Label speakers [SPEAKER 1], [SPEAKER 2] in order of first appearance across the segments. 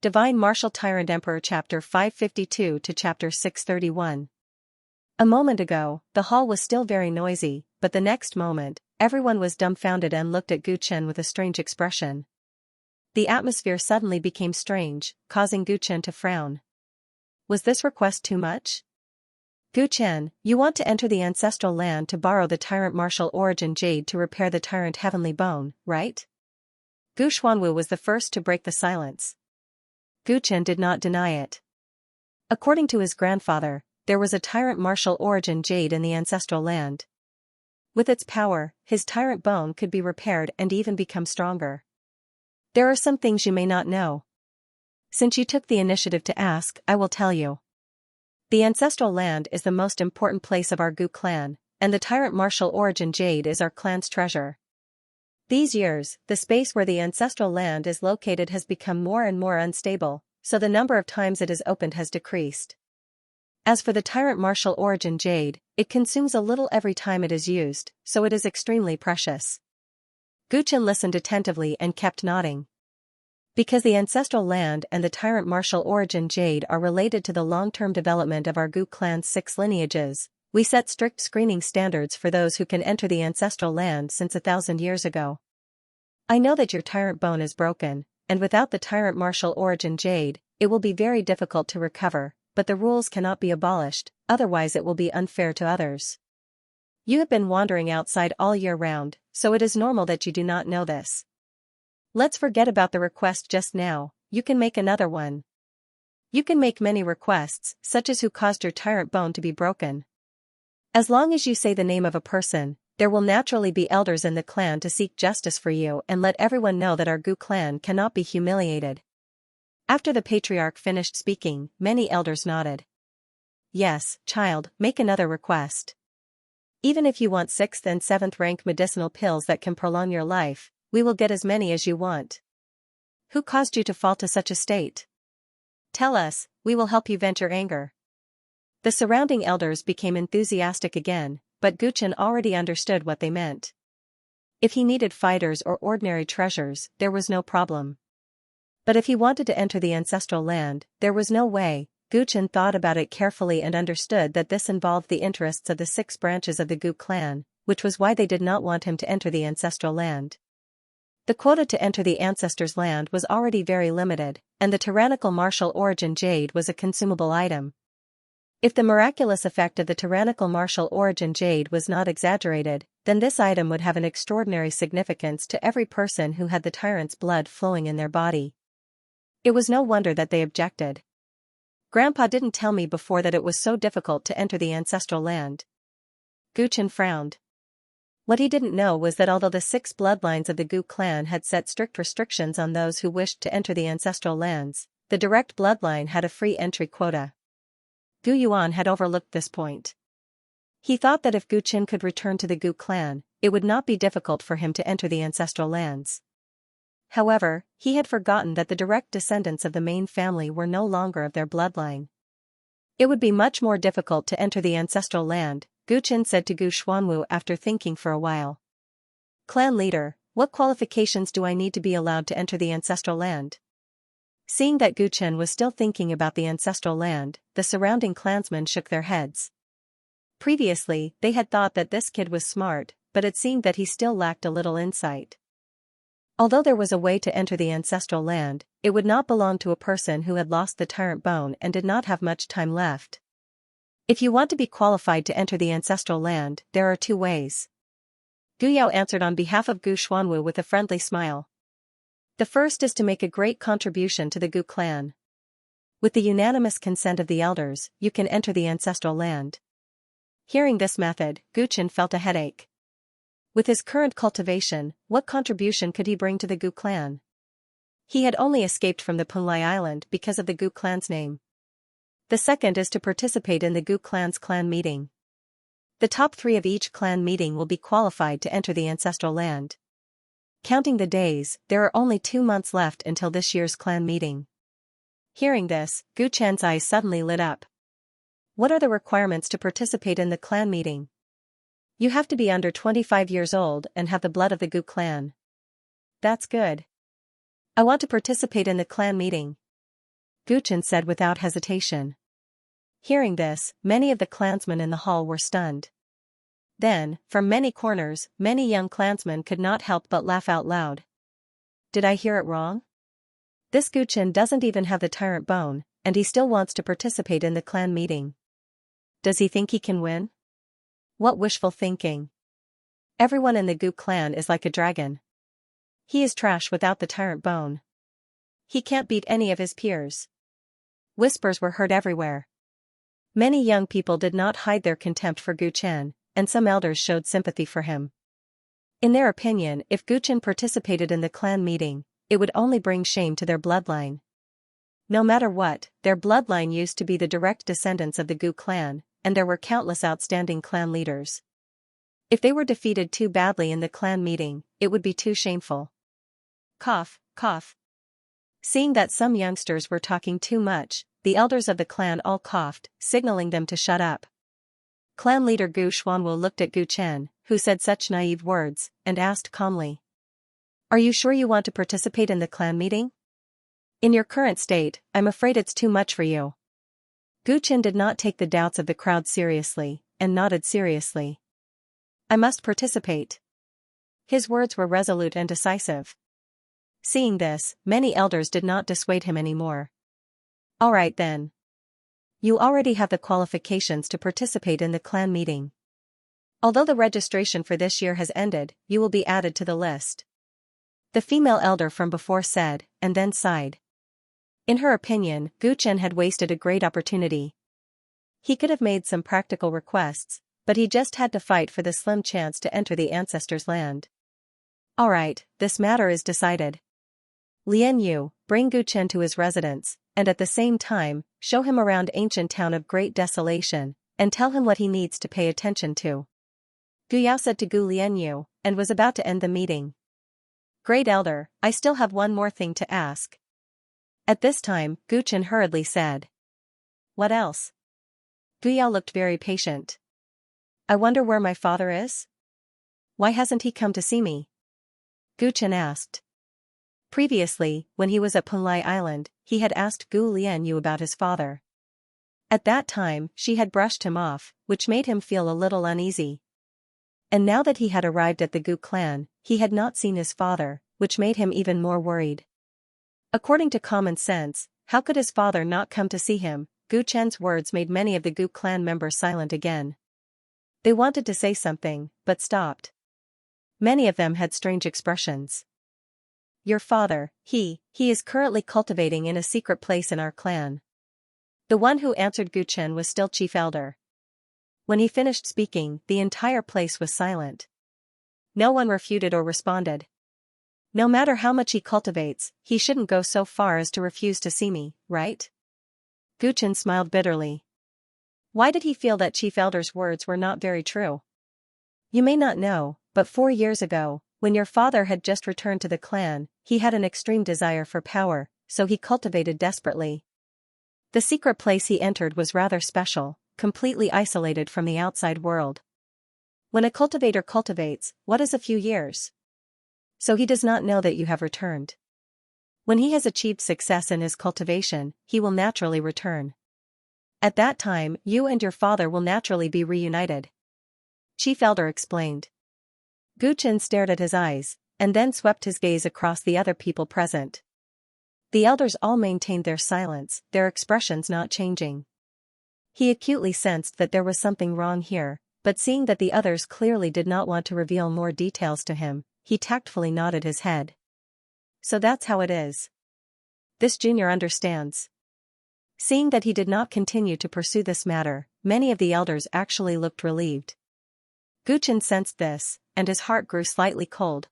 [SPEAKER 1] Divine Martial Tyrant Emperor Chapter 552 to Chapter 631. A moment ago, the hall was still very noisy, but the next moment, everyone was dumbfounded and looked at Gu Chen with a strange expression. The atmosphere suddenly became strange, causing Gu Chen to frown. Was this request too much? Gu Chen, you want to enter the ancestral land to borrow the Tyrant Martial Origin Jade to repair the Tyrant Heavenly Bone, right? Gu Xuanwu was the first to break the silence. Gu Chen did not deny it. According to his grandfather, there was a Tyrant Martial Origin Jade in the ancestral land. With its power, his Tyrant Bone could be repaired and even become stronger. There are some things you may not know. Since you took the initiative to ask, I will tell you. The ancestral land is the most important place of our Gu clan, and the Tyrant Martial Origin Jade is our clan's treasure. These years, the space where the ancestral land is located has become more and more unstable, so the number of times it is opened has decreased. As for the Tyrant Martial Origin Jade, it consumes a little every time it is used, so it is extremely precious. Gu Chen listened attentively and kept nodding. Because the ancestral land and the Tyrant Martial Origin Jade are related to the long-term development of our Gu clan's 6 lineages, we set strict screening standards for those who can enter the ancestral land since 1,000 years ago. I know that your Tyrant Bone is broken, and without the Tyrant Martial Origin Jade, it will be very difficult to recover, but the rules cannot be abolished, otherwise it will be unfair to others. You have been wandering outside all year round, so it is normal that you do not know this. Let's forget about the request just now, you can make another one. You can make many requests, such as who caused your Tyrant Bone to be broken. As long as you say the name of a person, there will naturally be elders in the clan to seek justice for you and let everyone know that our Gu clan cannot be humiliated. After the patriarch finished speaking, many elders nodded. Yes, child, make another request. Even if you want 6th and 7th rank medicinal pills that can prolong your life, we will get as many as you want. Who caused you to fall to such a state? Tell us, we will help you vent your anger. The surrounding elders became enthusiastic again, but Gu Chen already understood what they meant. If he needed fighters or ordinary treasures, there was no problem. But if he wanted to enter the ancestral land, there was no way. Gu Chen thought about it carefully and understood that this involved the interests of the 6 branches of the Gu clan, which was why they did not want him to enter the ancestral land. The quota to enter the ancestors' land was already very limited, and the tyrannical martial origin jade was a consumable item. If the miraculous effect of the tyrannical martial origin jade was not exaggerated, then this item would have an extraordinary significance to every person who had the tyrant's blood flowing in their body. It was no wonder that they objected. Grandpa didn't tell me before that it was so difficult to enter the ancestral land. Gu Chen frowned. What he didn't know was that although the 6 bloodlines of the Gu clan had set strict restrictions on those who wished to enter the ancestral lands, the direct bloodline had a free entry quota. Gu Yuan had overlooked this point. He thought that if Gu Chen could return to the Gu clan, it would not be difficult for him to enter the ancestral lands. However, he had forgotten that the direct descendants of the main family were no longer of their bloodline. It would be much more difficult to enter the ancestral land, Gu Chen said to Gu Xuanwu after thinking for a while. Clan leader, what qualifications do I need to be allowed to enter the ancestral land? Seeing that Gu Chen was still thinking about the ancestral land, the surrounding clansmen shook their heads. Previously, they had thought that this kid was smart, but it seemed that he still lacked a little insight. Although there was a way to enter the ancestral land, it would not belong to a person who had lost the Tyrant Bone and did not have much time left. If you want to be qualified to enter the ancestral land, there are 2 ways. Gu Yao answered on behalf of Gu Xuanwu with a friendly smile. The first is to make a great contribution to the Gu clan. With the unanimous consent of the elders, you can enter the ancestral land. Hearing this method, Gu Chen felt a headache. With his current cultivation, what contribution could he bring to the Gu clan? He had only escaped from the Punlai Island because of the Gu clan's name. The second is to participate in the Gu clan's clan meeting. The top 3 of each clan meeting will be qualified to enter the ancestral land. Counting the days, there are only 2 months left until this year's clan meeting. Hearing this, Gu Chen's eyes suddenly lit up. What are the requirements to participate in the clan meeting? You have to be under 25 years old and have the blood of the Gu clan. That's good. I want to participate in the clan meeting. Gu Chen said without hesitation. Hearing this, many of the clansmen in the hall were stunned. Then, from many corners, many young clansmen could not help but laugh out loud. Did I hear it wrong? This Gu Chen doesn't even have the tyrant bone, and he still wants to participate in the clan meeting. Does he think he can win? What wishful thinking. Everyone in the Gu clan is like a dragon. He is trash without the tyrant bone. He can't beat any of his peers. Whispers were heard everywhere. Many young people did not hide their contempt for Gu Chen, and some elders showed sympathy for him. In their opinion, if Gu Chen participated in the clan meeting, it would only bring shame to their bloodline. No matter what, their bloodline used to be the direct descendants of the Gu clan, and there were countless outstanding clan leaders. If they were defeated too badly in the clan meeting, it would be too shameful. Cough, cough. Seeing that some youngsters were talking too much, the elders of the clan all coughed, signaling them to shut up. Clan leader Gu Xuanwu looked at Gu Chen, who said such naive words, and asked calmly. Are you sure you want to participate in the clan meeting? In your current state, I'm afraid it's too much for you. Gu Chen did not take the doubts of the crowd seriously, and nodded seriously. I must participate. His words were resolute and decisive. Seeing this, many elders did not dissuade him anymore. All right then. You already have the qualifications to participate in the clan meeting. Although the registration for this year has ended, you will be added to the list. The female elder from before said, and then sighed. In her opinion, Gu Chen had wasted a great opportunity. He could have made some practical requests, but he just had to fight for the slim chance to enter the ancestors' land. All right, this matter is decided. Lian Yu, bring Gu Chen to his residence, and at the same time, show him around ancient town of great desolation, and tell him what he needs to pay attention to. Gu Yao said to Gu Lianyu, and was about to end the meeting. Great Elder, I still have one more thing to ask. At this time, Gu Chen hurriedly said. What else? Gu Yao looked very patient. I wonder where my father is? Why hasn't he come to see me? Gu Chen asked. Previously, when he was at Punlai Island, he had asked Gu Lianyu about his father. At that time, she had brushed him off, which made him feel a little uneasy. And now that he had arrived at the Gu clan, he had not seen his father, which made him even more worried. According to common sense, how could his father not come to see him? Gu Chen's words made many of the Gu clan members silent again. They wanted to say something, but stopped. Many of them had strange expressions. Your father, he is currently cultivating in a secret place in our clan. The one who answered Gu Chen was still chief elder. When he finished speaking, the entire place was silent. No one refuted or responded. No matter how much he cultivates, he shouldn't go so far as to refuse to see me, right? Gu Chen smiled bitterly. Why did he feel that chief elder's words were not very true? You may not know, but 4 years ago, when your father had just returned to the clan, he had an extreme desire for power, so he cultivated desperately. The secret place he entered was rather special, completely isolated from the outside world. When a cultivator cultivates, what is a few years? So he does not know that you have returned. When he has achieved success in his cultivation, he will naturally return. At that time, you and your father will naturally be reunited. Chief Elder explained. Gu Chen stared at his eyes, and then swept his gaze across the other people present. The elders all maintained their silence, their expressions not changing. He acutely sensed that there was something wrong here, but seeing that the others clearly did not want to reveal more details to him, he tactfully nodded his head. So that's how it is. This junior understands. Seeing that he did not continue to pursue this matter, many of the elders actually looked relieved. Gu Chen sensed this, and his heart grew slightly cold.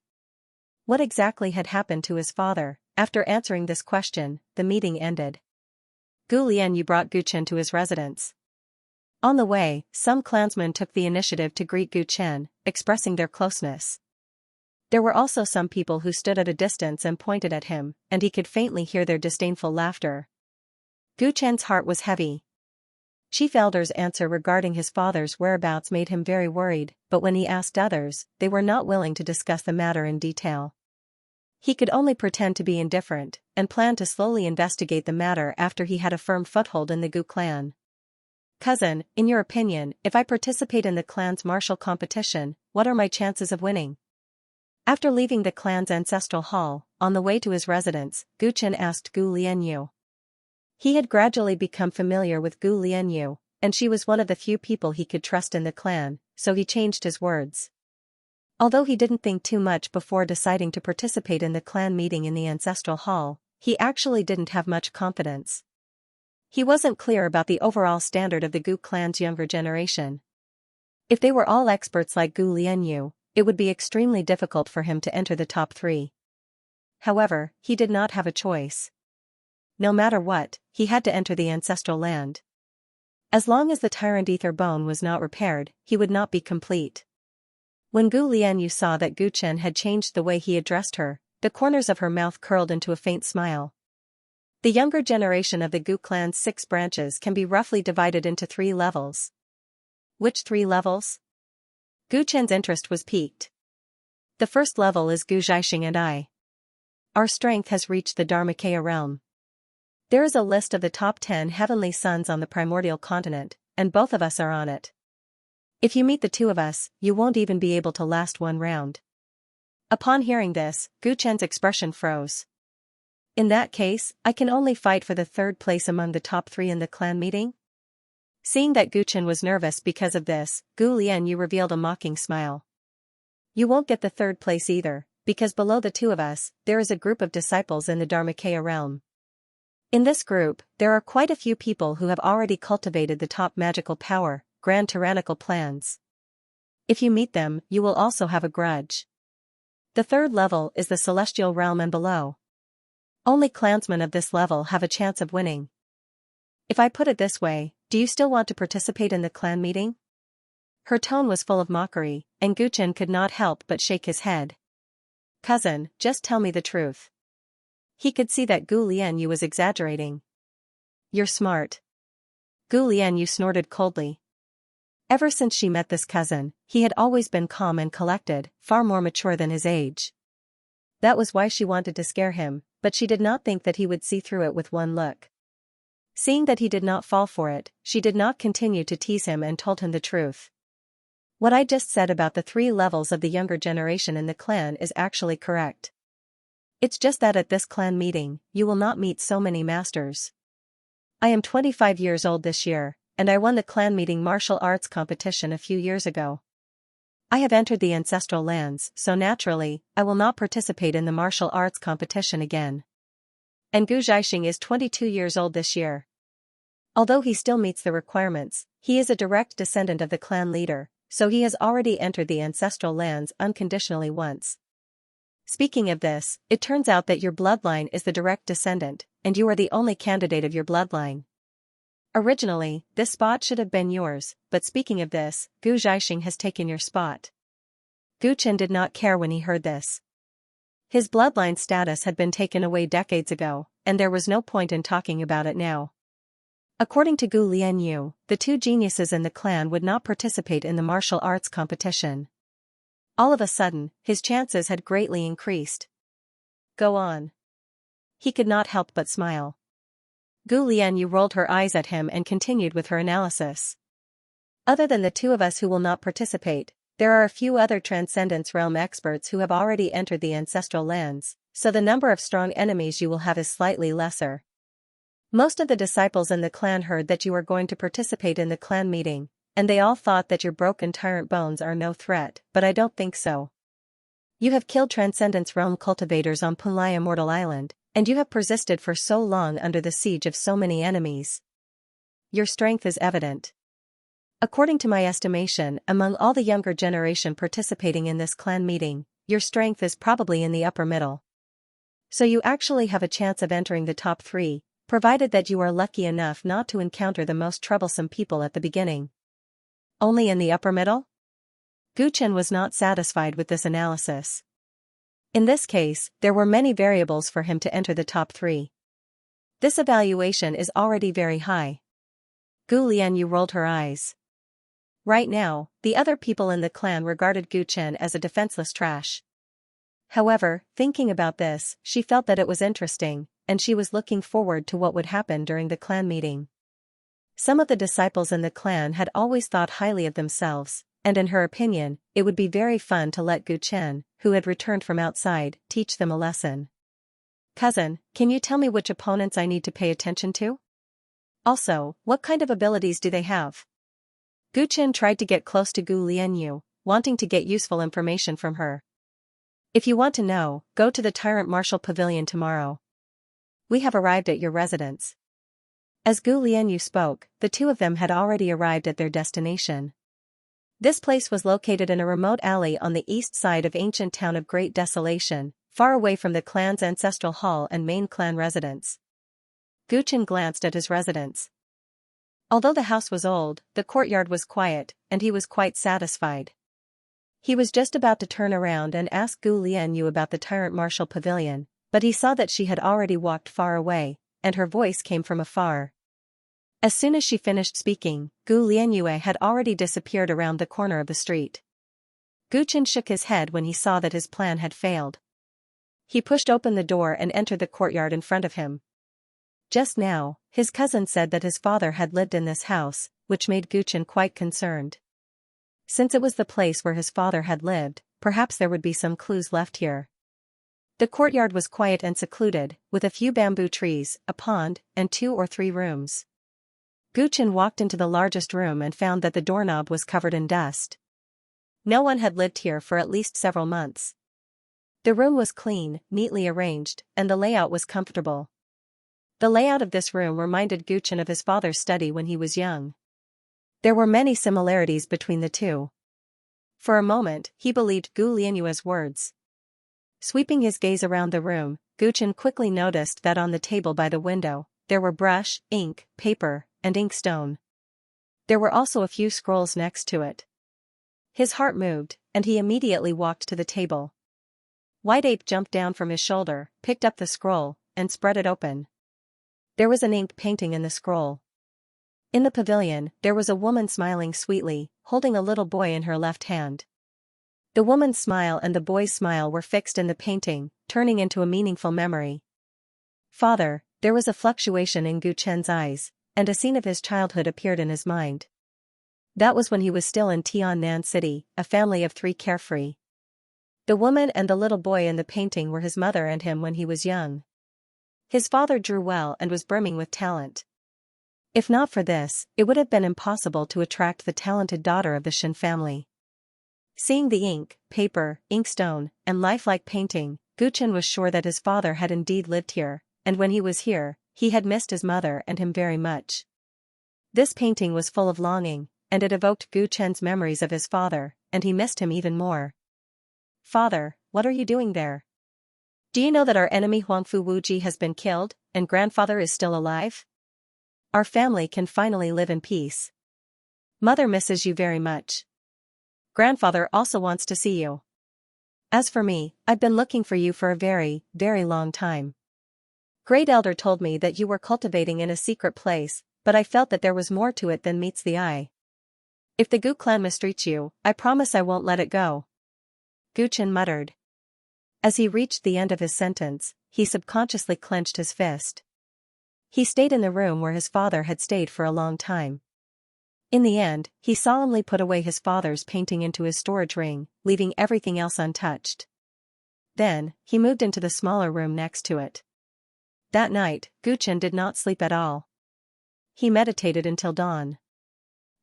[SPEAKER 1] What exactly had happened to his father? After answering this question, the meeting ended. Gu Lianyu brought Gu Chen to his residence. On the way, some clansmen took the initiative to greet Gu Chen, expressing their closeness. There were also some people who stood at a distance and pointed at him, and he could faintly hear their disdainful laughter. Gu Chen's heart was heavy. Chief Elder's answer regarding his father's whereabouts made him very worried, but when he asked others, they were not willing to discuss the matter in detail. He could only pretend to be indifferent, and planned to slowly investigate the matter after he had a firm foothold in the Gu clan. Cousin, in your opinion, if I participate in the clan's martial competition, what are my chances of winning? After leaving the clan's ancestral hall, on the way to his residence, Gu Chen asked Gu Lianyu. He had gradually become familiar with Gu Lianyu, and she was one of the few people he could trust in the clan, so he changed his words. Although he didn't think too much before deciding to participate in the clan meeting in the ancestral hall, he actually didn't have much confidence. He wasn't clear about the overall standard of the Gu clan's younger generation. If they were all experts like Gu Lianyu, it would be extremely difficult for him to enter the top 3. However, he did not have a choice. No matter what, he had to enter the ancestral land. As long as the Tyrant ether bone was not repaired, he would not be complete. When Gu Lianyu saw that Gu Chen had changed the way he addressed her, the corners of her mouth curled into a faint smile. The younger generation of the Gu clan's 6 branches can be roughly divided into 3 levels. Which 3 levels? Gu Chen's interest was piqued. The first level is Gu Zhaixing and I. Our strength has reached the Dharmakaya realm. There is a list of the top 10 heavenly sons on the primordial continent, and both of us are on it. If you meet the 2 of us, you won't even be able to last 1 round. Upon hearing this, Gu Chen's expression froze. In that case, I can only fight for the 3rd place among the top 3 in the clan meeting? Seeing that Gu Chen was nervous because of this, Gu Lianyu revealed a mocking smile. You won't get the 3rd place either, because below the 2 of us, there is a group of disciples in the Dharmakaya realm. In this group, there are quite a few people who have already cultivated the top magical power, grand tyrannical plans. If you meet them, you will also have a grudge. The 3rd level is the celestial realm and below. Only clansmen of this level have a chance of winning. If I put it this way, do you still want to participate in the clan meeting? Her tone was full of mockery, and Gu Chen could not help but shake his head. Cousin, just tell me the truth. He could see that Gu Lianyu was exaggerating. You're smart. Gu Lianyu snorted coldly. Ever since she met this cousin, he had always been calm and collected, far more mature than his age. That was why she wanted to scare him, but she did not think that he would see through it with one look. Seeing that he did not fall for it, she did not continue to tease him and told him the truth. What I just said about the 3 levels of the younger generation in the clan is actually correct. It's just that at this clan meeting, you will not meet so many masters. I am 25 years old this year, and I won the clan meeting martial arts competition a few years ago. I have entered the ancestral lands, so naturally, I will not participate in the martial arts competition again. And Gu Zhaixing is 22 years old this year. Although he still meets the requirements, he is a direct descendant of the clan leader, so he has already entered the ancestral lands unconditionally once. Speaking of this, it turns out that your bloodline is the direct descendant, and you are the only candidate of your bloodline. Originally, this spot should have been yours, but speaking of this, Gu Zhaixing has taken your spot. Gu Chen did not care when he heard this. His bloodline status had been taken away decades ago, and there was no point in talking about it now. According to Gu Lianyu, the 2 geniuses in the clan would not participate in the martial arts competition. All of a sudden, his chances had greatly increased. Go on. He could not help but smile. Gu Lianyu rolled her eyes at him and continued with her analysis. Other than the 2 of us who will not participate, there are a few other Transcendence Realm experts who have already entered the ancestral lands, so the number of strong enemies you will have is slightly lesser. Most of the disciples in the clan heard that you are going to participate in the clan meeting, and they all thought that your broken tyrant bones are no threat, but I don't think so. You have killed Transcendence Realm cultivators on Punlai Immortal Island, and you have persisted for so long under the siege of so many enemies. Your strength is evident. According to my estimation, among all the younger generation participating in this clan meeting, your strength is probably in the upper middle. So you actually have a chance of entering the top 3, provided that you are lucky enough not to encounter the most troublesome people at the beginning. Only in the upper middle? Gu Chen was not satisfied with this analysis. In this case, there were many variables for him to enter the top 3. This evaluation is already very high. Gu Lianyu rolled her eyes. Right now, the other people in the clan regarded Gu Chen as a defenseless trash. However, thinking about this, she felt that it was interesting, and she was looking forward to what would happen during the clan meeting. Some of the disciples in the clan had always thought highly of themselves, and in her opinion, it would be very fun to let Gu Chen, who had returned from outside, teach them a lesson. Cousin, can you tell me which opponents I need to pay attention to? Also, what kind of abilities do they have? Gu Chen tried to get close to Gu Lianyu, wanting to get useful information from her. If you want to know, go to the Tyrant Martial Pavilion tomorrow. We have arrived at your residence. As Gu Lianyu spoke, the two of them had already arrived at their destination. This place was located in a remote alley on the east side of ancient town of Great Desolation, far away from the clan's ancestral hall and main clan residence. Gu Chen glanced at his residence. Although the house was old, the courtyard was quiet, and he was quite satisfied. He was just about to turn around and ask Gu Lianyu about the Tyrant Martial Pavilion, but he saw that she had already walked far away, and her voice came from afar. As soon as she finished speaking, Gu Lianyu had already disappeared around the corner of the street. Gu Chen shook his head when he saw that his plan had failed. He pushed open the door and entered the courtyard in front of him. Just now, his cousin said that his father had lived in this house, which made Gu Chen quite concerned. Since it was the place where his father had lived, perhaps there would be some clues left here. The courtyard was quiet and secluded, with a few bamboo trees, a pond, and 2 or 3 rooms. Gu Chen walked into the largest room and found that the doorknob was covered in dust. No one had lived here for at least several months. The room was clean, neatly arranged, and the layout was comfortable. The layout of this room reminded Gu Chen of his father's study when he was young. There were many similarities between the two. For a moment, he believed Gu Lianyu's words. Sweeping his gaze around the room, Gu Chen quickly noticed that on the table by the window, there were brush, ink, paper, and inkstone. There were also a few scrolls next to it. His heart moved, and he immediately walked to the table. White Ape jumped down from his shoulder, picked up the scroll, and spread it open. There was an ink painting in the scroll. In the pavilion, there was a woman smiling sweetly, holding a little boy in her left hand. The woman's smile and the boy's smile were fixed in the painting, turning into a meaningful memory. Father, there was a fluctuation in Gu Chen's eyes, and a scene of his childhood appeared in his mind. That was when he was still in Tiannan City, a family of 3 carefree. The woman and the little boy in the painting were his mother and him when he was young. His father drew well and was brimming with talent. If not for this, it would have been impossible to attract the talented daughter of the Shin family. Seeing the ink, paper, inkstone, and lifelike painting, Gu Chen was sure that his father had indeed lived here, and when he was here, he had missed his mother and him very much. This painting was full of longing, and it evoked Gu Chen's memories of his father, and he missed him even more. Father, what are you doing there? Do you know that our enemy Huangfu Wuji has been killed, and grandfather is still alive? Our family can finally live in peace. Mother misses you very much. Grandfather also wants to see you. As for me, I've been looking for you for a very, very long time. Great Elder told me that you were cultivating in a secret place, but I felt that there was more to it than meets the eye. If the Gu clan mistreats you, I promise I won't let it go. Gu Chen muttered. As he reached the end of his sentence, he subconsciously clenched his fist. He stayed in the room where his father had stayed for a long time. In the end, he solemnly put away his father's painting into his storage ring, leaving everything else untouched. Then, he moved into the smaller room next to it. That night, Gu Chen did not sleep at all. He meditated until dawn.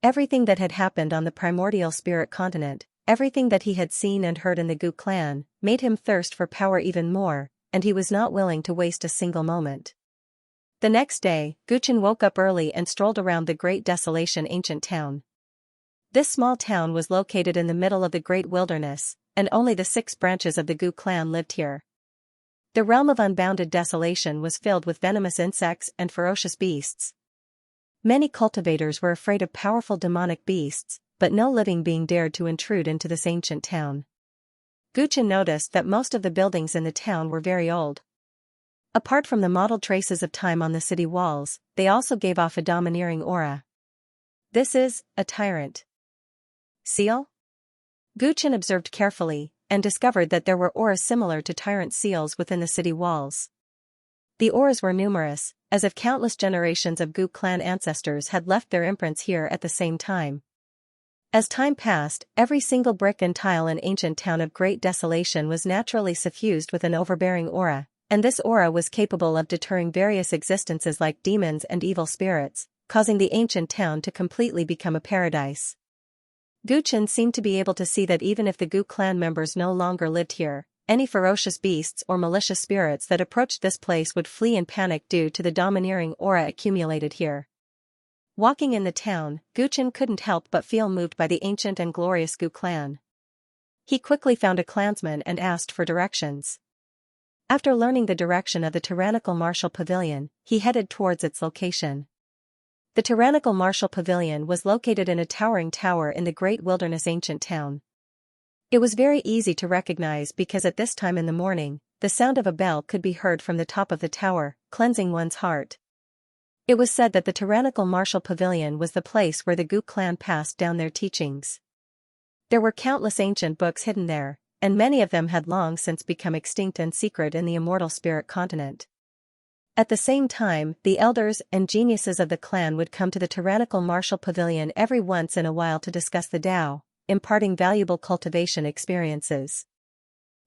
[SPEAKER 1] Everything that had happened on the primordial spirit continent, everything that he had seen and heard in the Gu clan, made him thirst for power even more, and he was not willing to waste a single moment. The next day, Gu Chen woke up early and strolled around the Great Desolation ancient town. This small town was located in the middle of the great wilderness, and only the 6 branches of the Gu clan lived here. The realm of unbounded desolation was filled with venomous insects and ferocious beasts. Many cultivators were afraid of powerful demonic beasts, but no living being dared to intrude into this ancient town. Gu Chen noticed that most of the buildings in the town were very old. Apart from the mottled traces of time on the city walls, they also gave off a domineering aura. This is a tyrant. Seal? Gu Chen observed carefully, and discovered that there were auras similar to Tyrant seals within the city walls. The auras were numerous, as if countless generations of Gu clan ancestors had left their imprints here at the same time. As time passed, every single brick and tile in ancient town of Great Desolation was naturally suffused with an overbearing aura, and this aura was capable of deterring various existences like demons and evil spirits, causing the ancient town to completely become a paradise. Guchen seemed to be able to see that even if the Gu clan members no longer lived here, any ferocious beasts or malicious spirits that approached this place would flee in panic due to the domineering aura accumulated here. Walking in the town, Guchen couldn't help but feel moved by the ancient and glorious Gu clan. He quickly found a clansman and asked for directions. After learning the direction of the tyrannical martial pavilion, he headed towards its location. The tyrannical martial pavilion was located in a towering tower in the great wilderness ancient town. It was very easy to recognize because at this time in the morning, the sound of a bell could be heard from the top of the tower, cleansing one's heart. It was said that the tyrannical martial pavilion was the place where the Gu clan passed down their teachings. There were countless ancient books hidden there, and many of them had long since become extinct and secret in the immortal spirit continent. At the same time, the elders and geniuses of the clan would come to the tyrannical martial pavilion every once in a while to discuss the Tao, imparting valuable cultivation experiences.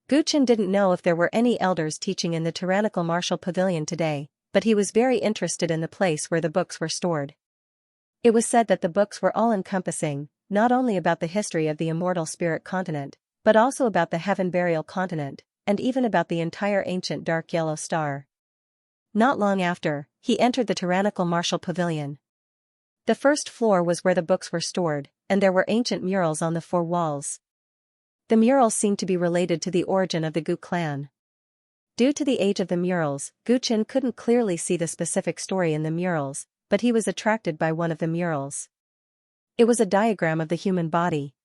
[SPEAKER 1] Guchen didn't know if there were any elders teaching in the tyrannical martial pavilion today, but he was very interested in the place where the books were stored. It was said that the books were all-encompassing, not only about the history of the immortal spirit continent, but also about the heaven burial continent, and even about the entire ancient dark yellow star. Not long after, he entered the tyrannical martial pavilion. The first floor was where the books were stored, and there were ancient murals on the four walls. The murals seemed to be related to the origin of the Gu clan. Due to the age of the murals, Guchen couldn't clearly see the specific story in the murals, but he was attracted by one of the murals. It was a diagram of the human body.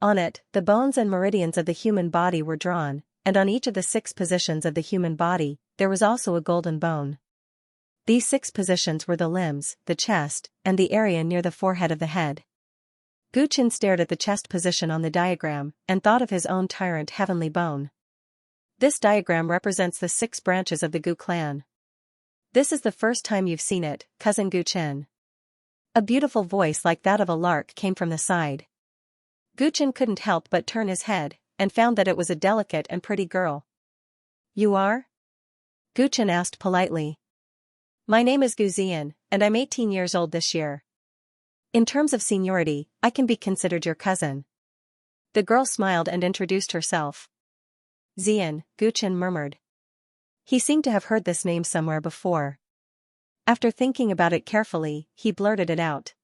[SPEAKER 1] On it, the bones and meridians of the human body were drawn, and on each of the 6 positions of the human body, there was also a golden bone. These 6 positions were the limbs, the chest, and the area near the forehead of the head. Guchen stared at the chest position on the diagram, and thought of his own tyrant heavenly bone. This diagram represents the 6 branches of the Gu clan. This is the first time you've seen it, cousin Guchen. A beautiful voice like that of a lark came from the side. Guchen couldn't help but turn his head, and found that it was a delicate and pretty girl. You are? Guchen asked politely. My name is Gu Xian, and I'm 18 years old this year. In terms of seniority, I can be considered your cousin. The girl smiled and introduced herself. Xian, Guchen murmured. He seemed to have heard this name somewhere before. After thinking about it carefully, he blurted it out.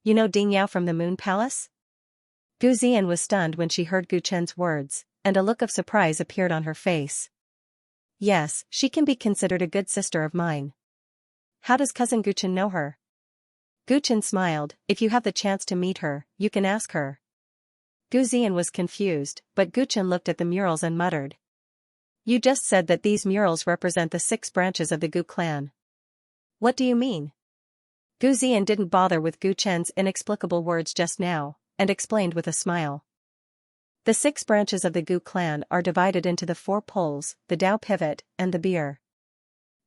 [SPEAKER 1] You know Ding Yao from the Moon Palace? Gu Xian was stunned when she heard Guchen's words, and a look of surprise appeared on her face. Yes, she can be considered a good sister of mine. How does cousin Guchen know her? Guchen smiled. If you have the chance to meet her, you can ask her. Gu Xian was confused, but Guchen looked at the murals and muttered. You just said that these murals represent the 6 branches of the Gu clan. What do you mean? Gu Xian didn't bother with Guchen's inexplicable words just now, and explained with a smile. The 6 branches of the Gu clan are divided into the 4 poles, the Tao pivot, and the beer.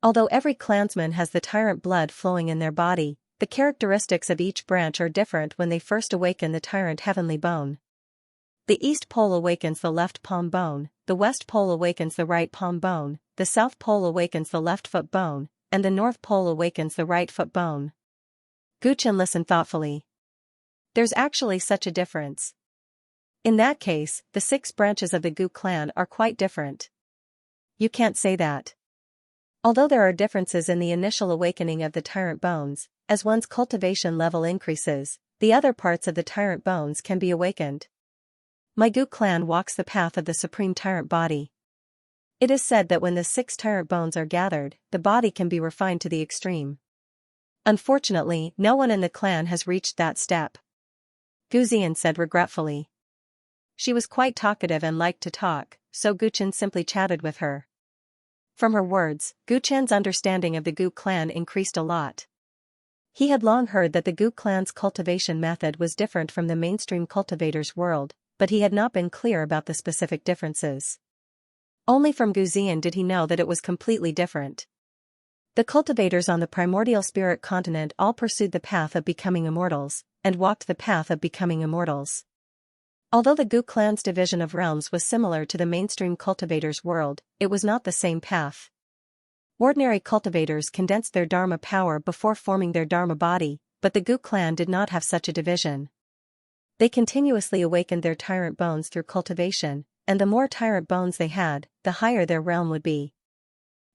[SPEAKER 1] Although every clansman has the tyrant blood flowing in their body, the characteristics of each branch are different when they first awaken the tyrant heavenly bone. The east pole awakens the left palm bone, the west pole awakens the right palm bone, the south pole awakens the left foot bone, and the north pole awakens the right foot bone. Guchen listened thoughtfully. There's actually such a difference. In that case, the 6 branches of the Gu clan are quite different. You can't say that. Although there are differences in the initial awakening of the tyrant bones, as one's cultivation level increases, the other parts of the tyrant bones can be awakened. My Gu clan walks the path of the supreme tyrant body. It is said that when the 6 tyrant bones are gathered, the body can be refined to the extreme. Unfortunately, no one in the clan has reached that step. Gu Xian said regretfully. She was quite talkative and liked to talk, so Guchen simply chatted with her. From her words, Guchen's understanding of the Gu clan increased a lot. He had long heard that the Gu clan's cultivation method was different from the mainstream cultivator's world, but he had not been clear about the specific differences. Only from Gu Ziyan did he know that it was completely different. The cultivators on the primordial spirit continent all pursued the path of becoming immortals, and walked the path of becoming immortals. Although the Gu clan's division of realms was similar to the mainstream cultivators' world, it was not the same path. Ordinary cultivators condensed their Dharma power before forming their Dharma body, but the Gu clan did not have such a division. They continuously awakened their tyrant bones through cultivation, and the more tyrant bones they had, the higher their realm would be.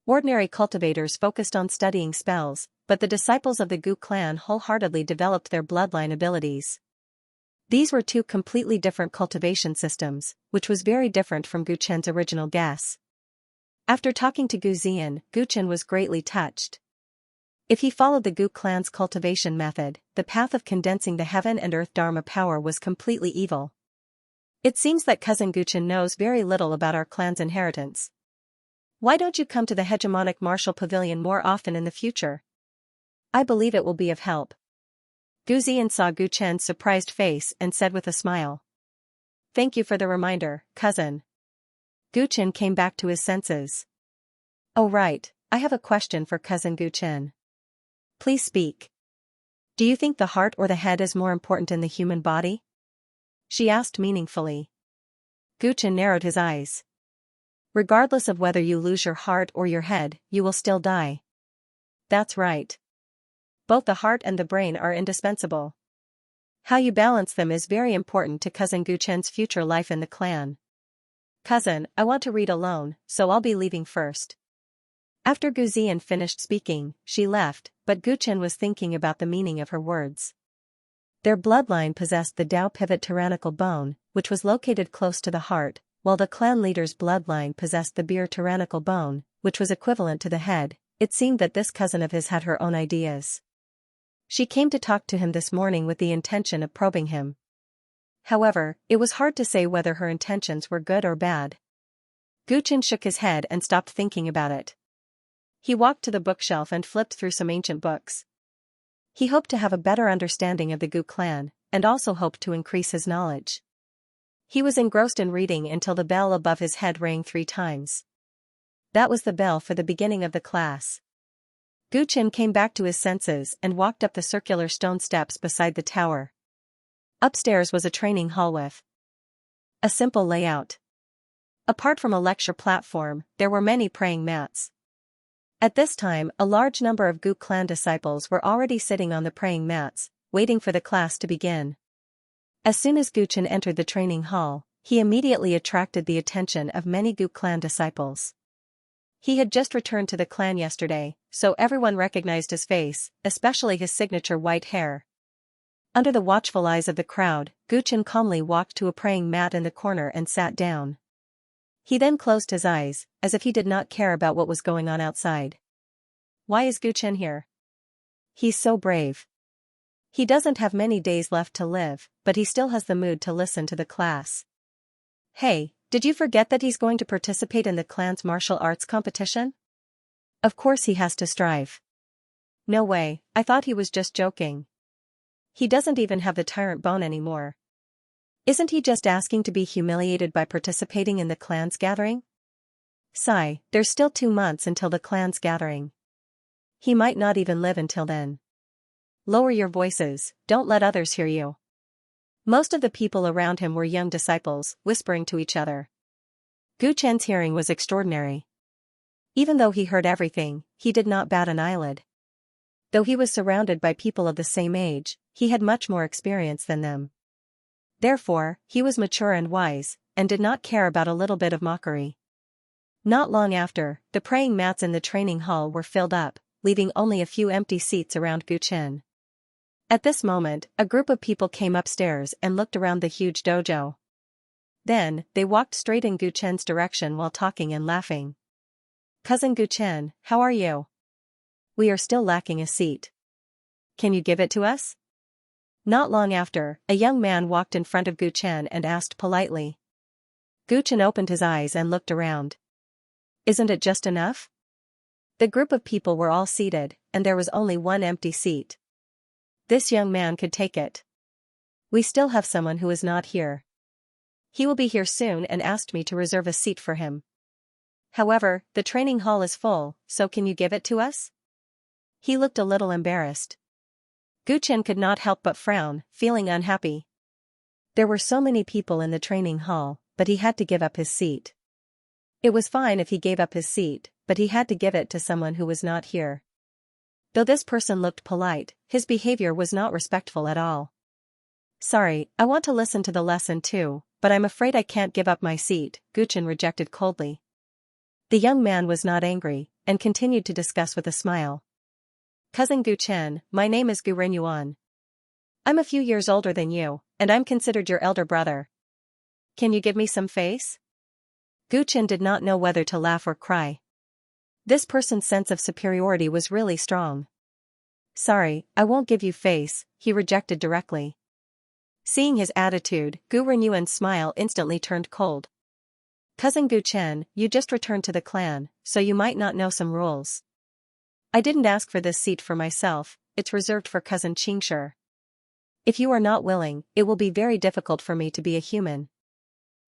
[SPEAKER 1] Ordinary cultivators focused on studying spells, but the disciples of the Gu clan wholeheartedly developed their bloodline abilities. These were two completely different cultivation systems, which was very different from Gu Chen's original guess. After talking to Gu Ziyan, Gu Chen was greatly touched. If he followed the Gu clan's cultivation method, the path of condensing the heaven and earth Dharma power was completely evil. It seems that cousin Gu Chen knows very little about our clan's inheritance. Why don't you come to the hegemonic martial pavilion more often in the future? I believe it will be of help. Gu Ziyan saw Gu Chen's surprised face and said with a smile. Thank you for the reminder, cousin. Gu Chen came back to his senses. Oh right, I have a question for cousin Gu Chen. Please speak. Do you think the heart or the head is more important in the human body? She asked meaningfully. Gu Chen narrowed his eyes. Regardless of whether you lose your heart or your head, you will still die. That's right. Both the heart and the brain are indispensable. How you balance them is very important to cousin Gu Chen's future life in the clan. Cousin, I want to read alone, so I'll be leaving first. After Gu Ziyan finished speaking, she left, but Gu Chen was thinking about the meaning of her words. Their bloodline possessed the Tao pivot tyrannical bone, which was located close to the heart, while the clan leader's bloodline possessed the beer tyrannical bone, which was equivalent to the head. It seemed that this cousin of his had her own ideas. She came to talk to him this morning with the intention of probing him. However, it was hard to say whether her intentions were good or bad. Gu Chen shook his head and stopped thinking about it. He walked to the bookshelf and flipped through some ancient books. He hoped to have a better understanding of the Gu clan, and also hoped to increase his knowledge. He was engrossed in reading until the bell above his head rang 3 times. That was the bell for the beginning of the class. Gu Chen came back to his senses and walked up the circular stone steps beside the tower. Upstairs was a training hall with a simple layout. Apart from a lecture platform, there were many praying mats. At this time, a large number of Gu clan disciples were already sitting on the praying mats, waiting for the class to begin. As soon as Gu Chen entered the training hall, he immediately attracted the attention of many Gu clan disciples. He had just returned to the clan yesterday, so everyone recognized his face, especially his signature white hair. Under the watchful eyes of the crowd, Gu Chen calmly walked to a praying mat in the corner and sat down. He then closed his eyes, as if he did not care about what was going on outside. Why is Gu Chen here? He's so brave. He doesn't have many days left to live, but he still has the mood to listen to the class. Hey, did you forget that he's going to participate in the clan's martial arts competition? Of course he has to strive. No way, I thought he was just joking. He doesn't even have the tyrant bone anymore. Isn't he just asking to be humiliated by participating in the clan's gathering? Sigh, there's still 2 months until the clan's gathering. He might not even live until then. Lower your voices, don't let others hear you. Most of the people around him were young disciples, whispering to each other. Gu Chen's hearing was extraordinary. Even though he heard everything, he did not bat an eyelid. Though he was surrounded by people of the same age, he had much more experience than them. Therefore, he was mature and wise, and did not care about a little bit of mockery. Not long after, the praying mats in the training hall were filled up, leaving only a few empty seats around Gu Chen. At this moment, a group of people came upstairs and looked around the huge dojo. Then, they walked straight in Gu Chen's direction while talking and laughing. Cousin Gu Chen, how are you? We are still lacking a seat. Can you give it to us? Not long after, a young man walked in front of Gu Chen and asked politely. Gu Chen opened his eyes and looked around. Isn't it just enough? The group of people were all seated, and there was only one empty seat. This young man could take it. We still have someone who is not here. He will be here soon and asked me to reserve a seat for him. However, the training hall is full, so can you give it to us? He looked a little embarrassed. Gu Chen could not help but frown, feeling unhappy. There were so many people in the training hall, but he had to give up his seat. It was fine if he gave up his seat, but he had to give it to someone who was not here. Though this person looked polite, his behavior was not respectful at all. Sorry, I want to listen to the lesson too, but I'm afraid I can't give up my seat, Gu Chen rejected coldly. The young man was not angry, and continued to discuss with a smile. Cousin Gu Chen, my name is Gu Renyuan. I'm a few years older than you, and I'm considered your elder brother. Can you give me some face? Gu Chen did not know whether to laugh or cry. This person's sense of superiority was really strong. Sorry, I won't give you face, he rejected directly. Seeing his attitude, Gu Renyuan's smile instantly turned cold. Cousin Gu Chen, you just returned to the clan, so you might not know some rules. I didn't ask for this seat for myself, it's reserved for cousin Xianxia. If you are not willing, it will be very difficult for me to be a human.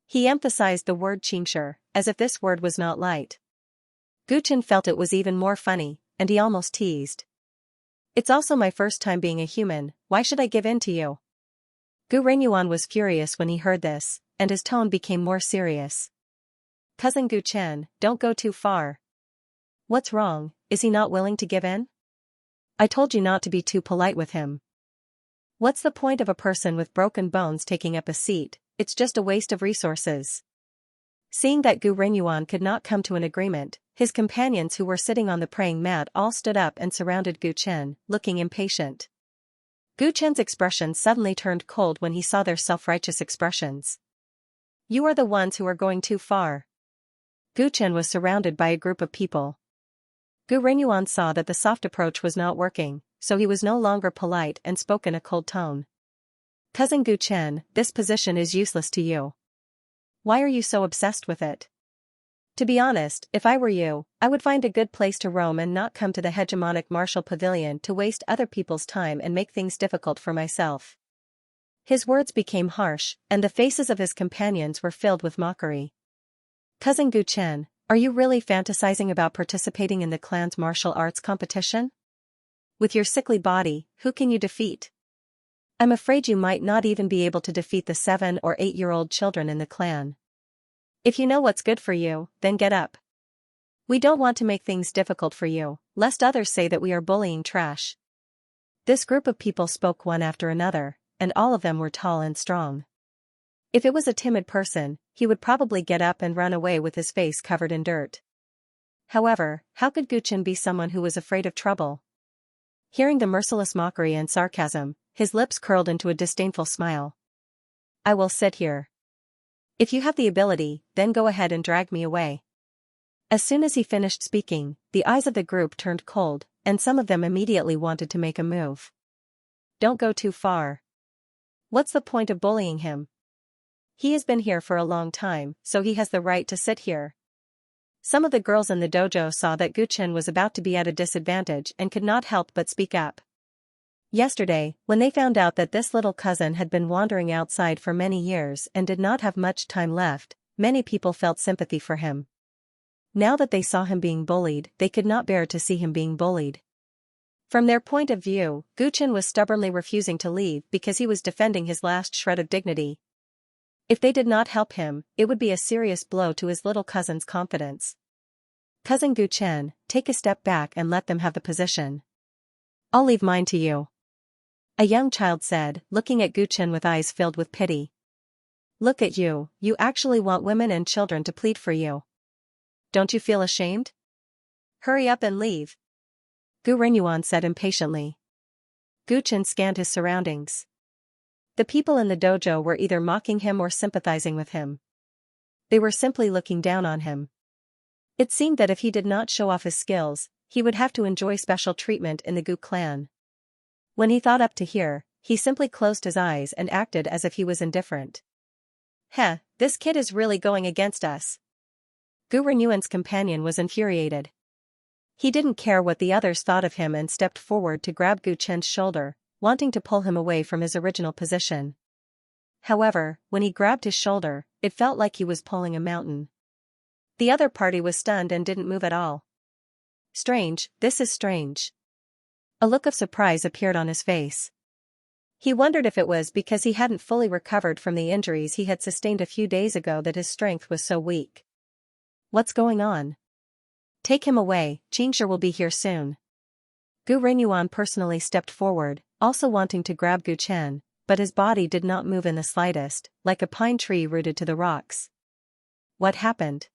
[SPEAKER 1] He emphasized the word Xianxia, as if this word was not light. Gu Chen felt it was even more funny, and he almost teased. It's also my first time being a human, why should I give in to you? Gu Renyuan was furious when he heard this, and his tone became more serious. Cousin Gu Chen, don't go too far. What's wrong, is he not willing to give in? I told you not to be too polite with him. What's the point of a person with broken bones taking up a seat, it's just a waste of resources. Seeing that Gu Renyuan could not come to an agreement, his companions who were sitting on the praying mat all stood up and surrounded Gu Chen, looking impatient. Gu Chen's expression suddenly turned cold when he saw their self-righteous expressions. You are the ones who are going too far. Gu Chen was surrounded by a group of people. Gu Renyuan saw that the soft approach was not working, so he was no longer polite and spoke in a cold tone. Cousin Gu Chen, this position is useless to you. Why are you so obsessed with it? To be honest, if I were you, I would find a good place to roam and not come to the hegemonic martial pavilion to waste other people's time and make things difficult for myself. His words became harsh, and the faces of his companions were filled with mockery. Cousin Gu Chen, are you really fantasizing about participating in the clan's martial arts competition? With your sickly body, who can you defeat? I'm afraid you might not even be able to defeat the 7- or 8-year-old children in the clan. If you know what's good for you, then get up. We don't want to make things difficult for you, lest others say that we are bullying trash. This group of people spoke one after another, and all of them were tall and strong. If it was a timid person, he would probably get up and run away with his face covered in dirt. However, how could Gu Chen be someone who was afraid of trouble? Hearing the merciless mockery and sarcasm, his lips curled into a disdainful smile. I will sit here. If you have the ability, then go ahead and drag me away. As soon as he finished speaking, the eyes of the group turned cold, and some of them immediately wanted to make a move. Don't go too far. What's the point of bullying him? He has been here for a long time, so he has the right to sit here. Some of the girls in the dojo saw that Gu Chen was about to be at a disadvantage and could not help but speak up. Yesterday, when they found out that this little cousin had been wandering outside for many years and did not have much time left, many people felt sympathy for him. Now that they saw him being bullied, they could not bear to see him being bullied. From their point of view, Gu Chen was stubbornly refusing to leave because he was defending his last shred of dignity. If they did not help him, it would be a serious blow to his little cousin's confidence. Cousin Gu Chen, take a step back and let them have the position. I'll leave mine to you. A young child said, looking at Gu Chen with eyes filled with pity. Look at you, you actually want women and children to plead for you. Don't you feel ashamed? Hurry up and leave. Gu Renyuan said impatiently. Gu Chen scanned his surroundings. The people in the dojo were either mocking him or sympathizing with him. They were simply looking down on him. It seemed that if he did not show off his skills, he would have to enjoy special treatment in the Gu clan. When he thought up to here, he simply closed his eyes and acted as if he was indifferent. Heh, this kid is really going against us. Gu Renyuan's companion was infuriated. He didn't care what the others thought of him and stepped forward to grab Gu Chen's shoulder, wanting to pull him away from his original position. However, when he grabbed his shoulder, it felt like he was pulling a mountain. The other party was stunned and didn't move at all. Strange, this is strange. A look of surprise appeared on his face. He wondered if it was because he hadn't fully recovered from the injuries he had sustained a few days ago that his strength was so weak. What's going on? Take him away, Xianxia will be here soon. Gu Renyuan personally stepped forward, also wanting to grab Gu Chen, but his body did not move in the slightest, like a pine tree rooted to the rocks. What happened?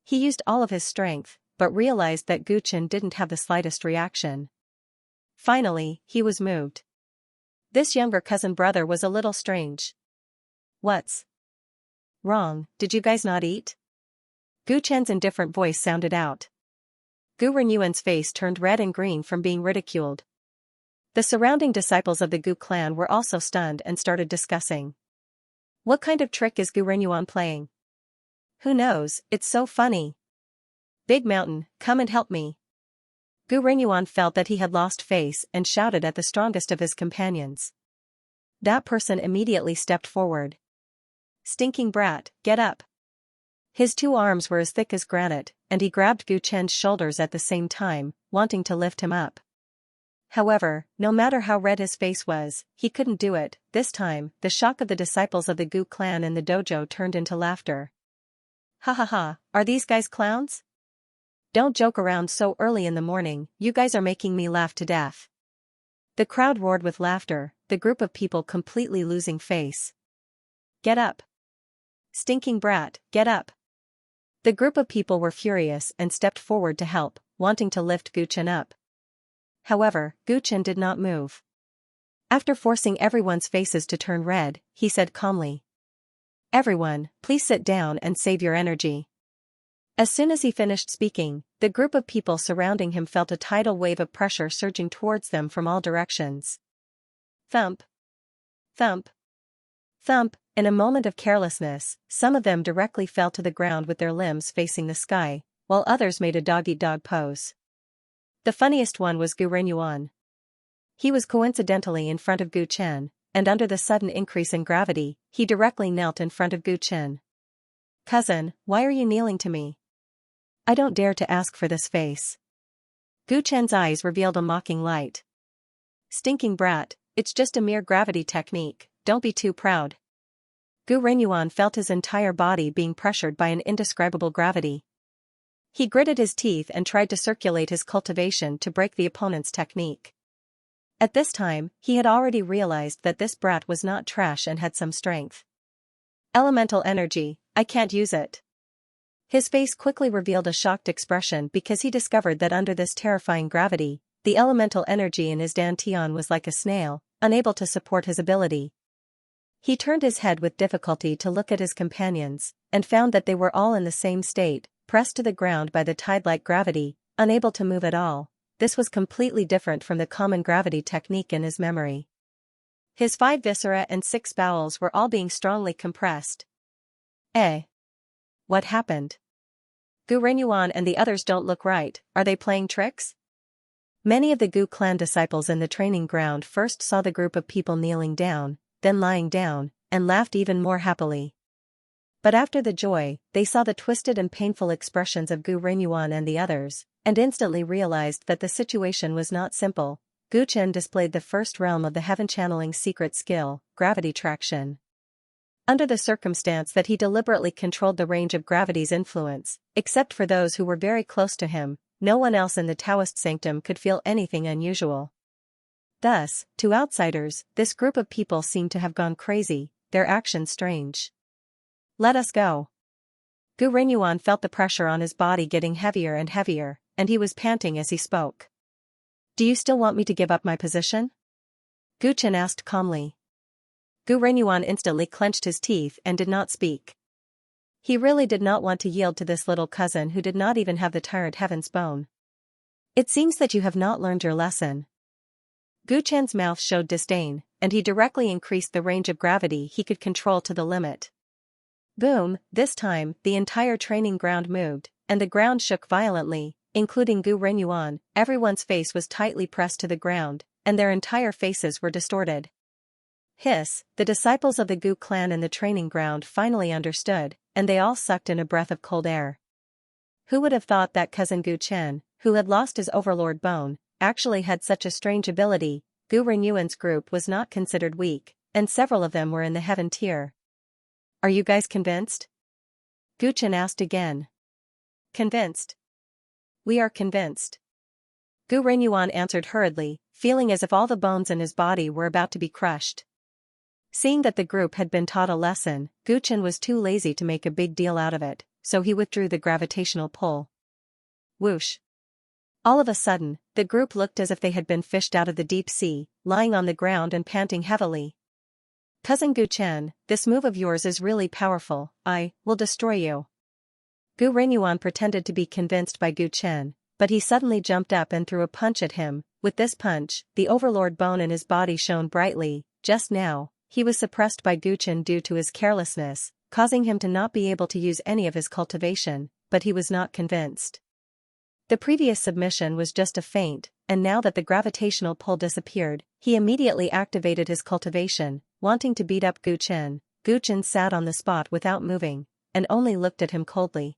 [SPEAKER 1] He used all of his strength, but realized that Gu Chen didn't have the slightest reaction. Finally, he was moved. This younger cousin brother was a little strange. What's wrong, did you guys not eat? Gu Chen's indifferent voice sounded out. Gu Renyuan's face turned red and green from being ridiculed. The surrounding disciples of the Gu clan were also stunned and started discussing. What kind of trick is Gu Renyuan playing? Who knows, it's so funny. Big Mountain, come and help me. Gu Renyuan felt that he had lost face and shouted at the strongest of his companions. That person immediately stepped forward. Stinking brat, get up. His two arms were as thick as granite, and he grabbed Gu Chen's shoulders at the same time, wanting to lift him up. However, no matter how red his face was, he couldn't do it. This time, the shock of the disciples of the Gu clan in the dojo turned into laughter. Ha ha ha, are these guys clowns? Don't joke around so early in the morning, you guys are making me laugh to death. The crowd roared with laughter, the group of people completely losing face. Get up. Stinking brat, get up. The group of people were furious and stepped forward to help, wanting to lift Gu Chen up. However, Gu Chen did not move. After forcing everyone's faces to turn red, he said calmly. Everyone, please sit down and save your energy. As soon as he finished speaking, the group of people surrounding him felt a tidal wave of pressure surging towards them from all directions. Thump. Thump. Thump. In a moment of carelessness, some of them directly fell to the ground with their limbs facing the sky, while others made a dog-eat-dog pose. The funniest one was Gu Renyuan. He was coincidentally in front of Gu Chen, and under the sudden increase in gravity, he directly knelt in front of Gu Chen. Cousin, why are you kneeling to me? I don't dare to ask for this face. Gu Chen's eyes revealed a mocking light. Stinking brat, it's just a mere gravity technique, don't be too proud. Gu Renyuan felt his entire body being pressured by an indescribable gravity. He gritted his teeth and tried to circulate his cultivation to break the opponent's technique. At this time, he had already realized that this brat was not trash and had some strength. Elemental energy, I can't use it. His face quickly revealed a shocked expression because he discovered that under this terrifying gravity, the elemental energy in his dantian was like a snail, unable to support his ability. He turned his head with difficulty to look at his companions, and found that they were all in the same state, pressed to the ground by the tide-like gravity, unable to move at all. This was completely different from the common gravity technique in his memory. His 5 viscera and 6 bowels were all being strongly compressed. What happened? Gu Renyuan and the others don't look right, are they playing tricks? Many of the Gu clan disciples in the training ground first saw the group of people kneeling down, then lying down, and laughed even more happily. But after the joy, they saw the twisted and painful expressions of Gu Renyuan and the others, and instantly realized that the situation was not simple. Gu Chen displayed the first realm of the heaven channeling secret skill, gravity traction. Under the circumstance that he deliberately controlled the range of gravity's influence, except for those who were very close to him, no one else in the Taoist sanctum could feel anything unusual. Thus, to outsiders, this group of people seemed to have gone crazy, their actions strange. Let us go. Gu Renyuan felt the pressure on his body getting heavier and heavier, and he was panting as he spoke. Do you still want me to give up my position? Gu Chen asked calmly. Gu Renyuan instantly clenched his teeth and did not speak. He really did not want to yield to this little cousin who did not even have the Tyrant Heaven's bone. It seems that you have not learned your lesson. Gu Chen's mouth showed disdain, and he directly increased the range of gravity he could control to the limit. Boom, this time, the entire training ground moved, and the ground shook violently, including Gu Renyuan. Everyone's face was tightly pressed to the ground, and their entire faces were distorted. Hiss, the disciples of the Gu clan in the training ground finally understood, and they all sucked in a breath of cold air. Who would have thought that cousin Gu Chen, who had lost his overlord bone, actually had such a strange ability? Gu Renyuan's group was not considered weak, and several of them were in the heaven tier. Are you guys convinced? Gu Chen asked again. Convinced. We are convinced. Gu Renyuan answered hurriedly, feeling as if all the bones in his body were about to be crushed. Seeing that the group had been taught a lesson, Gu Chen was too lazy to make a big deal out of it, so he withdrew the gravitational pull. Whoosh. All of a sudden, the group looked as if they had been fished out of the deep sea, lying on the ground and panting heavily. Cousin Gu Chen, this move of yours is really powerful. I will destroy you. Gu Renyuan pretended to be convinced by Gu Chen, but he suddenly jumped up and threw a punch at him. With this punch, the overlord bone in his body shone brightly. Just now, he was suppressed by Gu Chen due to his carelessness, causing him to not be able to use any of his cultivation, but he was not convinced. The previous submission was just a feint, and now that the gravitational pull disappeared, he immediately activated his cultivation, wanting to beat up Gu Chen. Gu Chen sat on the spot without moving, and only looked at him coldly.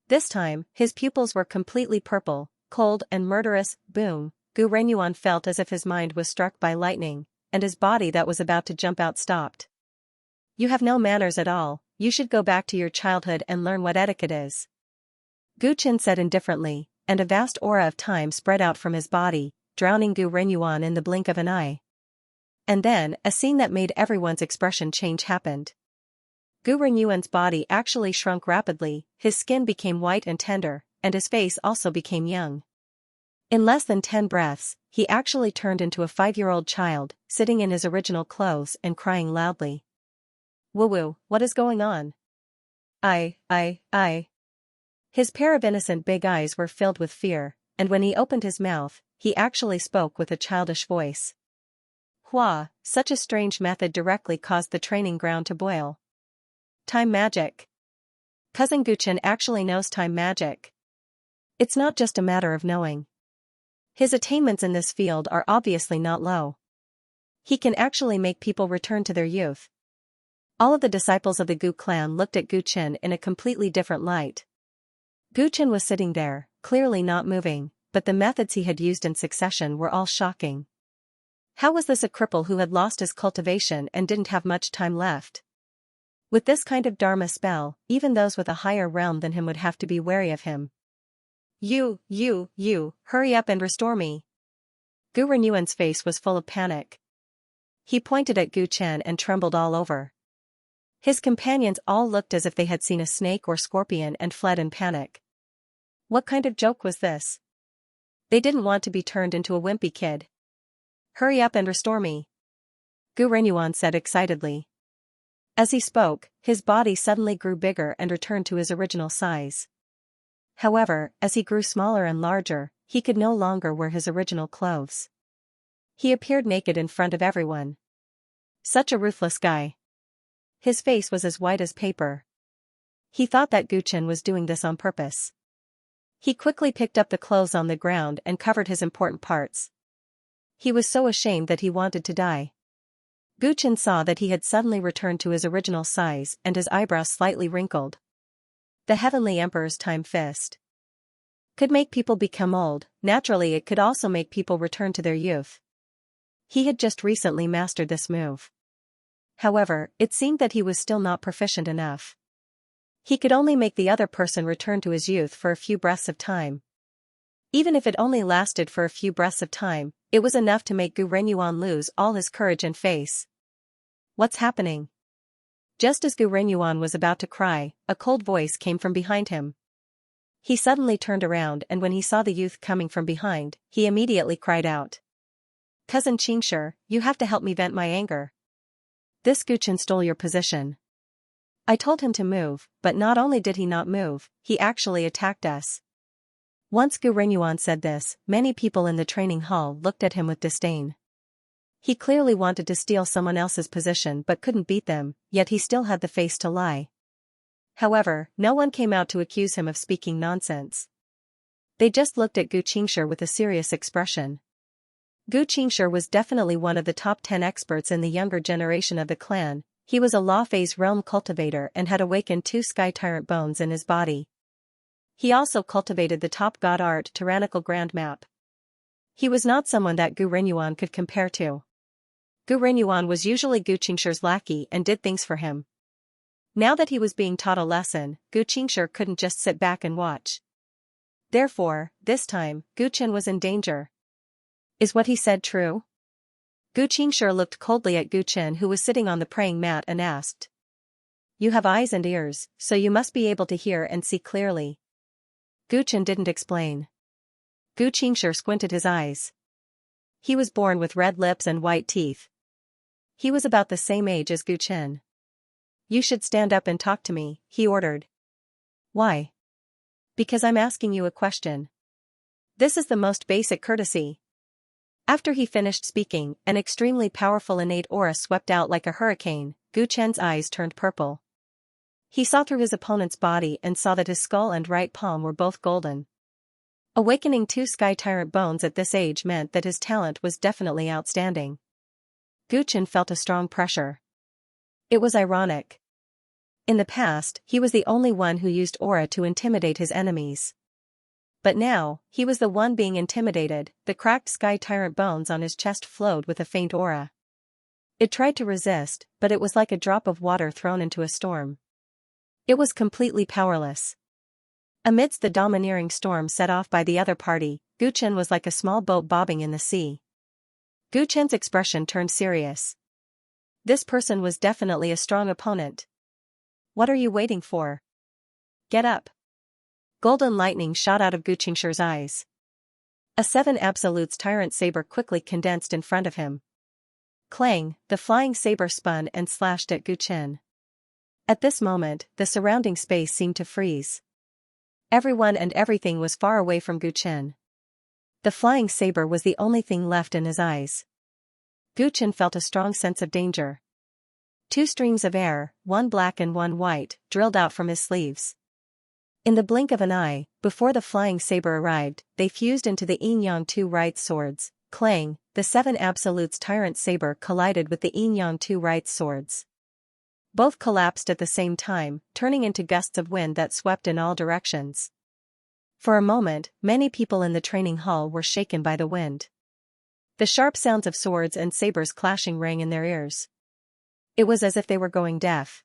[SPEAKER 1] This time, his pupils were completely purple, cold and murderous. Boom. Gu Renyuan felt as if his mind was struck by lightning, and his body that was about to jump out stopped. You have no manners at all, you should go back to your childhood and learn what etiquette is. Gu Chen said indifferently, and a vast aura of time spread out from his body, drowning Gu Renyuan in the blink of an eye. And then, a scene that made everyone's expression change happened. Gu Renyuan's body actually shrunk rapidly, his skin became white and tender, and his face also became young. In less than 10 breaths, he actually turned into a 5-year-old child, sitting in his original clothes and crying loudly. Woo-woo, what is going on? I. His pair of innocent big eyes were filled with fear, and when he opened his mouth, he actually spoke with a childish voice. Hua, such a strange method directly caused the training ground to boil. Time magic. Cousin Gu Chen actually knows time magic. It's not just a matter of knowing. His attainments in this field are obviously not low. He can actually make people return to their youth. All of the disciples of the Gu clan looked at Gu Chen in a completely different light. Gu Chen was sitting there, clearly not moving, but the methods he had used in succession were all shocking. How was this a cripple who had lost his cultivation and didn't have much time left? With this kind of Dharma spell, even those with a higher realm than him would have to be wary of him. You, hurry up and restore me. Gu Renyuan's face was full of panic. He pointed at Gu Chen and trembled all over. His companions all looked as if they had seen a snake or scorpion and fled in panic. What kind of joke was this? They didn't want to be turned into a wimpy kid. Hurry up and restore me. Gu Renyuan said excitedly. As he spoke, his body suddenly grew bigger and returned to his original size. However, as he grew smaller and larger, he could no longer wear his original clothes. He appeared naked in front of everyone. Such a ruthless guy. His face was as white as paper. He thought that Gu Chen was doing this on purpose. He quickly picked up the clothes on the ground and covered his important parts. He was so ashamed that he wanted to die. Gu Chen saw that he had suddenly returned to his original size and his eyebrows slightly wrinkled. The Heavenly Emperor's time fist could make people become old. Naturally, it could also make people return to their youth. He had just recently mastered this move. However, it seemed that he was still not proficient enough. He could only make the other person return to his youth for a few breaths of time. Even if it only lasted for a few breaths of time, it was enough to make Gu Renyuan lose all his courage and face. What's happening? Just as Gu Renyuan was about to cry, a cold voice came from behind him. He suddenly turned around, and when he saw the youth coming from behind, he immediately cried out. Cousin Xianxia, you have to help me vent my anger. This Gu Chen stole your position. I told him to move, but not only did he not move, he actually attacked us. Once Gu Renyuan said this, many people in the training hall looked at him with disdain. He clearly wanted to steal someone else's position but couldn't beat them, yet he still had the face to lie. However, no one came out to accuse him of speaking nonsense. They just looked at Gu Xianxia with a serious expression. Gu Qingshi was definitely one of the top 10 experts in the younger generation of the clan. He was a Law Phase realm cultivator and had awakened 2 Sky Tyrant bones in his body. He also cultivated the top god art tyrannical grand map. He was not someone that Gu Renyuan could compare to. Gu Renyuan was usually Gu Qingshi's lackey and did things for him. Now that he was being taught a lesson, Gu Qingshi couldn't just sit back and watch. Therefore, this time, Gu Chen was in danger. Is what he said true? Gu Qingshi looked coldly at Gu Chen, who was sitting on the praying mat, and asked. You have eyes and ears, so you must be able to hear and see clearly. Gu Chen didn't explain. Gu Qingshi squinted his eyes. He was born with red lips and white teeth. He was about the same age as Gu Chen. You should stand up and talk to me, he ordered. Why? Because I'm asking you a question. This is the most basic courtesy. After he finished speaking, an extremely powerful innate aura swept out like a hurricane. Gu Chen's eyes turned purple. He saw through his opponent's body and saw that his skull and right palm were both golden. Awakening 2 Sky Tyrant bones at this age meant that his talent was definitely outstanding. Gu Chen felt a strong pressure. It was ironic. In the past, he was the only one who used aura to intimidate his enemies. But now, he was the one being intimidated. The cracked Sky Tyrant bones on his chest flowed with a faint aura. It tried to resist, but it was like a drop of water thrown into a storm. It was completely powerless. Amidst the domineering storm set off by the other party, Gu Chen was like a small boat bobbing in the sea. Gu Chen's expression turned serious. This person was definitely a strong opponent. What are you waiting for? Get up. Golden lightning shot out of Gu Qingshi's eyes. A 7 Absolutes Tyrant saber quickly condensed in front of him. Clang, the flying saber spun and slashed at Gu Chen. At this moment, the surrounding space seemed to freeze. Everyone and everything was far away from Gu Chen. The flying saber was the only thing left in his eyes. Gu Chen felt a strong sense of danger. 2 streams of air, one black and one white, drilled out from his sleeves. In the blink of an eye, before the flying saber arrived, they fused into the Yin-Yang 2 right swords. Clang, the 7 Absolutes Tyrant saber collided with the Yin-Yang 2 right swords. Both collapsed at the same time, turning into gusts of wind that swept in all directions. For a moment, many people in the training hall were shaken by the wind. The sharp sounds of swords and sabers clashing rang in their ears. It was as if they were going deaf.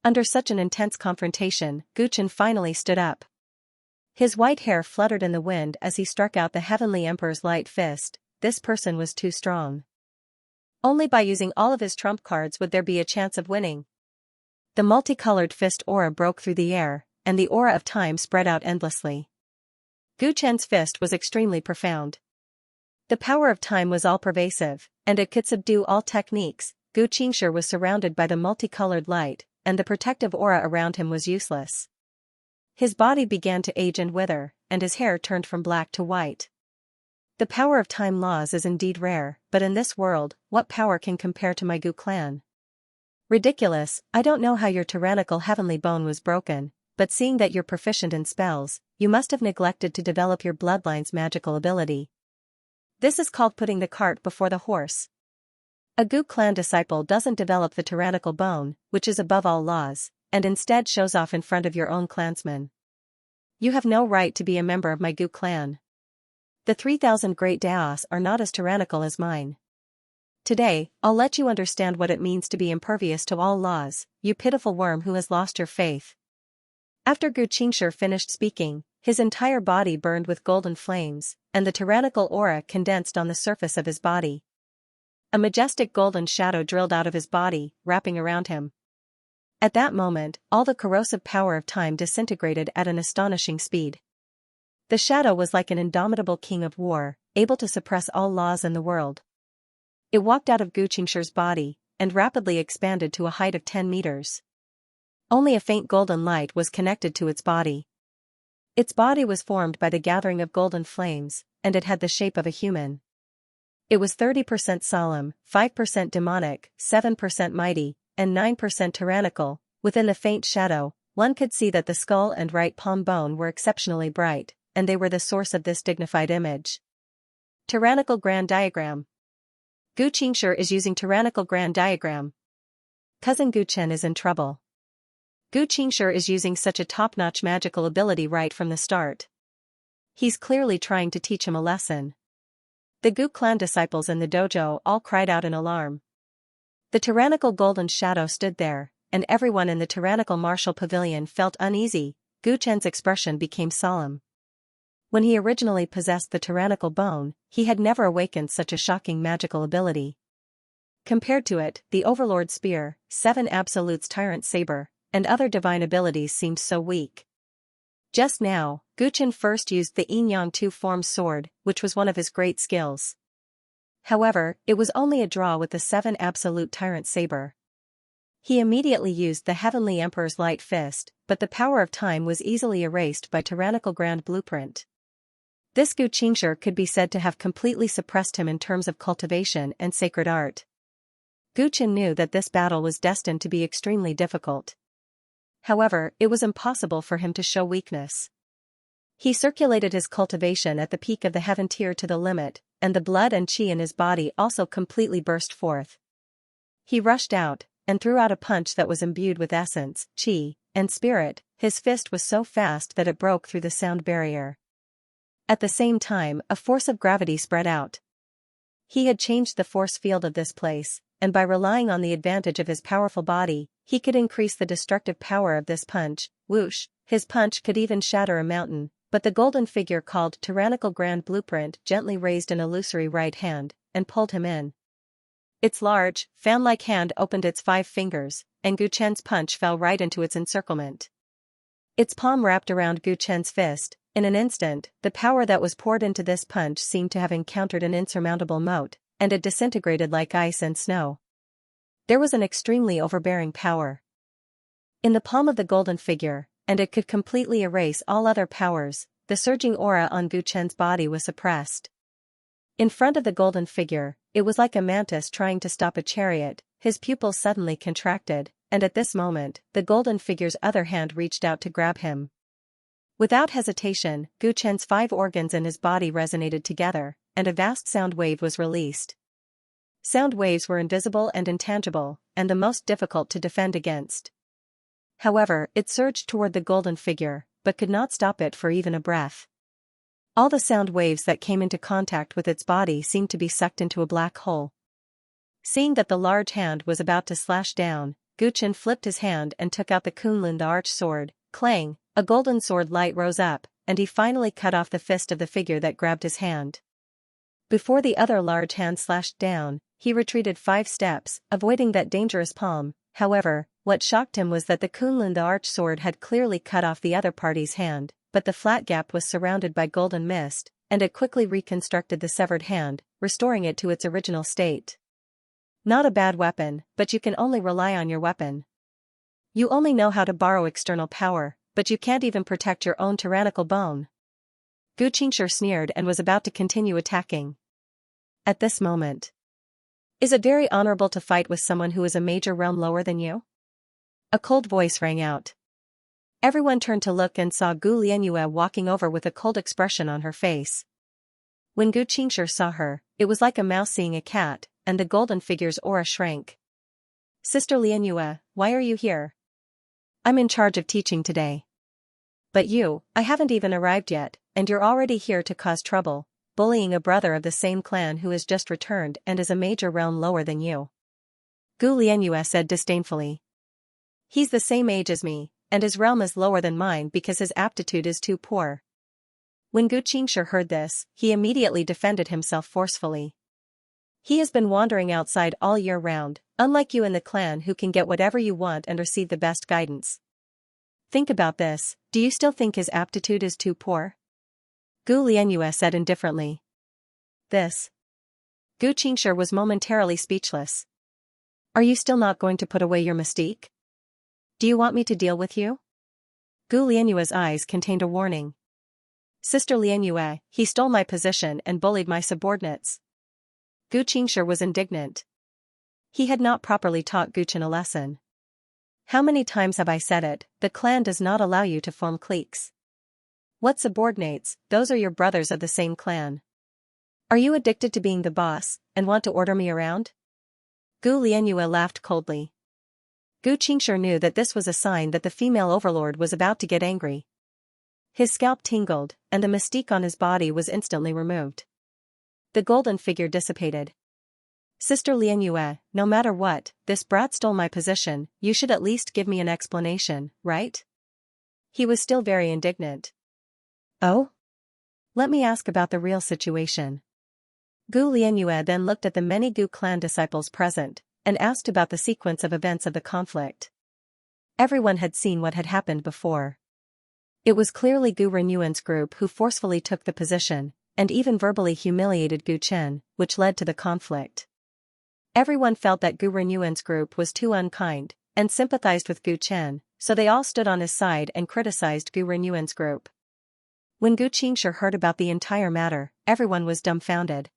[SPEAKER 1] Under such an intense confrontation, Gu Chen finally stood up. His white hair fluttered in the wind as he struck out the Heavenly Emperor's light fist. This person was too strong. Only by using all of his trump cards would there be a chance of winning. The multicolored fist aura broke through the air, and the aura of time spread out endlessly. Gu Chen's fist was extremely profound. The power of time was all-pervasive, and it could subdue all techniques. Gu Qingshi was surrounded by the multicolored light, and the protective aura around him was useless. His body began to age and wither, and his hair turned from black to white. The power of time laws is indeed rare, but in this world, what power can compare to my Gu clan? Ridiculous. I don't know how your tyrannical heavenly bone was broken, but seeing that you're proficient in spells, you must have neglected to develop your bloodline's magical ability. This is called putting the cart before the horse. A Gu clan disciple doesn't develop the tyrannical bone, which is above all laws, and instead shows off in front of your own clansmen. You have no right to be a member of my Gu clan. The 3,000 great Daos are not as tyrannical as mine. Today, I'll let you understand what it means to be impervious to all laws, you pitiful worm who has lost your faith. After Gu Qingshi finished speaking, his entire body burned with golden flames, and the tyrannical aura condensed on the surface of his body. A majestic golden shadow drilled out of his body, wrapping around him. At that moment, all the corrosive power of time disintegrated at an astonishing speed. The shadow was like an indomitable king of war, able to suppress all laws in the world. It walked out of Gu Qingshi's body, and rapidly expanded to a height of 10 meters. Only a faint golden light was connected to its body. Its body was formed by the gathering of golden flames, and it had the shape of a human. It was 30% solemn, 5% demonic, 7% mighty, and 9% tyrannical. Within the faint shadow, one could see that the skull and right palm bone were exceptionally bright, and they were the source of this dignified image. Tyrannical Grand Diagram. Gu Qingshi is using Tyrannical Grand Diagram. Cousin Gu Chen is in trouble. Gu Qingshi is using such a top-notch magical ability right from the start. He's clearly trying to teach him a lesson. The Gu clan disciples in the dojo all cried out in alarm. The tyrannical golden shadow stood there, and everyone in the tyrannical martial pavilion felt uneasy. Gu Chen's expression became solemn. When he originally possessed the tyrannical bone, he had never awakened such a shocking magical ability. Compared to it, the Overlord Spear, 7 Absolutes Tyrant Saber, and other divine abilities seemed so weak. Just now, Gu Chen first used the Yin-Yang two-form sword, which was one of his great skills. However, it was only a draw with the 7 Absolute Tyrant Saber. He immediately used the Heavenly Emperor's Light Fist, but the power of time was easily erased by Tyrannical Grand Blueprint. This Gu Qingshi could be said to have completely suppressed him in terms of cultivation and sacred art. Gu Chen knew that this battle was destined to be extremely difficult. However, it was impossible for him to show weakness. He circulated his cultivation at the peak of the heaven tier to the limit, and the blood and qi in his body also completely burst forth. He rushed out, and threw out a punch that was imbued with essence, qi, and spirit. His fist was so fast that it broke through the sound barrier. At the same time, a force of gravity spread out. He had changed the force field of this place, and by relying on the advantage of his powerful body, he could increase the destructive power of this punch. Whoosh! His punch could even shatter a mountain, but the golden figure called Tyrannical Grand Blueprint gently raised an illusory right hand, and pulled him in. Its large, fan-like hand opened its 5 fingers, and Gu Chen's punch fell right into its encirclement. Its palm wrapped around Gu Chen's fist. In an instant, the power that was poured into this punch seemed to have encountered an insurmountable moat, and it disintegrated like ice and snow. There was an extremely overbearing power in the palm of the golden figure, and it could completely erase all other powers. The surging aura on Gu Chen's body was suppressed. In front of the golden figure, it was like a mantis trying to stop a chariot. His pupils suddenly contracted, and at this moment, the golden figure's other hand reached out to grab him. Without hesitation, Gu Chen's 5 organs in his body resonated together, and a vast sound wave was released. Sound waves were invisible and intangible, and the most difficult to defend against. However, it surged toward the golden figure, but could not stop it for even a breath. All the sound waves that came into contact with its body seemed to be sucked into a black hole. Seeing that the large hand was about to slash down, Gu Chen flipped his hand and took out the Kunlun the arch sword. Clang! A golden sword light rose up, and he finally cut off the fist of the figure that grabbed his hand. Before the other large hand slashed down, he retreated 5 steps, avoiding that dangerous palm. However, what shocked him was that the Kunlun the arch sword had clearly cut off the other party's hand, but the flat gap was surrounded by golden mist, and it quickly reconstructed the severed hand, restoring it to its original state. Not a bad weapon, but you can only rely on your weapon. You only know how to borrow external power, but you can't even protect your own tyrannical bone. Gu Qingshi sneered and was about to continue attacking. At this moment, is it very honorable to fight with someone who is a major realm lower than you? A cold voice rang out. Everyone turned to look and saw Gu Lianyue walking over with a cold expression on her face. When Gu Qingshi saw her, it was like a mouse seeing a cat, and the golden figure's aura shrank. Sister Lianyue, why are you here? I'm in charge of teaching today. But you, I haven't even arrived yet, and you're already here to cause trouble, bullying a brother of the same clan who has just returned and is a major realm lower than you. Gu Lianyue said disdainfully. He's the same age as me, and his realm is lower than mine because his aptitude is too poor. When Gu Qingshi heard this, he immediately defended himself forcefully. He has been wandering outside all year round, unlike you in the clan who can get whatever you want and receive the best guidance. Think about this, do you still think his aptitude is too poor? Gu Lianyue said indifferently. This. Gu Qingshi was momentarily speechless. Are you still not going to put away your mystique? Do you want me to deal with you? Gu Lianyue's eyes contained a warning. Sister Lianyue, he stole my position and bullied my subordinates. Gu Qingshi was indignant. He had not properly taught Gu Chen a lesson. How many times have I said it, the clan does not allow you to form cliques. What subordinates, those are your brothers of the same clan. Are you addicted to being the boss, and want to order me around? Gu Lianyue laughed coldly. Gu Xianxia knew that this was a sign that the female overlord was about to get angry. His scalp tingled, and the mystique on his body was instantly removed. The golden figure dissipated. Sister Lianyue, no matter what, this brat stole my position, you should at least give me an explanation, right? He was still very indignant. Oh? Let me ask about the real situation. Gu Lianyue then looked at the many Gu clan disciples present, and asked about the sequence of events of the conflict. Everyone had seen what had happened before. It was clearly Gu Renyuan's group who forcefully took the position, and even verbally humiliated Gu Chen, which led to the conflict. Everyone felt that Gu Renyuan's group was too unkind, and sympathized with Gu Chen, so they all stood on his side and criticized Gu Renyuan's group. When Gu Xianxia heard about the entire matter, everyone was dumbfounded.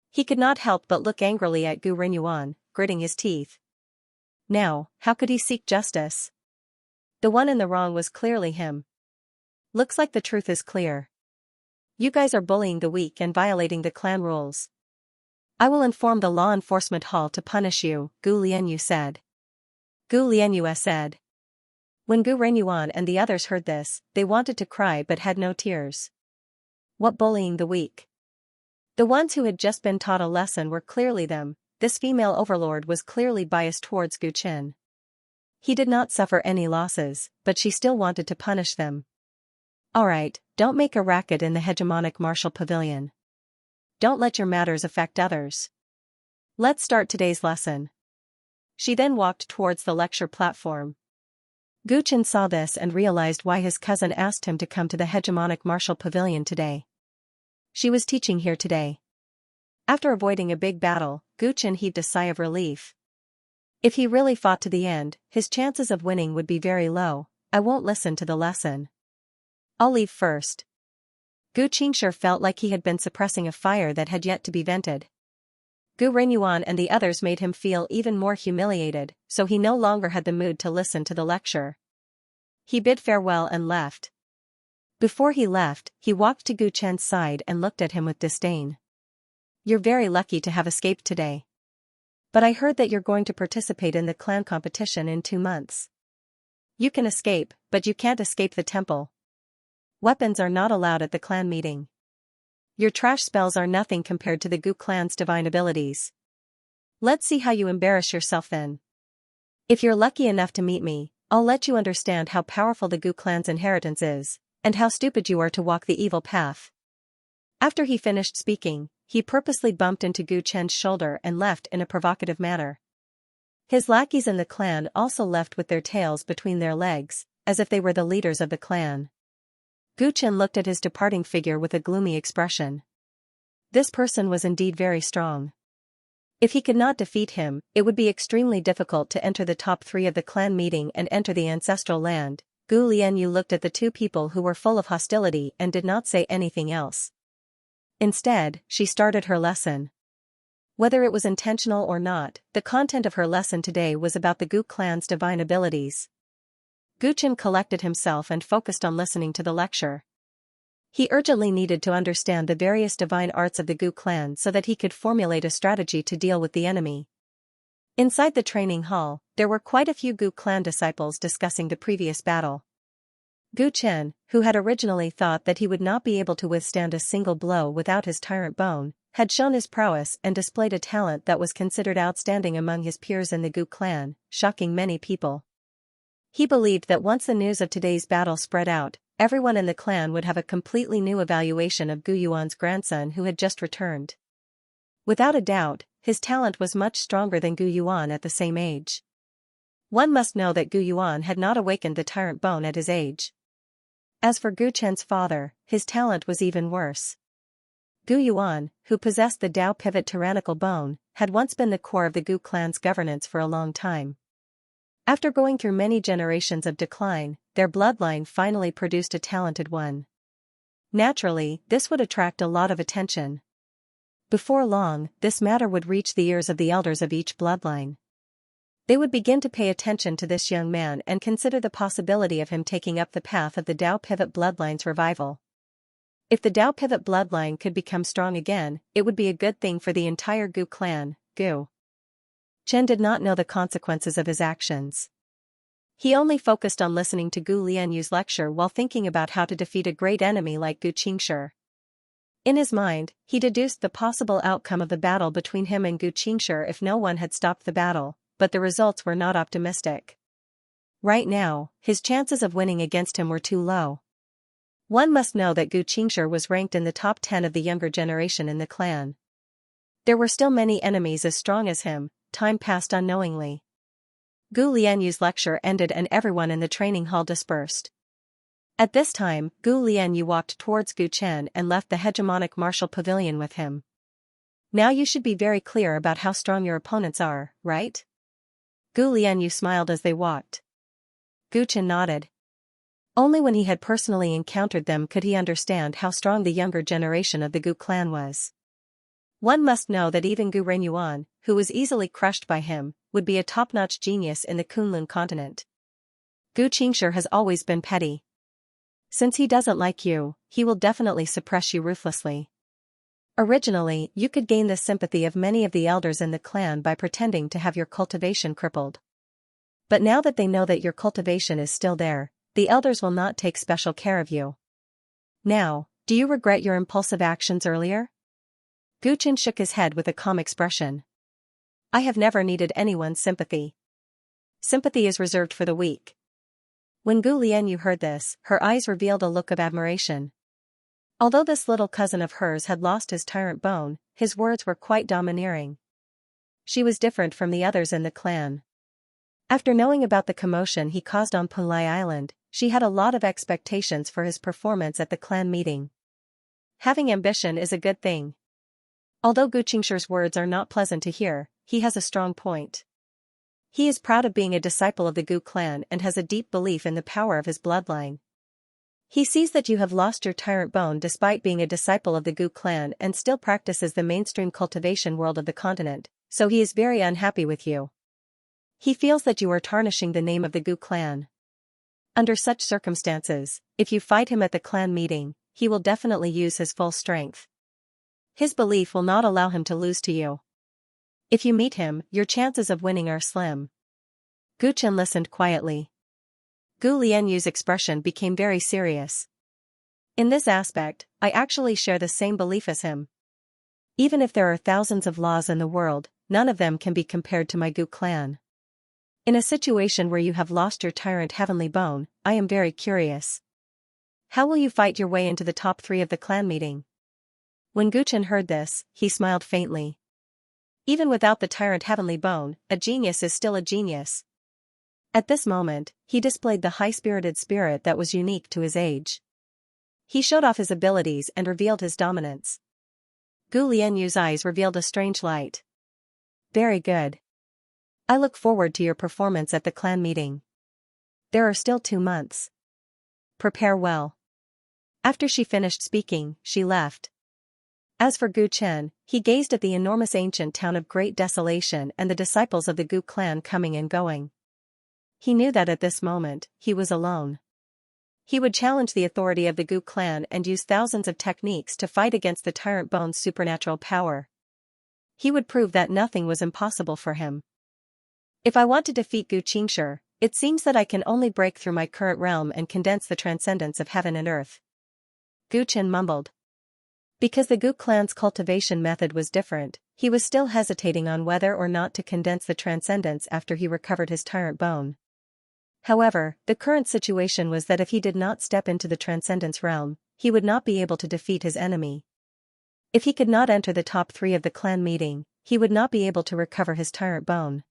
[SPEAKER 1] He could not help but look angrily at Gu Renyuan, gritting his teeth. Now, how could he seek justice? The one in the wrong was clearly him. Looks like the truth is clear. You guys are bullying the weak and violating the clan rules. I will inform the law enforcement hall to punish you, Gu Lianyue said. Gu Lianyue said. When Gu Renyuan and the others heard this, they wanted to cry but had no tears. What bullying the weak? The ones who had just been taught a lesson were clearly them. This female overlord was clearly biased towards Gu Chen. He did not suffer any losses, but she still wanted to punish them. Alright, don't make a racket in the hegemonic martial pavilion. Don't let your matters affect others. Let's start today's lesson. She then walked towards the lecture platform. Gu Chen saw this and realized why his cousin asked him to come to the hegemonic martial pavilion today. She was teaching here today. After avoiding a big battle, Gu Chen heaved a sigh of relief. If he really fought to the end, his chances of winning would be very low. I won't listen to the lesson. I'll leave first. Gu Xianxia felt like he had been suppressing a fire that had yet to be vented. Gu Renyuan and the others made him feel even more humiliated, so he no longer had the mood to listen to the lecture. He bid farewell and left. Before he left, he walked to Gu Chen's side and looked at him with disdain. You're very lucky to have escaped today. But I heard that you're going to participate in the clan competition in 2 months. You can escape, but you can't escape the temple. Weapons are not allowed at the clan meeting. Your trash spells are nothing compared to the Gu clan's divine abilities. Let's see how you embarrass yourself then. If you're lucky enough to meet me, I'll let you understand how powerful the Gu clan's inheritance is, and how stupid you are to walk the evil path. After he finished speaking, he purposely bumped into Gu Chen's shoulder and left in a provocative manner. His lackeys in the clan also left with their tails between their legs, as if they were the leaders of the clan. Gu Chen looked at his departing figure with a gloomy expression. This person was indeed very strong. If he could not defeat him, it would be extremely difficult to enter the top 3 of the clan meeting and enter the ancestral land. Gu Lianyue looked at the 2 people who were full of hostility and did not say anything else. Instead, she started her lesson. Whether it was intentional or not, the content of her lesson today was about the Gu clan's divine abilities. Gu Chen collected himself and focused on listening to the lecture. He urgently needed to understand the various divine arts of the Gu clan so that he could formulate a strategy to deal with the enemy. Inside the training hall, there were quite a few Gu clan disciples discussing the previous battle. Gu Chen, who had originally thought that he would not be able to withstand a single blow without his tyrant bone, had shown his prowess and displayed a talent that was considered outstanding among his peers in the Gu clan, shocking many people. He believed that once the news of today's battle spread out, everyone in the clan would have a completely new evaluation of Gu Yuan's grandson who had just returned. Without a doubt, his talent was much stronger than Gu Yuan at the same age. One must know that Gu Yuan had not awakened the tyrant bone at his age. As for Gu Chen's father, his talent was even worse. Gu Yuan, who possessed the Dao pivot tyrannical bone, had once been the core of the Gu clan's governance for a long time. After going through many generations of decline, their bloodline finally produced a talented one. Naturally, this would attract a lot of attention. Before long, this matter would reach the ears of the elders of each bloodline. They would begin to pay attention to this young man and consider the possibility of him taking up the path of the Dao pivot bloodline's revival. If the Dao pivot bloodline could become strong again, it would be a good thing for the entire Gu clan. Gu Chen did not know the consequences of his actions. He only focused on listening to Gu Lianyu's lecture while thinking about how to defeat a great enemy like Gu Qingshi. In his mind, he deduced the possible outcome of the battle between him and Gu Qingshi if no one had stopped the battle, but the results were not optimistic. Right now, his chances of winning against him were too low. One must know that Gu Qingshi was ranked in the top 10 of the younger generation in the clan. There were still many enemies as strong as him. Time passed unknowingly. Gu Lianyu's lecture ended and everyone in the training hall dispersed. At this time, Gu Lianyu walked towards Gu Chen and left the hegemonic martial pavilion with him. Now you should be very clear about how strong your opponents are, right? Gu Lianyu smiled as they walked. Gu Chen nodded. Only when he had personally encountered them could he understand how strong the younger generation of the Gu clan was. One must know that even Gu Renyuan, who was easily crushed by him, would be a top-notch genius in the Kunlun continent. Gu Qingshi has always been petty. Since he doesn't like you, he will definitely suppress you ruthlessly. Originally, you could gain the sympathy of many of the elders in the clan by pretending to have your cultivation crippled. But now that they know that your cultivation is still there, the elders will not take special care of you. Now, do you regret your impulsive actions earlier? Gu Chen shook his head with a calm expression. I have never needed anyone's sympathy. Sympathy is reserved for the weak. When Gu Lianyu heard this, her eyes revealed a look of admiration. Although this little cousin of hers had lost his tyrant bone, his words were quite domineering. She was different from the others in the clan. After knowing about the commotion he caused on Punlai Island, she had a lot of expectations for his performance at the clan meeting. Having ambition is a good thing. Although Gu Qingshi's words are not pleasant to hear, he has a strong point. He is proud of being a disciple of the Gu clan and has a deep belief in the power of his bloodline. He sees that you have lost your tyrant bone despite being a disciple of the Gu clan and still practices the mainstream cultivation world of the continent, so he is very unhappy with you. He feels that you are tarnishing the name of the Gu clan. Under such circumstances, if you fight him at the clan meeting, he will definitely use his full strength. His belief will not allow him to lose to you. If you meet him, your chances of winning are slim. Gu Chen listened quietly. Gu Lianyu's expression became very serious. In this aspect, I actually share the same belief as him. Even if there are thousands of laws in the world, none of them can be compared to my Gu clan. In a situation where you have lost your tyrant heavenly bone, I am very curious. How will you fight your way into the top 3 of the clan meeting? When Gu Chen heard this, he smiled faintly. Even without the tyrant heavenly bone, a genius is still a genius. At this moment, he displayed the high-spirited spirit that was unique to his age. He showed off his abilities and revealed his dominance. Gu Lianyu's eyes revealed a strange light. Very good. I look forward to your performance at the clan meeting. There are still 2 months. Prepare well. After she finished speaking, she left. As for Gu Chen, he gazed at the enormous ancient town of great desolation and the disciples of the Gu clan coming and going. He knew that at this moment, he was alone. He would challenge the authority of the Gu clan and use thousands of techniques to fight against the Tyrant Bone's supernatural power. He would prove that nothing was impossible for him. If I want to defeat Gu Qingshi, it seems that I can only break through my current realm and condense the transcendence of heaven and earth. Gu Chen mumbled. Because the Gu clan's cultivation method was different, he was still hesitating on whether or not to condense the transcendence after he recovered his tyrant bone. However, the current situation was that if he did not step into the transcendence realm, he would not be able to defeat his enemy. If he could not enter the top 3 of the clan meeting, he would not be able to recover his tyrant bone.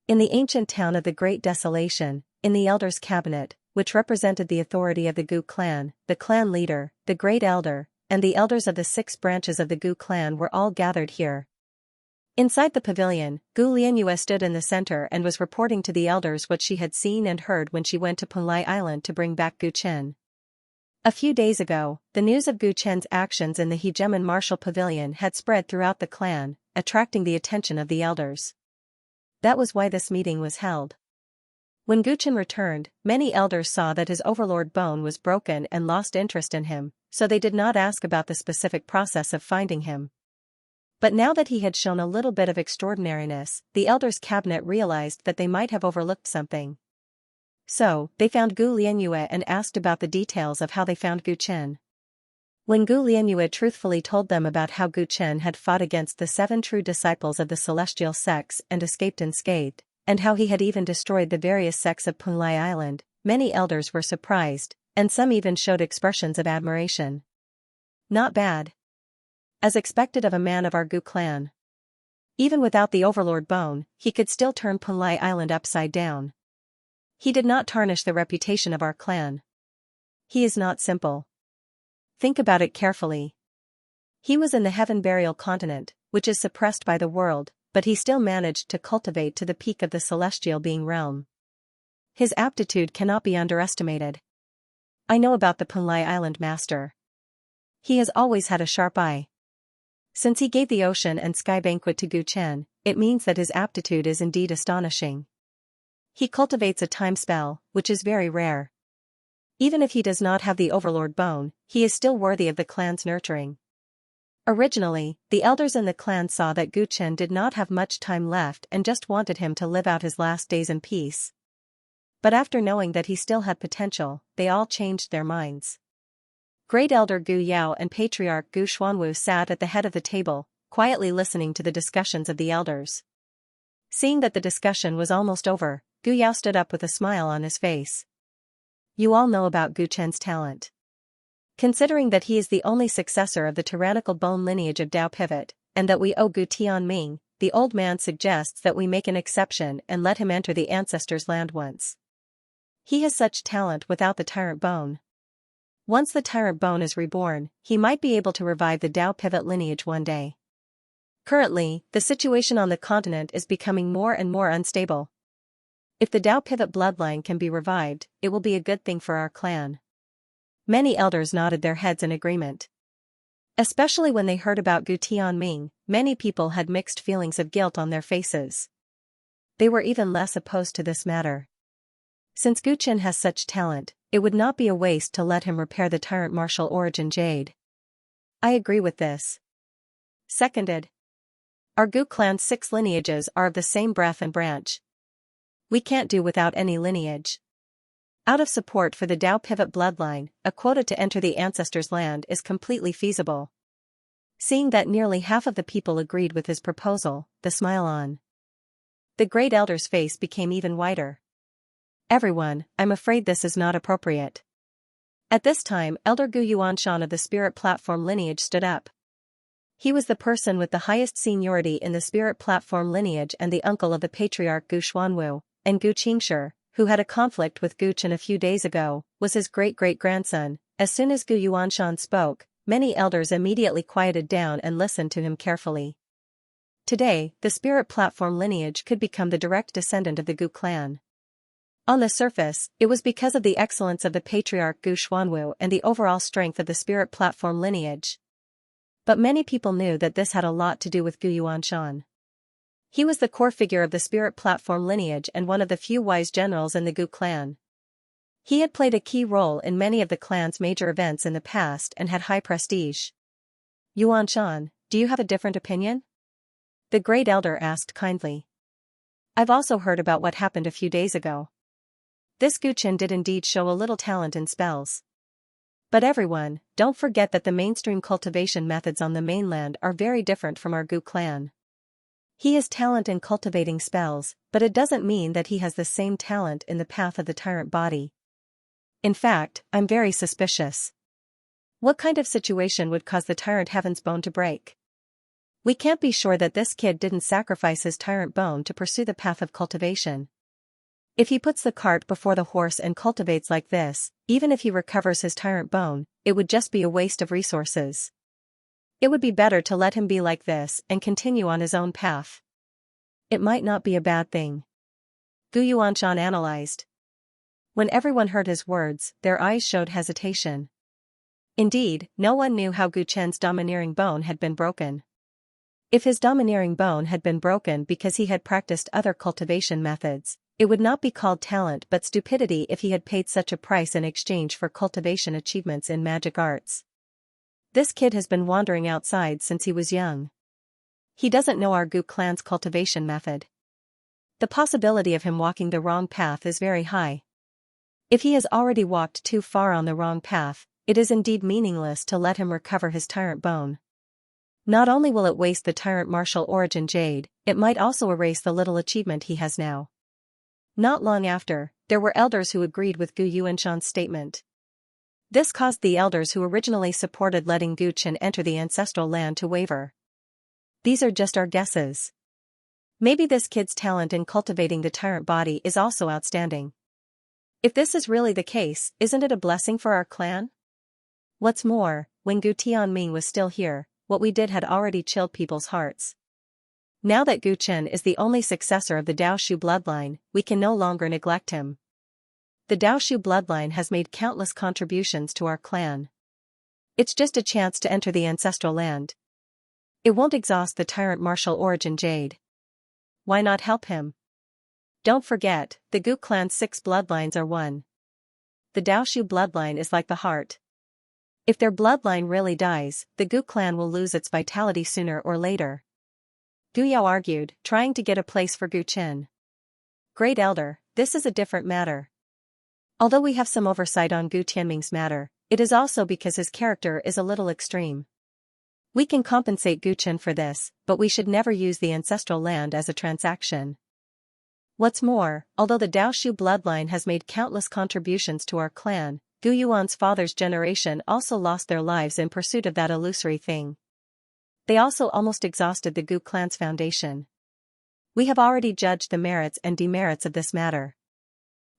[SPEAKER 1] In the ancient town of the Great Desolation, in the Elder's Cabinet, which represented the authority of the Gu clan, the clan leader, the Great Elder, and the elders of the 6 branches of the Gu clan were all gathered here. Inside the pavilion, Gu Lianyue stood in the center and was reporting to the elders what she had seen and heard when she went to Punlai Island to bring back Gu Chen. A few days ago, the news of Gu Chen's actions in the hegemon martial pavilion had spread throughout the clan, attracting the attention of the elders. That was why this meeting was held. When Gu Chen returned, many elders saw that his overlord bone was broken and lost interest in him, so they did not ask about the specific process of finding him. But now that he had shown a little bit of extraordinariness, the elders' cabinet realized that they might have overlooked something. So, they found Gu Lianyue and asked about the details of how they found Gu Chen. When Gu Lianyue truthfully told them about how Gu Chen had fought against the 7 true disciples of the celestial sects and escaped unscathed, and how he had even destroyed the various sects of Punlai Island, many elders were surprised, and some even showed expressions of admiration. Not bad. As expected of a man of our Gu clan. Even without the Overlord bone, he could still turn Punlai Island upside down. He did not tarnish the reputation of our clan. He is not simple. Think about it carefully. He was in the Heaven Burial Continent, which is suppressed by the world, but he still managed to cultivate to the peak of the celestial being realm. His aptitude cannot be underestimated. I know about the Punlai Island Master. He has always had a sharp eye. Since he gave the ocean and sky banquet to Gu Chen, it means that his aptitude is indeed astonishing. He cultivates a time spell, which is very rare. Even if he does not have the Overlord bone, he is still worthy of the clan's nurturing. Originally, the elders in the clan saw that Gu Chen did not have much time left and just wanted him to live out his last days in peace. But after knowing that he still had potential, they all changed their minds. Great Elder Gu Yao and Patriarch Gu Xuanwu sat at the head of the table, quietly listening to the discussions of the elders. Seeing that the discussion was almost over, Gu Yao stood up with a smile on his face. You all know about Gu Chen's talent. Considering that he is the only successor of the tyrannical bone lineage of Dao Pivot, and that we owe Gu Tianming, the old man suggests that we make an exception and let him enter the ancestors' land once. He has such talent without the Tyrant bone. Once the Tyrant bone is reborn, he might be able to revive the Dao Pivot lineage one day. Currently, the situation on the continent is becoming more and more unstable. If the Dao Pivot bloodline can be revived, it will be a good thing for our clan. Many elders nodded their heads in agreement. Especially when they heard about Gu Tianming, many people had mixed feelings of guilt on their faces. They were even less opposed to this matter. Since Gu Chen has such talent, it would not be a waste to let him repair the Tyrant martial origin jade. I agree with this. Seconded. Our Gu clan's 6 lineages are of the same breath and branch. We can't do without any lineage. Out of support for the Dao Pivot bloodline, a quota to enter the ancestors' land is completely feasible. Seeing that nearly half of the people agreed with his proposal, the smile on the great elder's face became even wider. Everyone, I'm afraid this is not appropriate. At this time, Elder Gu Yuanshan of the Spirit Platform lineage stood up. He was the person with the highest seniority in the Spirit Platform lineage and the uncle of the Patriarch Gu Xuanwu, and Gu Qingshi, who had a conflict with Gu Chen a few days ago, was his great-great-grandson. As soon as Gu Yuanshan spoke, many elders immediately quieted down and listened to him carefully. Today, the Spirit Platform lineage could become the direct descendant of the Gu clan. On the surface, it was because of the excellence of the Patriarch Gu Xuanwu and the overall strength of the Spirit Platform lineage. But many people knew that this had a lot to do with Gu Yuanshan. He was the core figure of the Spirit Platform lineage and one of the few wise generals in the Gu clan. He had played a key role in many of the clan's major events in the past and had high prestige. Yuanshan, do you have a different opinion? The great elder asked kindly. I've also heard about what happened a few days ago. This Gu Chen did indeed show a little talent in spells. But everyone, don't forget that the mainstream cultivation methods on the mainland are very different from our Gu clan. He has talent in cultivating spells, but it doesn't mean that he has the same talent in the path of the Tyrant body. In fact, I'm very suspicious. What kind of situation would cause the Tyrant Heaven's bone to break? We can't be sure that this kid didn't sacrifice his Tyrant bone to pursue the path of cultivation. If he puts the cart before the horse and cultivates like this, even if he recovers his Tyrant bone, it would just be a waste of resources. It would be better to let him be like this and continue on his own path. It might not be a bad thing. Gu Yuanshan analyzed. When everyone heard his words, their eyes showed hesitation. Indeed, no one knew how Gu Chen's domineering bone had been broken. If his domineering bone had been broken because he had practiced other cultivation methods, it would not be called talent but stupidity if he had paid such a price in exchange for cultivation achievements in magic arts. This kid has been wandering outside since he was young. He doesn't know our Gu clan's cultivation method. The possibility of him walking the wrong path is very high. If he has already walked too far on the wrong path, it is indeed meaningless to let him recover his tyrant bone. Not only will it waste the tyrant martial origin jade, it might also erase the little achievement he has now. Not long after, there were elders who agreed with Gu Yuanshan's statement. This caused the elders who originally supported letting Gu Chen enter the ancestral land to waver. These are just our guesses. Maybe this kid's talent in cultivating the tyrant body is also outstanding. If this is really the case, isn't it a blessing for our clan? What's more, when Gu Tianming was still here, what we did had already chilled people's hearts. Now that Gu Chen is the only successor of the Daoshu bloodline, we can no longer neglect him. The Daoshu bloodline has made countless contributions to our clan. It's just a chance to enter the ancestral land. It won't exhaust the tyrant martial origin jade. Why not help him? Don't forget, the Gu clan's 6 bloodlines are one. The Daoshu bloodline is like the heart. If their bloodline really dies, the Gu clan will lose its vitality sooner or later. Gu Yao argued, trying to get a place for Gu Chen. Great Elder, this is a different matter. Although we have some oversight on Gu Tianming's matter, it is also because his character is a little extreme. We can compensate Gu Chen for this, but we should never use the ancestral land as a transaction. What's more, although the Daoshu bloodline has made countless contributions to our clan, Gu Yuan's father's generation also lost their lives in pursuit of that illusory thing. They also almost exhausted the Gu clan's foundation. We have already judged the merits and demerits of this matter.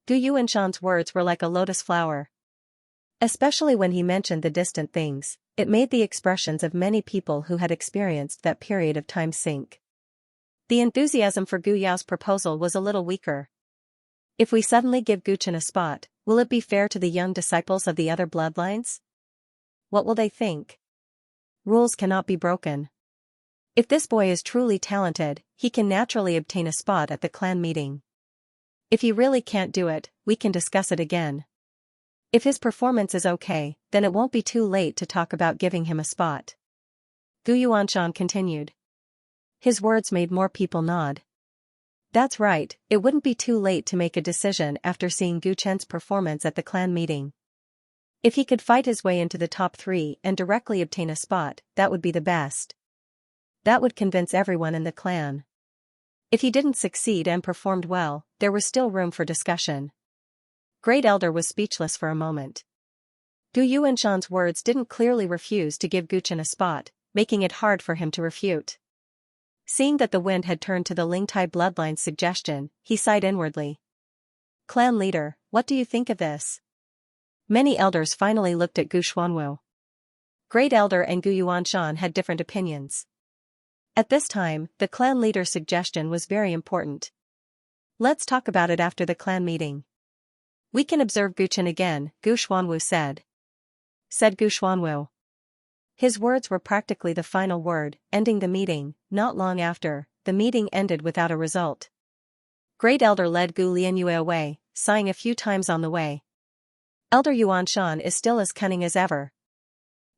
[SPEAKER 1] Gu Yuanshan's words were like a lotus flower. Especially when he mentioned the distant things, it made the expressions of many people who had experienced that period of time sink. The enthusiasm for Gu Yao's proposal was a little weaker. If we suddenly give Gu Chen a spot, will it be fair to the young disciples of the other bloodlines? What will they think? Rules cannot be broken. If this boy is truly talented, he can naturally obtain a spot at the clan meeting. If he really can't do it, we can discuss it again. If his performance is okay, then it won't be too late to talk about giving him a spot. Gu Yuanshan continued. His words made more people nod. That's right, it wouldn't be too late to make a decision after seeing Gu Chen's performance at the clan meeting. If he could fight his way into the top 3 and directly obtain a spot, that would be the best. That would convince everyone in the clan. If he didn't succeed and performed well, there was still room for discussion. Great Elder was speechless for a moment. Gu Yuanshan's words didn't clearly refuse to give Gu Chen a spot, making it hard for him to refute. Seeing that the wind had turned to the Lingtai bloodline's suggestion, he sighed inwardly. Clan leader, what do you think of this? Many elders finally looked at Gu Xuanwu. Great Elder and Gu Yuanshan had different opinions. At this time, the clan leader's suggestion was very important. Let's talk about it after the clan meeting. We can observe Gu Chen again, Gu Xuanwu said. Said Gu Xuanwu. His words were practically the final word, ending the meeting. Not long after, the meeting ended without a result. Great Elder led Gu Lianyue away, sighing a few times on the way. Elder Yuanshan is still as cunning as ever.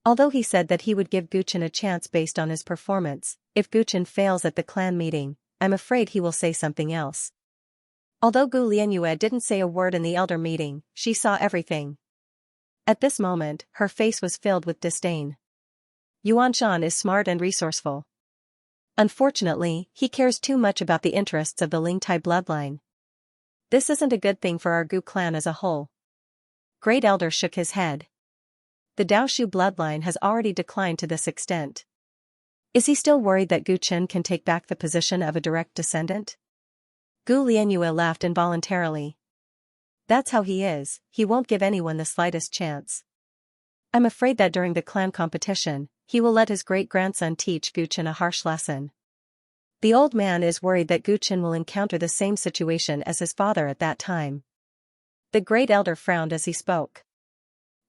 [SPEAKER 1] Although he said that he would give Gu Chen a chance based on his performance, if Gu Chen fails at the clan meeting, I'm afraid he will say something else. Although Gu Lianyue didn't say a word in the elder meeting, she saw everything. At this moment, her face was filled with disdain. Yuanshan is smart and resourceful. Unfortunately, he cares too much about the interests of the Lingtai bloodline. This isn't a good thing for our Gu clan as a whole. Great Elder shook his head. The Daoshu bloodline has already declined to this extent. Is he still worried that Gu Chen can take back the position of a direct descendant? Gu Lianyue laughed involuntarily. That's how he is, he won't give anyone the slightest chance. I'm afraid that during the clan competition, he will let his great-grandson teach Gu Chen a harsh lesson. The old man is worried that Gu Chen will encounter the same situation as his father at that time. The Great Elder frowned as he spoke.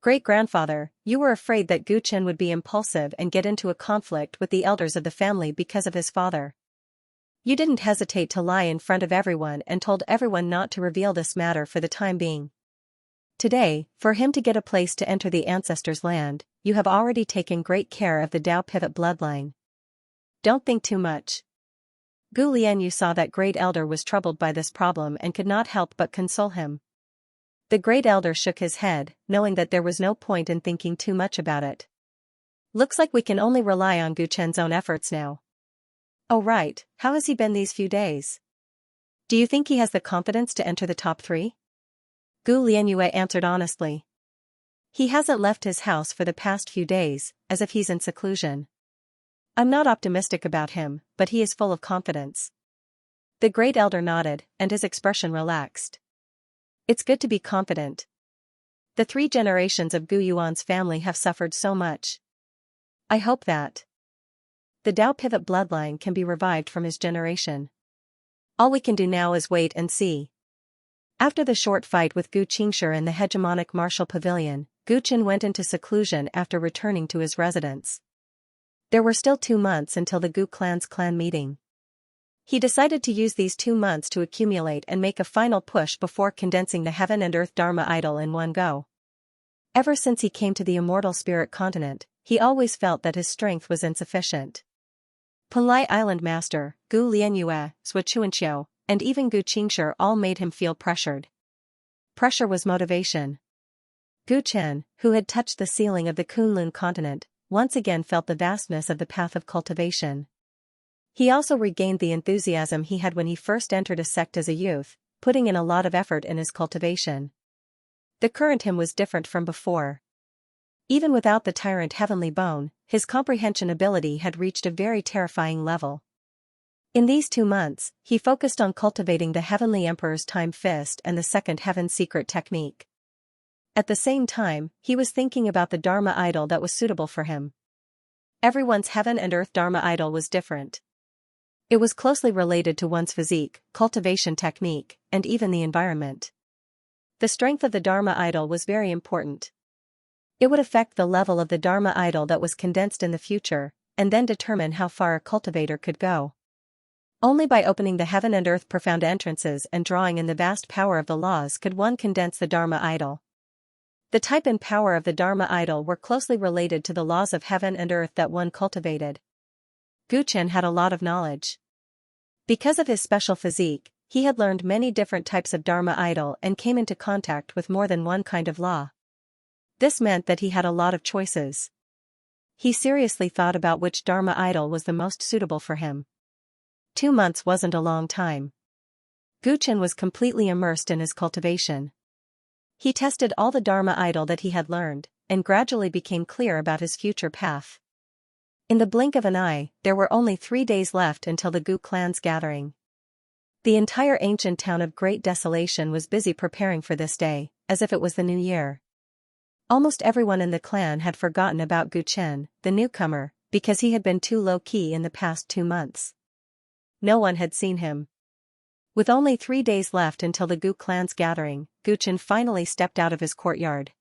[SPEAKER 1] Great-grandfather, you were afraid that Gu Chen would be impulsive and get into a conflict with the elders of the family because of his father. You didn't hesitate to lie in front of everyone and told everyone not to reveal this matter for the time being. Today, for him to get a place to enter the ancestors' land, you have already taken great care of the Dao pivot bloodline. Don't think too much. Gu Lianyu saw that Great Elder was troubled by this problem and could not help but console him. The Great Elder shook his head, knowing that there was no point in thinking too much about it. Looks like we can only rely on Gu Chen's own efforts now. Oh right, how has he been these few days? Do you think he has the confidence to enter the top 3? Gu Lianyue answered honestly. He hasn't left his house for the past few days, as if he's in seclusion. I'm not optimistic about him, but he is full of confidence. The Great Elder nodded, and his expression relaxed. It's good to be confident. The 3 generations of Gu Yuan's family have suffered so much. I hope that the Dao pivot bloodline can be revived from his generation. All we can do now is wait and see. After the short fight with Gu Qingshi in the hegemonic martial pavilion, Gu Chen went into seclusion after returning to his residence. There were still 2 months until the Gu clan's clan meeting. He decided to use these 2 months to accumulate and make a final push before condensing the Heaven and Earth Dharma idol in one go. Ever since he came to the immortal spirit continent, he always felt that his strength was insufficient. Punlai Island Master, Gu Lianyue, Sui Chuanqiu, and even Gu Qingshi all made him feel pressured. Pressure was motivation. Gu Chen, who had touched the ceiling of the Kunlun continent, once again felt the vastness of the path of cultivation. He also regained the enthusiasm he had when he first entered a sect as a youth, putting in a lot of effort in his cultivation. The current him was different from before. Even without the Tyrant heavenly bone, his comprehension ability had reached a very terrifying level. In these 2 months, he focused on cultivating the Heavenly Emperor's Time Fist and the Second Heaven Secret Technique. At the same time, he was thinking about the Dharma idol that was suitable for him. Everyone's Heaven and Earth Dharma idol was different. It was closely related to one's physique, cultivation technique, and even the environment. The strength of the Dharma idol was very important. It would affect the level of the Dharma idol that was condensed in the future, and then determine how far a cultivator could go. Only by opening the Heaven and Earth profound entrances and drawing in the vast power of the laws could one condense the Dharma idol. The type and power of the Dharma idol were closely related to the laws of heaven and earth that one cultivated. Gu Chen had a lot of knowledge. Because of his special physique, he had learned many different types of Dharma idol and came into contact with more than one kind of law. This meant that he had a lot of choices. He seriously thought about which Dharma idol was the most suitable for him. 2 months wasn't a long time. Gu Chen was completely immersed in his cultivation. He tested all the Dharma idol that he had learned, and gradually became clear about his future path. In the blink of an eye, there were only 3 days left until the Gu clan's gathering. The entire ancient town of Great Desolation was busy preparing for this day, as if it was the new year. Almost everyone in the clan had forgotten about Gu Chen, the newcomer, because he had been too low-key in the past 2 months. No one had seen him. With only 3 days left until the Gu clan's gathering, Gu Chen finally stepped out of his courtyard.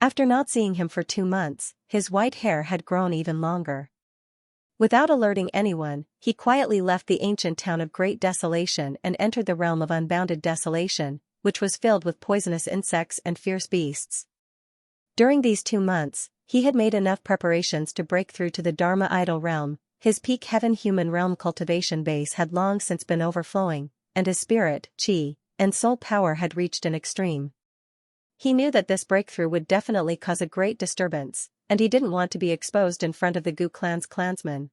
[SPEAKER 1] After not seeing him for 2 months, his white hair had grown even longer. Without alerting anyone, he quietly left the ancient town of Great Desolation and entered the realm of unbounded desolation, which was filled with poisonous insects and fierce beasts. During these 2 months, he had made enough preparations to break through to the Dharma idol realm. His peak heaven-human realm cultivation base had long since been overflowing, and his spirit, qi, and soul power had reached an extreme. He knew that this breakthrough would definitely cause a great disturbance, and he didn't want to be exposed in front of the Gu clan's clansmen.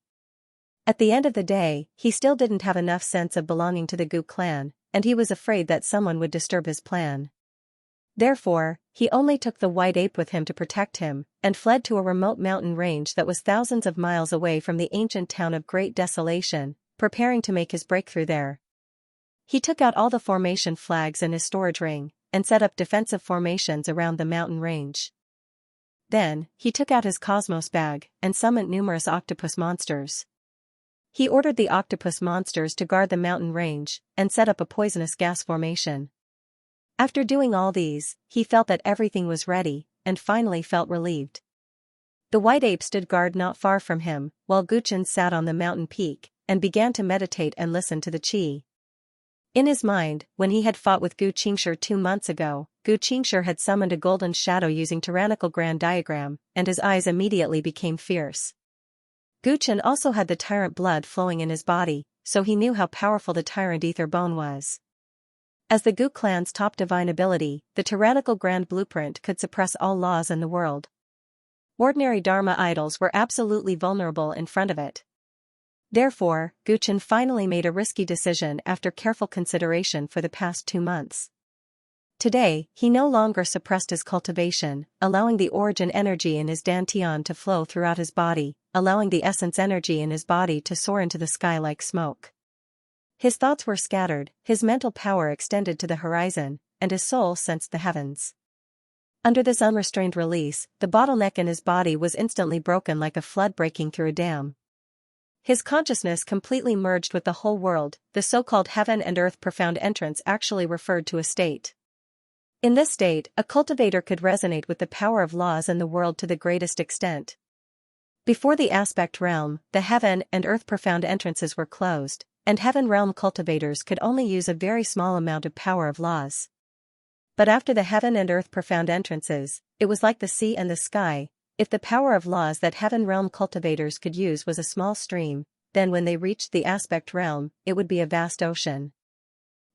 [SPEAKER 1] At the end of the day, he still didn't have enough sense of belonging to the Gu clan, and he was afraid that someone would disturb his plan. Therefore, he only took the white ape with him to protect him, and fled to a remote mountain range that was thousands of miles away from the ancient town of Great Desolation, preparing to make his breakthrough there. He took out all the formation flags in his storage ring, and set up defensive formations around the mountain range. Then, he took out his cosmos bag, and summoned numerous octopus monsters. He ordered the octopus monsters to guard the mountain range, and set up a poisonous gas formation. After doing all these, he felt that everything was ready, and finally felt relieved. The white ape stood guard not far from him, while Gu Chen sat on the mountain peak, and began to meditate and listen to the qi. In his mind, when he had fought with Xianxia 2 months ago, Xianxia had summoned a golden shadow using tyrannical grand diagram, and his eyes immediately became fierce. Chen also had the tyrant blood flowing in his body, so he knew how powerful the tyrant ether bone was. As the Gu clan's top divine ability, the tyrannical grand blueprint could suppress all laws in the world. Ordinary Dharma idols were absolutely vulnerable in front of it. Therefore, Chen finally made a risky decision after careful consideration for the past 2 months. Today, he no longer suppressed his cultivation, allowing the origin energy in his dantian to flow throughout his body, allowing the essence energy in his body to soar into the sky like smoke. His thoughts were scattered, his mental power extended to the horizon, and his soul sensed the heavens. Under this unrestrained release, the bottleneck in his body was instantly broken like a flood breaking through a dam. His consciousness completely merged with the whole world. The so-called heaven and earth profound entrance actually referred to a state. In this state, a cultivator could resonate with the power of laws in the world to the greatest extent. Before the aspect realm, the heaven and earth profound entrances were closed, and heaven realm cultivators could only use a very small amount of power of laws. But after the heaven and earth profound entrances, it was like the sea and the sky. If the power of laws that heaven realm cultivators could use was a small stream, then when they reached the aspect realm, it would be a vast ocean.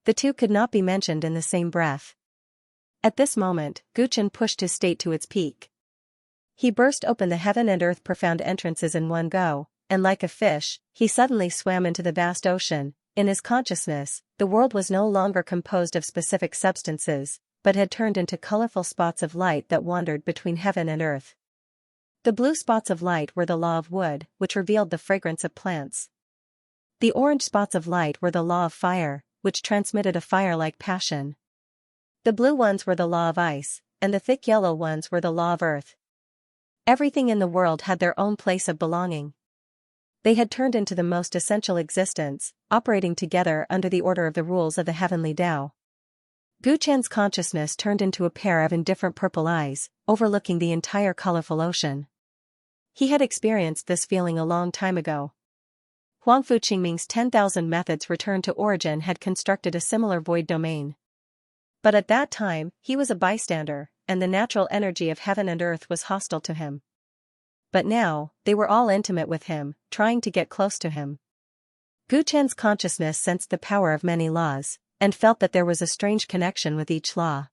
[SPEAKER 1] The two could not be mentioned in the same breath. At this moment, Chen pushed his state to its peak. He burst open the heaven and earth profound entrances in one go, and like a fish, he suddenly swam into the vast ocean. In his consciousness, the world was no longer composed of specific substances, but had turned into colorful spots of light that wandered between heaven and earth. The blue spots of light were the law of wood, which revealed the fragrance of plants. The orange spots of light were the law of fire, which transmitted a fire-like passion. The blue ones were the law of ice, and the thick yellow ones were the law of earth. Everything in the world had their own place of belonging. They had turned into the most essential existence, operating together under the order of the rules of the heavenly Tao. Chan's consciousness turned into a pair of indifferent purple eyes, overlooking the entire colorful ocean. He had experienced this feeling a long time ago. Huangfu Qingming's 10,000 methods return to origin had constructed a similar void domain. But at that time, he was a bystander, and the natural energy of heaven and earth was hostile to him. But now, they were all intimate with him, trying to get close to him. Chan's consciousness sensed the power of many laws, and felt that there was a strange connection with each law.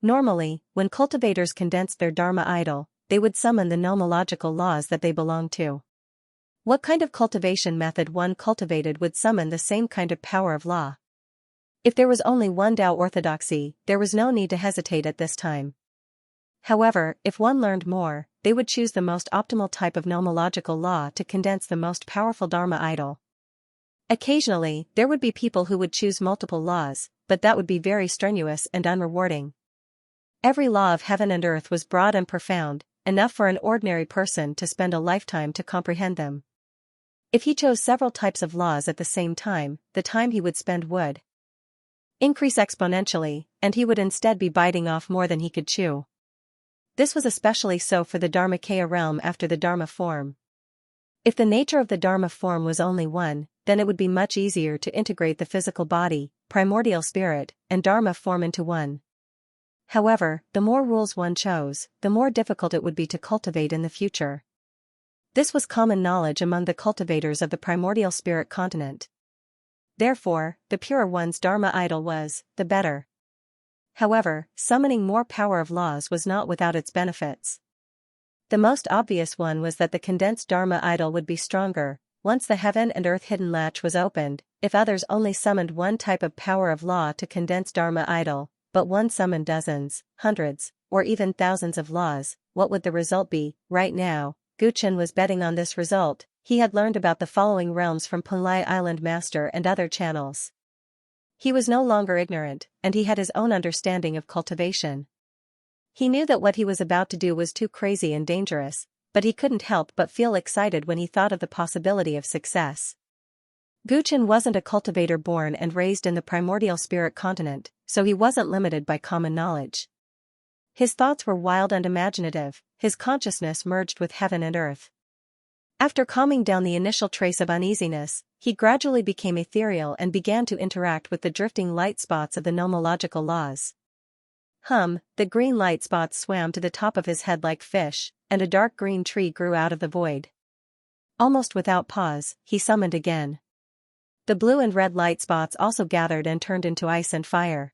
[SPEAKER 1] Normally, when cultivators condensed their Dharma idol, they would summon the nomological laws that they belonged to. What kind of cultivation method one cultivated would summon the same kind of power of law. If there was only one Tao orthodoxy, there was no need to hesitate at this time. However, if one learned more, they would choose the most optimal type of nomological law to condense the most powerful Dharma idol. Occasionally, there would be people who would choose multiple laws, but that would be very strenuous and unrewarding. Every law of heaven and earth was broad and profound, enough for an ordinary person to spend a lifetime to comprehend them. If he chose several types of laws at the same time, the time he would spend would increase exponentially, and he would instead be biting off more than he could chew. This was especially so for the Dharmakaya realm after the Dharma form. If the nature of the Dharma form was only one, then it would be much easier to integrate the physical body, primordial spirit, and Dharma form into one. However, the more rules one chose, the more difficult it would be to cultivate in the future. This was common knowledge among the cultivators of the primordial spirit continent. Therefore, the purer one's Dharma idol was, the better. However, summoning more power of laws was not without its benefits. The most obvious one was that the condensed Dharma idol would be stronger. Once the heaven and earth hidden latch was opened, if others only summoned one type of power of law to condense Dharma idol, but one summoned dozens, hundreds, or even thousands of laws, what would the result be? Right now, Chen was betting on this result. He had learned about the following realms from Punlai Island Master and other channels. He was no longer ignorant, and he had his own understanding of cultivation. He knew that what he was about to do was too crazy and dangerous, but he couldn't help but feel excited when he thought of the possibility of success. Chen wasn't a cultivator born and raised in the primordial spirit continent, so he wasn't limited by common knowledge. His thoughts were wild and imaginative, his consciousness merged with heaven and earth. After calming down the initial trace of uneasiness, he gradually became ethereal and began to interact with the drifting light spots of the nomological laws. The green light spots swam to the top of his head like fish, and a dark green tree grew out of the void. Almost without pause, he summoned again. The blue and red light spots also gathered and turned into ice and fire.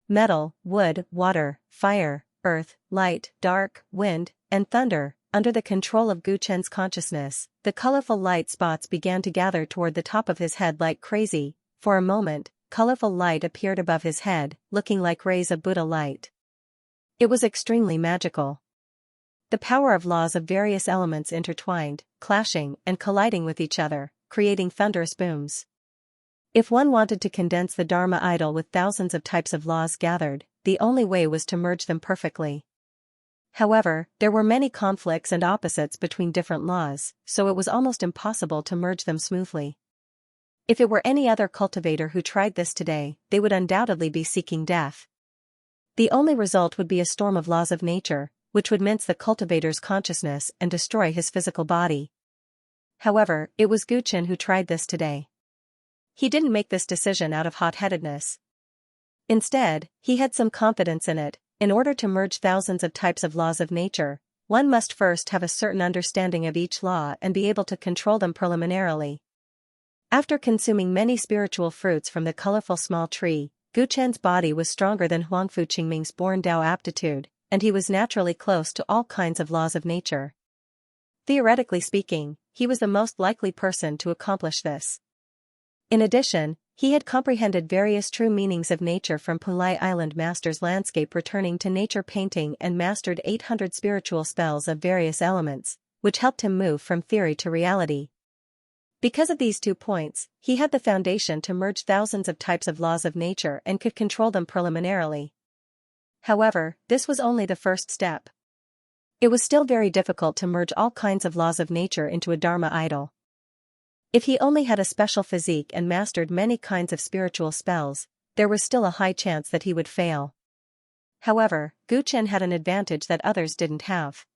[SPEAKER 1] Metal, wood, water, fire, earth, light, dark, wind, and thunder. Under the control of Guchen's consciousness, the colorful light spots began to gather toward the top of his head like crazy. For a moment, colorful light appeared above his head, looking like rays of Buddha light. It was extremely magical. The power of laws of various elements intertwined, clashing and colliding with each other, creating thunderous booms. If one wanted to condense the Dharma idol with thousands of types of laws gathered, the only way was to merge them perfectly. However, there were many conflicts and opposites between different laws, so it was almost impossible to merge them smoothly. If it were any other cultivator who tried this today, they would undoubtedly be seeking death. The only result would be a storm of laws of nature, which would mince the cultivator's consciousness and destroy his physical body. However, it was Guchen who tried this today. He didn't make this decision out of hot-headedness. Instead, he had some confidence in it. In order to merge thousands of types of laws of nature, one must first have a certain understanding of each law and be able to control them preliminarily. After consuming many spiritual fruits from the colorful small tree, Guchen's body was stronger than Huangfu Qingming's born Dao aptitude, and he was naturally close to all kinds of laws of nature. Theoretically speaking, he was the most likely person to accomplish this. In addition, he had comprehended various true meanings of nature from Pulai Island Master's landscape returning to nature painting and mastered 800 spiritual spells of various elements, which helped him move from theory to reality. Because of these 2 points, he had the foundation to merge thousands of types of laws of nature and could control them preliminarily. However, this was only the first step. It was still very difficult to merge all kinds of laws of nature into a Dharma idol. If he only had a special physique and mastered many kinds of spiritual spells, there was still a high chance that he would fail. However, Guchen had an advantage that others didn't have.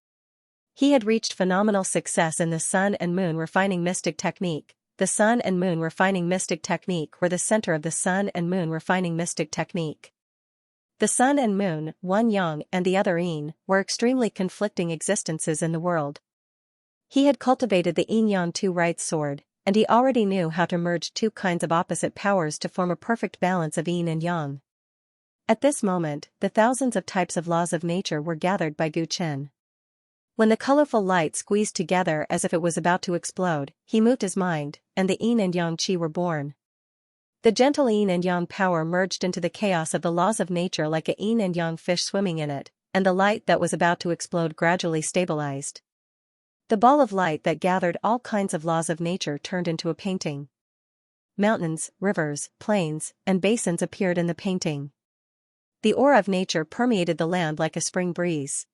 [SPEAKER 1] He had reached phenomenal success in the Sun and Moon Refining Mystic Technique. The Sun and Moon Refining Mystic Technique were the center of the Sun and Moon Refining Mystic Technique. The Sun and Moon, one Yang and the other Yin, were extremely conflicting existences in the world. He had cultivated the Yin-Yang Two-Right sword, and he already knew how to merge 2 kinds of opposite powers to form a perfect balance of yin and yang. At this moment, the thousands of types of laws of nature were gathered by Guchen. When the colorful light squeezed together as if it was about to explode, he moved his mind, and the yin and yang qi were born. The gentle yin and yang power merged into the chaos of the laws of nature like a yin and yang fish swimming in it, and the light that was about to explode gradually stabilized. The ball of light that gathered all kinds of laws of nature turned into a painting. Mountains, rivers, plains, and basins appeared in the painting. The aura of nature permeated the land like a spring breeze.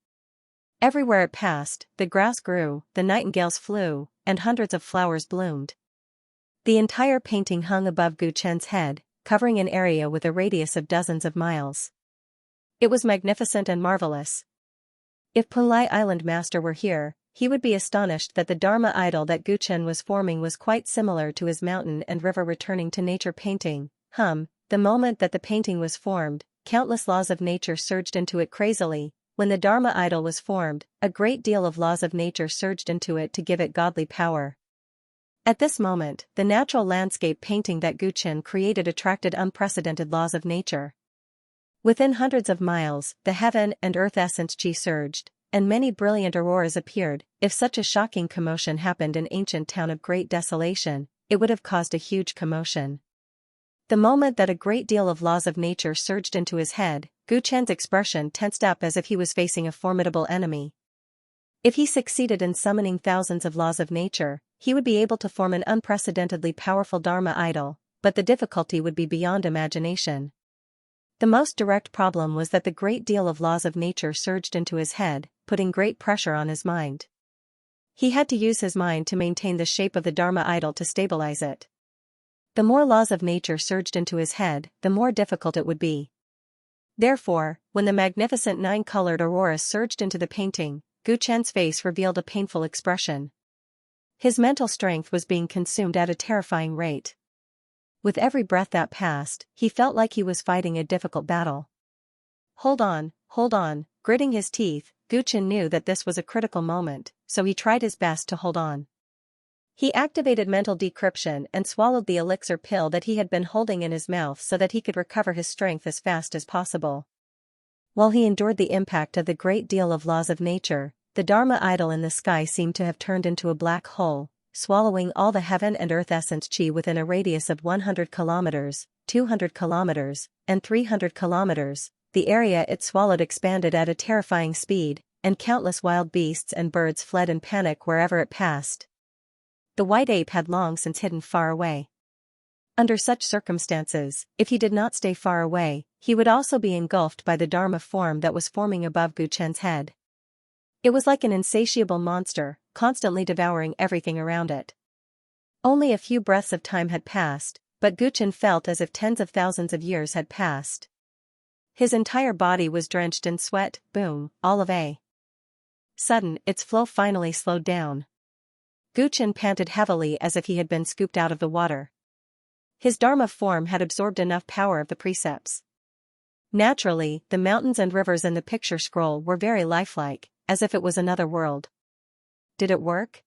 [SPEAKER 1] Everywhere it passed, the grass grew, the nightingales flew, and hundreds of flowers bloomed. The entire painting hung above Guchen's head, covering an area with a radius of dozens of miles. It was magnificent and marvelous. If Pulai Island Master were here, he would be astonished that the Dharma idol that Guchen was forming was quite similar to his mountain and river returning to nature painting. The moment that the painting was formed, countless laws of nature surged into it crazily. When the Dharma idol was formed, a great deal of laws of nature surged into it to give it godly power. At this moment, the natural landscape painting that Guchen created attracted unprecedented laws of nature. Within hundreds of miles, the heaven and earth essence qi surged, and many brilliant auroras appeared. If such a shocking commotion happened in ancient town of great desolation, it would have caused a huge commotion. The moment that a great deal of laws of nature surged into his head, Guchen's expression tensed up as if he was facing a formidable enemy. If he succeeded in summoning thousands of laws of nature, he would be able to form an unprecedentedly powerful Dharma idol, but the difficulty would be beyond imagination. The most direct problem was that the great deal of laws of nature surged into his head, putting great pressure on his mind. He had to use his mind to maintain the shape of the Dharma idol to stabilize it. The more laws of nature surged into his head, the more difficult it would be. Therefore, when the magnificent 9-colored aurora surged into the painting, Guchen's face revealed a painful expression. His mental strength was being consumed at a terrifying rate. With every breath that passed, he felt like he was fighting a difficult battle. Hold on, gritting his teeth, Guchen knew that this was a critical moment, so he tried his best to hold on. He activated mental decryption and swallowed the elixir pill that he had been holding in his mouth so that he could recover his strength as fast as possible. While he endured the impact of the great deal of laws of nature, the Dharma idol in the sky seemed to have turned into a black hole, swallowing all the heaven and earth essence chi within a radius of 100 kilometers, 200 kilometers, and 300 kilometers. The area it swallowed expanded at a terrifying speed, and countless wild beasts and birds fled in panic wherever it passed. The white ape had long since hidden far away. Under such circumstances, if he did not stay far away, he would also be engulfed by the Dharma form that was forming above Guchen's head. It was like an insatiable monster, constantly devouring everything around it. Only a few breaths of time had passed, but Guchen felt as if tens of thousands of years had passed. His entire body was drenched in sweat. Boom, all of a sudden, its flow finally slowed down. Guchen panted heavily as if he had been scooped out of the water. His Dharma form had absorbed enough power of the precepts. Naturally, the mountains and rivers in the picture scroll were very lifelike, as if it was another world. Did it work?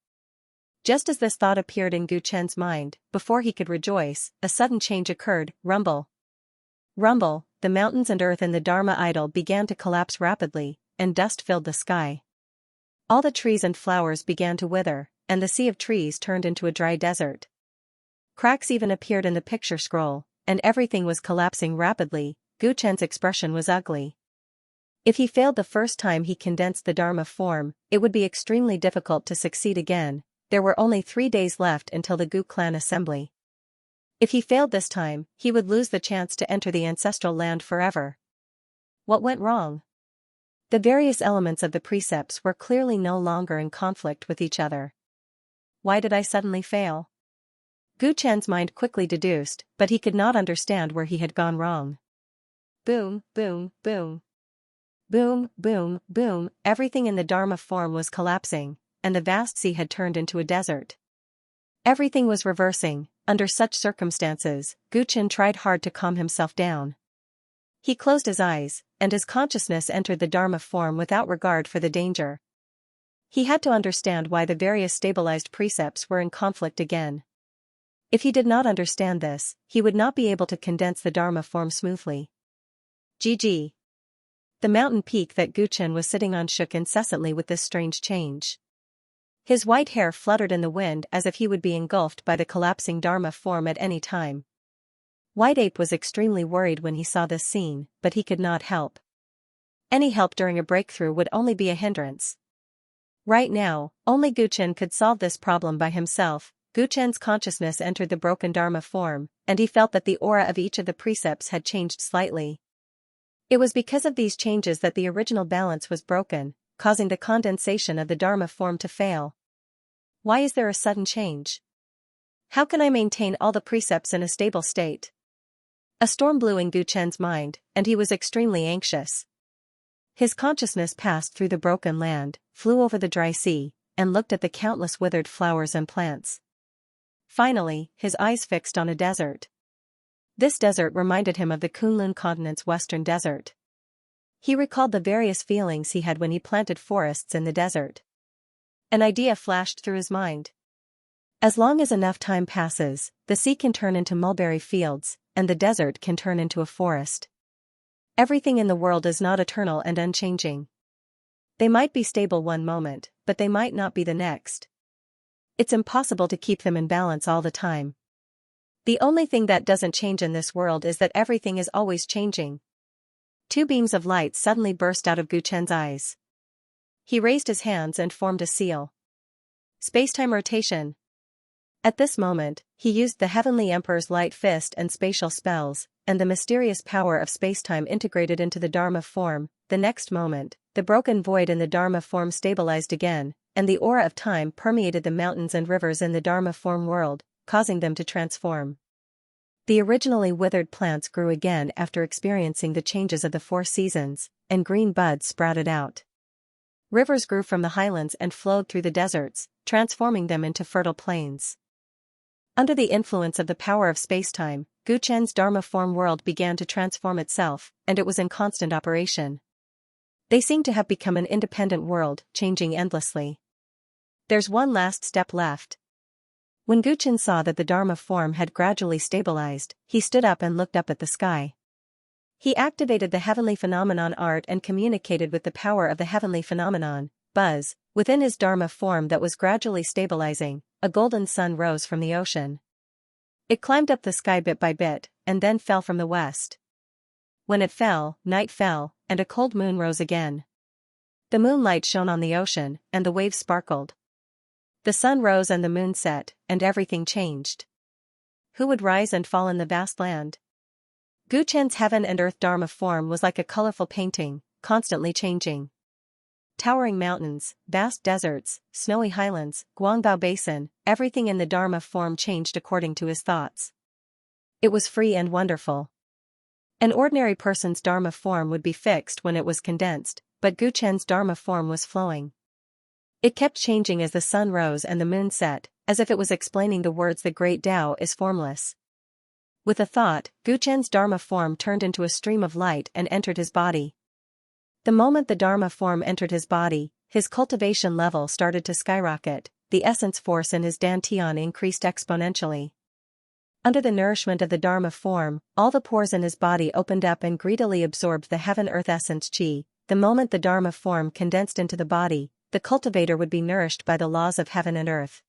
[SPEAKER 1] Just as this thought appeared in Guchen's mind, before he could rejoice, a sudden change occurred. Rumble. Rumble, the mountains and earth in the Dharma idol began to collapse rapidly, and dust filled the sky. All the trees and flowers began to wither, and the sea of trees turned into a dry desert. Cracks even appeared in the picture scroll, and everything was collapsing rapidly. Guchen's expression was ugly. If he failed the first time he condensed the Dharma form, it would be extremely difficult to succeed again. There were only 3 days left until the Gu clan assembly. If he failed this time, he would lose the chance to enter the ancestral land forever. What went wrong? The various elements of the precepts were clearly no longer in conflict with each other. Why did I suddenly fail? Guchen's mind quickly deduced, but he could not understand where he had gone wrong. Boom, boom, boom. Boom, boom, boom, everything in the Dharma form was collapsing, and the vast sea had turned into a desert. Everything was reversing. Under such circumstances, Guchen tried hard to calm himself down. He closed his eyes, and his consciousness entered the Dharma form without regard for the danger. He had to understand why the various stabilized precepts were in conflict again. If he did not understand this, he would not be able to condense the Dharma form smoothly. GG. The mountain peak that Guchen was sitting on shook incessantly with this strange change. His white hair fluttered in the wind as if he would be engulfed by the collapsing Dharma form at any time. White Ape was extremely worried when he saw this scene, but he could not help. Any help during a breakthrough would only be a hindrance. Right now, only Guchen could solve this problem by himself. Guchen's consciousness entered the broken Dharma form, and he felt that the aura of each of the precepts had changed slightly. It was because of these changes that the original balance was broken, causing the condensation of the Dharma form to fail. Why is there a sudden change? How can I maintain all the precepts in a stable state? A storm blew in Guchen's mind, and he was extremely anxious. His consciousness passed through the broken land, flew over the dry sea, and looked at the countless withered flowers and plants. Finally, his eyes fixed on a desert. This desert reminded him of the Kunlun continent's western desert. He recalled the various feelings he had when he planted forests in the desert. An idea flashed through his mind. As long as enough time passes, the sea can turn into mulberry fields, and the desert can turn into a forest. Everything in the world is not eternal and unchanging. They might be stable one moment, but they might not be the next. It's impossible to keep them in balance all the time. The only thing that doesn't change in this world is that everything is always changing. 2 beams of light suddenly burst out of Guchen's eyes. He raised his hands and formed a seal. Spacetime rotation. At this moment, he used the Heavenly Emperor's light fist and spatial spells, and the mysterious power of spacetime integrated into the Dharma form. The next moment, the broken void in the Dharma form stabilized again, and the aura of time permeated the mountains and rivers in the Dharma form world, causing them to transform. The originally withered plants grew again after experiencing the changes of the 4 seasons, and green buds sprouted out. Rivers grew from the highlands and flowed through the deserts, transforming them into fertile plains. Under the influence of the power of spacetime, Guchen's Dharma form world began to transform itself, and it was in constant operation. They seemed to have become an independent world, changing endlessly. There's one last step left. When Guchen saw that the Dharma form had gradually stabilized, he stood up and looked up at the sky. He activated the heavenly phenomenon art and communicated with the power of the heavenly phenomenon, Buzz. Within his Dharma form that was gradually stabilizing, a golden sun rose from the ocean. It climbed up the sky bit by bit, and then fell from the west. When it fell, night fell, and a cold moon rose again. The moonlight shone on the ocean, and the waves sparkled. The sun rose and the moon set, and everything changed. Who would rise and fall in the vast land? Guchen's heaven and earth Dharma form was like a colorful painting, constantly changing. Towering mountains, vast deserts, snowy highlands, Guangbao Basin, everything in the Dharma form changed according to his thoughts. It was free and wonderful. An ordinary person's Dharma form would be fixed when it was condensed, but Guchen's Dharma form was flowing. It kept changing as the sun rose and the moon set, as if it was explaining the words the great Tao is formless. With a thought, Guchen's Dharma form turned into a stream of light and entered his body. The moment the Dharma form entered his body, his cultivation level started to skyrocket, the essence force in his dantian increased exponentially. Under the nourishment of the Dharma form, all the pores in his body opened up and greedily absorbed the heaven-earth essence chi. The moment the Dharma form condensed into the body, the cultivator would be nourished by the laws of heaven and earth.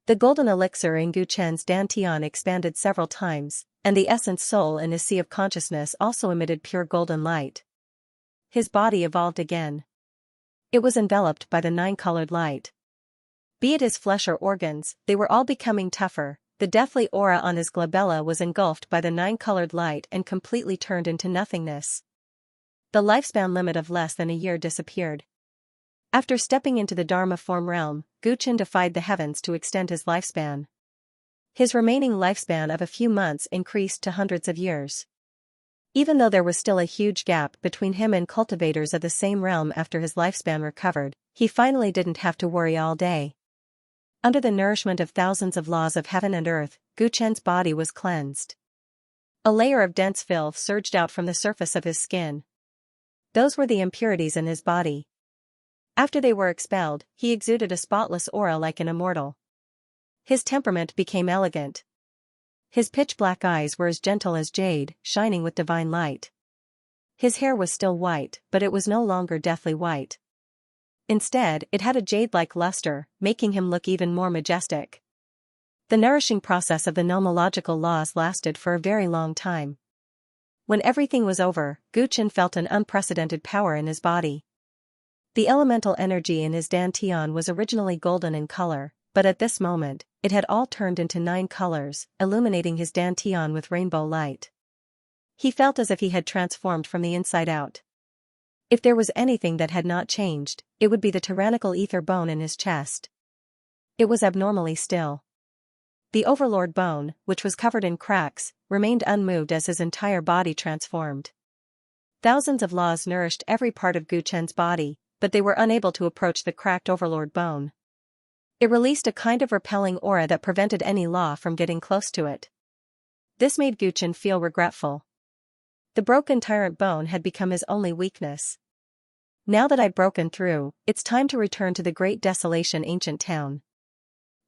[SPEAKER 1] The golden elixir in Guchen's dantian expanded several times, and the essence soul in his sea of consciousness also emitted pure golden light. His body evolved again. It was enveloped by the nine-colored light. Be it his flesh or organs, they were all becoming tougher. The deathly aura on his glabella was engulfed by the nine-colored light and completely turned into nothingness. The lifespan limit of less than a year disappeared. After stepping into the Dharma form realm, Guchen defied the heavens to extend his lifespan. His remaining lifespan of a few months increased to hundreds of years. Even though there was still a huge gap between him and cultivators of the same realm after his lifespan recovered, he finally didn't have to worry all day. Under the nourishment of thousands of laws of heaven and earth, Guchen's body was cleansed. A layer of dense filth surged out from the surface of his skin. Those were the impurities in his body. After they were expelled, he exuded a spotless aura like an immortal. His temperament became elegant. His pitch-black eyes were as gentle as jade, shining with divine light. His hair was still white, but it was no longer deathly white. Instead, it had a jade-like luster, making him look even more majestic. The nourishing process of the nomological laws lasted for a very long time. When everything was over, Guchen felt an unprecedented power in his body. The elemental energy in his dantian was originally golden in color, but at this moment, it had all turned into 9 colors, illuminating his dantian with rainbow light. He felt as if he had transformed from the inside out. If there was anything that had not changed, it would be the tyrannical ether bone in his chest. It was abnormally still. The overlord bone, which was covered in cracks, remained unmoved as his entire body transformed. Thousands of laws nourished every part of Guchen's body, but they were unable to approach the cracked overlord bone. It released a kind of repelling aura that prevented any law from getting close to it. This made Guchen feel regretful. The broken tyrant bone had become his only weakness. Now that I've broken through, it's time to return to the great desolation ancient town.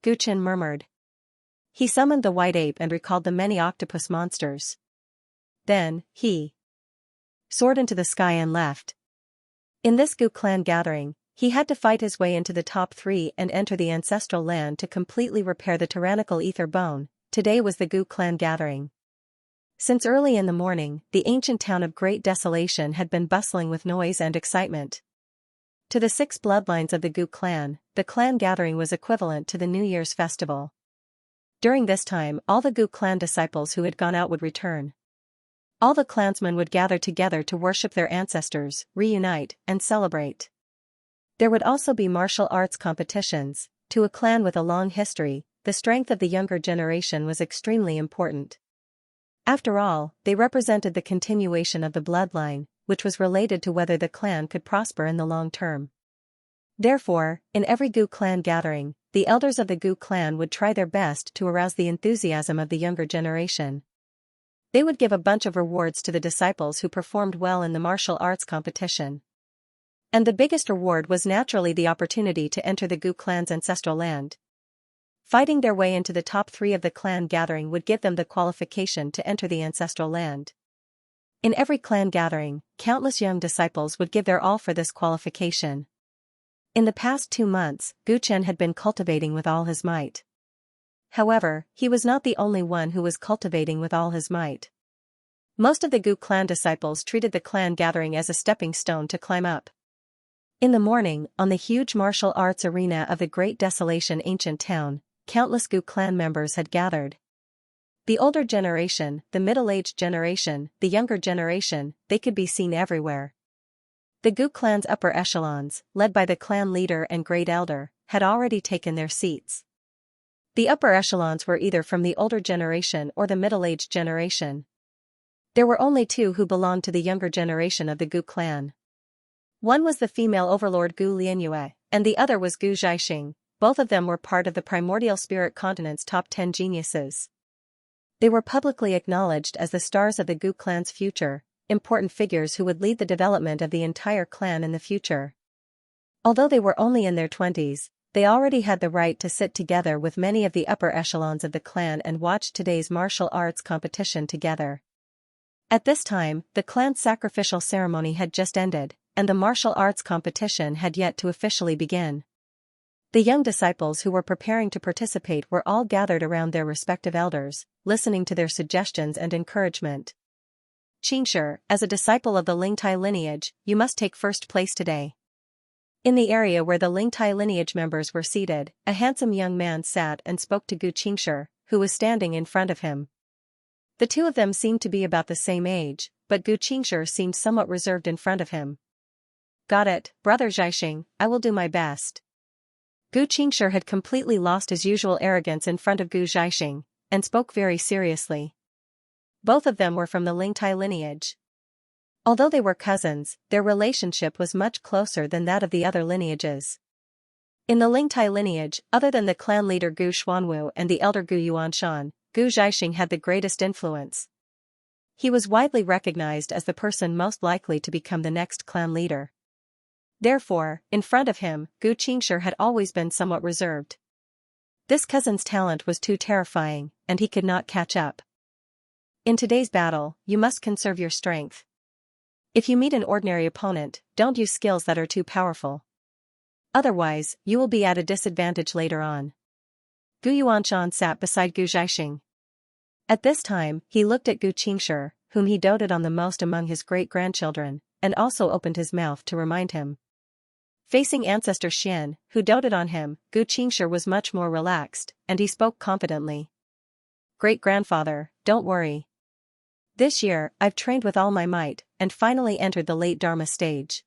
[SPEAKER 1] Guchen murmured. He summoned the white ape and recalled the many octopus monsters. Then, he soared into the sky and left. In this Gu clan gathering, he had to fight his way into the top 3 and enter the ancestral land to completely repair the tyrannical ether bone. Today was the Gu clan gathering. Since early in the morning, the ancient town of Great Desolation had been bustling with noise and excitement. To the 6 bloodlines of the Gu clan, the clan gathering was equivalent to the New Year's festival. During this time, all the Gu clan disciples who had gone out would return. All the clansmen would gather together to worship their ancestors, reunite, and celebrate. There would also be martial arts competitions. To a clan with a long history, the strength of the younger generation was extremely important. After all, they represented the continuation of the bloodline, which was related to whether the clan could prosper in the long term. Therefore, in every Gu clan gathering, the elders of the Gu clan would try their best to arouse the enthusiasm of the younger generation. They would give a bunch of rewards to the disciples who performed well in the martial arts competition. And the biggest reward was naturally the opportunity to enter the Gu clan's ancestral land. Fighting their way into the top 3 of the clan gathering would give them the qualification to enter the ancestral land. In every clan gathering, countless young disciples would give their all for this qualification. In the past 2 months, Gu Chen had been cultivating with all his might. However, he was not the only one who was cultivating with all his might. Most of the Gu clan disciples treated the clan gathering as a stepping stone to climb up. In the morning, on the huge martial arts arena of the Great Desolation ancient town, countless Gu clan members had gathered. The older generation, the middle-aged generation, the younger generation, they could be seen everywhere. The Gu clan's upper echelons, led by the clan leader and great elder, had already taken their seats. The upper echelons were either from the older generation or the middle-aged generation. There were only 2 who belonged to the younger generation of the Gu clan. One was the female overlord Gu Lianyue, and the other was Gu Xiaxia. Both of them were part of the primordial spirit continent's top 10 geniuses. They were publicly acknowledged as the stars of the Gu clan's future, important figures who would lead the development of the entire clan in the future. Although they were only in their 20s, they already had the right to sit together with many of the upper echelons of the clan and watch today's martial arts competition together. At this time, the clan's sacrificial ceremony had just ended, and the martial arts competition had yet to officially begin. The young disciples who were preparing to participate were all gathered around their respective elders, listening to their suggestions and encouragement. Xianxia, as a disciple of the Lingtai lineage, you must take first place today. In the area where the Lingtai lineage members were seated, a handsome young man sat and spoke to Gu Xianxia, who was standing in front of him. The 2 of them seemed to be about the same age, but Gu Xianxia seemed somewhat reserved in front of him. Got it, brother Xiaxia, I will do my best. Gu Xianxia had completely lost his usual arrogance in front of Gu Xiaxia, and spoke very seriously. Both of them were from the Lingtai lineage. Although they were cousins, their relationship was much closer than that of the other lineages. In the Lingtai lineage, other than the clan leader Gu Xuanwu and the elder Gu Yuanshan, Gu Xiaxia had the greatest influence. He was widely recognized as the person most likely to become the next clan leader. Therefore, in front of him, Gu Xianxia had always been somewhat reserved. This cousin's talent was too terrifying, and he could not catch up. In today's battle, you must conserve your strength. If you meet an ordinary opponent, don't use skills that are too powerful. Otherwise, you will be at a disadvantage later on. Gu Yuanshan sat beside Gu Xiaxia. At this time, he looked at Gu Xianxia, whom he doted on the most among his great-grandchildren, and also opened his mouth to remind him. Facing ancestor Xian, who doted on him, Gu Xianxia was much more relaxed, and he spoke confidently. Great-grandfather, don't worry. This year, I've trained with all my might, and finally entered the late Dharma stage.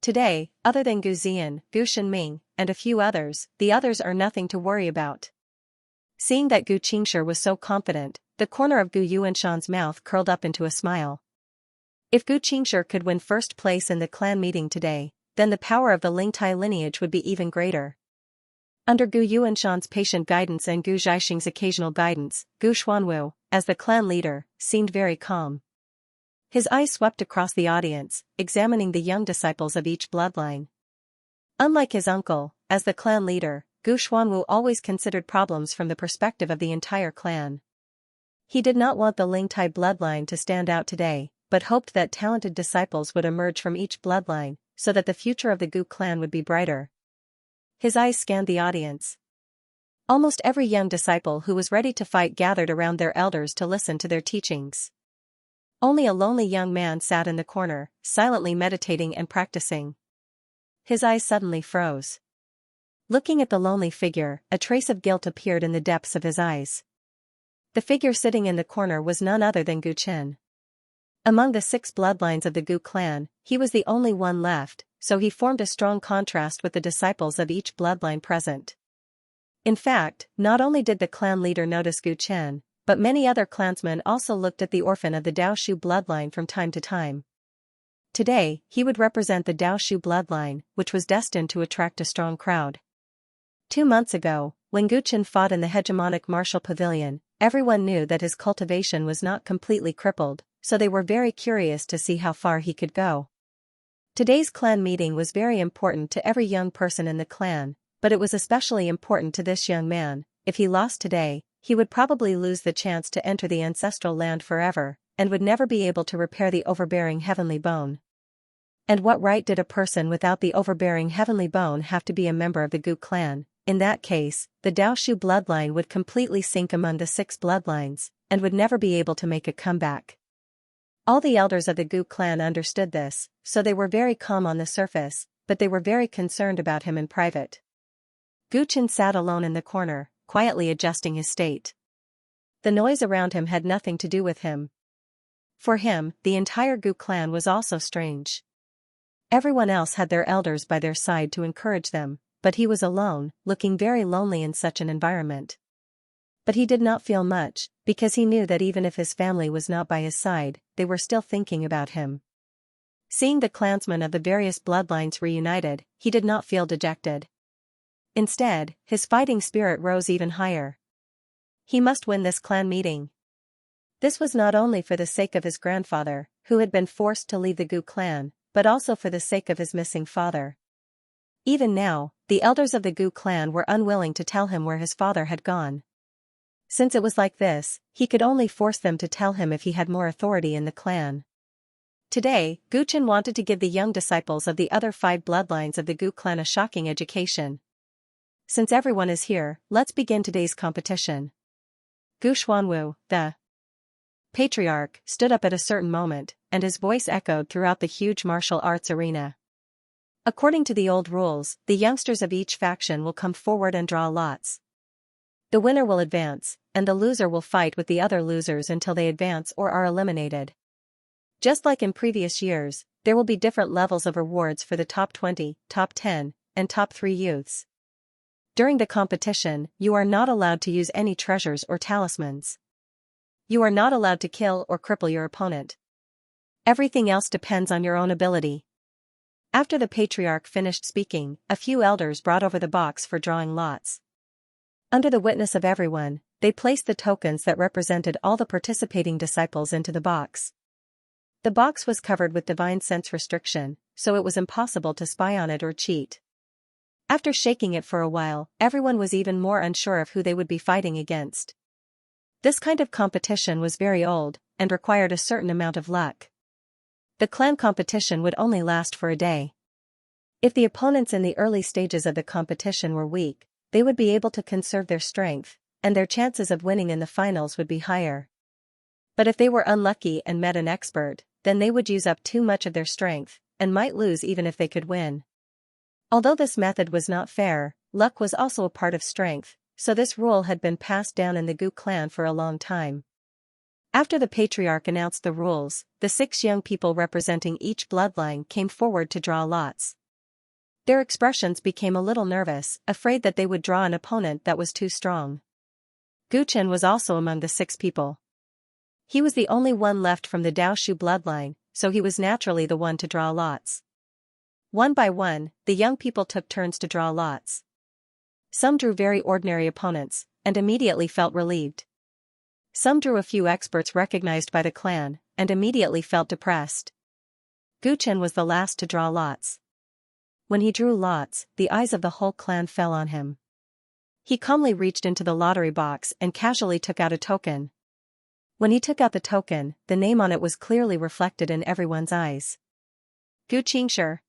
[SPEAKER 1] Today, other than Gu Zian, Gu Shenming, and a few others, the others are nothing to worry about. Seeing that Gu Xianxia was so confident, the corner of Gu Yuanshan's mouth curled up into a smile. If Gu Xianxia could win first place in the clan meeting today, then the power of the Lingtai lineage would be even greater. Under Gu Yuanshan's patient guidance and Gu Xiaxia's occasional guidance, Gu Xuanwu, as the clan leader, seemed very calm. His eyes swept across the audience, examining the young disciples of each bloodline. Unlike his uncle, as the clan leader, Gu Xuanwu always considered problems from the perspective of the entire clan. He did not want the Lingtai bloodline to stand out today, but hoped that talented disciples would emerge from each bloodline, so that the future of the Gu clan would be brighter. His eyes scanned the audience. Almost every young disciple who was ready to fight gathered around their elders to listen to their teachings. Only a lonely young man sat in the corner, silently meditating and practicing. His eyes suddenly froze. Looking at the lonely figure, a trace of guilt appeared in the depths of his eyes. The figure sitting in the corner was none other than Gu Chen. Among the 6 bloodlines of the Gu clan, he was the only one left, so he formed a strong contrast with the disciples of each bloodline present. In fact, not only did the clan leader notice Gu Chen, but many other clansmen also looked at the orphan of the Dao Shu bloodline from time to time. Today, he would represent the Dao Shu bloodline, which was destined to attract a strong crowd. 2 months ago, when Gu Chen fought in the hegemonic martial pavilion, everyone knew that his cultivation was not completely crippled, so they were very curious to see how far he could go. Today's clan meeting was very important to every young person in the clan, but it was especially important to this young man. If he lost today, he would probably lose the chance to enter the ancestral land forever, and would never be able to repair the overbearing heavenly bone. And what right did a person without the overbearing heavenly bone have to be a member of the Gu clan? In that case, the Daoshu bloodline would completely sink among the 6 bloodlines, and would never be able to make a comeback. All the elders of the Gu clan understood this, so they were very calm on the surface, but they were very concerned about him in private. Gu Chen sat alone in the corner, quietly adjusting his state. The noise around him had nothing to do with him. For him, the entire Gu clan was also strange. Everyone else had their elders by their side to encourage them, but he was alone, looking very lonely in such an environment. But he did not feel much, because he knew that even if his family was not by his side, they were still thinking about him. Seeing the clansmen of the various bloodlines reunited, he did not feel dejected. Instead, his fighting spirit rose even higher. He must win this clan meeting. This was not only for the sake of his grandfather, who had been forced to leave the Gu clan, but also for the sake of his missing father. Even now, the elders of the Gu clan were unwilling to tell him where his father had gone. Since it was like this, he could only force them to tell him if he had more authority in the clan. Today, Gu Chen wanted to give the young disciples of the other 5 bloodlines of the Gu clan a shocking education. Since everyone is here, let's begin today's competition. Gu Xuanwu, the patriarch, stood up at a certain moment, and his voice echoed throughout the huge martial arts arena. According to the old rules, the youngsters of each faction will come forward and draw lots. The winner will advance, and the loser will fight with the other losers until they advance or are eliminated. Just like in previous years, there will be different levels of rewards for the top 20, top 10, and top 3 youths. During the competition, you are not allowed to use any treasures or talismans. You are not allowed to kill or cripple your opponent. Everything else depends on your own ability. After the patriarch finished speaking, a few elders brought over the box for drawing lots. Under the witness of everyone, they placed the tokens that represented all the participating disciples into the box. The box was covered with divine sense restriction, so it was impossible to spy on it or cheat. After shaking it for a while, everyone was even more unsure of who they would be fighting against. This kind of competition was very old, and required a certain amount of luck. The clan competition would only last for a day. If the opponents in the early stages of the competition were weak, they would be able to conserve their strength, and their chances of winning in the finals would be higher. But if they were unlucky and met an expert, then they would use up too much of their strength, and might lose even if they could win. Although this method was not fair, luck was also a part of strength, so this rule had been passed down in the Gu clan for a long time. After the patriarch announced the rules, the 6 young people representing each bloodline came forward to draw lots. Their expressions became a little nervous, afraid that they would draw an opponent that was too strong. Gu Chen was also among the 6 people. He was the only one left from the Daoshu bloodline, so he was naturally the one to draw lots. One by one, the young people took turns to draw lots. Some drew very ordinary opponents, and immediately felt relieved. Some drew a few experts recognized by the clan, and immediately felt depressed. Gu Chen was the last to draw lots. When he drew lots, the eyes of the whole clan fell on him. He calmly reached into the lottery box and casually took out a token. When he took out the token, the name on it was clearly reflected in everyone's eyes. Gu Xianxia.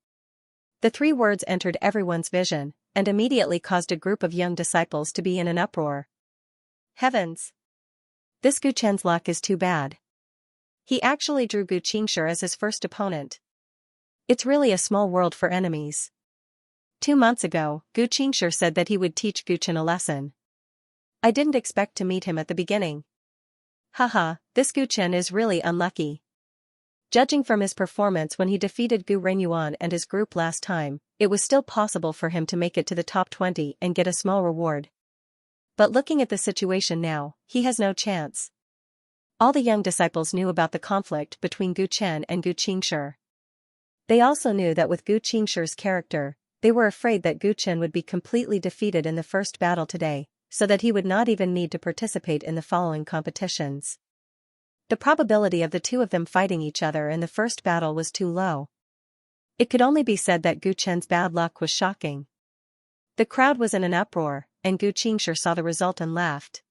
[SPEAKER 1] The 3 words entered everyone's vision, and immediately caused a group of young disciples to be in an uproar. Heavens! This Gu Chen's luck is too bad. He actually drew Gu Xianxia as his first opponent. It's really a small world for enemies. 2 months ago, Gu Xianxia said that he would teach Gu Chen a lesson. I didn't expect to meet him at the beginning. Haha, this Gu Chen is really unlucky. Judging from his performance when he defeated Gu Renyuan and his group last time, it was still possible for him to make it to the top 20 and get a small reward. But looking at the situation now, he has no chance. All the young disciples knew about the conflict between Gu Chen and Gu Xianxia. They also knew that with Gu Qingshi's character, they were afraid that Gu Chen would be completely defeated in the first battle today, so that he would not even need to participate in the following competitions. The probability of the two of them fighting each other in the first battle was too low. It could only be said that Gu Chen's bad luck was shocking. The crowd was in an uproar, and Gu Xianxia saw the result and laughed.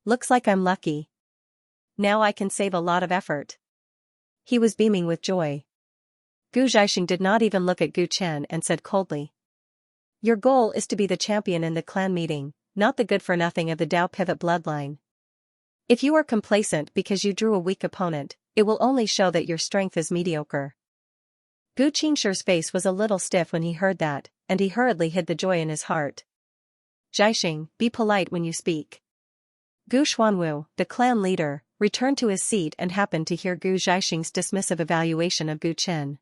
[SPEAKER 1] "Looks like I'm lucky. Now I can save a lot of effort." He was beaming with joy. Gu Zhaixing did not even look at Gu Chen and said coldly, "Your goal is to be the champion in the clan meeting, not the good-for-nothing of the Dao pivot bloodline. If you are complacent because you drew a weak opponent, it will only show that your strength is mediocre." Gu Qingshi's face was a little stiff when he heard that, and he hurriedly hid the joy in his heart. "Zhaixing, be polite when you speak." Gu Xuanwu, the clan leader, returned to his seat and happened to hear Gu Zhaixing's dismissive evaluation of Gu Chen.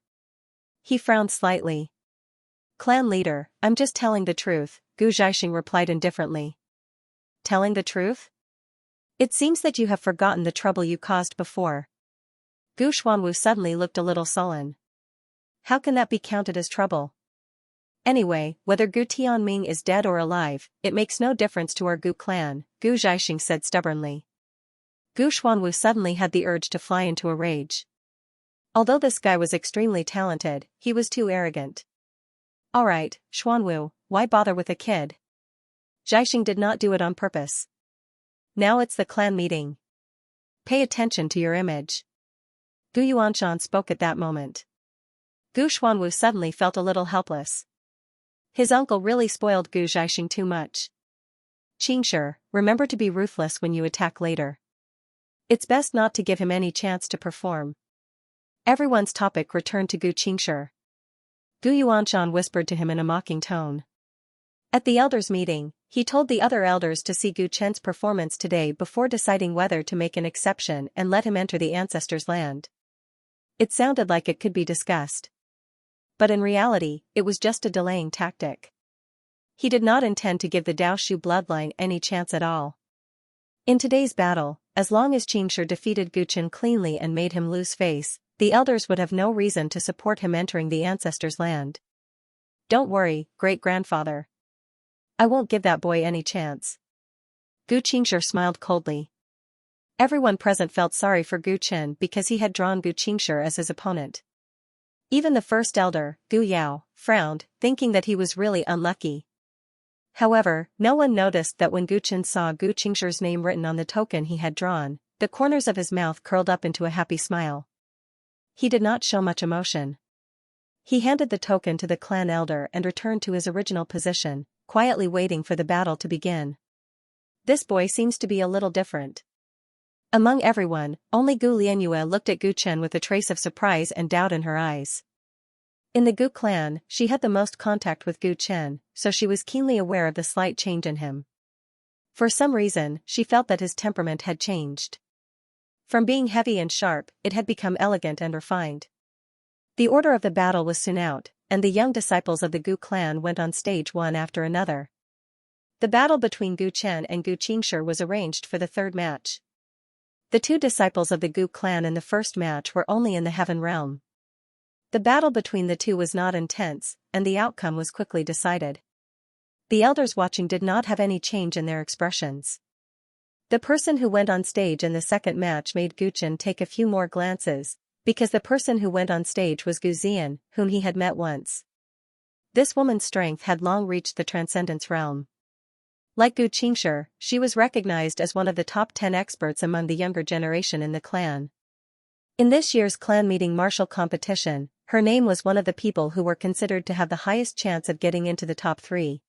[SPEAKER 1] He frowned slightly. "Clan leader, I'm just telling the truth," Gu Zhaixing replied indifferently. "Telling the truth? It seems that you have forgotten the trouble you caused before." Gu Xuanwu suddenly looked a little sullen. "How can that be counted as trouble? Anyway, whether Gu Tianming is dead or alive, it makes no difference to our Gu clan," Gu Zhaixing said stubbornly. Gu Xuanwu suddenly had the urge to fly into a rage. Although this guy was extremely talented, he was too arrogant. "Alright, Xuanwu, why bother with a kid? Zhaixing did not do it on purpose. Now it's the clan meeting. Pay attention to your image." Gu Yuanshan spoke at that moment. Gu Xuanwu suddenly felt a little helpless. His uncle really spoiled Gu Zhaixing too much. "Qingsher, remember to be ruthless when you attack later. It's best not to give him any chance to perform." Everyone's topic returned to Gu Qingsher. Gu Yuanshan whispered to him in a mocking tone. At the elders' meeting, he told the other elders to see Gu Chen's performance today before deciding whether to make an exception and let him enter the ancestors' land. It sounded like it could be discussed. But in reality, it was just a delaying tactic. He did not intend to give the Daoshu bloodline any chance at all. In today's battle, as long as Qingsher defeated Gu Chen cleanly and made him lose face, the elders would have no reason to support him entering the ancestors' land. "Don't worry, great-grandfather. I won't give that boy any chance." Gu Qingsher smiled coldly. Everyone present felt sorry for Gu Chen because he had drawn Gu Qingsher as his opponent. Even the first elder, Gu Yao, frowned, thinking that he was really unlucky. However, no one noticed that when Gu Chen saw Gu Qingsher's name written on the token he had drawn, the corners of his mouth curled up into a happy smile. He did not show much emotion. He handed the token to the clan elder and returned to his original position, quietly waiting for the battle to begin. This boy seems to be a little different. Among everyone, only Gu Lianyue looked at Gu Chen with a trace of surprise and doubt in her eyes. In the Gu clan, she had the most contact with Gu Chen, so she was keenly aware of the slight change in him. For some reason, she felt that his temperament had changed. From being heavy and sharp, it had become elegant and refined. The order of the battle was soon out, and the young disciples of the Gu clan went on stage one after another. The battle between Gu Chen and Gu Qingsher was arranged for the third match. The two disciples of the Gu clan in the first match were only in the heaven realm. The battle between the two was not intense, and the outcome was quickly decided. The elders watching did not have any change in their expressions. The person who went on stage in the second match made Gu Chen take a few more glances, because the person who went on stage was Gu Zian, whom he had met once. This woman's strength had long reached the transcendence realm. Like Gu Qingsher, she was recognized as one of the top 10 experts among the younger generation in the clan. In this year's clan meeting martial competition, her name was one of the people who were considered to have the highest chance of getting into the top 3.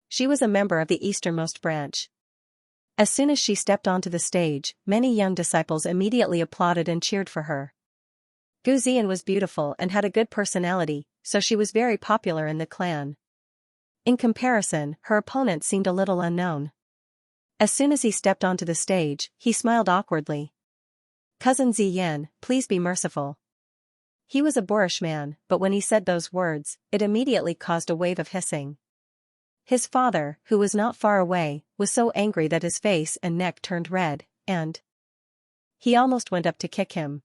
[SPEAKER 1] She was a member of the easternmost branch. As soon as she stepped onto the stage, many young disciples immediately applauded and cheered for her. Gu Zian was beautiful and had a good personality, so she was very popular in the clan. In comparison, her opponent seemed a little unknown. As soon as he stepped onto the stage, he smiled awkwardly. "Cousin Ziyan, please be merciful." He was a boorish man, but when he said those words, it immediately caused a wave of hissing. His father, who was not far away, was so angry that his face and neck turned red, and he almost went up to kick him.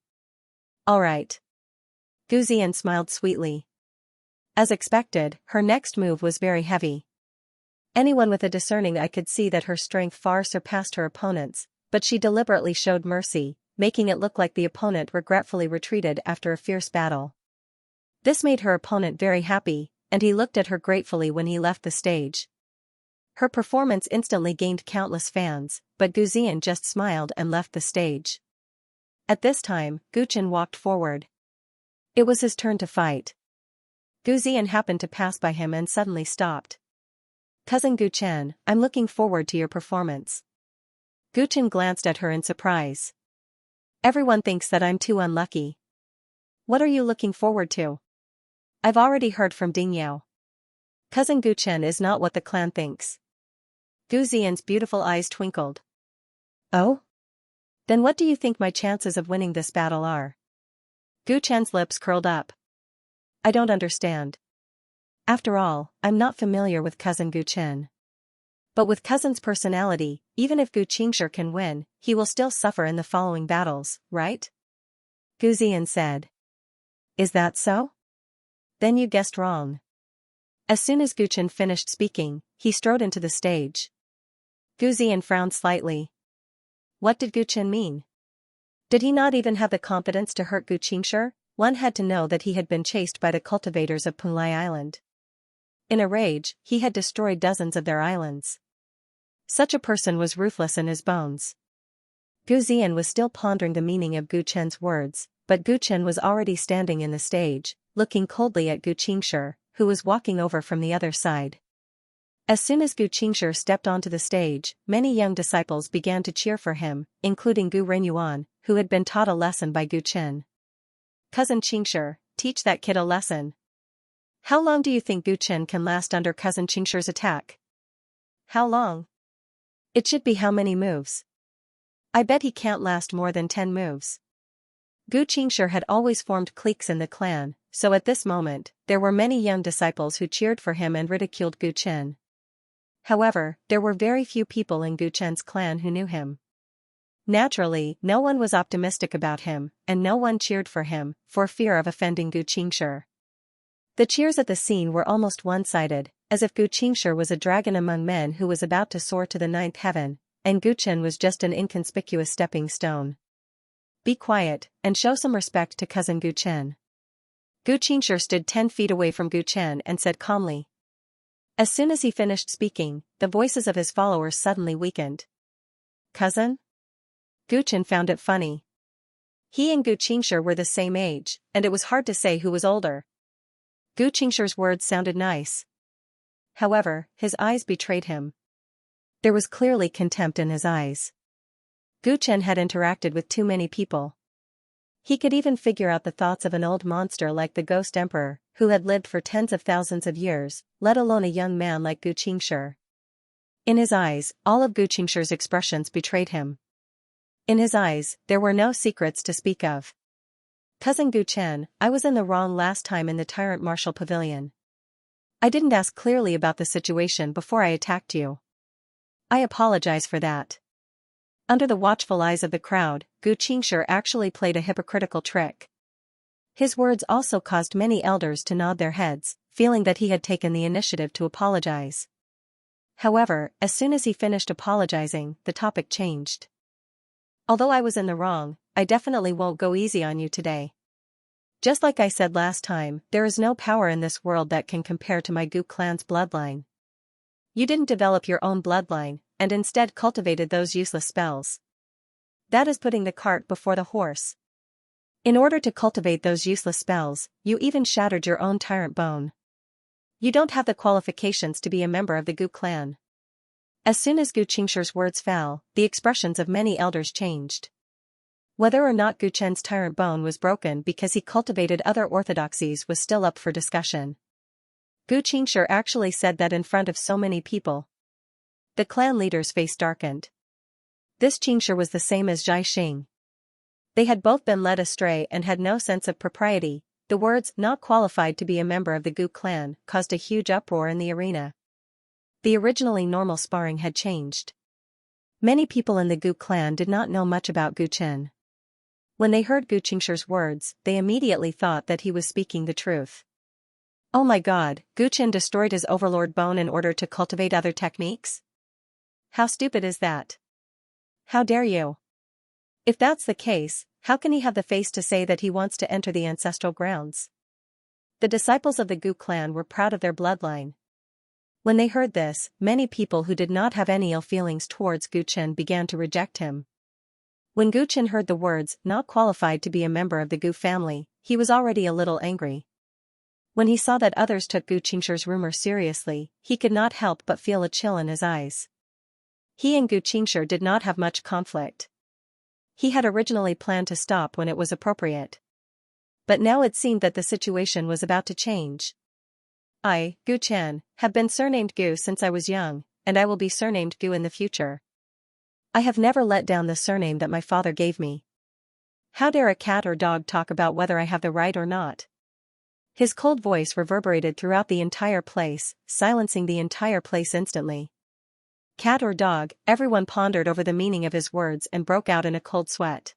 [SPEAKER 1] "All right." Gu Zian smiled sweetly. As expected, her next move was very heavy. Anyone with a discerning eye could see that her strength far surpassed her opponent's, but she deliberately showed mercy, making it look like the opponent regretfully retreated after a fierce battle. This made her opponent very happy, and he looked at her gratefully when he left the stage. Her performance instantly gained countless fans, but Gu Ziyan just smiled and left the stage. At this time, Gu Chen walked forward. It was his turn to fight. Gu Ziyan happened to pass by him and suddenly stopped. "Cousin Gu Chen, I'm looking forward to your performance." Gu Chen glanced at her in surprise. "Everyone thinks that I'm too unlucky. What are you looking forward to?" "I've already heard from Ding Yao. Cousin Gu Chen is not what the clan thinks." Gu Ziyan's beautiful eyes twinkled. "Oh? Then what do you think my chances of winning this battle are?" Gu Chen's lips curled up. "I don't understand. After all, I'm not familiar with Cousin Gu Chen. But with Cousin's personality, even if Gu Qingsher can win, he will still suffer in the following battles, right?" Gu Ziyan said. "Is that so? Then you guessed wrong." As soon as Gu Chen finished speaking, he strode into the stage. Gu Ziyan frowned slightly. What did Gu Chen mean? Did he not even have the confidence to hurt Gu Qingsher? One had to know that he had been chased by the cultivators of Punlai Island. In a rage, he had destroyed dozens of their islands. Such a person was ruthless in his bones. Gu Ziyan was still pondering the meaning of Gu Chen's words, but Gu Chen was already standing in the stage, looking coldly at Gu Qingsher, who was walking over from the other side. As soon as Gu Qingsher stepped onto the stage, many young disciples began to cheer for him, including Gu Renyuan, who had been taught a lesson by Gu Chen. "Cousin Qingsher, teach that kid a lesson." "How long do you think Gu Chen can last under Cousin Qingsher's attack?" "How long? It should be how many moves. I bet he can't last more than 10 moves." Gu Qingsher had always formed cliques in the clan, so at this moment, there were many young disciples who cheered for him and ridiculed Gu Chen. However, there were very few people in Gu Chen's clan who knew him. Naturally, no one was optimistic about him, and no one cheered for him, for fear of offending Gu Qingsher. The cheers at the scene were almost one-sided, as if Gu Qingsher was a dragon among men who was about to soar to the 9th heaven, and Gu Chen was just an inconspicuous stepping stone. "Be quiet, and show some respect to Cousin Gu Chen." Gu Qingsher stood 10 feet away from Gu Chen and said calmly. As soon as he finished speaking, the voices of his followers suddenly weakened. "Cousin?" Gu Chen found it funny. He and Gu Qingsher were the same age, and it was hard to say who was older. Gu Qingsher's words sounded nice. However, his eyes betrayed him. There was clearly contempt in his eyes. Gu Chen had interacted with too many people. He could even figure out the thoughts of an old monster like the Ghost Emperor, who had lived for tens of thousands of years, let alone a young man like Gu Qingsher. In his eyes, all of Gu Qingsher's expressions betrayed him. In his eyes, there were no secrets to speak of. "Cousin Gu Chen, I was in the wrong last time in the Tyrant Martial Pavilion. I didn't ask clearly about the situation before I attacked you. I apologize for that." Under the watchful eyes of the crowd, Gu Qingsher actually played a hypocritical trick. His words also caused many elders to nod their heads, feeling that he had taken the initiative to apologize. However, as soon as he finished apologizing, the topic changed. "Although I was in the wrong, I definitely won't go easy on you today. Just like I said last time, there is no power in this world that can compare to my Gu clan's bloodline. You didn't develop your own bloodline, and instead cultivated those useless spells. That is putting the cart before the horse. In order to cultivate those useless spells, you even shattered your own tyrant bone. You don't have the qualifications to be a member of the Gu clan." As soon as Gu Qingsher's words fell, the expressions of many elders changed. Whether or not Gu Chen's tyrant bone was broken because he cultivated other orthodoxies was still up for discussion. Gu Qingsher actually said that in front of so many people. The clan leader's face darkened. This Qingsher was the same as Zhai Xing. They had both been led astray and had no sense of propriety. The words "not qualified to be a member of the Gu clan" caused a huge uproar in the arena. The originally normal sparring had changed. Many people in the Gu clan did not know much about Gu Chen. When they heard Gu Qingsher's words, they immediately thought that he was speaking the truth. Oh my god, Gu Chen destroyed his overlord bone in order to cultivate other techniques? How stupid is that? How dare you? If that's the case, how can he have the face to say that he wants to enter the ancestral grounds? The disciples of the Gu clan were proud of their bloodline. When they heard this, many people who did not have any ill feelings towards Gu Chen began to reject him. When Gu Chen heard the words, "not qualified to be a member of the Gu family," he was already a little angry. When he saw that others took Gu Qingshi's rumor seriously, he could not help but feel a chill in his eyes. He and Gu Qingshi did not have much conflict. He had originally planned to stop when it was appropriate. But now it seemed that the situation was about to change. I, Gu Chen, have been surnamed Gu since I was young, and I will be surnamed Gu in the future. I have never let down the surname that my father gave me. How dare a cat or dog talk about whether I have the right or not? His cold voice reverberated throughout the entire place, silencing the entire place instantly. Cat or dog, everyone pondered over the meaning of his words and broke out in a cold sweat.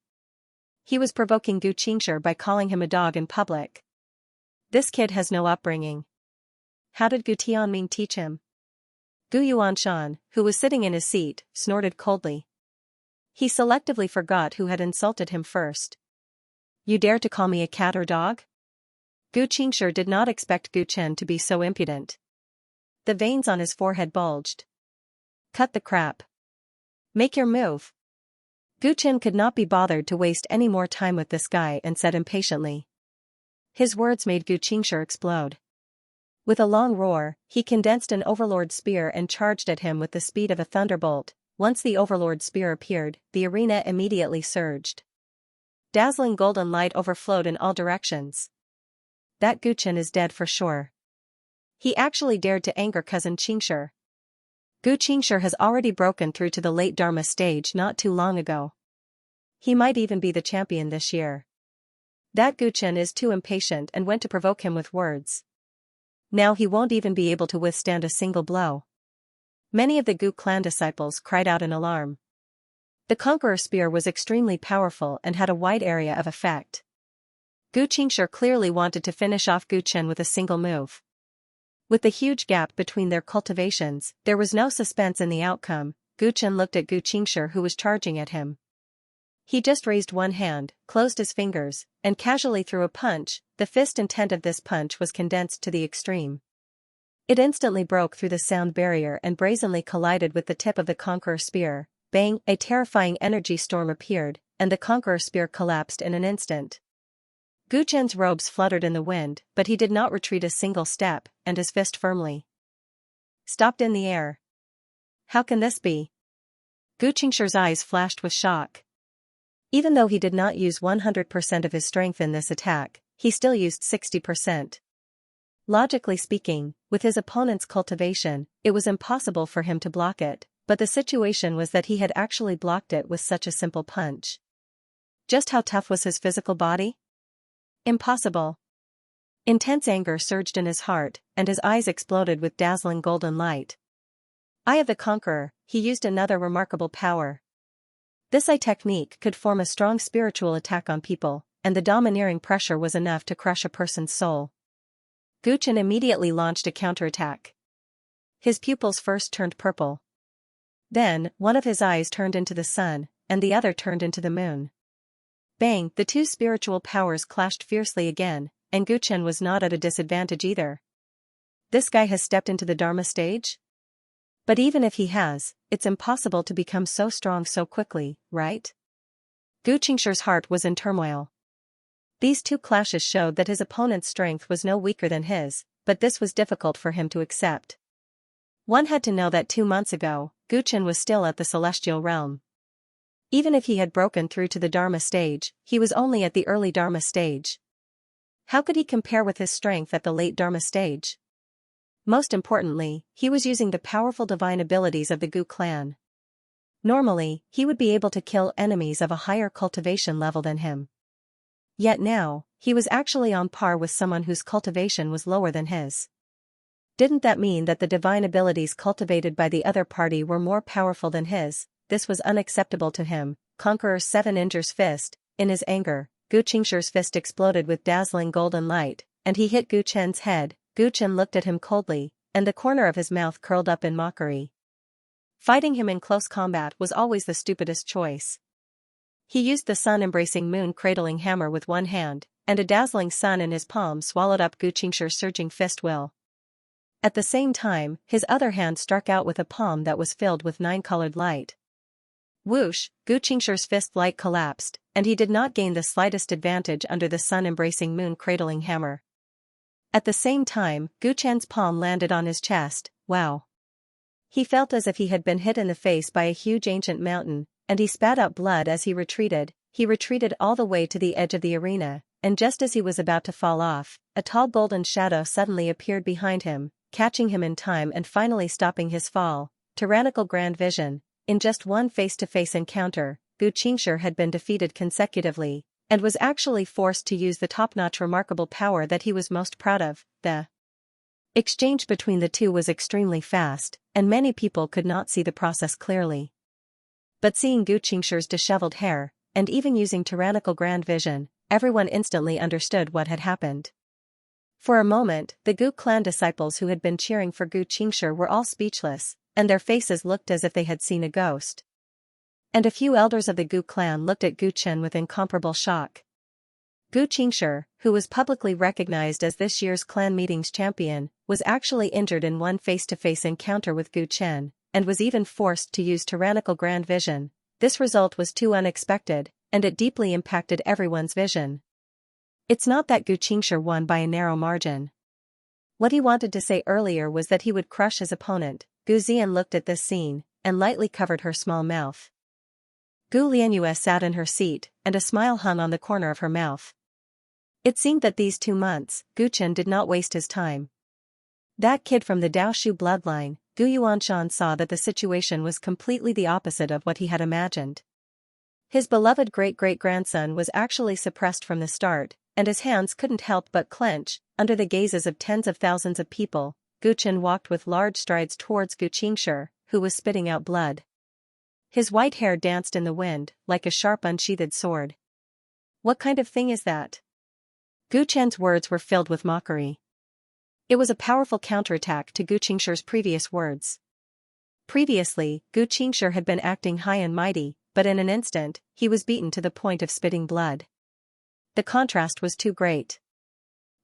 [SPEAKER 1] He was provoking Gu Qingshi by calling him a dog in public. This kid has no upbringing. How did Gu Tianming teach him? Gu Yuanshan, who was sitting in his seat, snorted coldly. He selectively forgot who had insulted him first. You dare to call me a cat or dog? Gu Qingshi did not expect Gu Chen to be so impudent. The veins on his forehead bulged. Cut the crap. Make your move. Gu Chen could not be bothered to waste any more time with this guy and said impatiently. His words made Gu Qingshi explode. With a long roar, he condensed an overlord spear and charged at him with the speed of a thunderbolt. Once the overlord spear appeared, the arena immediately surged. Dazzling golden light overflowed in all directions. That Gu Chen is dead for sure. He actually dared to anger cousin Qingshi. Gu Qingshi has already broken through to the late Dharma stage not too long ago. He might even be the champion this year. That Gu Chen is too impatient and went to provoke him with words. Now he won't even be able to withstand a single blow. Many of the Gu clan disciples cried out in alarm. The Conqueror Spear was extremely powerful and had a wide area of effect. Gu Qingshi clearly wanted to finish off Gu Chen with a single move. With the huge gap between their cultivations, there was no suspense in the outcome. Gu Chen looked at Gu Qingshi who was charging at him. He just raised one hand, closed his fingers, and casually threw a punch. The fist intent of this punch was condensed to the extreme. It instantly broke through the sound barrier and brazenly collided with the tip of the Conqueror Spear. Bang! A terrifying energy storm appeared, and the Conqueror Spear collapsed in an instant. Gu Chen's robes fluttered in the wind, but he did not retreat a single step, and his fist firmly stopped in the air. How can this be? Gu Qingshi's eyes flashed with shock. Even though he did not use 100% of his strength in this attack, he still used 60%. Logically speaking, with his opponent's cultivation, it was impossible for him to block it, but the situation was that he had actually blocked it with such a simple punch. Just how tough was his physical body? Impossible. Intense anger surged in his heart, and his eyes exploded with dazzling golden light. Eye of the Conqueror, he used another remarkable power. This eye technique could form a strong spiritual attack on people, and the domineering pressure was enough to crush a person's soul. Gu Chen immediately launched a counterattack. His pupils first turned purple. Then, one of his eyes turned into the sun, and the other turned into the moon. Bang! The two spiritual powers clashed fiercely again, and Gu Chen was not at a disadvantage either. This guy has stepped into the Dharma stage? But even if he has, it's impossible to become so strong so quickly, right? Gu Qingshi's heart was in turmoil. These two clashes showed that his opponent's strength was no weaker than his, but this was difficult for him to accept. One had to know that 2 months ago, Gu Chen was still at the celestial realm. Even if he had broken through to the Dharma stage, he was only at the early Dharma stage. How could he compare with his strength at the late Dharma stage? Most importantly, he was using the powerful divine abilities of the Gu clan. Normally, he would be able to kill enemies of a higher cultivation level than him. Yet now, he was actually on par with someone whose cultivation was lower than his. Didn't that mean that the divine abilities cultivated by the other party were more powerful than his? This was unacceptable to him. Conqueror 7-Inger's fist. In his anger, Gu Qingshi's fist exploded with dazzling golden light, and he hit Gu Chen's head. Gu Chen looked at him coldly, and the corner of his mouth curled up in mockery. Fighting him in close combat was always the stupidest choice. He used the sun-embracing moon-cradling hammer with one hand, and a dazzling sun in his palm swallowed up Gu Qingshir's surging fist will. At the same time, his other hand struck out with a palm that was filled with nine-colored light. Whoosh, Gu Qingshir's fist light collapsed, and he did not gain the slightest advantage under the sun-embracing moon-cradling hammer. At the same time, Gu Chen's palm landed on his chest. Wow. He felt as if he had been hit in the face by a huge ancient mountain, and he spat out blood as he retreated. He retreated all the way to the edge of the arena, and just as he was about to fall off, a tall golden shadow suddenly appeared behind him, catching him in time and finally stopping his fall. Tyrannical grand vision. In just one face-to-face encounter, Gu Qingshir had been defeated consecutively, and was actually forced to use the top-notch remarkable power that he was most proud of. The exchange between the two was extremely fast, and many people could not see the process clearly. But seeing Gu Qingshir's disheveled hair, and even using tyrannical grand vision, everyone instantly understood what had happened. For a moment, the Gu clan disciples who had been cheering for Gu Qingshir were all speechless, and their faces looked as if they had seen a ghost. And a few elders of the Gu clan looked at Gu Chen with incomparable shock. Gu Qingshir, who was publicly recognized as this year's clan meeting's champion, was actually injured in one face-to-face encounter with Gu Chen, and was even forced to use tyrannical grand vision. This result was too unexpected, and it deeply impacted everyone's vision. It's not that Gu Qingshir won by a narrow margin. What he wanted to say earlier was that he would crush his opponent. Gu Zian looked at this scene, and lightly covered her small mouth. Gu Lianyue sat in her seat, and a smile hung on the corner of her mouth. It seemed that these 2 months, Gu Chen did not waste his time. That kid from the Daoshu bloodline, Gu Yuanshan, saw that the situation was completely the opposite of what he had imagined. His beloved great-great-grandson was actually suppressed from the start, and his hands couldn't help but clench. Under the gazes of tens of thousands of people, Gu Chen walked with large strides towards Gu Qingshir, who was spitting out blood. His white hair danced in the wind, like a sharp unsheathed sword. What kind of thing is that? Gu Chen's words were filled with mockery. It was a powerful counterattack to Gu Qingshir's previous words. Previously, Gu Qingshir had been acting high and mighty, but in an instant, he was beaten to the point of spitting blood. The contrast was too great.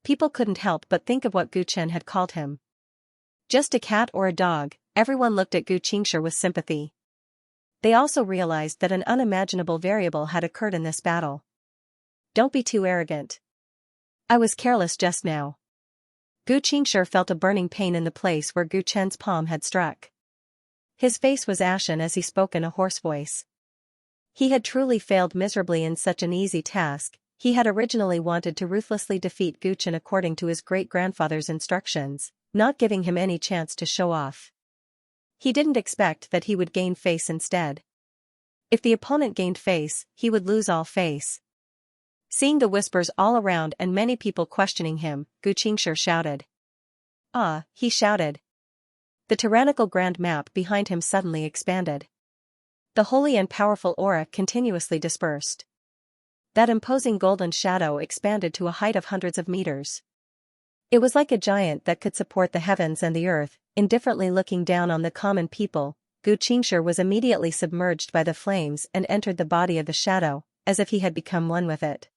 [SPEAKER 1] People couldn't help but think of what Gu Chen had called him. Just a cat or a dog. Everyone looked at Gu Qingshir with sympathy. They also realized that an unimaginable variable had occurred in this battle. Don't be too arrogant. I was careless just now. Gu Qingshir felt a burning pain in the place where Gu Chen's palm had struck. His face was ashen as he spoke in a hoarse voice. He had truly failed miserably in such an easy task. He had originally wanted to ruthlessly defeat Gu Chen according to his great-grandfather's instructions, not giving him any chance to show off. He didn't expect that he would gain face instead. If the opponent gained face, he would lose all face. Seeing the whispers all around and many people questioning him, Gu Qingshir shouted. "Ah," he shouted. The tyrannical grand map behind him suddenly expanded. The holy and powerful aura continuously dispersed. That imposing golden shadow expanded to a height of hundreds of meters. It was like a giant that could support the heavens and the earth. Indifferently looking down on the common people, Gu Qingshir was immediately submerged by the flames and entered the body of the shadow, as if he had become one with it.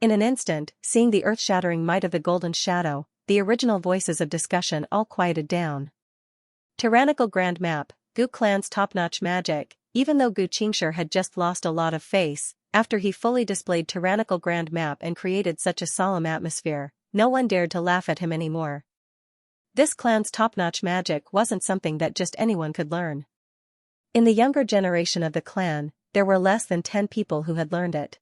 [SPEAKER 1] In an instant, seeing the earth-shattering might of the golden shadow, the original voices of discussion all quieted down. Tyrannical grand map, Gu clan's top-notch magic. Even though Gu Qingshir had just lost a lot of face, after he fully displayed tyrannical grand map and created such a solemn atmosphere, no one dared to laugh at him anymore. This clan's top-notch magic wasn't something that just anyone could learn. In the younger generation of the clan, there were less than 10 people who had learned it.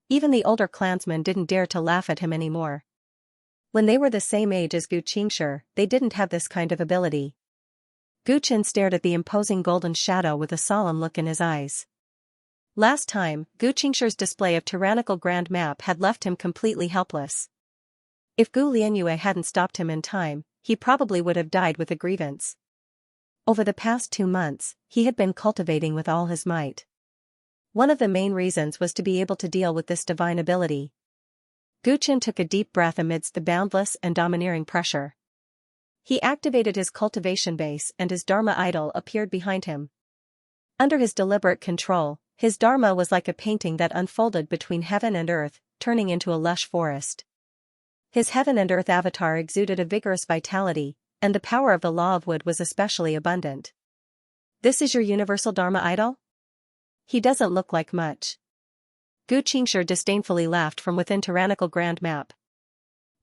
[SPEAKER 1] Even the older clansmen didn't dare to laugh at him anymore. When they were the same age as Gu Qingshir, they didn't have this kind of ability. Gu Chen stared at the imposing golden shadow with a solemn look in his eyes. Last time, Gu Qingshir's display of tyrannical grand map had left him completely helpless. If Gu Lianyue hadn't stopped him in time, he probably would have died with a grievance. Over the past 2 months, he had been cultivating with all his might. One of the main reasons was to be able to deal with this divine ability. Chen took a deep breath amidst the boundless and domineering pressure. He activated his cultivation base and his Dharma idol appeared behind him. Under his deliberate control, his Dharma was like a painting that unfolded between heaven and earth, turning into a lush forest. His heaven and earth avatar exuded a vigorous vitality, and the power of the law of wood was especially abundant. "This is your universal Dharma idol? He doesn't look like much." Xianxia disdainfully laughed from within tyrannical grand map.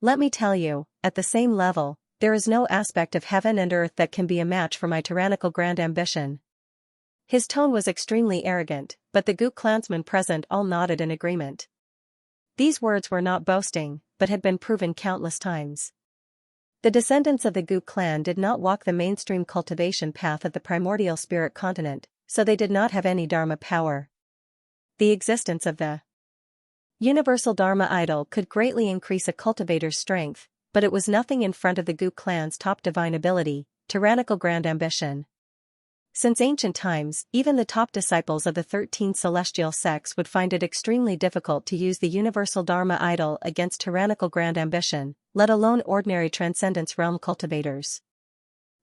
[SPEAKER 1] "Let me tell you, at the same level, there is no aspect of heaven and earth that can be a match for my tyrannical grand ambition." His tone was extremely arrogant, but the Gu clansmen present all nodded in agreement. These words were not boasting, but had been proven countless times. The descendants of the Gu clan did not walk the mainstream cultivation path of the primordial spirit continent, so they did not have any Dharma power. The existence of the universal Dharma idol could greatly increase a cultivator's strength, but it was nothing in front of the Gu clan's top divine ability, tyrannical grand ambition. Since ancient times, even the top disciples of the 13 celestial sects would find it extremely difficult to use the universal Dharma idol against tyrannical grand ambition, let alone ordinary transcendence realm cultivators.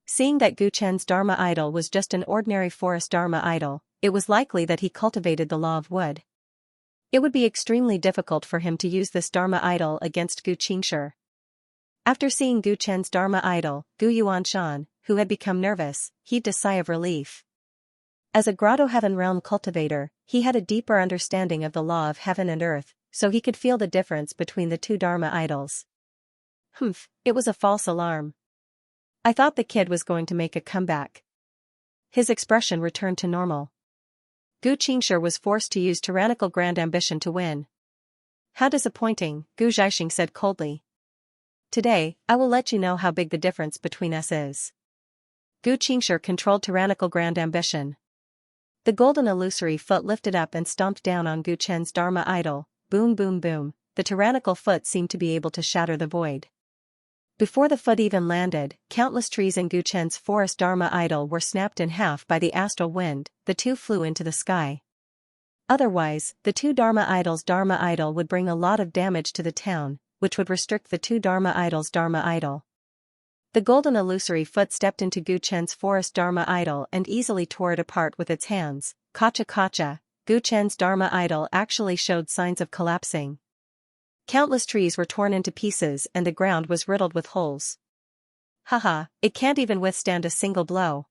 [SPEAKER 1] Seeing that Chen's Dharma idol was just an ordinary forest Dharma idol, it was likely that he cultivated the law of wood. It would be extremely difficult for him to use this Dharma idol against Xianxia. After seeing Chen's Dharma idol, Yuanshan, who had become nervous, heaved a sigh of relief. As a grotto heaven realm cultivator, he had a deeper understanding of the law of heaven and earth, so he could feel the difference between the two Dharma idols. It was a false alarm. I thought the kid was going to make a comeback. His expression returned to normal. Xianxia was forced to use tyrannical grand ambition to win. "How disappointing," Gu Zhaixing said coldly. "Today, I will let you know how big the difference between us is." Xianxia controlled tyrannical grand ambition. The golden illusory foot lifted up and stomped down on Chen's Dharma idol, boom boom boom, the tyrannical foot seemed to be able to shatter the void. Before the foot even landed, countless trees in Chen's forest Dharma idol were snapped in half by the astral wind, the two flew into the sky. Otherwise, the two Dharma idols' Dharma idol would bring a lot of damage to the town, which would restrict the two Dharma idols' Dharma idol. The golden illusory foot stepped into Chen's forest Dharma idol and easily tore it apart with its hands. Kacha kacha, Chen's Dharma idol actually showed signs of collapsing. Countless trees were torn into pieces and the ground was riddled with holes. "Haha, it can't even withstand a single blow."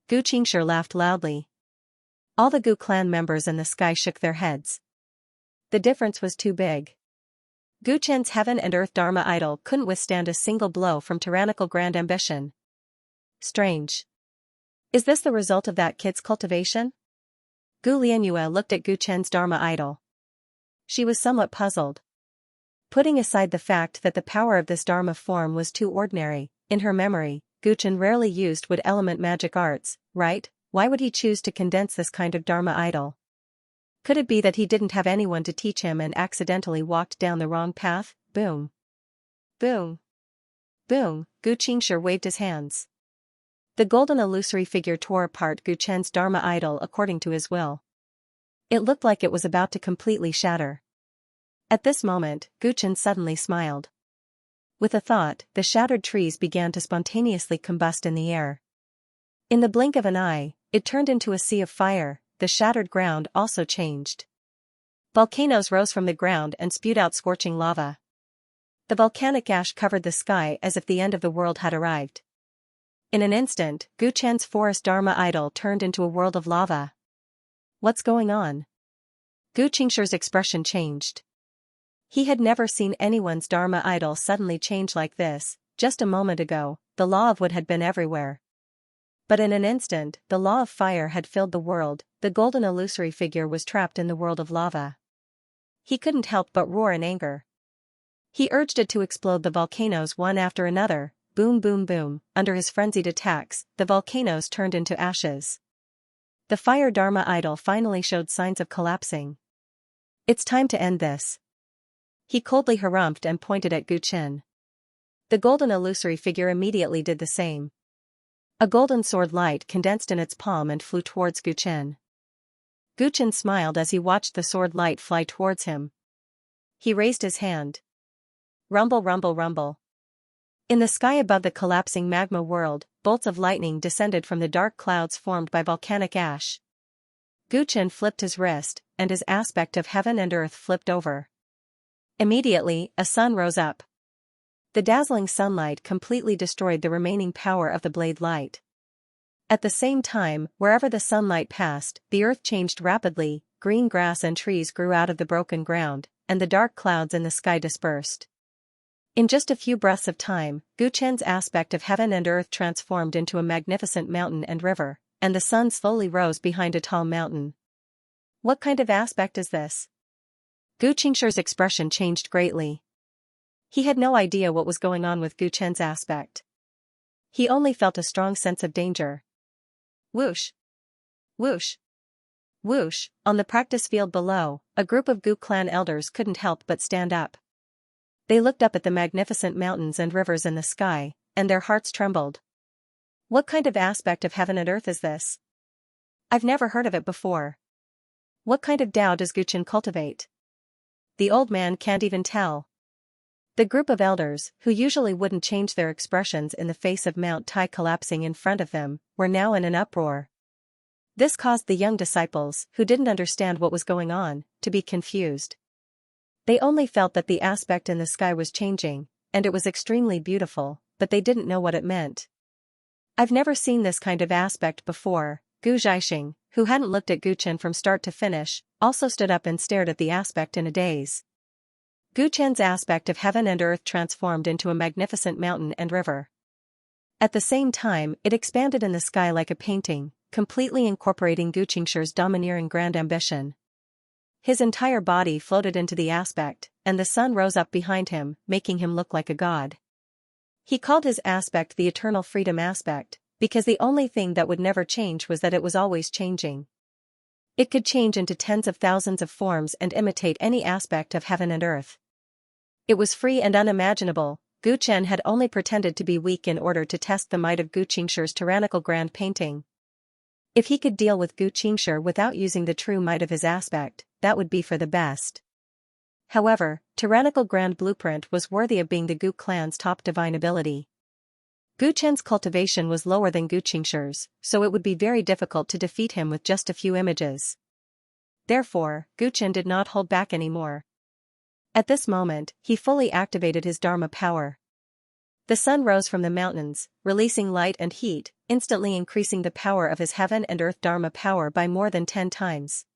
[SPEAKER 1] Xianxia laughed loudly. All the Gu clan members in the sky shook their heads. The difference was too big. Chen's heaven and earth Dharma idol couldn't withstand a single blow from tyrannical grand ambition. Strange. Is this the result of that kid's cultivation? Lianyue looked at Chen's Dharma idol. She was somewhat puzzled. Putting aside the fact that the power of this Dharma form was too ordinary, in her memory, Chen rarely used wood element magic arts, right? Why would he choose to condense this kind of Dharma idol? Could it be that he didn't have anyone to teach him and accidentally walked down the wrong path? Boom. Boom. Boom, Xianxia waved his hands. The golden illusory figure tore apart Chen's Dharma idol according to his will. It looked like it was about to completely shatter. At this moment, Chen suddenly smiled. With a thought, the shattered trees began to spontaneously combust in the air. In the blink of an eye, it turned into a sea of fire. The shattered ground also changed. Volcanoes rose from the ground and spewed out scorching lava. The volcanic ash covered the sky as if the end of the world had arrived. In an instant, Chen's forest Dharma idol turned into a world of lava. What's going on? Xianxia's expression changed. He had never seen anyone's Dharma idol suddenly change like this. Just a moment ago, the law of wood had been everywhere. But in an instant, the law of fire had filled the world. The golden illusory figure was trapped in the world of lava. He couldn't help but roar in anger. He urged it to explode the volcanoes one after another, boom boom boom. Under his frenzied attacks, the volcanoes turned into ashes. The fire Dharma idol finally showed signs of collapsing. It's time to end this. He coldly harumphed and pointed at Chen. The golden illusory figure immediately did the same. A golden sword light condensed in its palm and flew towards Chen. Chen smiled as he watched the sword light fly towards him. He raised his hand. Rumble, rumble, rumble. In the sky above the collapsing magma world, bolts of lightning descended from the dark clouds formed by volcanic ash. Guchen flipped his wrist, and his aspect of heaven and earth flipped over. Immediately, a sun rose up. The dazzling sunlight completely destroyed the remaining power of the blade light. At the same time, wherever the sunlight passed, the earth changed rapidly, green grass and trees grew out of the broken ground, and the dark clouds in the sky dispersed. In just a few breaths of time, Guchen's aspect of heaven and earth transformed into a magnificent mountain and river, and the sun slowly rose behind a tall mountain. What kind of aspect is this? Guqingshi's expression changed greatly. He had no idea what was going on with Guchen's aspect. He only felt a strong sense of danger. Whoosh! Whoosh! Whoosh! On the practice field below, a group of Gu clan elders couldn't help but stand up. They looked up at the magnificent mountains and rivers in the sky, and their hearts trembled. What kind of aspect of heaven and earth is this? I've never heard of it before. What kind of Tao does Guchen cultivate? The old man can't even tell. The group of elders, who usually wouldn't change their expressions in the face of Mount Tai collapsing in front of them, were now in an uproar. This caused the young disciples, who didn't understand what was going on, to be confused. They only felt that the aspect in the sky was changing, and it was extremely beautiful, but they didn't know what it meant. I've never seen this kind of aspect before. Gu Zhaixing, who hadn't looked at Guchen from start to finish, also stood up and stared at the aspect in a daze. Guchen's aspect of heaven and earth transformed into a magnificent mountain and river. At the same time, it expanded in the sky like a painting, completely incorporating Guqingshi's domineering grand ambition. His entire body floated into the aspect, and the sun rose up behind him, making him look like a god. He called his aspect the eternal freedom aspect, because the only thing that would never change was that it was always changing. It could change into tens of thousands of forms and imitate any aspect of heaven and earth. It was free and unimaginable. Guchen had only pretended to be weak in order to test the might of Guqingshi's tyrannical grand painting. If he could deal with Guqingshi without using the true might of his aspect, that would be for the best. However, tyrannical grand blueprint was worthy of being the Gu clan's top divine ability. Guchen's cultivation was lower than Guqingshi's, so it would be very difficult to defeat him with just a few images. Therefore, Guchen did not hold back anymore. At this moment, he fully activated his Dharma power. The sun rose from the mountains, releasing light and heat, instantly increasing the power of his heaven and earth Dharma power by more than 10 times.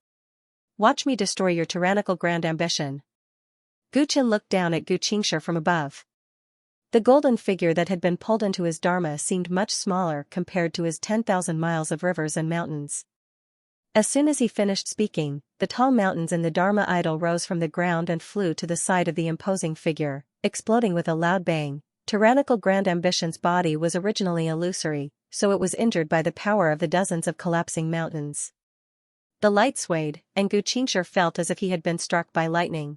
[SPEAKER 1] Watch me destroy your tyrannical grand ambition. Guchen looked down at Guqingshi from above. The golden figure that had been pulled into his Dharma seemed much smaller compared to his 10,000 miles of rivers and mountains. As soon as he finished speaking, the tall mountains in the Dharma idol rose from the ground and flew to the side of the imposing figure, exploding with a loud bang. Tyrannical grand ambition's body was originally illusory, so it was injured by the power of the dozens of collapsing mountains. The light swayed, and Guqingshi felt as if he had been struck by lightning.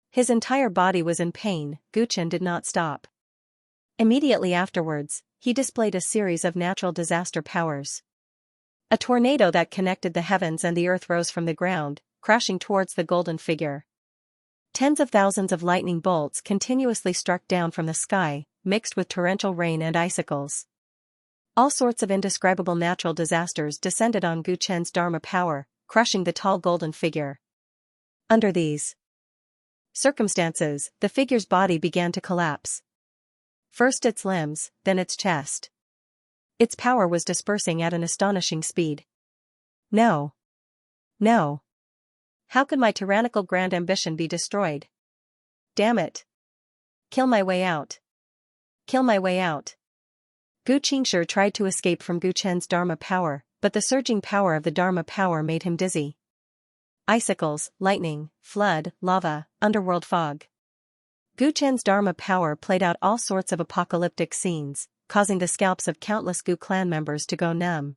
[SPEAKER 1] His entire body was in pain. Guchen did not stop. Immediately afterwards, he displayed a series of natural disaster powers. A tornado that connected the heavens and the earth rose from the ground, crashing towards the golden figure. Tens of thousands of lightning bolts continuously struck down from the sky, mixed with torrential rain and icicles. All sorts of indescribable natural disasters descended on Guchen's Dharma power, crushing the tall golden figure. Under these circumstances, the figure's body began to collapse. First its limbs, then its chest. Its power was dispersing at an astonishing speed. No. No. How could my tyrannical grand ambition be destroyed? Damn it. Kill my way out. Kill my way out. Guqingshi tried to escape from Guchen's Dharma power, but the surging power of the Dharma power made him dizzy. Icicles, lightning, flood, lava, underworld fog. Guchen's Dharma power played out all sorts of apocalyptic scenes, causing the scalps of countless Gu clan members to go numb.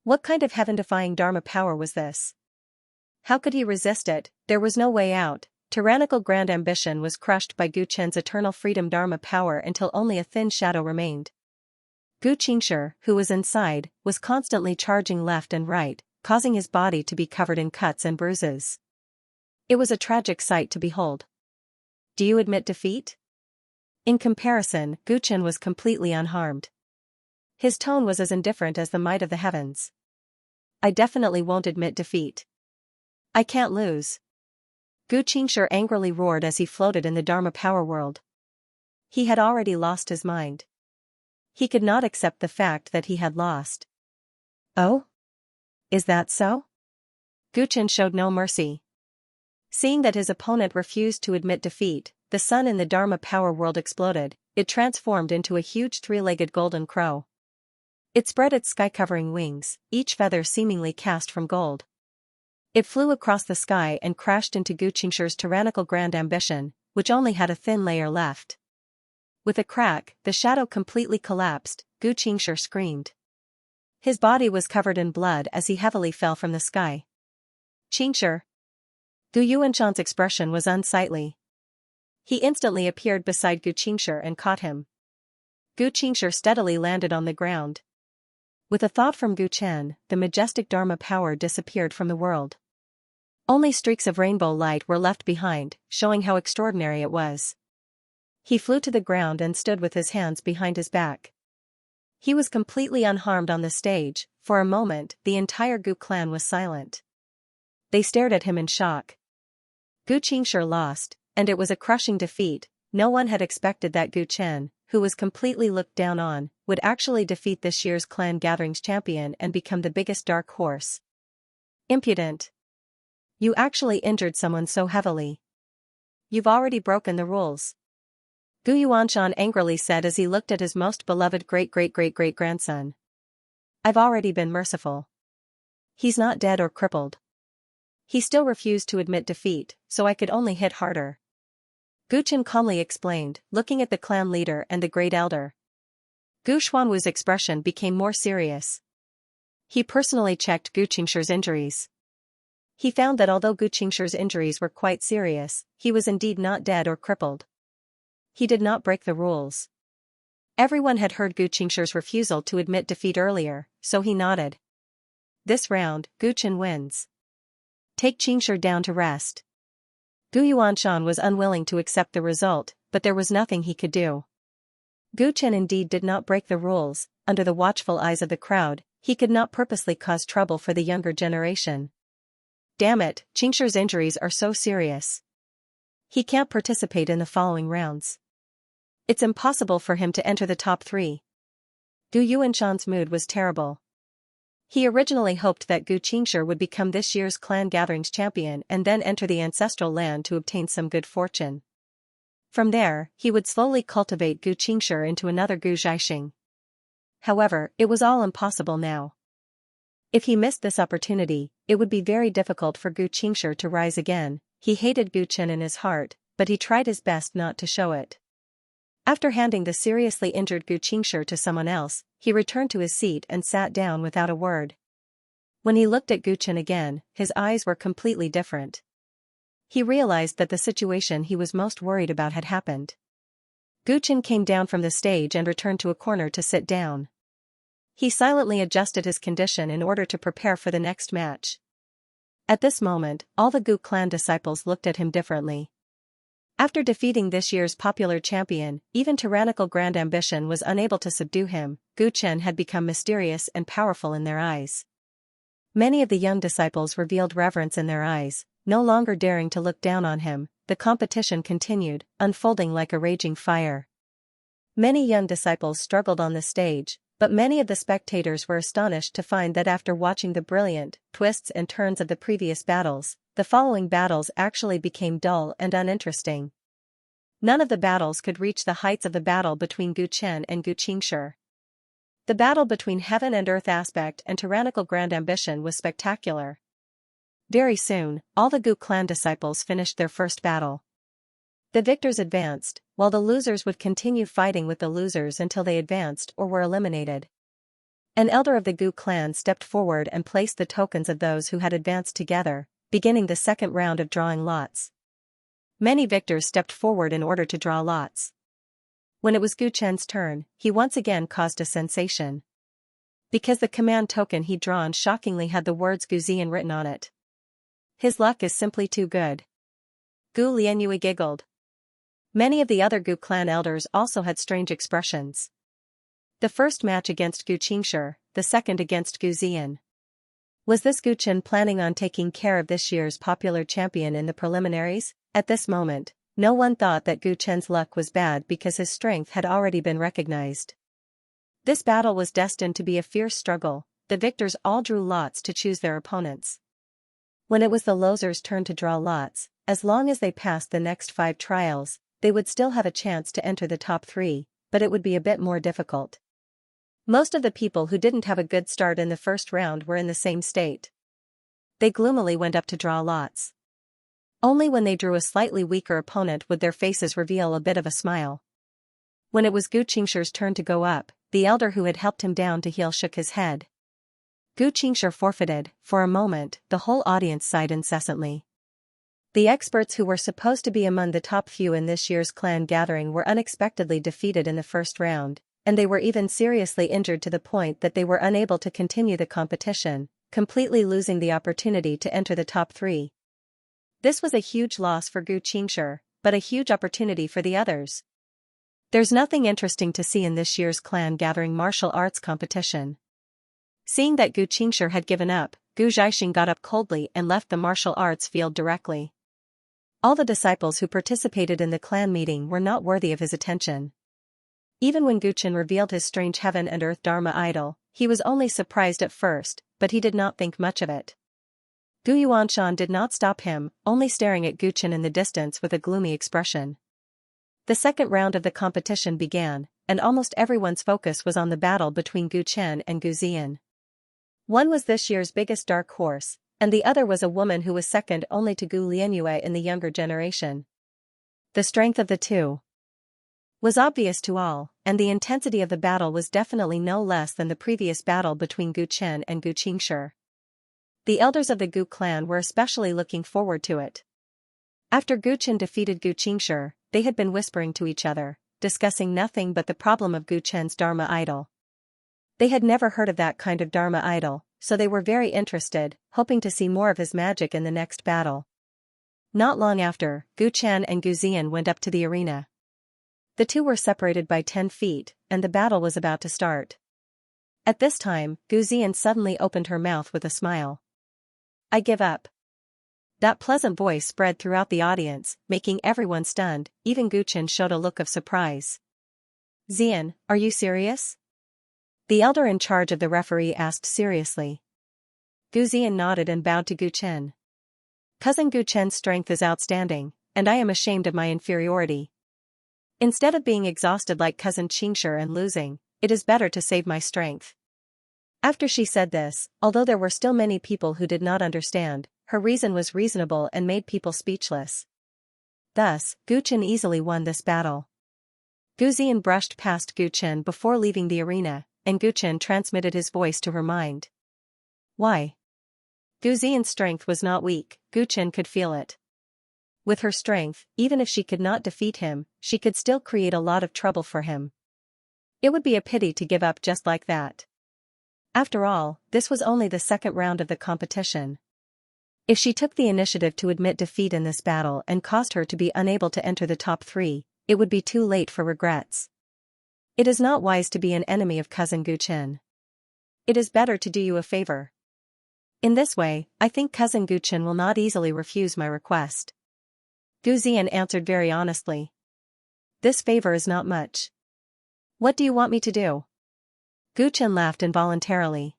[SPEAKER 1] What kind of heaven-defying Dharma power was this? How could he resist it? There was no way out. Tyrannical grand ambition was crushed by Guchen's eternal freedom Dharma power until only a thin shadow remained. Guqingshi, who was inside, was constantly charging left and right, causing his body to be covered in cuts and bruises. It was a tragic sight to behold. Do you admit defeat? In comparison, Gu Chen was completely unharmed. His tone was as indifferent as the might of the heavens. I definitely won't admit defeat. I can't lose. Gu Xianxia angrily roared as he floated in the Dharma power world. He had already lost his mind. He could not accept the fact that he had lost. Oh? Is that so? Gu Chen showed no mercy. Seeing that his opponent refused to admit defeat, the sun in the Dharma power world exploded. It transformed into a huge three-legged golden crow. It spread its sky-covering wings, each feather seemingly cast from gold. It flew across the sky and crashed into Gu Xianxia's tyrannical grand ambition, which only had a thin layer left. With a crack, the shadow completely collapsed. Gu Xianxia screamed. His body was covered in blood as he heavily fell from the sky. Xianxia. Gu Yuanshan's expression was unsightly. He instantly appeared beside Gu Xianxia and caught him. Gu Xianxia steadily landed on the ground. With a thought from Gu Chen, the majestic Dharma power disappeared from the world. Only streaks of rainbow light were left behind, showing how extraordinary it was. He flew to the ground and stood with his hands behind his back. He was completely unharmed on the stage. For a moment, the entire Gu clan was silent. They stared at him in shock. Gu Xianxia lost, and it was a crushing defeat. No one had expected that Gu Chen, who was completely looked down on, would actually defeat this year's clan gatherings champion and become the biggest dark horse. Impudent. You actually injured someone so heavily. You've already broken the rules. Gu Yuanshan angrily said as he looked at his most beloved great-great-great-great-grandson. I've already been merciful. He's not dead or crippled. He still refused to admit defeat, so I could only hit harder. Gu Chen calmly explained, looking at the clan leader and the great elder. Gu Xuanwu's expression became more serious. He personally checked Gu Xianxia's injuries. He found that although Gu Xianxia's injuries were quite serious, he was indeed not dead or crippled. He did not break the rules. Everyone had heard Gu Xianxia's refusal to admit defeat earlier, so he nodded. This round, Gu Chen wins. Take Xianxia down to rest. Gu Yuanshan was unwilling to accept the result, but there was nothing he could do. Gu Chen indeed did not break the rules. Under the watchful eyes of the crowd, he could not purposely cause trouble for the younger generation. Damn it, Xianxia's injuries are so serious. He can't participate in the following rounds. It's impossible for him to enter the top 3. Gu Yuanshan's mood was terrible. He originally hoped that Gu Xianxia would become this year's clan gatherings champion and then enter the ancestral land to obtain some good fortune. From there, he would slowly cultivate Gu Xianxia into another Gu Zhaixing. However, it was all impossible now. If he missed this opportunity, it would be very difficult for Gu Xianxia to rise again. He hated Gu Chen in his heart, but he tried his best not to show it. After handing the seriously injured Gu Xianxia to someone else, he returned to his seat and sat down without a word. When he looked at Gu Chen again, his eyes were completely different. He realized that the situation he was most worried about had happened. Gu Chen came down from the stage and returned to a corner to sit down. He silently adjusted his condition in order to prepare for the next match. At this moment, all the Gu clan disciples looked at him differently. After defeating this year's popular champion, even tyrannical grand ambition was unable to subdue him. Gu Chen had become mysterious and powerful in their eyes. Many of the young disciples revealed reverence in their eyes, no longer daring to look down on him. The competition continued, unfolding like a raging fire. Many young disciples struggled on the stage, but many of the spectators were astonished to find that after watching the brilliant twists and turns of the previous battles, the following battles actually became dull and uninteresting. None of the battles could reach the heights of the battle between Gu Chen and Gu Xianxia. The battle between heaven and earth aspect and tyrannical grand ambition was spectacular. Very soon, all the Gu clan disciples finished their first battle. The victors advanced, while the losers would continue fighting with the losers until they advanced or were eliminated. An elder of the Gu clan stepped forward and placed the tokens of those who had advanced together, beginning the second round of drawing lots. Many victors stepped forward in order to draw lots. When it was Gu Chen's turn, he once again caused a sensation. Because the command token he'd drawn shockingly had the words Gu Zian written on it. His luck is simply too good. Gu Lianyue giggled. Many of the other Gu clan elders also had strange expressions. The first match against Gu Xianxia, the second against Gu Ziyan. Was this Gu Chen planning on taking care of this year's popular champion in the preliminaries? At this moment, no one thought that Gu Chen's luck was bad because his strength had already been recognized. This battle was destined to be a fierce struggle. The victors all drew lots to choose their opponents. When it was the losers' turn to draw lots, as long as they passed the next 5 trials, they would still have a chance to enter the top 3, but it would be a bit more difficult. Most of the people who didn't have a good start in the first round were in the same state. They gloomily went up to draw lots. Only when they drew a slightly weaker opponent would their faces reveal a bit of a smile. When it was Gu Xianxia's turn to go up, the elder who had helped him down to heel shook his head. Gu Xianxia forfeited. For a moment, the whole audience sighed incessantly. The experts who were supposed to be among the top few in this year's clan gathering were unexpectedly defeated in the first round, and they were even seriously injured to the point that they were unable to continue the competition, completely losing the opportunity to enter the top 3. This was a huge loss for Gu Xianxia, but a huge opportunity for the others. There's nothing interesting to see in this year's clan gathering martial arts competition. Seeing that Gu Xianxia had given up, Gu Zhaixing got up coldly and left the martial arts field directly. All the disciples who participated in the clan meeting were not worthy of his attention. Even when Gu Chen revealed his strange heaven and earth dharma idol, he was only surprised at first, but he did not think much of it. Gu Yuanshan did not stop him, only staring at Gu Chen in the distance with a gloomy expression. The second round of the competition began, and almost everyone's focus was on the battle between Gu Chen and Gu Ziyan. One was this year's biggest dark horse, and the other was a woman who was second only to Gu Lianyue in the younger generation. The strength of the two was obvious to all, and the intensity of the battle was definitely no less than the previous battle between Gu Chen and Gu Xianxia. The elders of the Gu clan were especially looking forward to it. After Gu Chen defeated Gu Xianxia, they had been whispering to each other, discussing nothing but the problem of Gu Chen's dharma idol. They had never heard of that kind of dharma idol, so they were very interested, hoping to see more of his magic in the next battle. Not long after, Gu Chen and Gu Ziyan went up to the arena. The two were separated by 10 feet, and the battle was about to start. At this time, Gu Ziyan suddenly opened her mouth with a smile. "I give up." That pleasant voice spread throughout the audience, making everyone stunned. Even Gu Chen showed a look of surprise. "Ziyan, are you serious?" The elder in charge of the referee asked seriously. Gu Ziyan nodded and bowed to Gu Chen. "Cousin Gu Chen's strength is outstanding, and I am ashamed of my inferiority. Instead of being exhausted like cousin Xianxia and losing, it is better to save my strength." After she said this, although there were still many people who did not understand, her reason was reasonable and made people speechless. Thus, Gu Chen easily won this battle. Gu Ziyan brushed past Gu Chen before leaving the arena, and Gu Chen transmitted his voice to her mind. Why? Gu Ziyan's strength was not weak, Gu Chen could feel it. With her strength, even if she could not defeat him, she could still create a lot of trouble for him. It would be a pity to give up just like that. After all, this was only the second round of the competition. If she took the initiative to admit defeat in this battle and caused her to be unable to enter the top 3, it would be too late for regrets. It is not wise to be an enemy of cousin Gu Chen. It is better to do you a favor. In this way, I think cousin Gu Chen will not easily refuse my request. Gu Ziyan answered very honestly. This favor is not much. What do you want me to do? Gu Chen laughed involuntarily.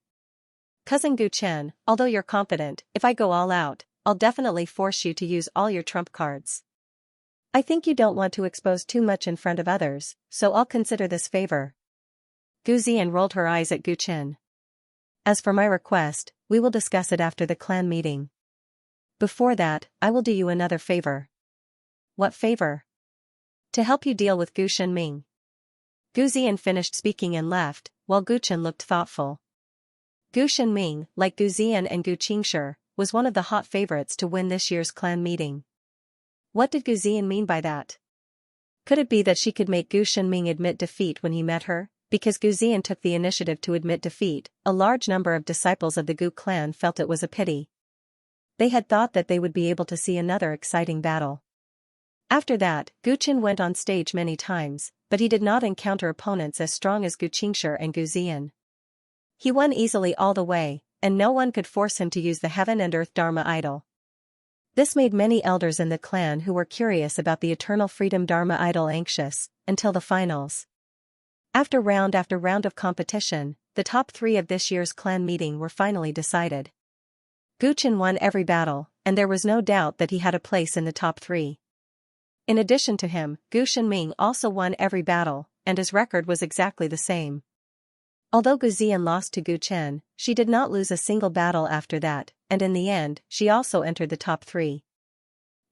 [SPEAKER 1] Cousin Gu Chen, although you're confident, if I go all out, I'll definitely force you to use all your trump cards. I think you don't want to expose too much in front of others, so I'll consider this favor. Gu Ziyan rolled her eyes at Gu Chen. As for my request, we will discuss it after the clan meeting. Before that, I will do you another favor. What favor? To help you deal with Gu Shenming. Gu Ziyan finished speaking and left, while Gu Chen looked thoughtful. Gu Shenming, like Gu Ziyan and Gu Xianxia, was one of the hot favorites to win this year's clan meeting. What did Gu Ziyan mean by that? Could it be that she could make Gu Shenming admit defeat when he met her? Because Gu Ziyan took the initiative to admit defeat, a large number of disciples of the Gu clan felt it was a pity. They had thought that they would be able to see another exciting battle. After that, Gu Chen went on stage many times, but he did not encounter opponents as strong as Gu Qingshi and Gu Ziyan. He won easily all the way, and no one could force him to use the Heaven and Earth Dharma idol. This made many elders in the clan who were curious about the Eternal Freedom Dharma idol anxious, until the finals. After round of competition, the top 3 of this year's clan meeting were finally decided. Gu Chen won every battle, and there was no doubt that he had a place in the top 3. In addition to him, Gu Shenming also won every battle, and his record was exactly the same. Although Gu Ziyan lost to Gu Chen, she did not lose a single battle after that, and in the end, she also entered the top 3.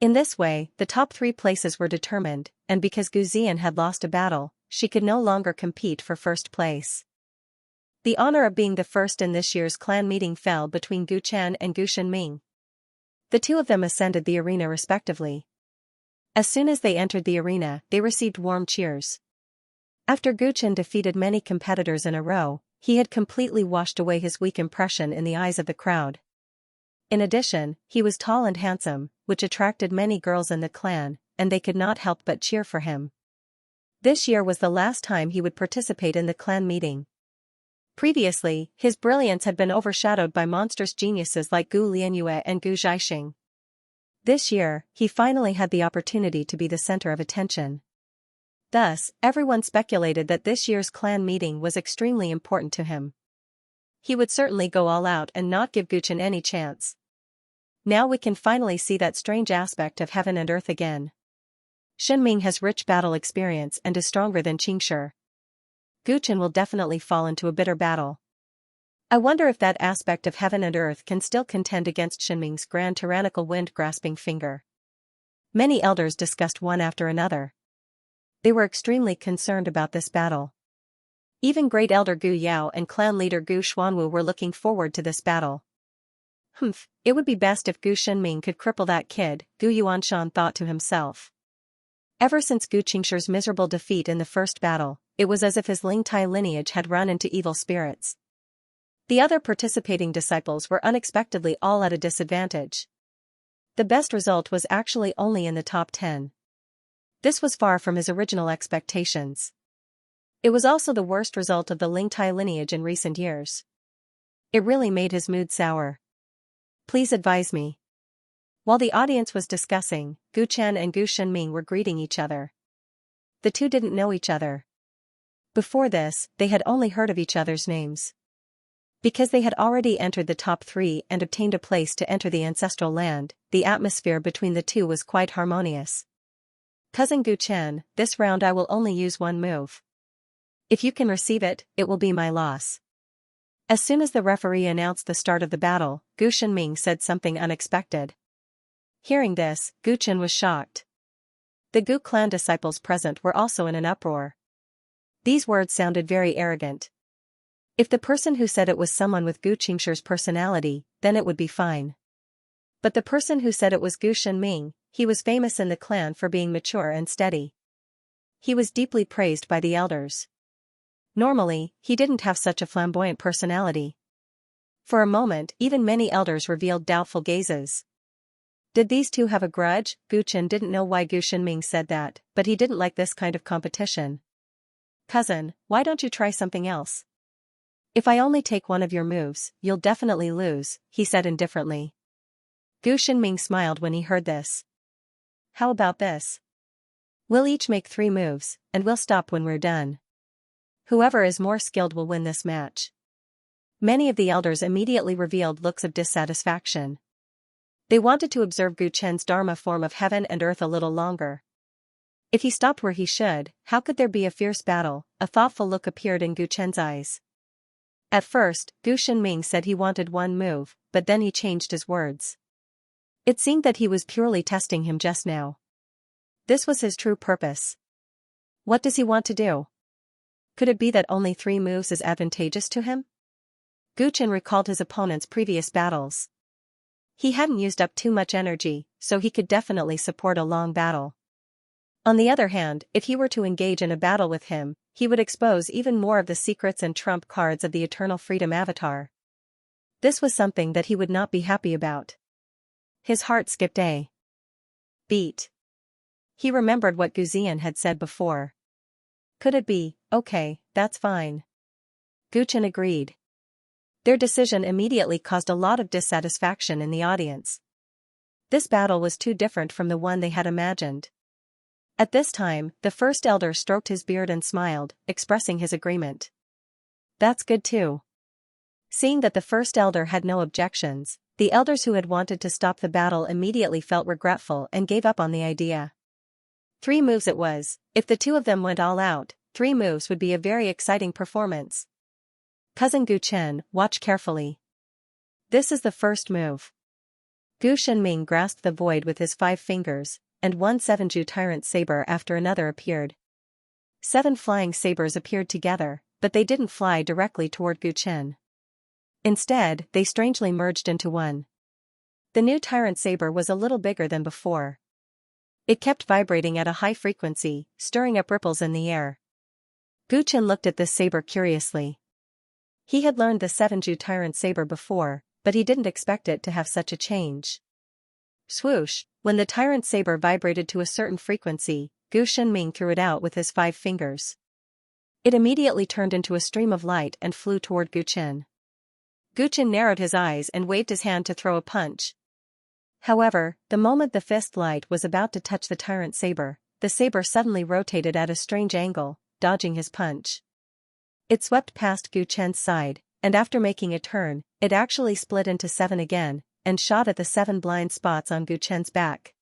[SPEAKER 1] In this way, the top 3 places were determined, and because Gu Ziyan had lost a battle, she could no longer compete for first place. The honor of being the first in this year's clan meeting fell between Gu Chen and Gu Shenming. The two of them ascended the arena respectively. As soon as they entered the arena, they received warm cheers. After Gu Chen defeated many competitors in a row, he had completely washed away his weak impression in the eyes of the crowd. In addition, he was tall and handsome, which attracted many girls in the clan, and they could not help but cheer for him. This year was the last time he would participate in the clan meeting. Previously, his brilliance had been overshadowed by monstrous geniuses like Gu Lianyue and Gu Zhaixing. This year, he finally had the opportunity to be the center of attention. Thus, everyone speculated that this year's clan meeting was extremely important to him. He would certainly go all out and not give Gu Chen any chance. Now we can finally see that strange aspect of heaven and earth again. Shenming has rich battle experience and is stronger than Qingshi. Gu Chen will definitely fall into a bitter battle. I wonder if that aspect of heaven and earth can still contend against Shenming's grand tyrannical wind-grasping finger. Many elders discussed one after another. They were extremely concerned about this battle. Even great elder Gu Yao and clan leader Gu Xuanwu were looking forward to this battle. It would be best if Gu Shenming could cripple that kid, Gu Yuanshan thought to himself. Ever since Gu Qingshi's miserable defeat in the first battle, it was as if his Lingtai lineage had run into evil spirits. The other participating disciples were unexpectedly all at a disadvantage. The best result was actually only in the top 10. This was far from his original expectations. It was also the worst result of the Lingtai lineage in recent years. It really made his mood sour. Please advise me. While the audience was discussing, Gu Chen and Gu Shenming were greeting each other. The two didn't know each other. Before this, they had only heard of each other's names. Because they had already entered the top 3 and obtained a place to enter the ancestral land, the atmosphere between the two was quite harmonious. Cousin Gu Chen, this round I will only use one move. If you can receive it, it will be my loss. As soon as the referee announced the start of the battle, Gu Shenming said something unexpected. Hearing this, Gu Chen was shocked. The Gu clan disciples present were also in an uproar. These words sounded very arrogant. If the person who said it was someone with Gu Qingshi's personality, then it would be fine. But the person who said it was Gu Shenming, he was famous in the clan for being mature and steady. He was deeply praised by the elders. Normally, he didn't have such a flamboyant personality. For a moment, even many elders revealed doubtful gazes. Did these two have a grudge? Gu Chen didn't know why Gu Shenming said that, but he didn't like this kind of competition. Cousin, why don't you try something else? If I only take one of your moves, you'll definitely lose, he said indifferently. Gu Shenming smiled when he heard this. How about this? We'll each make 3 moves, and we'll stop when we're done. Whoever is more skilled will win this match. Many of the elders immediately revealed looks of dissatisfaction. They wanted to observe Gu Chen's Dharma form of heaven and earth a little longer. If he stopped where he should, how could there be a fierce battle? A thoughtful look appeared in Gu Chen's eyes. At first, Gu Shenming said he wanted one move, but then he changed his words. It seemed that he was purely testing him just now. This was his true purpose. What does he want to do? Could it be that only 3 moves is advantageous to him? Gu Chen recalled his opponent's previous battles. He hadn't used up too much energy, so he could definitely support a long battle. On the other hand, if he were to engage in a battle with him, he would expose even more of the secrets and trump cards of the Eternal Freedom Avatar. This was something that he would not be happy about. His heart skipped a beat. He remembered what Gu Ziyan had said before. Could it be? Okay, that's fine. Gu Chen agreed. Their decision immediately caused a lot of dissatisfaction in the audience. This battle was too different from the one they had imagined. At this time, the first elder stroked his beard and smiled, expressing his agreement. That's good too. Seeing that the first elder had no objections, the elders who had wanted to stop the battle immediately felt regretful and gave up on the idea. 3 moves it was. If the 2 of them went all out, 3 moves would be a very exciting performance. Cousin Gu Chen, watch carefully. This is the first move. Gu Shenming grasped the void with his 5 fingers, and 1 7-ju Tyrant saber after another appeared. 7 flying sabers appeared together, but they didn't fly directly toward Gu Chen. Instead, they strangely merged into one. The new Tyrant saber was a little bigger than before. It kept vibrating at a high frequency, stirring up ripples in the air. Gu Chen looked at this saber curiously. He had learned the 7-ju Tyrant saber before, but he didn't expect it to have such a change. Swoosh, when the Tyrant saber vibrated to a certain frequency, Gu Shenming threw it out with his 5 fingers. It immediately turned into a stream of light and flew toward Gu Chen. Gu Chen narrowed his eyes and waved his hand to throw a punch. However, the moment the fist light was about to touch the Tyrant saber, the saber suddenly rotated at a strange angle, dodging his punch. It swept past Gu Chen's side, and after making a turn, it actually split into 7 again, and shot at the 7 blind spots on Gu Chen's back.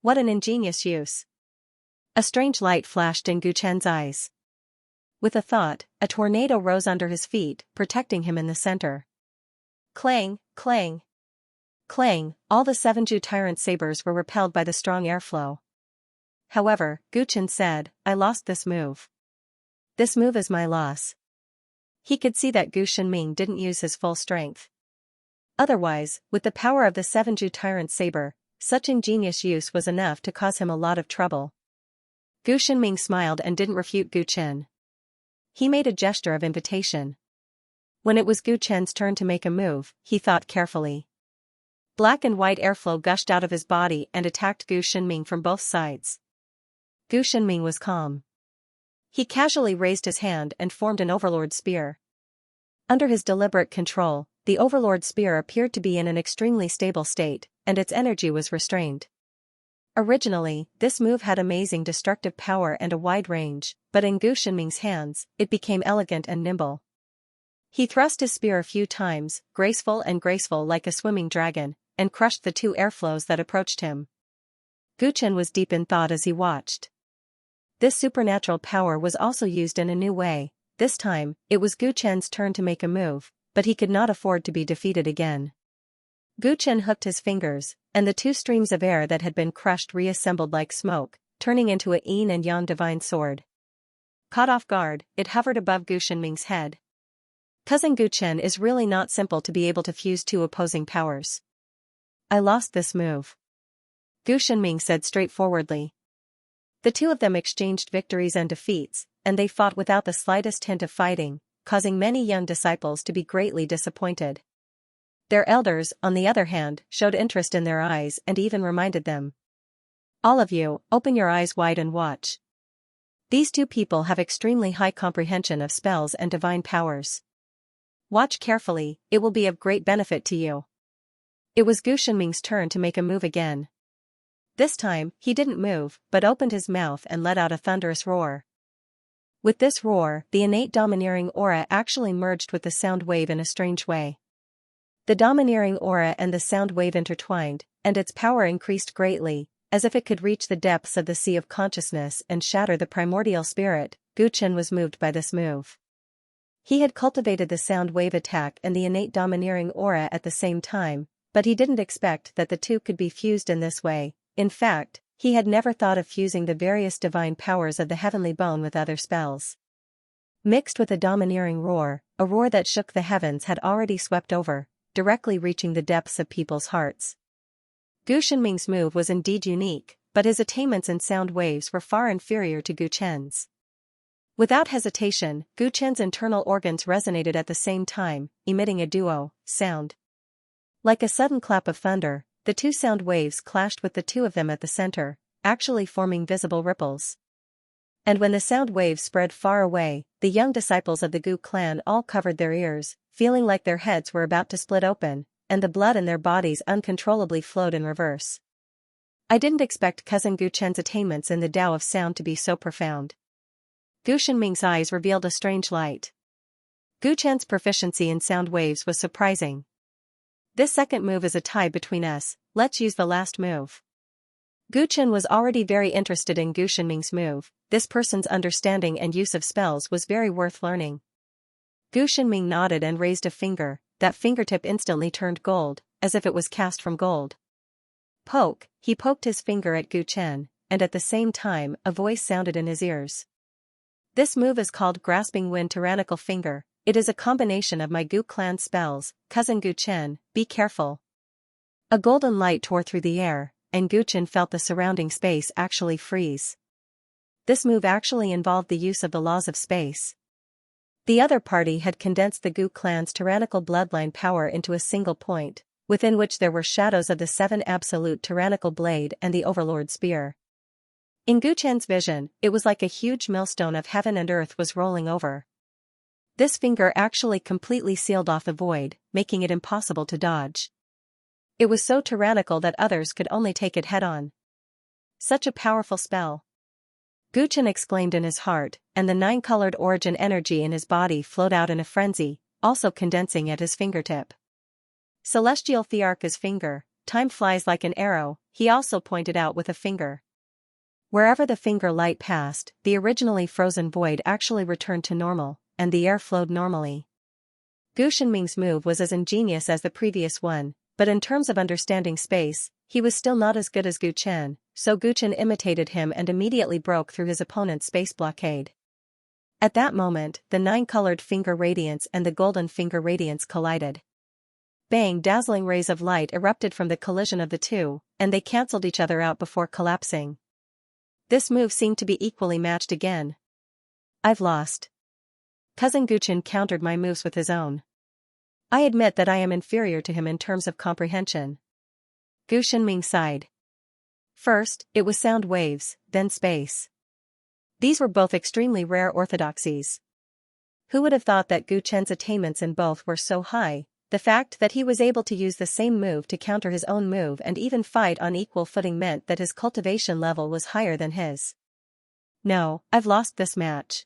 [SPEAKER 1] What an ingenious use! A strange light flashed in Gu Chen's eyes. With a thought, a tornado rose under his feet, protecting him in the center. Clang, clang. Clang, all the 7-ju Tyrant sabers were repelled by the strong airflow. However, Gu Chen said, I lost this move. This move is my loss. He could see that Gu Shenming didn't use his full strength. Otherwise, with the power of the 7-ju Tyrant saber, such ingenious use was enough to cause him a lot of trouble. Gu Shenming smiled and didn't refute Gu Chen. He made a gesture of invitation. When it was Gu Chen's turn to make a move, he thought carefully. Black and white airflow gushed out of his body and attacked Gu Shenming from both sides. Gu Shenming was calm. He casually raised his hand and formed an Overlord Spear. Under his deliberate control, the Overlord Spear appeared to be in an extremely stable state, and its energy was restrained. Originally, this move had amazing destructive power and a wide range, but in Gu Shenming's hands, it became elegant and nimble. He thrust his spear a few times, graceful like a swimming dragon, and crushed the 2 airflows that approached him. Gu Chen was deep in thought as he watched. This supernatural power was also used in a new way. This time, it was Gu Chen's turn to make a move, but he could not afford to be defeated again. Gu Chen hooked his fingers, and the 2 streams of air that had been crushed reassembled like smoke, turning into a yin and yang divine sword. Caught off guard, it hovered above Gu Shenming's head. Cousin Gu Chen is really not simple to be able to fuse 2 opposing powers. I lost this move. Gu Shenming said straightforwardly. The 2 of them exchanged victories and defeats, and they fought without the slightest hint of fighting, causing many young disciples to be greatly disappointed. Their elders, on the other hand, showed interest in their eyes and even reminded them. All of you, open your eyes wide and watch. These 2 people have extremely high comprehension of spells and divine powers. Watch carefully, it will be of great benefit to you. It was Gu Shenming's turn to make a move again. This time, he didn't move, but opened his mouth and let out a thunderous roar. With this roar, the innate domineering aura actually merged with the sound wave in a strange way. The domineering aura and the sound wave intertwined, and its power increased greatly, as if it could reach the depths of the sea of consciousness and shatter the primordial spirit. Gu Chen was moved by this move. He had cultivated the sound wave attack and the innate domineering aura at the same time, but he didn't expect that the 2 could be fused in this way. In fact, he had never thought of fusing the various divine powers of the heavenly bone with other spells. Mixed with a domineering roar, a roar that shook the heavens had already swept over, directly reaching the depths of people's hearts. Gu Shenming's move was indeed unique, but his attainments in sound waves were far inferior to Gu Chen's. Without hesitation, Gu Chen's internal organs resonated at the same time, emitting a duo sound. Like a sudden clap of thunder, the 2 sound waves clashed with the 2 of them at the center, actually forming visible ripples. And when the sound waves spread far away, the young disciples of the Gu clan all covered their ears, feeling like their heads were about to split open, and the blood in their bodies uncontrollably flowed in reverse. I didn't expect cousin Gu Chen's attainments in the Tao of sound to be so profound. Gu Shenming's eyes revealed a strange light. Gu Chen's proficiency in sound waves was surprising. This second move is a tie between us, let's use the last move. Gu Chen was already very interested in Gu Shenming's move. This person's understanding and use of spells was very worth learning. Gu Shenming nodded and raised a finger. That fingertip instantly turned gold, as if it was cast from gold. Poke, he poked his finger at Gu Chen, and at the same time, a voice sounded in his ears. This move is called Grasping Wind Tyrannical Finger. It is a combination of my Gu clan spells. Cousin Gu Chen, be careful. A golden light tore through the air, and Gu Chen felt the surrounding space actually freeze. This move actually involved the use of the laws of space. The other party had condensed the Gu clan's tyrannical bloodline power into a single point, within which there were shadows of the seven absolute tyrannical blade and the overlord spear. In Gu Chen's vision, it was like a huge millstone of heaven and earth was rolling over. This finger actually completely sealed off the void, making it impossible to dodge. It was so tyrannical that others could only take it head-on. Such a powerful spell. Gu Chen exclaimed in his heart, and the nine-colored origin energy in his body flowed out in a frenzy, also condensing at his fingertip. Celestial Thearka's finger, time flies like an arrow, he also pointed out with a finger. Wherever the finger light passed, the originally frozen void actually returned to normal, and the air flowed normally. Gu Shenming's move was as ingenious as the previous one, but in terms of understanding space, he was still not as good as Gu Chen, so Gu Chen imitated him and immediately broke through his opponent's space blockade. At that moment, the nine-colored finger radiance and the golden finger radiance collided. Bang! Dazzling rays of light erupted from the collision of the two, and they cancelled each other out before collapsing. This move seemed to be equally matched again. I've lost. Cousin Gu Chen countered my moves with his own. I admit that I am inferior to him in terms of comprehension. Gu Shenming sighed. First, it was sound waves, then space. These were both extremely rare orthodoxies. Who would have thought that Gu Chen's attainments in both were so high? The fact that he was able to use the same move to counter his own move and even fight on equal footing meant that his cultivation level was higher than his. No, I've lost this match.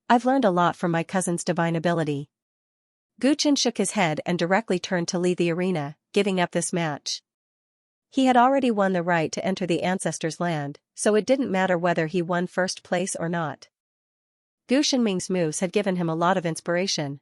[SPEAKER 1] I've learned a lot from my cousin's divine ability. Gu Chen shook his head and directly turned to leave the arena, giving up this match. He had already won the right to enter the ancestors' land, so it didn't matter whether he won first place or not. Gu Shenming's moves had given him a lot of inspiration.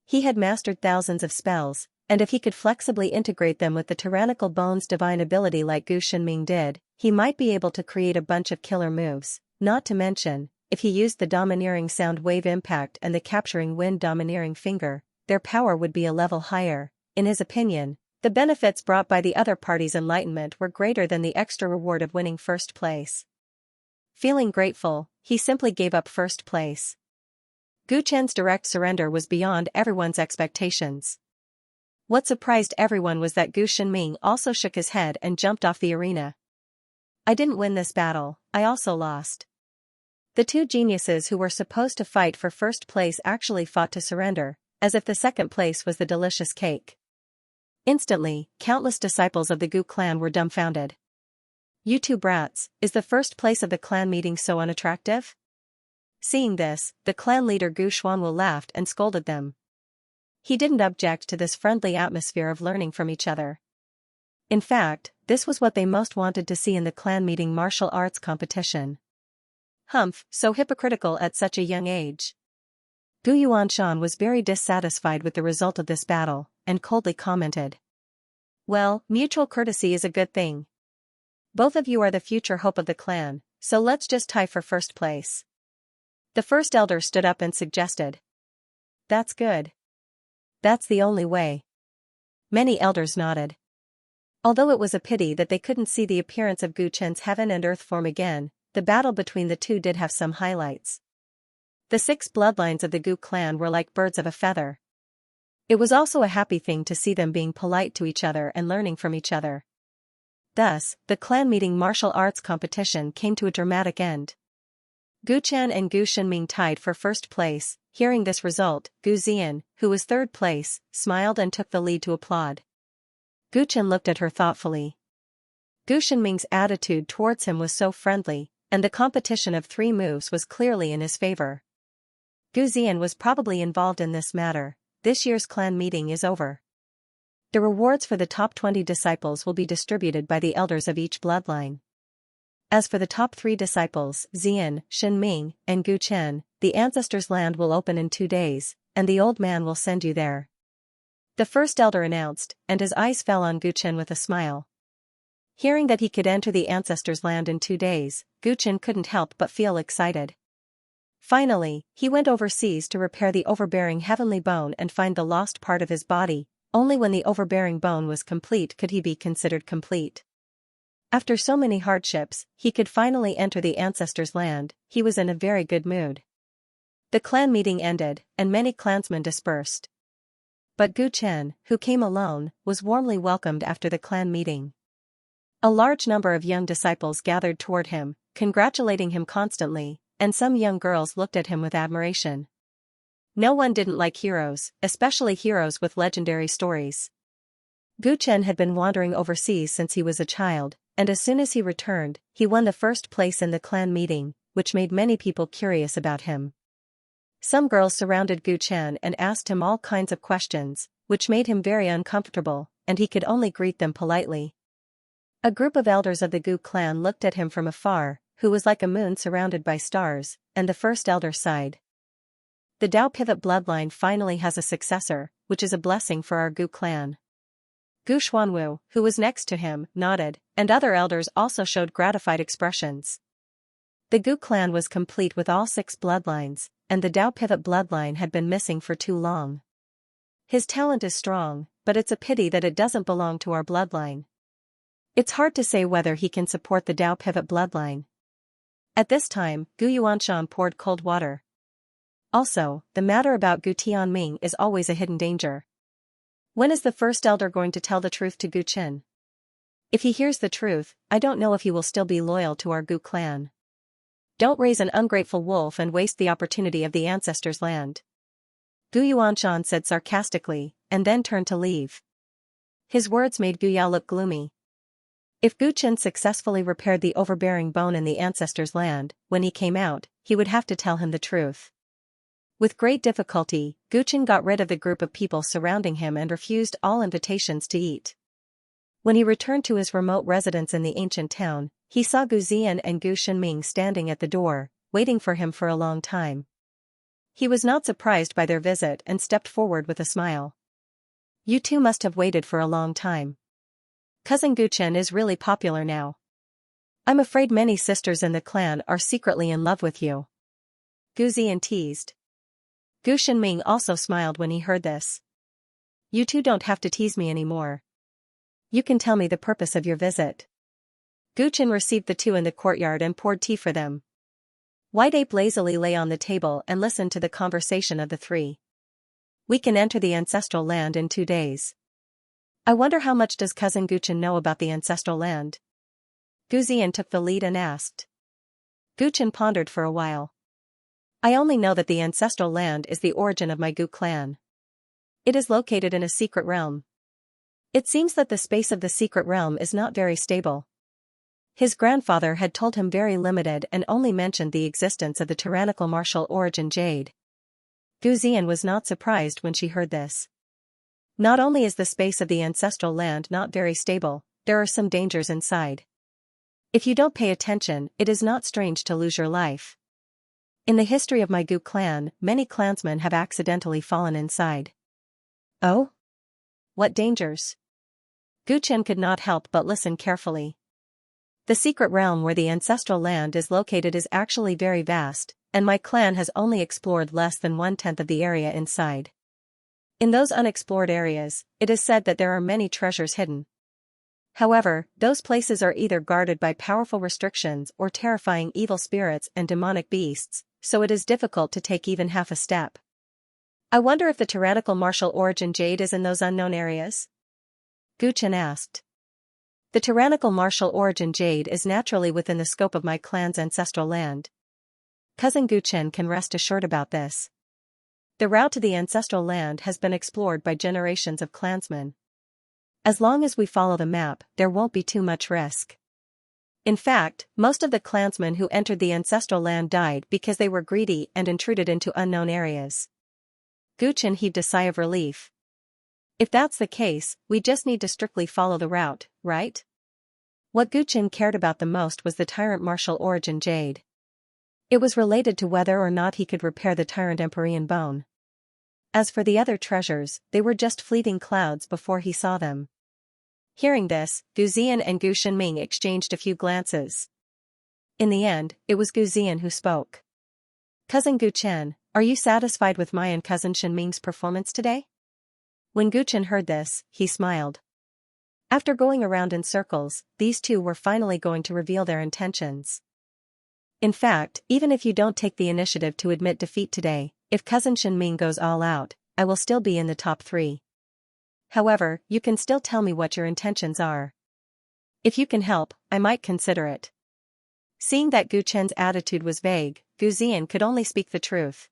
[SPEAKER 1] He had mastered thousands of spells, and if he could flexibly integrate them with the tyrannical bones divine ability like Gu Shenming did, he might be able to create a bunch of killer moves, not to mention, if he used the domineering sound wave impact and the capturing wind domineering finger, their power would be a level higher. In his opinion, the benefits brought by the other party's enlightenment were greater than the extra reward of winning first place. Feeling grateful, he simply gave up first place. Gu Chen's direct surrender was beyond everyone's expectations. What surprised everyone was that Gu Shenming also shook his head and jumped off the arena. I didn't win this battle, I also lost. The two geniuses who were supposed to fight for first place actually fought to surrender, as if the second place was the delicious cake. Instantly, countless disciples of the Gu clan were dumbfounded. You two brats, is the first place of the clan meeting so unattractive? Seeing this, the clan leader Gu Xuanwu laughed and scolded them. He didn't object to this friendly atmosphere of learning from each other. In fact, this was what they most wanted to see in the clan meeting martial arts competition. Humph, so hypocritical at such a young age. Gu Yuanshan was very dissatisfied with the result of this battle, and coldly commented. Well, mutual courtesy is a good thing. Both of you are the future hope of the clan, so let's just tie for first place. The first elder stood up and suggested. That's good. That's the only way. Many elders nodded. Although it was a pity that they couldn't see the appearance of Gu Chen's heaven and earth form again, the battle between the two did have some highlights. The 6 bloodlines of the Gu clan were like birds of a feather. It was also a happy thing to see them being polite to each other and learning from each other. Thus, the clan meeting martial arts competition came to a dramatic end. Gu Chen and Gu Shenming tied for first place. Hearing this result, Gu Zian, who was third place, smiled and took the lead to applaud. Gu Chen looked at her thoughtfully. Gu Shenming's attitude towards him was so friendly, and the competition of 3 moves was clearly in his favor. Gu Zian was probably involved in this matter. This year's clan meeting is over. The rewards for the top 20 disciples will be distributed by the elders of each bloodline. As for the top 3 disciples, Zian, Shenming, and Gu Chen, the ancestors' land will open in 2 days, and the old man will send you there. The first elder announced, and his eyes fell on Gu Chen with a smile. Hearing that he could enter the ancestors' land in 2 days, Gu Chen couldn't help but feel excited. Finally, he went overseas to repair the overbearing heavenly bone and find the lost part of his body. Only when the overbearing bone was complete could he be considered complete. After so many hardships, he could finally enter the ancestors' land. He was in a very good mood. The clan meeting ended, and many clansmen dispersed. But Gu Chen, who came alone, was warmly welcomed after the clan meeting. A large number of young disciples gathered toward him, congratulating him constantly, and some young girls looked at him with admiration. No one didn't like heroes, especially heroes with legendary stories. Gu Chen had been wandering overseas since he was a child, and as soon as he returned, he won the first place in the clan meeting, which made many people curious about him. Some girls surrounded Gu Chen and asked him all kinds of questions, which made him very uncomfortable, and he could only greet them politely. A group of elders of the Gu clan looked at him from afar, who was like a moon surrounded by stars, and the first elder sighed. The Dao Pivot bloodline finally has a successor, which is a blessing for our Gu clan. Gu Xuanwu, who was next to him, nodded, and other elders also showed gratified expressions. The Gu clan was complete with all 6 bloodlines, and the Dao Pivot bloodline had been missing for too long. His talent is strong, but it's a pity that it doesn't belong to our bloodline. It's hard to say whether he can support the Dao Pivot bloodline. At this time, Gu Yuanshan poured cold water. Also, the matter about Gu Tianming is always a hidden danger. When is the first elder going to tell the truth to Gu Chen? If he hears the truth, I don't know if he will still be loyal to our Gu clan. Don't raise an ungrateful wolf and waste the opportunity of the ancestors' land. Gu Yuanshan said sarcastically, and then turned to leave. His words made Gu Yao look gloomy. If Gu Chen successfully repaired the overbearing bone in the ancestors' land, when he came out, he would have to tell him the truth. With great difficulty, Gu Chen got rid of the group of people surrounding him and refused all invitations to eat. When he returned to his remote residence in the ancient town, he saw Gu Zian and Gu Shenming standing at the door, waiting for him for a long time. He was not surprised by their visit and stepped forward with a smile. You two must have waited for a long time. Cousin Gu Chen is really popular now. I'm afraid many sisters in the clan are secretly in love with you. Gu Zian teased. Gu Shenming also smiled when he heard this. You two don't have to tease me anymore. You can tell me the purpose of your visit. Gu Chen received the 2 in the courtyard and poured tea for them. White Ape lazily lay on the table and listened to the conversation of the 3. We can enter the ancestral land in 2 days. I wonder how much does cousin Gu Chen know about the ancestral land? Gu Zian took the lead and asked. Gu Chen pondered for a while. I only know that the ancestral land is the origin of my Gu clan. It is located in a secret realm. It seems that the space of the secret realm is not very stable. His grandfather had told him very limited and only mentioned the existence of the tyrannical martial origin jade. Gu Zian was not surprised when she heard this. Not only is the space of the ancestral land not very stable, there are some dangers inside. If you don't pay attention, it is not strange to lose your life. In the history of my Gu clan, many clansmen have accidentally fallen inside. Oh? What dangers? Gu Chen could not help but listen carefully. The secret realm where the ancestral land is located is actually very vast, and my clan has only explored less than 1/10 of the area inside. In those unexplored areas, it is said that there are many treasures hidden. However, those places are either guarded by powerful restrictions or terrifying evil spirits and demonic beasts, so it is difficult to take even half a step. I wonder if the tyrannical martial origin jade is in those unknown areas? Gu Chen asked. The tyrannical martial origin jade is naturally within the scope of my clan's ancestral land. Cousin Guchen can rest assured about this. The route to the ancestral land has been explored by generations of clansmen. As long as we follow the map, there won't be too much risk. In fact, most of the clansmen who entered the ancestral land died because they were greedy and intruded into unknown areas. Guchen heaved a sigh of relief. If that's the case, we just need to strictly follow the route, right? What Guchen cared about the most was the Tyrant martial origin jade. It was related to whether or not he could repair the Tyrant Empyrean bone. As for the other treasures, they were just fleeting clouds before he saw them. Hearing this, Gu Ziyan and Gu Shenming exchanged a few glances. In the end, it was Gu Ziyan who spoke. Cousin Guchen, are you satisfied with my and Cousin Shenming's performance today? When Guchen heard this, he smiled. After going around in circles, these two were finally going to reveal their intentions. In fact, even if you don't take the initiative to admit defeat today, if Cousin Shenming goes all out, I will still be in the top 3. However, you can still tell me what your intentions are. If you can help, I might consider it. Seeing that Guchen's attitude was vague, Gu Ziyan could only speak the truth.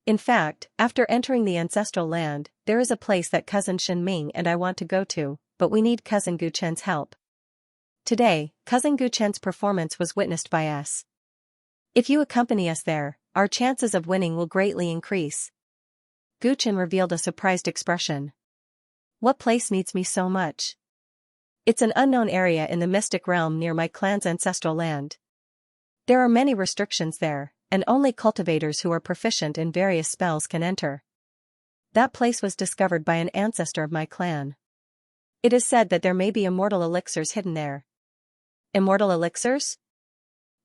[SPEAKER 1] In fact, after entering the ancestral land, there is a place that Cousin Shenming and I want to go to, but we need Cousin Guchen's help. Today, Cousin Guchen's performance was witnessed by us. If you accompany us there, our chances of winning will greatly increase. Guchen revealed a surprised expression. What place needs me so much? It's an unknown area in the mystic realm near my clan's ancestral land. There are many restrictions there, and only cultivators who are proficient in various spells can enter. That place was discovered by an ancestor of my clan. It is said that there may be immortal elixirs hidden there. Immortal elixirs?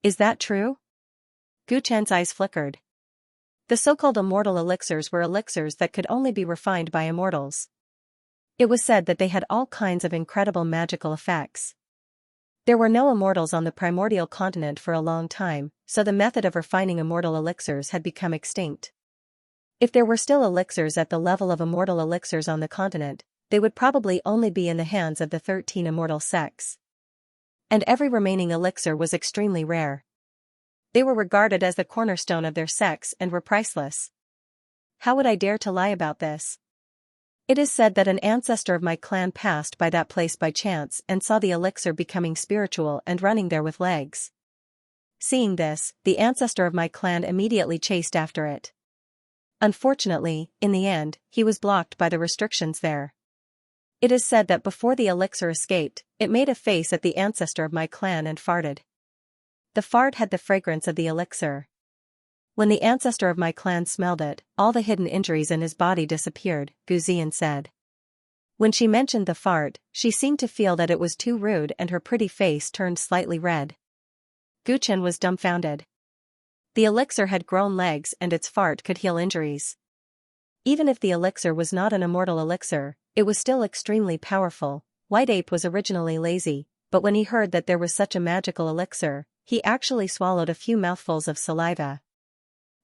[SPEAKER 1] Is that true? Guchen's eyes flickered. The so-called immortal elixirs were elixirs that could only be refined by immortals. It was said that they had all kinds of incredible magical effects. There were no immortals on the primordial continent for a long time, so the method of refining immortal elixirs had become extinct. If there were still elixirs at the level of immortal elixirs on the continent, they would probably only be in the hands of the 13 immortal sects. And every remaining elixir was extremely rare. They were regarded as the cornerstone of their sects and were priceless. How would I dare to lie about this? It is said that an ancestor of my clan passed by that place by chance and saw the elixir becoming spiritual and running there with legs. Seeing this, the ancestor of my clan immediately chased after it. Unfortunately, in the end, he was blocked by the restrictions there. It is said that before the elixir escaped, it made a face at the ancestor of my clan and farted. The fart had the fragrance of the elixir. When the ancestor of my clan smelled it, all the hidden injuries in his body disappeared, Gu Ziyan said. When she mentioned the fart, she seemed to feel that it was too rude and her pretty face turned slightly red. Guchen was dumbfounded. The elixir had grown legs and its fart could heal injuries. Even if the elixir was not an immortal elixir, it was still extremely powerful. White Ape was originally lazy, but when he heard that there was such a magical elixir, he actually swallowed a few mouthfuls of saliva.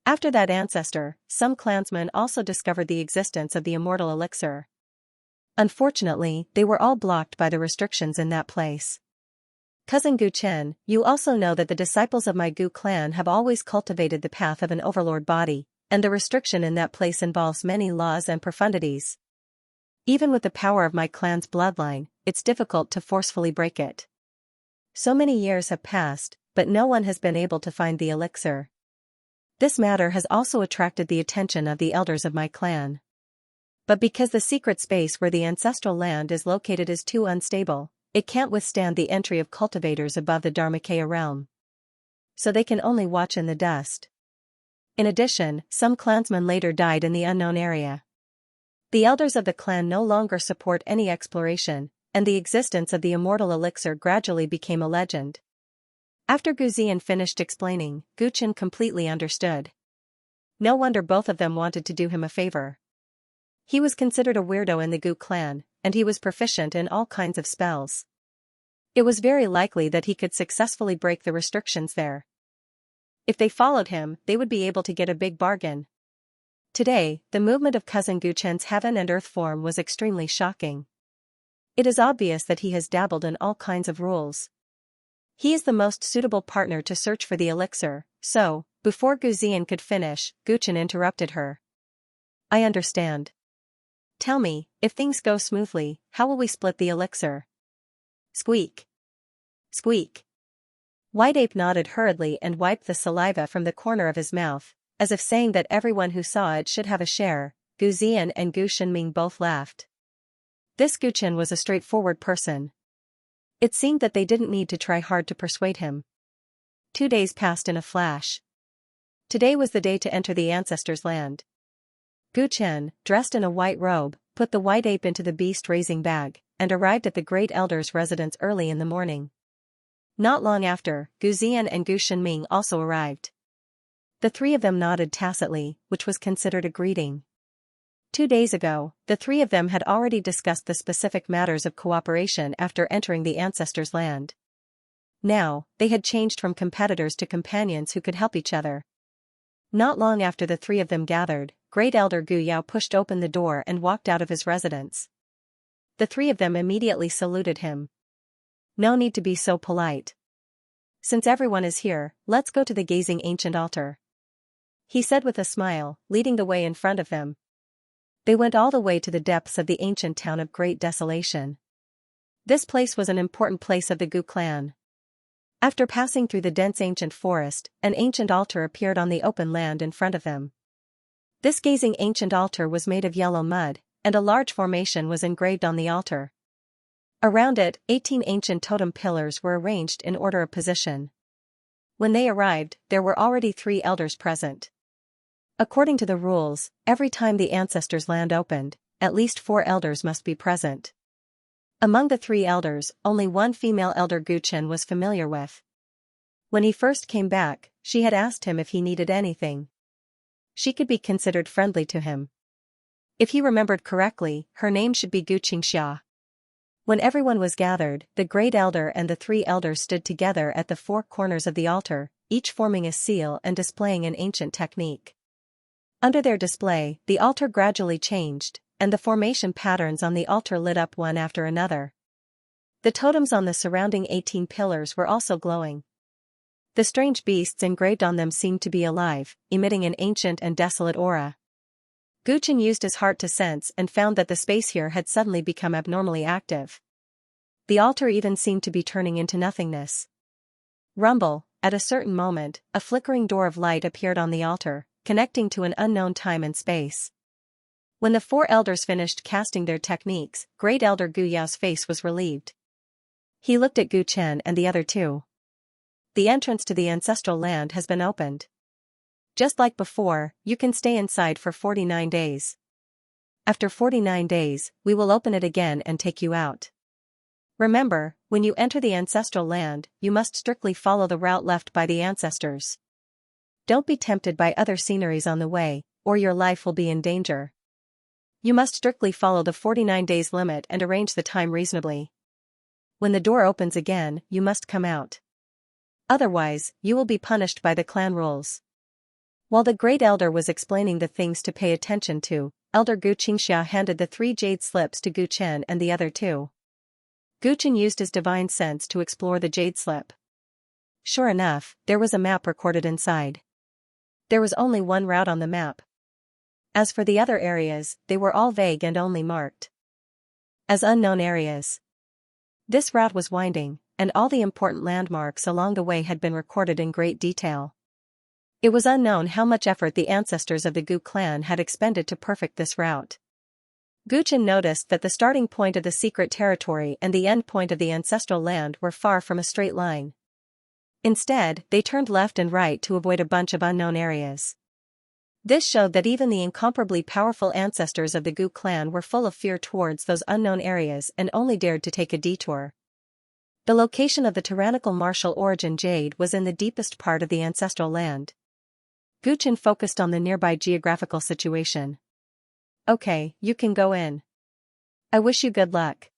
[SPEAKER 1] After that ancestor, some clansmen also discovered the existence of the immortal elixir. Unfortunately, they were all blocked by the restrictions in that place. Cousin Guchen, you also know that the disciples of my Gu clan have always cultivated the path of an overlord body, and the restriction in that place involves many laws and profundities. Even with the power of my clan's bloodline, it's difficult to forcefully break it. So many years have passed, but no one has been able to find the elixir. This matter has also attracted the attention of the elders of my clan. But because the secret space where the ancestral land is located is too unstable, it can't withstand the entry of cultivators above the Dharmakaya realm. So they can only watch in the dust. In addition, some clansmen later died in the unknown area. The elders of the clan no longer support any exploration, and the existence of the immortal elixir gradually became a legend. After Gu Ziyan finished explaining, Guchen completely understood. No wonder both of them wanted to do him a favor. He was considered a weirdo in the Gu clan, and he was proficient in all kinds of spells. It was very likely that he could successfully break the restrictions there. If they followed him, they would be able to get a big bargain. Today, the movement of Cousin Guchen's heaven and earth form was extremely shocking. It is obvious that he has dabbled in all kinds of rules. He is the most suitable partner to search for the elixir, so, before Gu Ziyan could finish, Guchen interrupted her. I understand. Tell me, if things go smoothly, how will we split the elixir? Squeak. Squeak. White Ape nodded hurriedly and wiped the saliva from the corner of his mouth, as if saying that everyone who saw it should have a share. Gu Ziyan and Gu Shenming both laughed. This Guchen was a straightforward person. It seemed that they didn't need to try hard to persuade him. 2 days passed in a flash. Today was the day to enter the ancestors' land. Gu Chen, dressed in a white robe, put the white ape into the beast-raising bag, and arrived at the great elder's residence early in the morning. Not long after, Gu Ziyan and Gu Shenming also arrived. The three of them nodded tacitly, which was considered a greeting. 2 days ago, the three of them had already discussed the specific matters of cooperation after entering the ancestors' land. Now, they had changed from competitors to companions who could help each other. Not long after the three of them gathered, Great Elder Gu Yao pushed open the door and walked out of his residence. The three of them immediately saluted him. No need to be so polite. Since everyone is here, let's go to the gazing ancient altar. He said with a smile, leading the way in front of them. They went all the way to the depths of the ancient town of Great Desolation. This place was an important place of the Gu clan. After passing through the dense ancient forest, an ancient altar appeared on the open land in front of them. This gazing ancient altar was made of yellow mud, and a large formation was engraved on the altar. Around it, 18 ancient totem pillars were arranged in order of position. When they arrived, there were already 3 elders present. According to the rules, every time the ancestors' land opened, at least 4 elders must be present. Among the 3 elders, only one female elder Gu Chen was familiar with. When he first came back, she had asked him if he needed anything. She could be considered friendly to him. If he remembered correctly, her name should be Gu Xianxia. When everyone was gathered, the great elder and the 3 elders stood together at the 4 corners of the altar, each forming a seal and displaying an ancient technique. Under their display, the altar gradually changed, and the formation patterns on the altar lit up one after another. The totems on the surrounding 18 pillars were also glowing. The strange beasts engraved on them seemed to be alive, emitting an ancient and desolate aura. Gu Chen used his heart to sense and found that the space here had suddenly become abnormally active. The altar even seemed to be turning into nothingness. Rumble, at a certain moment, a flickering door of light appeared on the altar, connecting to an unknown time and space. When the 4 elders finished casting their techniques, Great Elder Gu Yao's face was relieved. He looked at Gu Chen and the other 2. The entrance to the ancestral land has been opened. Just like before, you can stay inside for 49 days. After 49 days, we will open it again and take you out. Remember, when you enter the ancestral land, you must strictly follow the route left by the ancestors. Don't be tempted by other sceneries on the way, or your life will be in danger. You must strictly follow the 49 days limit and arrange the time reasonably. When the door opens again, you must come out. Otherwise, you will be punished by the clan rules. While the great elder was explaining the things to pay attention to, Elder Gu Qingxia handed the 3 jade slips to Gu Chen and the other 2. Gu Chen used his divine sense to explore the jade slip. Sure enough, there was a map recorded inside. There was only one route on the map. As for the other areas, they were all vague and only marked as unknown areas. This route was winding, and all the important landmarks along the way had been recorded in great detail. It was unknown how much effort the ancestors of the Gu clan had expended to perfect this route. Gu Chen noticed that the starting point of the secret territory and the end point of the ancestral land were far from a straight line. Instead, they turned left and right to avoid a bunch of unknown areas. This showed that even the incomparably powerful ancestors of the Gu clan were full of fear towards those unknown areas and only dared to take a detour. The location of the tyrannical martial origin jade was in the deepest part of the ancestral land. Gu Chen focused on the nearby geographical situation. Okay, you can go in. I wish you good luck.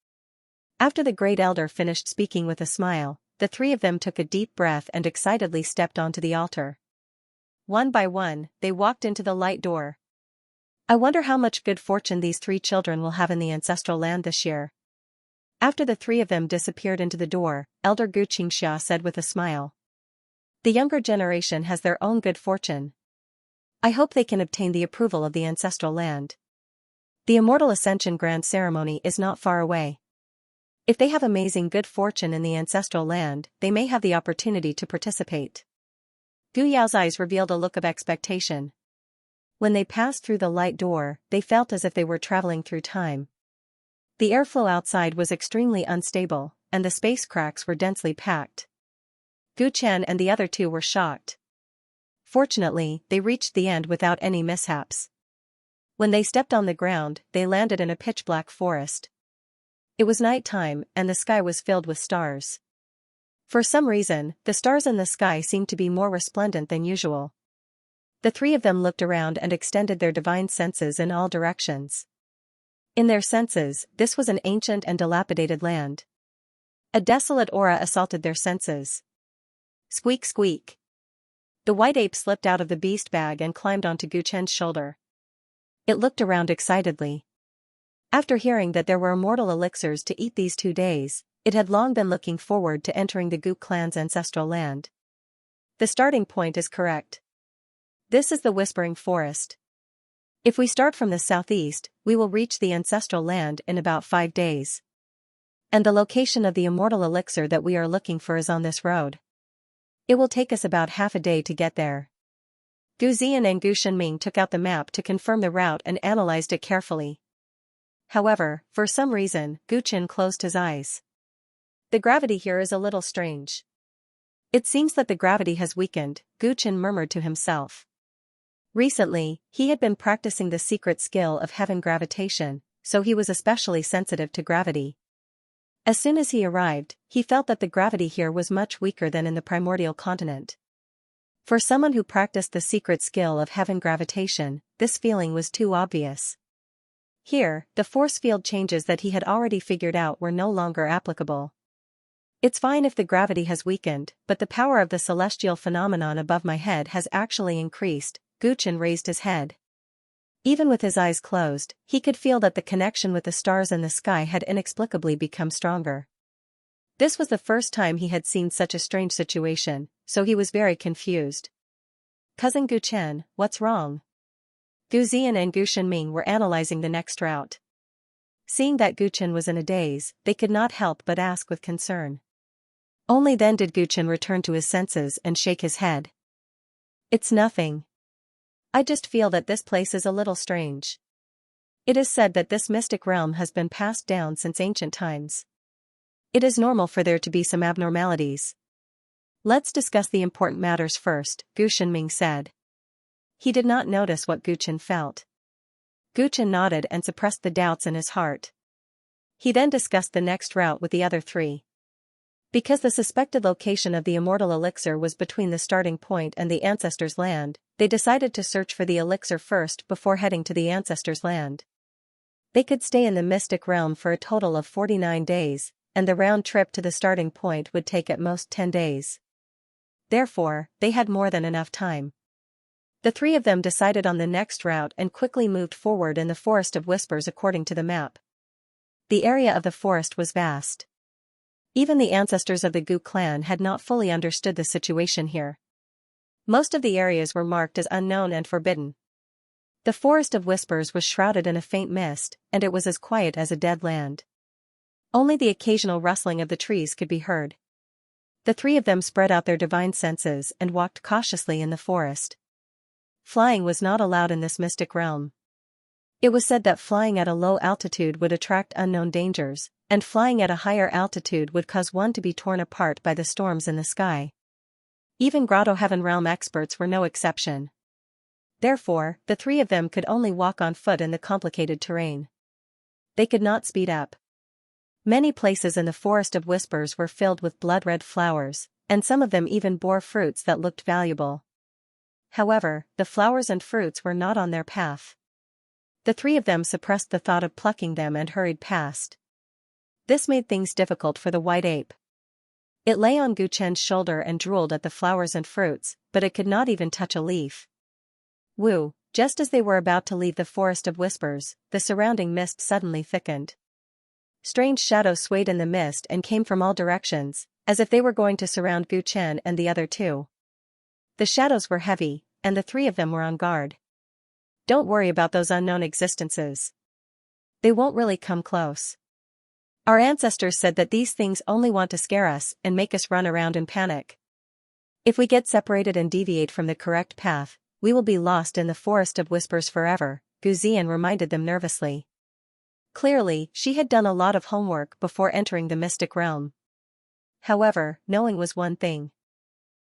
[SPEAKER 1] After the great elder finished speaking with a smile, the 3 of them took a deep breath and excitedly stepped onto the altar. One by one, they walked into the light door. I wonder how much good fortune these 3 children will have in the ancestral land this year. After the three of them disappeared into the door, Elder Xianxia said with a smile. The younger generation has their own good fortune. I hope they can obtain the approval of the ancestral land. The Immortal Ascension Grand Ceremony is not far away. If they have amazing good fortune in the ancestral land, they may have the opportunity to participate. Gu Yao's eyes revealed a look of expectation. When they passed through the light door, they felt as if they were traveling through time. The airflow outside was extremely unstable, and the space cracks were densely packed. Gu Chen and the other two were shocked. Fortunately, they reached the end without any mishaps. When they stepped on the ground, they landed in a pitch-black forest. It was night time, and the sky was filled with stars. For some reason, the stars in the sky seemed to be more resplendent than usual. The three of them looked around and extended their divine senses in all directions. In their senses, this was an ancient and dilapidated land. A desolate aura assaulted their senses. Squeak squeak. The white ape slipped out of the beast bag and climbed onto Gu Chen's shoulder. It looked around excitedly. After hearing that there were immortal elixirs to eat these 2 days, it had long been looking forward to entering the Gu clan's ancestral land. The starting point is correct. This is the Whispering Forest. If we start from the southeast, we will reach the ancestral land in about 5 days. And the location of the immortal elixir that we are looking for is on this road. It will take us about half a day to get there. Gu Ziyan and Gu Shenming took out the map to confirm the route and analyzed it carefully. However, for some reason, Gu Chen closed his eyes. The gravity here is a little strange. It seems that the gravity has weakened, Gu Chen murmured to himself. Recently, he had been practicing the secret skill of heaven gravitation, so he was especially sensitive to gravity. As soon as he arrived, he felt that the gravity here was much weaker than in the primordial continent. For someone who practiced the secret skill of heaven gravitation, this feeling was too obvious. Here, the force field changes that he had already figured out were no longer applicable. It's fine if the gravity has weakened, but the power of the celestial phenomenon above my head has actually increased. Gu Chen raised his head. Even with his eyes closed, he could feel that the connection with the stars in the sky had inexplicably become stronger. This was the first time he had seen such a strange situation, so he was very confused. Cousin Gu Chen, what's wrong? Gu Ziyan and Gu Shenming were analyzing the next route. Seeing that Gu Chen was in a daze, they could not help but ask with concern. Only then did Gu Chen return to his senses and shake his head. It's nothing. I just feel that this place is a little strange. It is said that this mystic realm has been passed down since ancient times. It is normal for there to be some abnormalities. Let's discuss the important matters first, Gu Shenming said. He did not notice what Gu Chen felt. Gu Chen nodded and suppressed the doubts in his heart. He then discussed the next route with the other three. Because the suspected location of the immortal elixir was between the starting point and the ancestors' land, they decided to search for the elixir first before heading to the ancestors' land. They could stay in the mystic realm for a total of 49 days, and the round trip to the starting point would take at most 10 days. Therefore, they had more than enough time. The three of them decided on the next route and quickly moved forward in the Forest of Whispers according to the map. The area of the forest was vast. Even the ancestors of the Gu clan had not fully understood the situation here. Most of the areas were marked as unknown and forbidden. The Forest of Whispers was shrouded in a faint mist, and it was as quiet as a dead land. Only the occasional rustling of the trees could be heard. The three of them spread out their divine senses and walked cautiously in the forest. Flying was not allowed in this mystic realm. It was said that flying at a low altitude would attract unknown dangers, and flying at a higher altitude would cause one to be torn apart by the storms in the sky. Even Grotto Heaven Realm experts were no exception. Therefore, the three of them could only walk on foot in the complicated terrain. They could not speed up. Many places in the Forest of Whispers were filled with blood-red flowers, and some of them even bore fruits that looked valuable. However, the flowers and fruits were not on their path. The three of them suppressed the thought of plucking them and hurried past. This made things difficult for the white ape. It lay on Gu Chen's shoulder and drooled at the flowers and fruits, but it could not even touch a leaf. Woo! Just as they were about to leave the Forest of Whispers, the surrounding mist suddenly thickened. Strange shadows swayed in the mist and came from all directions, as if they were going to surround Gu Chen and the other two. The shadows were heavy, and the three of them were on guard. Don't worry about those unknown existences. They won't really come close. Our ancestors said that these things only want to scare us and make us run around in panic. If we get separated and deviate from the correct path, we will be lost in the forest of whispers forever, Gu Zian reminded them nervously. Clearly, she had done a lot of homework before entering the mystic realm. However, knowing was one thing.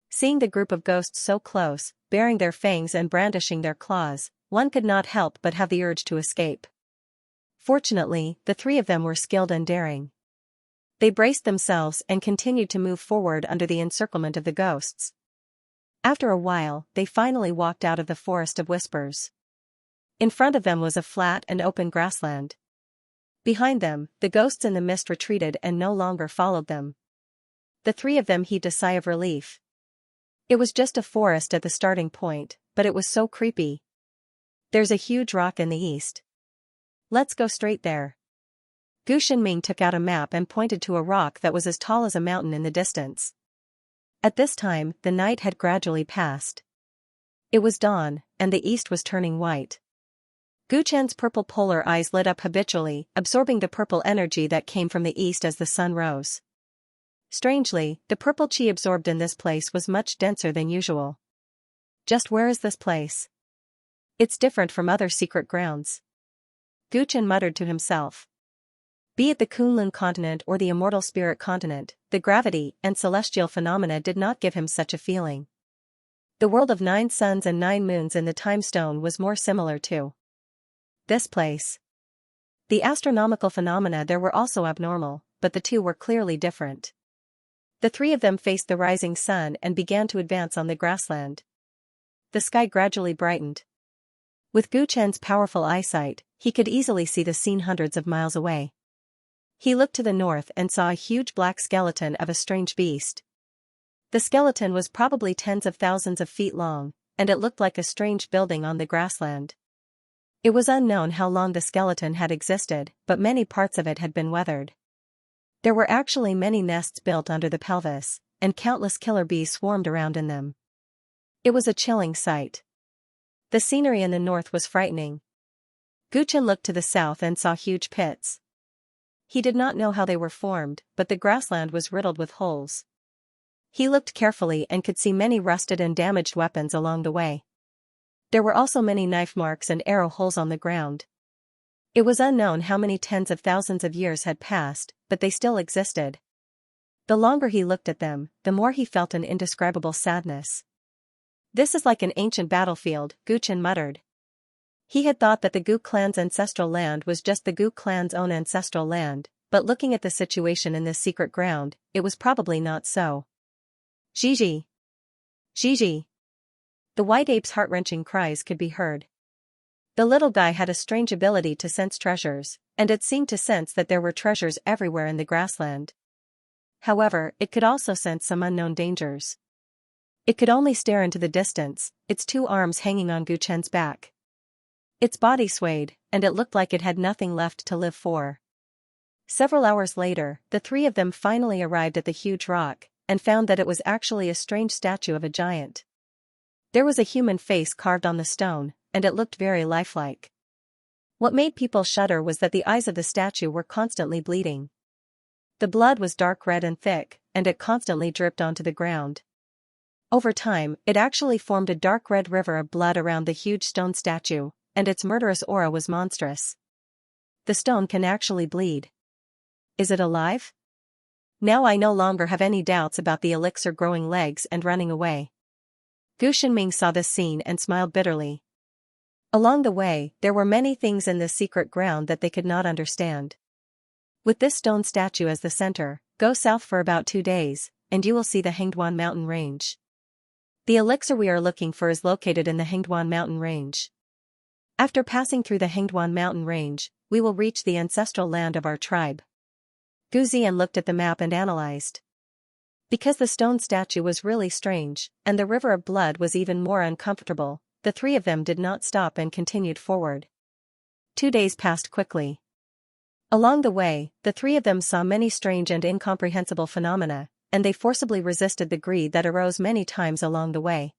[SPEAKER 1] Seeing the group of ghosts so close, baring their fangs and brandishing their claws, one could not help but have the urge to escape. Fortunately, the three of them were skilled and daring. They braced themselves and continued to move forward under the encirclement of the ghosts. After a while, they finally walked out of the forest of whispers. In front of them was a flat and open grassland. Behind them, the ghosts in the mist retreated and no longer followed them. The three of them heaved a sigh of relief. It was just a forest at the starting point, but it was so creepy. There's a huge rock in the east. Let's go straight there. Gu Shenming took out a map and pointed to a rock that was as tall as a mountain in the distance. At this time, the night had gradually passed. It was dawn, and the east was turning white. Gu Chen's purple polar eyes lit up habitually, absorbing the purple energy that came from the east as the sun rose. Strangely, the purple chi absorbed in this place was much denser than usual. Just where is this place? It's different from other secret grounds. Gu Chen muttered to himself. Be it the Kunlun continent or the immortal spirit continent, the gravity and celestial phenomena did not give him such a feeling. The world of 9 suns and 9 moons in the time stone was more similar to this place. The astronomical phenomena there were also abnormal, but the two were clearly different. The three of them faced the rising sun and began to advance on the grassland. The sky gradually brightened. With Gu Chen's powerful eyesight, he could easily see the scene hundreds of miles away. He looked to the north and saw a huge black skeleton of a strange beast. The skeleton was probably tens of thousands of feet long, and it looked like a strange building on the grassland. It was unknown how long the skeleton had existed, but many parts of it had been weathered. There were actually many nests built under the pelvis, and countless killer bees swarmed around in them. It was a chilling sight. The scenery in the north was frightening. Gu Chen looked to the south and saw huge pits. He did not know how they were formed, but the grassland was riddled with holes. He looked carefully and could see many rusted and damaged weapons along the way. There were also many knife marks and arrow holes on the ground. It was unknown how many tens of thousands of years had passed, but they still existed. The longer he looked at them, the more he felt an indescribable sadness. This is like an ancient battlefield, Gu Chen muttered. He had thought that the Gu clan's ancestral land was just the Gu clan's own ancestral land, but looking at the situation in this secret ground, it was probably not so. Gigi! Gigi! The white ape's heart-wrenching cries could be heard. The little guy had a strange ability to sense treasures, and it seemed to sense that there were treasures everywhere in the grassland. However, it could also sense some unknown dangers. It could only stare into the distance, its two arms hanging on Gu Chen's back. Its body swayed, and it looked like it had nothing left to live for. Several hours later, the three of them finally arrived at the huge rock, and found that it was actually a strange statue of a giant. There was a human face carved on the stone, and it looked very lifelike. What made people shudder was that the eyes of the statue were constantly bleeding. The blood was dark red and thick, and it constantly dripped onto the ground. Over time, it actually formed a dark red river of blood around the huge stone statue, and its murderous aura was monstrous. The stone can actually bleed. Is it alive? Now I no longer have any doubts about the elixir growing legs and running away. Gu Shenming saw this scene and smiled bitterly. Along the way, there were many things in this secret ground that they could not understand. With this stone statue as the center, go south for about 2 days, and you will see the Hengduan mountain range. The elixir we are looking for is located in the Hengduan mountain range. After passing through the Hengduan mountain range, we will reach the ancestral land of our tribe. Gu Zian looked at the map and analyzed. Because the stone statue was really strange, and the river of blood was even more uncomfortable, the three of them did not stop and continued forward. 2 days passed quickly. Along the way, the three of them saw many strange and incomprehensible phenomena, and they forcibly resisted the greed that arose many times along the way.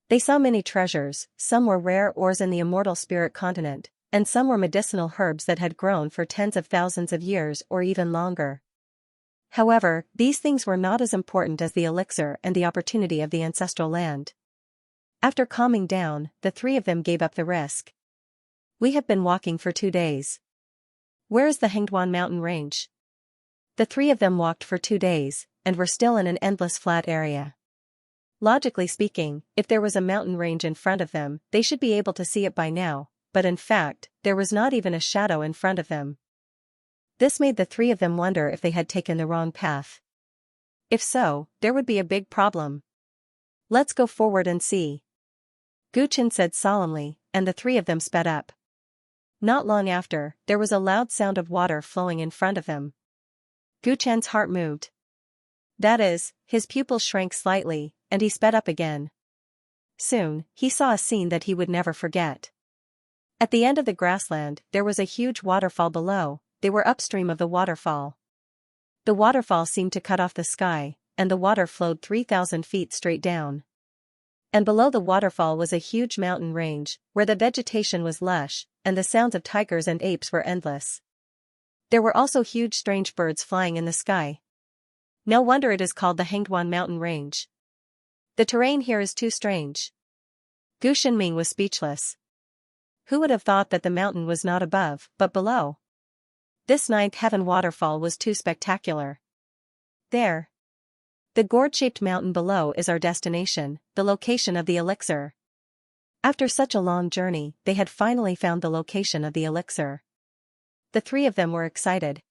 [SPEAKER 1] They saw many treasures, some were rare ores in the immortal spirit continent, and some were medicinal herbs that had grown for tens of thousands of years or even longer. However, these things were not as important as the elixir and the opportunity of the ancestral land. After calming down, the three of them gave up the risk. We have been walking for 2 days. Where is the Hengduan mountain range? The three of them walked for 2 days, and were still in an endless flat area. Logically speaking, if there was a mountain range in front of them, they should be able to see it by now, but in fact, there was not even a shadow in front of them. This made the three of them wonder if they had taken the wrong path. If so, there would be a big problem. Let's go forward and see, Guchen said solemnly, and the three of them sped up. Not long after, there was a loud sound of water flowing in front of them. Guchen's heart moved. That is, his pupils shrank slightly, and he sped up again. Soon, he saw a scene that he would never forget. At the end of the grassland, there was a huge waterfall below. They were upstream of the waterfall. The waterfall seemed to cut off the sky, and the water flowed 3,000 feet straight down. And below the waterfall was a huge mountain range, where the vegetation was lush, and the sounds of tigers and apes were endless. There were also huge strange birds flying in the sky. No wonder it is called the Hengduan mountain range. The terrain here is too strange. Gu Shenming was speechless. Who would have thought that the mountain was not above, but below? This ninth heaven waterfall was too spectacular. There. The gourd-shaped mountain below is our destination, the location of the elixir. After such a long journey, they had finally found the location of the elixir. The three of them were excited.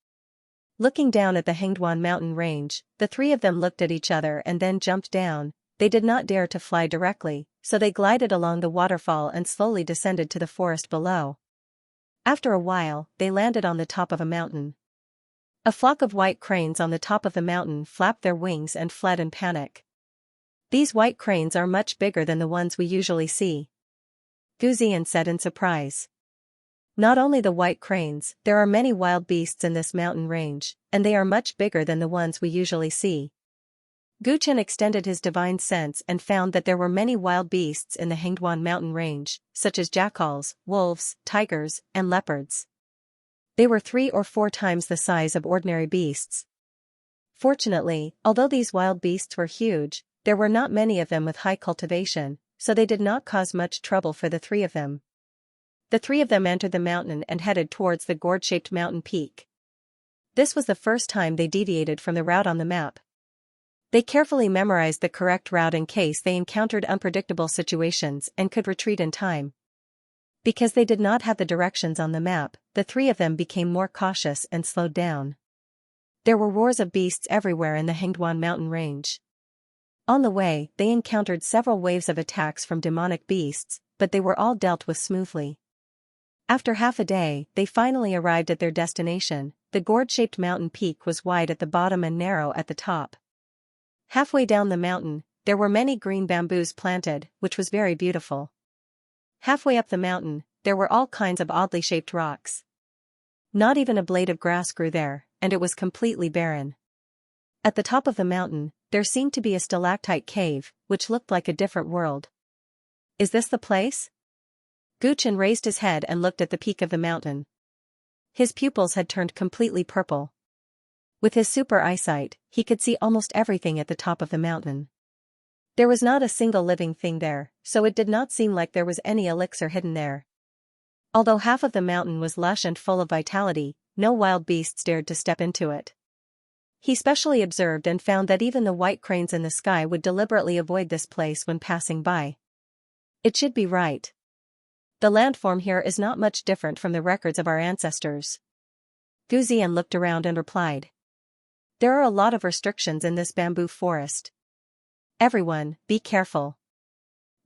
[SPEAKER 1] Looking down at the Hengduan mountain range, the three of them looked at each other and then jumped down. They did not dare to fly directly, so they glided along the waterfall and slowly descended to the forest below. After a while, they landed on the top of a mountain. A flock of white cranes on the top of the mountain flapped their wings and fled in panic. These white cranes are much bigger than the ones we usually see, Gu Ziyan said in surprise. Not only the white cranes, there are many wild beasts in this mountain range, and they are much bigger than the ones we usually see. Gu Chen extended his divine sense and found that there were many wild beasts in the Hengduan mountain range, such as jackals, wolves, tigers, and leopards. They were 3 or 4 times the size of ordinary beasts. Fortunately, although these wild beasts were huge, there were not many of them with high cultivation, so they did not cause much trouble for the three of them. The three of them entered the mountain and headed towards the gourd-shaped mountain peak. This was the first time they deviated from the route on the map. They carefully memorized the correct route in case they encountered unpredictable situations and could retreat in time. Because they did not have the directions on the map, the three of them became more cautious and slowed down. There were roars of beasts everywhere in the Hengduan mountain range. On the way, they encountered several waves of attacks from demonic beasts, but they were all dealt with smoothly. After half a day, they finally arrived at their destination. The gourd-shaped mountain peak was wide at the bottom and narrow at the top. Halfway down the mountain, there were many green bamboos planted, which was very beautiful. Halfway up the mountain, there were all kinds of oddly shaped rocks. Not even a blade of grass grew there, and it was completely barren. At the top of the mountain, there seemed to be a stalactite cave, which looked like a different world. Is this the place? Gu Chen raised his head and looked at the peak of the mountain. His pupils had turned completely purple. With his super eyesight, he could see almost everything at the top of the mountain. There was not a single living thing there, so it did not seem like there was any elixir hidden there. Although half of the mountain was lush and full of vitality, no wild beasts dared to step into it. He specially observed and found that even the white cranes in the sky would deliberately avoid this place when passing by. It should be right. The landform here is not much different from the records of our ancestors. Gu Ziyan looked around and replied. There are a lot of restrictions in this bamboo forest. Everyone, be careful.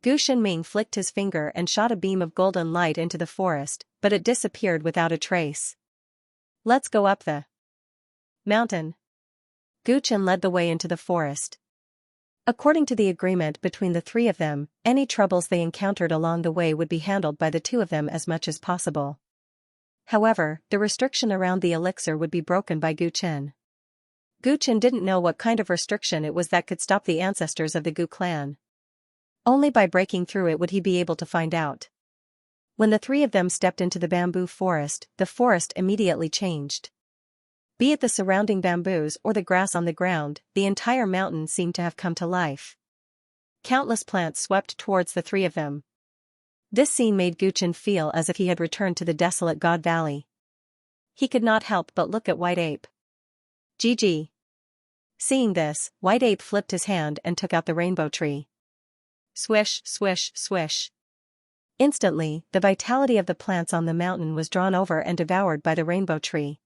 [SPEAKER 1] Gu Shenming flicked his finger and shot a beam of golden light into the forest, but it disappeared without a trace. Let's go up the mountain. Gu Chen led the way into the forest. According to the agreement between the three of them, any troubles they encountered along the way would be handled by the two of them as much as possible. However, the restriction around the elixir would be broken by Gu Chen. Gu Chen didn't know what kind of restriction it was that could stop the ancestors of the Gu clan. Only by breaking through it would he be able to find out. When the three of them stepped into the bamboo forest, the forest immediately changed. Be it the surrounding bamboos or the grass on the ground, the entire mountain seemed to have come to life. Countless plants swept towards the three of them. This scene made Gu Chen feel as if he had returned to the desolate God Valley. He could not help but look at White Ape. GG. Seeing this, White Ape flipped his hand and took out the rainbow tree. Swish, swish, swish. Instantly, the vitality of the plants on the mountain was drawn over and devoured by the rainbow tree.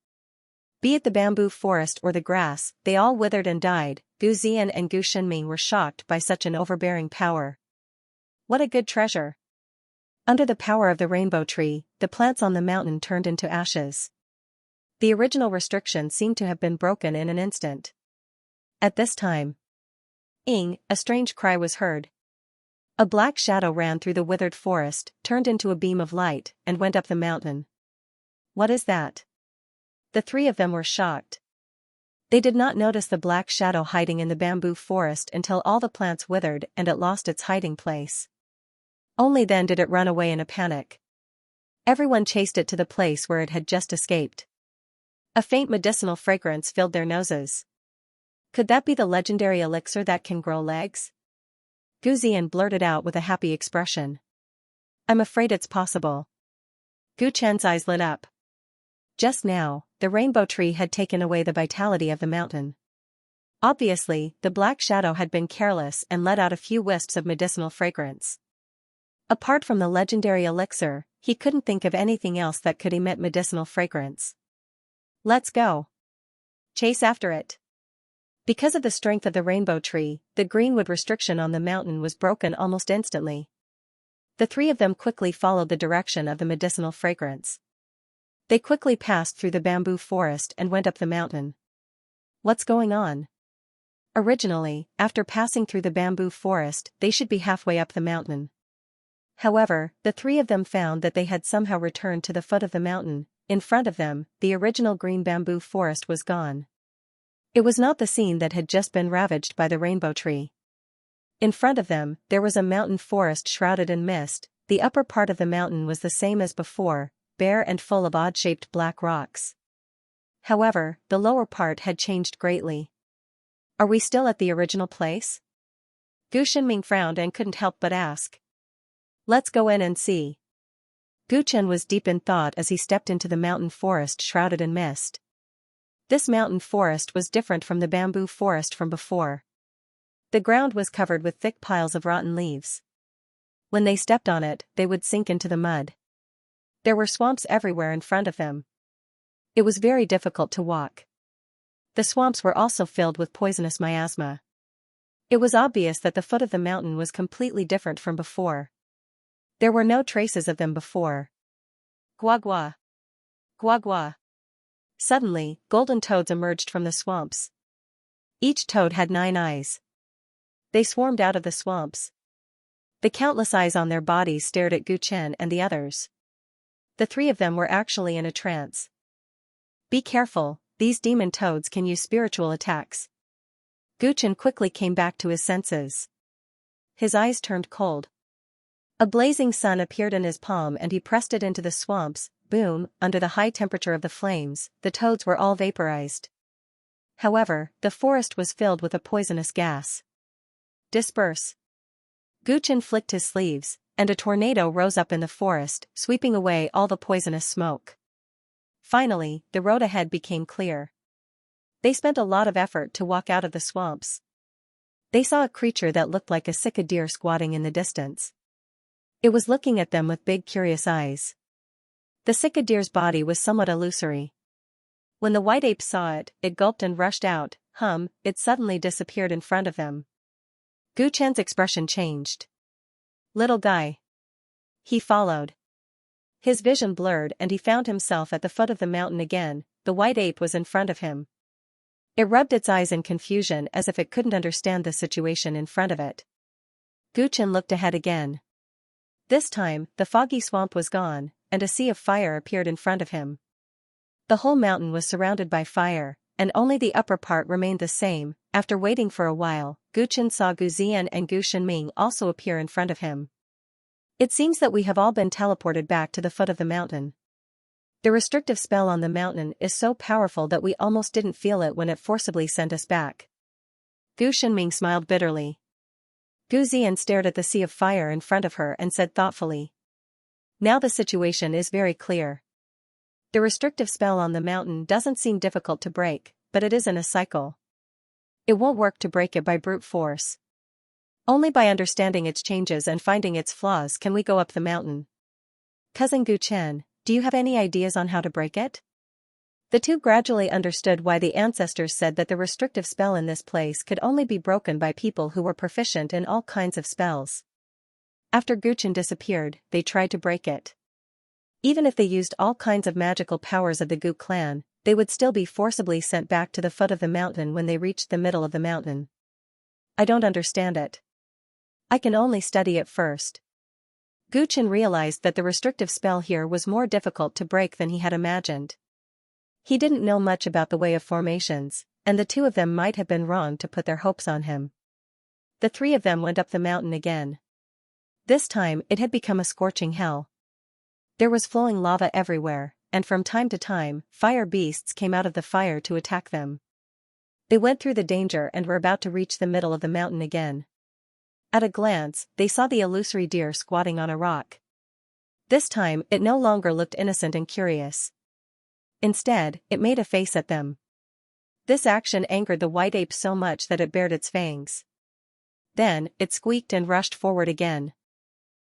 [SPEAKER 1] Be it the bamboo forest or the grass, they all withered and died. Gu Zian and Gu Shenming were shocked by such an overbearing power. What a good treasure! Under the power of the rainbow tree, the plants on the mountain turned into ashes. The original restriction seemed to have been broken in an instant. At this time, a strange cry was heard. A black shadow ran through the withered forest, turned into a beam of light, and went up the mountain. What is that? The three of them were shocked. They did not notice the black shadow hiding in the bamboo forest until all the plants withered and it lost its hiding place. Only then did it run away in a panic. Everyone chased it to the place where it had just escaped. A faint medicinal fragrance filled their noses. Could that be the legendary elixir that can grow legs? Gu Zian blurted out with a happy expression. I'm afraid it's possible. Gu Chen's eyes lit up. Just now, the rainbow tree had taken away the vitality of the mountain. Obviously, the black shadow had been careless and let out a few wisps of medicinal fragrance. Apart from the legendary elixir, he couldn't think of anything else that could emit medicinal fragrance. Let's go. Chase after it. Because of the strength of the rainbow tree, the greenwood restriction on the mountain was broken almost instantly. The three of them quickly followed the direction of the medicinal fragrance. They quickly passed through the bamboo forest and went up the mountain. What's going on? Originally, after passing through the bamboo forest, they should be halfway up the mountain. However, the three of them found that they had somehow returned to the foot of the mountain. In front of them, the original green bamboo forest was gone. It was not the scene that had just been ravaged by the rainbow tree. In front of them, there was a mountain forest shrouded in mist. The upper part of the mountain was the same as before, bare and full of odd-shaped black rocks. However, the lower part had changed greatly. Are we still at the original place? Gu Shenming frowned and couldn't help but ask. Let's go in and see. Gu Chen was deep in thought as he stepped into the mountain forest shrouded in mist. This mountain forest was different from the bamboo forest from before. The ground was covered with thick piles of rotten leaves. When they stepped on it, they would sink into the mud. There were swamps everywhere in front of them. It was very difficult to walk. The swamps were also filled with poisonous miasma. It was obvious that the foot of the mountain was completely different from before. There were no traces of them before. Gua gua. Gua gua. Suddenly, golden toads emerged from the swamps. Each toad had 9 eyes. They swarmed out of the swamps. The countless eyes on their bodies stared at Gu Chen and the others. The three of them were actually in a trance. Be careful, these demon toads can use spiritual attacks. Gu Chen quickly came back to his senses. His eyes turned cold. A blazing sun appeared in his palm and he pressed it into the swamps. Boom, under the high temperature of the flames, the toads were all vaporized. However, the forest was filled with a poisonous gas. Disperse. Gu Chen flicked his sleeves, and a tornado rose up in the forest, sweeping away all the poisonous smoke. Finally, the road ahead became clear. They spent a lot of effort to walk out of the swamps. They saw a creature that looked like a sika deer squatting in the distance. It was looking at them with big curious eyes. The sika deer's body was somewhat illusory. When the white ape saw it, it gulped and rushed out. It suddenly disappeared in front of them. Gu Chen's expression changed. Little guy. He followed. His vision blurred and he found himself at the foot of the mountain again. The white ape was in front of him. It rubbed its eyes in confusion as if it couldn't understand the situation in front of it. Gu Chen looked ahead again. This time, the foggy swamp was gone. and a sea of fire appeared in front of him. The whole mountain was surrounded by fire, and only the upper part remained the same. After waiting for a while, Gu Chen saw Gu Zian and Gu Shenming also appear in front of him. It seems that we have all been teleported back to the foot of the mountain. The restrictive spell on the mountain is so powerful that we almost didn't feel it when it forcibly sent us back. Gu Shenming smiled bitterly. Gu Zian stared at the sea of fire in front of her and said thoughtfully. Now the situation is very clear. The restrictive spell on the mountain doesn't seem difficult to break, but it is in a cycle. It won't work to break it by brute force. Only by understanding its changes and finding its flaws can we go up the mountain. Cousin Gu Chen, do you have any ideas on how to break it? The two gradually understood why the ancestors said that the restrictive spell in this place could only be broken by people who were proficient in all kinds of spells. After Gu Chen disappeared, they tried to break it. Even if they used all kinds of magical powers of the Gu clan, they would still be forcibly sent back to the foot of the mountain when they reached the middle of the mountain. I don't understand it. I can only study it first. Gu Chen realized that the restrictive spell here was more difficult to break than he had imagined. He didn't know much about the way of formations, and the two of them might have been wrong to put their hopes on him. The three of them went up the mountain again. This time it had become a scorching hell. There was flowing lava everywhere, and from time to time, fire beasts came out of the fire to attack them. They went through the danger and were about to reach the middle of the mountain again. At a glance, they saw the illusory deer squatting on a rock. This time, it no longer looked innocent and curious. Instead, it made a face at them. This action angered the white ape so much that it bared its fangs. Then, it squeaked and rushed forward again.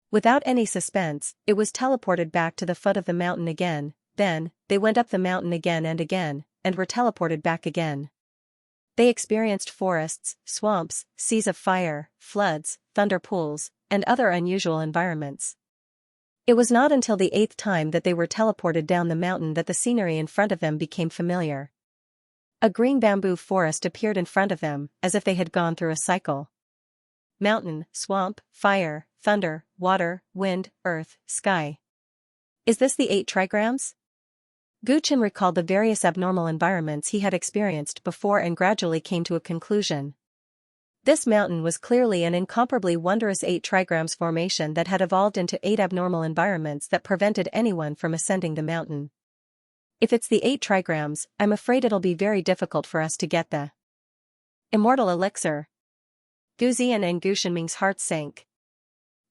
[SPEAKER 1] Without any suspense, it was teleported back to the foot of the mountain again. Then, they went up the mountain again, and were teleported back again. They experienced forests, swamps, seas of fire, floods, thunder pools, and other unusual environments. It was not until the 8th time that they were teleported down the mountain that the scenery in front of them became familiar. A green bamboo forest appeared in front of them, as if they had gone through a cycle. Mountain, swamp, fire, thunder, water, wind, earth, sky. Is this the 8 trigrams? Gu Chen recalled the various abnormal environments he had experienced before and gradually came to a conclusion. This mountain was clearly an incomparably wondrous 8 trigrams formation that had evolved into 8 abnormal environments that prevented anyone from ascending the mountain. If it's the 8 trigrams, I'm afraid it'll be very difficult for us to get the immortal elixir. Gu Zian and Gu Shenming's hearts sank.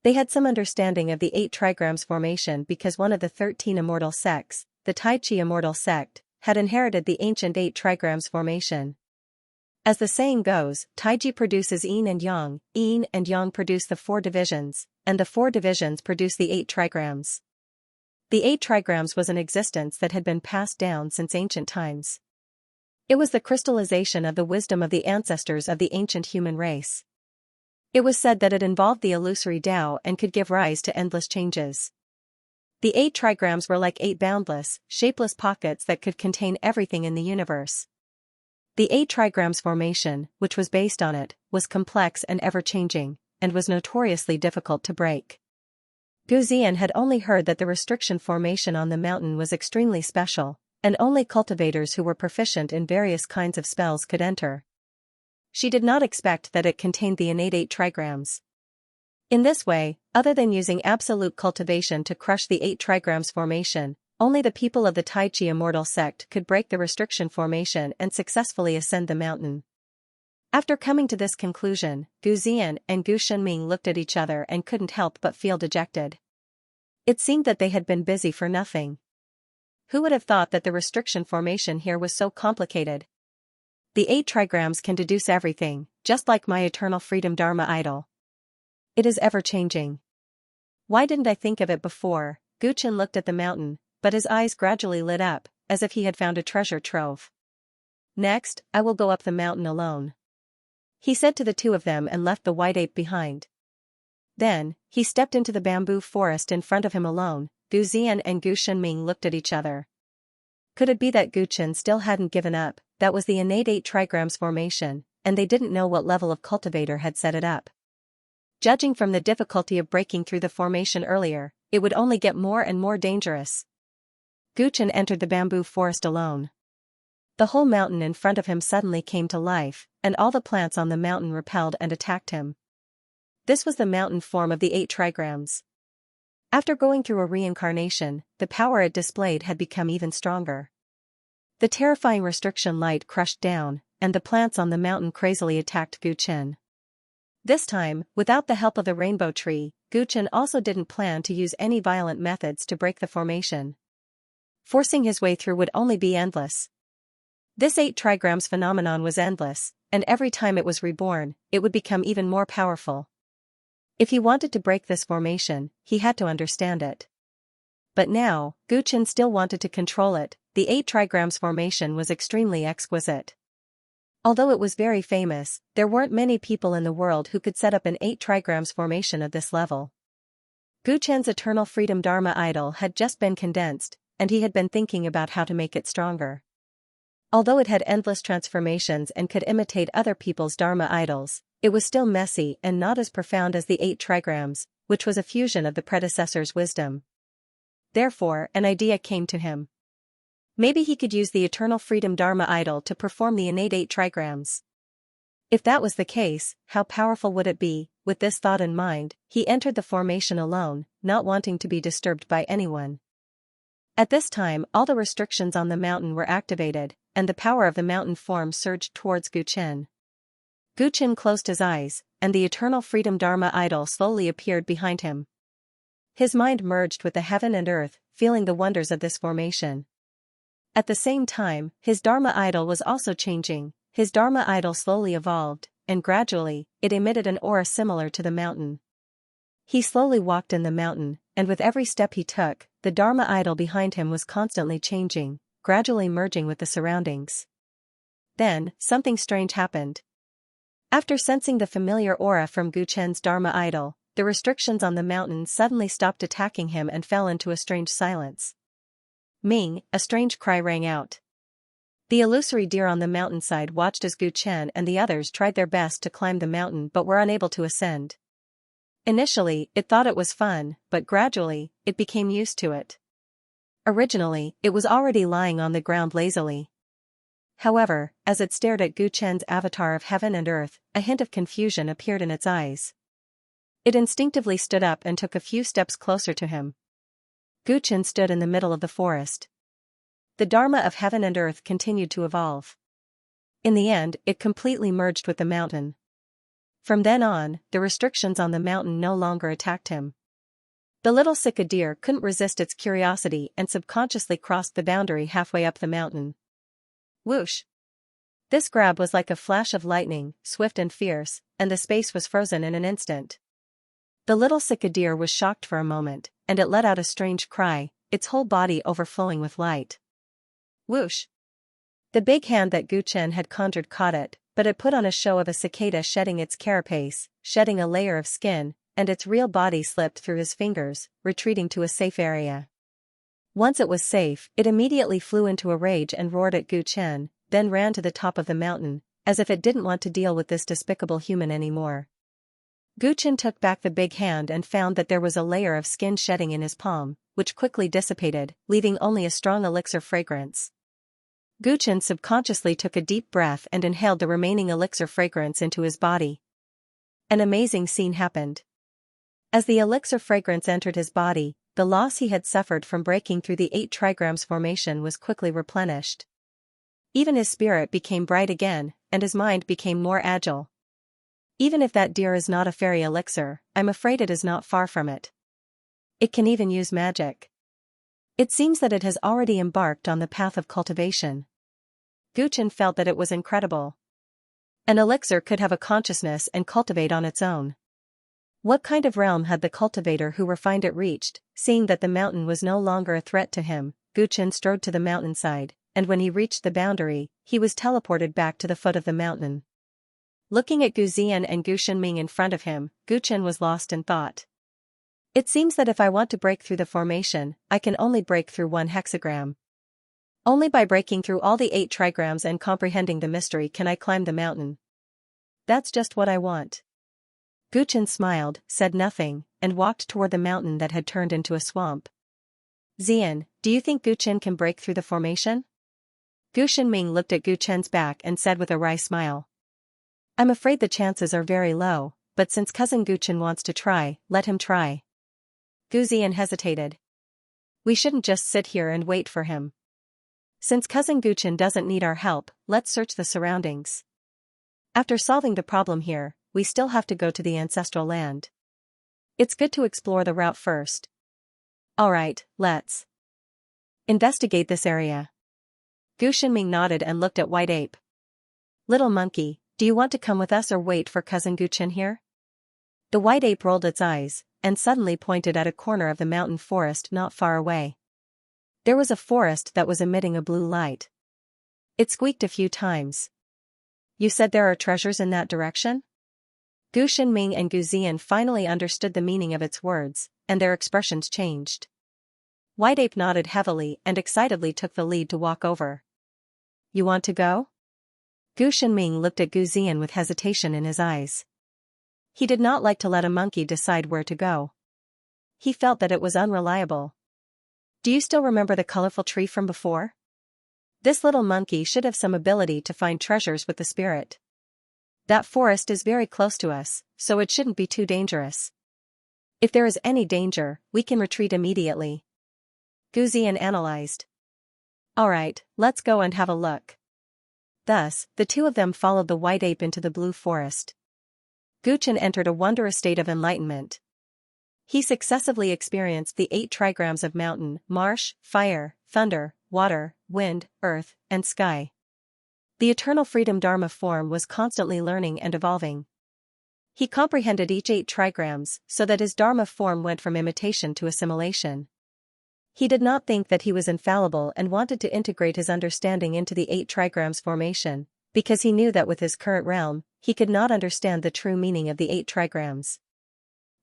[SPEAKER 1] They had some understanding of the 8 trigrams formation because one of the 13 immortal sects, the Tai Chi immortal sect, had inherited the ancient 8 trigrams formation. As the saying goes, Taiji produces yin and yang produce the 4 divisions, and the 4 divisions produce the 8 trigrams. The 8 trigrams was an existence that had been passed down since ancient times. It was the crystallization of the wisdom of the ancestors of the ancient human race. It was said that it involved the illusory Tao and could give rise to endless changes. The 8 trigrams were like 8 boundless, shapeless pockets that could contain everything in the universe. The 8 trigrams formation, which was based on it, was complex and ever-changing, and was notoriously difficult to break. Gu Zian had only heard that the restriction formation on the mountain was extremely special, and only cultivators who were proficient in various kinds of spells could enter. She did not expect that it contained the innate 8 trigrams. In this way, other than using absolute cultivation to crush the 8 trigrams formation, only the people of the Tai Chi immortal sect could break the restriction formation and successfully ascend the mountain. After coming to this conclusion, Gu Zian and Gu Shenming looked at each other and couldn't help but feel dejected. It seemed that they had been busy for nothing. Who would have thought that the restriction formation here was so complicated? The 8 trigrams can deduce everything, just like my eternal freedom Dharma idol. It is ever-changing. Why didn't I think of it before? Gu Chen looked at the mountain, but his eyes gradually lit up, as if he had found a treasure trove. Next, I will go up the mountain alone, he said to the two of them and left the white ape behind. Then, he stepped into the bamboo forest in front of him alone. Gu Zian and Gu Shenming looked at each other. Could it be that Gu Chen still hadn't given up? That was the innate 8 trigrams formation, and they didn't know what level of cultivator had set it up. Judging from the difficulty of breaking through the formation earlier, it would only get more and more dangerous. Gu Chen entered the bamboo forest alone. The whole mountain in front of him suddenly came to life, and all the plants on the mountain repelled and attacked him. This was the mountain form of the 8 trigrams. After going through a reincarnation, the power it displayed had become even stronger. The terrifying restriction light crushed down, and the plants on the mountain crazily attacked Gu Chen. This time, without the help of the rainbow tree, Gu Chen also didn't plan to use any violent methods to break the formation. Forcing his way through would only be endless. This 8 trigrams phenomenon was endless, and every time it was reborn, it would become even more powerful. If he wanted to break this formation, he had to understand it. But now, Gu Chen still wanted to control it. The 8 trigrams formation was extremely exquisite. Although it was very famous, there weren't many people in the world who could set up an 8 trigrams formation of this level. Gu Chen's eternal freedom Dharma idol had just been condensed, and he had been thinking about how to make it stronger. Although it had endless transformations and could imitate other people's Dharma idols, it was still messy and not as profound as the 8 trigrams, which was a fusion of the predecessor's wisdom. Therefore, an idea came to him. Maybe he could use the eternal freedom Dharma idol to perform the innate 8 trigrams. If that was the case, how powerful would it be? With this thought in mind, he entered the formation alone, not wanting to be disturbed by anyone. At this time, all the restrictions on the mountain were activated, and the power of the mountain form surged towards Gu Chen. Gu Chen closed his eyes, and the eternal freedom Dharma idol slowly appeared behind him. His mind merged with the heaven and earth, feeling the wonders of this formation. At the same time, his Dharma idol was also changing. His Dharma idol slowly evolved, and gradually, it emitted an aura similar to the mountain. He slowly walked in the mountain, and with every step he took, the Dharma idol behind him was constantly changing, gradually merging with the surroundings. Then, something strange happened. After sensing the familiar aura from Gu Chen's Dharma idol, the restrictions on the mountain suddenly stopped attacking him and fell into a strange silence. Ming, a strange cry rang out. The illusory deer on the mountainside watched as Gu Chen and the others tried their best to climb the mountain but were unable to ascend. Initially, it thought it was fun, but gradually, it became used to it. Originally, it was already lying on the ground lazily. However, as it stared at Gu Chen's avatar of heaven and earth, a hint of confusion appeared in its eyes. It instinctively stood up and took a few steps closer to him. Gu Chen stood in the middle of the forest. The Dharma of heaven and earth continued to evolve. In the end, it completely merged with the mountain. From then on, the restrictions on the mountain no longer attacked him. The little Sika deer couldn't resist its curiosity and subconsciously crossed the boundary halfway up the mountain. Whoosh! This grab was like a flash of lightning, swift and fierce, and the space was frozen in an instant. The little Sika deer was shocked for a moment, and it let out a strange cry, its whole body overflowing with light. Whoosh! The big hand that Gu Chen had conjured caught it, but it put on a show of a cicada shedding its carapace, shedding a layer of skin, and its real body slipped through his fingers, retreating to a safe area. Once it was safe, it immediately flew into a rage and roared at Gu Chen, then ran to the top of the mountain, as if it didn't want to deal with this despicable human anymore. Gu Chen took back the big hand and found that there was a layer of skin shedding in his palm, which quickly dissipated, leaving only a strong elixir fragrance. Gu Chen subconsciously took a deep breath and inhaled the remaining elixir fragrance into his body. An amazing scene happened. As the elixir fragrance entered his body, the loss he had suffered from breaking through the 8 trigrams formation was quickly replenished. Even his spirit became bright again, and his mind became more agile. Even if that deer is not a fairy elixir, I'm afraid it is not far from it. It can even use magic. It seems that it has already embarked on the path of cultivation. Gu Chen felt that it was incredible. An elixir could have a consciousness and cultivate on its own. What kind of realm had the cultivator who refined it reached? Seeing that the mountain was no longer a threat to him, Gu Chen strode to the mountainside, and when he reached the boundary, he was teleported back to the foot of the mountain. Looking at Gu Zian and Gu Shenming in front of him, Gu Chen was lost in thought. It seems that if I want to break through the formation, I can only break through one hexagram. Only by breaking through all the 8 trigrams and comprehending the mystery can I climb the mountain. That's just what I want. Chen smiled, said nothing, and walked toward the mountain that had turned into a swamp. Xian, do you think Chen can break through the formation? Gu Shenming looked at Chen's back and said with a wry smile. I'm afraid the chances are very low, but since cousin Chen wants to try, let him try. Gu Xian hesitated. We shouldn't just sit here and wait for him. Since cousin Chen doesn't need our help, let's search the surroundings. After solving the problem here, we still have to go to the ancestral land. It's good to explore the route first. Alright, let's investigate this area. Gu Shenming nodded and looked at White Ape. Little monkey, do you want to come with us or wait for cousin Chen here? The White Ape rolled its eyes, and suddenly pointed at a corner of the mountain forest not far away. There was a forest that was emitting a blue light. It squeaked a few times. You said there are treasures in that direction? Gu Shenming and Gu Xian finally understood the meaning of its words, and their expressions changed. White Ape nodded heavily and excitedly took the lead to walk over. You want to go? Gu Shenming looked at Gu Xian with hesitation in his eyes. He did not like to let a monkey decide where to go. He felt that it was unreliable. Do you still remember the colorful tree from before? This little monkey should have some ability to find treasures with the spirit. That forest is very close to us, so it shouldn't be too dangerous. If there is any danger, we can retreat immediately. Gu Xian analyzed. Alright, let's go and have a look. Thus, the two of them followed the White Ape into the blue forest. Gu Chen entered a wondrous state of enlightenment. He successively experienced the 8 trigrams of mountain, marsh, fire, thunder, water, wind, earth, and sky. The eternal freedom Dharma form was constantly learning and evolving. He comprehended each 8 trigrams so that his Dharma form went from imitation to assimilation. He did not think that he was infallible and wanted to integrate his understanding into the 8 trigrams formation, because he knew that with his current realm, he could not understand the true meaning of the 8 trigrams.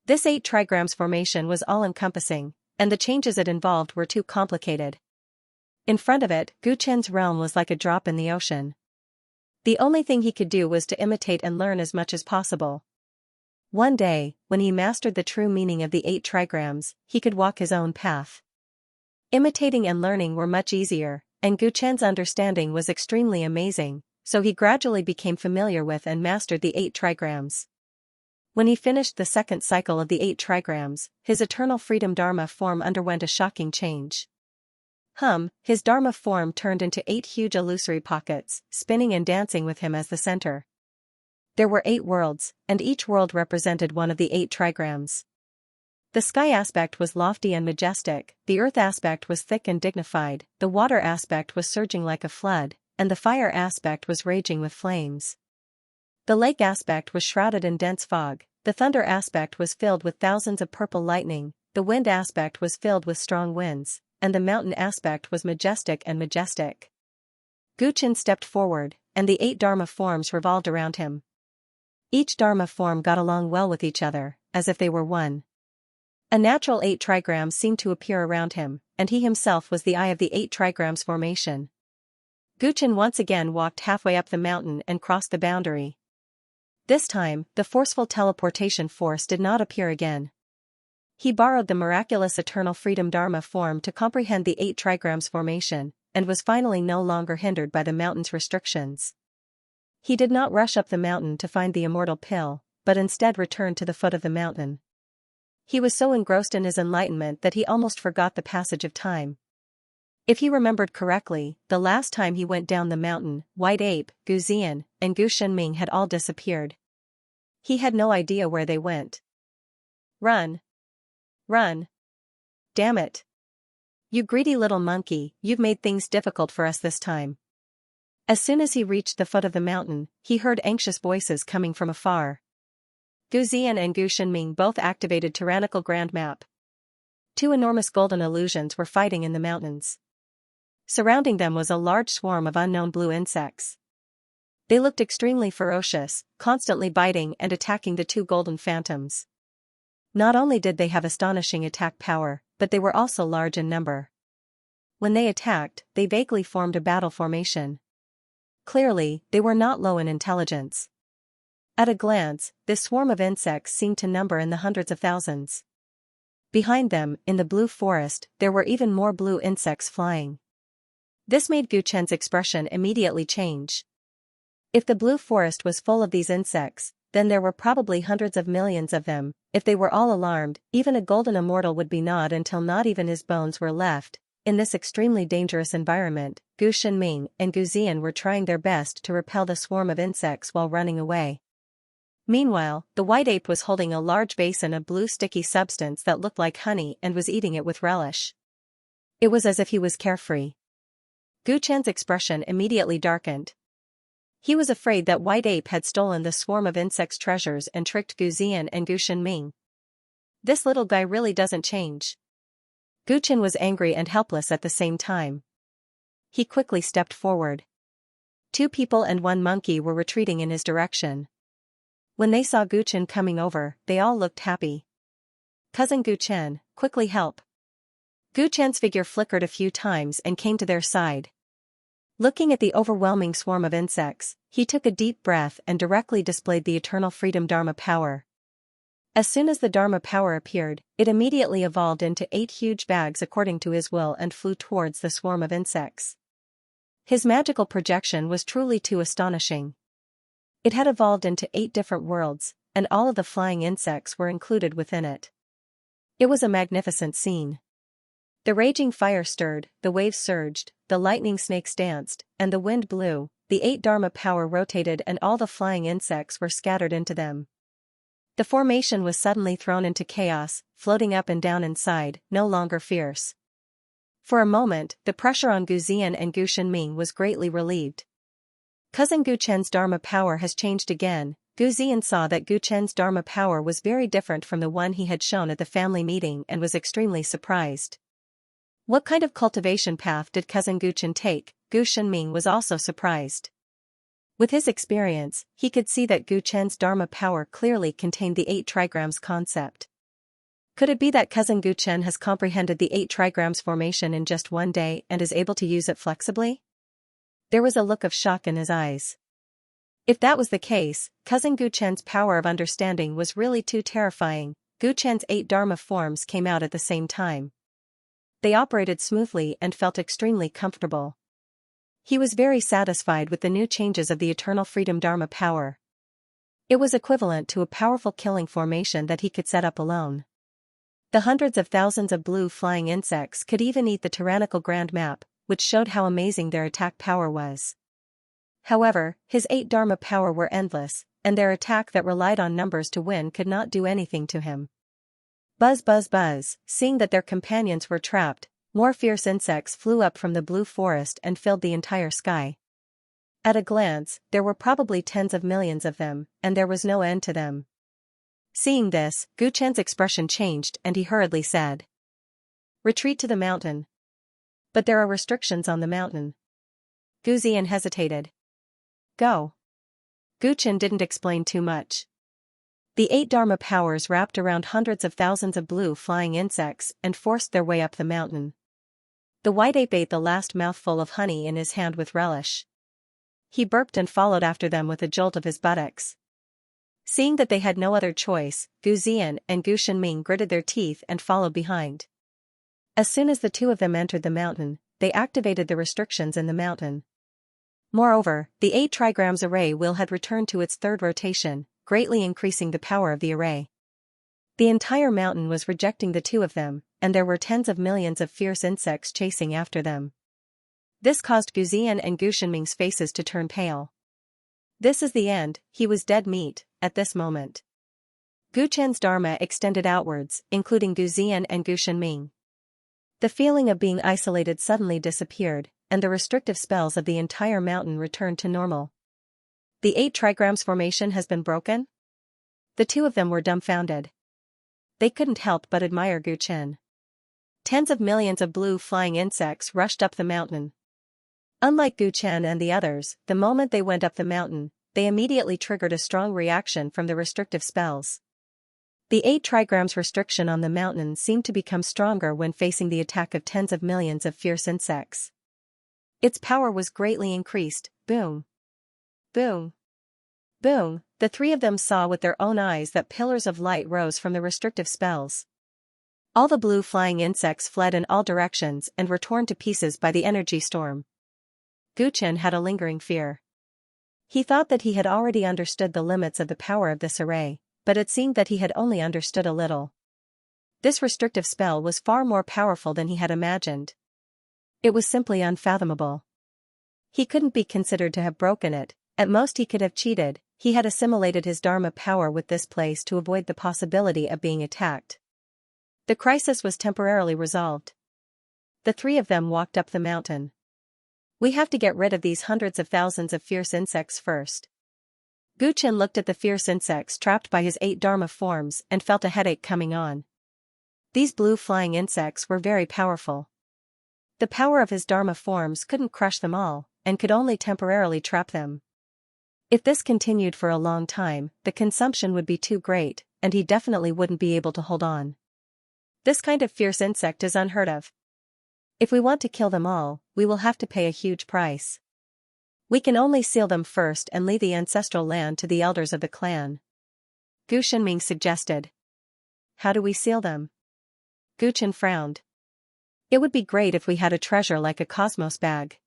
[SPEAKER 1] This 8 trigrams formation was all-encompassing, and the changes it involved were too complicated. In front of it, Gu Chen's realm was like a drop in the ocean. The only thing he could do was to imitate and learn as much as possible. One day, when he mastered the true meaning of the 8 trigrams, he could walk his own path. Imitating and learning were much easier, and Gu Chen's understanding was extremely amazing, so he gradually became familiar with and mastered the 8 trigrams. When he finished the second cycle of the 8 trigrams, his eternal freedom Dharma form underwent a shocking change. His Dharma form turned into 8 huge illusory pockets, spinning and dancing with him as the center. There were 8 worlds, and each world represented one of the 8 trigrams. The sky aspect was lofty and majestic, the earth aspect was thick and dignified, the water aspect was surging like a flood, and the fire aspect was raging with flames. The lake aspect was shrouded in dense fog, the thunder aspect was filled with thousands of purple lightning, the wind aspect was filled with strong winds, and the mountain aspect was majestic and majestic. Gu Chen stepped forward, and the 8 Dharma forms revolved around him. Each Dharma form got along well with each other, as if they were one. A natural 8 trigrams seemed to appear around him, and he himself was the eye of the 8 trigrams formation. Gu Chen once again walked halfway up the mountain and crossed the boundary. This time, the forceful teleportation force did not appear again. He borrowed the miraculous eternal freedom Dharma form to comprehend the 8 trigrams formation, and was finally no longer hindered by the mountain's restrictions. He did not rush up the mountain to find the immortal pill, but instead returned to the foot of the mountain. He was so engrossed in his enlightenment that he almost forgot the passage of time. If he remembered correctly, the last time he went down the mountain, White Ape, Gu Xian, and Gu Shenming had all disappeared. He had no idea where they went. Run! Run! Damn it! You greedy little monkey, you've made things difficult for us this time. As soon as he reached the foot of the mountain, he heard anxious voices coming from afar. Gu Xian and Gu Shenming both activated tyrannical grand map. 2 enormous golden illusions were fighting in the mountains. Surrounding them was a large swarm of unknown blue insects. They looked extremely ferocious, constantly biting and attacking the 2 golden phantoms. Not only did they have astonishing attack power, but they were also large in number. When they attacked, they vaguely formed a battle formation. Clearly, they were not low in intelligence. At a glance, this swarm of insects seemed to number in the hundreds of thousands. Behind them, in the blue forest, there were even more blue insects flying. This made Gu Chen's expression immediately change. If the blue forest was full of these insects, then there were probably hundreds of millions of them. If they were all alarmed, even a golden immortal would be gnawed until not even his bones were left. In this extremely dangerous environment, Gu Shenming and Gu Ziyan were trying their best to repel the swarm of insects while running away. Meanwhile, the white ape was holding a large basin of blue sticky substance that looked like honey and was eating it with relish. It was as if he was carefree. Gu Chen's expression immediately darkened. He was afraid that White Ape had stolen the swarm of insects' treasures and tricked Gu Ziyan and Gu Shenming. This little guy really doesn't change. Gu Chen was angry and helpless at the same time. He quickly stepped forward. 2 people and 1 monkey were retreating in his direction. When they saw Gu Chen coming over, they all looked happy. "Cousin Gu Chen, quickly help." Gu Chen's figure flickered a few times and came to their side. Looking at the overwhelming swarm of insects, he took a deep breath and directly displayed the Eternal Freedom Dharma power. As soon as the Dharma power appeared, it immediately evolved into 8 huge bags according to his will and flew towards the swarm of insects. His magical projection was truly too astonishing. It had evolved into 8 different worlds, and all of the flying insects were included within it. It was a magnificent scene. The raging fire stirred, the waves surged, the lightning snakes danced, and the wind blew. The 8 Dharma power rotated and all the flying insects were scattered into them. The formation was suddenly thrown into chaos, floating up and down inside, no longer fierce. For a moment, the pressure on Gu Ziyan and Gu Shenming was greatly relieved. Cousin Gu Chen's Dharma power has changed again. Gu Ziyan saw that Gu Chen's Dharma power was very different from the one he had shown at the family meeting and was extremely surprised. What kind of cultivation path did cousin Gu Chen take? Gu Shenming was also surprised. With his experience, he could see that Gu Chen's Dharma power clearly contained the 8 trigrams concept. Could it be that cousin Gu Chen has comprehended the 8 trigrams formation in just one day and is able to use it flexibly? There was a look of shock in his eyes. If that was the case, cousin Gu Chen's power of understanding was really too terrifying. Gu Chen's 8 Dharma forms came out at the same time. They operated smoothly and felt extremely comfortable. He was very satisfied with the new changes of the Eternal Freedom Dharma power. It was equivalent to a powerful killing formation that he could set up alone. The hundreds of thousands of blue flying insects could even eat the tyrannical grand map, which showed how amazing their attack power was. However, his 8 Dharma power were endless, and their attack that relied on numbers to win could not do anything to him. Buzz buzz buzz, seeing that their companions were trapped, more fierce insects flew up from the blue forest and filled the entire sky. At a glance, there were probably tens of millions of them, and there was no end to them. Seeing this, Gu Chen's expression changed and he hurriedly said, "Retreat to the mountain." "But there are restrictions on the mountain." Gu Ziyan hesitated. "Go." Gu Chen didn't explain too much. The 8 Dharma powers wrapped around hundreds of thousands of blue flying insects and forced their way up the mountain. The white ape ate the last mouthful of honey in his hand with relish. He burped and followed after them with a jolt of his buttocks. Seeing that they had no other choice, Gu Ziyan and Gu Shenming gritted their teeth and followed behind. As soon as the 2 of them entered the mountain, they activated the restrictions in the mountain. Moreover, the 8 trigrams array wheel had returned to its 3rd rotation, greatly increasing the power of the array. The entire mountain was rejecting the 2 of them, and there were tens of millions of fierce insects chasing after them. This caused Gu Ziyan and Gu Shenming's faces to turn pale. This is the end, he was dead meat, at this moment. Gu Chen's Dharma extended outwards, including Gu Ziyan and Gu Shenming. The feeling of being isolated suddenly disappeared, and the restrictive spells of the entire mountain returned to normal. The 8 trigrams formation has been broken? The 2 of them were dumbfounded. They couldn't help but admire Gu Chen. Tens of millions of blue flying insects rushed up the mountain. Unlike Gu Chen and the others, the moment they went up the mountain, they immediately triggered a strong reaction from the restrictive spells. The 8 trigrams restriction on the mountain seemed to become stronger when facing the attack of tens of millions of fierce insects. Its power was greatly increased. Boom. Boom. Boom, the three of them saw with their own eyes that pillars of light rose from the restrictive spells. All the blue flying insects fled in all directions and were torn to pieces by the energy storm. Guchen had a lingering fear. He thought that he had already understood the limits of the power of this array, but it seemed that he had only understood a little. This restrictive spell was far more powerful than he had imagined. It was simply unfathomable. He couldn't be considered to have broken it, at most he could have cheated. He had assimilated his Dharma power with this place to avoid the possibility of being attacked. The crisis was temporarily resolved. The three of them walked up the mountain. We have to get rid of these hundreds of thousands of fierce insects first. Guchen looked at the fierce insects trapped by his 8 Dharma forms and felt a headache coming on. These blue flying insects were very powerful. The power of his Dharma forms couldn't crush them all, and could only temporarily trap them. If this continued for a long time, the consumption would be too great, and he definitely wouldn't be able to hold on. This kind of fierce insect is unheard of. If we want to kill them all, we will have to pay a huge price. We can only seal them first and leave the ancestral land to the elders of the clan. Gu Shenming suggested. How do we seal them? Guchen frowned. It would be great if we had a treasure like a cosmos bag.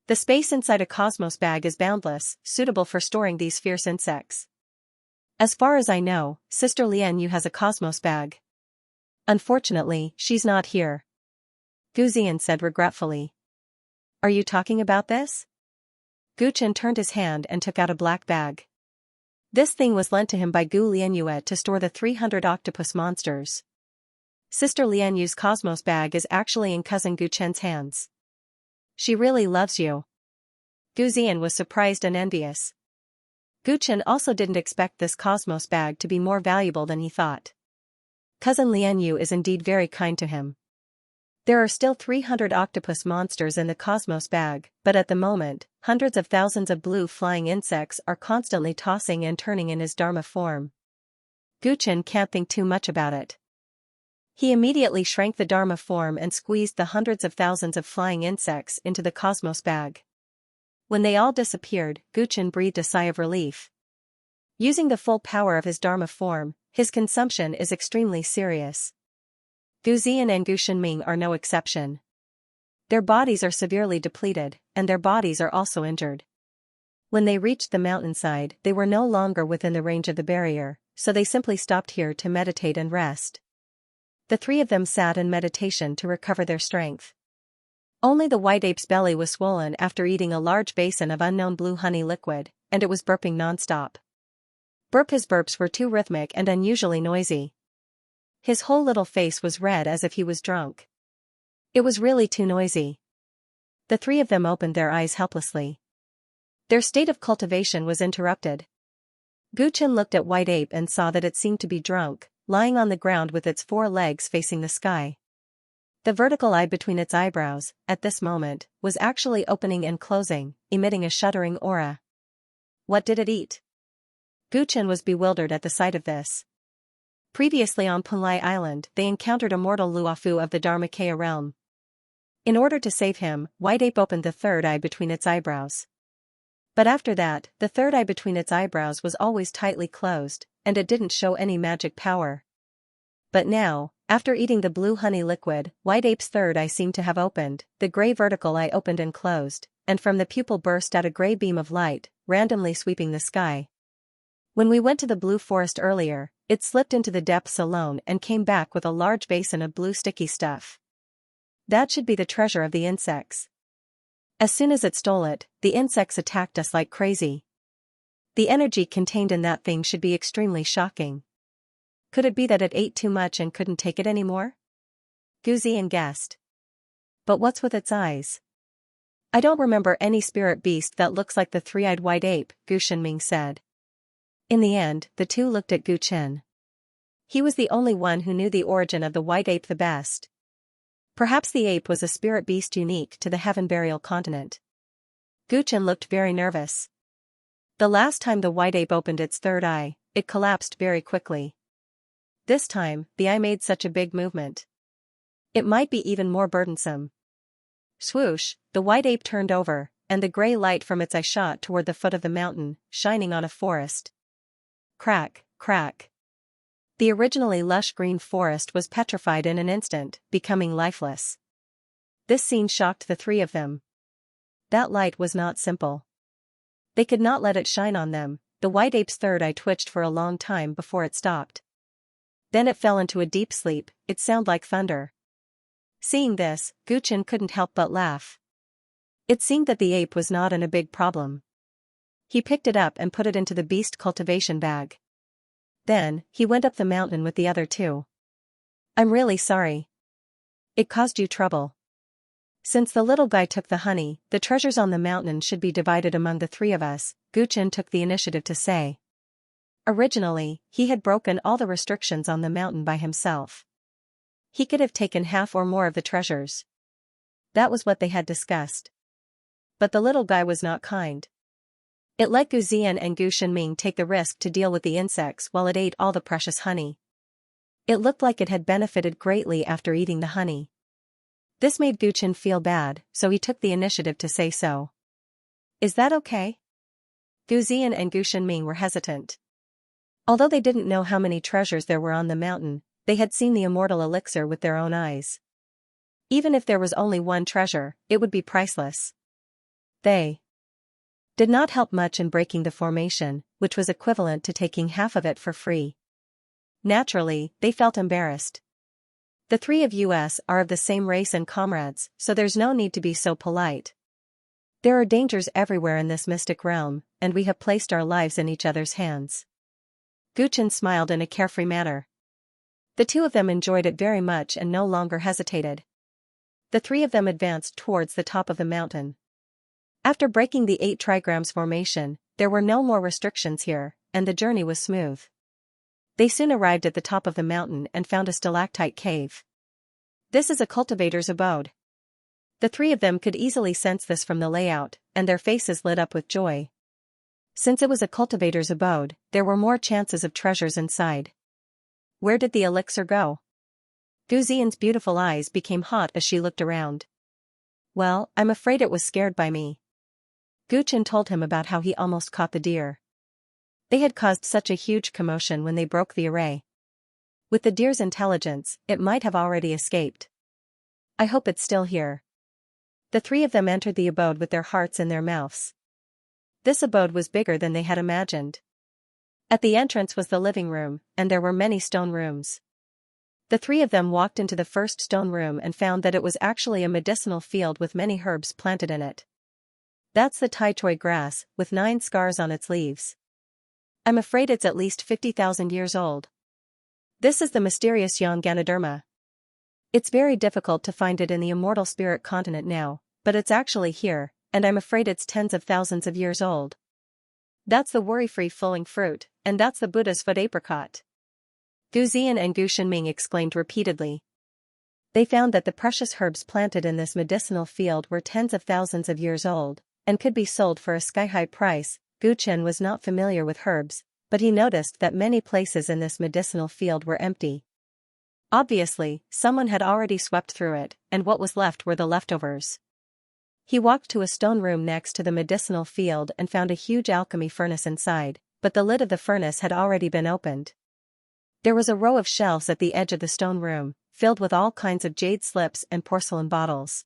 [SPEAKER 1] The space inside a cosmos bag is boundless, suitable for storing these fierce insects. As far as I know, Sister Lian Yu has a cosmos bag. Unfortunately, she's not here. Gu Zian said regretfully. Are you talking about this? Guchen turned his hand and took out a black bag. This thing was lent to him by Gu Lianyue to store the 300 octopus monsters. Sister Lianyu's cosmos bag is actually in cousin Guchen's hands. She really loves you. Gu Zian was surprised and envious. Guchen also didn't expect this cosmos bag to be more valuable than he thought. Cousin Lianyu is indeed very kind to him. There are still 300 octopus monsters in the cosmos bag, but at the moment, hundreds of thousands of blue flying insects are constantly tossing and turning in his Dharma form. Guchen can't think too much about it. He immediately shrank the Dharma form and squeezed the hundreds of thousands of flying insects into the cosmos bag. When they all disappeared, Guchen breathed a sigh of relief. Using the full power of his Dharma form, his consumption is extremely serious. Gu Zian and Gu Shenming are no exception. Their bodies are severely depleted, and their bodies are also injured. When they reached the mountainside, they were no longer within the range of the barrier, so they simply stopped here to meditate and rest. The three of them sat in meditation to recover their strength. Only the white ape's belly was swollen after eating a large basin of unknown blue honey liquid, and it was burping non-stop. His burps were too rhythmic and unusually noisy. His whole little face was red as if he was drunk. It was really too noisy. The three of them opened their eyes helplessly. Their state of cultivation was interrupted. Guchen looked at White Ape and saw that it seemed to be drunk, lying on the ground with its 4 legs facing the sky. The vertical eye between its eyebrows, at this moment, was actually opening and closing, emitting a shuddering aura. What did it eat? Guchen was bewildered at the sight of this. Previously on Punlai Island, they encountered a mortal Luofu of the Dharmakaya realm. In order to save him, White Ape opened the 3rd eye between its eyebrows. But after that, the 3rd eye between its eyebrows was always tightly closed, and it didn't show any magic power. But now, after eating the blue honey liquid, White Ape's 3rd eye seemed to have opened, the gray vertical eye opened and closed, and from the pupil burst out a gray beam of light, randomly sweeping the sky. When we went to the blue forest earlier, it slipped into the depths alone and came back with a large basin of blue sticky stuff. That should be the treasure of the insects. As soon as it stole it, the insects attacked us like crazy. The energy contained in that thing should be extremely shocking. Could it be that it ate too much and couldn't take it anymore? Gu Zian guessed. But what's with its eyes? I don't remember any spirit beast that looks like the 3-eyed white ape, Gu Shenming said. In the end, the two looked at Gu Chen. He was the only one who knew the origin of the white ape the best. Perhaps the ape was a spirit beast unique to the Heaven Burial continent. Gu Chen looked very nervous. The last time the white ape opened its 3rd eye, it collapsed very quickly. This time, the eye made such a big movement. It might be even more burdensome. Swoosh, the white ape turned over, and the gray light from its eye shot toward the foot of the mountain, shining on a forest. Crack, crack. The originally lush green forest was petrified in an instant, becoming lifeless. This scene shocked the three of them. That light was not simple. They could not let it shine on them. The white ape's third eye twitched for a long time before it stopped. Then it fell into a deep sleep. It sounded like thunder. Seeing this, Guchen couldn't help but laugh. It seemed that the ape was not in a big problem. He picked it up and put it into the beast cultivation bag. Then, he went up the mountain with the other two. I'm really sorry. It caused you trouble. Since the little guy took the honey, the treasures on the mountain should be divided among the three of us, Guchen took the initiative to say. Originally, he had broken all the restrictions on the mountain by himself. He could have taken half or more of the treasures. That was what they had discussed. But the little guy was not kind. It let Gu Zian and Gu Shenming take the risk to deal with the insects while it ate all the precious honey. It looked like it had benefited greatly after eating the honey. This made Guchen feel bad, so he took the initiative to say so. Is that okay? Gu Zian and Gu Shenming were hesitant. Although they didn't know how many treasures there were on the mountain, they had seen the immortal elixir with their own eyes. Even if there was only one treasure, it would be priceless. They did not help much in breaking the formation, which was equivalent to taking half of it for free. Naturally, they felt embarrassed. The three of us are of the same race and comrades, so there's no need to be so polite. There are dangers everywhere in this mystic realm, and we have placed our lives in each other's hands. Guchen smiled in a carefree manner. The two of them enjoyed it very much and no longer hesitated. The three of them advanced towards the top of the mountain. After breaking the 8 trigrams formation, there were no more restrictions here, and the journey was smooth. They soon arrived at the top of the mountain and found a stalactite cave. This is a cultivator's abode. The three of them could easily sense this from the layout, and their faces lit up with joy. Since it was a cultivator's abode, there were more chances of treasures inside. Where did the elixir go? Gu Zian's beautiful eyes became hot as she looked around. Well, I'm afraid it was scared by me. Guchen told him about how he almost caught the deer. They had caused such a huge commotion when they broke the array. With the deer's intelligence, it might have already escaped. I hope it's still here. The three of them entered the abode with their hearts in their mouths. This abode was bigger than they had imagined. At the entrance was the living room, and there were many stone rooms. The three of them walked into the first stone room and found that it was actually a medicinal field with many herbs planted in it. That's the Tai Choi grass, with 9 scars on its leaves. I'm afraid it's at least 50,000 years old. This is the mysterious Xianxia. It's very difficult to find it in the immortal spirit continent now, but it's actually here, and I'm afraid it's tens of thousands of years old. That's the worry-free flowing fruit, and that's the Buddha's foot apricot. Gu Zian and Gu Shenming exclaimed repeatedly. They found that the precious herbs planted in this medicinal field were tens of thousands of years old, and could be sold for a sky-high price. Guchen was not familiar with herbs, but he noticed that many places in this medicinal field were empty. Obviously, someone had already swept through it, and what was left were the leftovers. He walked to a stone room next to the medicinal field and found a huge alchemy furnace inside, but the lid of the furnace had already been opened. There was a row of shelves at the edge of the stone room, filled with all kinds of jade slips and porcelain bottles.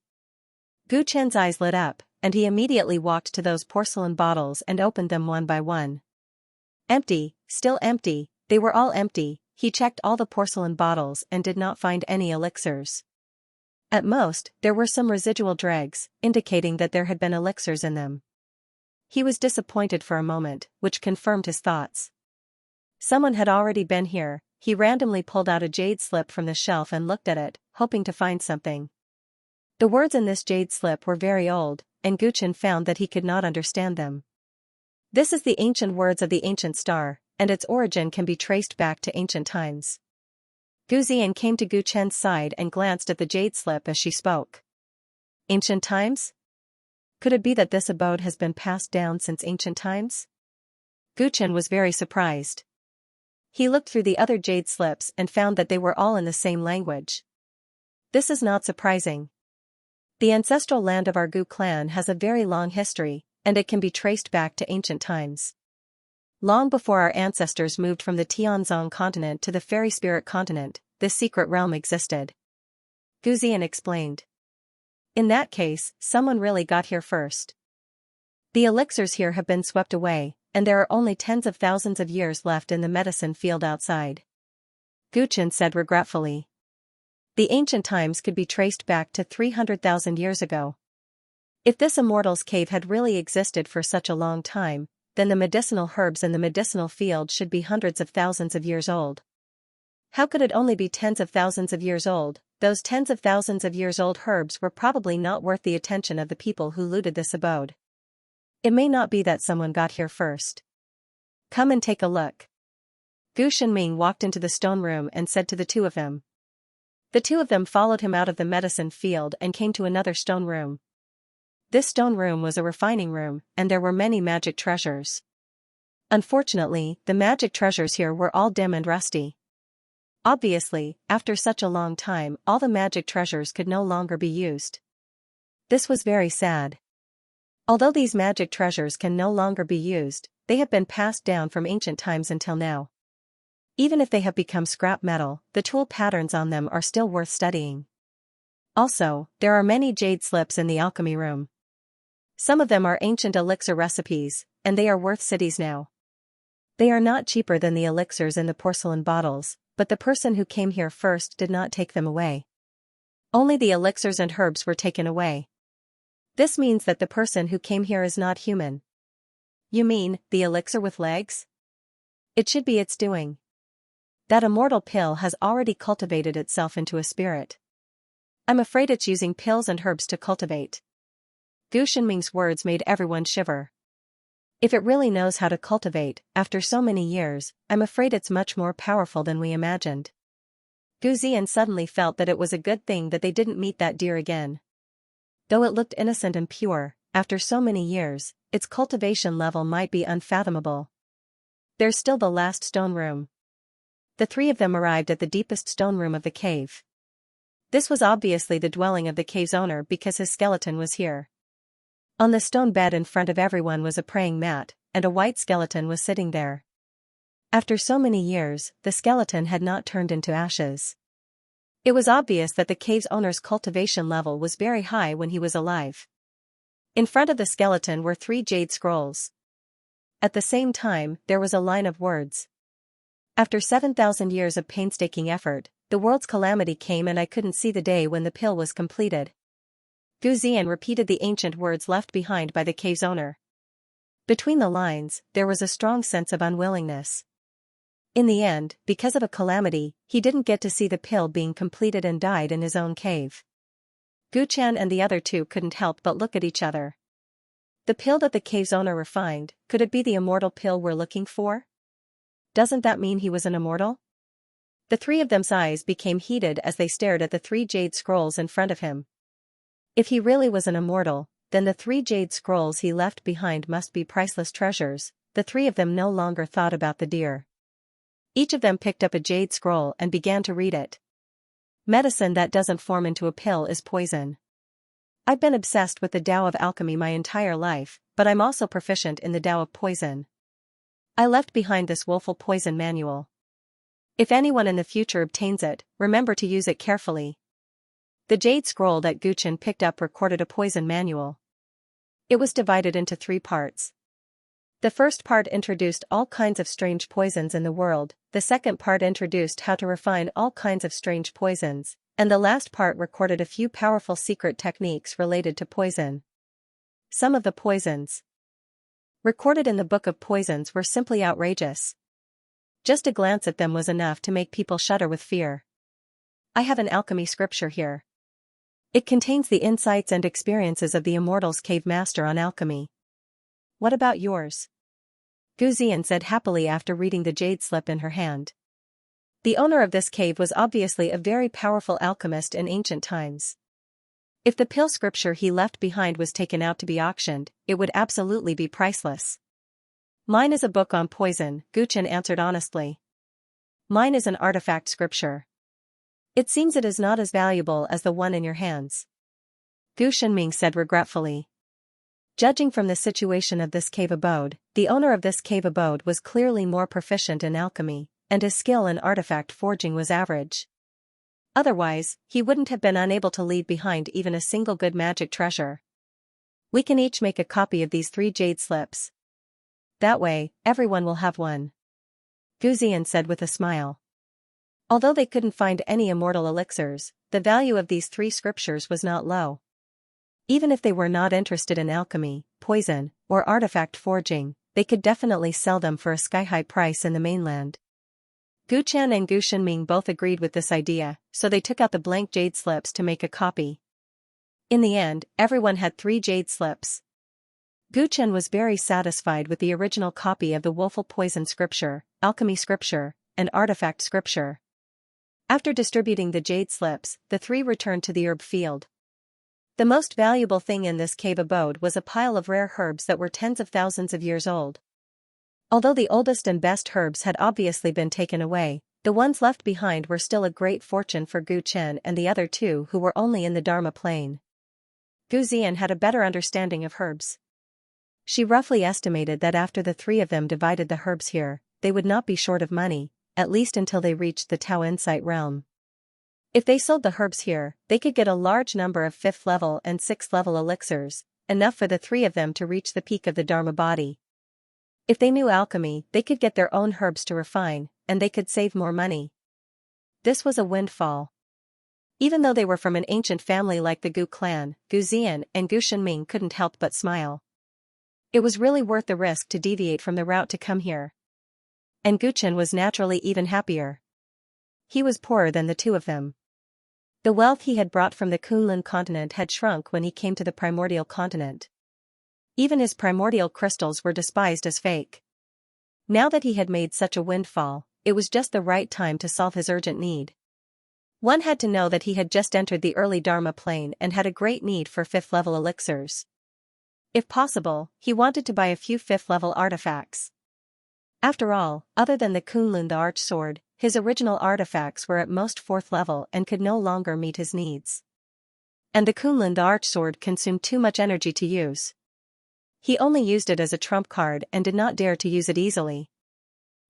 [SPEAKER 1] Guchen's eyes lit up, and he immediately walked to those porcelain bottles and opened them one by one. Empty, still empty, they were all empty. He checked all the porcelain bottles and did not find any elixirs. At most, there were some residual dregs, indicating that there had been elixirs in them. He was disappointed for a moment, which confirmed his thoughts. Someone had already been here. He randomly pulled out a jade slip from the shelf and looked at it, hoping to find something. The words in this jade slip were very old, and Guchen found that he could not understand them. This is the ancient words of the ancient star, and its origin can be traced back to ancient times. Gu Zian came to Guchen's side and glanced at the jade slip as she spoke. Ancient times? Could it be that this abode has been passed down since ancient times? Guchen was very surprised. He looked through the other jade slips and found that they were all in the same language. This is not surprising. The ancestral land of our Gu clan has a very long history, and it can be traced back to ancient times. Long before our ancestors moved from the Tianzong continent to the fairy spirit continent, this secret realm existed. Gu Xian explained. In that case, someone really got here first. The elixirs here have been swept away, and there are only tens of thousands of years left in the medicine field outside. Gu Chen said regretfully. The ancient times could be traced back to 300,000 years ago. If this immortal's cave had really existed for such a long time, then the medicinal herbs in the medicinal field should be hundreds of thousands of years old. How could it only be tens of thousands of years old? Those tens of thousands of years old herbs were probably not worth the attention of the people who looted this abode. It may not be that someone got here first. Come and take a look. Gu Shenming walked into the stone room and said to the two of them. The two of them followed him out of the medicine field and came to another stone room. This stone room was a refining room, and there were many magic treasures. Unfortunately, the magic treasures here were all dim and rusty. Obviously, after such a long time, all the magic treasures could no longer be used. This was very sad. Although these magic treasures can no longer be used, they have been passed down from ancient times until now. Even if they have become scrap metal, the tool patterns on them are still worth studying. Also, there are many jade slips in the alchemy room. Some of them are ancient elixir recipes, and they are worth cities now. They are not cheaper than the elixirs in the porcelain bottles, but the person who came here first did not take them away. Only the elixirs and herbs were taken away. This means that the person who came here is not human. You mean, the elixir with legs? It should be its doing. That immortal pill has already cultivated itself into a spirit. I'm afraid it's using pills and herbs to cultivate. Gu Shenming's words made everyone shiver. If it really knows how to cultivate, after so many years, I'm afraid it's much more powerful than we imagined. Gu Xian suddenly felt that it was a good thing that they didn't meet that deer again. Though it looked innocent and pure, after so many years, its cultivation level might be unfathomable. There's still the last stone room. The three of them arrived at the deepest stone room of the cave. This was obviously the dwelling of the cave's owner because his skeleton was here. On the stone bed in front of everyone was a praying mat, and a white skeleton was sitting there. After so many years, the skeleton had not turned into ashes. It was obvious that the cave's owner's cultivation level was very high when he was alive. In front of the skeleton were 3 jade scrolls. At the same time, there was a line of words. After 7,000 years of painstaking effort, the world's calamity came and I couldn't see the day when the pill was completed. Gu Xian repeated the ancient words left behind by the cave's owner. Between the lines, there was a strong sense of unwillingness. In the end, because of a calamity, he didn't get to see the pill being completed and died in his own cave. Gu Chen and the other two couldn't help but look at each other. The pill that the cave's owner refined, could it be the immortal pill we're looking for? Doesn't that mean he was an immortal? The three of them's eyes became heated as they stared at the 3 jade scrolls in front of him. If he really was an immortal, then the 3 jade scrolls he left behind must be priceless treasures. The three of them no longer thought about the deer. Each of them picked up a jade scroll and began to read it. Medicine that doesn't form into a pill is poison. I've been obsessed with the Tao of alchemy my entire life, but I'm also proficient in the Tao of poison. I left behind this woeful poison manual. If anyone in the future obtains it, remember to use it carefully. The jade scroll that Gu Chen picked up recorded a poison manual. It was divided into 3 parts. The first part introduced all kinds of strange poisons in the world, the second part introduced how to refine all kinds of strange poisons, and the last part recorded a few powerful secret techniques related to poison. Some of the poisons recorded in the Book of Poisons were simply outrageous. Just a glance at them was enough to make people shudder with fear. I have an alchemy scripture here. It contains the insights and experiences of the Immortal's cave master on alchemy. What about yours? Gu Xian said happily after reading the jade slip in her hand. The owner of this cave was obviously a very powerful alchemist in ancient times. If the pill scripture he left behind was taken out to be auctioned, it would absolutely be priceless. Mine is a book on poison, Gu Chen answered honestly. Mine is an artifact scripture. It seems it is not as valuable as the one in your hands. Gu Shenming said regretfully. Judging from the situation of this cave abode, the owner of this cave abode was clearly more proficient in alchemy, and his skill in artifact forging was average. Otherwise, he wouldn't have been unable to leave behind even a single good magic treasure. We can each make a copy of these 3 jade slips. That way, everyone will have one. Gu Ziyan said with a smile. Although they couldn't find any immortal elixirs, the value of these 3 scriptures was not low. Even if they were not interested in alchemy, poison, or artifact forging, they could definitely sell them for a sky-high price in the mainland. Gu Chen and Gu Shenming both agreed with this idea, so they took out the blank jade slips to make a copy. In the end, everyone had 3 jade slips. Gu Chen was very satisfied with the original copy of the Woeful Poison Scripture, Alchemy Scripture, and Artifact Scripture. After distributing the jade slips, the 3 returned to the herb field. The most valuable thing in this cave abode was a pile of rare herbs that were tens of thousands of years old. Although the oldest and best herbs had obviously been taken away, the ones left behind were still a great fortune for Gu Chen and the other 2 who were only in the Dharma plane. Gu Ziyan had a better understanding of herbs. She roughly estimated that after the 3 of them divided the herbs here, they would not be short of money, at least until they reached the Tao Insight realm. If they sold the herbs here, they could get a large number of 5th level and 6th level elixirs, enough for the 3 of them to reach the peak of the Dharma body. If they knew alchemy, they could get their own herbs to refine, and they could save more money. This was a windfall. Even though they were from an ancient family like the Gu clan, Gu Ziyan and Gu Shenming couldn't help but smile. It was really worth the risk to deviate from the route to come here. And Gu Chen was naturally even happier. He was poorer than the 2 of them. The wealth he had brought from the Kunlun continent had shrunk when he came to the primordial continent. Even his primordial crystals were despised as fake. Now that he had made such a windfall, it was just the right time to solve his urgent need. One had to know that he had just entered the early Dharma plane and had a great need for 5th level elixirs. If possible, he wanted to buy a few 5th level artifacts. After all, other than the Kunlun the Arch Sword, his original artifacts were at most 4th level and could no longer meet his needs. And the Kunlun the Arch Sword consumed too much energy to use. He only used it as a trump card and did not dare to use it easily.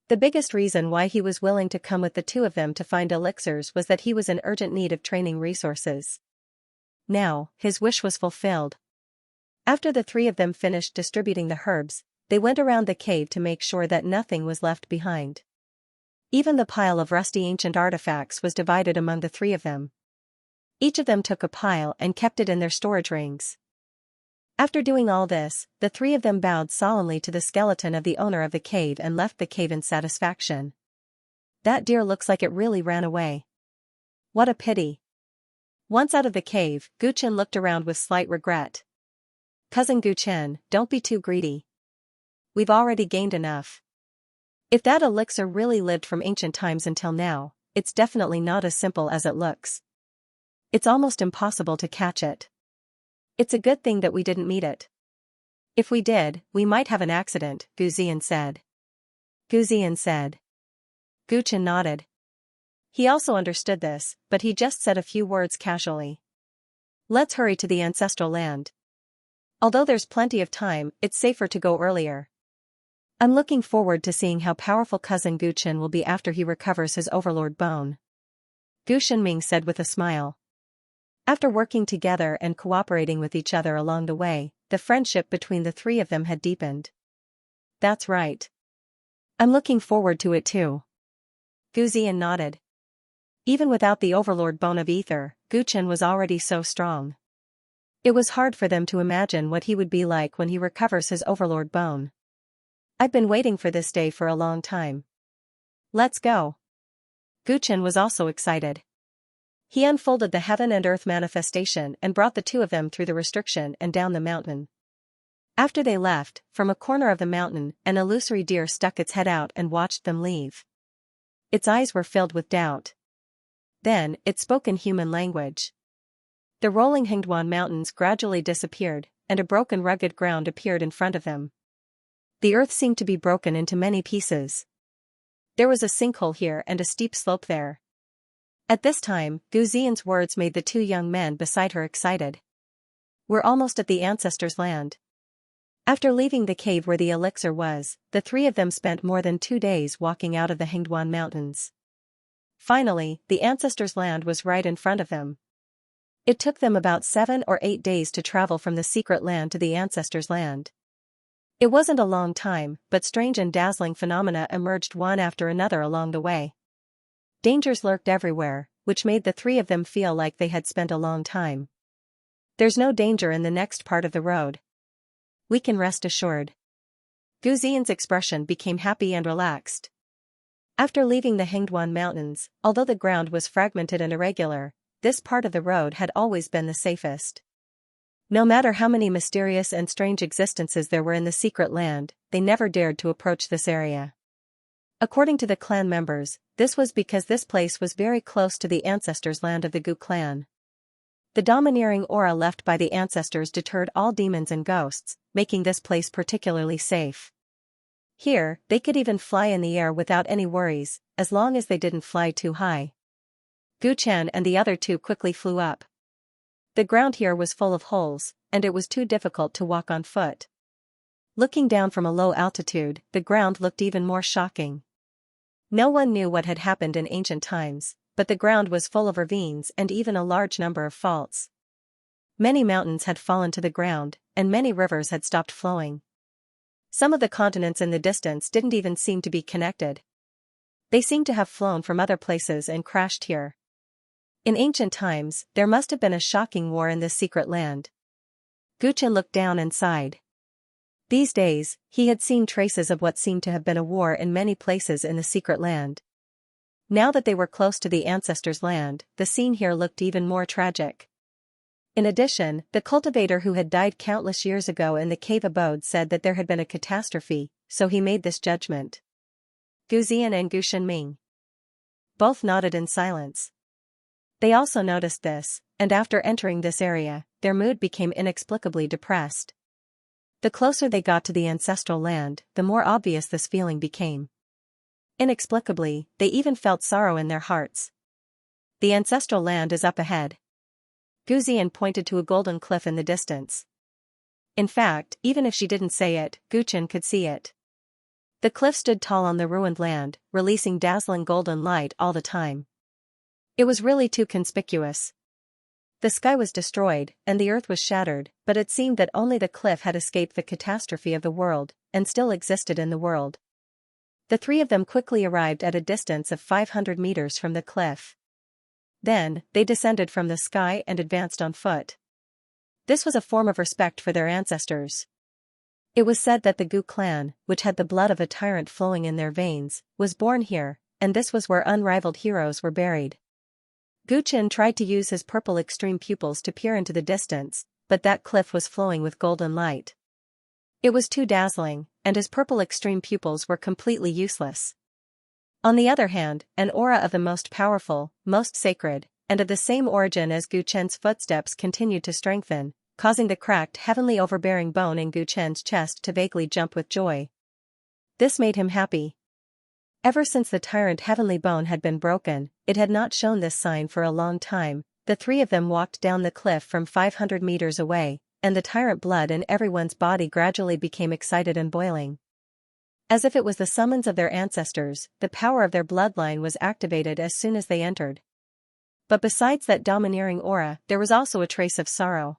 [SPEAKER 1] The biggest reason why he was willing to come with the 2 of them to find elixirs was that he was in urgent need of training resources. Now, his wish was fulfilled. After the 3 of them finished distributing the herbs, they went around the cave to make sure that nothing was left behind. Even the pile of rusty ancient artifacts was divided among the 3 of them. Each of them took a pile and kept it in their storage rings. After doing all this, the 3 of them bowed solemnly to the skeleton of the owner of the cave and left the cave in satisfaction. That deer looks like it really ran away. What a pity. Once out of the cave, Gu Chen looked around with slight regret. Cousin Gu Chen, don't be too greedy. We've already gained enough. If that elixir really lived from ancient times until now, it's definitely not as simple as it looks. It's almost impossible to catch it. It's a good thing that we didn't meet it. If we did, we might have an accident, Gu Ziyan said. Gu Ziyan said. Gu Chen nodded. He also understood this, but he just said a few words casually. Let's hurry to the ancestral land. Although there's plenty of time, it's safer to go earlier. I'm looking forward to seeing how powerful cousin Gu Chen will be after he recovers his overlord bone. Gu Shenming said with a smile. After working together and cooperating with each other along the way, the friendship between the 3 of them had deepened. That's right. I'm looking forward to it too. Gu Ziyan nodded. Even without the overlord bone of ether, Gu Chen was already so strong. It was hard for them to imagine what he would be like when he recovers his overlord bone. I've been waiting for this day for a long time. Let's go. Gu Chen was also excited. He unfolded the heaven and earth manifestation and brought the 2 of them through the restriction and down the mountain. After they left, from a corner of the mountain, an illusory deer stuck its head out and watched them leave. Its eyes were filled with doubt. Then, it spoke in human language. The rolling Hengduan mountains gradually disappeared, and a broken rugged ground appeared in front of them. The earth seemed to be broken into many pieces. There was a sinkhole here and a steep slope there. At this time, Gu Ziyan's words made the 2 young men beside her excited. We're almost at the ancestors' land. After leaving the cave where the elixir was, the three of them spent more than 2 days walking out of the Hengduan Mountains. Finally, the ancestors' land was right in front of them. It took them about 7 or 8 days to travel from the secret land to the ancestors' land. It wasn't a long time, but strange and dazzling phenomena emerged one after another along the way. Dangers lurked everywhere, which made the three of them feel like they had spent a long time. There's no danger in the next part of the road. We can rest assured. Gu Xian's expression became happy and relaxed. After leaving the Hengduan Mountains, although the ground was fragmented and irregular, this part of the road had always been the safest. No matter how many mysterious and strange existences there were in the secret land, they never dared to approach this area. According to the clan members, this was because this place was very close to the ancestors' land of the Gu clan. The domineering aura left by the ancestors deterred all demons and ghosts, making this place particularly safe. Here, they could even fly in the air without any worries, as long as they didn't fly too high. Gu Chen and the other two quickly flew up. The ground here was full of holes, and it was too difficult to walk on foot. Looking down from a low altitude, the ground looked even more shocking. No one knew what had happened in ancient times, but the ground was full of ravines and even a large number of faults. Many mountains had fallen to the ground, and many rivers had stopped flowing. Some of the continents in the distance didn't even seem to be connected. They seemed to have flown from other places and crashed here. In ancient times, there must have been a shocking war in this secret land. Gu Chen looked down and sighed. These days, he had seen traces of what seemed to have been a war in many places in the secret land. Now that they were close to the ancestors' land, the scene here looked even more tragic. In addition, the cultivator who had died countless years ago in the cave abode said that there had been a catastrophe, so he made this judgment. Gu Xian and Gu Shenming both nodded in silence. They also noticed this, and after entering this area, their mood became inexplicably depressed. The closer they got to the ancestral land, the more obvious this feeling became. Inexplicably, they even felt sorrow in their hearts. The ancestral land is up ahead. Gu Xian pointed to a golden cliff in the distance. In fact, even if she didn't say it, Gu Chen could see it. The cliff stood tall on the ruined land, releasing dazzling golden light all the time. It was really too conspicuous. The sky was destroyed, and the earth was shattered, but it seemed that only the cliff had escaped the catastrophe of the world, and still existed in the world. The three of them quickly arrived at a distance of 500 meters from the cliff. Then, they descended from the sky and advanced on foot. This was a form of respect for their ancestors. It was said that the Gu clan, which had the blood of a tyrant flowing in their veins, was born here, and this was where unrivaled heroes were buried. Gu Chen tried to use his purple extreme pupils to peer into the distance, but that cliff was flowing with golden light. It was too dazzling, and his purple extreme pupils were completely useless. On the other hand, an aura of the most powerful, most sacred, and of the same origin as Gu Chen's footsteps continued to strengthen, causing the cracked heavenly overbearing bone in Gu Chen's chest to vaguely jump with joy. This made him happy. Ever since the Tyrant heavenly bone had been broken, it had not shown this sign for a long time. The three of them walked down the cliff from 500 meters away, and the Tyrant blood in everyone's body gradually became excited and boiling. As if it was the summons of their ancestors, the power of their bloodline was activated as soon as they entered. But besides that domineering aura, there was also a trace of sorrow.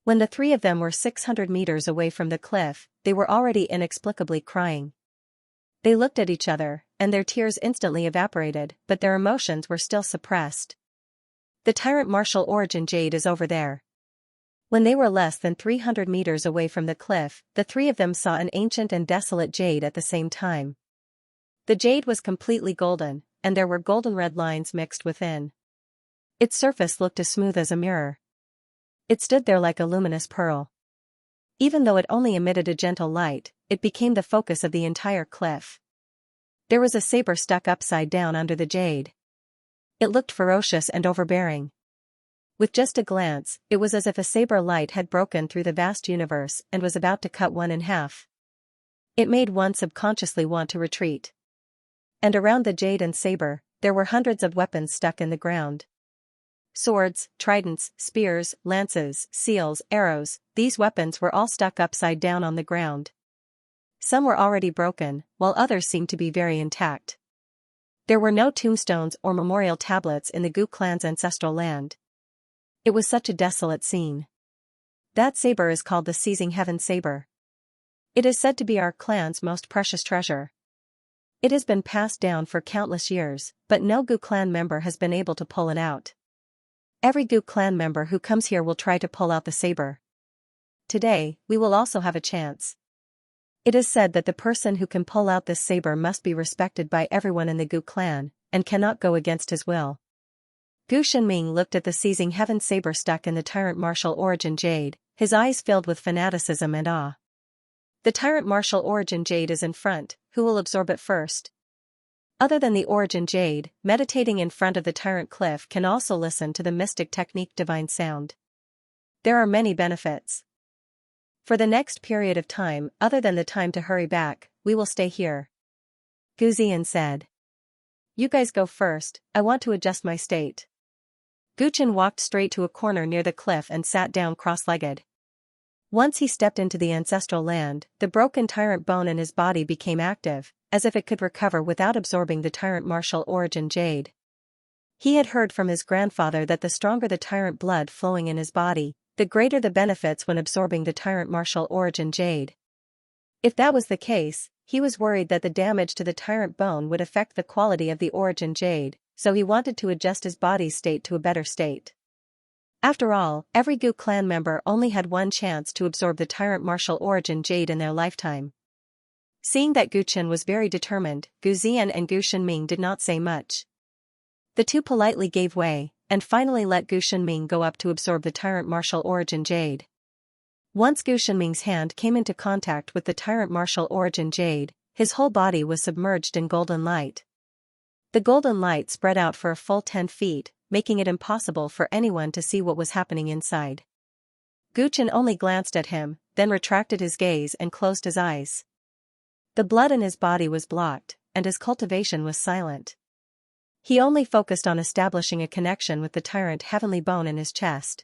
[SPEAKER 1] When the three of them were 600 meters away from the cliff, they were already inexplicably crying. They looked at each other, and their tears instantly evaporated, but their emotions were still suppressed. The Tyrant martial origin jade is over there. When they were less than 300 meters away from the cliff, the three of them saw an ancient and desolate jade at the same time. The jade was completely golden, and there were golden red lines mixed within. Its surface looked as smooth as a mirror. It stood there like a luminous pearl. Even though it only emitted a gentle light, it became the focus of the entire cliff. There was a saber stuck upside down under the jade. It looked ferocious and overbearing. With just a glance, it was as if a saber light had broken through the vast universe and was about to cut one in half. It made one subconsciously want to retreat. And around the jade and saber, there were hundreds of weapons stuck in the ground. Swords, tridents, spears, lances, seals, arrows, these weapons were all stuck upside down on the ground. Some were already broken, while others seemed to be very intact. There were no tombstones or memorial tablets in the Gu clan's ancestral land. It was such a desolate scene. That saber is called the Seizing Heaven saber. It is said to be our clan's most precious treasure. It has been passed down for countless years, but no Gu clan member has been able to pull it out. Every Gu clan member who comes here will try to pull out the saber. Today, we will also have a chance. It is said that the person who can pull out this saber must be respected by everyone in the Gu clan, and cannot go against his will. Gu Shenming looked at the Seizing Heaven saber stuck in the Tyrant martial origin jade, his eyes filled with fanaticism and awe. The Tyrant martial origin jade is in front, who will absorb it first? Other than the origin jade, meditating in front of the Tyrant cliff can also listen to the mystic technique divine sound. There are many benefits. For the next period of time, other than the time to hurry back, we will stay here. Gu Ziyan said. You guys go first, I want to adjust my state. Gu Chen walked straight to a corner near the cliff and sat down cross-legged. Once he stepped into the ancestral land, the broken tyrant bone in his body became active, as if it could recover without absorbing the Tyrant martial origin jade. He had heard from his grandfather that the stronger the tyrant blood flowing in his body, the greater the benefits when absorbing the Tyrant martial origin jade. If that was the case, he was worried that the damage to the tyrant bone would affect the quality of the origin jade, so he wanted to adjust his body's state to a better state. After all, every Gu clan member only had one chance to absorb the Tyrant martial origin jade in their lifetime. Seeing that Gu Chen was very determined, Gu Ziyan and Gu Shenming did not say much. The two politely gave way, and finally let Gu Shenming go up to absorb the Tyrant martial origin jade. Once Gu Shenming's hand came into contact with the Tyrant martial origin jade, his whole body was submerged in golden light. The golden light spread out for a full 10 feet, making it impossible for anyone to see what was happening inside. Gu Chen only glanced at him, then retracted his gaze and closed his eyes. The blood in his body was blocked, and his cultivation was silent. He only focused on establishing a connection with the tyrant heavenly bone in his chest.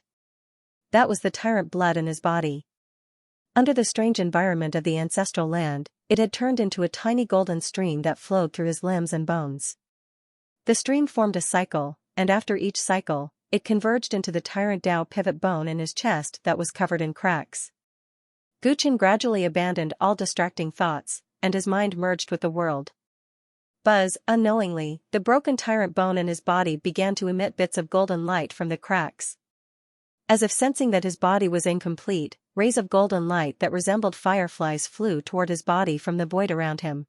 [SPEAKER 1] That was the tyrant blood in his body. Under the strange environment of the ancestral land, it had turned into a tiny golden stream that flowed through his limbs and bones. The stream formed a cycle, and after each cycle, it converged into the Tyrant Dao pivot bone in his chest that was covered in cracks. Gu Chen gradually abandoned all distracting thoughts, and his mind merged with the world. Buzz, unknowingly, the broken tyrant bone in his body began to emit bits of golden light from the cracks. As if sensing that his body was incomplete, rays of golden light that resembled fireflies flew toward his body from the void around him.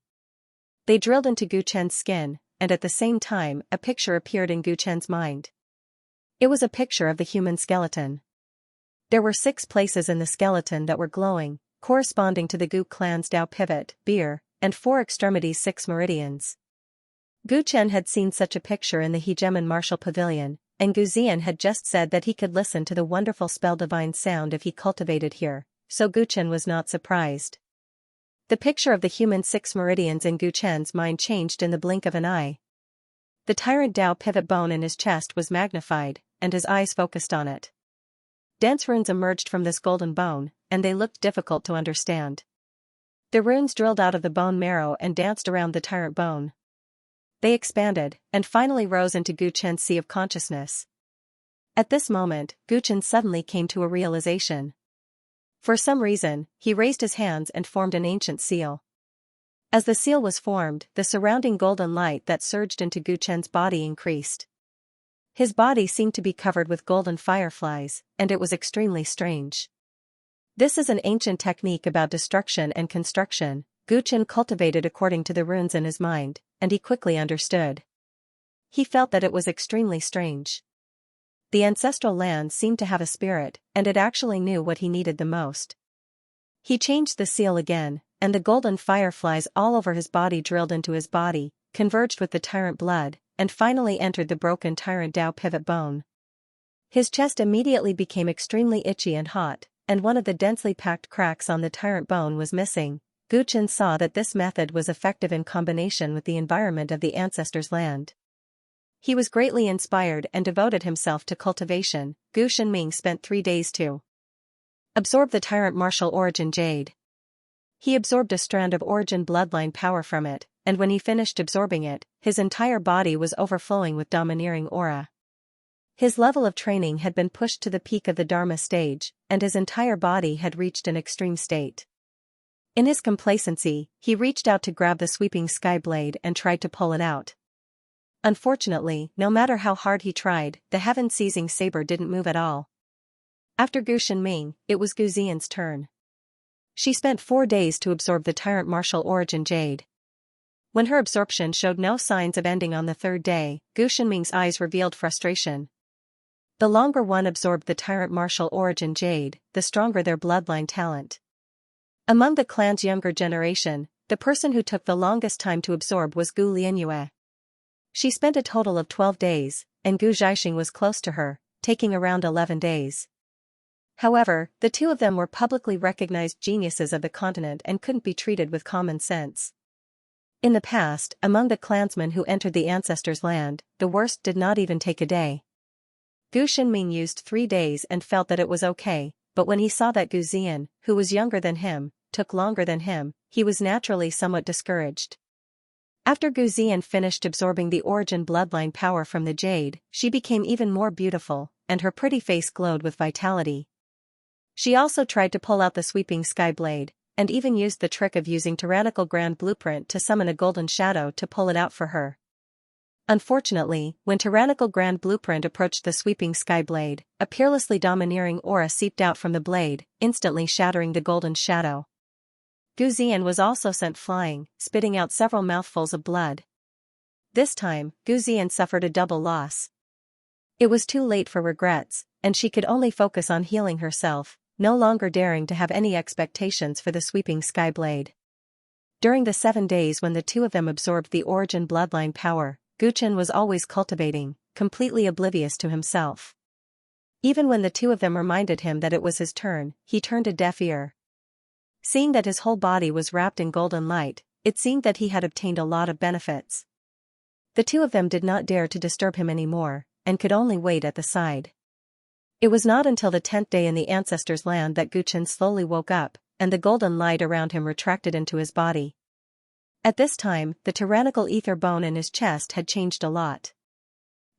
[SPEAKER 1] They drilled into Gu Chen's skin, and at the same time, a picture appeared in Gu Chen's mind. It was a picture of the human skeleton. There were 6 places in the skeleton that were glowing, corresponding to the Gu clan's Dao pivot, beer, and 4 extremities 6 meridians. Gu Chen had seen such a picture in the Hegemon Martial Pavilion, and Gu Ziyan had just said that he could listen to the wonderful spell divine sound if he cultivated here, so Gu Chen was not surprised. The picture of the human 6 meridians in Gu Chen's mind changed in the blink of an eye. The Tyrant Dao pivot bone in his chest was magnified, and his eyes focused on it. Dense runes emerged from this golden bone, and they looked difficult to understand. The runes drilled out of the bone marrow and danced around the tyrant bone. They expanded, and finally rose into Gu Chen's sea of consciousness. At this moment, Gu Chen suddenly came to a realization. For some reason, he raised his hands and formed an ancient seal. As the seal was formed, the surrounding golden light that surged into Gu Chen's body increased. His body seemed to be covered with golden fireflies, and it was extremely strange. This is an ancient technique about destruction and construction, Gu Chen cultivated according to the runes in his mind, and he quickly understood. He felt that it was extremely strange. The ancestral land seemed to have a spirit, and it actually knew what he needed the most. He changed the seal again, and the golden fireflies all over his body drilled into his body, converged with the tyrant blood, and finally entered the broken Tyrant Dao pivot bone. His chest immediately became extremely itchy and hot, and one of the densely packed cracks on the tyrant bone was missing. Gu Chen saw that this method was effective in combination with the environment of the ancestors' land. He was greatly inspired and devoted himself to cultivation. Gu Shenming spent 3 days to absorb the Tyrant martial origin jade. He absorbed a strand of origin bloodline power from it, and when he finished absorbing it, his entire body was overflowing with domineering aura. His level of training had been pushed to the peak of the Dharma stage, and his entire body had reached an extreme state. In his complacency, he reached out to grab the sweeping sky blade and tried to pull it out. Unfortunately, no matter how hard he tried, the heaven-seizing saber didn't move at all. After Gu Shenming, it was Gu Xian's turn. She spent 4 days to absorb the Tyrant martial origin jade. When her absorption showed no signs of ending on the 3rd day, Gu Shenming's eyes revealed frustration. The longer one absorbed the Tyrant martial origin jade, the stronger their bloodline talent. Among the clan's younger generation, the person who took the longest time to absorb was Gu Lianyue. She spent a total of 12 days, and Gu Zhaixing was close to her, taking around 11 days. However, the two of them were publicly recognized geniuses of the continent and couldn't be treated with common sense. In the past, among the clansmen who entered the ancestors' land, the worst did not even take a day. Gu Shenming used 3 days and felt that it was okay, but when he saw that Gu Xian, who was younger than him, took longer than him, he was naturally somewhat discouraged. After Gu Xian finished absorbing the origin bloodline power from the jade, she became even more beautiful, and her pretty face glowed with vitality. She also tried to pull out the sweeping sky blade, and even used the trick of using tyrannical grand blueprint to summon a golden shadow to pull it out for her. Unfortunately, when tyrannical grand blueprint approached the sweeping sky blade, a peerlessly domineering aura seeped out from the blade, instantly shattering the golden shadow. Gu Xian was also sent flying, spitting out several mouthfuls of blood. This time, Gu Xian suffered a double loss. It was too late for regrets, and she could only focus on healing herself, no longer daring to have any expectations for the sweeping sky blade. During the 7 days when the two of them absorbed the origin bloodline power, Gu Chen was always cultivating, completely oblivious to himself. Even when the two of them reminded him that it was his turn, he turned a deaf ear. Seeing that his whole body was wrapped in golden light, it seemed that he had obtained a lot of benefits. The two of them did not dare to disturb him anymore, and could only wait at the side. It was not until the 10th day in the ancestors' land that Gu Chen slowly woke up, and the golden light around him retracted into his body. At this time, the tyrannical ether bone in his chest had changed a lot.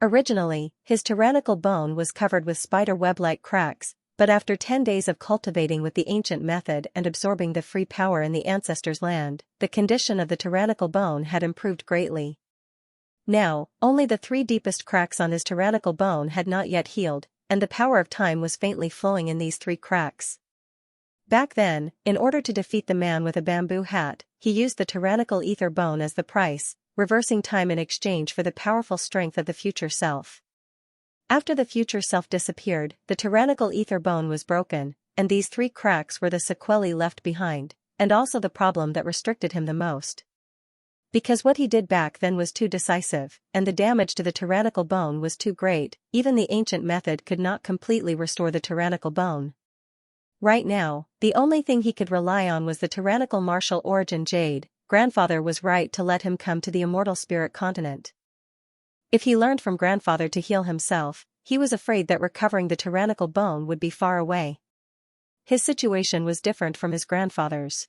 [SPEAKER 1] Originally, his tyrannical bone was covered with spider web-like cracks, but after 10 days of cultivating with the ancient method and absorbing the free power in the ancestors' land, the condition of the tyrannical bone had improved greatly. Now, only the 3 deepest cracks on his tyrannical bone had not yet healed, and the power of time was faintly flowing in these 3 cracks. Back then, in order to defeat the man with a bamboo hat, he used the tyrannical ether bone as the price, reversing time in exchange for the powerful strength of the future self. After the future self disappeared, the tyrannical ether bone was broken, and these 3 cracks were the sequelae left behind, and also the problem that restricted him the most. Because what he did back then was too decisive, and the damage to the tyrannical bone was too great, even the ancient method could not completely restore the tyrannical bone. Right now, the only thing he could rely on was the tyrannical martial origin jade. Grandfather was right to let him come to the immortal spirit continent. If he learned from grandfather to heal himself, he was afraid that recovering the tyrannical bone would be far away. His situation was different from his grandfather's.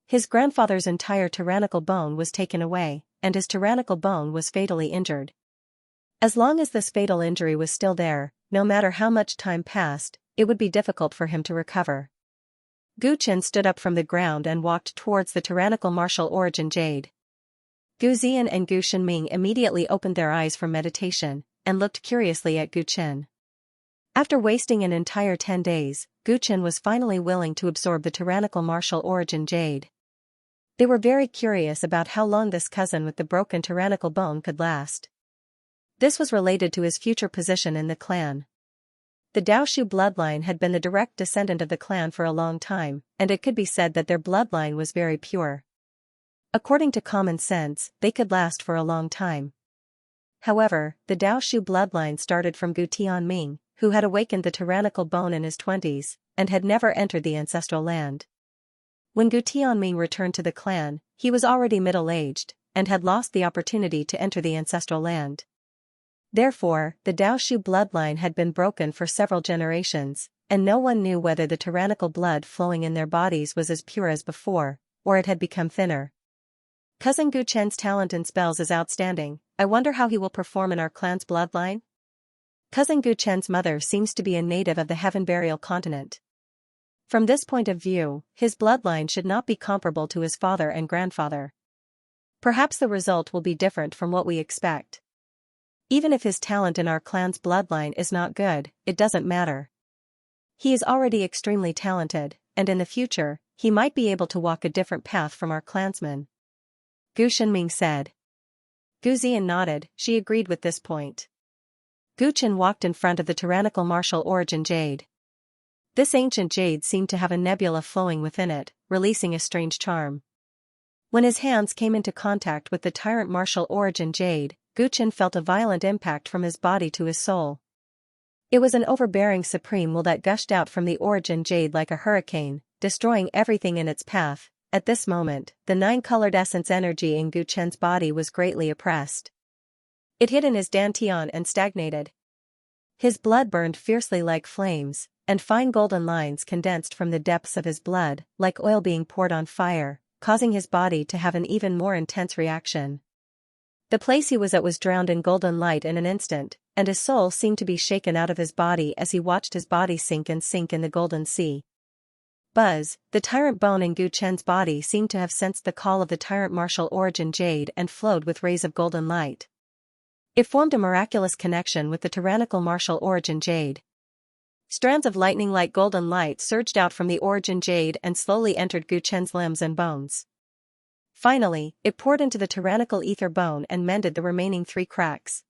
[SPEAKER 1] His grandfather's entire tyrannical bone was taken away, and his tyrannical bone was fatally injured. As long as this fatal injury was still there, no matter how much time passed, it would be difficult for him to recover. Gu Chen stood up from the ground and walked towards the tyrannical martial origin jade. Gu Xian and Gu Shenming immediately opened their eyes from meditation, and looked curiously at Gu Chen. After wasting an entire 10 days, Gu Chen was finally willing to absorb the tyrannical martial origin jade. They were very curious about how long this cousin with the broken tyrannical bone could last. This was related to his future position in the clan. The Daoshu bloodline had been the direct descendant of the clan for a long time, and it could be said that their bloodline was very pure. According to common sense, they could last for a long time. However, the Daoshu bloodline started from Gu Tianming, who had awakened the tyrannical bone in his 20s, and had never entered the ancestral land. When Gu Tianming returned to the clan, he was already middle-aged, and had lost the opportunity to enter the ancestral land. Therefore, the Daoshu bloodline had been broken for several generations, and no one knew whether the tyrannical blood flowing in their bodies was as pure as before, or it had become thinner. Cousin Gu Chen's talent in spells is outstanding. I wonder how he will perform in our clan's bloodline? Cousin Gu Chen's mother seems to be a native of the Heaven Burial continent. From this point of view, his bloodline should not be comparable to his father and grandfather. Perhaps the result will be different from what we expect. Even if his talent in our clan's bloodline is not good, it doesn't matter. He is already extremely talented, and in the future, he might be able to walk a different path from our clansmen. Gu Shenming said. Gu Ziyan nodded, she agreed with this point. Gu Chen walked in front of the tyrannical martial origin jade. This ancient jade seemed to have a nebula flowing within it, releasing a strange charm. When his hands came into contact with the tyrant martial origin jade, Gu Chen felt a violent impact from his body to his soul. It was an overbearing supreme will that gushed out from the origin jade like a hurricane, destroying everything in its path. At this moment, the nine-colored essence energy in Gu Chen's body was greatly oppressed. It hid in his dantian and stagnated. His blood burned fiercely like flames, and fine golden lines condensed from the depths of his blood, like oil being poured on fire, causing his body to have an even more intense reaction. The place he was at was drowned in golden light in an instant, and his soul seemed to be shaken out of his body as he watched his body sink and sink in the golden sea. Buzz, the tyrant bone in Gu Chen's body seemed to have sensed the call of the tyrant martial origin jade and flowed with rays of golden light. It formed a miraculous connection with the tyrannical martial origin jade. Strands of lightning-like golden light surged out from the origin jade and slowly entered Gu Chen's limbs and bones. Finally, it poured into the tyrannical ether bone and mended the remaining 3 cracks.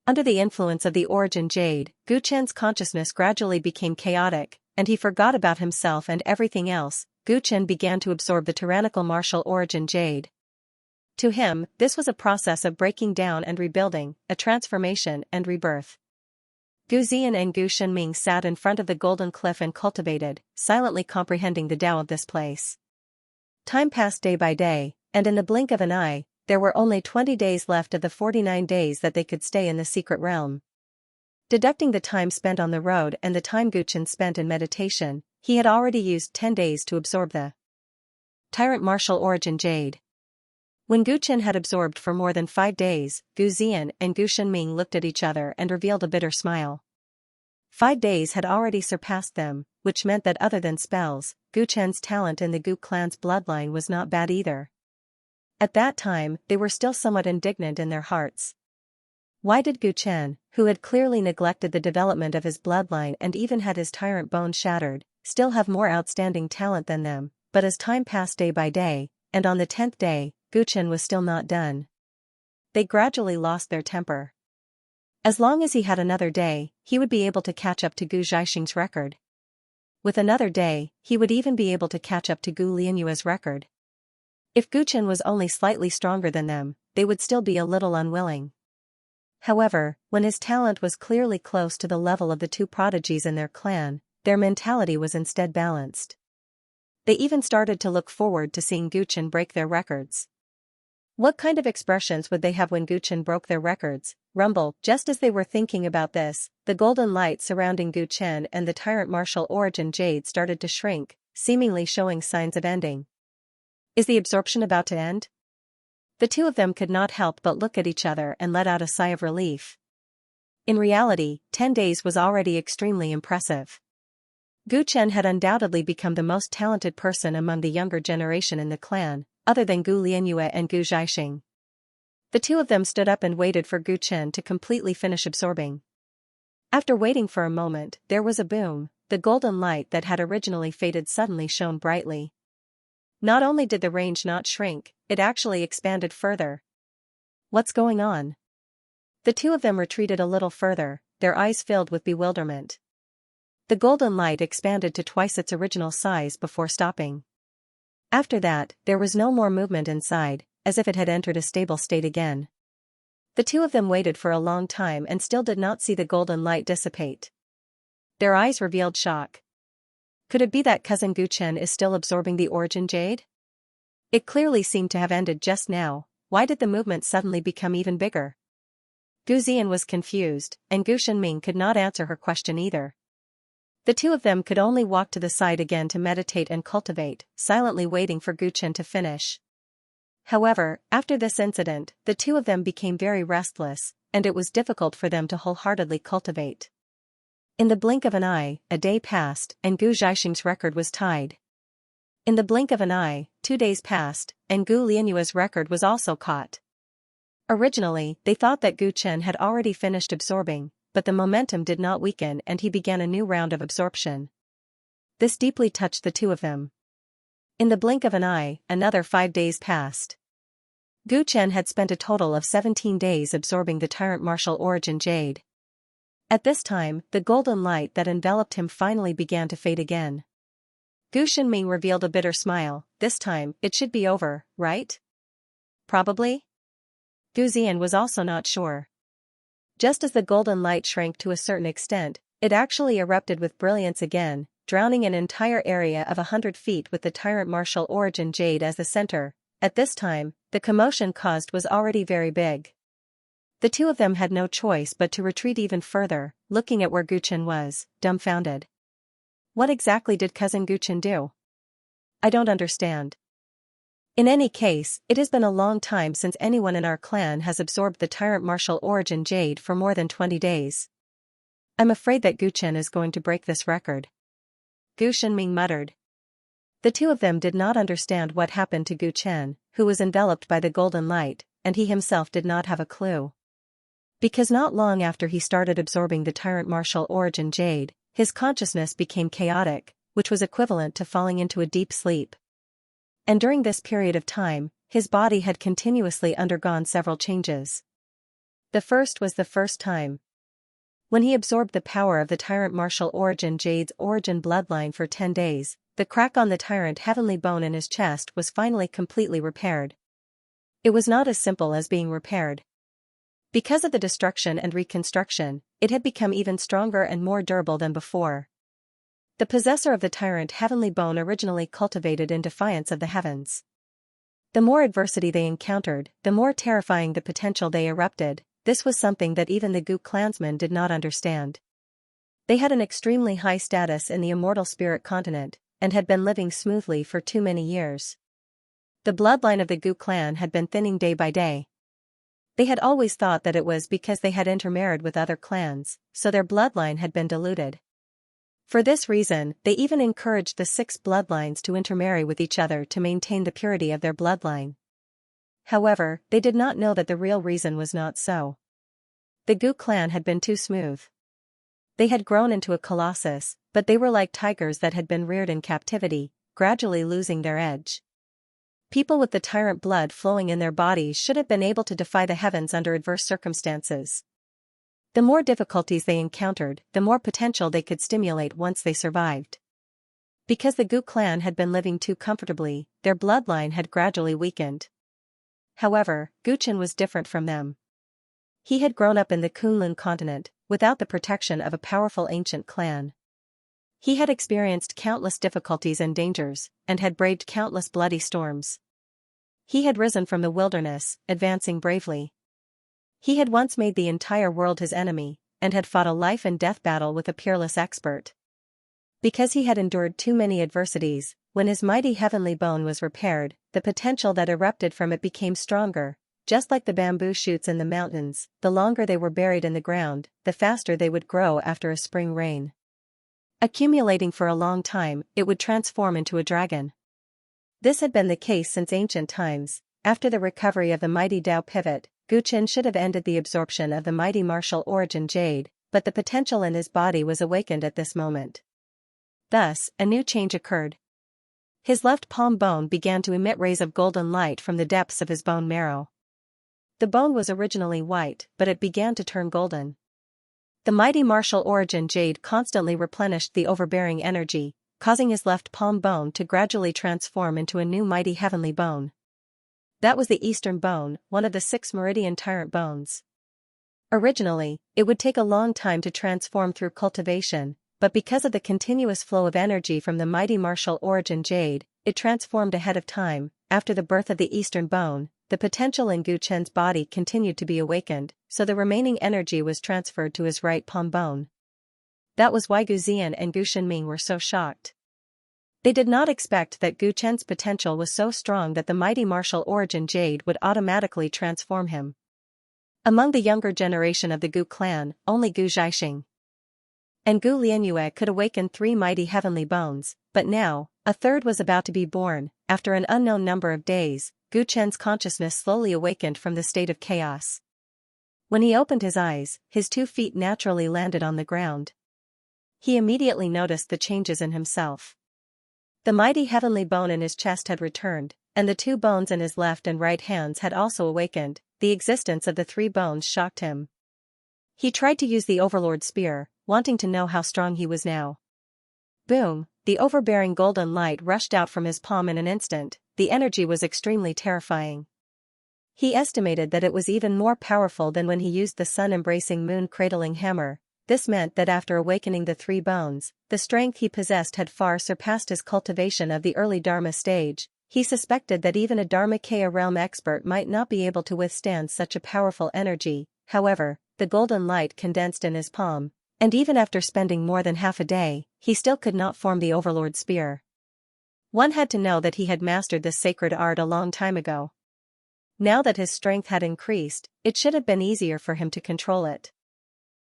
[SPEAKER 1] Under the influence of the origin jade, Gu Chen's consciousness gradually became chaotic, and he forgot about himself and everything else. Gu Chen began to absorb the tyrannical martial origin jade. To him, this was a process of breaking down and rebuilding, a transformation and rebirth. Gu Ziyan and Gu Shenming sat in front of the golden cliff and cultivated, silently comprehending the Tao of this place. Time passed day by day, and in the blink of an eye, there were only 20 days left of the 49 days that they could stay in the secret realm. Deducting the time spent on the road and the time Gu Chen spent in meditation, he had already used 10 days to absorb the tyrant martial origin jade. When Gu Chen had absorbed for more than 5 days, Gu Ziyan and Gu Shenming looked at each other and revealed a bitter smile. 5 days had already surpassed them, which meant that other than spells, Gu Chen's talent in the Gu clan's bloodline was not bad either. At that time, they were still somewhat indignant in their hearts. Why did Gu Chen, who had clearly neglected the development of his bloodline and even had his tyrant bone shattered, still have more outstanding talent than them? But as time passed day by day, and on the 10th day, Gu Chen was still not done. They gradually lost their temper. As long as he had another day, he would be able to catch up to Gu Zhaixing's record. With another day, he would even be able to catch up to Gu Lianyue's record. If Gu Chen was only slightly stronger than them, they would still be a little unwilling. However, when his talent was clearly close to the level of the 2 prodigies in their clan, their mentality was instead balanced. They even started to look forward to seeing Gu Chen break their records. What kind of expressions would they have when Gu Chen broke their records? Rumble. Just as they were thinking about this, the golden light surrounding Gu Chen and the tyrant martial origin jade started to shrink, seemingly showing signs of ending. Is the absorption about to end? The 2 of them could not help but look at each other and let out a sigh of relief. In reality, 10 days was already extremely impressive. Gu Chen had undoubtedly become the most talented person among the younger generation in the clan, other than Gu Lianyue and Gu Zhaixing. The 2 of them stood up and waited for Gu Chen to completely finish absorbing. After waiting for a moment, there was a boom. The golden light that had originally faded suddenly shone brightly. Not only did the range not shrink, it actually expanded further. What's going on? The 2 of them retreated a little further, their eyes filled with bewilderment. The golden light expanded to twice its original size before stopping. After that, there was no more movement inside, as if it had entered a stable state again. The 2 of them waited for a long time and still did not see the golden light dissipate. Their eyes revealed shock. Could it be that cousin Gu Chen is still absorbing the origin jade? It clearly seemed to have ended just now. Why did the movement suddenly become even bigger? Gu Ziyan was confused, and Gu Shenming could not answer her question either. The two of them could only walk to the side again to meditate and cultivate, silently waiting for Gu Chen to finish. However, after this incident, the two of them became very restless, and it was difficult for them to wholeheartedly cultivate. In the blink of an eye, a day passed, and Gu Zhaixing's record was tied. In the blink of an eye, 2 days passed, and Gu Lianyua's record was also caught. Originally, they thought that Gu Chen had already finished absorbing, but the momentum did not weaken and he began a new round of absorption. This deeply touched the two of them. In the blink of an eye, another 5 days passed. Gu Chen had spent a total of 17 days absorbing the Tyrant martial origin jade. At this time, the golden light that enveloped him finally began to fade again. Gu Shenming revealed a bitter smile. This time, it should be over, right? Probably? Gu Ziyan was also not sure. Just as the golden light shrank to a certain extent, it actually erupted with brilliance again, drowning an entire area of 100 feet with the Tyrant martial origin jade as the center. At this time, the commotion caused was already very big. The two of them had no choice but to retreat even further, looking at where Gu Chen was, dumbfounded. What exactly did cousin Gu Chen do? I don't understand. In any case, it has been a long time since anyone in our clan has absorbed the Tyrant martial origin jade for more than 20 days. I'm afraid that Gu Chen is going to break this record. Gu Shenming muttered. The two of them did not understand what happened to Gu Chen, who was enveloped by the golden light, and he himself did not have a clue. Because not long after he started absorbing the Tyrant martial origin jade, his consciousness became chaotic, which was equivalent to falling into a deep sleep. And during this period of time, his body had continuously undergone several changes. The first was the first time. When he absorbed the power of the Tyrant martial origin jade's origin bloodline for 10 days, the crack on the Tyrant heavenly bone in his chest was finally completely repaired. It was not as simple as being repaired. Because of the destruction and reconstruction, it had become even stronger and more durable than before. The possessor of the Tyrant heavenly bone originally cultivated in defiance of the heavens. The more adversity they encountered, the more terrifying the potential they erupted. This was something that even the Gu clansmen did not understand. They had an extremely high status in the immortal spirit continent, and had been living smoothly for too many years. The bloodline of the Gu clan had been thinning day by day. They had always thought that it was because they had intermarried with other clans, so their bloodline had been diluted. For this reason, they even encouraged the 6 bloodlines to intermarry with each other to maintain the purity of their bloodline. However, they did not know that the real reason was not so. The Gu clan had been too smooth. They had grown into a colossus, but they were like tigers that had been reared in captivity, gradually losing their edge. People with the Tyrant blood flowing in their bodies should have been able to defy the heavens under adverse circumstances. The more difficulties they encountered, the more potential they could stimulate once they survived. Because the Gu clan had been living too comfortably, their bloodline had gradually weakened. However, Gu Chen was different from them. He had grown up in the Kunlun continent, without the protection of a powerful ancient clan. He had experienced countless difficulties and dangers, and had braved countless bloody storms. He had risen from the wilderness, advancing bravely. He had once made the entire world his enemy, and had fought a life-and-death battle with a peerless expert. Because he had endured too many adversities, when his mighty heavenly bone was repaired, the potential that erupted from it became stronger. Just like the bamboo shoots in the mountains, the longer they were buried in the ground, the faster they would grow after a spring rain. Accumulating for a long time, it would transform into a dragon. This had been the case since ancient times. After the recovery of the mighty Dao pivot, Gu Chen should have ended the absorption of the mighty martial origin jade, but the potential in his body was awakened at this moment. Thus, a new change occurred. His left palm bone began to emit rays of golden light from the depths of his bone marrow. The bone was originally white, but it began to turn golden. The mighty martial origin jade constantly replenished the overbearing energy, causing his left palm bone to gradually transform into a new mighty heavenly bone. That was the Eastern Bone, one of the 6 meridian Tyrant bones. Originally, it would take a long time to transform through cultivation, but because of the continuous flow of energy from the mighty martial origin jade, it transformed ahead of time. After the birth of the Eastern Bone, the potential in Gu Chen's body continued to be awakened, so the remaining energy was transferred to his right palm bone. That was why Gu Zian and Gu Shenming were so shocked. They did not expect that Gu Chen's potential was so strong that the mighty martial origin jade would automatically transform him. Among the younger generation of the Gu clan, only Gu Zhaixing and Gu Lianyue could awaken 3 mighty heavenly bones, but now, a third was about to be born. After an unknown number of days, Gu Chen's consciousness slowly awakened from the state of chaos. When he opened his eyes, his 2 feet naturally landed on the ground. He immediately noticed the changes in himself. The mighty heavenly bone in his chest had returned, and the 2 bones in his left and right hands had also awakened. The existence of the 3 bones shocked him. He tried to use the Overlord Spear, wanting to know how strong he was now. Boom! The overbearing golden light rushed out from his palm in an instant. The energy was extremely terrifying. He estimated that it was even more powerful than when he used the sun-embracing moon-cradling hammer. This meant that after awakening the 3 bones, the strength he possessed had far surpassed his cultivation of the early Dharma stage. He suspected that even a Dharmakaya realm expert might not be able to withstand such a powerful energy. However, the golden light condensed in his palm, and even after spending more than half a day, he still could not form the Overlord Spear. One had to know that he had mastered this sacred art a long time ago. Now that his strength had increased, it should have been easier for him to control it.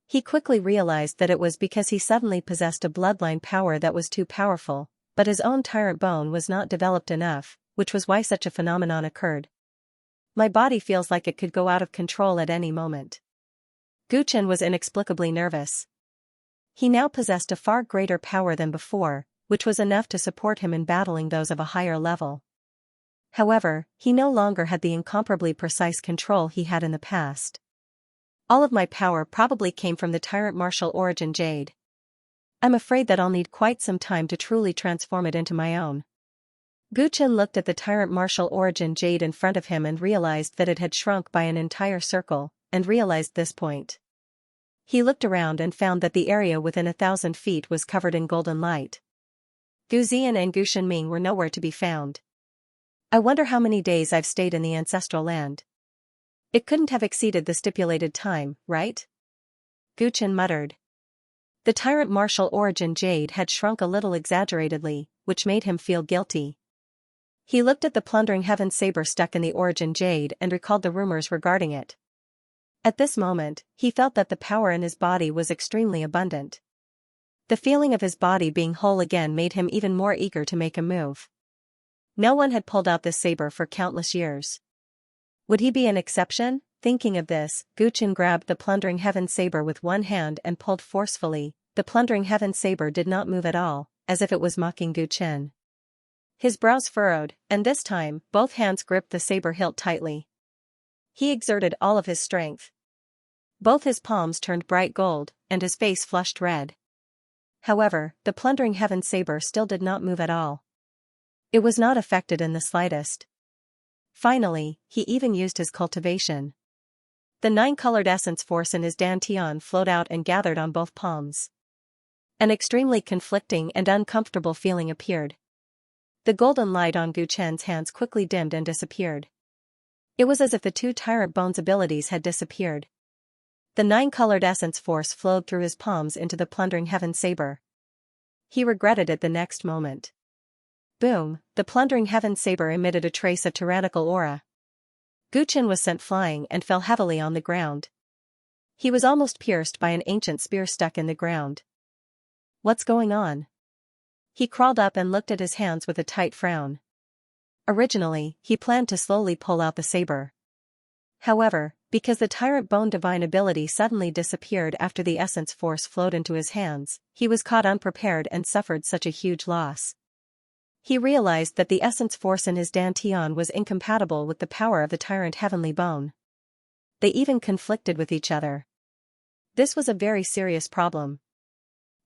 [SPEAKER 1] He quickly realized that it was because he suddenly possessed a bloodline power that was too powerful, but his own tyrant bone was not developed enough, which was why such a phenomenon occurred. My body feels like it could go out of control at any moment. Gu Chen was inexplicably nervous. He now possessed a far greater power than before, which was enough to support him in battling those of a higher level. However, he no longer had the incomparably precise control he had in the past. All of my power probably came from the Tyrant martial origin jade. I'm afraid that I'll need quite some time to truly transform it into my own. Gu Chen looked at the Tyrant martial origin jade in front of him and realized that it had shrunk by an entire circle, and realized this point. He looked around and found that the area within 1,000 feet was covered in golden light. Gu Zian and Gu Shenming were nowhere to be found. I wonder how many days I've stayed in the ancestral land. It couldn't have exceeded the stipulated time, right? Gu Chen muttered. The Tyrant martial origin jade had shrunk a little exaggeratedly, which made him feel guilty. He looked at the plundering heaven saber stuck in the origin jade and recalled the rumors regarding it. At this moment, he felt that the power in his body was extremely abundant. The feeling of his body being whole again made him even more eager to make a move. No one had pulled out this saber for countless years. Would he be an exception? Thinking of this, Gu Chen grabbed the plundering heaven saber with one hand and pulled forcefully. The plundering heaven saber did not move at all, as if it was mocking Gu Chen. His brows furrowed, and this time, both hands gripped the saber hilt tightly. He exerted all of his strength. Both his palms turned bright gold, and his face flushed red. However, the plundering heaven saber still did not move at all. It was not affected in the slightest. Finally, he even used his cultivation. The 9-colored essence force in his dantian flowed out and gathered on both palms. An extremely conflicting and uncomfortable feeling appeared. The golden light on Gu Chen's hands quickly dimmed and disappeared. It was as if the 2 tyrant bones' abilities had disappeared. The 9-colored essence force flowed through his palms into the plundering heaven saber. He regretted it the next moment. Boom! The plundering heaven saber emitted a trace of tyrannical aura. Gu Chen was sent flying and fell heavily on the ground. He was almost pierced by an ancient spear stuck in the ground. What's going on? He crawled up and looked at his hands with a tight frown. Originally, he planned to slowly pull out the saber. However, because the tyrant bone divine ability suddenly disappeared after the essence force flowed into his hands, he was caught unprepared and suffered such a huge loss. He realized that the essence force in his dantian was incompatible with the power of the tyrant heavenly bone. They even conflicted with each other. This was a very serious problem.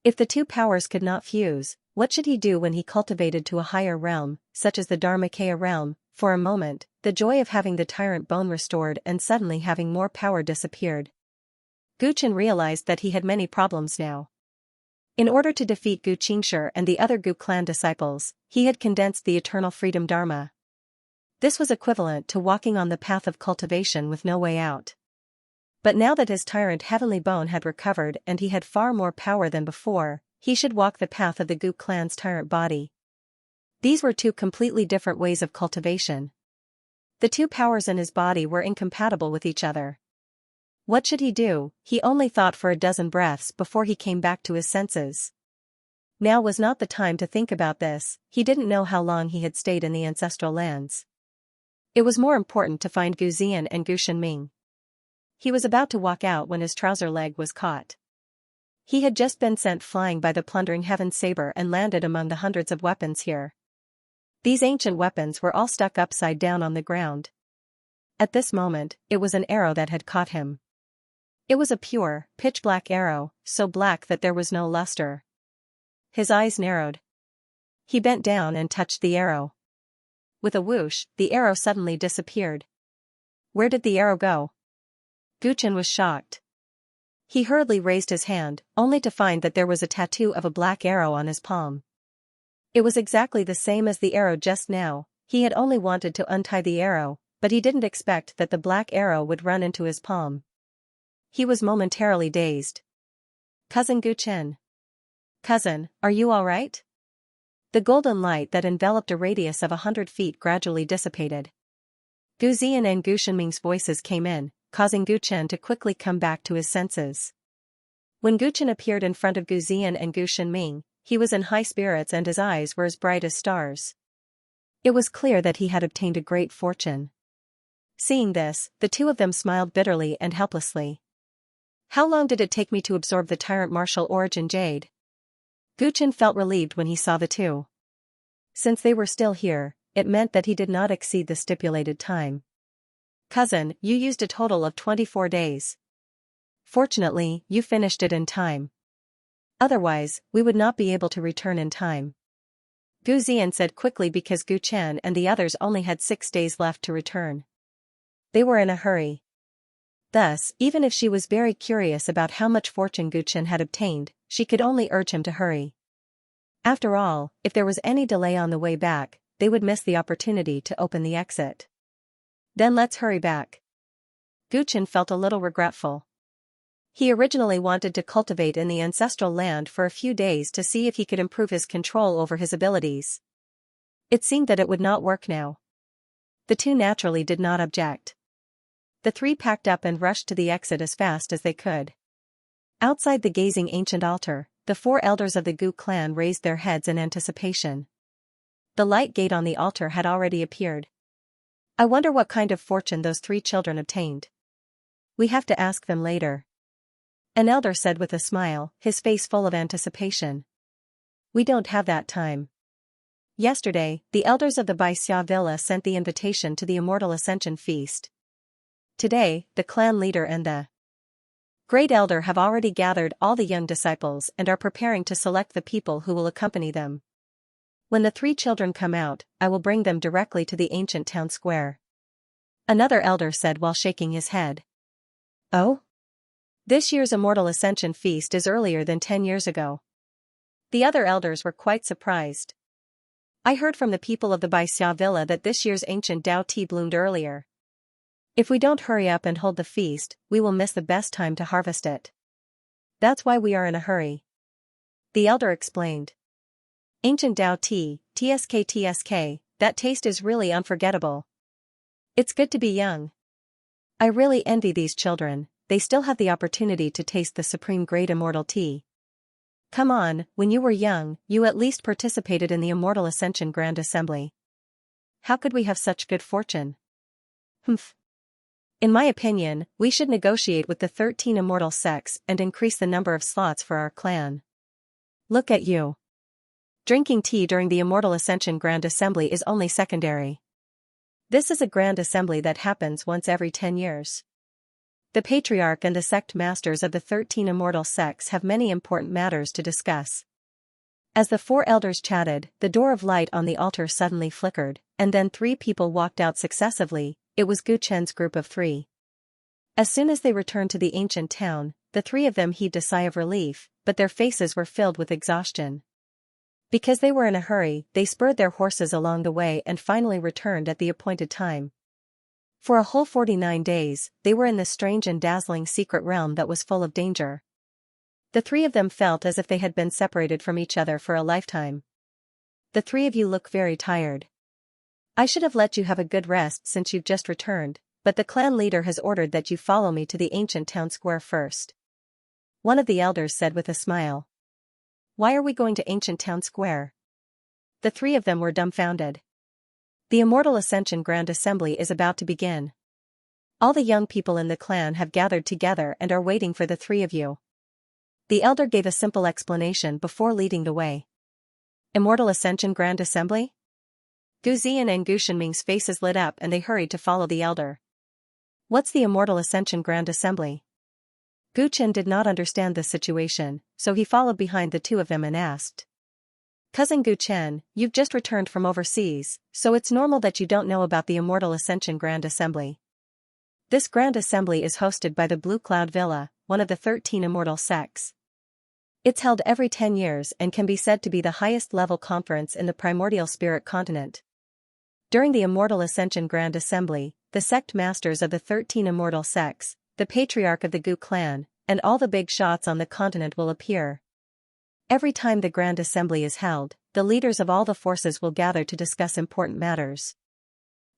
[SPEAKER 1] If the 2 powers could not fuse, what should he do when he cultivated to a higher realm, such as the Dharmakaya realm? For a moment, the joy of having the tyrant bone restored and suddenly having more power disappeared. Gu Chen realized that he had many problems now. In order to defeat Gu Qingshi and the other Gu clan disciples, he had condensed the Eternal Freedom Dharma. This was equivalent to walking on the path of cultivation with no way out. But now that his tyrant heavenly bone had recovered and he had far more power than before, he should walk the path of the Gu clan's tyrant body. These were two completely different ways of cultivation. The two powers in his body were incompatible with each other. What should he do? He only thought for a dozen breaths before he came back to his senses. Now was not the time to think about this. He didn't know how long he had stayed in the ancestral lands. It was more important to find Gu Zian and Gu Shenming. He was about to walk out when his trouser leg was caught. He had just been sent flying by the plundering Heaven Saber and landed among the hundreds of weapons here. These ancient weapons were all stuck upside down on the ground. At this moment, it was an arrow that had caught him. It was a pure, pitch-black arrow, so black that there was no luster. His eyes narrowed. He bent down and touched the arrow. With a whoosh, the arrow suddenly disappeared. Where did the arrow go? Guchen was shocked. He hurriedly raised his hand, only to find that there was a tattoo of a black arrow on his palm. It was exactly the same as the arrow just now. He had only wanted to untie the arrow, but he didn't expect that the black arrow would run into his palm. He was momentarily dazed. Cousin Guchen. Cousin, are you all right? The golden light that enveloped a radius of 100 feet gradually dissipated. Gu Zian and Gu Shenming's voices came in, causing Guchen to quickly come back to his senses. When Guchen appeared in front of Gu Zian and Gu Shenming, he was in high spirits and his eyes were as bright as stars. It was clear that he had obtained a great fortune. Seeing this, the two of them smiled bitterly and helplessly. How long did it take me to absorb the Tyrant martial origin jade? Guchen felt relieved when he saw the two. Since they were still here, it meant that he did not exceed the stipulated time. Cousin, you used a total of 24 days. Fortunately, you finished it in time. Otherwise, we would not be able to return in time. Gu Zian said quickly because Gu Chen and the others only had 6 days left to return. They were in a hurry. Thus, even if she was very curious about how much fortune Gu Chen had obtained, she could only urge him to hurry. After all, if there was any delay on the way back, they would miss the opportunity to open the exit. Then let's hurry back. Gu Chen felt a little regretful. He originally wanted to cultivate in the ancestral land for a few days to see if he could improve his control over his abilities. It seemed that it would not work now. The two naturally did not object. The three packed up and rushed to the exit as fast as they could. Outside the gazing ancient altar, the 4 elders of the Gu clan raised their heads in anticipation. The light gate on the altar had already appeared. I wonder what kind of fortune those 3 children obtained. We have to ask them later. An elder said with a smile, his face full of anticipation. We don't have that time. Yesterday, the elders of the Xianxia villa sent the invitation to the Immortal Ascension Feast. Today, the clan leader and the Great Elder have already gathered all the young disciples and are preparing to select the people who will accompany them. When the 3 children come out, I will bring them directly to the ancient town square. Another elder said while shaking his head. Oh? This year's Immortal Ascension Feast is earlier than 10 years ago. The other elders were quite surprised. I heard from the people of the Xianxia villa that this year's ancient Dao tea bloomed earlier. If we don't hurry up and hold the feast, we will miss the best time to harvest it. That's why we are in a hurry. The elder explained. Ancient Dao tea, TSK, that taste is really unforgettable. It's good to be young. I really envy these children. They still have the opportunity to taste the supreme great immortal tea. Come on, when you were young, you at least participated in the Immortal Ascension Grand Assembly. How could we have such good fortune? Humph. In my opinion, we should negotiate with the 13 immortal sects and increase the number of slots for our clan. Look at you. Drinking tea during the Immortal Ascension Grand Assembly is only secondary. This is a Grand Assembly that happens once every 10 years. The Patriarch and the sect masters of the 13 immortal sects have many important matters to discuss. As the 4 elders chatted, the door of light on the altar suddenly flickered, and then 3 people walked out successively. It was Gu Chen's group of 3. As soon as they returned to the ancient town, the 3 of them heaved a sigh of relief, but their faces were filled with exhaustion. Because they were in a hurry, they spurred their horses along the way and finally returned at the appointed time. For a whole 49 days, they were in this strange and dazzling secret realm that was full of danger. The three of them felt as if they had been separated from each other for a lifetime. The three of you look very tired. I should have let you have a good rest since you've just returned, but the clan leader has ordered that you follow me to the ancient town square first. One of the elders said with a smile. Why are we going to ancient town square? The three of them were dumbfounded. The Immortal Ascension Grand Assembly is about to begin. All the young people in the clan have gathered together and are waiting for the three of you. The elder gave a simple explanation before leading the way. Immortal Ascension Grand Assembly? Gu Ziyan and Gu Shenming's faces lit up and they hurried to follow the elder. What's the Immortal Ascension Grand Assembly? Gu Chen did not understand this situation, so he followed behind the two of them and asked. Cousin Gu Chen, you've just returned from overseas, so it's normal that you don't know about the Immortal Ascension Grand Assembly. This Grand Assembly is hosted by the Blue Cloud Villa, one of the 13 immortal sects. It's held every 10 years and can be said to be the highest-level conference in the primordial spirit continent. During the Immortal Ascension Grand Assembly, the sect masters of the 13 immortal sects, the patriarch of the Gu clan, and all the big shots on the continent will appear. Every time the Grand Assembly is held, the leaders of all the forces will gather to discuss important matters.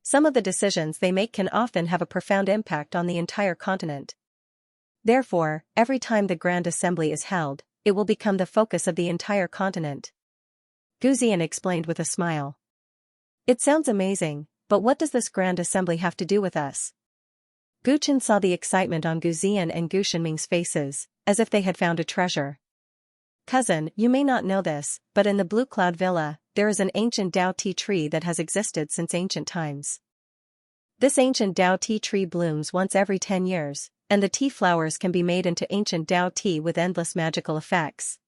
[SPEAKER 1] Some of the decisions they make can often have a profound impact on the entire continent. Therefore, every time the Grand Assembly is held, it will become the focus of the entire continent. Gu Ziyan explained with a smile. It sounds amazing, but what does this Grand Assembly have to do with us? Gu Chen saw the excitement on Gu Ziyan and Gu Shenming's faces, as if they had found a treasure. Cousin, you may not know this, but in the Blue Cloud Villa, there is an ancient Dao tea tree that has existed since ancient times. This ancient Dao tea tree blooms once every 10 years, and the tea flowers can be made into ancient Dao tea with endless magical effects.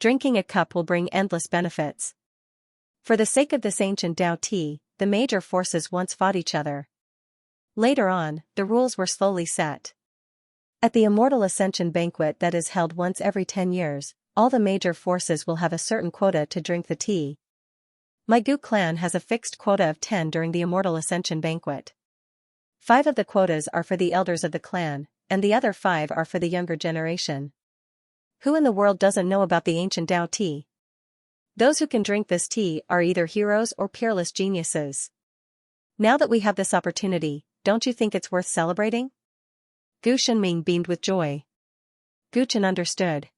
[SPEAKER 1] Drinking a cup will bring endless benefits. For the sake of this ancient Dao tea, the major forces once fought each other. Later on, the rules were slowly set. At the Immortal Ascension Banquet that is held once every 10 years, all the major forces will have a certain quota to drink the tea. My Gu clan has a fixed quota of 10 during the Immortal Ascension Banquet. 5 of the quotas are for the elders of the clan, and the other 5 are for the younger generation. Who in the world doesn't know about the ancient Dao tea? Those who can drink this tea are either heroes or peerless geniuses. Now that we have this opportunity, don't you think it's worth celebrating? Gu Shenming beamed with joy. Gu Chen understood.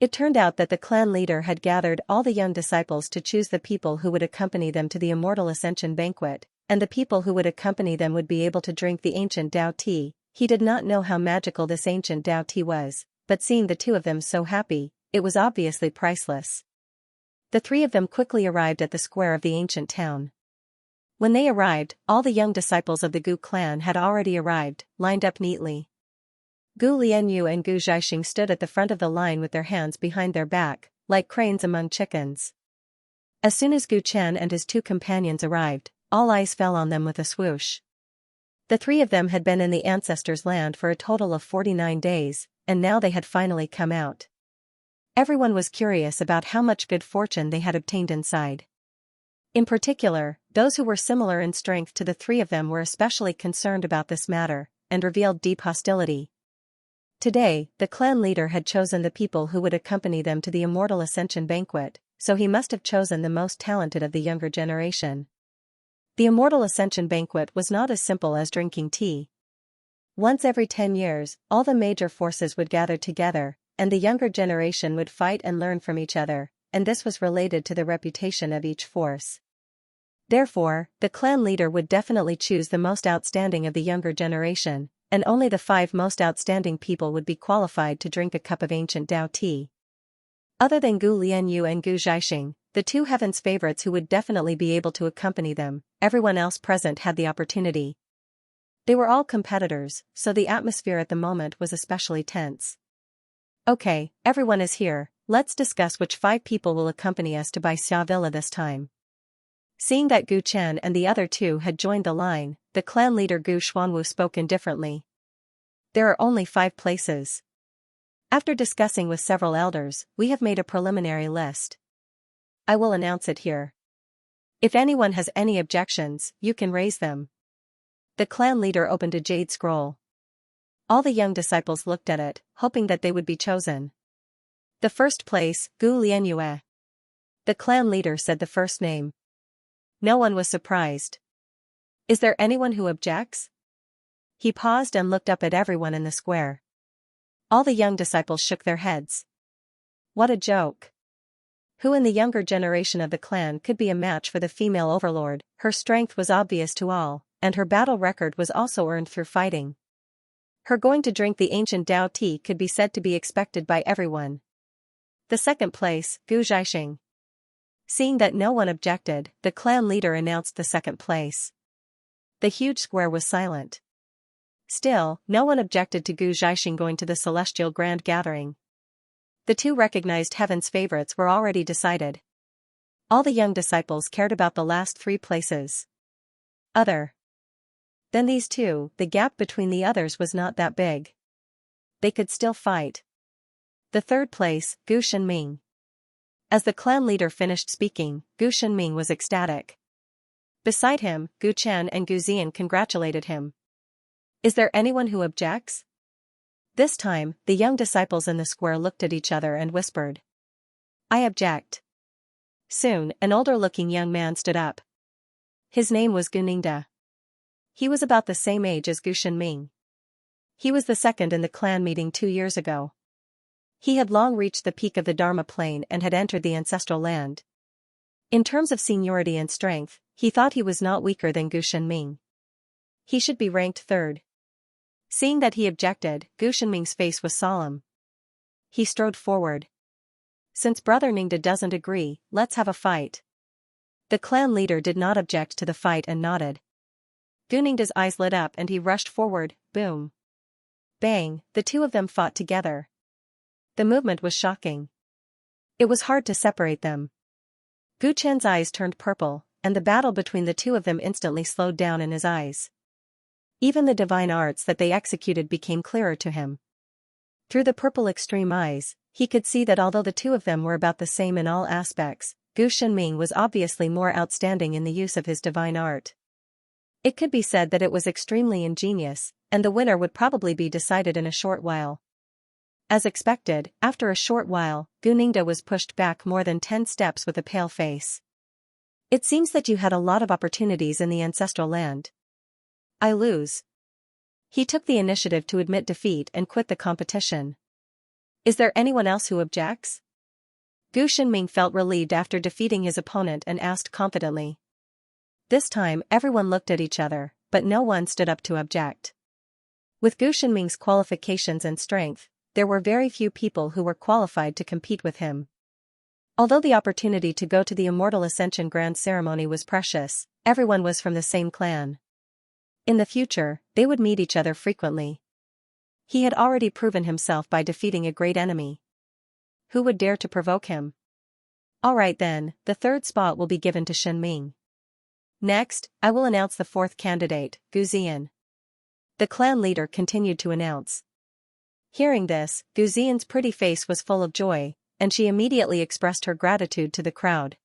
[SPEAKER 1] It turned out that the clan leader had gathered all the young disciples to choose the people who would accompany them to the Immortal Ascension Banquet, and the people who would accompany them would be able to drink the ancient Dao tea. He did not know how magical this ancient Dao tea was, but seeing the two of them so happy, it was obviously priceless. The three of them quickly arrived at the square of the ancient town. When they arrived, all the young disciples of the Gu clan had already arrived, lined up neatly. Gu Lianyu and Gu Zhaixing stood at the front of the line with their hands behind their back, like cranes among chickens. As soon as Gu Chen and his 2 companions arrived, all eyes fell on them with a swoosh. The 3 of them had been in the ancestors' land for a total of 49 days, and now they had finally come out. Everyone was curious about how much good fortune they had obtained inside. In particular, those who were similar in strength to the 3 of them were especially concerned about this matter, and revealed deep hostility. Today, the clan leader had chosen the people who would accompany them to the Immortal Ascension Banquet, so he must have chosen the most talented of the younger generation. The Immortal Ascension Banquet was not as simple as drinking tea. Once every 10 years, all the major forces would gather together, and the younger generation would fight and learn from each other, and this was related to the reputation of each force. Therefore, the clan leader would definitely choose the most outstanding of the younger generation, and only the 5 most outstanding people would be qualified to drink a cup of ancient Dao tea. Other than Gu Lianyu and Gu Zhaixing, the 2 heaven's favorites who would definitely be able to accompany them, everyone else present had the opportunity. They were all competitors, so the atmosphere at the moment was especially tense. Okay, everyone is here, let's discuss which 5 people will accompany us to Xianxia Villa this time. Seeing that Gu Chen and the other 2 had joined the line, the clan leader Gu Xuanwu spoke indifferently. There are only 5 places. After discussing with several elders, we have made a preliminary list. I will announce it here. If anyone has any objections, you can raise them. The clan leader opened a jade scroll. All the young disciples looked at it, hoping that they would be chosen. The first place, Gu Lianyue. The clan leader said the first name. No one was surprised. Is there anyone who objects? He paused and looked up at everyone in the square. All the young disciples shook their heads. What a joke. Who in the younger generation of the clan could be a match for the female overlord? Her strength was obvious to all, and her battle record was also earned through fighting. Her going to drink the ancient Dao tea could be said to be expected by everyone. The second place, Gu Zhaixing. Seeing that no one objected, the clan leader announced the second place. The huge square was silent. Still, no one objected to Gu Zhaixing going to the celestial grand gathering. The two recognized heaven's favorites were already decided. All the young disciples cared about the last three places. Other than these two, the gap between the others was not that big. They could still fight. The third place, Gu Shenming. As the clan leader finished speaking, Gu Shenming was ecstatic. Beside him, Gu Chen and Gu Zian congratulated him. Is there anyone who objects? This time, the young disciples in the square looked at each other and whispered. I object. Soon, an older-looking young man stood up. His name was Gu Ningda. He was about the same age as Gu Shenming. He was the second in the clan meeting 2 years ago. He had long reached the peak of the Dharma plane and had entered the ancestral land. In terms of seniority and strength, he thought he was not weaker than Gu Shenming. He should be ranked third. Seeing that he objected, Gu Shenming's face was solemn. He strode forward. Since Brother Ningda doesn't agree, let's have a fight. The clan leader did not object to the fight and nodded. Gu Ningda's eyes lit up and he rushed forward, boom. Bang, the two of them fought together. The movement was shocking. It was hard to separate them. Gu Chen's eyes turned purple, and the battle between the two of them instantly slowed down in his eyes. Even the divine arts that they executed became clearer to him. Through the purple extreme eyes, he could see that although the two of them were about the same in all aspects, Gu Shenming was obviously more outstanding in the use of his divine art. It could be said that it was extremely ingenious, and the winner would probably be decided in a short while. As expected, after a short while, Gu Ningda was pushed back more than 10 steps with a pale face. It seems that you had a lot of opportunities in the ancestral land. I lose. He took the initiative to admit defeat and quit the competition. Is there anyone else who objects? Gu Shenming felt relieved after defeating his opponent and asked confidently. This time, everyone looked at each other, but no one stood up to object. With Gu Shenming's qualifications and strength, there were very few people who were qualified to compete with him. Although the opportunity to go to the Immortal Ascension Grand Ceremony was precious, everyone was from the same clan. In the future, they would meet each other frequently. He had already proven himself by defeating a great enemy. Who would dare to provoke him? Alright then, the third spot will be given to Shenming. Next, I will announce the fourth candidate, Gu Zian. The clan leader continued to announce. Hearing this, Gu Zian's pretty face was full of joy, and she immediately expressed her gratitude to the crowd.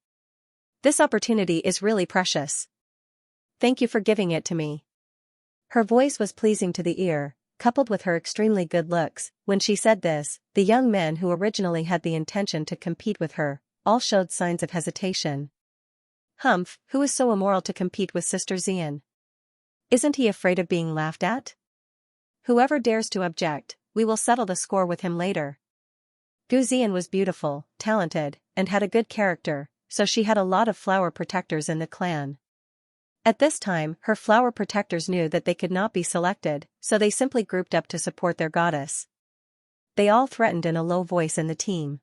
[SPEAKER 1] This opportunity is really precious. Thank you for giving it to me. Her voice was pleasing to the ear, coupled with her extremely good looks. When she said this, the young men who originally had the intention to compete with her, all showed signs of hesitation. Humph, who is so immoral to compete with Sister Xian? Isn't he afraid of being laughed at? Whoever dares to object, we will settle the score with him later. Gu Zian was beautiful, talented, and had a good character, so she had a lot of flower protectors in the clan. At this time, her flower protectors knew that they could not be selected, so they simply grouped up to support their goddess. They all threatened in a low voice in the team.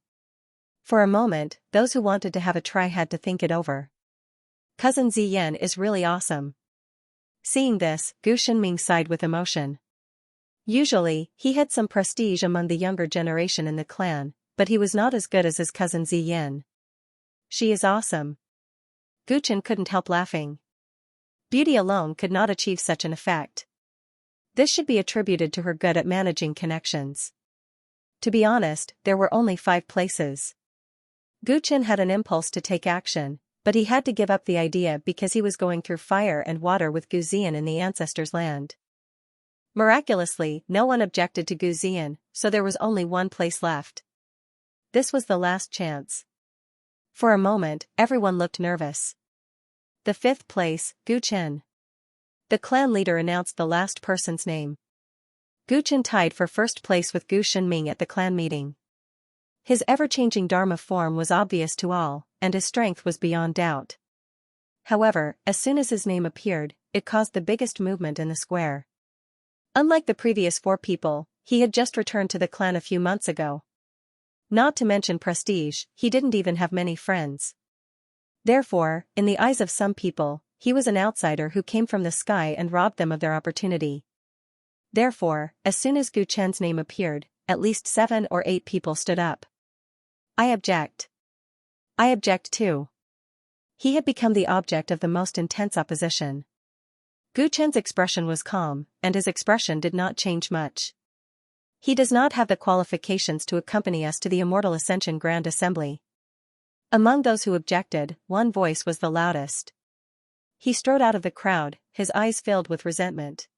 [SPEAKER 1] For a moment, those who wanted to have a try had to think it over. Cousin Ziyan is really awesome. Seeing this, Gu Shenming sighed with emotion. Usually, he had some prestige among the younger generation in the clan, but he was not as good as his cousin Ziyan. She is awesome. Gu Chen couldn't help laughing. Beauty alone could not achieve such an effect. This should be attributed to her good at managing connections. To be honest, there were only 5 places. Gu Chen had an impulse to take action, but he had to give up the idea because he was going through fire and water with Gu Zian in the ancestors' land. Miraculously, no one objected to Gu Zian, so there was only one place left. This was the last chance. For a moment, everyone looked nervous. The fifth place, Gu Chen. The clan leader announced the last person's name. Gu Chen tied for first place with Gu Shenming at the clan meeting. His ever-changing Dharma form was obvious to all, and his strength was beyond doubt. However, as soon as his name appeared, it caused the biggest movement in the square. Unlike the previous 4 people, he had just returned to the clan a few months ago. Not to mention prestige, he didn't even have many friends. Therefore, in the eyes of some people, he was an outsider who came from the sky and robbed them of their opportunity. Therefore, as soon as Gu Chen's name appeared, at least 7 or 8 people stood up. I object. I object too. He had become the object of the most intense opposition. Gu Chen's expression was calm, and his expression did not change much. He does not have the qualifications to accompany us to the Immortal Ascension Grand Assembly. Among those who objected, one voice was the loudest. He strode out of the crowd, his eyes filled with resentment.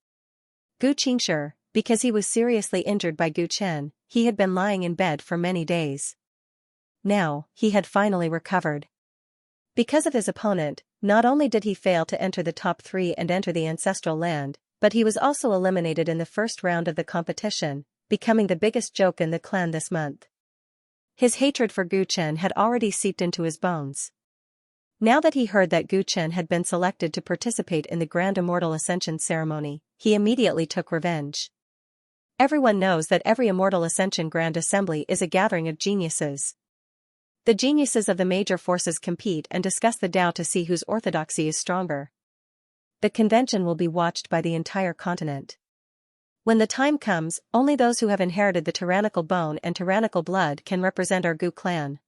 [SPEAKER 1] Gu Xianxia, because he was seriously injured by Gu Chen, he had been lying in bed for many days. Now, he had finally recovered. Because of his opponent, not only did he fail to enter the top 3 and enter the ancestral land, but he was also eliminated in the first round of the competition, becoming the biggest joke in the clan this month. His hatred for Gu Chen had already seeped into his bones. Now that he heard that Gu Chen had been selected to participate in the Grand Immortal Ascension ceremony, he immediately took revenge. Everyone knows that every Immortal Ascension Grand Assembly is a gathering of geniuses. The geniuses of the major forces compete and discuss the Tao to see whose orthodoxy is stronger. The convention will be watched by the entire continent. When the time comes, only those who have inherited the tyrannical bone and tyrannical blood can represent our Gu clan.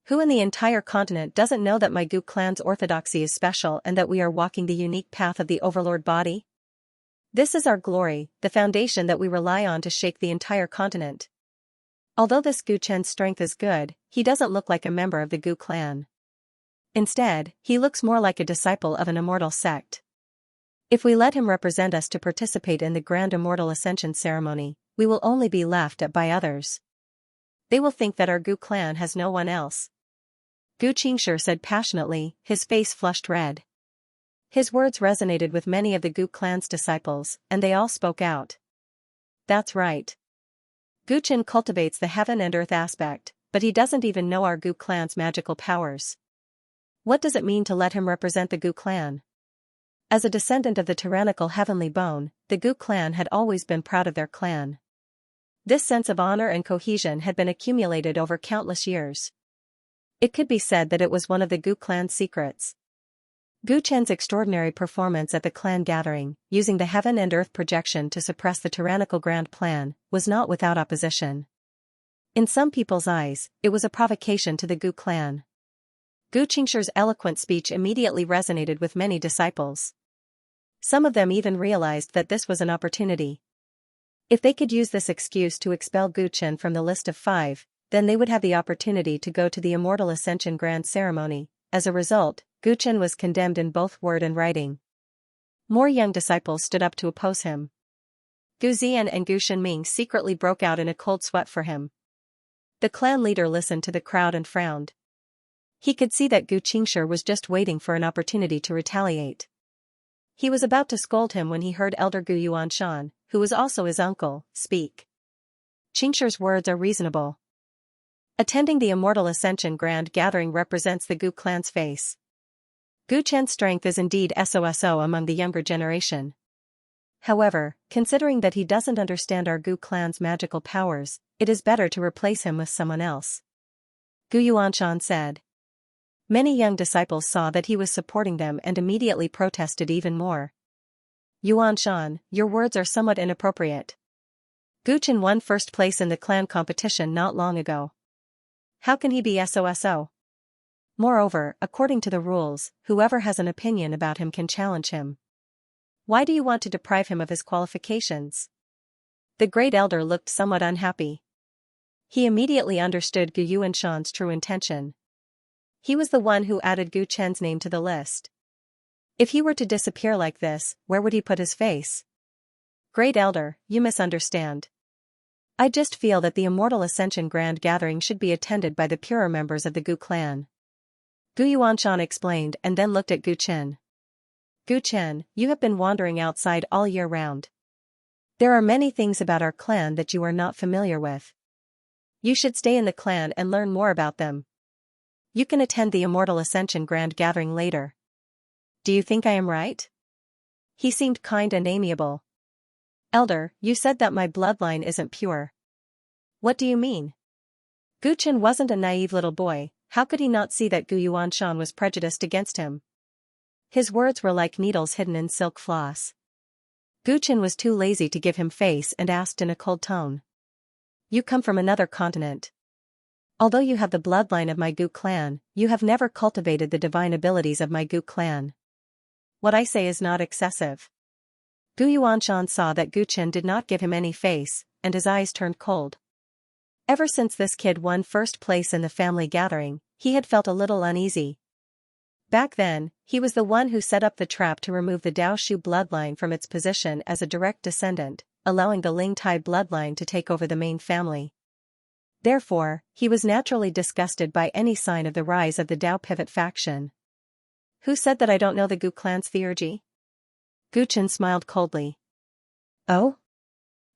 [SPEAKER 1] Who in the entire continent doesn't know that my Gu clan's orthodoxy is special and that we are walking the unique path of the Overlord body? This is our glory, the foundation that we rely on to shake the entire continent. Although this Gu Chen's strength is good, he doesn't look like a member of the Gu clan. Instead, he looks more like a disciple of an immortal sect. If we let him represent us to participate in the Grand Immortal Ascension ceremony, we will only be laughed at by others. They will think that our Gu clan has no one else. Gu Xianxia said passionately, his face flushed red. His words resonated with many of the Gu clan's disciples, and they all spoke out. That's right. Gu Chen cultivates the heaven and earth aspect, but he doesn't even know our Gu clan's magical powers. What does it mean to let him represent the Gu clan? As a descendant of the tyrannical heavenly bone, the Gu clan had always been proud of their clan. This sense of honor and cohesion had been accumulated over countless years. It could be said that it was one of the Gu clan's secrets. Gu Chen's extraordinary performance at the clan gathering, using the heaven and earth projection to suppress the tyrannical grand plan, was not without opposition. In some people's eyes, it was a provocation to the Gu clan. Gu Xianxia's eloquent speech immediately resonated with many disciples. Some of them even realized that this was an opportunity. If they could use this excuse to expel Gu Chen from the list of 5, then they would have the opportunity to go to the Immortal Ascension Grand Ceremony. As a result, Gu Chen was condemned in both word and writing. More young disciples stood up to oppose him. Gu Zian and Gu Shenming secretly broke out in a cold sweat for him. The clan leader listened to the crowd and frowned. He could see that Gu Xianxia was just waiting for an opportunity to retaliate. He was about to scold him when he heard Elder Gu Yuanshan, who was also his uncle, speak. Xianxia's words are reasonable. Attending the Immortal Ascension Grand Gathering represents the Gu clan's face. Gu Chen's strength is indeed SOSO among the younger generation. However, considering that he doesn't understand our Gu clan's magical powers, it is better to replace him with someone else. Gu Yuanshan said. Many young disciples saw that he was supporting them and immediately protested even more. Yuanshan, your words are somewhat inappropriate. Gu Chen won first place in the clan competition not long ago. How can he be SOSO? Moreover, according to the rules, whoever has an opinion about him can challenge him. Why do you want to deprive him of his qualifications? The great elder looked somewhat unhappy. He immediately understood Gu Yuanshan's true intention. He was the one who added Gu Chen's name to the list. If he were to disappear like this, where would he put his face? Great Elder, you misunderstand. I just feel that the Immortal Ascension Grand Gathering should be attended by the purer members of the Gu clan. Gu Yuanshan explained and then looked at Gu Chen. Gu Chen, you have been wandering outside all year round. There are many things about our clan that you are not familiar with. You should stay in the clan and learn more about them. You can attend the Immortal Ascension Grand Gathering later. Do you think I am right? He seemed kind and amiable. Elder, you said that my bloodline isn't pure. What do you mean? Gu Chen wasn't a naive little boy, how could he not see that Gu Yuanshan was prejudiced against him? His words were like needles hidden in silk floss. Gu Chen was too lazy to give him face and asked in a cold tone. You come from another continent. Although you have the bloodline of my Gu clan, you have never cultivated the divine abilities of my Gu clan. What I say is not excessive. Gu Yuanshan saw that Gu Chen did not give him any face, and his eyes turned cold. Ever since this kid won first place in the family gathering, he had felt a little uneasy. Back then, he was the one who set up the trap to remove the Dao Shu bloodline from its position as a direct descendant, allowing the Ling Tai bloodline to take over the main family. Therefore, he was naturally disgusted by any sign of the rise of the Dao Pivot faction. Who said that I don't know the Gu clan's theurgy? Gu Chen smiled coldly. Oh?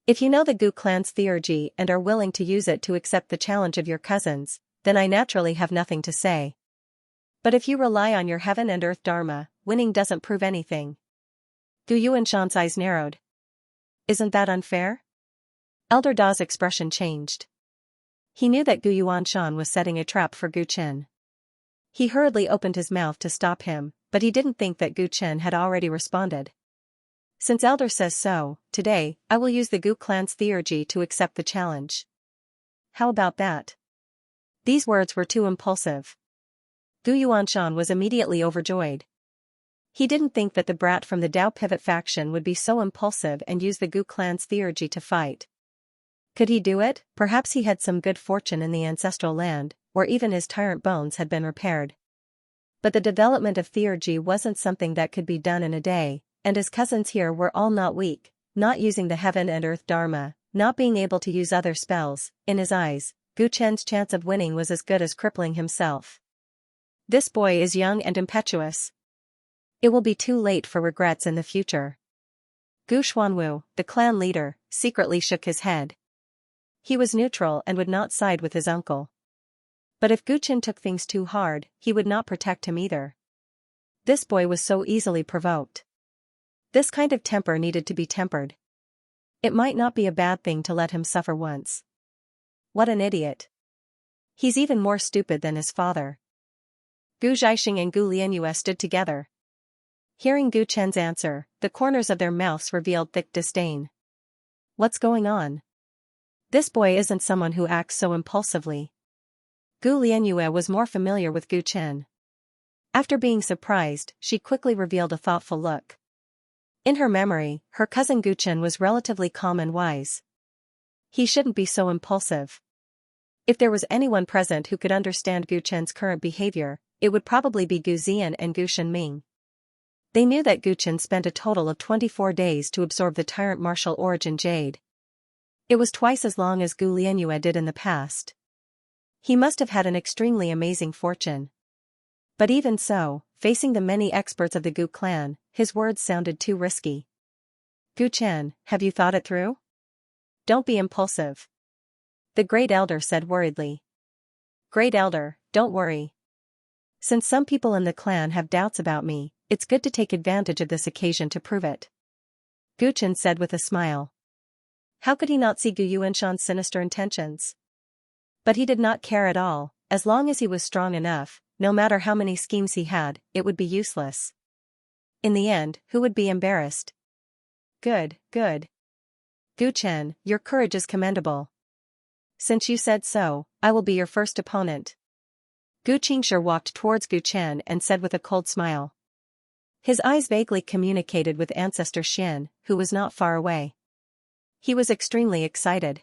[SPEAKER 1] If you know the Gu clan's theurgy and are willing to use it to accept the challenge of your cousins, then I naturally have nothing to say. But if you rely on your heaven and earth dharma, winning doesn't prove anything. Gu Yuanshan's eyes narrowed. Isn't that unfair? Elder Da's expression changed. He knew that Gu Yuanshan was setting a trap for Gu Chen. He hurriedly opened his mouth to stop him, but he didn't think that Gu Chen had already responded. Since Elder says so, today, I will use the Gu clan's theurgy to accept the challenge. How about that? These words were too impulsive. Gu Yuanshan was immediately overjoyed. He didn't think that the brat from the Dao Pivot faction would be so impulsive and use the Gu clan's theurgy to fight. Could he do it? Perhaps he had some good fortune in the ancestral land, or even his tyrant bones had been repaired. But the development of theurgy wasn't something that could be done in a day, and his cousins here were all not weak, not using the heaven and earth dharma, not being able to use other spells. In his eyes, Gu Chen's chance of winning was as good as crippling himself. This boy is young and impetuous. It will be too late for regrets in the future. Gu Xuanwu, the clan leader, secretly shook his head. He was neutral and would not side with his uncle. But if Gu Chen took things too hard, he would not protect him either. This boy was so easily provoked. This kind of temper needed to be tempered. It might not be a bad thing to let him suffer once. What an idiot. He's even more stupid than his father. Gu Zhaixing and Gu Lianyue stood together. Hearing Gu Chen's answer, the corners of their mouths revealed thick disdain. What's going on? This boy isn't someone who acts so impulsively. Gu Lianyue was more familiar with Gu Chen. After being surprised, she quickly revealed a thoughtful look. In her memory, her cousin Gu Chen was relatively calm and wise. He shouldn't be so impulsive. If there was anyone present who could understand Gu Chen's current behavior, it would probably be Gu Zian and Gu Shenming. They knew that Gu Chen spent a total of 24 days to absorb the Tyrant martial origin jade. It was twice as long as Gu Lianyue did in the past. He must have had an extremely amazing fortune. But even so, facing the many experts of the Gu clan, his words sounded too risky. Gu Chen, have you thought it through? Don't be impulsive. The Great Elder said worriedly. Great Elder, don't worry. Since some people in the clan have doubts about me, it's good to take advantage of this occasion to prove it. Gu Chen said with a smile. How could he not see Gu Yuanshan's sinister intentions? But he did not care at all. As long as he was strong enough, no matter how many schemes he had, it would be useless. In the end, who would be embarrassed? Good, good. Gu Chen, your courage is commendable. Since you said so, I will be your first opponent. Gu Qingsher walked towards Gu Chen and said with a cold smile. His eyes vaguely communicated with Ancestor Xian, who was not far away. He was extremely excited.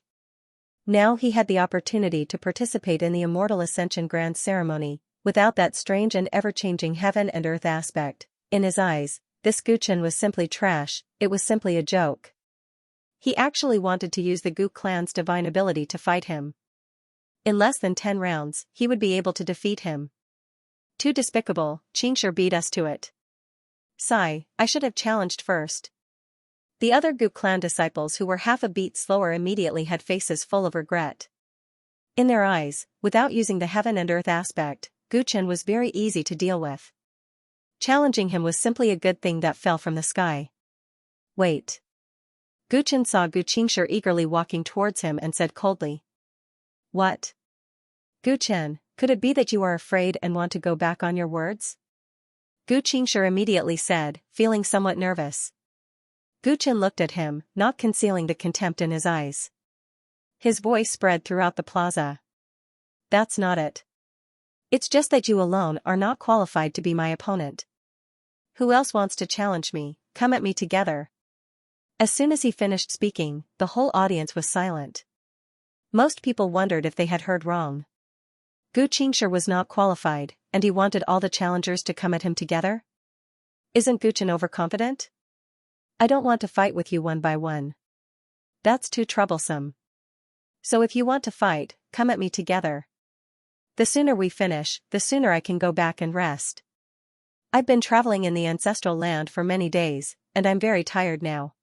[SPEAKER 1] Now he had the opportunity to participate in the Immortal Ascension Grand Ceremony, without that strange and ever-changing heaven and earth aspect. In his eyes, this Guchen was simply trash, it was simply a joke. He actually wanted to use the Gu clan's divine ability to fight him. In less than 10 rounds, he would be able to defeat him. Too despicable, Xianxia beat us to it. Sigh, I should have challenged first. The other Gu clan disciples who were half a beat slower immediately had faces full of regret. In their eyes, without using the heaven and earth aspect, Guchen was very easy to deal with. Challenging him was simply a good thing that fell from the sky. Wait. Guchen saw Xianxia eagerly walking towards him and said coldly. What? Guchen, could it be that you are afraid and want to go back on your words? Xianxia immediately said, feeling somewhat nervous. Guchen looked at him, not concealing the contempt in his eyes. His voice spread throughout the plaza. That's not it. It's just that you alone are not qualified to be my opponent. Who else wants to challenge me? Come at me together. As soon as he finished speaking, the whole audience was silent. Most people wondered if they had heard wrong. Xianxia was not qualified, and he wanted all the challengers to come at him together? Isn't Guchen overconfident? I don't want to fight with you one by one. That's too troublesome. So if you want to fight, come at me together. The sooner we finish, the sooner I can go back and rest. I've been traveling in the ancestral land for many days, and I'm very tired now.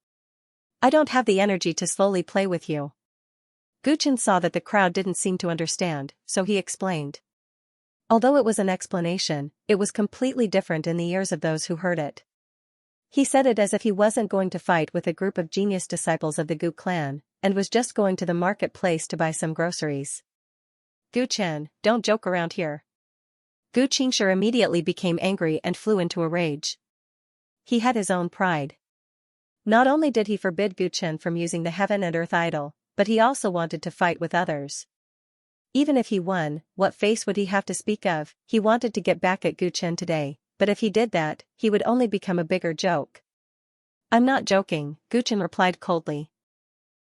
[SPEAKER 1] I don't have the energy to slowly play with you. Guchen saw that the crowd didn't seem to understand, so he explained. Although it was an explanation, it was completely different in the ears of those who heard it. He said it as if he wasn't going to fight with a group of genius disciples of the Gu clan, and was just going to the marketplace to buy some groceries. Guchen, don't joke around here. Xianxia immediately became angry and flew into a rage. He had his own pride. Not only did he forbid Guchen from using the heaven and earth idol, but he also wanted to fight with others. Even if he won, what face would he have to speak of? He wanted to get back at Guchen today, but if he did that, he would only become a bigger joke. I'm not joking, Guchen replied coldly.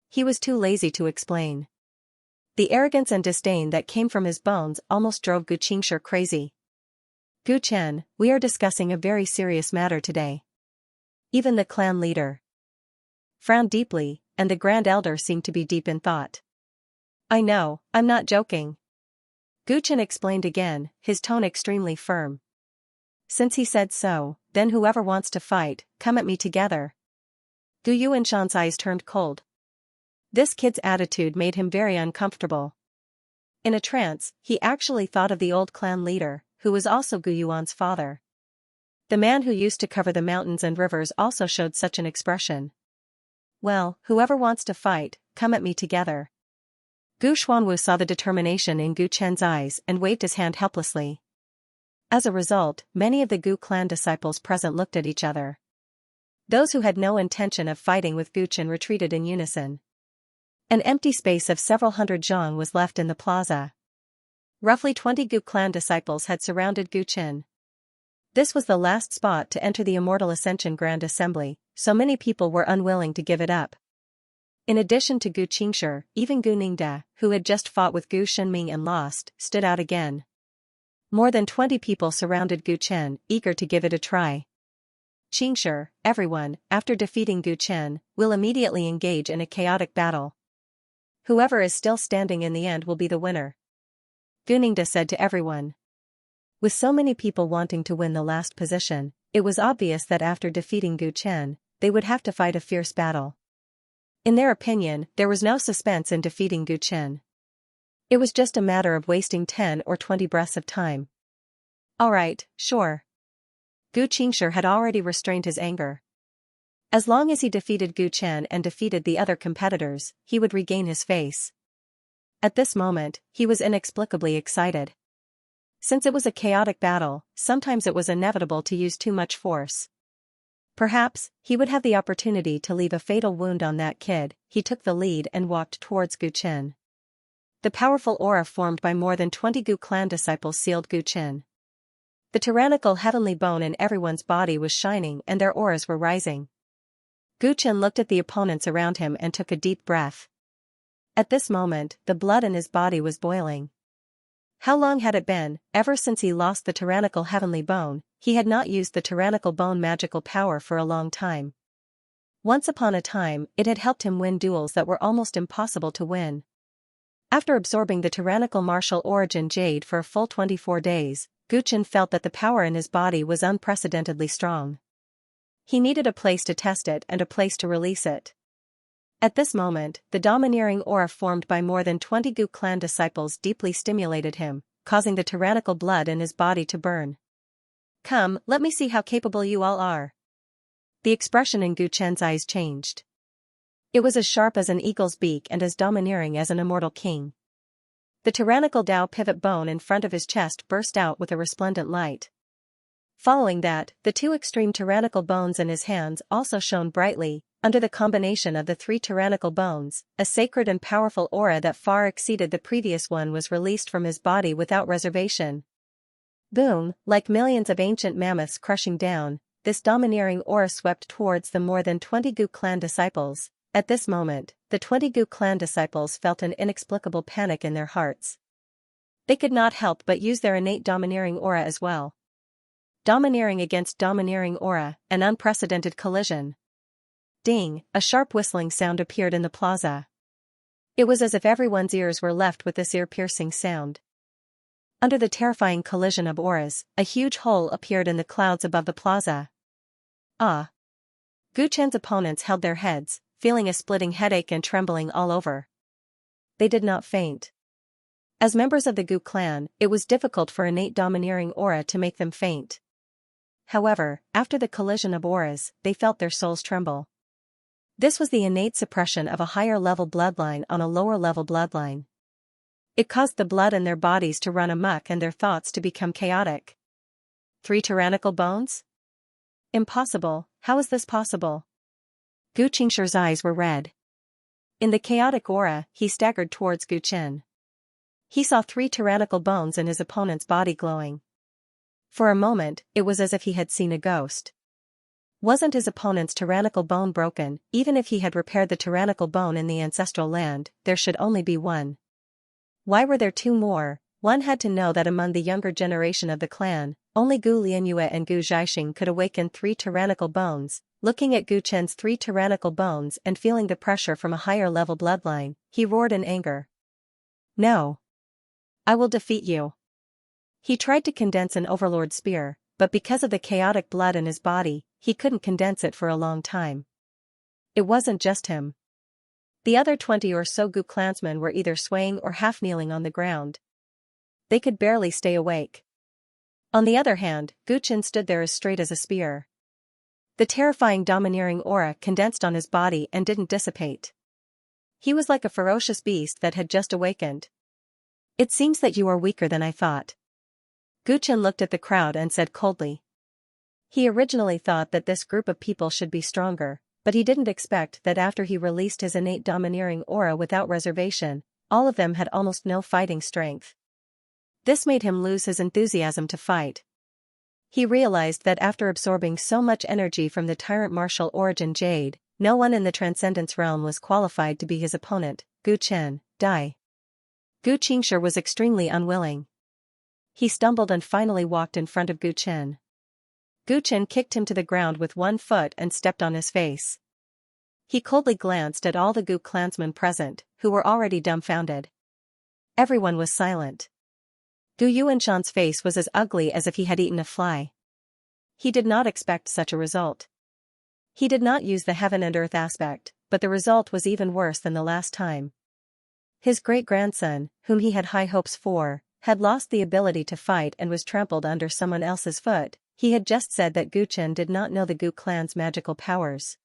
[SPEAKER 1] He was too lazy to explain. The arrogance and disdain that came from his bones almost drove Xianxia crazy. Guchen, we are discussing a very serious matter today. Even the clan leader frowned deeply, and the Grand Elder seemed to be deep in thought. I know, I'm not joking. Guchen explained again, his tone extremely firm. Since he said so, then whoever wants to fight, come at me together. Gu Yuanshan's eyes turned cold. This kid's attitude made him very uncomfortable. In a trance, he actually thought of the old clan leader, who was also Gu Yuan's father. The man who used to cover the mountains and rivers also showed such an expression. Well, whoever wants to fight, come at me together. Gu Xuanwu saw the determination in Gu Chen's eyes and waved his hand helplessly. As a result, many of the Gu clan disciples present looked at each other. Those who had no intention of fighting with Gu Chen retreated in unison. An empty space of several hundred zhang was left in the plaza. Roughly 20 Gu clan disciples had surrounded Gu Chen. This was the last spot to enter the Immortal Ascension Grand Assembly, so many people were unwilling to give it up. In addition to Gu Xianxia, even Gu Ningda, who had just fought with Gu Shenming and lost, stood out again. More than 20 people surrounded Gu Chen, eager to give it a try. Xianxia, everyone, after defeating Gu Chen, will immediately engage in a chaotic battle. Whoever is still standing in the end will be the winner. Gu Ningda said to everyone. With so many people wanting to win the last position, it was obvious that after defeating Gu Chen, they would have to fight a fierce battle. In their opinion, there was no suspense in defeating Gu Chen. It was just a matter of wasting 10 or 20 breaths of time. Alright, sure. Gu Xianxia had already restrained his anger. As long as he defeated Gu Chen and defeated the other competitors, he would regain his face. At this moment, he was inexplicably excited. Since it was a chaotic battle, sometimes it was inevitable to use too much force. Perhaps, he would have the opportunity to leave a fatal wound on that kid. He took the lead and walked towards Gu Chen. The powerful aura formed by more than 20 Gu clan disciples sealed Gu Chen. The tyrannical heavenly bone in everyone's body was shining and their auras were rising. Gu Chen looked at the opponents around him and took a deep breath. At this moment, the blood in his body was boiling. How long had it been? Ever since he lost the tyrannical heavenly bone, he had not used the tyrannical bone magical power for a long time. Once upon a time, it had helped him win duels that were almost impossible to win. After absorbing the tyrannical martial origin jade for a full 24 days, Guchen felt that the power in his body was unprecedentedly strong. He needed a place to test it and a place to release it. At this moment, the domineering aura formed by more than 20 Gu clan disciples deeply stimulated him, causing the tyrannical blood in his body to burn. "Come, let me see how capable you all are." The expression in Gu Chen's eyes changed. It was as sharp as an eagle's beak and as domineering as an immortal king. The tyrannical Tao pivot bone in front of his chest burst out with a resplendent light. Following that, the two extreme tyrannical bones in his hands also shone brightly. Under the combination of the three tyrannical bones, a sacred and powerful aura that far exceeded the previous one was released from his body without reservation. Boom, like millions of ancient mammoths crushing down, this domineering aura swept towards the more than 20 Gu clan disciples. At this moment, the 20 Gu clan disciples felt an inexplicable panic in their hearts. They could not help but use their innate domineering aura as well. Domineering against domineering aura, an unprecedented collision. Ding, a sharp whistling sound appeared in the plaza. It was as if everyone's ears were left with this ear-piercing sound. Under the terrifying collision of auras, a huge hole appeared in the clouds above the plaza. Ah! Gu Chen's opponents held their heads, feeling a splitting headache and trembling all over. They did not faint. As members of the Gu clan, it was difficult for innate domineering aura to make them faint. However, after the collision of auras, they felt their souls tremble. This was the innate suppression of a higher-level bloodline on a lower-level bloodline. It caused the blood in their bodies to run amok and their thoughts to become chaotic. 3 tyrannical bones? Impossible, how is this possible? Gu Qingshi's eyes were red. In the chaotic aura, he staggered towards Gu Chen. He saw 3 tyrannical bones in his opponent's body glowing. For a moment, it was as if he had seen a ghost. Wasn't his opponent's tyrannical bone broken? Even if he had repaired the tyrannical bone in the ancestral land, there should only be one. Why were there 2 more? One had to know that among the younger generation of the clan, only Gu Lianyue and Gu Zhaixing could awaken 3 tyrannical bones. Looking at Gu Chen's 3 tyrannical bones and feeling the pressure from a higher-level bloodline, he roared in anger. "No! I will defeat you." He tried to condense an overlord spear, but because of the chaotic blood in his body, he couldn't condense it for a long time. It wasn't just him. The other 20 or so Gu clansmen were either swaying or half-kneeling on the ground. They could barely stay awake. On the other hand, Gu Chen stood there as straight as a spear. The terrifying domineering aura condensed on his body and didn't dissipate. He was like a ferocious beast that had just awakened. "It seems that you are weaker than I thought." Gu Chen looked at the crowd and said coldly. He originally thought that this group of people should be stronger, but he didn't expect that after he released his innate domineering aura without reservation, all of them had almost no fighting strength. This made him lose his enthusiasm to fight. He realized that after absorbing so much energy from the Tyrant martial origin jade, no one in the Transcendence realm was qualified to be his opponent. Gu Chen, die. Gu Qingshi was extremely unwilling. He stumbled and finally walked in front of Gu Chen. Gu Chen kicked him to the ground with one foot and stepped on his face. He coldly glanced at all the Gu clansmen present, who were already dumbfounded. Everyone was silent. Gu Yuanshan's face was as ugly as if he had eaten a fly. He did not expect such a result. He did not use the heaven and earth aspect, but the result was even worse than the last time. His great-grandson, whom he had high hopes for, had lost the ability to fight and was trampled under someone else's foot. He had just said that Gu Chen did not know the Gu clan's magical powers.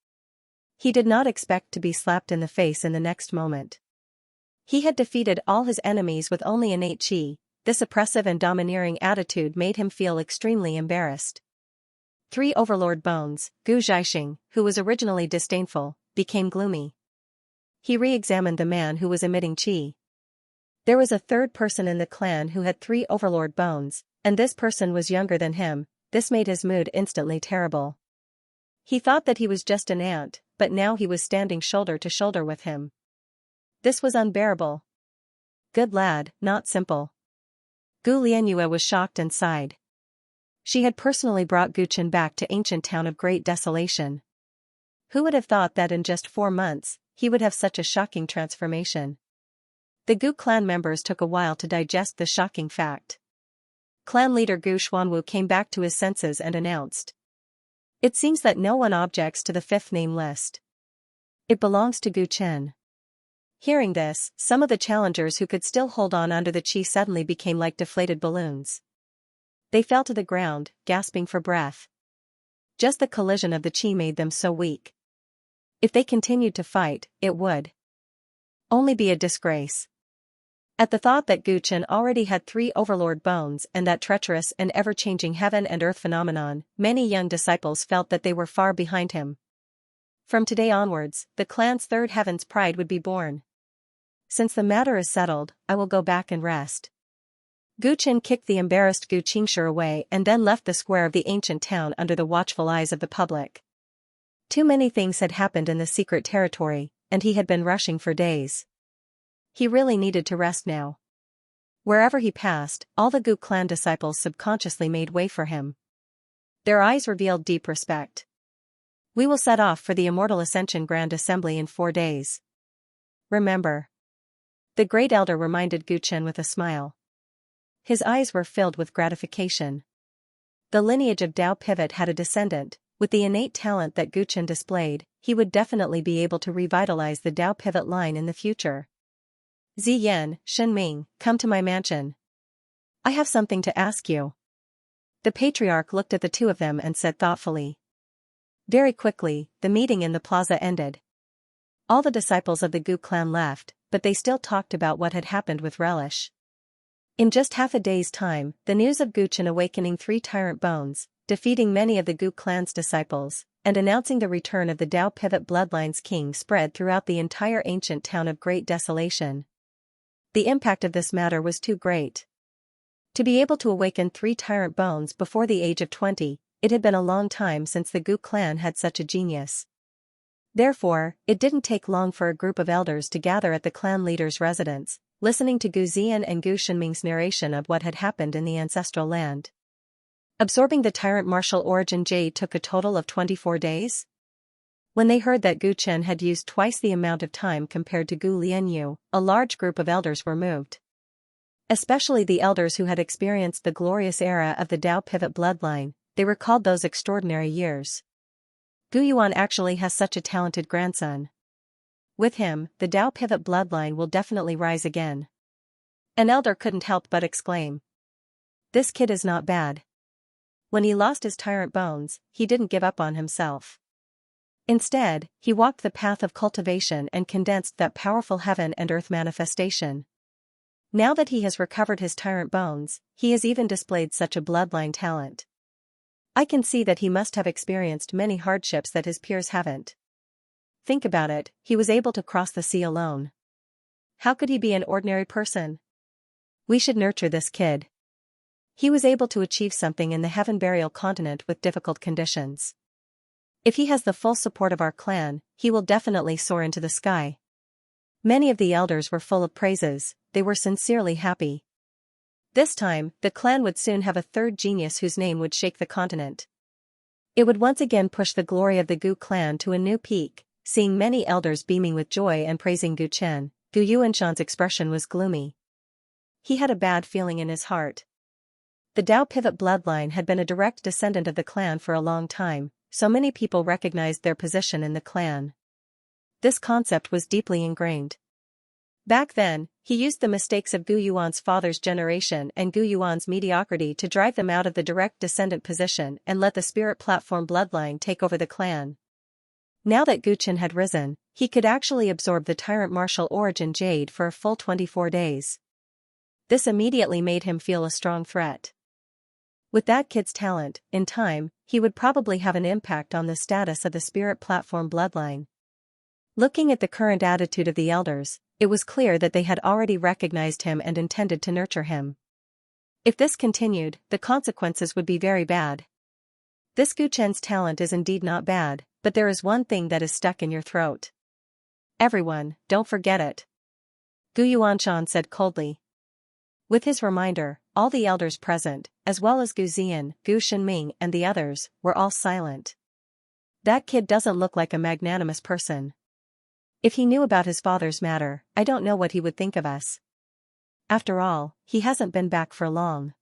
[SPEAKER 1] He did not expect to be slapped in the face in the next moment. He had defeated all his enemies with only innate qi. This oppressive and domineering attitude made him feel extremely embarrassed. 3 overlord bones. Gu Zhaixing, who was originally disdainful, became gloomy. He re-examined the man who was emitting qi. There was a third person in the clan who had 3 overlord bones, and this person was younger than him. This made his mood instantly terrible. He thought that he was just an ant, but now he was standing shoulder to shoulder with him. This was unbearable. Good lad, not simple. Gu Lianyue was shocked and sighed. She had personally brought Gu Chen back to ancient town of great desolation. Who would have thought that in just 4 months, he would have such a shocking transformation? The Gu clan members took a while to digest the shocking fact. Clan leader Gu Xuanwu came back to his senses and announced. It seems that no one objects to the 5th name list. It belongs to Gu Chen. Hearing this, some of the challengers who could still hold on under the chi suddenly became like deflated balloons. They fell to the ground, gasping for breath. Just the collision of the chi made them so weak. If they continued to fight, it would only be a disgrace. At the thought that Gu Chen already had 3 overlord bones and that treacherous and ever-changing heaven and earth phenomenon, many young disciples felt that they were far behind him. From today onwards, the clan's 3rd heaven's pride would be born. Since the matter is settled, I will go back and rest. Gu Chen kicked the embarrassed Gu Qingshi away and then left the square of the ancient town under the watchful eyes of the public. Too many things had happened in the secret territory, and he had been rushing for days. He really needed to rest now. Wherever he passed, all the Gu clan disciples subconsciously made way for him. Their eyes revealed deep respect. We will set off for the Immortal Ascension Grand Assembly in 4 days. Remember. The Great Elder reminded Gu Chen with a smile. His eyes were filled with gratification. The lineage of Dao Pivot had a descendant. With the innate talent that Gu Chen displayed, he would definitely be able to revitalize the Dao Pivot line in the future. Ziyan, Shenming, come to my mansion. I have something to ask you. The patriarch looked at the 2 of them and said thoughtfully. Very quickly, the meeting in the plaza ended. All the disciples of the Gu clan left, but they still talked about what had happened with relish. In just half a day's time, the news of Gu Chen awakening 3 tyrant bones, defeating many of the Gu clan's disciples, and announcing the return of the Dao Pivot bloodline's king spread throughout the entire ancient town of great desolation. The impact of this matter was too great. To be able to awaken 3 tyrant bones before the age of 20, it had been a long time since the Gu clan had such a genius. Therefore, it didn't take long for a group of elders to gather at the clan leader's residence, listening to Gu Ziyan and Gu Shenming's narration of what had happened in the ancestral land. Absorbing the tyrant martial origin jade took a total of 24 days. When they heard that Gu Chen had used twice the amount of time compared to Gu Lianyu, a large group of elders were moved. Especially the elders who had experienced the glorious era of the Dao Pivot bloodline, they recalled those extraordinary years. Gu Yuan actually has such a talented grandson. With him, the Dao Pivot bloodline will definitely rise again. An elder couldn't help but exclaim. This kid is not bad. When he lost his tyrant bones, he didn't give up on himself. Instead, he walked the path of cultivation and condensed that powerful heaven and earth manifestation. Now that he has recovered his tyrant bones, he has even displayed such a bloodline talent. I can see that he must have experienced many hardships that his peers haven't. Think about it, he was able to cross the sea alone. How could he be an ordinary person? We should nurture this kid. He was able to achieve something in the heaven burial continent with difficult conditions. If he has the full support of our clan, he will definitely soar into the sky. Many of the elders were full of praises, they were sincerely happy. This time, the clan would soon have a 3rd genius whose name would shake the continent. It would once again push the glory of the Gu clan to a new peak. Seeing many elders beaming with joy and praising Gu Chen, Gu Yuanshan's expression was gloomy. He had a bad feeling in his heart. The Dao Pivot bloodline had been a direct descendant of the clan for a long time, so many people recognized their position in the clan. This concept was deeply ingrained. Back then, he used the mistakes of Gu Yuan's father's generation and Gu Yuan's mediocrity to drive them out of the direct descendant position and let the spirit platform bloodline take over the clan. Now that Gu Chen had risen, he could actually absorb the tyrant martial origin jade for a full 24 days. This immediately made him feel a strong threat. With that kid's talent, in time, he would probably have an impact on the status of the spirit platform bloodline. Looking at the current attitude of the elders, it was clear that they had already recognized him and intended to nurture him. If this continued, the consequences would be very bad. This Gu Chen's talent is indeed not bad, but there is one thing that is stuck in your throat. Everyone, don't forget it. Gu Yuanshan said coldly. With his reminder, all the elders present, as well as Gu Zian, Gu Shenming and the others, were all silent. That kid doesn't look like a magnanimous person. If he knew about his father's matter, I don't know what he would think of us. After all, he hasn't been back for long.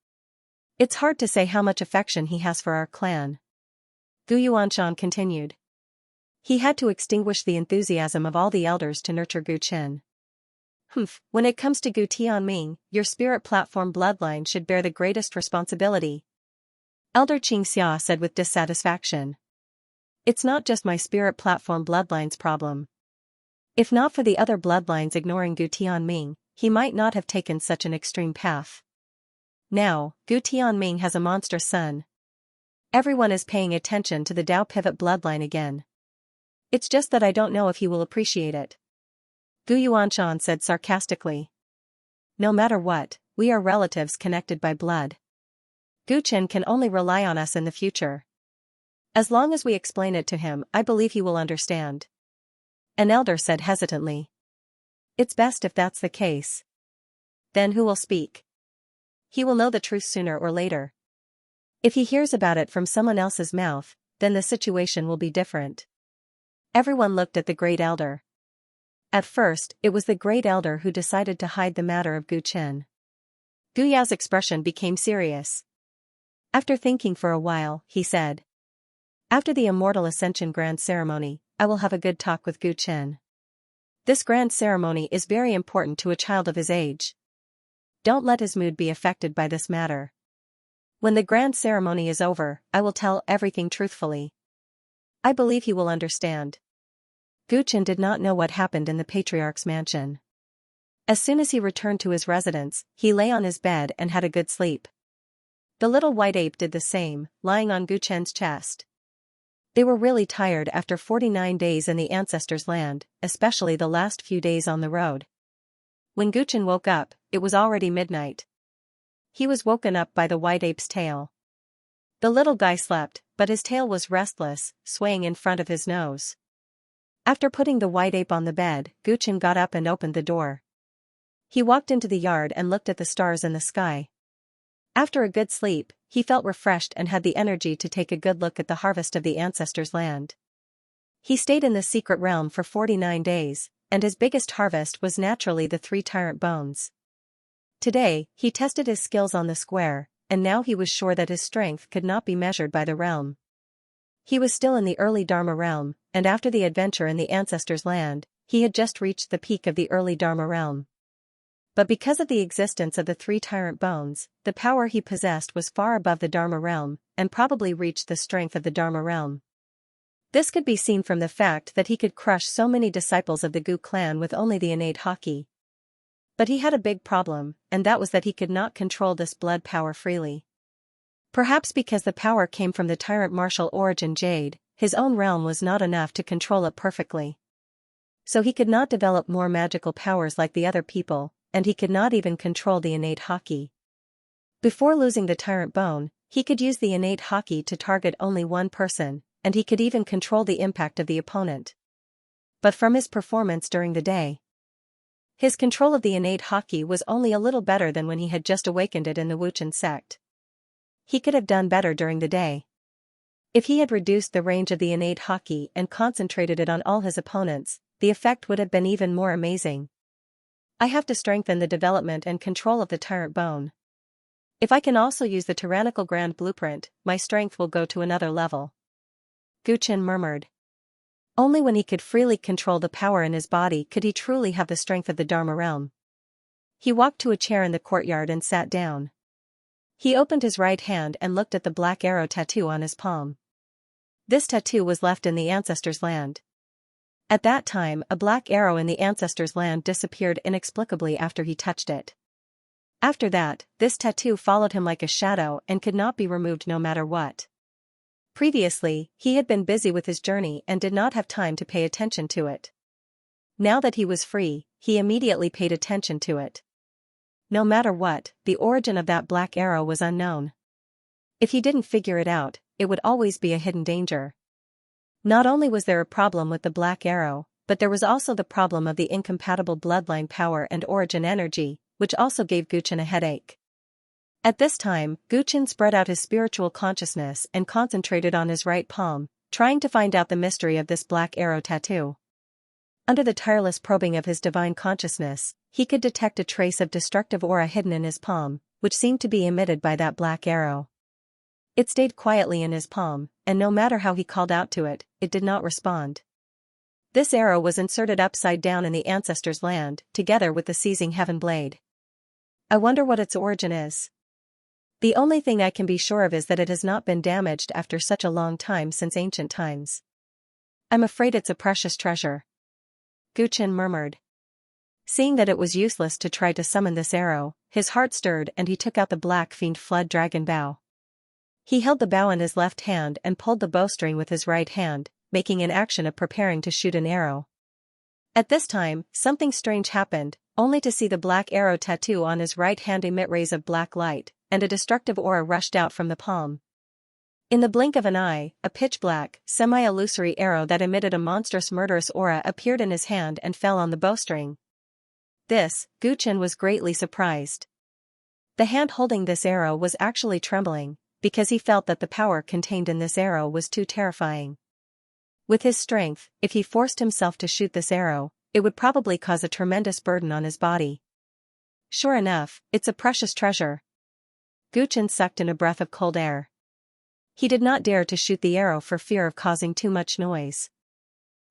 [SPEAKER 1] It's hard to say how much affection he has for our clan. Gu Yuanshan continued. He had to extinguish the enthusiasm of all the elders to nurture Gu Chen. When it comes to Gu Tianming, your spirit platform bloodline should bear the greatest responsibility. Elder Xianxia said with dissatisfaction. It's not just my spirit platform bloodline's problem. If not for the other bloodlines ignoring Gu Tianming, he might not have taken such an extreme path. Now, Gu Tianming has a monster son. Everyone is paying attention to the Dao pivot bloodline again. It's just that I don't know if he will appreciate it. Gu Yuanshan said sarcastically. No matter what, we are relatives connected by blood. Gu Chen can only rely on us in the future. As long as we explain it to him, I believe he will understand. An elder said hesitantly. It's best if that's the case. Then who will speak? He will know the truth sooner or later. If he hears about it from someone else's mouth, then the situation will be different. Everyone looked at the great elder. At first, it was the great elder who decided to hide the matter of Gu Chen. Gu Yao's expression became serious. After thinking for a while, he said. After the Immortal Ascension Grand Ceremony, I will have a good talk with Gu Chen. This grand ceremony is very important to a child of his age. Don't let his mood be affected by this matter. When the grand ceremony is over, I will tell everything truthfully. I believe he will understand. Gu Chen did not know what happened in the patriarch's mansion. As soon as he returned to his residence, he lay on his bed and had a good sleep. The little white ape did the same, lying on Gu Chen's chest. They were really tired after 49 days in the ancestors' land, especially the last few days on the road. When Gu Chen woke up, it was already midnight. He was woken up by the white ape's tail. The little guy slept, but his tail was restless, swaying in front of his nose. After putting the white ape on the bed, Gu Chen got up and opened the door. He walked into the yard and looked at the stars in the sky. After a good sleep, he felt refreshed and had the energy to take a good look at the harvest of the ancestors' land. He stayed in the secret realm for 49 days, and his biggest harvest was naturally the 3 tyrant bones. Today, he tested his skills on the square, and now he was sure that his strength could not be measured by the realm. He was still in the early Dharma realm, and after the adventure in the ancestors' land, he had just reached the peak of the early Dharma realm. But because of the existence of the 3 tyrant bones, the power he possessed was far above the Dharma realm, and probably reached the strength of the Dharma realm. This could be seen from the fact that he could crush so many disciples of the Gu clan with only the innate haki. But he had a big problem, and that was that he could not control this blood power freely. Perhaps because the power came from the tyrant martial origin Jade, his own realm was not enough to control it perfectly. So he could not develop more magical powers like the other people, and he could not even control the innate haki. Before losing the tyrant bone, he could use the innate haki to target only one person, and he could even control the impact of the opponent. But from his performance during the day, his control of the innate haki was only a little better than when he had just awakened it in the Wuchen sect. He could have done better during the day. If he had reduced the range of the innate haki and concentrated it on all his opponents, the effect would have been even more amazing. I have to strengthen the development and control of the tyrant bone. If I can also use the tyrannical grand blueprint, my strength will go to another level. Gu Chen murmured. Only when he could freely control the power in his body could he truly have the strength of the Dharma realm. He walked to a chair in the courtyard and sat down. He opened his right hand and looked at the black arrow tattoo on his palm. This tattoo was left in the ancestors' land. At that time, a black arrow in the ancestors' land disappeared inexplicably after he touched it. After that, this tattoo followed him like a shadow and could not be removed no matter what. Previously, he had been busy with his journey and did not have time to pay attention to it. Now that he was free, he immediately paid attention to it. No matter what, the origin of that black arrow was unknown. If he didn't figure it out, it would always be a hidden danger. Not only was there a problem with the black arrow, but there was also the problem of the incompatible bloodline power and origin energy, which also gave Guchen a headache. At this time, Guchen spread out his spiritual consciousness and concentrated on his right palm, trying to find out the mystery of this black arrow tattoo. Under the tireless probing of his divine consciousness, he could detect a trace of destructive aura hidden in his palm, which seemed to be emitted by that black arrow. It stayed quietly in his palm, and no matter how he called out to it, it did not respond. This arrow was inserted upside down in the ancestors' land, together with the seizing heaven blade. I wonder what its origin is. The only thing I can be sure of is that it has not been damaged after such a long time since ancient times. I'm afraid it's a precious treasure. Guchen murmured. Seeing that it was useless to try to summon this arrow, his heart stirred and he took out the black fiend flood dragon bow. He held the bow in his left hand and pulled the bowstring with his right hand, making an action of preparing to shoot an arrow. At this time, something strange happened, only to see the black arrow tattoo on his right hand emit rays of black light, and a destructive aura rushed out from the palm. In the blink of an eye, a pitch-black, semi-illusory arrow that emitted a monstrous murderous aura appeared in his hand and fell on the bowstring. Guchen was greatly surprised. The hand holding this arrow was actually trembling, because he felt that the power contained in this arrow was too terrifying. With his strength, if he forced himself to shoot this arrow, it would probably cause a tremendous burden on his body. Sure enough, it's a precious treasure. Guchen sucked in a breath of cold air. He did not dare to shoot the arrow for fear of causing too much noise.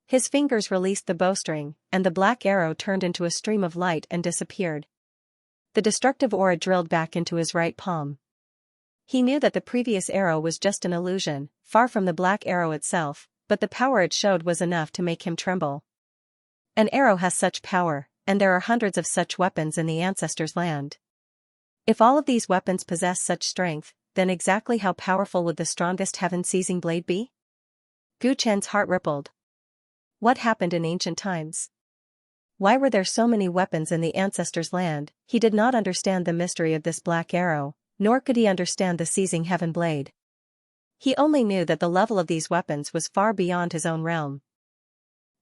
[SPEAKER 1] His fingers released the bowstring, and the black arrow turned into a stream of light and disappeared. The destructive aura drilled back into his right palm. He knew that the previous arrow was just an illusion, far from the black arrow itself, but the power it showed was enough to make him tremble. An arrow has such power, and there are hundreds of such weapons in the ancestors' land. If all of these weapons possess such strength, then exactly how powerful would the strongest heaven-seizing blade be? Guchen's heart rippled. What happened in ancient times? Why were there so many weapons in the ancestors' land? He did not understand the mystery of this black arrow, nor could he understand the seizing heaven blade. He only knew that the level of these weapons was far beyond his own realm.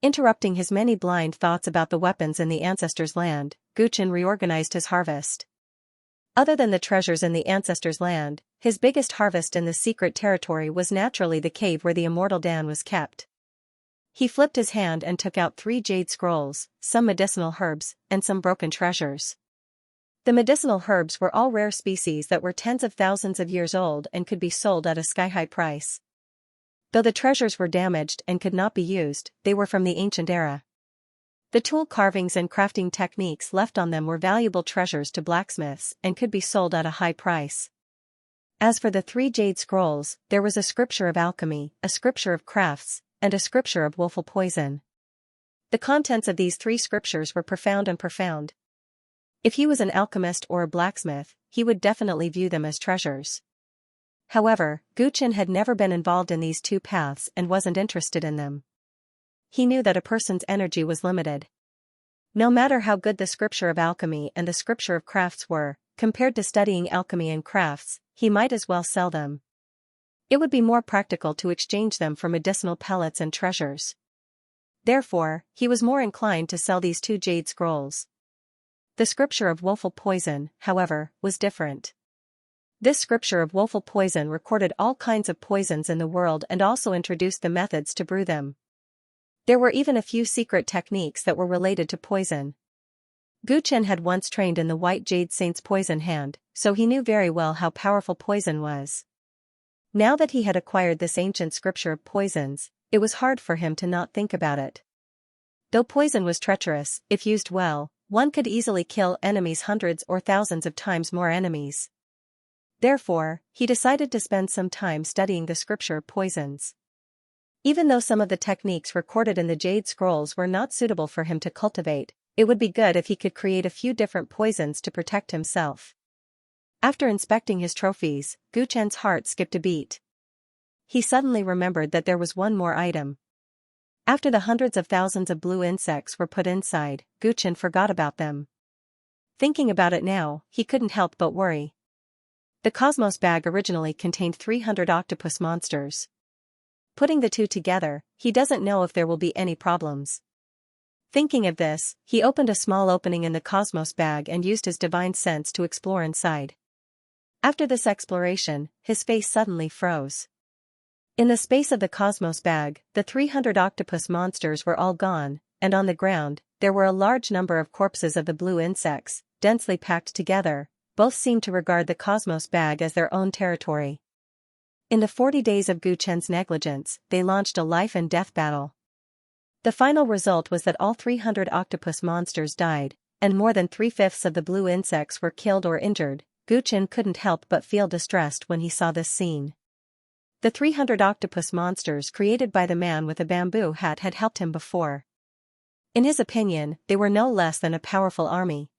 [SPEAKER 1] Interrupting his many blind thoughts about the weapons in the ancestors' land, Guchen reorganized his harvest. Other than the treasures in the ancestors' land, his biggest harvest in the secret territory was naturally the cave where the immortal Dan was kept. He flipped his hand and took out 3 jade scrolls, some medicinal herbs, and some broken treasures. The medicinal herbs were all rare species that were tens of thousands of years old and could be sold at a sky-high price. Though the treasures were damaged and could not be used, they were from the ancient era. The tool carvings and crafting techniques left on them were valuable treasures to blacksmiths and could be sold at a high price. As for the 3 jade scrolls, there was a scripture of alchemy, a scripture of crafts, and a scripture of willful poison. The contents of these 3 scriptures were profound and profound. If he was an alchemist or a blacksmith, he would definitely view them as treasures. However, Guchen had never been involved in these 2 paths and wasn't interested in them. He knew that a person's energy was limited. No matter how good the scripture of alchemy and the scripture of crafts were, compared to studying alchemy and crafts, he might as well sell them. It would be more practical to exchange them for medicinal pellets and treasures. Therefore, he was more inclined to sell these 2 jade scrolls. The scripture of willful poison, however, was different. This scripture of willful poison recorded all kinds of poisons in the world and also introduced the methods to brew them. There were even a few secret techniques that were related to poison. Guchen had once trained in the White Jade Saint's poison hand, so he knew very well how powerful poison was. Now that he had acquired this ancient scripture of poisons, it was hard for him to not think about it. Though poison was treacherous, if used well, one could easily kill enemies hundreds or thousands of times more enemies. Therefore, he decided to spend some time studying the scripture of poisons. Even though some of the techniques recorded in the Jade Scrolls were not suitable for him to cultivate, it would be good if he could create a few different poisons to protect himself. After inspecting his trophies, Guchen's heart skipped a beat. He suddenly remembered that there was one more item. After the hundreds of thousands of blue insects were put inside, Guchen forgot about them. Thinking about it now, he couldn't help but worry. The Cosmos bag originally contained 300 octopus monsters. Putting the 2 together, he doesn't know if there will be any problems. Thinking of this, he opened a small opening in the cosmos bag and used his divine sense to explore inside. After this exploration, his face suddenly froze. In the space of the cosmos bag, the 300 octopus monsters were all gone, and on the ground, there were a large number of corpses of the blue insects, densely packed together. Both seemed to regard the cosmos bag as their own territory. In the 40 days of Gu Chen's negligence, they launched a life and death battle. The final result was that all 300 octopus monsters died, and more than 3/5 of the blue insects were killed or injured. Gu Chen couldn't help but feel distressed when he saw this scene. The 300 octopus monsters created by the man with a bamboo hat had helped him before. In his opinion, they were no less than a powerful army.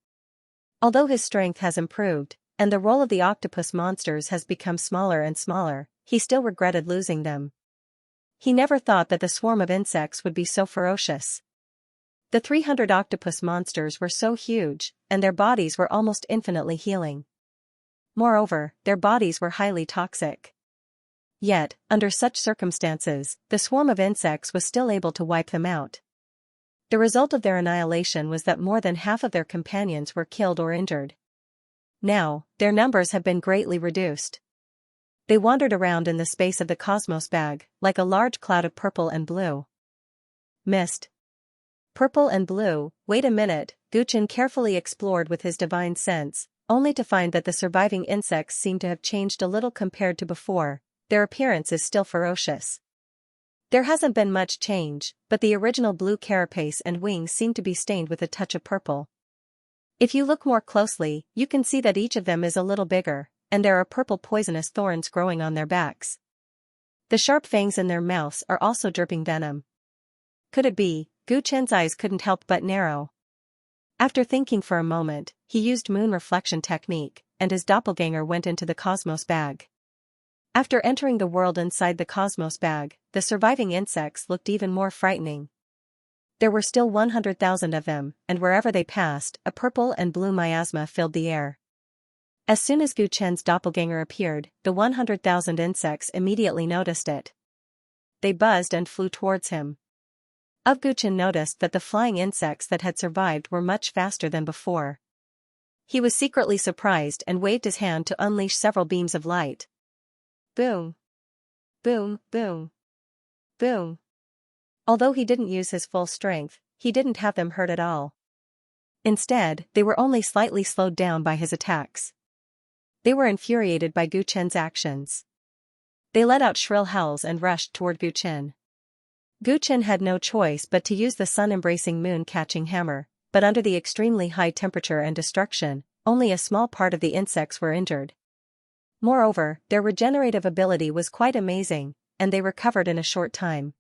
[SPEAKER 1] Although his strength has improved, and the role of the octopus monsters has become smaller and smaller, he still regretted losing them. He never thought that the swarm of insects would be so ferocious. The 300 octopus monsters were so huge, and their bodies were almost infinitely healing. Moreover, their bodies were highly toxic. Yet, under such circumstances, the swarm of insects was still able to wipe them out. The result of their annihilation was that more than half of their companions were killed or injured. Now, their numbers have been greatly reduced. They wandered around in the space of the cosmos bag, like a large cloud of purple and blue mist. Purple and blue. Wait a minute, Gu Chen carefully explored with his divine sense, only to find that the surviving insects seem to have changed a little compared to before. Their appearance is still ferocious. There hasn't been much change, but the original blue carapace and wings seem to be stained with a touch of purple. If you look more closely, you can see that each of them is a little bigger, and there are purple poisonous thorns growing on their backs. The sharp fangs in their mouths are also dripping venom. Could it be? Gu Chen's eyes couldn't help but narrow. After thinking for a moment, he used moon reflection technique, and his doppelganger went into the cosmos bag. After entering the world inside the cosmos bag, the surviving insects looked even more frightening. There were still 100,000 of them, and wherever they passed, a purple and blue miasma filled the air. As soon as Gu Chen's doppelganger appeared, the 100,000 insects immediately noticed it. They buzzed and flew towards him. Gu Chen noticed that the flying insects that had survived were much faster than before. He was secretly surprised and waved his hand to unleash several beams of light. Boom! Boom, boom! Boom! Although he didn't use his full strength, he didn't have them hurt at all. Instead, they were only slightly slowed down by his attacks. They were infuriated by Gu Chen's actions. They let out shrill howls and rushed toward Gu Chen. Gu Chen had no choice but to use the sun-embracing moon-catching hammer, but under the extremely high temperature and destruction, only a small part of the insects were injured. Moreover, their regenerative ability was quite amazing, and they recovered in a short time.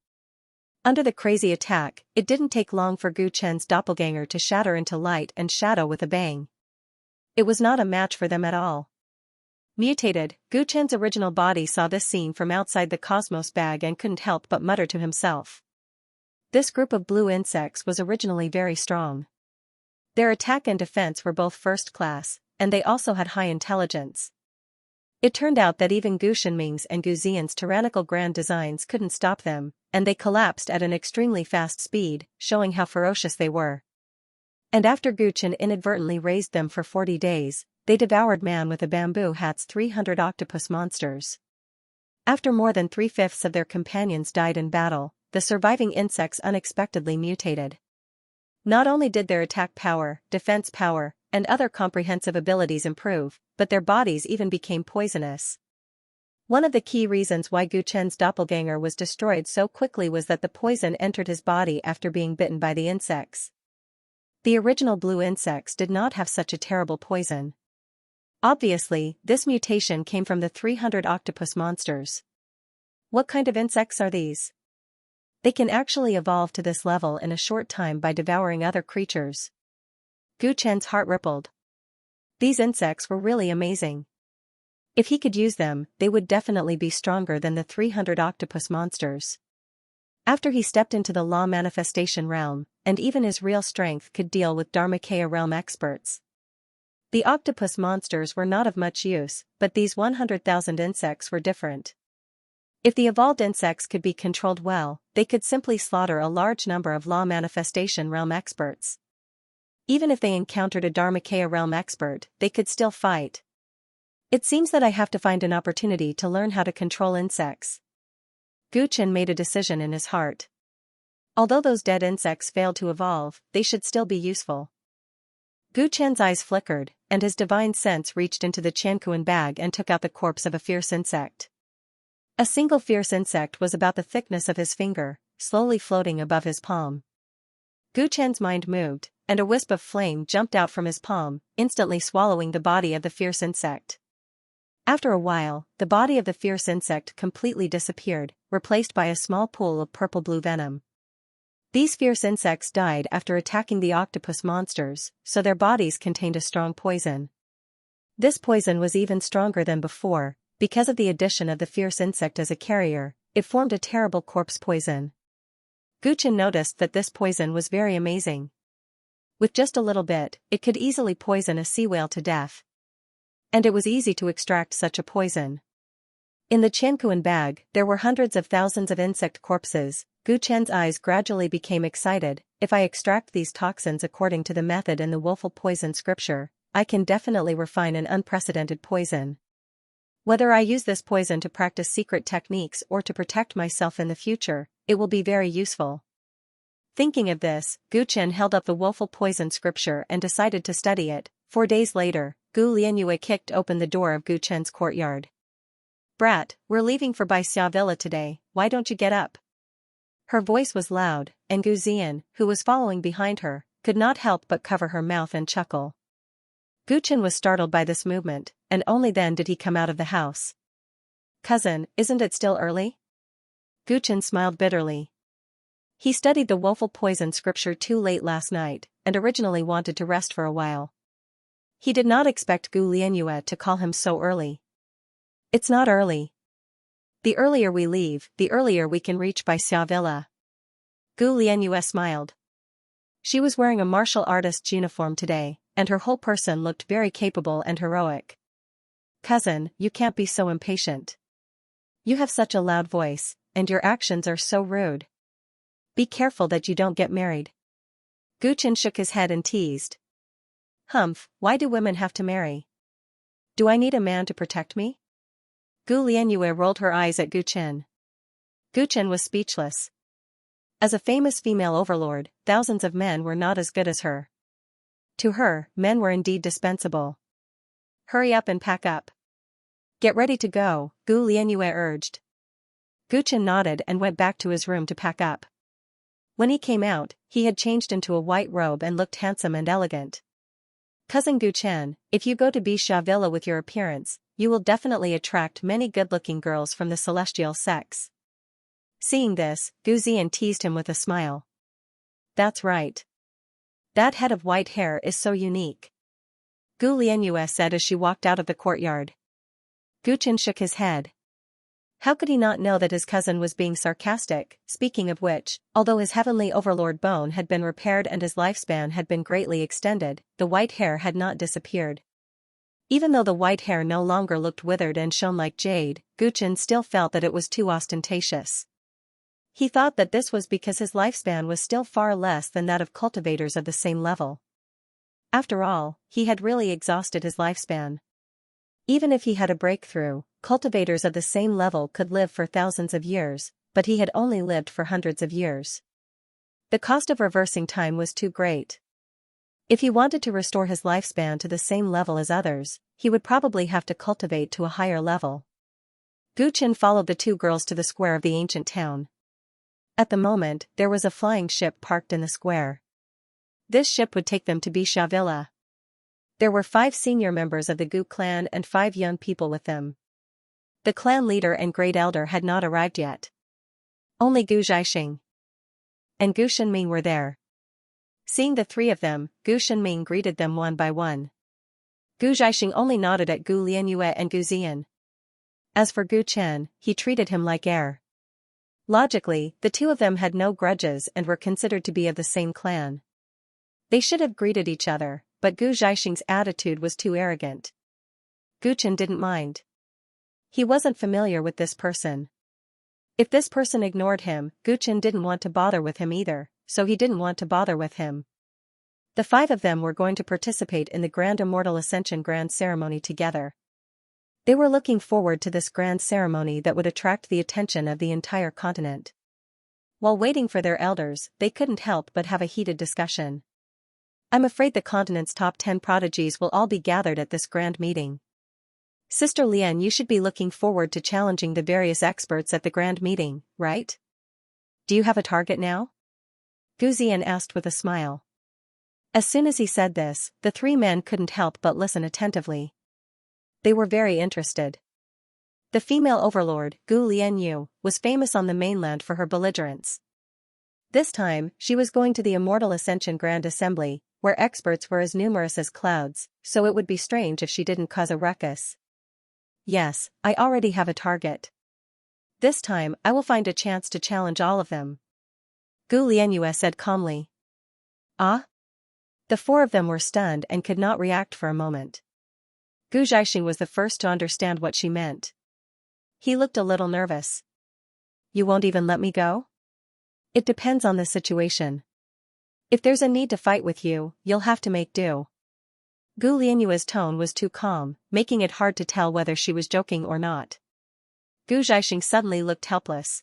[SPEAKER 1] Under the crazy attack, it didn't take long for Gu Chen's doppelganger to shatter into light and shadow with a bang. It was not a match for them at all. Mutated, Gu Chen's original body saw this scene from outside the cosmos bag and couldn't help but mutter to himself. This group of blue insects was originally very strong. Their attack and defense were both first class, and they also had high intelligence. It turned out that even Gu Shenming's and Gu Zian's tyrannical grand designs couldn't stop them, and they collapsed at an extremely fast speed, showing how ferocious they were. And after Gu Chen inadvertently raised them for 40 days, they devoured man with a bamboo hat's 300 octopus monsters. After more than 3/5 of their companions died in battle, the surviving insects unexpectedly mutated. Not only did their attack power, defense power, and other comprehensive abilities improve, but their bodies even became poisonous. One of the key reasons why Gu Chen's doppelganger was destroyed so quickly was that the poison entered his body after being bitten by the insects. The original blue insects did not have such a terrible poison. Obviously, this mutation came from the 300 octopus monsters. What kind of insects are these? They can actually evolve to this level in a short time by devouring other creatures. Gu Chen's heart rippled. These insects were really amazing. If he could use them, they would definitely be stronger than the 300 octopus monsters. After he stepped into the law manifestation realm, and even his real strength could deal with Dharmakaya realm experts. The octopus monsters were not of much use, but these 100,000 insects were different. If the evolved insects could be controlled well, they could simply slaughter a large number of law manifestation realm experts. Even if they encountered a Dharmakaya realm expert, they could still fight. It seems that I have to find an opportunity to learn how to control insects. Gu Chen made a decision in his heart. Although those dead insects failed to evolve, they should still be useful. Gu Chen's eyes flickered, and his divine sense reached into the Qianquan bag and took out the corpse of a fierce insect. A single fierce insect was about the thickness of his finger, slowly floating above his palm. Gu Chen's mind moved, and a wisp of flame jumped out from his palm, instantly swallowing the body of the fierce insect. After a while, the body of the fierce insect completely disappeared, replaced by a small pool of purple-blue venom. These fierce insects died after attacking the octopus monsters, so their bodies contained a strong poison. This poison was even stronger than before, because of the addition of the fierce insect as a carrier. It formed a terrible corpse poison. Gu Chen noticed that this poison was very amazing. With just a little bit, it could easily poison a sea whale to death. And it was easy to extract such a poison. In the Qianquan bag, there were hundreds of thousands of insect corpses. Gu Chen's eyes gradually became excited. If I extract these toxins according to the method in the woeful poison scripture, I can definitely refine an unprecedented poison. Whether I use this poison to practice secret techniques or to protect myself in the future, it will be very useful. Thinking of this, Gu Chen held up the woeful poison scripture and decided to study it. 4 days later, Gu Lianyue kicked open the door of Gu Chen's courtyard. "Brat, we're leaving for Xianxia Villa today, why don't you get up?" Her voice was loud, and Gu Zian, who was following behind her, could not help but cover her mouth and chuckle. Gu Chen was startled by this movement, and only then did he come out of the house. "Cousin, isn't it still early?" Gu Chen smiled bitterly. He studied the woeful poison scripture too late last night, and originally wanted to rest for a while. He did not expect Gu Lianyue to call him so early. "It's not early. The earlier we leave, the earlier we can reach Xianxia Villa." Gu Lianyue smiled. She was wearing a martial artist's uniform today, and her whole person looked very capable and heroic. "Cousin, you can't be so impatient. You have such a loud voice, and your actions are so rude. Be careful that you don't get married." Gu Chen shook his head and teased. "Humph, why do women have to marry? Do I need a man to protect me?" Gu Lianyue rolled her eyes at Gu Chen. Gu Chen was speechless. As a famous female overlord, thousands of men were not as good as her. To her, men were indeed dispensable. "Hurry up and pack up. Get ready to go," Gu Lianyue urged. Gu Chen nodded and went back to his room to pack up. When he came out, he had changed into a white robe and looked handsome and elegant. "Cousin Gu Chen, if you go to Xianxia Villa with your appearance, you will definitely attract many good-looking girls from the celestial sex." Seeing this, Gu Zian teased him with a smile. "That's right. That head of white hair is so unique," Gu Lianyue said as she walked out of the courtyard. Gu Chen shook his head. How could he not know that his cousin was being sarcastic? Speaking of which, although his heavenly overlord bone had been repaired and his lifespan had been greatly extended, the white hair had not disappeared. Even though the white hair no longer looked withered and shone like jade, Gu Chen still felt that it was too ostentatious. He thought that this was because his lifespan was still far less than that of cultivators of the same level. After all, he had really exhausted his lifespan. Even if he had a breakthrough, cultivators of the same level could live for thousands of years, but he had only lived for hundreds of years. The cost of reversing time was too great. If he wanted to restore his lifespan to the same level as others, he would probably have to cultivate to a higher level. Gu Chen followed the two girls to the square of the ancient town. At the moment, there was a flying ship parked in the square. This ship would take them to Xianxia Villa. There were 5 senior members of the Gu clan and 5 young people with them. The clan leader and great elder had not arrived yet. Only Gu Zhaixing and Gu Shenming were there. Seeing the 3 of them, Gu Shenming greeted them one by one. Gu Zhaixing only nodded at Gu Lianyue and Gu Zian. As for Gu Chen, he treated him like heir. Logically, the 2 of them had no grudges and were considered to be of the same clan. They should have greeted each other, but Gu Zhaixing's attitude was too arrogant. Gu Chen didn't mind. He wasn't familiar with this person. If this person ignored him, Guchen didn't want to bother with him either, so he didn't want to bother with him. The 5 of them were going to participate in the Grand Immortal Ascension Grand Ceremony together. They were looking forward to this grand ceremony that would attract the attention of the entire continent. While waiting for their elders, they couldn't help but have a heated discussion. I'm afraid the continent's top 10 prodigies will all be gathered at this grand meeting. Sister Lian, you should be looking forward to challenging the various experts at the grand meeting, right? Do you have a target now? Gu Ziyan asked with a smile. As soon as he said this, the 3 men couldn't help but listen attentively. They were very interested. The female overlord, Gu Lianyu, was famous on the mainland for her belligerence. This time, she was going to the Immortal Ascension Grand Assembly, where experts were as numerous as clouds, so it would be strange if she didn't cause a ruckus. Yes, I already have a target. This time, I will find a chance to challenge all of them. Gu Lianyu said calmly. Ah? The 4 of them were stunned and could not react for a moment. Gu Zhaixing was the first to understand what she meant. He looked a little nervous. You won't even let me go? It depends on the situation. If there's a need to fight with you, you'll have to make do. Gu Lianyu's tone was too calm, making it hard to tell whether she was joking or not. Gu Zhaixing suddenly looked helpless.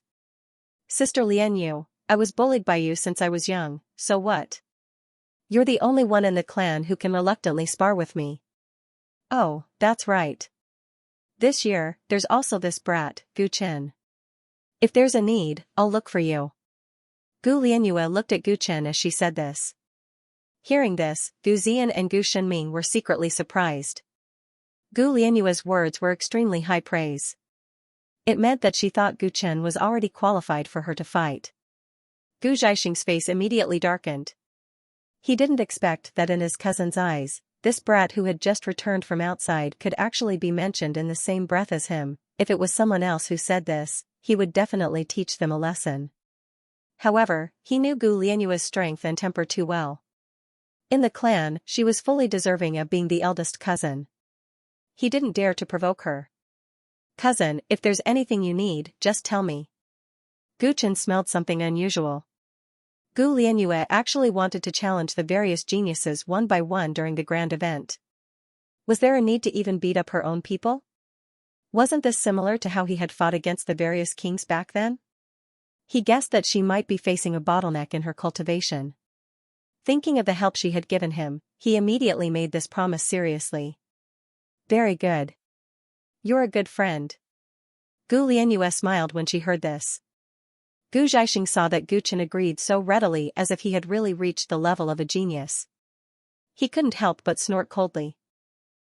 [SPEAKER 1] Sister Lianyu, I was bullied by you since I was young, so what? You're the only one in the clan who can reluctantly spar with me. Oh, that's right. This year, there's also this brat, Gu Chen. If there's a need, I'll look for you. Gu Lianyu looked at Gu Chen as she said this. Hearing this, Gu Ziyan and Gu Shenming were secretly surprised. Gu Lianyu's words were extremely high praise. It meant that she thought Gu Chen was already qualified for her to fight. Gu Zhaixing's face immediately darkened. He didn't expect that in his cousin's eyes, this brat who had just returned from outside could actually be mentioned in the same breath as him. If it was someone else who said this, he would definitely teach them a lesson. However, he knew Gu Lianyu's strength and temper too well. In the clan, she was fully deserving of being the eldest cousin. He didn't dare to provoke her. Cousin, if there's anything you need, just tell me. Gu Chen smelled something unusual. Gu Lianyu actually wanted to challenge the various geniuses one by one during the grand event. Was there a need to even beat up her own people? Wasn't this similar to how he had fought against the various kings back then? He guessed that she might be facing a bottleneck in her cultivation. Thinking of the help she had given him, he immediately made this promise seriously. Very good. You're a good friend. Gu Lianyu smiled when she heard this. Gu Zhaixing saw that Gu Chen agreed so readily as if he had really reached the level of a genius. He couldn't help but snort coldly.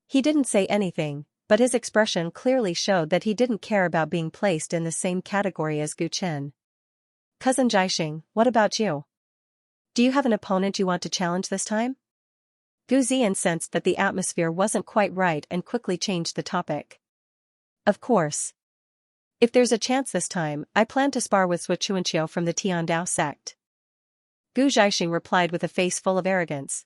[SPEAKER 1] He didn't say anything, but his expression clearly showed that he didn't care about being placed in the same category as Gu Chen. Cousin Zhaixing, what about you? Do you have an opponent you want to challenge this time? Gu Ziyan sensed that the atmosphere wasn't quite right and quickly changed the topic. Of course. If there's a chance this time, I plan to spar with Xianxia from the Tiandao sect. Gu Zhaixing replied with a face full of arrogance.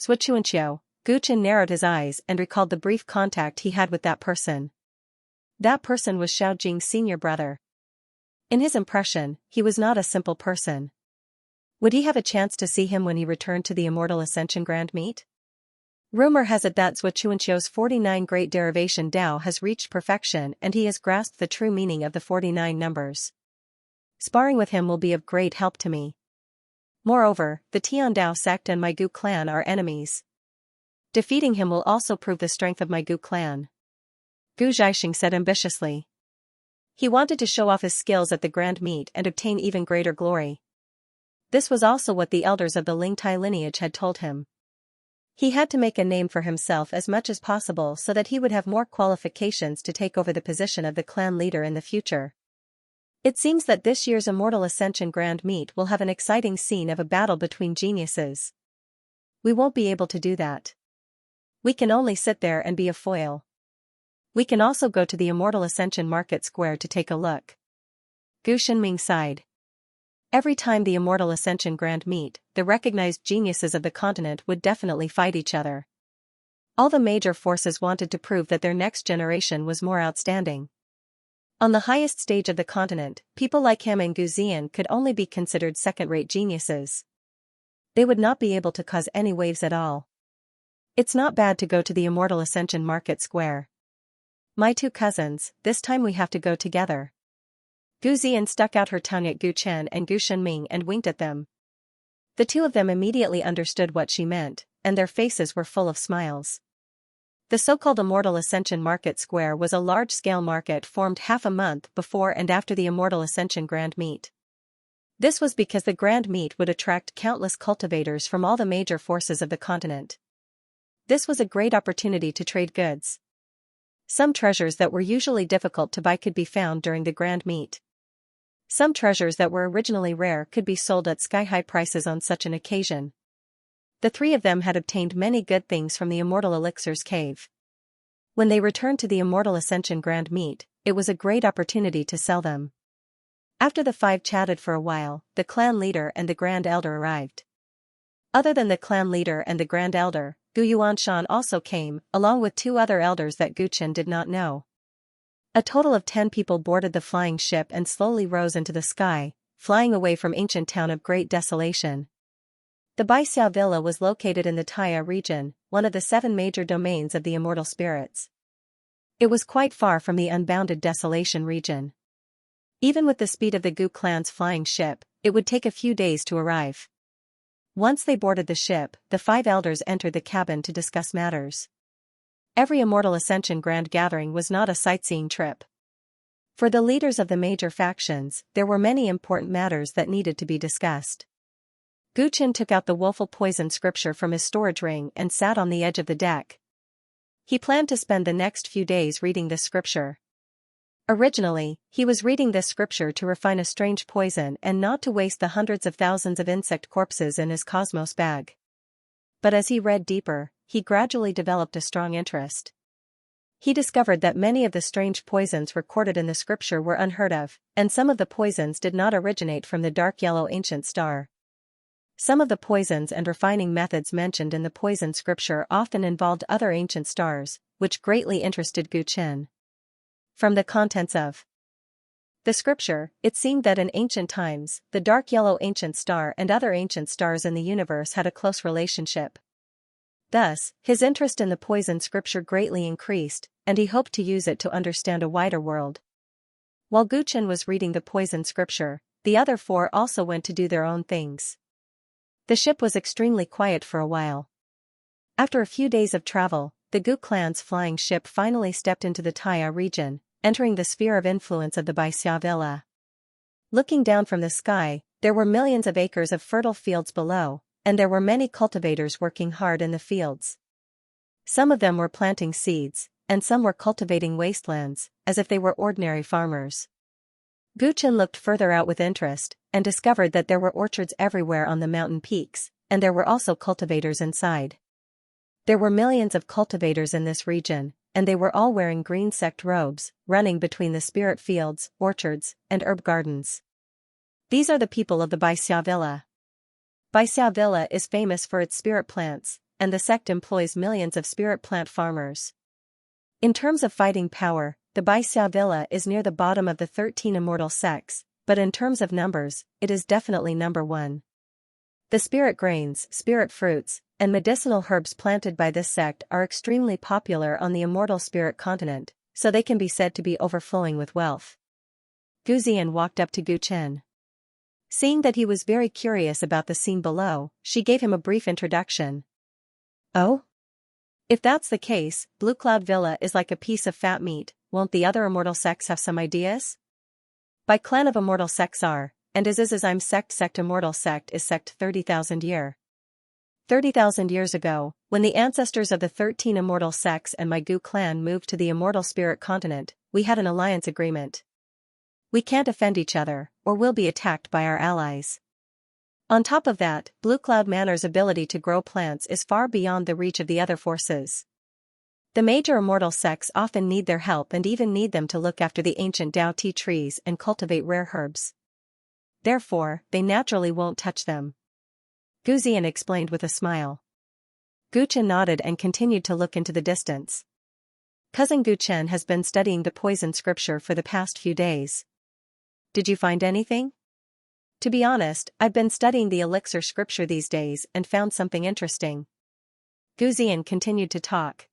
[SPEAKER 1] Xianxia, Gu Chen narrowed his eyes and recalled the brief contact he had with that person. That person was Xiao Jing's senior brother. In his impression, he was not a simple person. Would he have a chance to see him when he returned to the Immortal Ascension Grand Meet? Rumor has it that Xianxia's 49 Great Derivation Dao has reached perfection and he has grasped the true meaning of the 49 numbers. Sparring with him will be of great help to me. Moreover, the Tiandao sect and my Gu clan are enemies. Defeating him will also prove the strength of my Gu clan. Gu Zhaixing said ambitiously. He wanted to show off his skills at the Grand Meet and obtain even greater glory. This was also what the elders of the Lingtai lineage had told him. He had to make a name for himself as much as possible so that he would have more qualifications to take over the position of the clan leader in the future. It seems that this year's Immortal Ascension Grand Meet will have an exciting scene of a battle between geniuses. We won't be able to do that. We can only sit there and be a foil. We can also go to the Immortal Ascension Market Square to take a look. Gu Shenming sighed. Every time the Immortal Ascension Grand Meet, the recognized geniuses of the continent would definitely fight each other. All the major forces wanted to prove that their next generation was more outstanding. On the highest stage of the continent, people like him and Gu Ziyan could only be considered second-rate geniuses. They would not be able to cause any waves at all. It's not bad to go to the Immortal Ascension Market Square. My two cousins, this time we have to go together. Gu Ziyan stuck out her tongue at Gu Chen and Gu Shenming and winked at them. The two of them immediately understood what she meant, and their faces were full of smiles. The so-called Immortal Ascension Market Square was a large-scale market formed half a month before and after the Immortal Ascension Grand Meet. This was because the Grand Meet would attract countless cultivators from all the major forces of the continent. This was a great opportunity to trade goods. Some treasures that were usually difficult to buy could be found during the Grand Meet. Some treasures that were originally rare could be sold at sky-high prices on such an occasion. The three of them had obtained many good things from the Immortal Elixir's cave. When they returned to the Immortal Ascension Grand Meet, it was a great opportunity to sell them. After the five chatted for a while, the clan leader and the Grand Elder arrived. Other than the clan leader and the Grand Elder, Gu Yuanshan also came, along with two other elders that Gu Chen did not know. A total of 10 people boarded the flying ship and slowly rose into the sky, flying away from ancient town of Great Desolation. The Baixiao Villa was located in the Taya region, one of the 7 major domains of the immortal spirits. It was quite far from the unbounded Desolation region. Even with the speed of the Gu clan's flying ship, it would take a few days to arrive. Once they boarded the ship, the 5 elders entered the cabin to discuss matters. Every Immortal Ascension Grand Gathering was not a sightseeing trip. For the leaders of the major factions, there were many important matters that needed to be discussed. Gu Chen took out the woeful poison scripture from his storage ring and sat on the edge of the deck. He planned to spend the next few days reading this scripture. Originally, he was reading this scripture to refine a strange poison and not to waste the hundreds of thousands of insect corpses in his cosmos bag. But as he read deeper, he gradually developed a strong interest. He discovered that many of the strange poisons recorded in the scripture were unheard of, and some of the poisons did not originate from the dark yellow ancient star. Some of the poisons and refining methods mentioned in the poison scripture often involved other ancient stars, which greatly interested Gu Chen. From the contents of the scripture, it seemed that in ancient times, the dark yellow ancient star and other ancient stars in the universe had a close relationship. Thus, his interest in the poison scripture greatly increased, and he hoped to use it to understand a wider world. While Gu Chen was reading the poison scripture, the other 4 also went to do their own things. The ship was extremely quiet for a while. After a few days of travel, the Gu clan's flying ship finally stepped into the Taya region, entering the sphere of influence of the Baixiao Villa. Looking down from the sky, there were millions of acres of fertile fields below, and there were many cultivators working hard in the fields. Some of them were planting seeds, and some were cultivating wastelands, as if they were ordinary farmers. Gu Chen looked further out with interest, and discovered that there were orchards everywhere on the mountain peaks, and there were also cultivators inside. There were millions of cultivators in this region, and they were all wearing green sect robes, running between the spirit fields, orchards, and herb gardens. These are the people of the Baixiao Villa. Baixiao Villa is famous for its spirit plants, and the sect employs millions of spirit plant farmers. In terms of fighting power, the Baixiao Villa is near the bottom of the 13 immortal sects, but in terms of numbers, it is definitely number 1. The spirit grains, spirit fruits, and medicinal herbs planted by this sect are extremely popular on the immortal spirit continent, so they can be said to be overflowing with wealth. Gu Ziyan walked up to Gu Chen. Seeing that he was very curious about the scene below, she gave him a brief introduction. Oh? If that's the case, Blue Cloud Villa is like a piece of fat meat. Won't the other immortal sects have some ideas? By clan of immortal sects are, and is I'm sect immortal sect is sect 30,000 year. 30,000 years ago, when the ancestors of the 13 immortal sects and my Gu clan moved to the immortal spirit continent, we had an alliance agreement. We can't offend each other, or we'll be attacked by our allies. On top of that, Blue Cloud Manor's ability to grow plants is far beyond the reach of the other forces. The major immortal sects often need their help and even need them to look after the ancient Dao tea trees and cultivate rare herbs. Therefore, they naturally won't touch them. Gu Ziyan explained with a smile. Gu Chen nodded and continued to look into the distance. Cousin Guchen has been studying the poison scripture for the past few days. Did you find anything? To be honest, I've been studying the elixir scripture these days and found something interesting. Gu Ziyan continued to talk.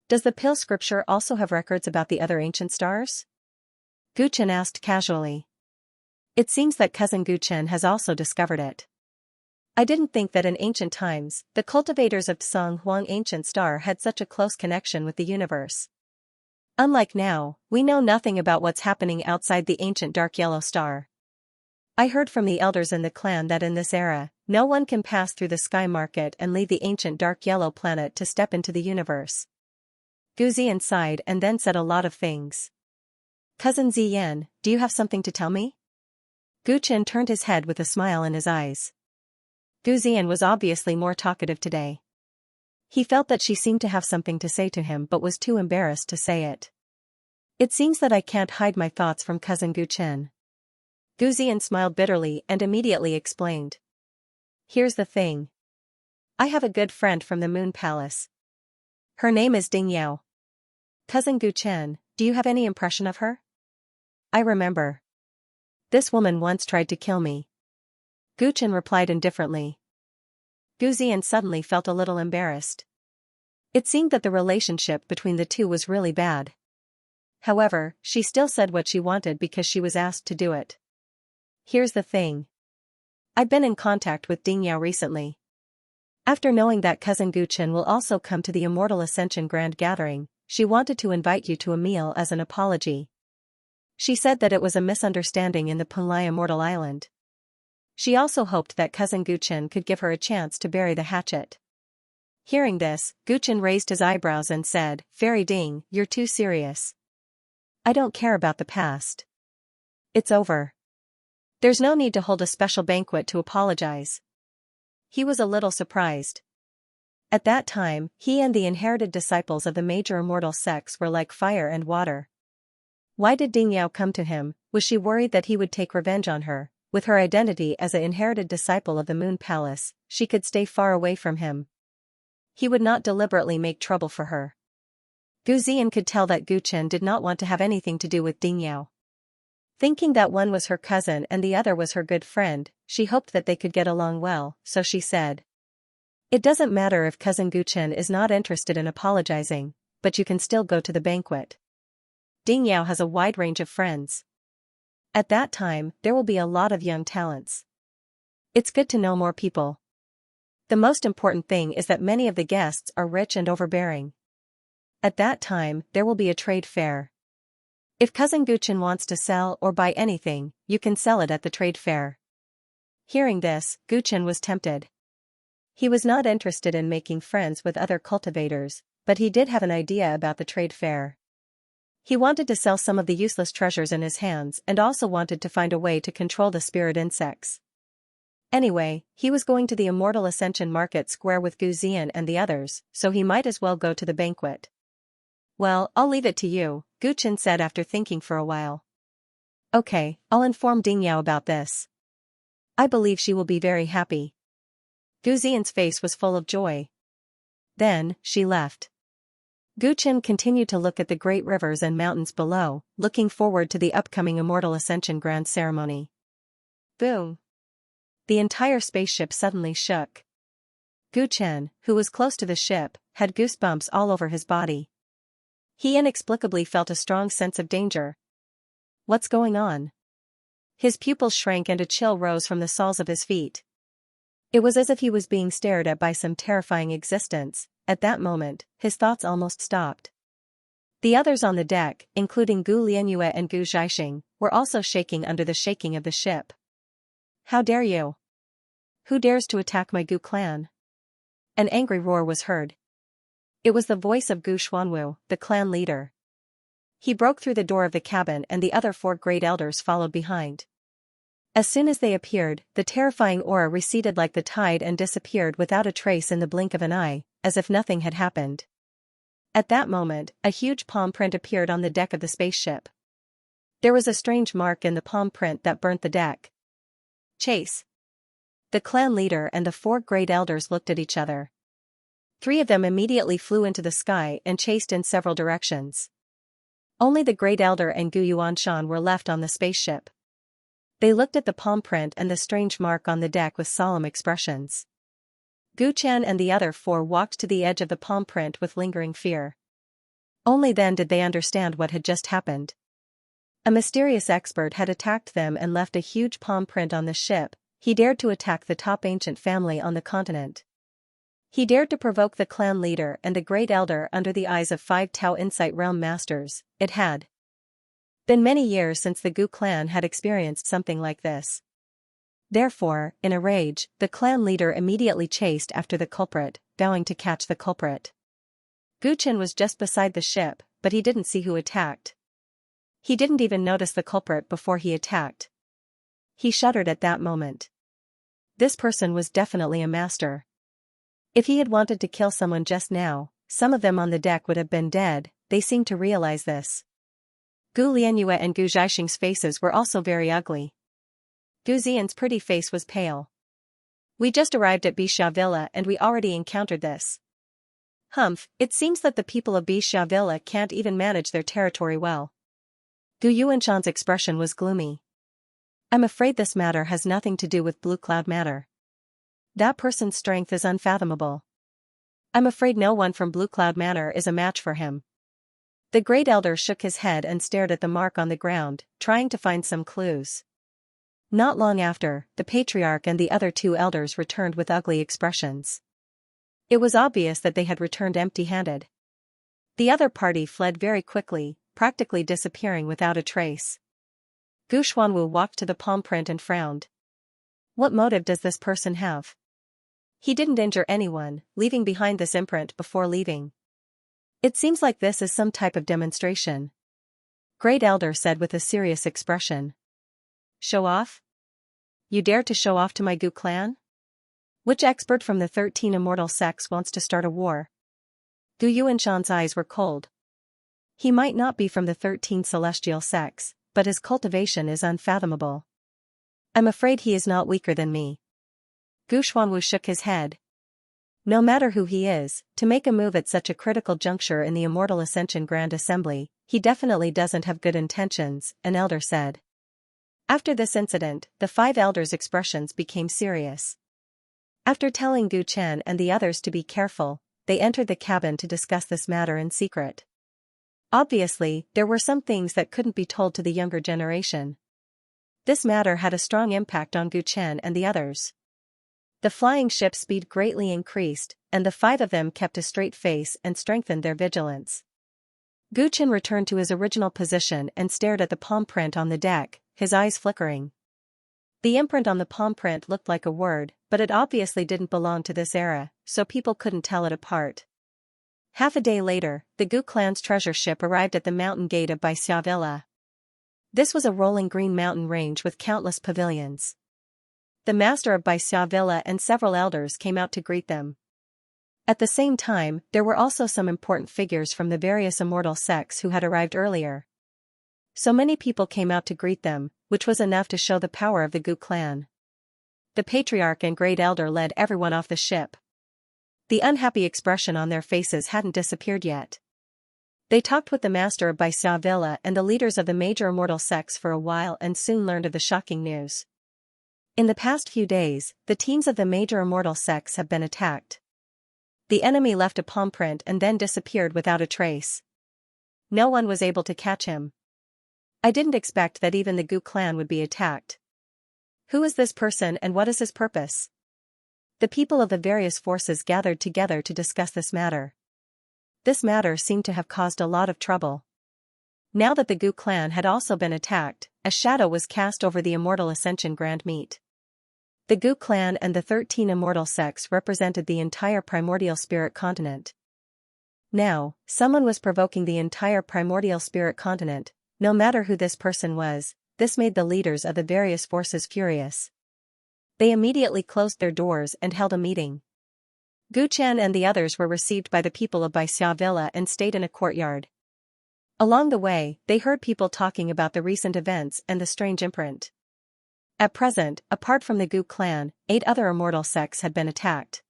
[SPEAKER 1] Does the pill scripture also have records about the other ancient stars? Guchen asked casually. It seems that Cousin Guchen has also discovered it. I didn't think that in ancient times, the cultivators of Tsang Huang ancient star had such a close connection with the universe. Unlike now, we know nothing about what's happening outside the ancient dark yellow star. I heard from the elders in the clan that in this era, no one can pass through the sky market and leave the ancient dark yellow planet to step into the universe. Gu Ziyan sighed and then said a lot of things. Cousin Ziyan, do you have something to tell me? Guchen turned his head with a smile in his eyes. Gu Ziyan was obviously more talkative today. He felt that she seemed to have something to say to him but was too embarrassed to say it. It seems that I can't hide my thoughts from Cousin Guchen. Gu Ziyan smiled bitterly and immediately explained. Here's the thing. I have a good friend from the Moon Palace. Her name is Ding Yao. Cousin Guchen, do you have any impression of her? I remember. This woman once tried to kill me. Guchen replied indifferently. Gu Ziyan suddenly felt a little embarrassed. It seemed that the relationship between the two was really bad. However, she still said what she wanted because she was asked to do it. Here's the thing. I've been in contact with Ding Yao recently. After knowing that Cousin Guchen will also come to the Immortal Ascension Grand Gathering, she wanted to invite you to a meal as an apology. She said that it was a misunderstanding in the Punlai Immortal Island. She also hoped that Cousin Guchen could give her a chance to bury the hatchet. Hearing this, Guchen raised his eyebrows and said, Fairy Ding, you're too serious. I don't care about the past. It's over. There's no need to hold a special banquet to apologize. He was a little surprised. At that time, he and the inherited disciples of the major immortal sects were like fire and water. Why did Ding Yao come to him? Was she worried that he would take revenge on her? With her identity as an inherited disciple of the Moon Palace, she could stay far away from him. He would not deliberately make trouble for her. Gu Ziyan could tell that Guchen did not want to have anything to do with Ding Yao. Thinking that one was her cousin and the other was her good friend, she hoped that they could get along well, so she said. It doesn't matter if Cousin Guchen is not interested in apologizing, but you can still go to the banquet. Ding Yao has a wide range of friends. At that time, there will be a lot of young talents. It's good to know more people. The most important thing is that many of the guests are rich and overbearing. At that time, there will be a trade fair. If Cousin Guchen wants to sell or buy anything, you can sell it at the trade fair. Hearing this, Guchen was tempted. He was not interested in making friends with other cultivators, but he did have an idea about the trade fair. He wanted to sell some of the useless treasures in his hands and also wanted to find a way to control the spirit insects. Anyway, he was going to the Immortal Ascension Market Square with Gu Ziyan and the others, so he might as well go to the banquet. Well, I'll leave it to you, Guchen said after thinking for a while. Okay, I'll inform Ding Yao about this. I believe she will be very happy. Gu Ziyan's face was full of joy. Then, she left. Guchen continued to look at the great rivers and mountains below, looking forward to the upcoming Immortal Ascension Grand Ceremony. Boom! The entire spaceship suddenly shook. Guchen, who was close to the ship, had goosebumps all over his body. He inexplicably felt a strong sense of danger. What's going on? His pupils shrank and a chill rose from the soles of his feet. It was as if he was being stared at by some terrifying existence. At that moment, his thoughts almost stopped. The others on the deck, including Gu Lianyue and Gu Zhaixing, were also shaking under the shaking of the ship. How dare you? Who dares to attack my Gu clan? An angry roar was heard. It was the voice of Gu Xuanwu, the clan leader. He broke through the door of the cabin and the other 4 great elders followed behind. As soon as they appeared, the terrifying aura receded like the tide and disappeared without a trace in the blink of an eye, as if nothing had happened. At that moment, a huge palm print appeared on the deck of the spaceship. There was a strange mark in the palm print that burnt the deck. Chase. The clan leader and the 4 great elders looked at each other. 3 of them immediately flew into the sky and chased in several directions. Only the Great Elder and Gu Yuanshan were left on the spaceship. They looked at the palm print and the strange mark on the deck with solemn expressions. Gu Chen and the other 4 walked to the edge of the palm print with lingering fear. Only then did they understand what had just happened. A mysterious expert had attacked them and left a huge palm print on the ship. He dared to attack the top ancient family on the continent. He dared to provoke the clan leader and the Great Elder under the eyes of 5 Tao Insight Realm Masters. It had been many years since the Gu clan had experienced something like this. Therefore, in a rage, the clan leader immediately chased after the culprit, vowing to catch the culprit. Gu Chen was just beside the ship, but he didn't see who attacked. He didn't even notice the culprit before he attacked. He shuddered at that moment. This person was definitely a master. If he had wanted to kill someone just now, some of them on the deck would have been dead. They seemed to realize this. Gu Lianyue and Gu Zhaixing's faces were also very ugly. Gu Xian's pretty face was pale. We just arrived at Bixia Villa and we already encountered this. Humph, it seems that the people of Bixia Villa can't even manage their territory well. Gu Yuanshan's expression was gloomy. I'm afraid this matter has nothing to do with Blue Cloud matter. That person's strength is unfathomable. I'm afraid no one from Blue Cloud Manor is a match for him. The Great Elder shook his head and stared at the mark on the ground, trying to find some clues. Not long after, the Patriarch and the other 2 elders returned with ugly expressions. It was obvious that they had returned empty-handed. The other party fled very quickly, practically disappearing without a trace. Gu Xuanwu walked to the palm print and frowned. What motive does this person have? He didn't injure anyone, leaving behind this imprint before leaving. It seems like this is some type of demonstration. Great Elder said with a serious expression. Show off? You dare to show off to my Gu clan? Which expert from the 13 immortal sects wants to start a war? Gu Yuanshan's eyes were cold. He might not be from the 13 celestial sects, but his cultivation is unfathomable. I'm afraid he is not weaker than me. Gu Xuanwu shook his head. No matter who he is, to make a move at such a critical juncture in the Immortal Ascension Grand Assembly, he definitely doesn't have good intentions, an elder said. After this incident, the 5 elders' expressions became serious. After telling Gu Chen and the others to be careful, they entered the cabin to discuss this matter in secret. Obviously, there were some things that couldn't be told to the younger generation. This matter had a strong impact on Gu Chen and the others. The flying ship's speed greatly increased, and the 5 of them kept a straight face and strengthened their vigilance. Gu Chen returned to his original position and stared at the palm print on the deck, his eyes flickering. The imprint on the palm print looked like a word, but it obviously didn't belong to this era, so people couldn't tell it apart. Half a day later, the Gu clan's treasure ship arrived at the mountain gate of Bixia Villa. This was a rolling green mountain range with countless pavilions. The master of Bixia Villa and several elders came out to greet them. At the same time, there were also some important figures from the various immortal sects who had arrived earlier. So many people came out to greet them, which was enough to show the power of the Gu clan. The Patriarch and Great Elder led everyone off the ship. The unhappy expression on their faces hadn't disappeared yet. They talked with the master of Bixia Villa and the leaders of the major immortal sects for a while and soon learned of the shocking news. In the past few days, the teams of the major immortal sects have been attacked. The enemy left a palm print and then disappeared without a trace. No one was able to catch him. I didn't expect that even the Gu clan would be attacked. Who is this person and what is his purpose? The people of the various forces gathered together to discuss this matter. This matter seemed to have caused a lot of trouble. Now that the Gu clan had also been attacked, a shadow was cast over the Immortal Ascension Grand Meet. The Gu clan and the 13 immortal sects represented the entire primordial spirit continent. Now, someone was provoking the entire primordial spirit continent. No matter who this person was, this made the leaders of the various forces furious. They immediately closed their doors and held a meeting. Gu Chen and the others were received by the people of Bixia Villa and stayed in a courtyard. Along the way, they heard people talking about the recent events and the strange imprint. At present, apart from the Gu clan, 8 other immortal sects had been attacked.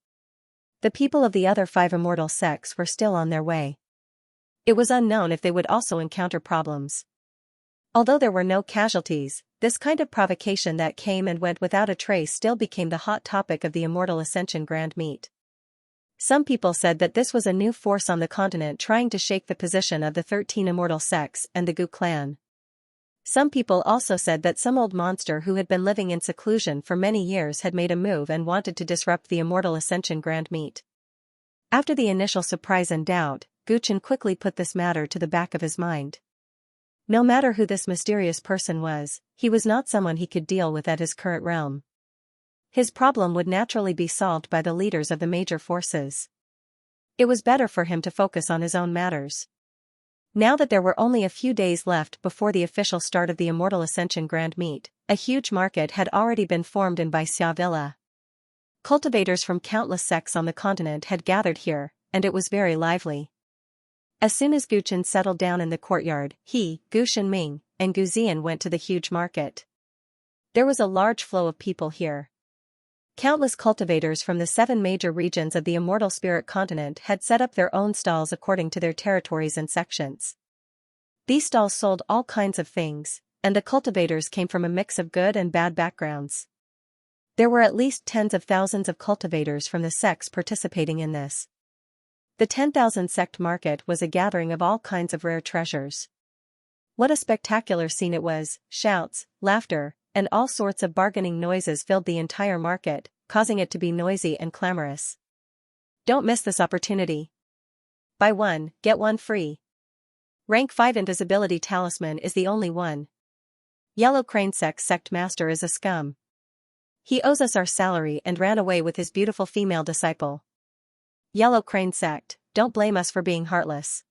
[SPEAKER 1] The people of the other 5 immortal sects were still on their way. It was unknown if they would also encounter problems. Although there were no casualties, this kind of provocation that came and went without a trace still became the hot topic of the Immortal Ascension Grand Meet. Some people said that this was a new force on the continent trying to shake the position of the 13 immortal sects and the Gu clan. Some people also said that some old monster who had been living in seclusion for many years had made a move and wanted to disrupt the Immortal Ascension Grand Meet. After the initial surprise and doubt, Guchen quickly put this matter to the back of his mind. No matter who this mysterious person was, he was not someone he could deal with at his current realm. His problem would naturally be solved by the leaders of the major forces. It was better for him to focus on his own matters. Now that there were only a few days left before the official start of the Immortal Ascension Grand Meet, a huge market had already been formed in Xianxia Villa. Cultivators from countless sects on the continent had gathered here, and it was very lively. As soon as Guchen settled down in the courtyard, he, Gu Shenming, and Gu Zian went to the huge market. There was a large flow of people here. Countless cultivators from the 7 major regions of the Immortal Spirit continent had set up their own stalls according to their territories and sections. These stalls sold all kinds of things, and the cultivators came from a mix of good and bad backgrounds. There were at least tens of thousands of cultivators from the sects participating in this. The 10,000 sect market was a gathering of all kinds of rare treasures. What a spectacular scene it was! Shouts, laughter, and all sorts of bargaining noises filled the entire market, causing it to be noisy and clamorous. Don't miss this opportunity. Buy one, get one free. Rank 5 Invisibility Talisman is the only one. Yellow Crane sect master is a scum. He owes us our salary and ran away with his beautiful female disciple. Yellow Crane sect, don't blame us for being heartless.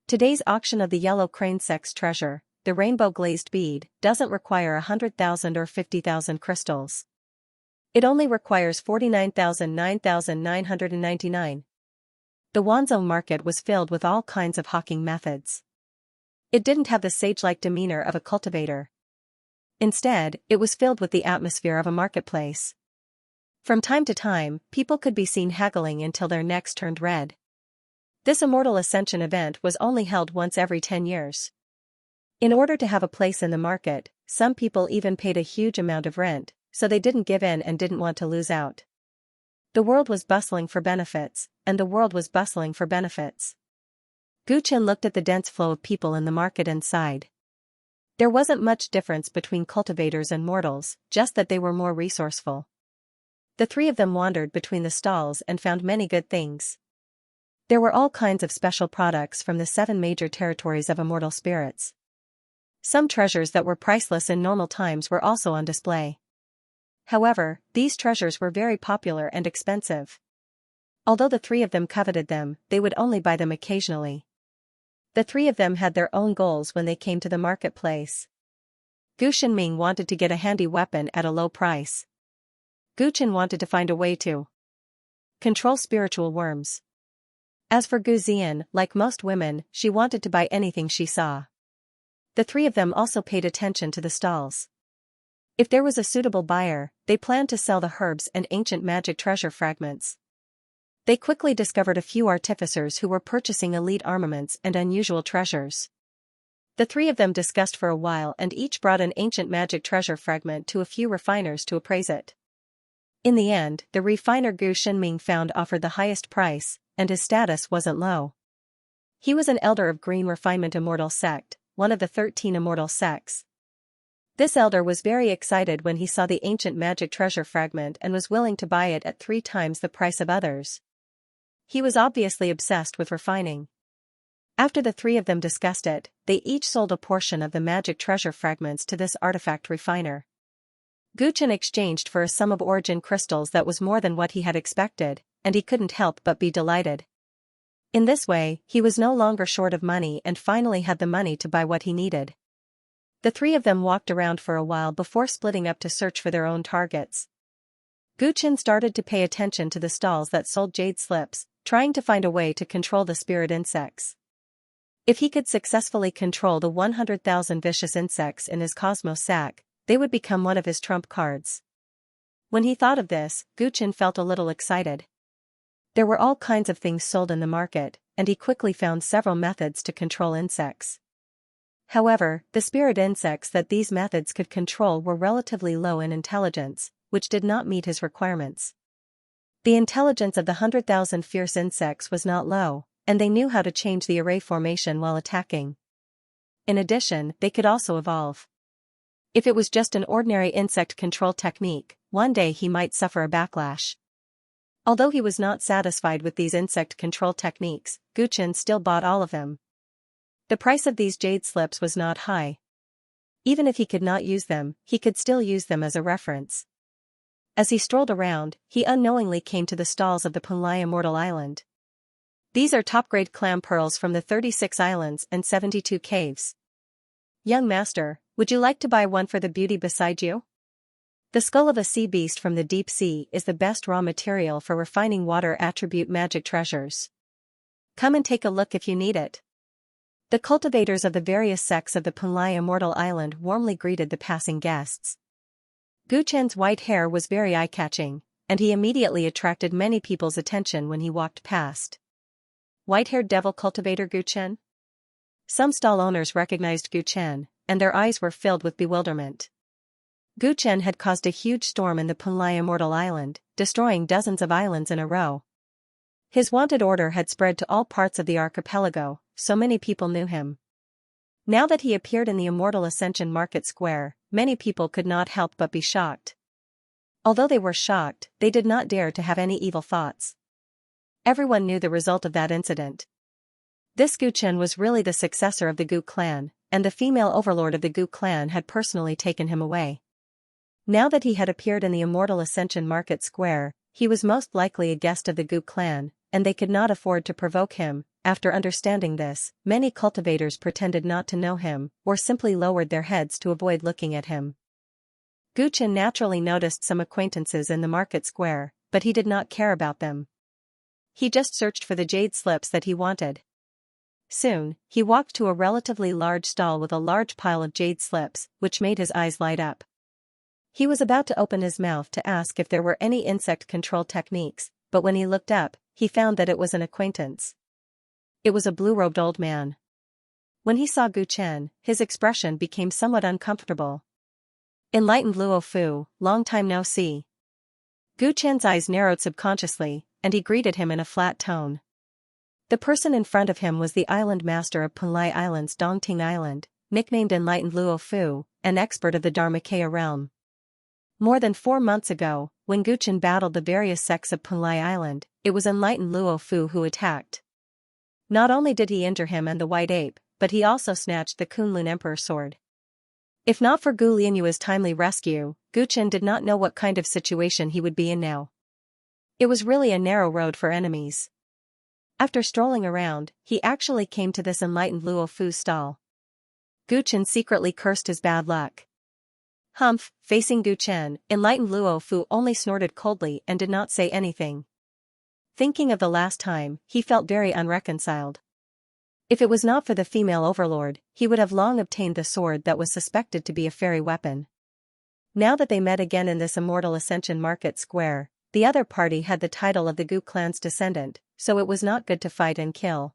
[SPEAKER 1] Today's auction of the Yellow Crane sect's treasure, the rainbow glazed bead, doesn't require 100,000 or 50,000 crystals. It only requires 49,999. The Wanzhou market was filled with all kinds of hawking methods. It didn't have the sage-like demeanor of a cultivator. Instead, it was filled with the atmosphere of a marketplace. From time to time, people could be seen haggling until their necks turned red. This Immortal Ascension event was only held once every 10 years. In order to have a place in the market, some people even paid a huge amount of rent, so they didn't give in and didn't want to lose out. The world was bustling for benefits, and the world was bustling for benefits. Guchen looked at the dense flow of people in the market and sighed. There wasn't much difference between cultivators and mortals, just that they were more resourceful. The 3 of them wandered between the stalls and found many good things. There were all kinds of special products from the 7 major territories of immortal spirits. Some treasures that were priceless in normal times were also on display. However, these treasures were very popular and expensive. Although the 3 of them coveted them, they would only buy them occasionally. The 3 of them had their own goals when they came to the marketplace. Gu Shenming wanted to get a handy weapon at a low price. Guchen wanted to find a way to control spiritual worms. As for Gu Zian, like most women, she wanted to buy anything she saw. The 3 of them also paid attention to the stalls. If there was a suitable buyer, they planned to sell the herbs and ancient magic treasure fragments. They quickly discovered a few artificers who were purchasing elite armaments and unusual treasures. The 3 of them discussed for a while and each brought an ancient magic treasure fragment to a few refiners to appraise it. In the end, the refiner Gu Shenming found offered the highest price, and his status wasn't low. He was an elder of Green Refinement Immortal Sect, one of the 13 immortal sects. This elder was very excited when he saw the ancient magic treasure fragment and was willing to buy it at 3 times the price of others. He was obviously obsessed with refining. After the 3 of them discussed it, they each sold a portion of the magic treasure fragments to this artifact refiner. Guchen exchanged for a sum of origin crystals that was more than what he had expected, and he couldn't help but be delighted. In this way, he was no longer short of money and finally had the money to buy what he needed. The 3 of them walked around for a while before splitting up to search for their own targets. Guchen started to pay attention to the stalls that sold jade slips, trying to find a way to control the spirit insects. If he could successfully control the 100,000 vicious insects in his cosmos sack, they would become one of his trump cards. When he thought of this, Guchen felt a little excited. There were all kinds of things sold in the market, and he quickly found several methods to control insects. However, the spirit insects that these methods could control were relatively low in intelligence, which did not meet his requirements. The intelligence of the 100,000 fierce insects was not low, and they knew how to change the array formation while attacking. In addition, they could also evolve. If it was just an ordinary insect control technique, one day he might suffer a backlash. Although he was not satisfied with these insect control techniques, Guchen still bought all of them. The price of these jade slips was not high. Even if he could not use them, he could still use them as a reference. As he strolled around, he unknowingly came to the stalls of the Punlai Immortal Island. These are top-grade clam pearls from the 36 islands and 72 caves. Young master, would you like to buy one for the beauty beside you? The skull of a sea beast from the deep sea is the best raw material for refining water attribute magic treasures. Come and take a look if you need it. The cultivators of the various sects of the Punlai Immortal Island warmly greeted the passing guests. Guchen's white hair was very eye-catching, and he immediately attracted many people's attention when he walked past. White-haired devil cultivator Guchen? Some stall owners recognized Guchen, and their eyes were filled with bewilderment. Guchen had caused a huge storm in the Punlai Immortal Island, destroying dozens of islands in a row. His wanted order had spread to all parts of the archipelago, so many people knew him. Now that he appeared in the Immortal Ascension Market Square, many people could not help but be shocked. Although they were shocked, they did not dare to have any evil thoughts. Everyone knew the result of that incident. This Guchen was really the successor of the Gu clan, and the female overlord of the Gu clan had personally taken him away. Now that he had appeared in the Immortal Ascension Market Square, he was most likely a guest of the Gu clan, and they could not afford to provoke him. After understanding this, many cultivators pretended not to know him, or simply lowered their heads to avoid looking at him. Guchen naturally noticed some acquaintances in the market square, but he did not care about them. He just searched for the jade slips that he wanted. Soon, he walked to a relatively large stall with a large pile of jade slips, which made his eyes light up. He was about to open his mouth to ask if there were any insect control techniques, but when he looked up, he found that it was an acquaintance. It was a blue-robed old man. When he saw Guchen, his expression became somewhat uncomfortable. Enlightened Luo Fu, long time no see. Guchen's eyes narrowed subconsciously, and he greeted him in a flat tone. The person in front of him was the island master of Punlai Island's Dongting Island, nicknamed Enlightened Luo Fu, an expert of the Dharmakaya realm. More than 4 months ago, when Guchen battled the various sects of Punlai Island, it was Enlightened Luo Fu who attacked. Not only did he injure him and the white ape, but he also snatched the Kunlun Emperor sword. If not for Gu Lianyua's timely rescue, Guchen did not know what kind of situation he would be in now. It was really a narrow road for enemies. After strolling around, he actually came to this Enlightened Luo Fu's stall. Guchen secretly cursed his bad luck. Humph, facing Guchen, Enlightened Luo Fu only snorted coldly and did not say anything. Thinking of the last time, he felt very unreconciled. If it was not for the female overlord, he would have long obtained the sword that was suspected to be a fairy weapon. Now that they met again in this Immortal Ascension Market Square, the other party had the title of the Gu clan's descendant, so it was not good to fight and kill.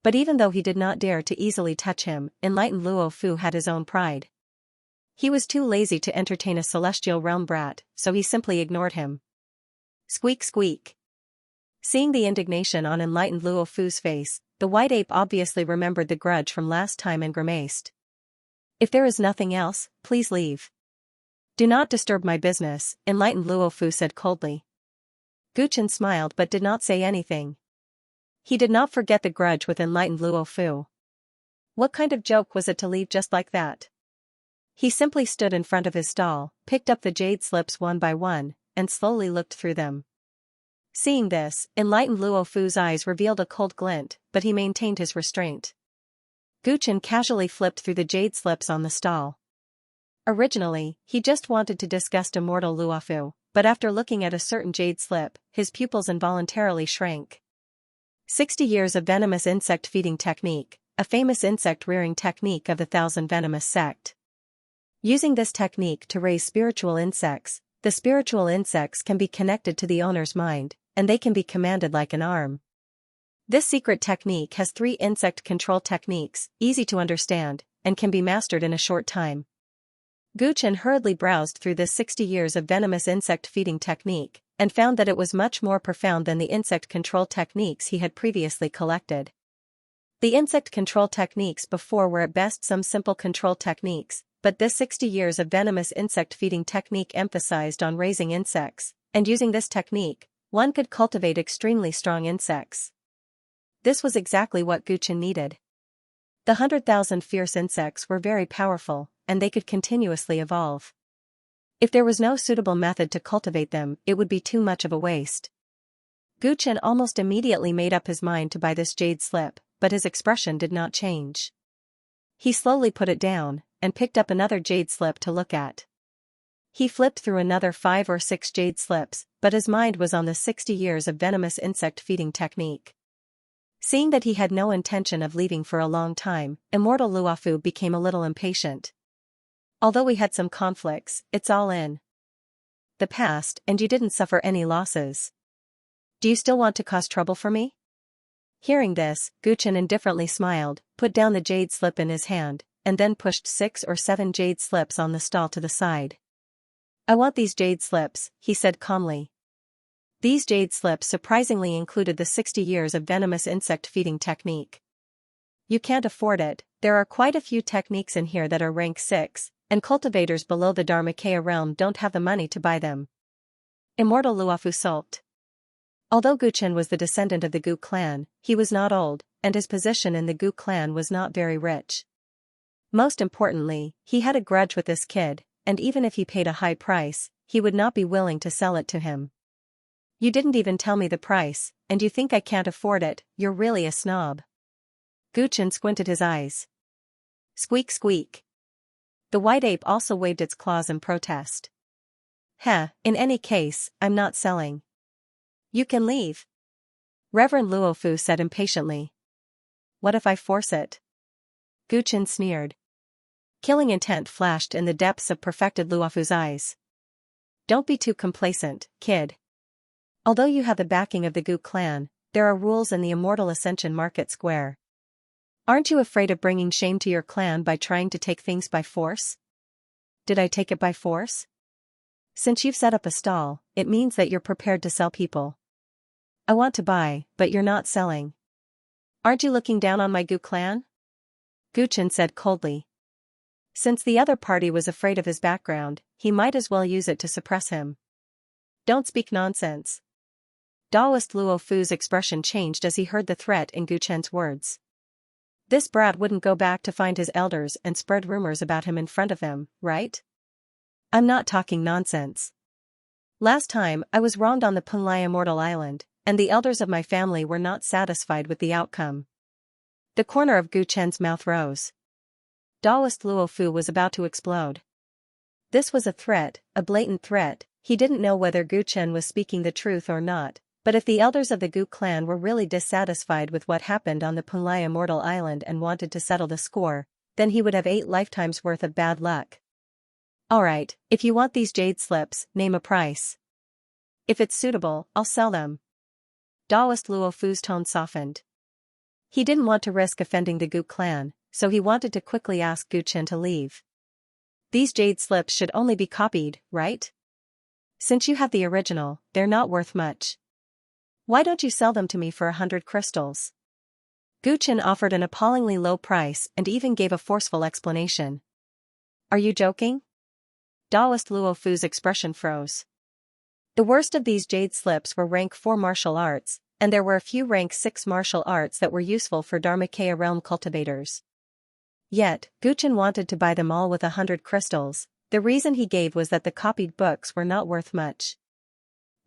[SPEAKER 1] But even though he did not dare to easily touch him, Enlightened Luo Fu had his own pride. He was too lazy to entertain a celestial realm brat, so he simply ignored him. Squeak squeak. Seeing the indignation on Enlightened Luo Fu's face, the white ape obviously remembered the grudge from last time and grimaced. If there is nothing else, please leave. Do not disturb my business, Enlightened Luo Fu said coldly. Guchen smiled but did not say anything. He did not forget the grudge with Enlightened Luo Fu. What kind of joke was it to leave just like that? He simply stood in front of his stall, picked up the jade slips one by one, and slowly looked through them. Seeing this, Enlightened Luo Fu's eyes revealed a cold glint, but he maintained his restraint. Guchen casually flipped through the jade slips on the stall. Originally, he just wanted to disgust Immortal Luo Fu, but after looking at a certain jade slip, his pupils involuntarily shrank. 60 years of venomous insect feeding technique, a famous insect rearing technique of the 1000 venomous sect. Using this technique to raise spiritual insects, the spiritual insects can be connected to the owner's mind, and they can be commanded like an arm. This secret technique has 3 insect control techniques, easy to understand, and can be mastered in a short time. Gu Chen hurriedly browsed through this 60 years of venomous insect feeding technique, and found that it was much more profound than the insect control techniques he had previously collected. The insect control techniques before were at best some simple control techniques, but this 60 years of venomous insect feeding technique emphasized on raising insects, and using this technique, one could cultivate extremely strong insects. This was exactly what Gu Chen needed. The 100,000 fierce insects were very powerful, and they could continuously evolve. If there was no suitable method to cultivate them, it would be too much of a waste. Gu Chen almost immediately made up his mind to buy this jade slip, but his expression did not change. He slowly put it down, and picked up another jade slip to look at. He flipped through another 5 or 6 jade slips, but his mind was on the 60 years of venomous insect feeding technique. Seeing that he had no intention of leaving for a long time, Immortal Luofu became a little impatient. Although we had some conflicts, it's all in the past and you didn't suffer any losses. Do you still want to cause trouble for me? Hearing this, Gu Chen indifferently smiled, put down the jade slip in his hand, and then pushed 6 or 7 jade slips on the stall to the side. I want these jade slips, he said calmly. These jade slips surprisingly included the 60 years of venomous insect feeding technique. You can't afford it, there are quite a few techniques in here that are rank 6, and cultivators below the Dharmakaya realm don't have the money to buy them. Immortal Luofu sulked. Although Gu Chen was the descendant of the Gu clan, he was not old, and his position in the Gu clan was not very rich. Most importantly, he had a grudge with this kid, and even if he paid a high price, he would not be willing to sell it to him. You didn't even tell me the price, and you think I can't afford it, you're really a snob. Gu Chen squinted his eyes. Squeak squeak. The white ape also waved its claws in protest. In any case, I'm not selling. You can leave. Reverend Luofu said impatiently. What if I force it? Gu Chen sneered. Killing intent flashed in the depths of perfected Luofu's eyes. Don't be too complacent, kid. Although you have the backing of the Gu clan, there are rules in the Immortal Ascension Market Square. Aren't you afraid of bringing shame to your clan by trying to take things by force? Did I take it by force? Since you've set up a stall, it means that you're prepared to sell people. I want to buy, but you're not selling. Aren't you looking down on my Gu clan? Gu Chen said coldly. Since the other party was afraid of his background, he might as well use it to suppress him. Don't speak nonsense. Daoist Luofu's expression changed as he heard the threat in Gu Chen's words. This brat wouldn't go back to find his elders and spread rumors about him in front of them, right? I'm not talking nonsense. Last time I was wronged on the Punlai Immortal Island, and the elders of my family were not satisfied with the outcome. The corner of Gu Chen's mouth rose. Daoist Luofu was about to explode. This was a threat, a blatant threat. He didn't know whether Gu Chen was speaking the truth or not, but if the elders of the Gu clan were really dissatisfied with what happened on the Punlai Immortal Island and wanted to settle the score, then he would have 8 lifetimes worth of bad luck. Alright, if you want these jade slips, name a price. If it's suitable, I'll sell them. Daoist Luofu's tone softened. He didn't want to risk offending the Gu clan, so he wanted to quickly ask Gu Chen to leave. These jade slips should only be copied, right? Since you have the original, they're not worth much. Why don't you sell them to me for 100 crystals? Gu Chen offered an appallingly low price and even gave a forceful explanation. Are you joking? Daoist Luofu's expression froze. The worst of these jade slips were rank 4 martial arts, and there were a few rank 6 martial arts that were useful for Dharmakaya realm cultivators. Yet, Gu Chen wanted to buy them all with 100 crystals. The reason he gave was that the copied books were not worth much.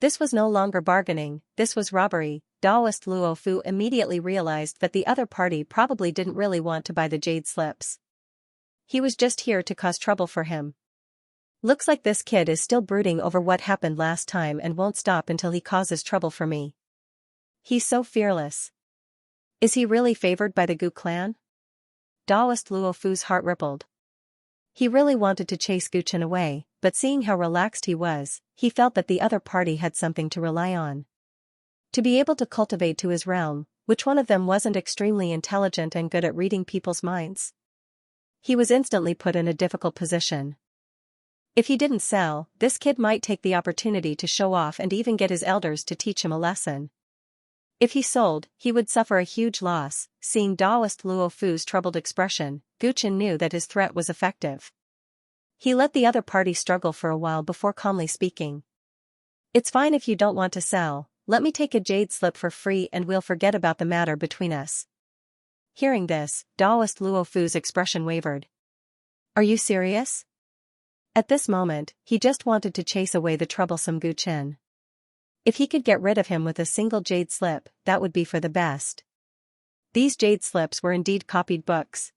[SPEAKER 1] This was no longer bargaining, this was robbery. Daoist Luofu immediately realized that the other party probably didn't really want to buy the jade slips. He was just here to cause trouble for him. Looks like this kid is still brooding over what happened last time and won't stop until he causes trouble for me. He's so fearless. Is he really favored by the Gu clan? Daoist Luofu's heart rippled. He really wanted to chase Gu Chen away, but seeing how relaxed he was, he felt that the other party had something to rely on. To be able to cultivate to his realm, which one of them wasn't extremely intelligent and good at reading people's minds? He was instantly put in a difficult position. If he didn't sell, this kid might take the opportunity to show off and even get his elders to teach him a lesson. If he sold, he would suffer a huge loss. Seeing Daoist Luo Fu's troubled expression, Guchen knew that his threat was effective. He let the other party struggle for a while before calmly speaking. "It's fine if you don't want to sell, let me take a jade slip for free and we'll forget about the matter between us." Hearing this, Daoist Luo Fu's expression wavered. "Are you serious?" At this moment, he just wanted to chase away the troublesome Gu Chen. If he could get rid of him with a single jade slip, that would be for the best. These jade slips were indeed copied books.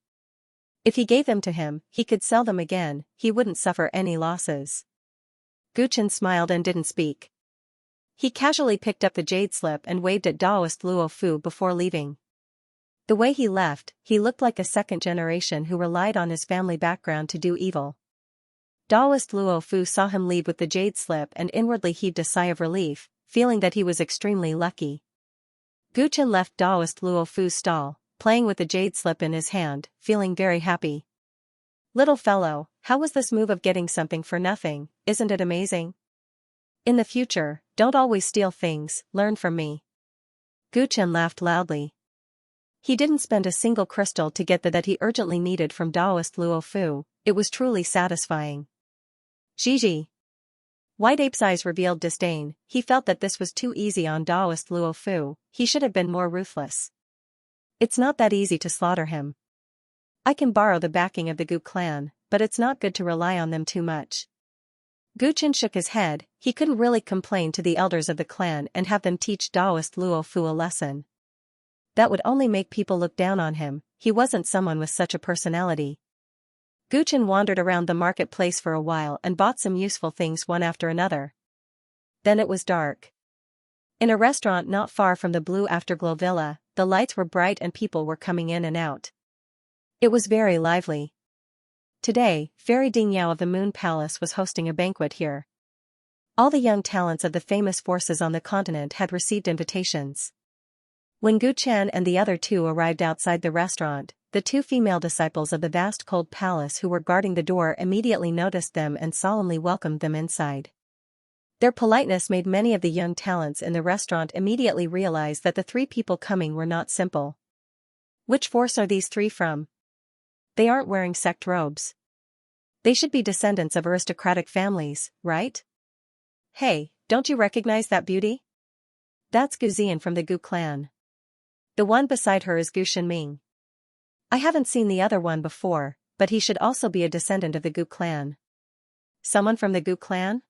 [SPEAKER 1] If he gave them to him, he could sell them again, he wouldn't suffer any losses. Gu Chen smiled and didn't speak. He casually picked up the jade slip and waved at Daoist Luo Fu before leaving. The way he left, he looked like a second generation who relied on his family background to do evil. Daoist Luo Fu saw him leave with the jade slip and inwardly heaved a sigh of relief, feeling that he was extremely lucky. Gu Chen left Daoist Luo Fu's stall, playing with the jade slip in his hand, feeling very happy. "Little fellow, how was this move of getting something for nothing, isn't it amazing? In the future, don't always steal things, learn from me." Gu Chen laughed loudly. He didn't spend a single crystal to get the that he urgently needed from Daoist Luo Fu, it was truly satisfying. "Gigi." White Ape's eyes revealed disdain, he felt that this was too easy on Daoist Luo Fu, he should have been more ruthless. "It's not that easy to slaughter him. I can borrow the backing of the Gu clan, but it's not good to rely on them too much." Gu Chen shook his head, he couldn't really complain to the elders of the clan and have them teach Daoist Luo Fu a lesson. That would only make people look down on him, he wasn't someone with such a personality. Gu Chen wandered around the marketplace for a while and bought some useful things one after another. Then it was dark. In a restaurant not far from the Blue Afterglow Villa, the lights were bright and people were coming in and out. It was very lively. Today, Fairy Dingyao of the Moon Palace was hosting a banquet here. All the young talents of the famous forces on the continent had received invitations. When Gu Chen and the other two arrived outside the restaurant, the two female disciples of the vast cold palace who were guarding the door immediately noticed them and solemnly welcomed them inside. Their politeness made many of the young talents in the restaurant immediately realize that the three people coming were not simple. "Which force are these three from? They aren't wearing sect robes. They should be descendants of aristocratic families, right? Hey, don't you recognize that beauty? That's Gu Zian from the Gu clan. The one beside her is Gu Shenming. I haven't seen the other one before, but he should also be a descendant of the Gu clan." "Someone from the Gu clan?"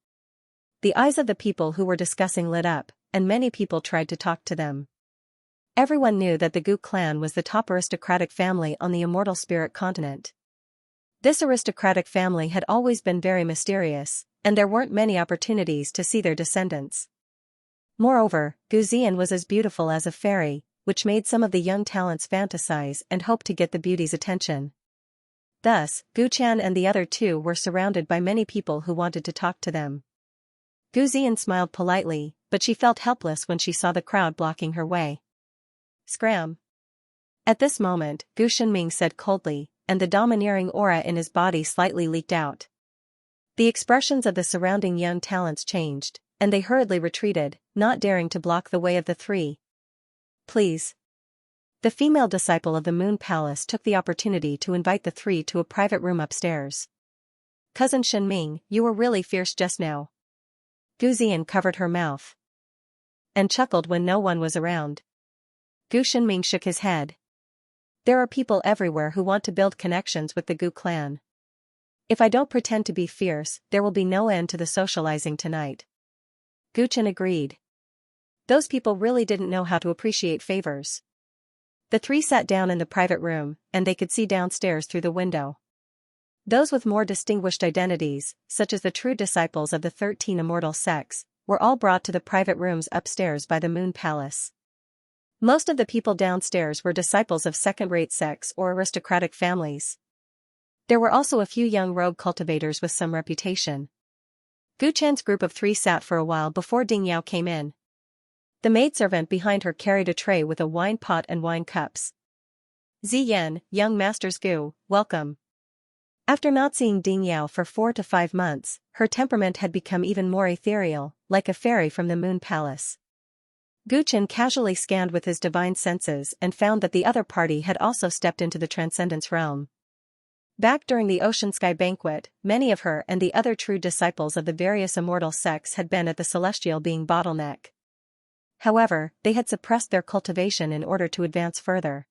[SPEAKER 1] The eyes of the people who were discussing lit up, and many people tried to talk to them. Everyone knew that the Gu clan was the top aristocratic family on the immortal spirit continent. This aristocratic family had always been very mysterious, and there weren't many opportunities to see their descendants. Moreover, Gu Zian was as beautiful as a fairy, which made some of the young talents fantasize and hope to get the beauty's attention. Thus, Gu Chen and the other two were surrounded by many people who wanted to talk to them. Gu Zian smiled politely, but she felt helpless when she saw the crowd blocking her way. "Scram." At this moment, Gu Shenming said coldly, and the domineering aura in his body slightly leaked out. The expressions of the surrounding young talents changed, and they hurriedly retreated, not daring to block the way of the three. "Please." The female disciple of the Moon Palace took the opportunity to invite the three to a private room upstairs. "Cousin Shenming, you were really fierce just now." Gu Zian covered her mouth and chuckled when no one was around. Gu Shenming shook his head. "There are people everywhere who want to build connections with the Gu clan. If I don't pretend to be fierce, there will be no end to the socializing tonight." Gu Chen agreed. Those people really didn't know how to appreciate favors. The three sat down in the private room, and they could see downstairs through the window. Those with more distinguished identities, such as the true disciples of the 13 immortal sects, were all brought to the private rooms upstairs by the Moon Palace. Most of the people downstairs were disciples of second-rate sects or aristocratic families. There were also a few young rogue cultivators with some reputation. Gu Chen's group of three sat for a while before Ding Yao came in. The maidservant behind her carried a tray with a wine pot and wine cups. Ziyan, young master's Gu, welcome. After not seeing Ding Yao for 4 to 5 months, her temperament had become even more ethereal, like a fairy from the moon palace. Gu Chen casually scanned with his divine senses and found that the other party had also stepped into the transcendence realm. Back during the Ocean Sky banquet, many of her and the other true disciples of the various immortal sects had been at the celestial being bottleneck. However, they had suppressed their cultivation in order to advance further.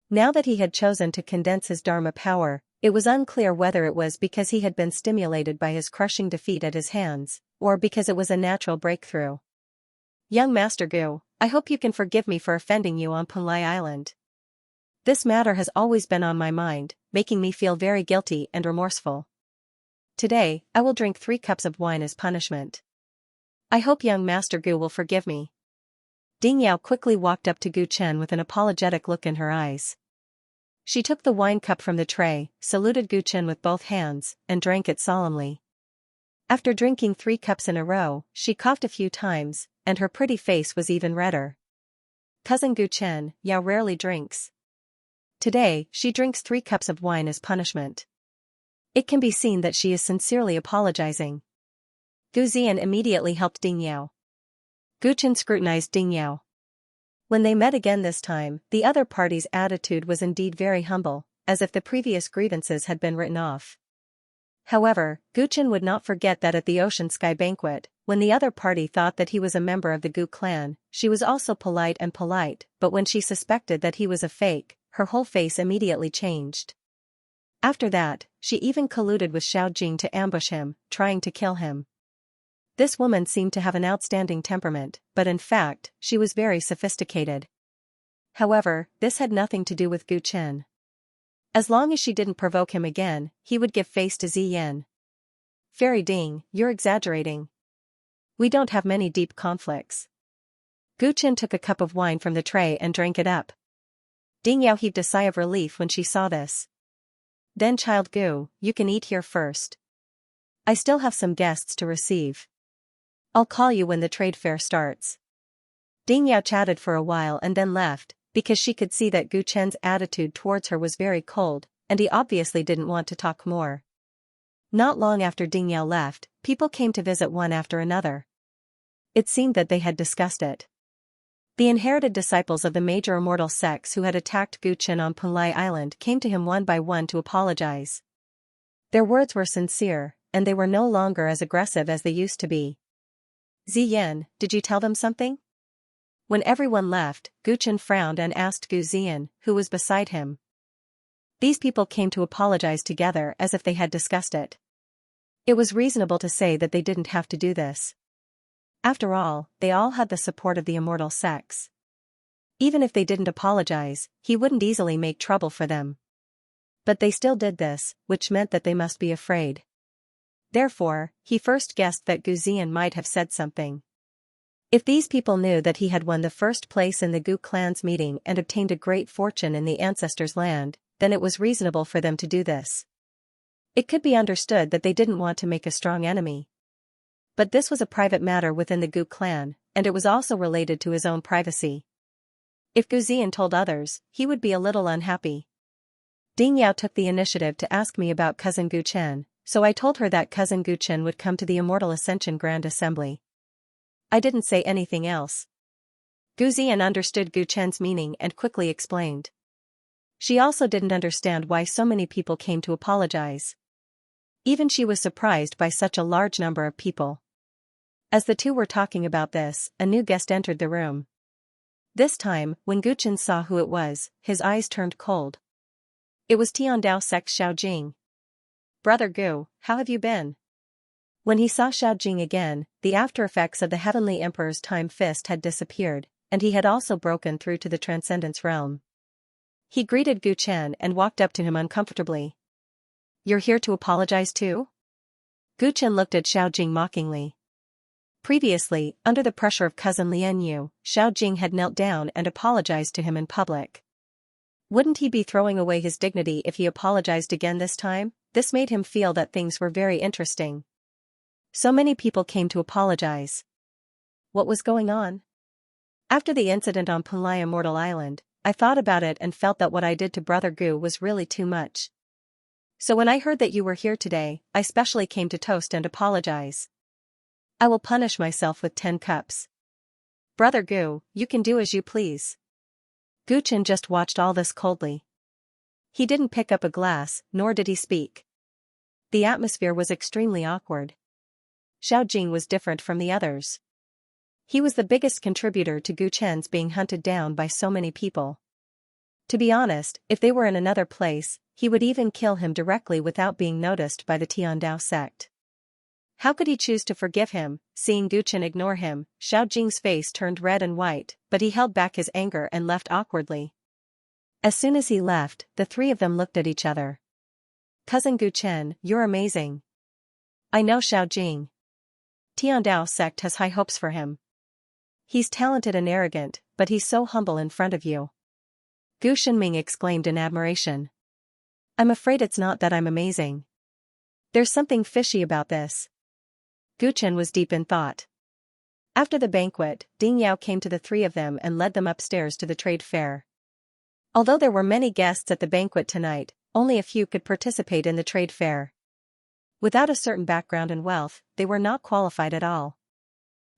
[SPEAKER 1] Now that he had chosen to condense his Dharma power, it was unclear whether it was because he had been stimulated by his crushing defeat at his hands, or because it was a natural breakthrough. Young Master Gu, I hope you can forgive me for offending you on Punlai Island. This matter has always been on my mind, making me feel very guilty and remorseful. Today, I will drink 3 cups of wine as punishment. I hope young Master Gu will forgive me. Ding Yao quickly walked up to Gu Chen with an apologetic look in her eyes. She took the wine cup from the tray, saluted Gu Chen with both hands, and drank it solemnly. After drinking 3 cups in a row, she coughed a few times, and her pretty face was even redder. Cousin Gu Chen, Yao rarely drinks. Today, she drinks 3 cups of wine as punishment. It can be seen that she is sincerely apologizing. Gu Ziyan immediately helped Ding Yao. Gu Chen scrutinized Ding Yao. When they met again this time, the other party's attitude was indeed very humble, as if the previous grievances had been written off. However, Gu Chen would not forget that at the Ocean Sky banquet, when the other party thought that he was a member of the Gu clan, she was also polite, but when she suspected that he was a fake, her whole face immediately changed. After that, she even colluded with Xiao Jing to ambush him, trying to kill him. This woman seemed to have an outstanding temperament, but in fact, she was very sophisticated. However, this had nothing to do with Gu Chen. As long as she didn't provoke him again, he would give face to Ziyan. Fairy Ding, you're exaggerating. We don't have many deep conflicts. Gu Chen took a cup of wine from the tray and drank it up. Ding Yao heaved a sigh of relief when she saw this. Then child Gu, you can eat here first. I still have some guests to receive. I'll call you when the trade fair starts. Ding Yao chatted for a while and then left, because she could see that Gu Chen's attitude towards her was very cold, and he obviously didn't want to talk more. Not long after Ding Yao left, people came to visit one after another. It seemed that they had discussed it. The inherited disciples of the major immortal sects who had attacked Gu Chen on Punlai Island came to him one by one to apologize. Their words were sincere, and they were no longer as aggressive as they used to be. Ziyan, did you tell them something? When everyone left, Gu Chen frowned and asked Gu Ziyan, who was beside him. These people came to apologize together as if they had discussed it. It was reasonable to say that they didn't have to do this. After all, they all had the support of the immortal sects. Even if they didn't apologize, he wouldn't easily make trouble for them. But they still did this, which meant that they must be afraid. Therefore, he first guessed that Gu Ziyan might have said something. If these people knew that he had won the first place in the Gu clan's meeting and obtained a great fortune in the ancestors' land, then it was reasonable for them to do this. It could be understood that they didn't want to make a strong enemy. But this was a private matter within the Gu clan, and it was also related to his own privacy. If Gu Ziyan told others, he would be a little unhappy. Ding Yao took the initiative to ask me about cousin Gu Chen, so I told her that cousin Gu Chen would come to the Immortal Ascension Grand Assembly. I didn't say anything else. Gu Ziyan understood Gu Chen's meaning and quickly explained. She also didn't understand why so many people came to apologize. Even she was surprised by such a large number of people. As the two were talking about this, a new guest entered the room. This time, when Gu Chen saw who it was, his eyes turned cold. It was Tiandao Sect's Xiao Jing. Brother Gu, how have you been? When he saw Xiao Jing again, the after-effects of the Heavenly Emperor's time fist had disappeared, and he had also broken through to the Transcendence realm. He greeted Gu Chen and walked up to him uncomfortably. You're here to apologize too? Gu Chen looked at Xiao Jing mockingly. Previously, under the pressure of cousin Lian Yu, Xiao Jing had knelt down and apologized to him in public. Wouldn't he be throwing away his dignity if he apologized again this time? This made him feel that things were very interesting. So many people came to apologize. What was going on? After the incident on Punlai Immortal Island, I thought about it and felt that what I did to Brother Gu was really too much. So when I heard that you were here today, I specially came to toast and apologize. I will punish myself with 10 cups. Brother Gu, you can do as you please. Gu Chen just watched all this coldly. He didn't pick up a glass, nor did he speak. The atmosphere was extremely awkward. Xiao Jing was different from the others. He was the biggest contributor to Gu Chen's being hunted down by so many people. To be honest, if they were in another place, he would even kill him directly without being noticed by the Tiandao sect. How could he choose to forgive him? Seeing Gu Chen ignore him, Xiao Jing's face turned red and white, but he held back his anger and left awkwardly. As soon as he left, the three of them looked at each other. Cousin Gu Chen, you're amazing. I know Xiao Jing. Tiandao sect has high hopes for him. He's talented and arrogant, but he's so humble in front of you. Gu Shenming exclaimed in admiration. I'm afraid it's not that I'm amazing. There's something fishy about this. Gu Chen was deep in thought. After the banquet, Ding Yao came to the three of them and led them upstairs to the trade fair. Although there were many guests at the banquet tonight, only a few could participate in the trade fair. Without a certain background and wealth, they were not qualified at all.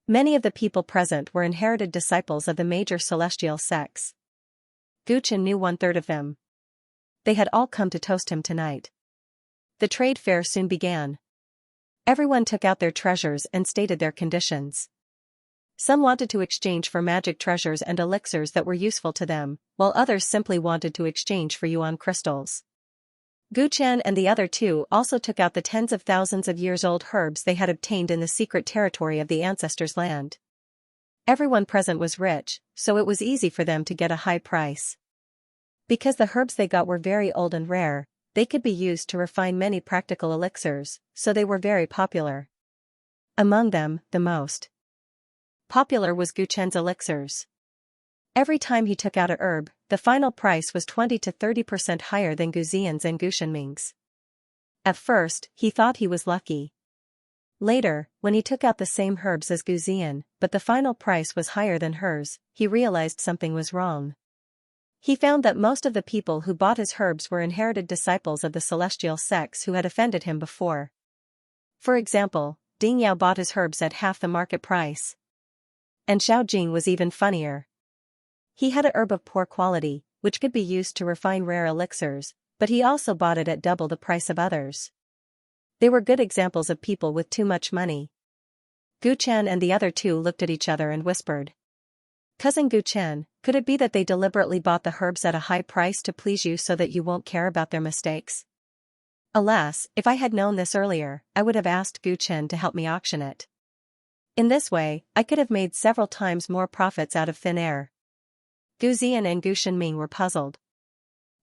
[SPEAKER 1] Many of the people present were inherited disciples of the major celestial sects. Gu Chen knew 1/3 of them. They had all come to toast him tonight. The trade fair soon began. Everyone took out their treasures and stated their conditions. Some wanted to exchange for magic treasures and elixirs that were useful to them, while others simply wanted to exchange for yuan crystals. Gu Chen and the other two also took out the tens of thousands of years old herbs they had obtained in the secret territory of the ancestors' land. Everyone present was rich, so it was easy for them to get a high price. Because the herbs they got were very old and rare, they could be used to refine many practical elixirs, so they were very popular. Among them, the most popular was Gu Chen's elixirs. Every time he took out a herb, the final price was 20 to 30% higher than Gu Xian's and Gu Shenming's. At first, he thought he was lucky. Later, when he took out the same herbs as Gu Xian, but the final price was higher than hers, he realized something was wrong. He found that most of the people who bought his herbs were inherited disciples of the celestial sects who had offended him before. For example, Ding Yao bought his herbs at half the market price. And Xiao Jing was even funnier. He had a herb of poor quality, which could be used to refine rare elixirs, but he also bought it at double the price of others. They were good examples of people with too much money. Gu Chen and the other two looked at each other and whispered. Cousin Gu Chen, could it be that they deliberately bought the herbs at a high price to please you so that you won't care about their mistakes? Alas, if I had known this earlier, I would have asked Gu Chen to help me auction it. In this way, I could have made several times more profits out of thin air. Gu Xian and Gu Shenming were puzzled.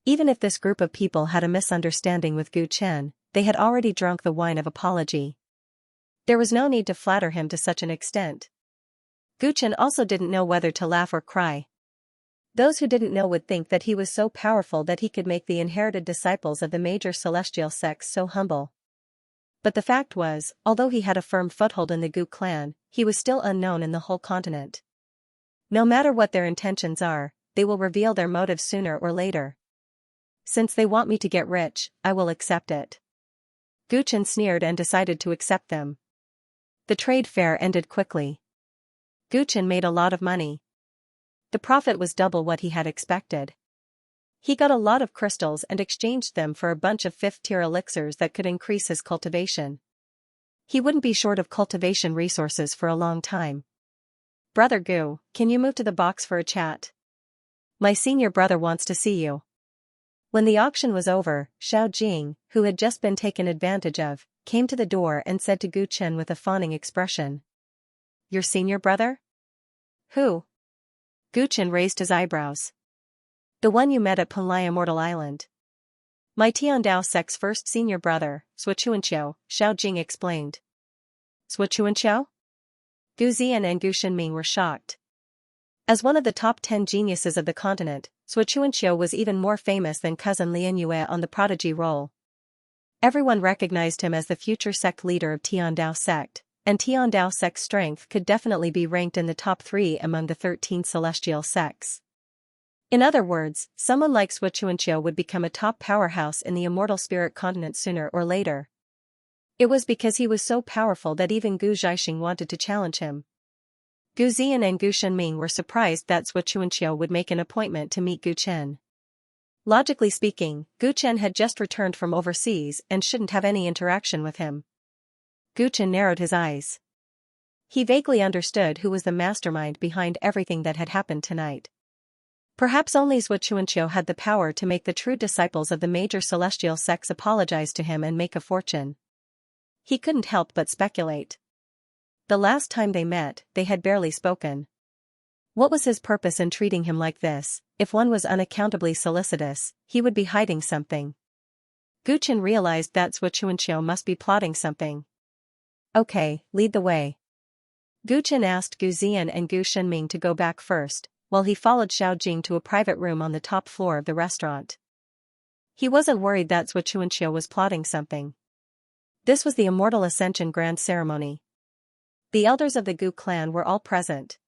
[SPEAKER 1] Even if this group of people had a misunderstanding with Gu Chen, they had already drunk the wine of apology. There was no need to flatter him to such an extent. Gu Chen also didn't know whether to laugh or cry. Those who didn't know would think that he was so powerful that he could make the inherited disciples of the major celestial sects so humble. But the fact was, although he had a firm foothold in the Gu clan, he was still unknown in the whole continent. No matter what their intentions are, they will reveal their motives sooner or later. Since they want me to get rich, I will accept it. Gu Chen sneered and decided to accept them. The trade fair ended quickly. Gu Chen made a lot of money. The profit was double what he had expected. He got a lot of crystals and exchanged them for a bunch of 5th-tier elixirs that could increase his cultivation. He wouldn't be short of cultivation resources for a long time. Brother Gu, can you move to the box for a chat? My senior brother wants to see you. When the auction was over, Xiao Jing, who had just been taken advantage of, came to the door and said to Gu Chen with a fawning expression. Your senior brother? Who? Gu Chen raised his eyebrows. The one you met at Punlai Immortal Island. My Tiandao sect's first senior brother, Xianxia, Xiao Jing explained. Xianxia? Gu Xian and Gu Shenming were shocked. As one of the top 10 geniuses of the continent, Xianxia was even more famous than cousin Lian Yue on the prodigy role. Everyone recognized him as the future sect leader of Tiandao sect, and Tiandao sect's strength could definitely be ranked in the top 3 among the 13 celestial sects. In other words, someone like Xianxia would become a top powerhouse in the immortal spirit continent sooner or later. It was because he was so powerful that even Gu Zhaixing wanted to challenge him. Gu Ziyan and Gu Shenming were surprised that Xianxia would make an appointment to meet Gu Chen. Logically speaking, Gu Chen had just returned from overseas and shouldn't have any interaction with him. Gu Chen narrowed his eyes. He vaguely understood who was the mastermind behind everything that had happened tonight. Perhaps only Xianxia had the power to make the true disciples of the major celestial sects apologize to him and make a fortune. He couldn't help but speculate. The last time they met, they had barely spoken. What was his purpose in treating him like this? If one was unaccountably solicitous, he would be hiding something. Gu Chen realized that Xianxia must be plotting something. Okay, lead the way. Gu Chen asked Gu Ziyan and Gu Shenming to go back first, while he followed Xiao Jing to a private room on the top floor of the restaurant. He wasn't worried that Xianxia was plotting something. This was the Immortal Ascension Grand Ceremony. The elders of the Gu clan were all present.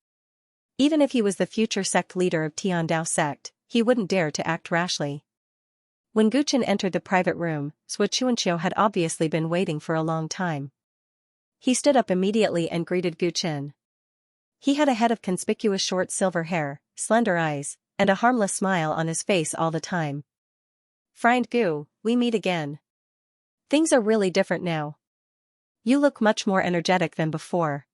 [SPEAKER 1] Even if he was the future sect leader of Tiandao sect, he wouldn't dare to act rashly. When Gu Chen entered the private room, Xianxia had obviously been waiting for a long time. He stood up immediately and greeted Gu Chen. He had a head of conspicuous short silver hair, slender eyes, and a harmless smile on his face all the time. "Friend Gu, we meet again. Things are really different now. You look much more energetic than before."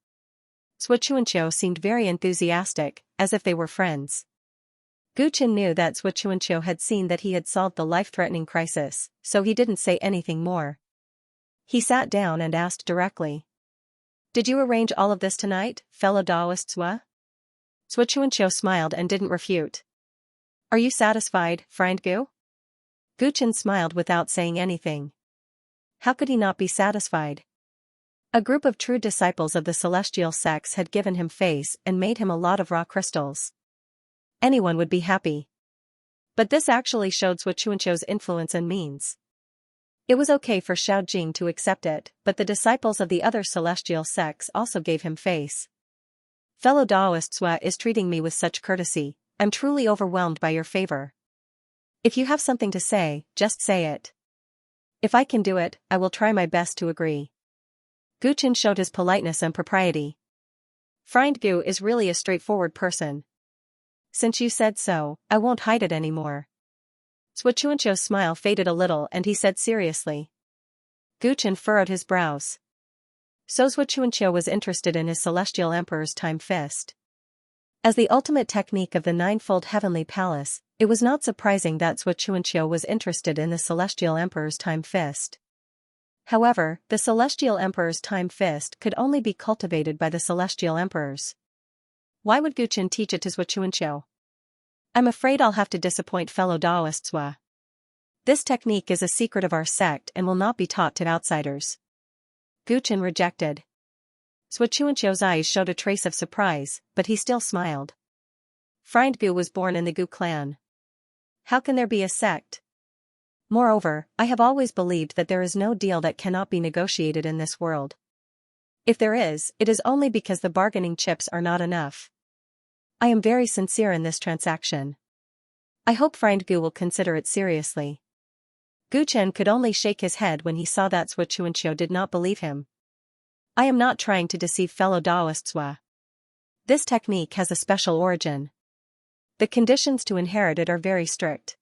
[SPEAKER 1] Xianxia seemed very enthusiastic, as if they were friends. Gu Chen knew that Xianxia had seen that he had solved the life-threatening crisis, so he didn't say anything more. He sat down and asked directly. "Did you arrange all of this tonight, fellow Daoist Zhua?" Xianxia smiled and didn't refute. "Are you satisfied, friend Gu?" Gu Chen smiled without saying anything. How could he not be satisfied? A group of true disciples of the celestial sects had given him face and made him a lot of raw crystals. Anyone would be happy. But this actually showed Xianxia's influence and means. It was okay for Xiao Jing to accept it, but the disciples of the other celestial sects also gave him face. "Fellow Daoist Zhua is treating me with such courtesy, I'm truly overwhelmed by your favor. If you have something to say, just say it. If I can do it, I will try my best to agree." Gu Chen showed his politeness and propriety. "Friend Gu is really a straightforward person. Since you said so, I won't hide it anymore." Xianxia's smile faded a little and he said seriously. Gu Chen furrowed his brows. So Xianxia was interested in his celestial emperor's time fist. As the ultimate technique of the ninefold heavenly palace, it was not surprising that Xianxia was interested in the celestial emperor's time fist. However, the celestial emperor's time fist could only be cultivated by the celestial emperors. Why would Gu Chen teach it to Xianxia? "I'm afraid I'll have to disappoint fellow Daoist Zhua. This technique is a secret of our sect and will not be taught to outsiders." Gu Chen rejected. Xianxia's eyes showed a trace of surprise, but he still smiled. "Friend Gu was born in the Gu clan. How can there be a sect? Moreover, I have always believed that there is no deal that cannot be negotiated in this world. If there is, it is only because the bargaining chips are not enough. I am very sincere in this transaction. I hope friend Gu will consider it seriously." Gu Chen could only shake his head when he saw that Xianxia did not believe him. "I am not trying to deceive fellow Daoist Zhua. This technique has a special origin. The conditions to inherit it are very strict.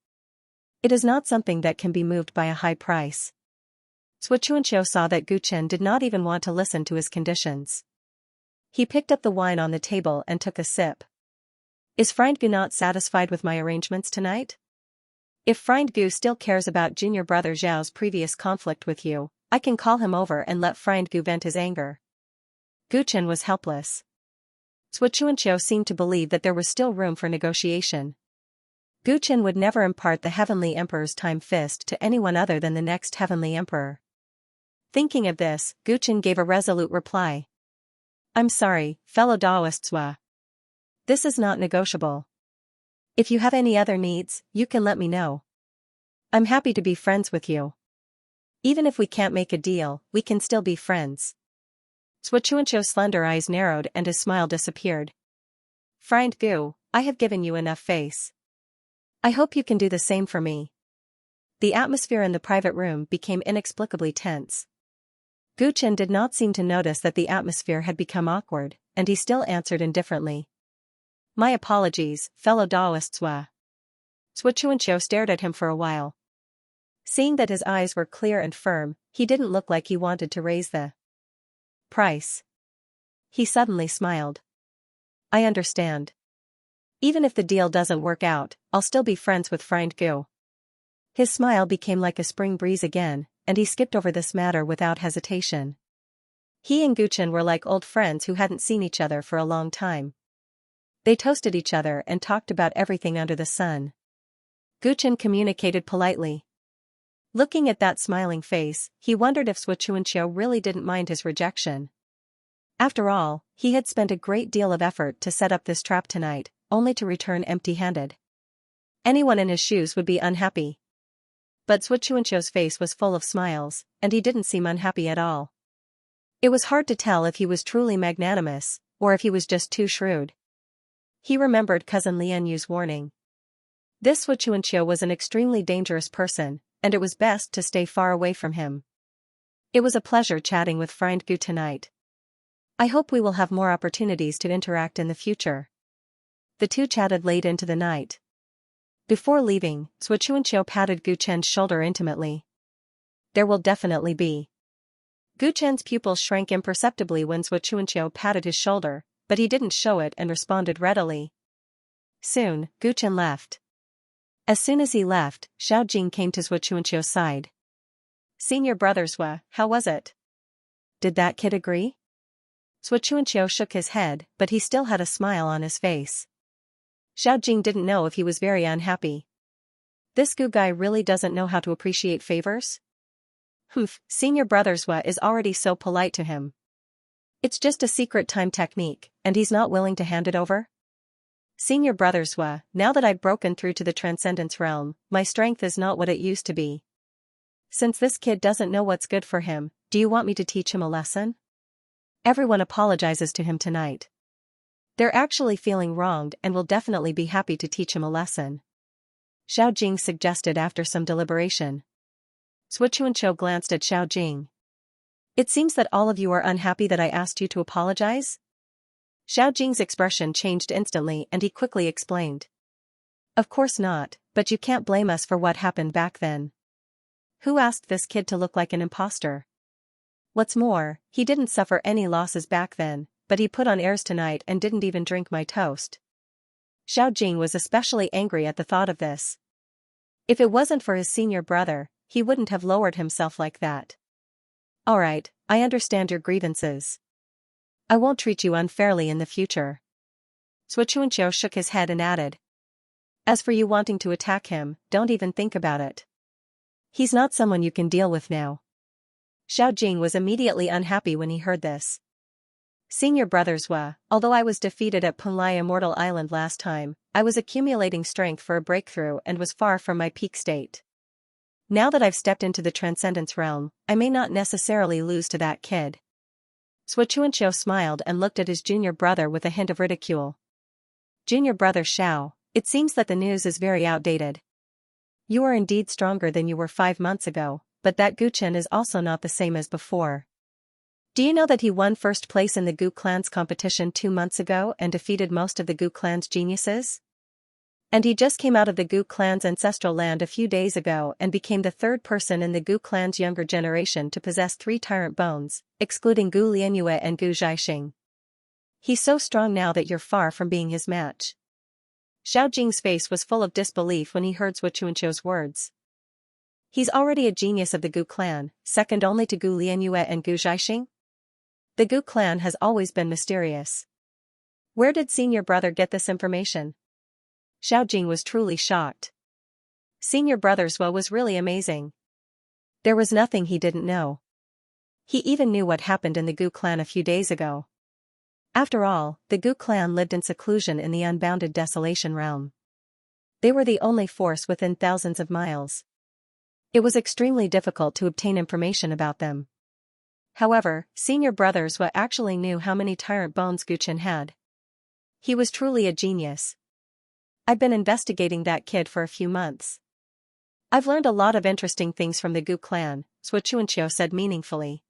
[SPEAKER 1] It is not something that can be moved by a high price." Xianxia saw that Gu Chen did not even want to listen to his conditions. He picked up the wine on the table and took a sip. "Is friend Gu not satisfied with my arrangements tonight? If friend Gu still cares about junior brother Zhao's previous conflict with you, I can call him over and let friend Gu vent his anger." Gu Chen was helpless. Xianxia seemed to believe that there was still room for negotiation. Gu Chen would never impart the Heavenly Emperor's time fist to anyone other than the next Heavenly Emperor. Thinking of this, Gu Chen gave a resolute reply. "I'm sorry, fellow Daoist Zhua. This is not negotiable. If you have any other needs, you can let me know. I'm happy to be friends with you. Even if we can't make a deal, we can still be friends." Chuancho's slender eyes narrowed and his smile disappeared. Friend Gu, I have given you enough face. I hope you can do the same for me. The atmosphere in the private room became inexplicably tense. Gu Chen did not seem to notice that the atmosphere had become awkward, and he still answered indifferently. My apologies, fellow Daoists. Chuancho stared at him for a while. Seeing that his eyes were clear and firm, he didn't look like he wanted to raise the price. He suddenly smiled. I understand. Even if the deal doesn't work out, I'll still be friends with friend Gu. His smile became like a spring breeze again, and he skipped over this matter without hesitation. He and Gu Chen were like old friends who hadn't seen each other for a long time. They toasted each other and talked about everything under the sun. Gu Chen communicated politely. Looking at that smiling face, he wondered if Chuancho really didn't mind his rejection. After all, he had spent a great deal of effort to set up this trap tonight, only to return empty-handed. Anyone in his shoes would be unhappy. But Chuancho's face was full of smiles, and he didn't seem unhappy at all. It was hard to tell if he was truly magnanimous, or if he was just too shrewd. He remembered cousin Lian Yu's warning. This Chuancho was an extremely dangerous person, and it was best to stay far away from him. It was a pleasure chatting with friend Gu tonight. I hope we will have more opportunities to interact in the future. The two chatted late into the night. Before leaving, Chuancho patted Gu Chen's shoulder intimately. There will definitely be. Gu Chen's pupils shrank imperceptibly when Chuancho patted his shoulder, but he didn't show it and responded readily. Soon, Gu Chen left. As soon as he left, Xiao Jing came to Chuancho's side. Senior brothers, how was it? Did that kid agree? Chuancho shook his head, but he still had a smile on his face. Xiao Jing didn't know if he was very unhappy. This Gu guy really doesn't know how to appreciate favors? Senior brothers is already so polite to him. It's just a secret time technique, and he's not willing to hand it over? Senior brothers now that I've broken through to the Transcendence realm, my strength is not what it used to be. Since this kid doesn't know what's good for him, do you want me to teach him a lesson? Everyone apologizes to him tonight. They're actually feeling wronged and will definitely be happy to teach him a lesson. Xiao Jing suggested after some deliberation. Chuancho glanced at Xiao Jing. It seems that all of you are unhappy that I asked you to apologize? Xiao Jing's expression changed instantly and he quickly explained. Of course not, but you can't blame us for what happened back then. Who asked this kid to look like an imposter? What's more, he didn't suffer any losses back then, but he put on airs tonight and didn't even drink my toast. Xiao Jing was especially angry at the thought of this. If it wasn't for his senior brother, he wouldn't have lowered himself like that. Alright, I understand your grievances. I won't treat you unfairly in the future. Chuancho shook his head and added. As for you wanting to attack him, don't even think about it. He's not someone you can deal with now. Xiao Jing was immediately unhappy when he heard this. Senior brothers although I was defeated at Punlai Immortal Island last time, I was accumulating strength for a breakthrough and was far from my peak state. Now that I've stepped into the Transcendence realm, I may not necessarily lose to that kid. Chuancho smiled and looked at his junior brother with a hint of ridicule. Junior brother Xiao, it seems that the news is very outdated. You are indeed stronger than you were 5 months ago, but that Gu Chen is also not the same as before. Do you know that he won first place in the Gu clan's competition 2 months ago and defeated most of the Gu clan's geniuses? And he just came out of the Gu clan's ancestral land a few days ago and became the 3rd person in the Gu clan's younger generation to possess 3 tyrant bones, excluding Gu Lianyue and Gu Zhaixing. He's so strong now that you're far from being his match. Xiao Jing's face was full of disbelief when he heard Chuancho's words. He's already a genius of the Gu clan, second only to Gu Lianyue and Gu Zhaixing? The Gu clan has always been mysterious. Where did senior brother get this information? Xiao Jing was truly shocked. Senior brother's was really amazing. There was nothing he didn't know. He even knew what happened in the Gu clan a few days ago. After all, the Gu clan lived in seclusion in the unbounded desolation realm. They were the only force within thousands of miles. It was extremely difficult to obtain information about them. However, Senior Brothers actually knew how many tyrant bones Guchen had. He was truly a genius. I've been investigating that kid for a few months. I've learned a lot of interesting things from the Gu clan, Xianxia said meaningfully.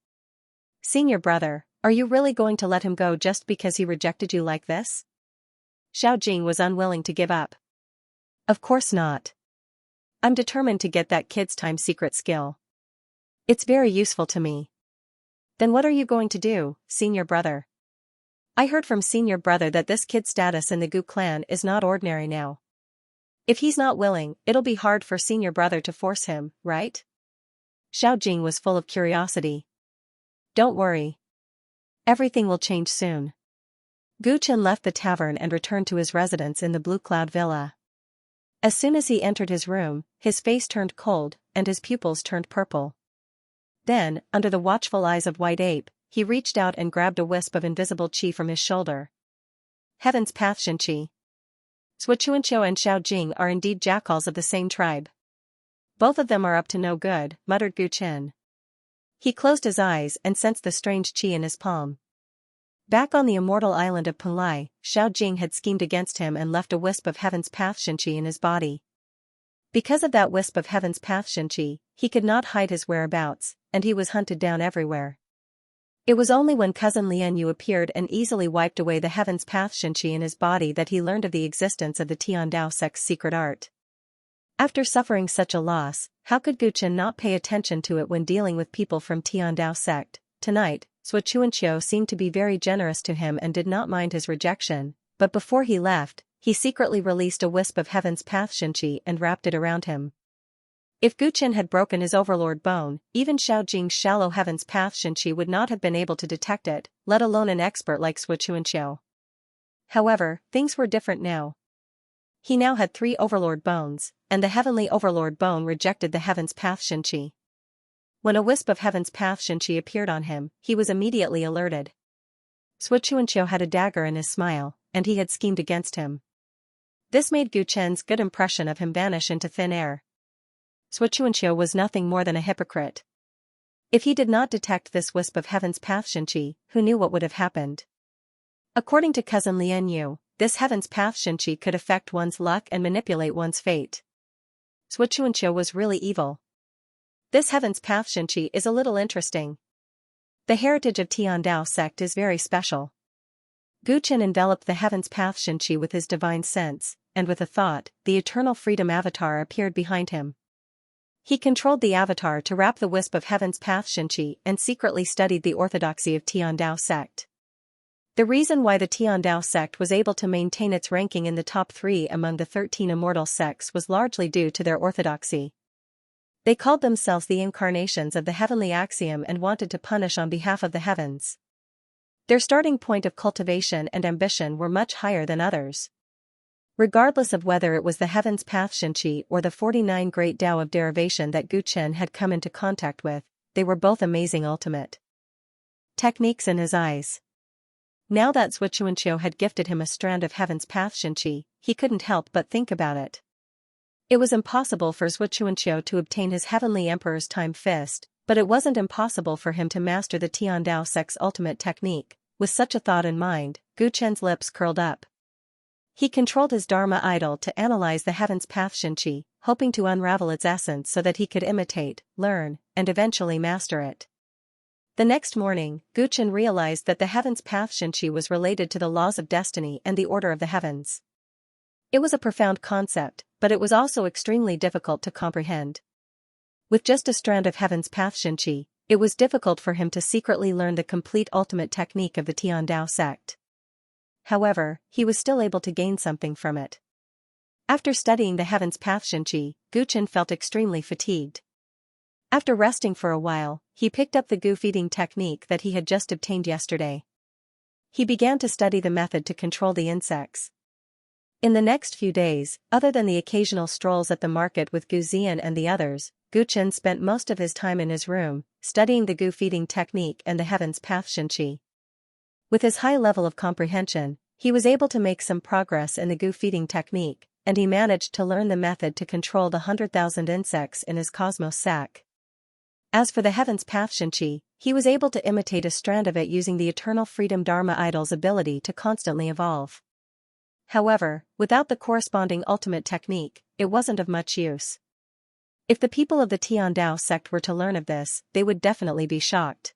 [SPEAKER 1] Senior brother, are you really going to let him go just because he rejected you like this? Xiao Jing was unwilling to give up. Of course not. I'm determined to get that kid's time secret skill. It's very useful to me. Then what are you going to do, senior brother? I heard from senior brother that this kid's status in the Gu clan is not ordinary now. If he's not willing, it'll be hard for senior brother to force him, right? Xiao Jing was full of curiosity. Don't worry. Everything will change soon. Gu Chen left the tavern and returned to his residence in the Blue Cloud Villa. As soon as he entered his room, his face turned cold, and his pupils turned purple. Then, under the watchful eyes of White Ape, he reached out and grabbed a wisp of invisible qi from his shoulder. Heaven's Path Xianxia. Xianxia and Xiao Jing are indeed jackals of the same tribe. Both of them are up to no good, muttered Gu Chen. He closed his eyes and sensed the strange qi in his palm. Back on the immortal island of Punlai, Xiao Jing had schemed against him and left a wisp of Heaven's Path Xianxia in his body. Because of that wisp of Heaven's Path Xianxia, he could not hide his whereabouts, and he was hunted down everywhere. It was only when cousin Lian Yu appeared and easily wiped away the Heaven's Path Xianxia in his body that he learned of the existence of the Tiandao sect's secret art. After suffering such a loss, how could Gu Chen not pay attention to it when dealing with people from Tiandao sect? Tonight, Xianxia seemed to be very generous to him and did not mind his rejection, but before he left, he secretly released a wisp of Heaven's Path Xianxia and wrapped it around him. If Gu Chen had broken his overlord bone, even Xiao Jing's shallow Heaven's Path Xianxia would not have been able to detect it, let alone an expert like Xianxia. However, things were different now. He now had 3 overlord bones, and the heavenly overlord bone rejected the Heaven's Path Xianxia. When a wisp of Heaven's Path Xianxia appeared on him, he was immediately alerted. Xianxia had a dagger in his smile, and he had schemed against him. This made Gu Chen's good impression of him vanish into thin air. Xianxia was nothing more than a hypocrite. If he did not detect this wisp of Heaven's Path Xianxia, who knew what would have happened? According to cousin Lian Yu, this Heaven's Path Xianxia could affect one's luck and manipulate one's fate. Xianxia was really evil. This Heaven's Path Xianxia is a little interesting. The heritage of Tiandao sect is very special. Gu Chen enveloped the Heaven's Path Xianxia with his divine sense, and with a thought, the Eternal Freedom Avatar appeared behind him. He controlled the avatar to wrap the wisp of Heaven's Path Xianxia and secretly studied the orthodoxy of Tiandao sect. The reason why the Tiandao sect was able to maintain its ranking in the top 3 among the 13 immortal sects was largely due to their orthodoxy. They called themselves the incarnations of the heavenly axiom and wanted to punish on behalf of the heavens. Their starting point of cultivation and ambition were much higher than others. Regardless of whether it was the Heaven's Path Xianxia or the 49 Great Tao of Derivation that Gu Chen had come into contact with, they were both amazing ultimate techniques in his eyes. Now that Xianxia had gifted him a strand of Heaven's Path Xianxia, he couldn't help but think about it. It was impossible for Xianxia to obtain his Heavenly Emperor's Time Fist, but it wasn't impossible for him to master the Tiandao sect's ultimate technique. With such a thought in mind, Gu Chen's lips curled up. He controlled his Dharma idol to analyze the Heaven's Path Xianxia, hoping to unravel its essence so that he could imitate, learn, and eventually master it. The next morning, Gu Chen realized that the Heaven's Path Xianxia was related to the laws of destiny and the order of the heavens. It was a profound concept, but it was also extremely difficult to comprehend. With just a strand of Heaven's Path Xianxia, it was difficult for him to secretly learn the complete ultimate technique of the Tiandao sect. However, he was still able to gain something from it. After studying the Heaven's Path Xianxia, Gu Chen felt extremely fatigued. After resting for a while, he picked up the gu feeding technique that he had just obtained yesterday. He began to study the method to control the insects. In the next few days, other than the occasional strolls at the market with Gu Zian and the others, Gu Chen spent most of his time in his room, studying the gu feeding technique and the Heaven's Path Xianxia. With his high level of comprehension, he was able to make some progress in the gu feeding technique, and he managed to learn the method to control the 100,000 insects in his cosmos sac. As for the Heaven's Path Xianxia, he was able to imitate a strand of it using the Eternal Freedom Dharma idol's ability to constantly evolve. However, without the corresponding ultimate technique, it wasn't of much use. If the people of the Tiandao sect were to learn of this, they would definitely be shocked.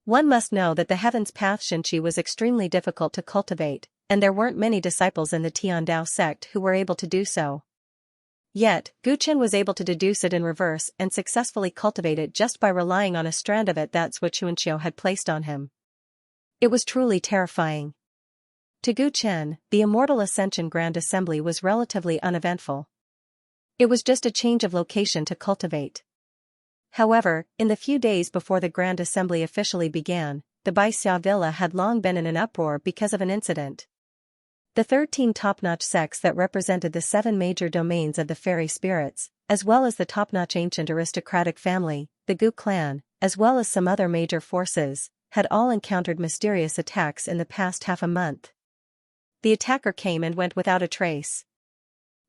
[SPEAKER 1] One must know that the Heaven's Path Xianxia was extremely difficult to cultivate, and there weren't many disciples in the Tiandao sect who were able to do so. Yet, Guchen was able to deduce it in reverse and successfully cultivate it just by relying on a strand of it that Xianxia had placed on him. It was truly terrifying. To Guchen, the Immortal Ascension Grand Assembly was relatively uneventful. It was just a change of location to cultivate. However, in the few days before the Grand Assembly officially began, the Baixia Villa had long been in an uproar because of an incident. The 13 top-notch sects that represented the 7 major domains of the fairy spirits, as well as the top-notch ancient aristocratic family, the Gu clan, as well as some other major forces, had all encountered mysterious attacks in the past half a month. The attacker came and went without a trace.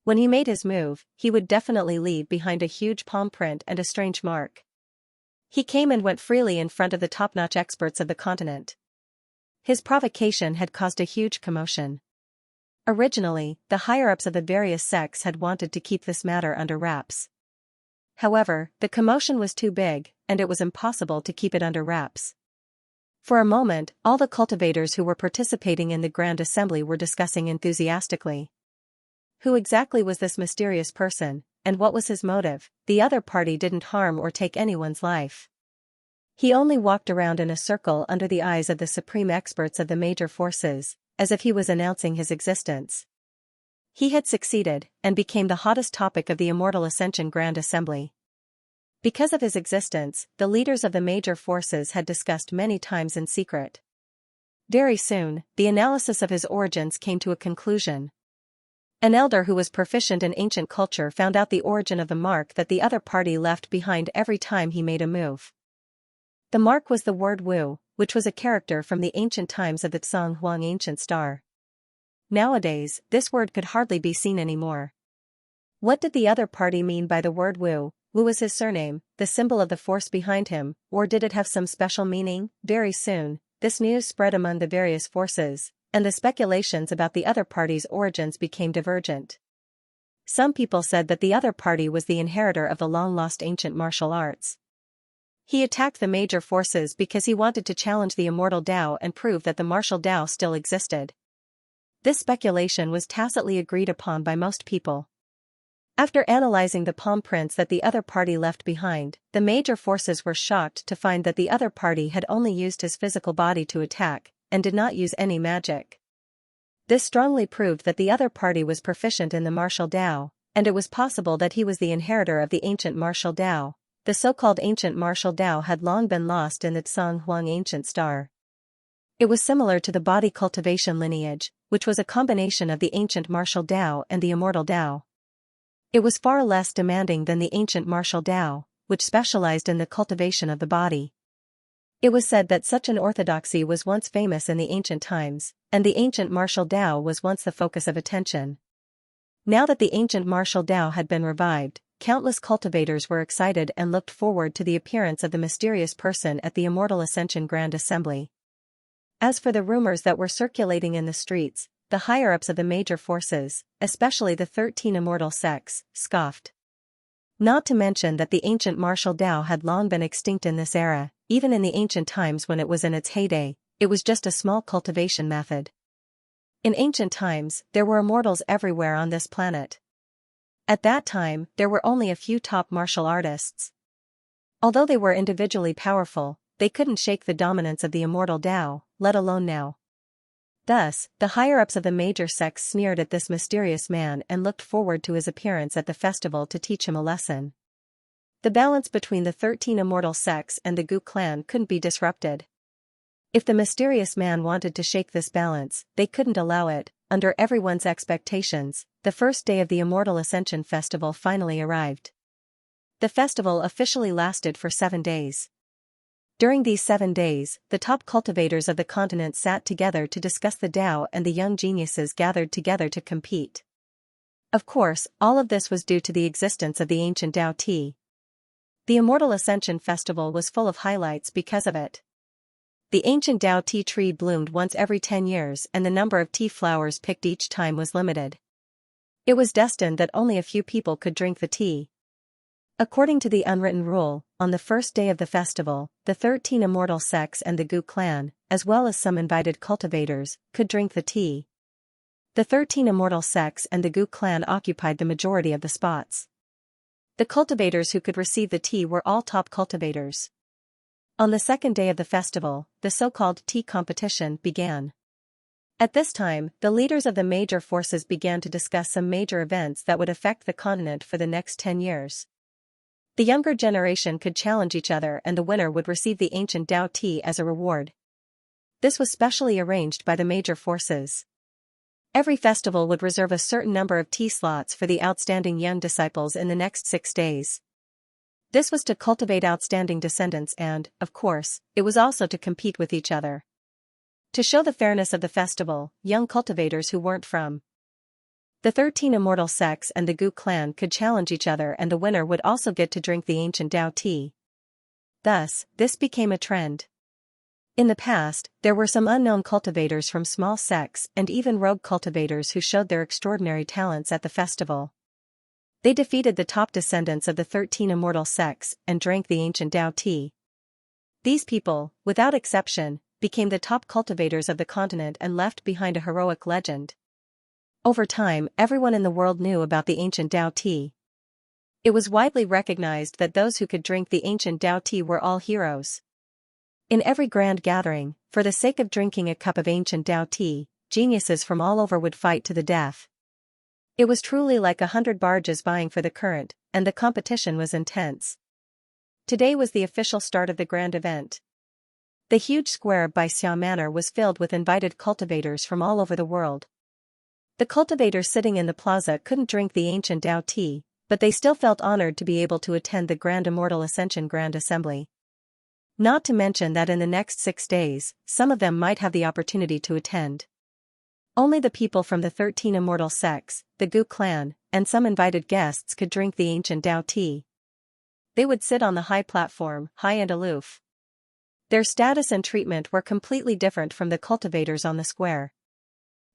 [SPEAKER 1] When he made his move, he would definitely leave behind a huge palm print and a strange mark. He came and went freely in front of the top-notch experts of the continent. His provocation had caused a huge commotion. Originally, the higher-ups of the various sects had wanted to keep this matter under wraps. However, the commotion was too big, and it was impossible to keep it under wraps. For a moment, all the cultivators who were participating in the Grand Assembly were discussing enthusiastically. Who exactly was this mysterious person, and what was his motive? The other party didn't harm or take anyone's life. He only walked around in a circle under the eyes of the supreme experts of the major forces, as if he was announcing his existence. He had succeeded, and became the hottest topic of the Immortal Ascension Grand Assembly. Because of his existence, the leaders of the major forces had discussed many times in secret. Very soon, the analysis of his origins came to a conclusion. An elder who was proficient in ancient culture found out the origin of the mark that the other party left behind every time he made a move. The mark was the word Wu, which was a character from the ancient times of the Tsang Huang ancient star. Nowadays, this word could hardly be seen anymore. What did the other party mean by the word Wu? Wu was his surname, the symbol of the force behind him, or did it have some special meaning? Very soon, this news spread among the various forces, and the speculations about the other party's origins became divergent. Some people said that the other party was the inheritor of the long-lost ancient martial arts. He attacked the major forces because he wanted to challenge the immortal Tao and prove that the martial Tao still existed. This speculation was tacitly agreed upon by most people. After analyzing the palm prints that the other party left behind, the major forces were shocked to find that the other party had only used his physical body to attack, and did not use any magic. This strongly proved that the other party was proficient in the martial Tao, and it was possible that he was the inheritor of the ancient martial Tao. The so-called ancient martial Tao had long been lost in the Tsang Huang ancient star. It was similar to the body cultivation lineage, which was a combination of the ancient martial Tao and the immortal Tao. It was far less demanding than the ancient martial Tao, which specialized in the cultivation of the body. It was said that such an orthodoxy was once famous in the ancient times, and the ancient martial Tao was once the focus of attention. Now that the ancient martial Tao had been revived, countless cultivators were excited and looked forward to the appearance of the mysterious person at the Immortal Ascension Grand Assembly. As for the rumors that were circulating in the streets, the higher-ups of the major forces, especially the 13 immortal sects, scoffed. Not to mention that the ancient martial Tao had long been extinct in this era. Even in the ancient times when it was in its heyday, it was just a small cultivation method. In ancient times, there were immortals everywhere on this planet. At that time, there were only a few top martial artists. Although they were individually powerful, they couldn't shake the dominance of the immortal Tao, let alone now. Thus, the higher-ups of the major sects sneered at this mysterious man and looked forward to his appearance at the festival to teach him a lesson. The balance between the 13 immortal sects and the Gu clan couldn't be disrupted. If the mysterious man wanted to shake this balance, they couldn't allow it. Under everyone's expectations, the first day of the Immortal Ascension Festival finally arrived. The festival officially lasted for 7 days. During these 7 days, the top cultivators of the continent sat together to discuss the Tao, and the young geniuses gathered together to compete. Of course, all of this was due to the existence of the ancient Tao Ti. The Immortal Ascension Festival was full of highlights because of it. The ancient Dao tea tree bloomed once every 10 years and the number of tea flowers picked each time was limited. It was destined that only a few people could drink the tea. According to the unwritten rule, on the first day of the festival, the 13 immortal sects and the Gu clan, as well as some invited cultivators, could drink the tea. The 13 immortal sects and the Gu clan occupied the majority of the spots. The cultivators who could receive the tea were all top cultivators. On the second day of the festival, the so-called tea competition began. At this time, the leaders of the major forces began to discuss some major events that would affect the continent for the next 10 years. The younger generation could challenge each other and the winner would receive the ancient Dao tea as a reward. This was specially arranged by the major forces. Every festival would reserve a certain number of tea slots for the outstanding young disciples in the next 6 days. This was to cultivate outstanding descendants and, of course, it was also to compete with each other. To show the fairness of the festival, young cultivators who weren't from the 13 immortal sects and the Gu clan could challenge each other and the winner would also get to drink the ancient Dao tea. Thus, this became a trend. In the past, there were some unknown cultivators from small sects and even rogue cultivators who showed their extraordinary talents at the festival. They defeated the top descendants of the 13 immortal sects and drank the ancient Dao tea. These people, without exception, became the top cultivators of the continent and left behind a heroic legend. Over time, everyone in the world knew about the ancient Dao tea. It was widely recognized that those who could drink the ancient Dao tea were all heroes. In every grand gathering, for the sake of drinking a cup of ancient Dao tea, geniuses from all over would fight to the death. It was truly like 100 barges vying for the current, and the competition was intense. Today was the official start of the grand event. The huge square by Xia Manor was filled with invited cultivators from all over the world. The cultivators sitting in the plaza couldn't drink the ancient Dao tea, but they still felt honored to be able to attend the Grand Immortal Ascension Grand Assembly. Not to mention that in the next 6 days, some of them might have the opportunity to attend. Only the people from the 13 immortal sects, the Gu clan, and some invited guests could drink the ancient Dao tea. They would sit on the high platform, high and aloof. Their status and treatment were completely different from the cultivators on the square.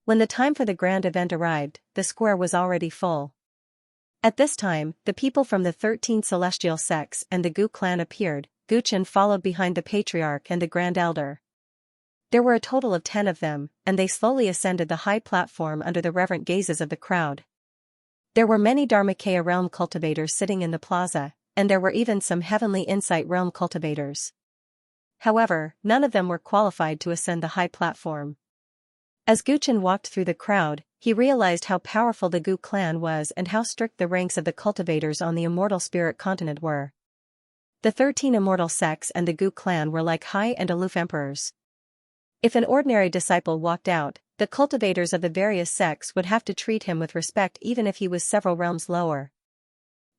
[SPEAKER 1] When the time for the grand event arrived, the square was already full. At this time, the people from the 13 celestial sects and the Gu clan appeared. Guchen followed behind the patriarch and the grand elder. There were a total of 10 of them, and they slowly ascended the high platform under the reverent gazes of the crowd. There were many Dharmakaya realm cultivators sitting in the plaza, and there were even some heavenly insight realm cultivators. However, none of them were qualified to ascend the high platform. As Guchen walked through the crowd, he realized how powerful the Gu clan was and how strict the ranks of the cultivators on the immortal spirit continent were. The 13 immortal sects and the Gu clan were like high and aloof emperors. If an ordinary disciple walked out, the cultivators of the various sects would have to treat him with respect even if he was several realms lower.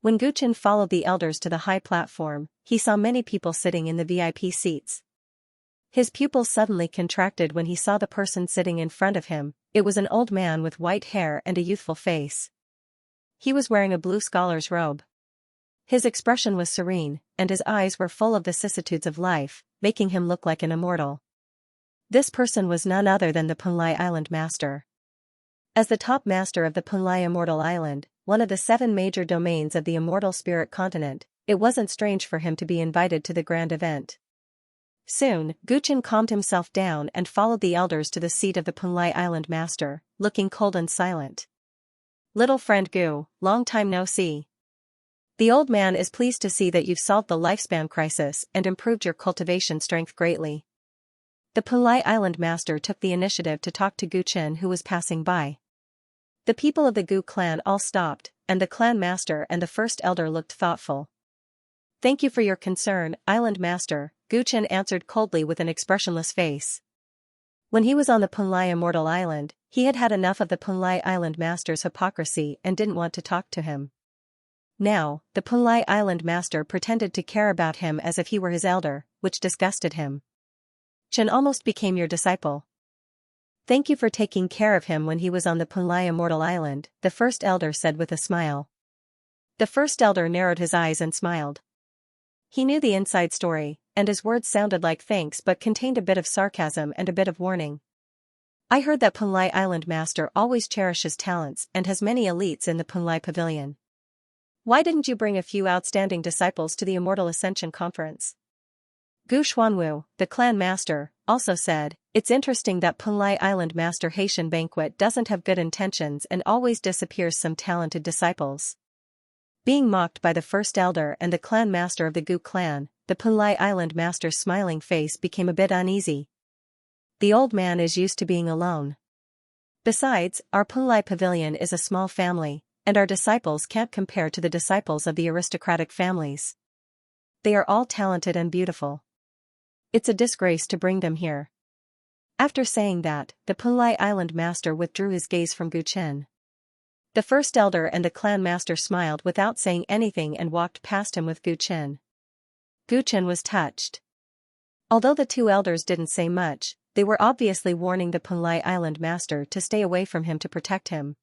[SPEAKER 1] When Guchen followed the elders to the high platform, he saw many people sitting in the VIP seats. His pupils suddenly contracted when he saw the person sitting in front of him. It was an old man with white hair and a youthful face. He was wearing a blue scholar's robe. His expression was serene, and his eyes were full of the vicissitudes of life, making him look like an immortal. This person was none other than the Punlai Island Master. As the top master of the Punlai Immortal Island, one of the 7 major domains of the immortal spirit continent, it wasn't strange for him to be invited to the grand event. Soon, Guchen calmed himself down and followed the elders to the seat of the Punlai Island Master, looking cold and silent. "Little friend Gu, long time no see. The old man is pleased to see that you've solved the lifespan crisis and improved your cultivation strength greatly." The Punlai Island Master took the initiative to talk to Guchen who was passing by. The people of the Gu clan all stopped, and the clan master and the first elder looked thoughtful. "Thank you for your concern, Island Master," Guchen answered coldly with an expressionless face. When he was on the Punlai Immortal Island, he had had enough of the Punlai Island Master's hypocrisy and didn't want to talk to him. Now, the Punlai Island Master pretended to care about him as if he were his elder, which disgusted him. "Chen almost became your disciple. Thank you for taking care of him when he was on the Punlai Immortal Island," the first elder said with a smile. The first elder narrowed his eyes and smiled. He knew the inside story, and his words sounded like thanks but contained a bit of sarcasm and a bit of warning. I heard that Punlai Island Master always cherishes talents and has many elites in the Punlai Pavilion. Why didn't you bring a few outstanding disciples to the Immortal Ascension Conference? Gu Xuanwu, the clan master, also said, it's interesting that Punlai Island Master Haitian Banquet doesn't have good intentions and always disappears some talented disciples. Being mocked by the first elder and the clan master of the Gu clan, the Punlai Island Master's smiling face became a bit uneasy. The old man is used to being alone. Besides, our Punlai Pavilion is a small family, and our disciples can't compare to the disciples of the aristocratic families. They are all talented and beautiful. It's a disgrace to bring them here. After saying that, the Punlai Island Master withdrew his gaze from Gu Chen. The first elder and the clan master smiled without saying anything and walked past him with Gu Chen. Gu Chen was touched. Although the two elders didn't say much, they were obviously warning the Punlai Island Master to stay away from him to protect him.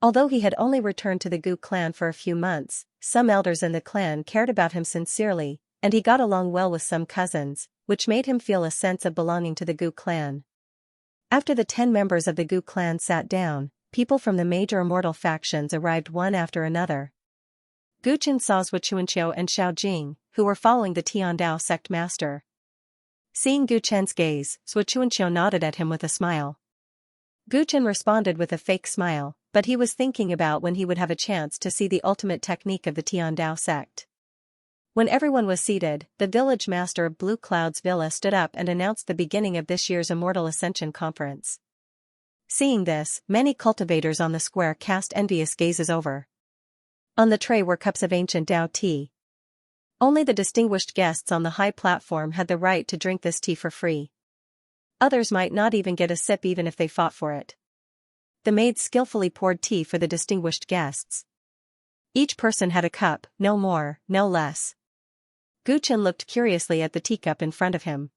[SPEAKER 1] Although he had only returned to the Gu clan for a few months, some elders in the clan cared about him sincerely, and he got along well with some cousins, which made him feel a sense of belonging to the Gu clan. After the 10 members of the Gu clan sat down, people from the major immortal factions arrived one after another. Gu Chen saw Xianxia and Xiao Jing, who were following the Tiandao sect master. Seeing Gu Chen's gaze, Xianxia nodded at him with a smile. Gu Chen responded with a fake smile, but he was thinking about when he would have a chance to see the ultimate technique of the Tiandao sect. When everyone was seated, the village master of Blue Cloud's villa stood up and announced the beginning of this year's Immortal Ascension Conference. Seeing this, many cultivators on the square cast envious gazes over. On the tray were cups of ancient Dao tea. Only the distinguished guests on the high platform had the right to drink this tea for free. Others might not even get a sip even if they fought for it. The maids skillfully poured tea for the distinguished guests. Each person had a cup, no more, no less. Gu Chen looked curiously at the teacup in front of him.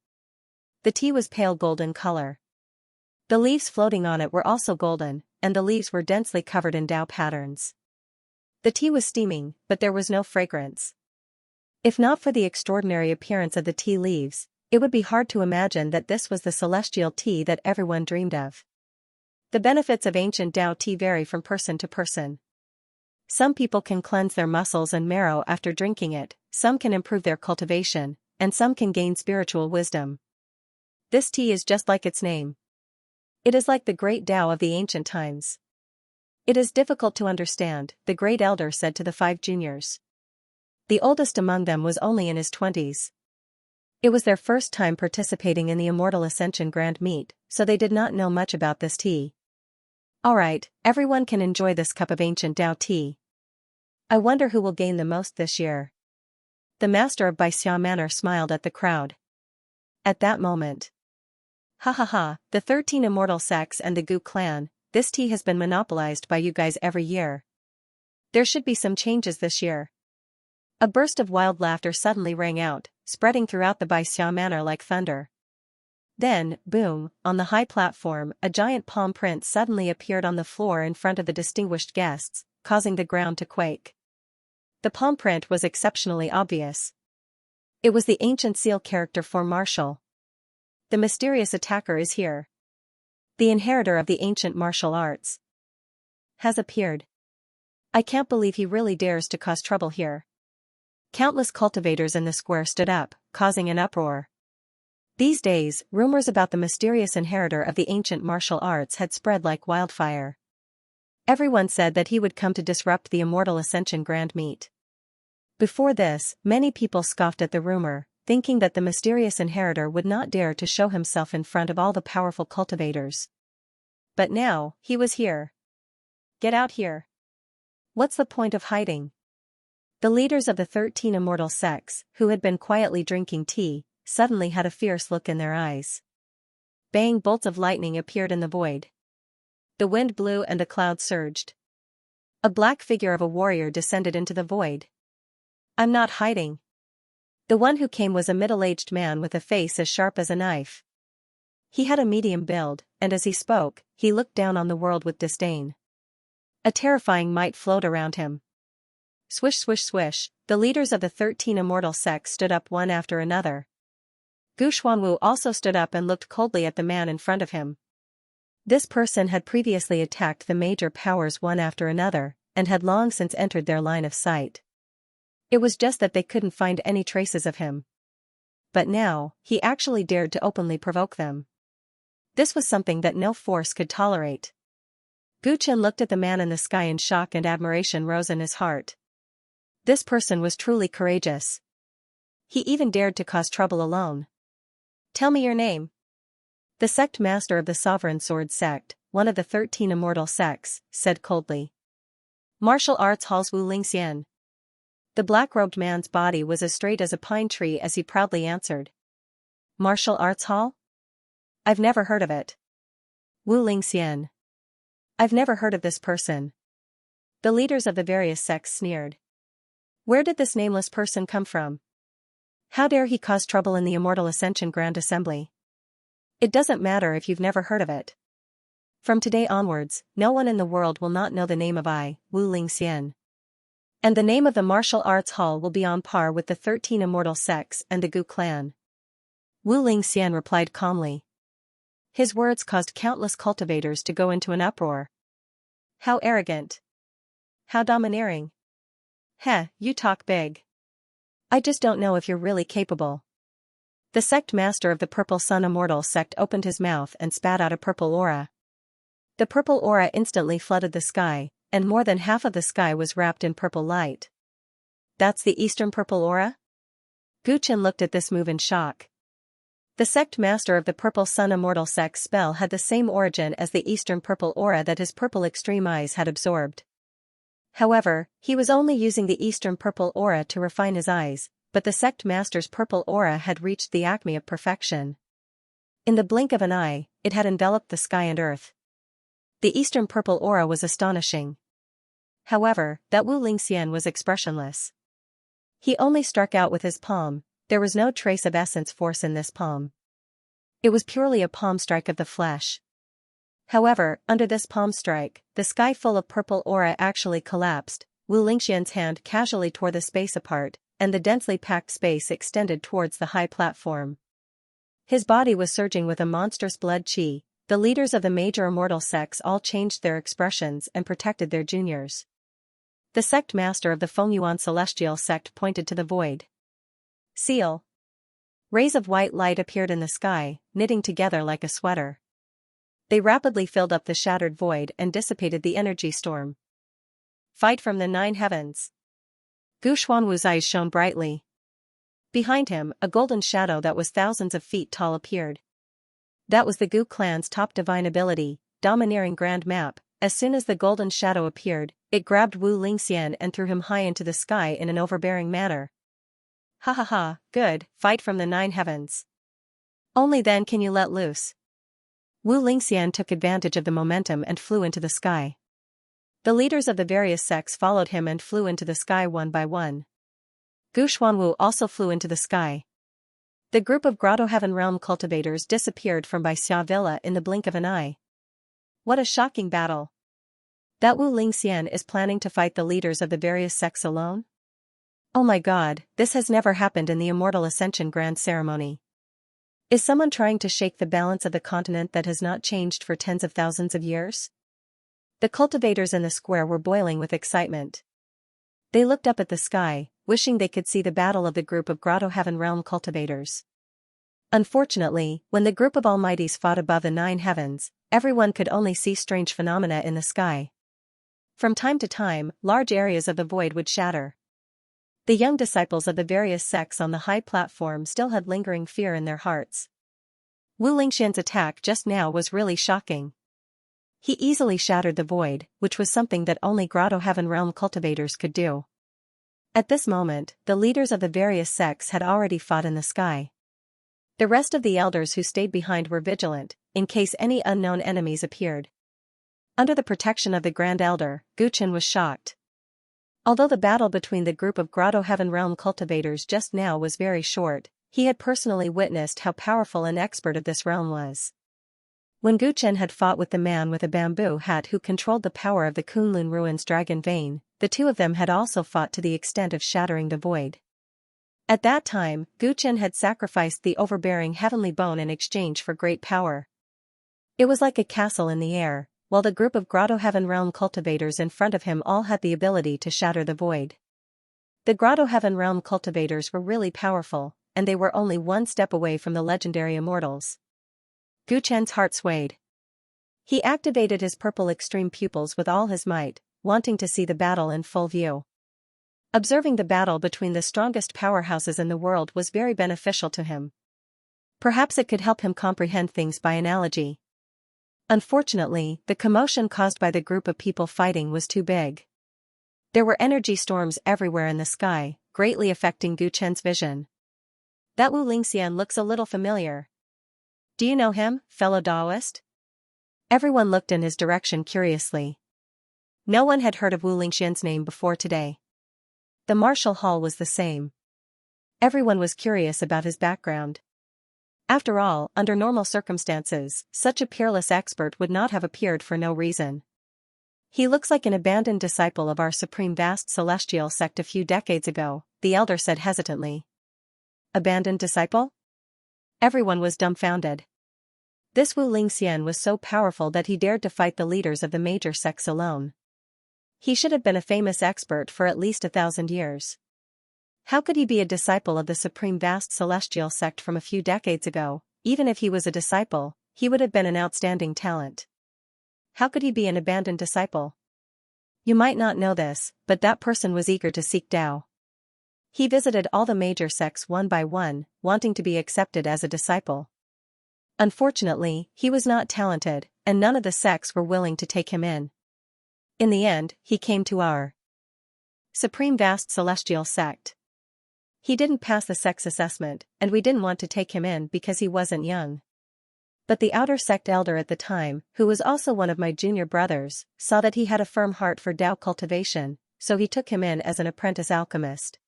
[SPEAKER 1] The tea was pale golden color. The leaves floating on it were also golden, and the leaves were densely covered in Dao patterns. The tea was steaming, but there was no fragrance. If not for the extraordinary appearance of the tea leaves, it would be hard to imagine that this was the celestial tea that everyone dreamed of. The benefits of ancient Dao tea vary from person to person. Some people can cleanse their muscles and marrow after drinking it, some can improve their cultivation, and some can gain spiritual wisdom. This tea is just like its name. It is like the great Dao of the ancient times. It is difficult to understand, the great elder said to the 5 juniors. The oldest among them was only in his 20s. It was their first time participating in the Immortal Ascension Grand Meet, so they did not know much about this tea. Alright, everyone can enjoy this cup of ancient Dao tea. I wonder who will gain the most this year. The master of Baixia Manor smiled at the crowd. At that moment. Ha ha ha, the 13 immortal sects and the Gu clan, this tea has been monopolized by you guys every year. There should be some changes this year. A burst of wild laughter suddenly rang out, spreading throughout the Baixia Manor like thunder. Then, boom, on the high platform, a giant palm print suddenly appeared on the floor in front of the distinguished guests, causing the ground to quake. The palm print was exceptionally obvious. It was the ancient seal character for martial. The mysterious attacker is here. The inheritor of the ancient martial arts has appeared. I can't believe he really dares to cause trouble here. Countless cultivators in the square stood up, causing an uproar. These days, rumors about the mysterious inheritor of the ancient martial arts had spread like wildfire. Everyone said that he would come to disrupt the Immortal Ascension Grand Meet. Before this, many people scoffed at the rumor, thinking that the mysterious inheritor would not dare to show himself in front of all the powerful cultivators. But now, he was here. Get out here. What's the point of hiding? The leaders of the 13 immortal sects, who had been quietly drinking tea, suddenly had a fierce look in their eyes. Bang! Bolts of lightning appeared in the void. The wind blew and the clouds surged. A black figure of a warrior descended into the void. I'm not hiding. The one who came was a middle-aged man with a face as sharp as a knife. He had a medium build, and as he spoke, he looked down on the world with disdain. A terrifying might flowed around him. Swish swish swish, the leaders of the 13 immortal sects stood up one after another. Gu Xuanwu also stood up and looked coldly at the man in front of him. This person had previously attacked the major powers one after another, and had long since entered their line of sight. It was just that they couldn't find any traces of him. But now, he actually dared to openly provoke them. This was something that no force could tolerate. Gu Chen looked at the man in the sky and shock and admiration rose in his heart. This person was truly courageous. He even dared to cause trouble alone. Tell me your name. The sect master of the Sovereign Sword sect, one of the 13 immortal sects, said coldly. Martial Arts Hall's Wu Lingxian. The black-robed man's body was as straight as a pine tree as he proudly answered. Martial Arts Hall? I've never heard of it. Wu Lingxian. I've never heard of this person. The leaders of the various sects sneered. Where did this nameless person come from? How dare he cause trouble in the Immortal Ascension Grand Assembly? It doesn't matter if you've never heard of it. From today onwards, no one in the world will not know the name of Wu Lingxian. And the name of the Martial Arts Hall will be on par with the 13 immortal sects and the Gu clan. Wu Lingxian replied calmly. His words caused countless cultivators to go into an uproar. How arrogant. How domineering. Heh, you talk big. I just don't know if you're really capable. The sect master of the Purple Sun Immortal sect opened his mouth and spat out a purple aura. The purple aura instantly flooded the sky, and more than half of the sky was wrapped in purple light. That's the Eastern Purple Aura? Gu Chen looked at this move in shock. The sect master of the Purple Sun Immortal sect spell had the same origin as the Eastern Purple Aura that his purple extreme eyes had absorbed. However, he was only using the Eastern Purple Aura to refine his eyes, but the sect master's purple aura had reached the acme of perfection. In the blink of an eye, it had enveloped the sky and earth. The Eastern Purple Aura was astonishing. However, that Wu Lingxian was expressionless. He only struck out with his palm. There was no trace of essence force in this palm. It was purely a palm strike of the flesh. However, under this palm strike, the sky full of purple aura actually collapsed. Wu Lingxian's hand casually tore the space apart, and the densely packed space extended towards the high platform. His body was surging with a monstrous blood qi. The leaders of the major immortal sects all changed their expressions and protected their juniors. The sect master of the Fengyuan Celestial sect pointed to the void. Seal. Rays of white light appeared in the sky, knitting together like a sweater. They rapidly filled up the shattered void and dissipated the energy storm. Fight from the 9 heavens. Gu Xuanwu's eyes shone brightly. Behind him, a golden shadow that was thousands of feet tall appeared. That was the Gu clan's top divine ability, Domineering Grand Map. As soon as the golden shadow appeared, it grabbed Wu Lingxian and threw him high into the sky in an overbearing manner. Ha ha ha, good, fight from the 9 heavens. Only then can you let loose. Wu Lingxian took advantage of the momentum and flew into the sky. The leaders of the various sects followed him and flew into the sky one by one. Gu Xuanwu also flew into the sky. The group of Grotto Heaven Realm cultivators disappeared from Baixia Villa in the blink of an eye. What a shocking battle. That Wu Lingxian is planning to fight the leaders of the various sects alone? Oh my god, this has never happened in the Immortal Ascension Grand Ceremony. Is someone trying to shake the balance of the continent that has not changed for tens of thousands of years? The cultivators in the square were boiling with excitement. They looked up at the sky, wishing they could see the battle of the group of Grotto Heaven Realm cultivators. Unfortunately, when the group of almighties fought above the 9 heavens, everyone could only see strange phenomena in the sky. From time to time, large areas of the void would shatter. The young disciples of the various sects on the high platform still had lingering fear in their hearts. Wu Lingxian's attack just now was really shocking. He easily shattered the void, which was something that only Grotto Heaven Realm cultivators could do. At this moment, the leaders of the various sects had already fought in the sky. The rest of the elders who stayed behind were vigilant, in case any unknown enemies appeared. Under the protection of the Grand Elder, Gu Chen was shocked. Although the battle between the group of Grotto Heaven Realm cultivators just now was very short, he had personally witnessed how powerful and expert of this realm was. When Gu Chen had fought with the man with a bamboo hat who controlled the power of the Kunlun Ruins Dragon Vein, the two of them had also fought to the extent of shattering the void. At that time, Guchen had sacrificed the overbearing heavenly bone in exchange for great power. It was like a castle in the air, while the group of Grotto Heaven Realm cultivators in front of him all had the ability to shatter the void. The Grotto Heaven Realm cultivators were really powerful, and they were only one step away from the legendary immortals. Guchen's heart swayed. He activated his purple extreme pupils with all his might, wanting to see the battle in full view. Observing the battle between the strongest powerhouses in the world was very beneficial to him. Perhaps it could help him comprehend things by analogy. Unfortunately, the commotion caused by the group of people fighting was too big. There were energy storms everywhere in the sky, greatly affecting Guchen's vision. That Wu Lingxian looks a little familiar. Do you know him, fellow Daoist? Everyone looked in his direction curiously. No one had heard of Wu Lingxian's name before today. The martial hall was the same. Everyone was curious about his background. After all, under normal circumstances, such a peerless expert would not have appeared for no reason. He looks like an abandoned disciple of our supreme vast celestial sect a few decades ago, the elder said hesitantly. Abandoned disciple? Everyone was dumbfounded. This Wu Lingxian was so powerful that he dared to fight the leaders of the major sects alone. He should have been a famous expert for at least 1,000 years. How could he be a disciple of the supreme vast celestial sect from a few decades ago? Even if he was a disciple, he would have been an outstanding talent. How could he be an abandoned disciple? You might not know this, but that person was eager to seek Tao. He visited all the major sects one by one, wanting to be accepted as a disciple. Unfortunately, he was not talented, and none of the sects were willing to take him in. In the end, he came to our supreme vast celestial sect. He didn't pass the sex assessment, and we didn't want to take him in because he wasn't young. But the outer sect elder at the time, who was also one of my junior brothers, saw that he had a firm heart for Tao cultivation, so he took him in as an apprentice alchemist.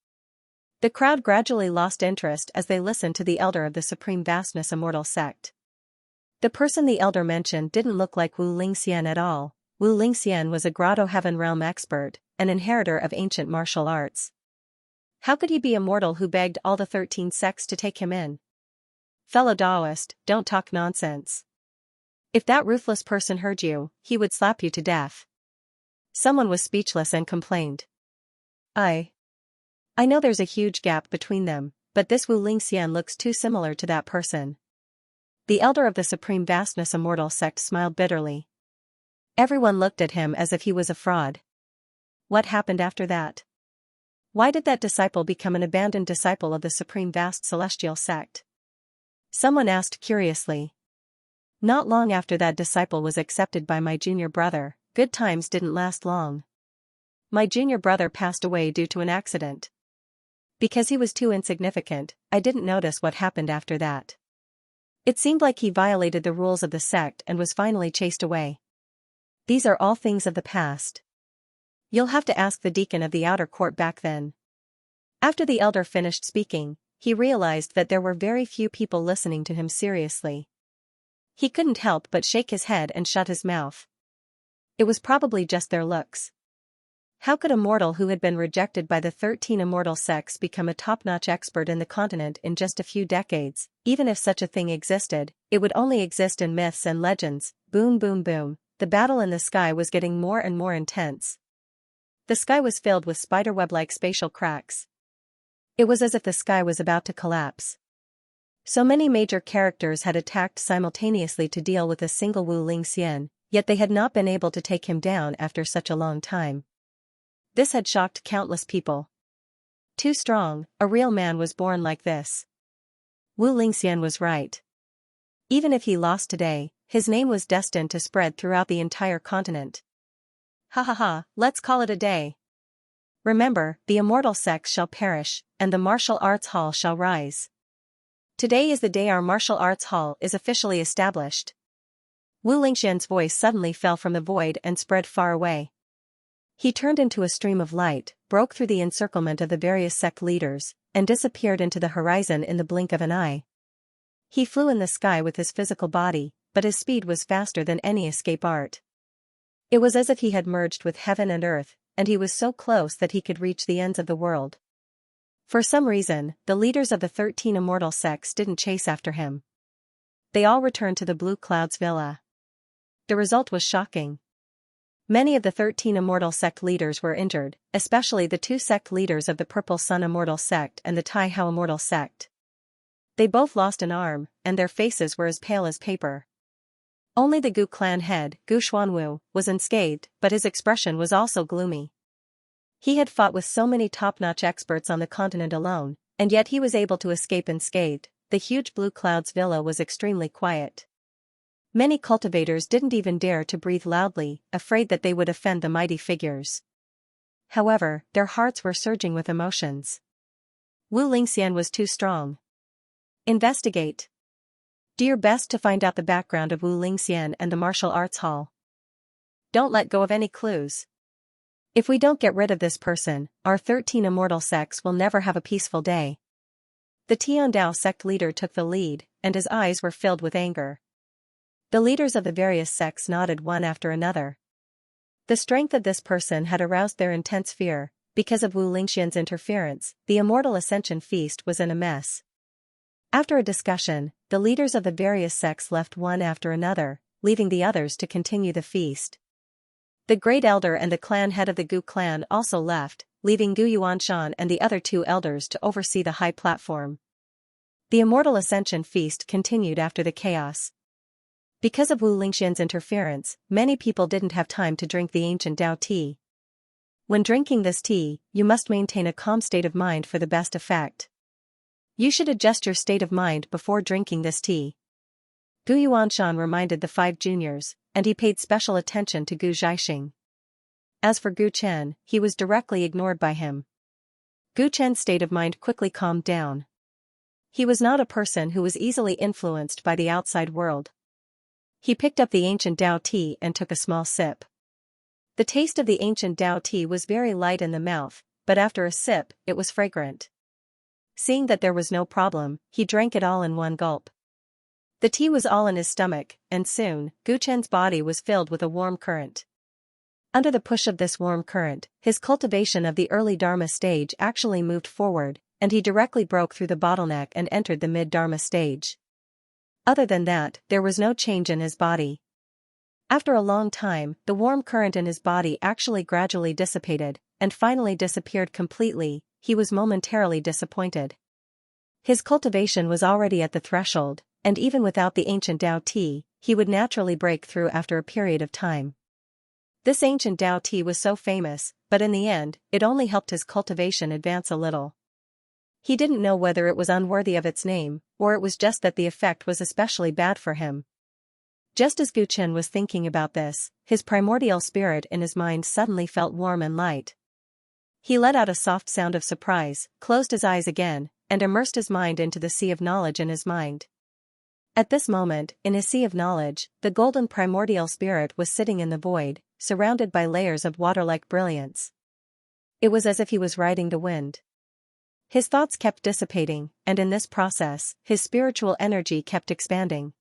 [SPEAKER 1] The crowd gradually lost interest as they listened to the elder of the supreme vastness immortal sect. The person the elder mentioned didn't look like Wu Lingxian at all. Wu Lingxian was a Grotto Heaven Realm expert, an inheritor of ancient martial arts. How could he be a mortal who begged all the 13 sects to take him in? Fellow Daoist, don't talk nonsense. If that ruthless person heard you, he would slap you to death. Someone was speechless and complained. I know there's a huge gap between them, but this Wu Lingxian looks too similar to that person. The elder of the supreme vastness immortal sect smiled bitterly. Everyone looked at him as if he was a fraud. What happened after that? Why did that disciple become an abandoned disciple of the supreme vast celestial sect? Someone asked curiously. Not long after that disciple was accepted by my junior brother, good times didn't last long. My junior brother passed away due to an accident. Because he was too insignificant, I didn't notice what happened after that. It seemed like he violated the rules of the sect and was finally chased away. These are all things of the past. You'll have to ask the deacon of the outer court back then. After the elder finished speaking, he realized that there were very few people listening to him seriously. He couldn't help but shake his head and shut his mouth. It was probably just their looks. How could a mortal who had been rejected by the 13 immortal sects become a top-notch expert in the continent in just a few decades? Even if such a thing existed, it would only exist in myths and legends. Boom boom boom, the battle in the sky was getting more and more intense. The sky was filled with spiderweb-like spatial cracks. It was as if the sky was about to collapse. So many major characters had attacked simultaneously to deal with a single Wu Lingxian, yet they had not been able to take him down after such a long time. This had shocked countless people. Too strong, a real man was born like this. Wu Lingxian was right. Even if he lost today, his name was destined to spread throughout the entire continent. Ha ha ha, let's call it a day. Remember, the immortal sects shall perish, and the martial arts hall shall rise. Today is the day our martial arts hall is officially established. Wu Lingxian's voice suddenly fell from the void and spread far away. He turned into a stream of light, broke through the encirclement of the various sect leaders, and disappeared into the horizon in the blink of an eye. He flew in the sky with his physical body, but his speed was faster than any escape art. It was as if he had merged with heaven and earth, and he was so close that he could reach the ends of the world. For some reason, the leaders of the 13 immortal sects didn't chase after him. They all returned to the Blue Cloud's villa. The result was shocking. Many of the 13 immortal sect leaders were injured, especially the 2 sect leaders of the Purple Sun immortal sect and the Tai Hao immortal sect. They both lost an arm, and their faces were as pale as paper. Only the Gu clan head, Gu Xuanwu, was unscathed, but his expression was also gloomy. He had fought with so many top-notch experts on the continent alone, and yet he was able to escape unscathed. The huge Blue Cloud's villa was extremely quiet. Many cultivators didn't even dare to breathe loudly, afraid that they would offend the mighty figures. However, their hearts were surging with emotions. Wu Lingxian was too strong. Investigate. Do your best to find out the background of Wu Lingxian and the martial arts hall. Don't let go of any clues. If we don't get rid of this person, our 13 immortal sects will never have a peaceful day. The Tiandao sect leader took the lead, and his eyes were filled with anger. The leaders of the various sects nodded one after another. The strength of this person had aroused their intense fear. Because of Wu Lingxian's interference, the Immortal Ascension feast was in a mess. After a discussion, the leaders of the various sects left one after another, leaving the others to continue the feast. The Great Elder and the clan head of the Gu clan also left, leaving Gu Yuanshan and the other 2 elders to oversee the high platform. The Immortal Ascension feast continued after the chaos. Because of Wu Lingxian's interference, many people didn't have time to drink the ancient Dao tea. When drinking this tea, you must maintain a calm state of mind for the best effect. You should adjust your state of mind before drinking this tea. Gu Yuanshan reminded the 5 juniors, and he paid special attention to Gu Zhaixing. As for Gu Chen, he was directly ignored by him. Gu Chen's state of mind quickly calmed down. He was not a person who was easily influenced by the outside world. He picked up the ancient Dao tea and took a small sip. The taste of the ancient Dao tea was very light in the mouth, but after a sip, it was fragrant. Seeing that there was no problem, he drank it all in one gulp. The tea was all in his stomach, and soon, Gu Chen's body was filled with a warm current. Under the push of this warm current, his cultivation of the early Dharma stage actually moved forward, and he directly broke through the bottleneck and entered the mid-Dharma stage. Other than that, there was no change in his body. After a long time, the warm current in his body actually gradually dissipated, and finally disappeared completely. He was momentarily disappointed. His cultivation was already at the threshold, and even without the ancient Dao tea, he would naturally break through after a period of time. This ancient Dao tea was so famous, but in the end, it only helped his cultivation advance a little. He didn't know whether it was unworthy of its name, or it was just that the effect was especially bad for him. Just as Gu Chen was thinking about this, his primordial spirit in his mind suddenly felt warm and light. He let out a soft sound of surprise, closed his eyes again, and immersed his mind into the sea of knowledge in his mind. At this moment, in his sea of knowledge, the golden primordial spirit was sitting in the void, surrounded by layers of water-like brilliance. It was as if he was riding the wind. His thoughts kept dissipating, and in this process, his spiritual energy kept expanding.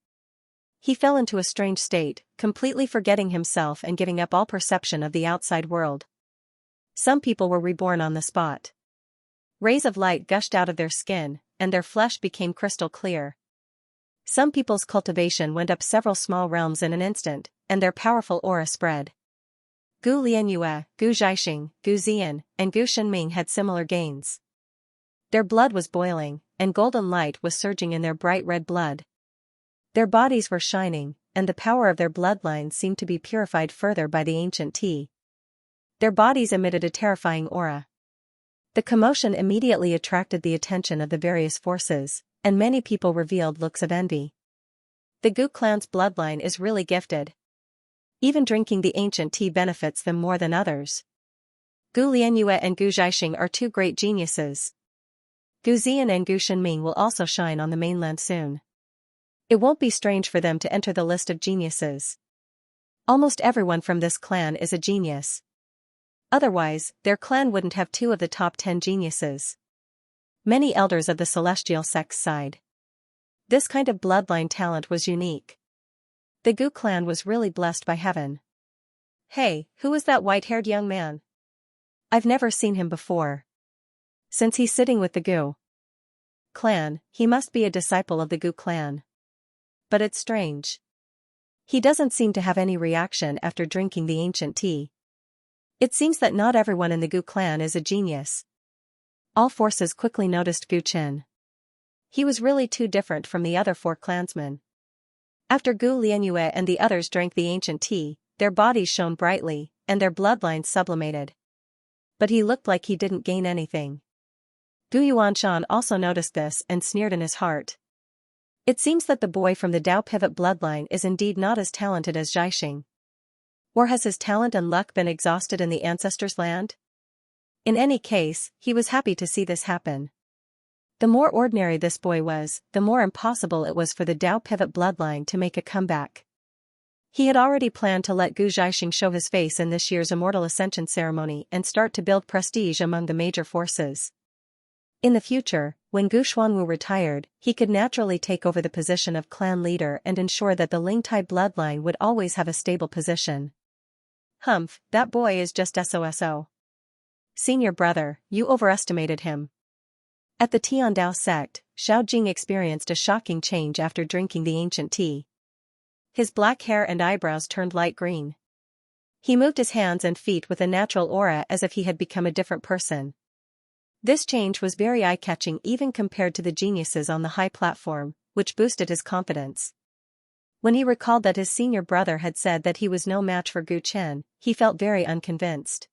[SPEAKER 1] He fell into a strange state, completely forgetting himself and giving up all perception of the outside world. Some people were reborn on the spot. Rays of light gushed out of their skin, and their flesh became crystal clear. Some people's cultivation went up several small realms in an instant, and their powerful aura spread. Gu Lianyue, Gu Zhaixing, Gu Zian, and Gu Shenming had similar gains. Their blood was boiling, and golden light was surging in their bright red blood. Their bodies were shining, and the power of their bloodlines seemed to be purified further by the ancient tea. Their bodies emitted a terrifying aura. The commotion immediately attracted the attention of the various forces, and many people revealed looks of envy. The Gu clan's bloodline is really gifted. Even drinking the ancient tea benefits them more than others. Gu Lianyue and Gu Zhaixing are 2 great geniuses. Gu Zian and Gu Shenming will also shine on the mainland soon. It won't be strange for them to enter the list of geniuses. Almost everyone from this clan is a genius. Otherwise, their clan wouldn't have 2 of the top 10 geniuses. Many elders of the celestial sects sighed. This kind of bloodline talent was unique. The Gu clan was really blessed by heaven. Hey, who is that white-haired young man? I've never seen him before. Since he's sitting with the Gu clan, he must be a disciple of the Gu clan. But it's strange. He doesn't seem to have any reaction after drinking the ancient tea. It seems that not everyone in the Gu clan is a genius. All forces quickly noticed Gu Chen. He was really too different from the other 4 clansmen. After Gu Lianyue and the others drank the ancient tea, their bodies shone brightly, and their bloodlines sublimated. But he looked like he didn't gain anything. Gu Yuanshan also noticed this and sneered in his heart. It seems that the boy from the Dao pivot bloodline is indeed not as talented as Zhaixing. Or has his talent and luck been exhausted in the ancestors' land? In any case, he was happy to see this happen. The more ordinary this boy was, the more impossible it was for the Dao pivot bloodline to make a comeback. He had already planned to let Gu Zhaixing show his face in this year's Immortal Ascension ceremony and start to build prestige among the major forces. In the future, when Gu Xuanwu retired, he could naturally take over the position of clan leader and ensure that the Lingtai bloodline would always have a stable position. Humph, that boy is just SOSO. Senior brother, you overestimated him. At the Tiandao sect, Xiao Jing experienced a shocking change after drinking the ancient tea. His black hair and eyebrows turned light green. He moved his hands and feet with a natural aura as if he had become a different person. This change was very eye-catching even compared to the geniuses on the high platform, which boosted his confidence. When he recalled that his senior brother had said that he was no match for Gu Chen, he felt very unconvinced.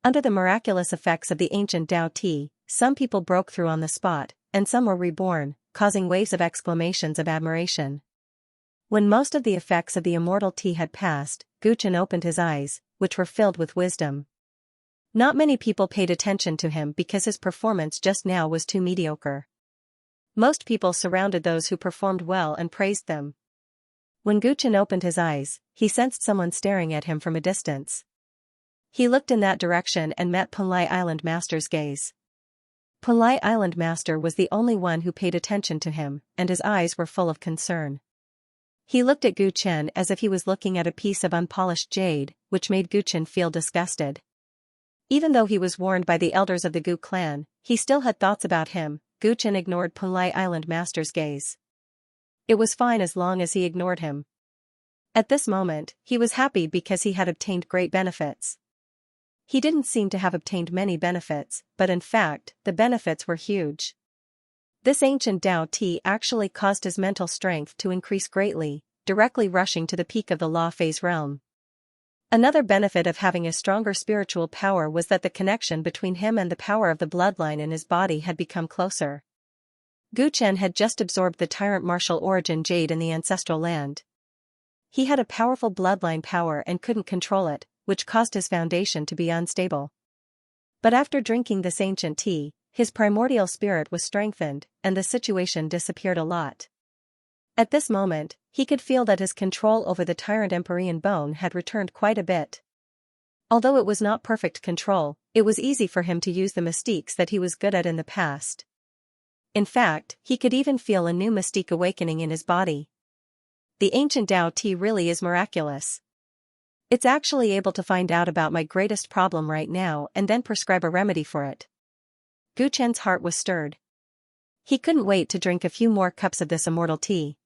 [SPEAKER 1] Under the miraculous effects of the ancient Dao tea, some people broke through on the spot, and some were reborn, causing waves of exclamations of admiration. When most of the effects of the immortal tea had passed, Gu Chen opened his eyes, which were filled with wisdom. Not many people paid attention to him because his performance just now was too mediocre. Most people surrounded those who performed well and praised them. When Gu Chen opened his eyes, he sensed someone staring at him from a distance. He looked in that direction and met Punlai Island Master's gaze. Punlai Island Master was the only one who paid attention to him, and his eyes were full of concern. He looked at Gu Chen as if he was looking at a piece of unpolished jade, which made Gu Chen feel disgusted. Even though he was warned by the elders of the Gu clan, he still had thoughts about him. Gu Chen ignored Punlai Island Master's gaze. It was fine as long as he ignored him. At this moment, he was happy because he had obtained great benefits. He didn't seem to have obtained many benefits, but in fact, the benefits were huge. This ancient Dao tea actually caused his mental strength to increase greatly, directly rushing to the peak of the Law Phase realm. Another benefit of having a stronger spiritual power was that the connection between him and the power of the bloodline in his body had become closer. Gu Chen had just absorbed the Tyrant martial origin jade in the ancestral land. He had a powerful bloodline power and couldn't control it, which caused his foundation to be unstable. But after drinking this ancient tea, his primordial spirit was strengthened, and the situation disappeared a lot. At this moment, he could feel that his control over the Tyrant Empyrean bone had returned quite a bit. Although it was not perfect control, it was easy for him to use the mystiques that he was good at in the past. In fact, he could even feel a new mystique awakening in his body. The ancient Dao tea really is miraculous. It's actually able to find out about my greatest problem right now and then prescribe a remedy for it. Gu Chen's heart was stirred. He couldn't wait to drink a few more cups of this immortal tea.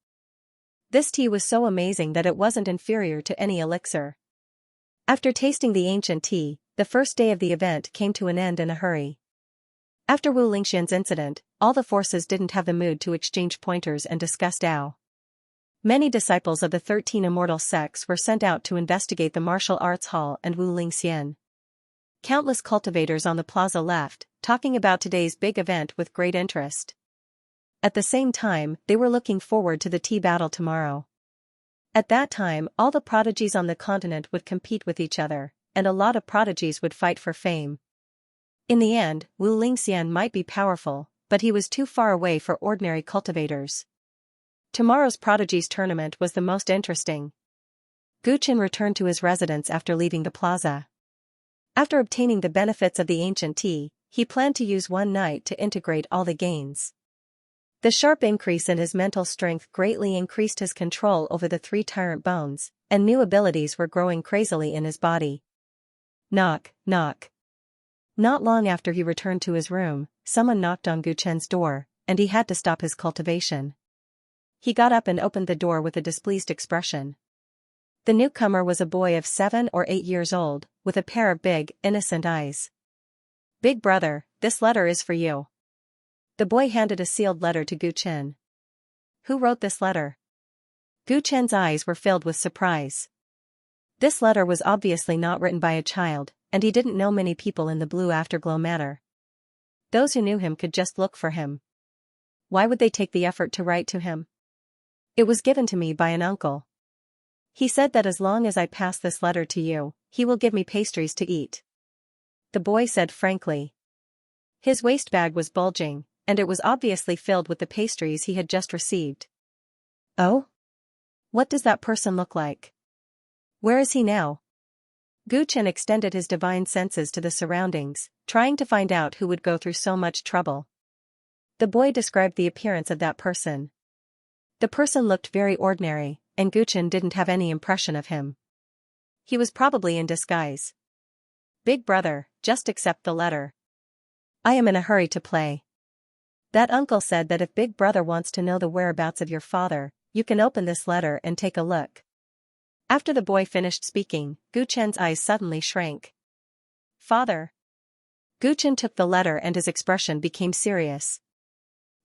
[SPEAKER 1] This tea was so amazing that it wasn't inferior to any elixir. After tasting the ancient tea, the first day of the event came to an end in a hurry. After Wu Lingxian's incident, all the forces didn't have the mood to exchange pointers and discuss Dao. Many disciples of the 13 immortal sects were sent out to investigate the martial arts hall and Wu Lingxian. Countless cultivators on the plaza left, talking about today's big event with great interest. At the same time, they were looking forward to the tea battle tomorrow. At that time, all the prodigies on the continent would compete with each other, and a lot of prodigies would fight for fame. In the end, Wu Lingxian might be powerful, but he was too far away for ordinary cultivators. Tomorrow's prodigies tournament was the most interesting. Gu Chen returned to his residence after leaving the plaza. After obtaining the benefits of the ancient tea, he planned to use one night to integrate all the gains. The sharp increase in his mental strength greatly increased his control over the 3 tyrant bones, and new abilities were growing crazily in his body. Knock, knock. Not long after he returned to his room, someone knocked on Gu Chen's door, and he had to stop his cultivation. He got up and opened the door with a displeased expression. The newcomer was a boy of 7 or 8 years old, with a pair of big, innocent eyes. "Big brother, this letter is for you." The boy handed a sealed letter to Gu Chen. "Who wrote this letter?" Gu Chen's eyes were filled with surprise. This letter was obviously not written by a child, and he didn't know many people in the Blue Afterglow Matter. Those who knew him could just look for him. Why would they take the effort to write to him? "It was given to me by an uncle. He said that as long as I pass this letter to you, he will give me pastries to eat," the boy said frankly. His waist bag was bulging, and it was obviously filled with the pastries he had just received. "Oh? What does that person look like? Where is he now?" Gu Chen extended his divine senses to the surroundings, trying to find out who would go through so much trouble. The boy described the appearance of that person. The person looked very ordinary, and Gu Chen didn't have any impression of him. He was probably in disguise. "Big brother, just accept the letter. I am in a hurry to play. That uncle said that if Big brother wants to know the whereabouts of your father, you can open this letter and take a look." After the boy finished speaking, Gu Chen's eyes suddenly shrank. "Father." Gu Chen took the letter and his expression became serious.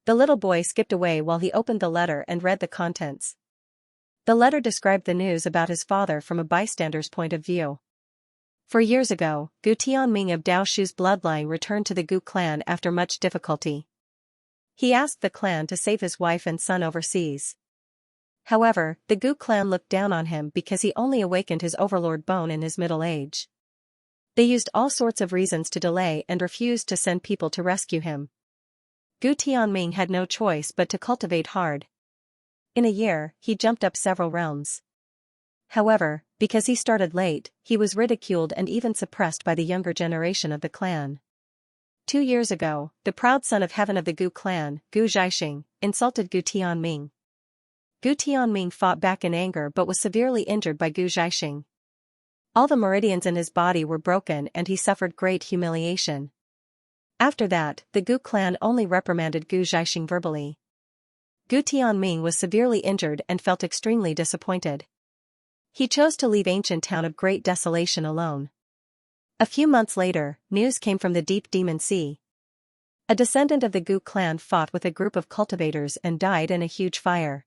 [SPEAKER 1] The little boy skipped away while he opened the letter and read the contents. The letter described the news about his father from a bystander's point of view. For years ago, Gu Tianming of Dao Shu's bloodline returned to the Gu clan after much difficulty. He asked the clan to save his wife and son overseas. However, the Gu clan looked down on him because he only awakened his overlord bone in his middle age. They used all sorts of reasons to delay and refused to send people to rescue him. Gu Tianming had no choice but to cultivate hard. In a year, he jumped up several realms. However, because he started late, he was ridiculed and even suppressed by the younger generation of the clan. 2 years ago, the proud son of heaven of the Gu clan, Gu Zhaixing, insulted Gu Tianming. Gu Tianming fought back in anger but was severely injured by Gu Zhaixing. All the meridians in his body were broken and he suffered great humiliation. After that, the Gu clan only reprimanded Gu Zhaixing verbally. Gu Tianming was severely injured and felt extremely disappointed. He chose to leave ancient town of Great Desolation alone. A few months later, news came from the Deep Demon Sea. A descendant of the Gu clan fought with a group of cultivators and died in a huge fire.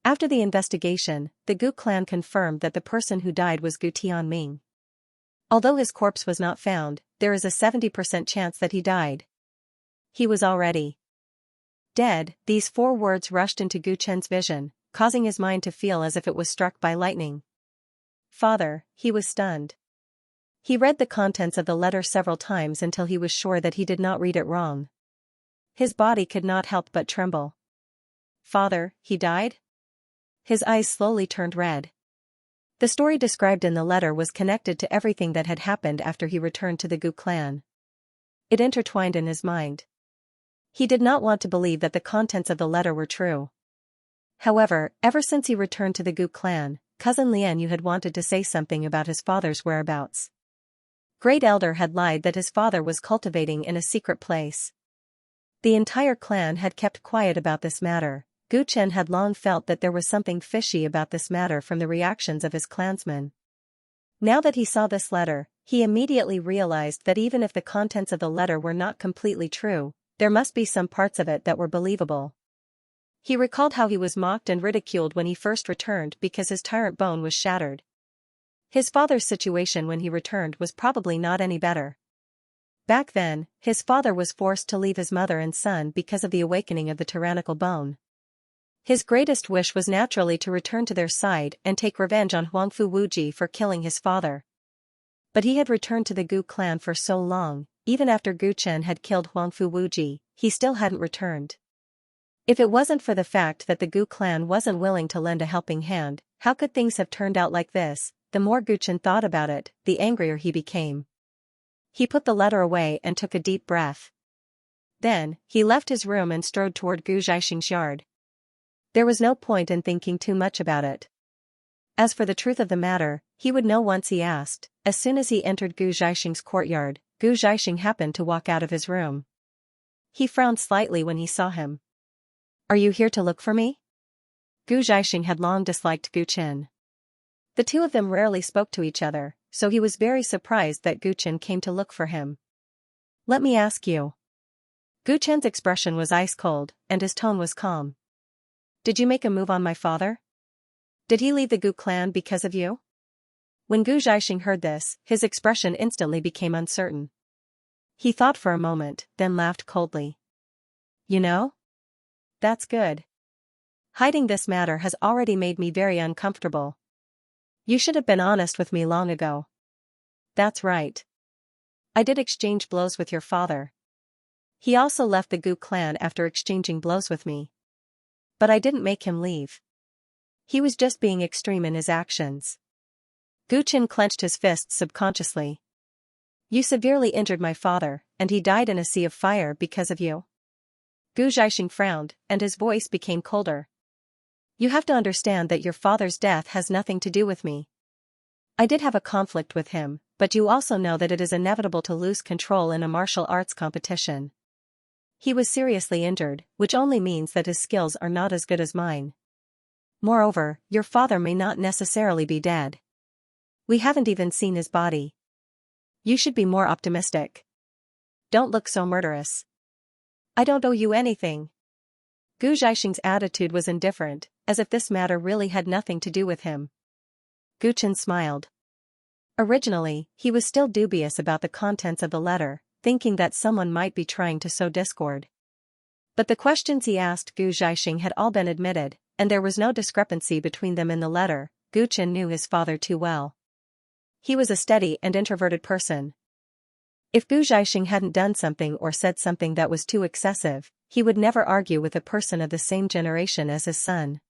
[SPEAKER 1] After the investigation, the Gu clan confirmed that the person who died was Gu Tianming. Although his corpse was not found, there is a 70% chance that he died. He was already dead. These 4 words rushed into Gu Chen's vision, causing his mind to feel as if it was struck by lightning. "Father," he was stunned. He read the contents of the letter several times until he was sure that he did not read it wrong. His body could not help but tremble. "Father, he died?" His eyes slowly turned red. The story described in the letter was connected to everything that had happened after he returned to the Gu clan. It intertwined in his mind. He did not want to believe that the contents of the letter were true. However, ever since he returned to the Gu clan, cousin Lian Yu had wanted to say something about his father's whereabouts. Great Elder had lied that his father was cultivating in a secret place. The entire clan had kept quiet about this matter. Gu Chen had long felt that there was something fishy about this matter from the reactions of his clansmen. Now that he saw this letter, he immediately realized that even if the contents of the letter were not completely true, there must be some parts of it that were believable. He recalled how he was mocked and ridiculed when he first returned because his tyrant bone was shattered. His father's situation when he returned was probably not any better. Back then, his father was forced to leave his mother and son because of the awakening of the tyrannical bone. His greatest wish was naturally to return to their side and take revenge on Huangfu Wuji for killing his father. But he had returned to the Gu clan for so long, even after Gu Chen had killed Huangfu Wuji, he still hadn't returned. If it wasn't for the fact that the Gu clan wasn't willing to lend a helping hand, how could things have turned out like this? The more Gu Chen thought about it, the angrier he became. He put the letter away and took a deep breath. Then, he left his room and strode toward Gu Zhaixing's yard. There was no point in thinking too much about it. As for the truth of the matter, he would know once he asked. As soon as he entered Gu Zhaixing's courtyard, Gu Zhaixing happened to walk out of his room. He frowned slightly when he saw him. "Are you here to look for me?" Gu Zhaixing had long disliked Gu Chen. The two of them rarely spoke to each other, so he was very surprised that Gu Chen came to look for him. "Let me ask you." Gu Chen's expression was ice cold, and his tone was calm. "Did you make a move on my father? Did he leave the Gu clan because of you?" When Gu Zhaixing heard this, his expression instantly became uncertain. He thought for a moment, then laughed coldly. "You know? That's good. Hiding this matter has already made me very uncomfortable. You should have been honest with me long ago." "That's right. I did exchange blows with your father. He also left the Gu clan after exchanging blows with me. But I didn't make him leave. He was just being extreme in his actions." Gu Chen clenched his fists subconsciously. "You severely injured my father, and he died in a sea of fire because of you?" Gu Zhaixing frowned, and his voice became colder. "You have to understand that your father's death has nothing to do with me. I did have a conflict with him, but you also know that it is inevitable to lose control in a martial arts competition. He was seriously injured, which only means that his skills are not as good as mine. Moreover, your father may not necessarily be dead. We haven't even seen his body. You should be more optimistic. Don't look so murderous. I don't owe you anything." Gu Zhaixing's attitude was indifferent, as if this matter really had nothing to do with him. Gu Chen smiled. Originally, he was still dubious about the contents of the letter, thinking that someone might be trying to sow discord. But the questions he asked Gu Zhaixing had all been admitted, and there was no discrepancy between them in the letter. Gu Chen knew his father too well. He was a steady and introverted person. If Gu Zhaixing hadn't done something or said something that was too excessive, he would never argue with a person of the same generation as his son.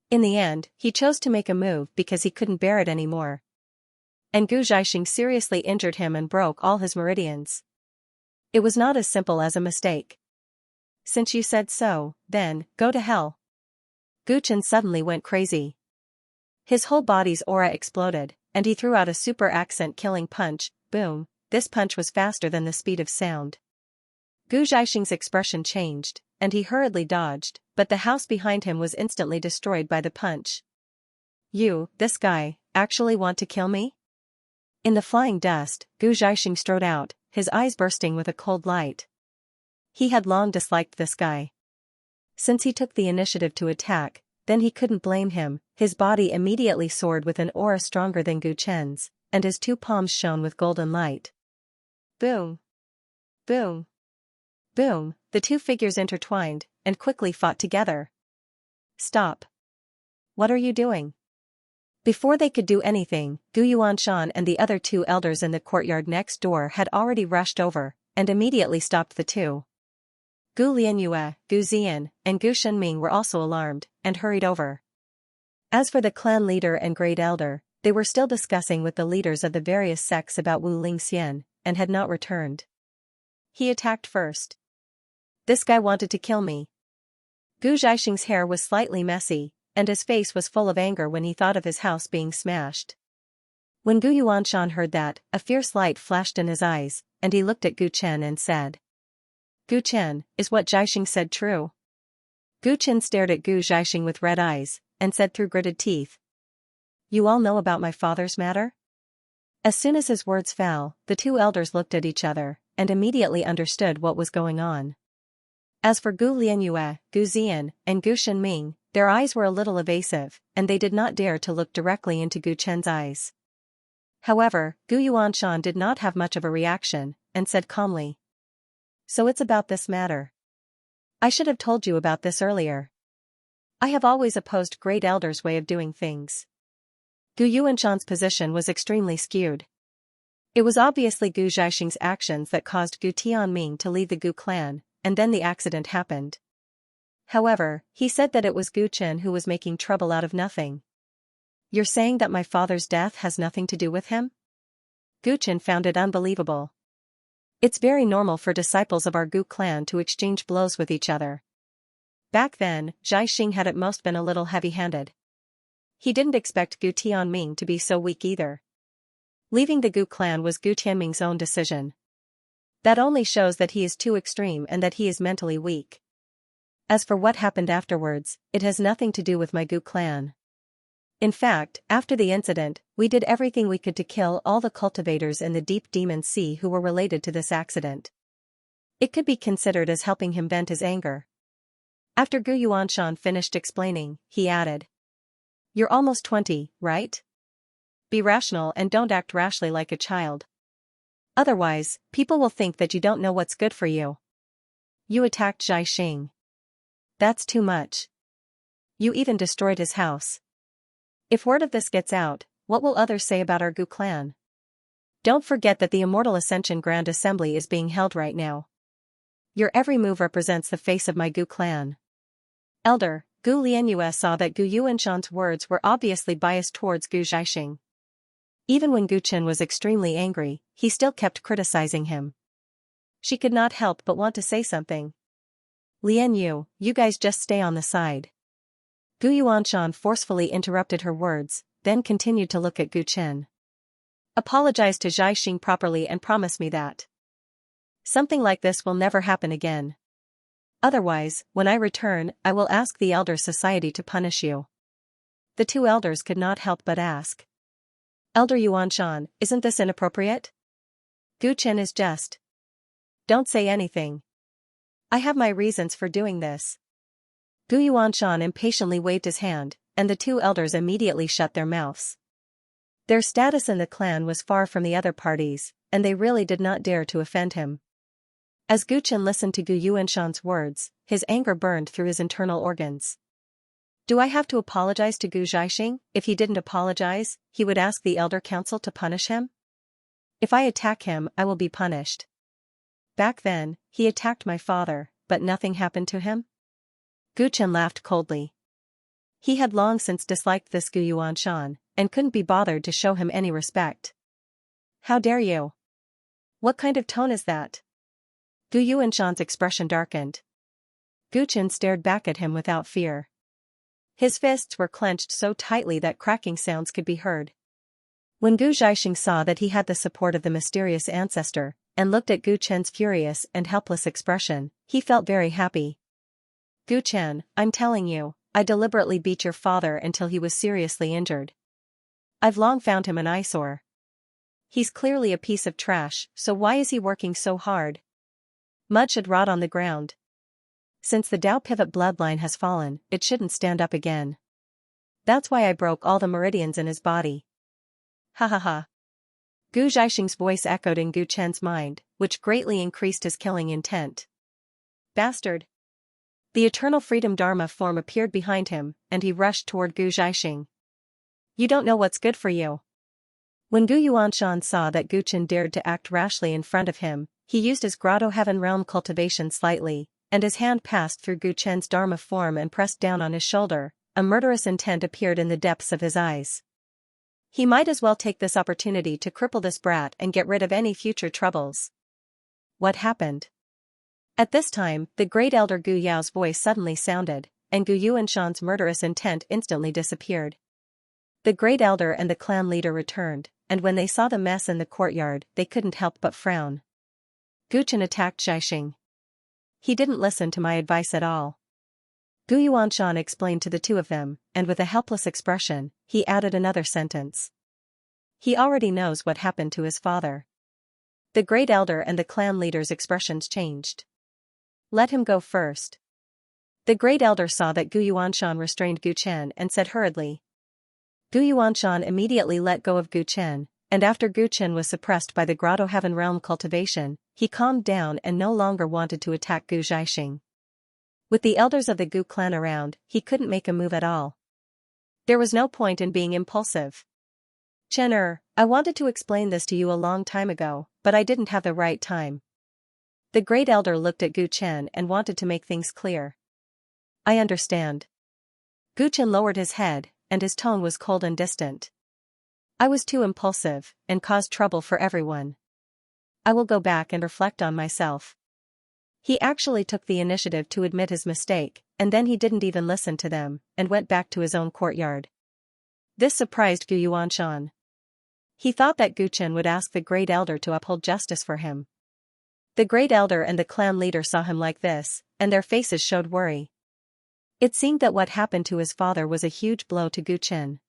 [SPEAKER 1] In the end, he chose to make a move because he couldn't bear it anymore. And Gu Zhaixing seriously injured him and broke all his meridians. It was not as simple as a mistake. "Since you said so, then, go to hell." Gu Chen suddenly went crazy. His whole body's aura exploded, and he threw out a super accent-killing punch. Boom! This punch was faster than the speed of sound. Gu Zhaixing's expression changed, and he hurriedly dodged, but the house behind him was instantly destroyed by the punch. "You, this guy, actually want to kill me?" In the flying dust, Gu Zhaixing strode out, his eyes bursting with a cold light. He had long disliked this guy. Since he took the initiative to attack, then he couldn't blame him. His body immediately soared with an aura stronger than Gu Chen's, and his two palms shone with golden light. Boom! Boom! Boom! The two figures intertwined, and quickly fought together. "Stop! What are you doing?" Before they could do anything, Gu Yuanshan and the other two elders in the courtyard next door had already rushed over, and immediately stopped the two. Gu Lianyue, Gu Ziyan, and Gu Shenming were also alarmed, and hurried over. As for the clan leader and great elder, they were still discussing with the leaders of the various sects about Wu Lingxian, and had not returned. "He attacked first. This guy wanted to kill me." Gu Zhaixing's hair was slightly messy, and his face was full of anger when he thought of his house being smashed. When Gu Yuanshan heard that, a fierce light flashed in his eyes, and he looked at Gu Chen and said, "Gu Chen, is what Zhaixing said true?" Gu Chen stared at Gu Zhaixing with red eyes, and said through gritted teeth, "You all know about my father's matter?" As soon as his words fell, the two elders looked at each other, and immediately understood what was going on. As for Gu Lianyue, Gu Ziyan, and Gu Shenming, their eyes were a little evasive, and they did not dare to look directly into Gu Chen's eyes. However, Gu Yuanshan did not have much of a reaction, and said calmly, "So it's about this matter. I should have told you about this earlier. I have always opposed great elders' way of doing things." Gu Yuanshan's position was extremely skewed. It was obviously Gu Zhaixing's actions that caused Gu Tianming to leave the Gu clan, and then the accident happened. However, he said that it was Gu Chen who was making trouble out of nothing. "You're saying that my father's death has nothing to do with him?" Gu Chen found it unbelievable. It's very normal for disciples of our Gu clan to exchange blows with each other. Back then, Zhaixing had at most been a little heavy-handed. He didn't expect Gu Tianming to be so weak either. Leaving the Gu clan was Gu Tianming's own decision. That only shows that he is too extreme and that he is mentally weak. As for what happened afterwards, it has nothing to do with my Gu clan. In fact, after the incident, we did everything we could to kill all the cultivators in the deep demon sea who were related to this accident. It could be considered as helping him vent his anger. After Gu Yuanshan finished explaining, he added. You're almost 20, right? Be rational and don't act rashly like a child. Otherwise, people will think that you don't know what's good for you. You attacked Xianxia. That's too much. You even destroyed his house. If word of this gets out, what will others say about our Gu clan? Don't forget that the Immortal Ascension Grand Assembly is being held right now. Your every move represents the face of my Gu clan. Elder, Gu Lianyue saw that Gu Yuanshan's words were obviously biased towards Gu Xiaxing. Even when Gu Chen was extremely angry, he still kept criticizing him. She could not help but want to say something. Lian Yu, you guys just stay on the side. Gu Yuanshan forcefully interrupted her words, then continued to look at Gu Chen. Apologize to Xiaxing properly and promise me that something like this will never happen again. Otherwise, when I return, I will ask the Elder Society to punish you. The two elders could not help but ask. Elder Yuanshan, isn't this inappropriate? Gu Chen is just. Don't say anything. I have my reasons for doing this. Gu Yuanshan impatiently waved his hand, and the two elders immediately shut their mouths. Their status in the clan was far from the other parties, and they really did not dare to offend him. As Gu Chen listened to Gu Yuanshan's words, his anger burned through his internal organs. Do I have to apologize to Gu Xiaxing? If he didn't apologize, he would ask the Elder Council to punish him? If I attack him, I will be punished. Back then, he attacked my father, but nothing happened to him? Gu Chen laughed coldly. He had long since disliked this Gu Yuanshan, and couldn't be bothered to show him any respect. How dare you? What kind of tone is that? Gu Yuanshan's expression darkened. Gu Chen stared back at him without fear. His fists were clenched so tightly that cracking sounds could be heard. When Gu Xiaxing saw that he had the support of the mysterious ancestor, and looked at Gu Chen's furious and helpless expression, he felt very happy. Gu Chen, I'm telling you, I deliberately beat your father until he was seriously injured. I've long found him an eyesore. He's clearly a piece of trash, so why is he working so hard? Mud should rot on the ground. Since the Dao pivot bloodline has fallen, it shouldn't stand up again. That's why I broke all the meridians in his body. Ha ha ha. Gu Xiaxing's voice echoed in Gu Chen's mind, which greatly increased his killing intent. Bastard. The Eternal Freedom Dharma form appeared behind him, and he rushed toward Gu Xiaxing. You don't know what's good for you. When Gu Yuanshan saw that Gu Chen dared to act rashly in front of him, he used his Grotto Heaven Realm cultivation slightly, and his hand passed through Gu Chen's Dharma form and pressed down on his shoulder. A murderous intent appeared in the depths of his eyes. He might as well take this opportunity to cripple this brat and get rid of any future troubles. What happened? At this time, the great elder Gu Yao's voice suddenly sounded, and Gu Yuanshan's murderous intent instantly disappeared. The great elder and the clan leader returned, and when they saw the mess in the courtyard, they couldn't help but frown. Gu Chen attacked Xiaxing. He didn't listen to my advice at all. Gu Yuanshan explained to the two of them, and with a helpless expression, he added another sentence. He already knows what happened to his father. The great elder and the clan leader's expressions changed. Let him go first. The great elder saw that Gu Yuanshan restrained Gu Chen and said hurriedly. Gu Yuanshan immediately let go of Gu Chen, and after Gu Chen was suppressed by the Grotto Heaven Realm cultivation, he calmed down and no longer wanted to attack Gu Xiaxing. With the elders of the Gu clan around, he couldn't make a move at all. There was no point in being impulsive. Chen, I wanted to explain this to you a long time ago, but I didn't have the right time. The great elder looked at Gu Chen and wanted to make things clear. I understand. Gu Chen lowered his head, and his tone was cold and distant. I was too impulsive, and caused trouble for everyone. I will go back and reflect on myself. He actually took the initiative to admit his mistake, and then he didn't even listen to them, and went back to his own courtyard. This surprised Gu Yuanshan. He thought that Gu Chen would ask the great elder to uphold justice for him. The great elder and the clan leader saw him like this, and their faces showed worry. It seemed that what happened to his father was a huge blow to Guchen.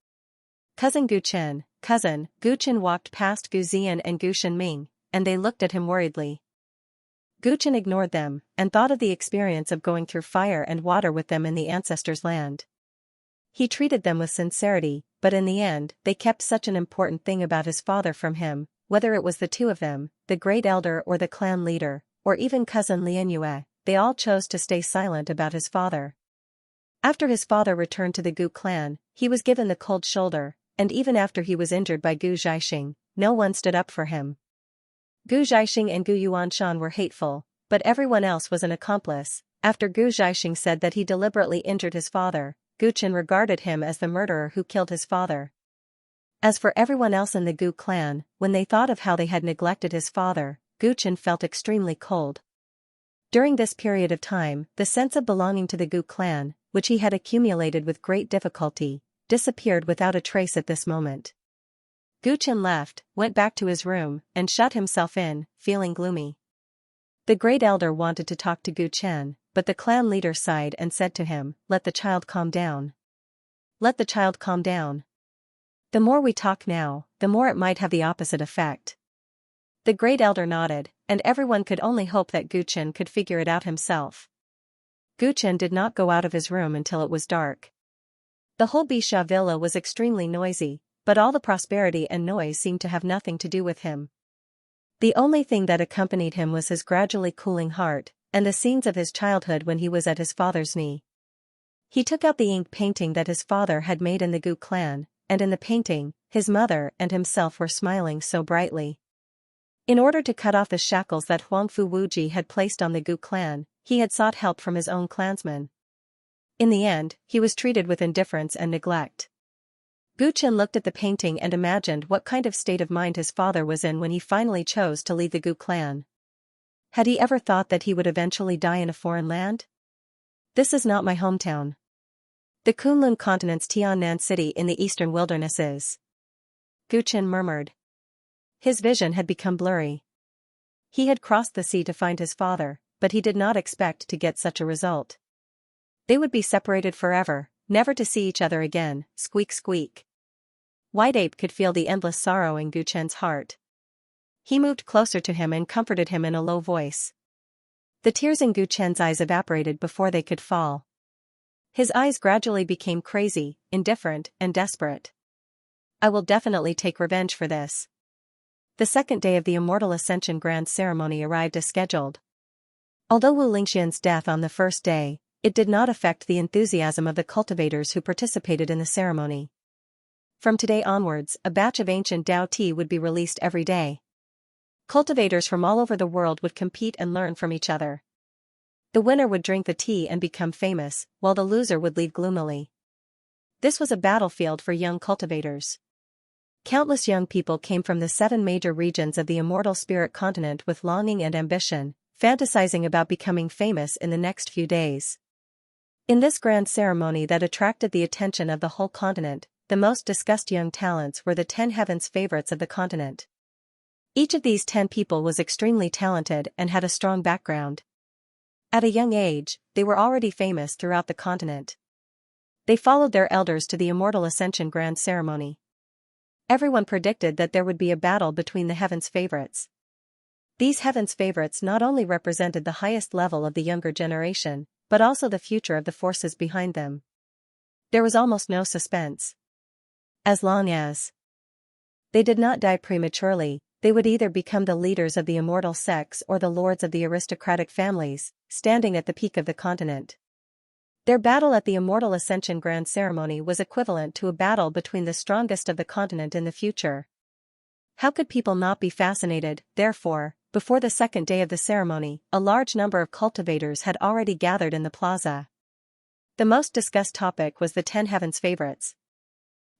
[SPEAKER 1] Cousin Guchen walked past Gu Zian and Gu Shenming, and they looked at him worriedly. Guchen ignored them, and thought of the experience of going through fire and water with them in the ancestors' land. He treated them with sincerity, but in the end, they kept such an important thing about his father from him, whether it was the two of them, the great elder or the clan leader, or even cousin Lianyue, they all chose to stay silent about his father. After his father returned to the Gu clan, he was given the cold shoulder, and even after he was injured by Gu Zhaixing, no one stood up for him. Gu Zhaixing and Gu Yuanshan were hateful, but everyone else was an accomplice. After Gu Zhaixing said that he deliberately injured his father, Guchen regarded him as the murderer who killed his father. As for everyone else in the Gu clan, when they thought of how they had neglected his father, Guchen felt extremely cold. During this period of time, the sense of belonging to the Gu clan, which he had accumulated with great difficulty, disappeared without a trace at this moment. Guchen left, went back to his room, and shut himself in, feeling gloomy. The great elder wanted to talk to Guchen, but the clan leader sighed and said to him, "Let the child calm down. Let the child calm down. The more we talk now, the more it might have the opposite effect." The great elder nodded, and everyone could only hope that Guchen could figure it out himself. Guchen did not go out of his room until it was dark. The whole Bisha villa was extremely noisy, but all the prosperity and noise seemed to have nothing to do with him. The only thing that accompanied him was his gradually cooling heart, and the scenes of his childhood when he was at his father's knee. He took out the ink painting that his father had made in the Gu clan, and in the painting, his mother and himself were smiling so brightly. In order to cut off the shackles that Huangfu Wuji had placed on the Gu clan, he had sought help from his own clansmen. In the end, he was treated with indifference and neglect. Guchen looked at the painting and imagined what kind of state of mind his father was in when he finally chose to leave the Gu clan. Had he ever thought that he would eventually die in a foreign land? This is not my hometown. The Kunlun continent's Tiannan city in the eastern wildernesses. Guchen murmured. His vision had become blurry. He had crossed the sea to find his father, but he did not expect to get such a result. They would be separated forever, never to see each other again, squeak squeak. White Ape could feel the endless sorrow in Guchen's heart. He moved closer to him and comforted him in a low voice. The tears in Guchen's eyes evaporated before they could fall. His eyes gradually became crazy, indifferent, and desperate. "I will definitely take revenge for this." The second day of the Immortal Ascension Grand Ceremony arrived as scheduled. Although Wu Lingxian's death on the first day, it did not affect the enthusiasm of the cultivators who participated in the ceremony. From today onwards, a batch of ancient Dao tea would be released every day. Cultivators from all over the world would compete and learn from each other. The winner would drink the tea and become famous, while the loser would leave gloomily. This was a battlefield for young cultivators. Countless young people came from the 7 major regions of the immortal spirit continent with longing and ambition, fantasizing about becoming famous in the next few days. In this grand ceremony that attracted the attention of the whole continent, the most discussed young talents were the 10 heavens favorites of the continent. Each of these 10 people was extremely talented and had a strong background. At a young age, they were already famous throughout the continent. They followed their elders to the Immortal Ascension Grand Ceremony. Everyone predicted that there would be a battle between the heavens favorites. These heavens favorites not only represented the highest level of the younger generation, but also the future of the forces behind them. There was almost no suspense. As long as they did not die prematurely, they would either become the leaders of the immortal sects or the lords of the aristocratic families, standing at the peak of the continent. Their battle at the Immortal Ascension Grand Ceremony was equivalent to a battle between the strongest of the continent in the future. How could people not be fascinated? Therefore, before the second day of the ceremony, a large number of cultivators had already gathered in the plaza. The most discussed topic was the 10 heavens favorites.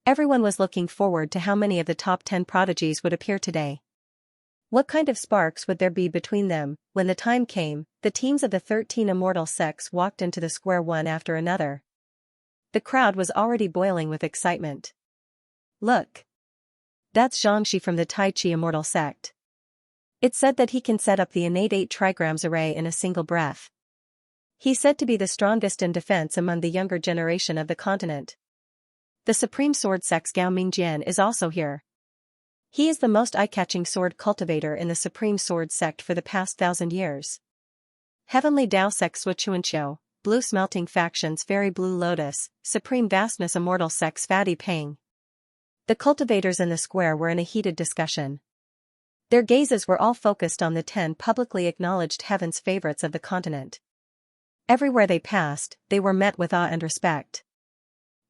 [SPEAKER 1] Everyone was looking forward to how many of the top 10 prodigies would appear today. What kind of sparks would there be between them? When the time came, the teams of the 13 immortal sects walked into the square one after another. The crowd was already boiling with excitement. "Look! That's Xianxia from the Tai Chi immortal sect. It's said that he can set up the innate 8 trigrams array in a single breath. He's said to be the strongest in defense among the younger generation of the continent. The Supreme Sword Sect's Gao Mingjian is also here. He is the most eye-catching sword cultivator in the Supreme Sword Sect for the past 1,000 years. Heavenly Dao Sect Xianxia, Blue Smelting Factions Fairy Blue Lotus, Supreme Vastness Immortal Sects Fatty Pang. The cultivators in the square were in a heated discussion. Their gazes were all focused on the 10 publicly acknowledged heaven's favorites of the continent. Everywhere they passed, they were met with awe and respect.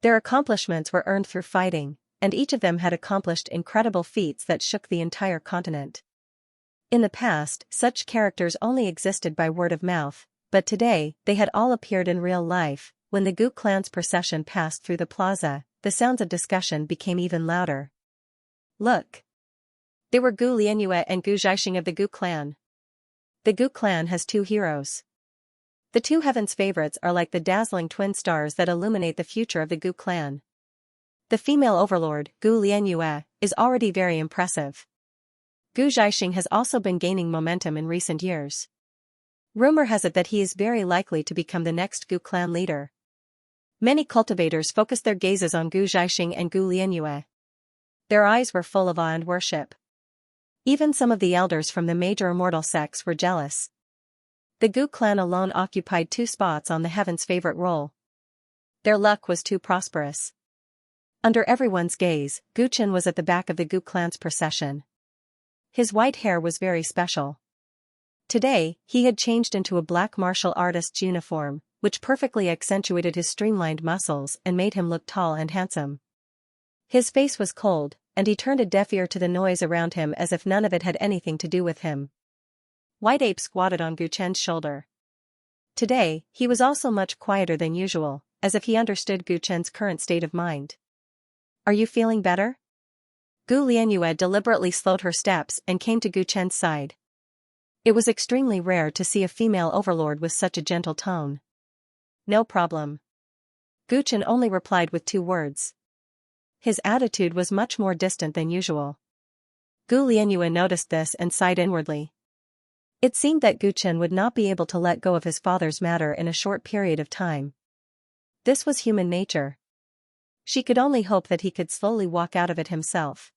[SPEAKER 1] Their accomplishments were earned through fighting, and each of them had accomplished incredible feats that shook the entire continent. In the past, such characters only existed by word of mouth, but today, they had all appeared in real life. When the Gu clan's procession passed through the plaza, the sounds of discussion became even louder. Look! They were Gu Lianyue and Gu Zhaixing of the Gu clan. The Gu clan has 2 heroes. The 2 heaven's favorites are like the dazzling twin stars that illuminate the future of the Gu clan. The female overlord, Gu Lianyue, is already very impressive. Gu Zhaixing has also been gaining momentum in recent years. Rumor has it that he is very likely to become the next Gu clan leader. Many cultivators focused their gazes on Gu Zhaixing and Gu Lianyue. Their eyes were full of awe and worship. Even some of the elders from the major immortal sects were jealous. The Gu clan alone occupied 2 spots on the heaven's favorite roll. Their luck was too prosperous. Under everyone's gaze, Gu Chen was at the back of the Gu clan's procession. His white hair was very special. Today, he had changed into a black martial artist's uniform, which perfectly accentuated his streamlined muscles and made him look tall and handsome. His face was cold, and he turned a deaf ear to the noise around him as if none of it had anything to do with him. White Ape squatted on Gu Chen's shoulder. Today, he was also much quieter than usual, as if he understood Gu Chen's current state of mind. Are you feeling better? Gu Lianyue deliberately slowed her steps and came to Gu Chen's side. It was extremely rare to see a female overlord with such a gentle tone. No problem. Gu Chen only replied with 2 words. His attitude was much more distant than usual. Gu Lianyue noticed this and sighed inwardly. It seemed that Gu Chen would not be able to let go of his father's matter in a short period of time. This was human nature. She could only hope that he could slowly walk out of it himself.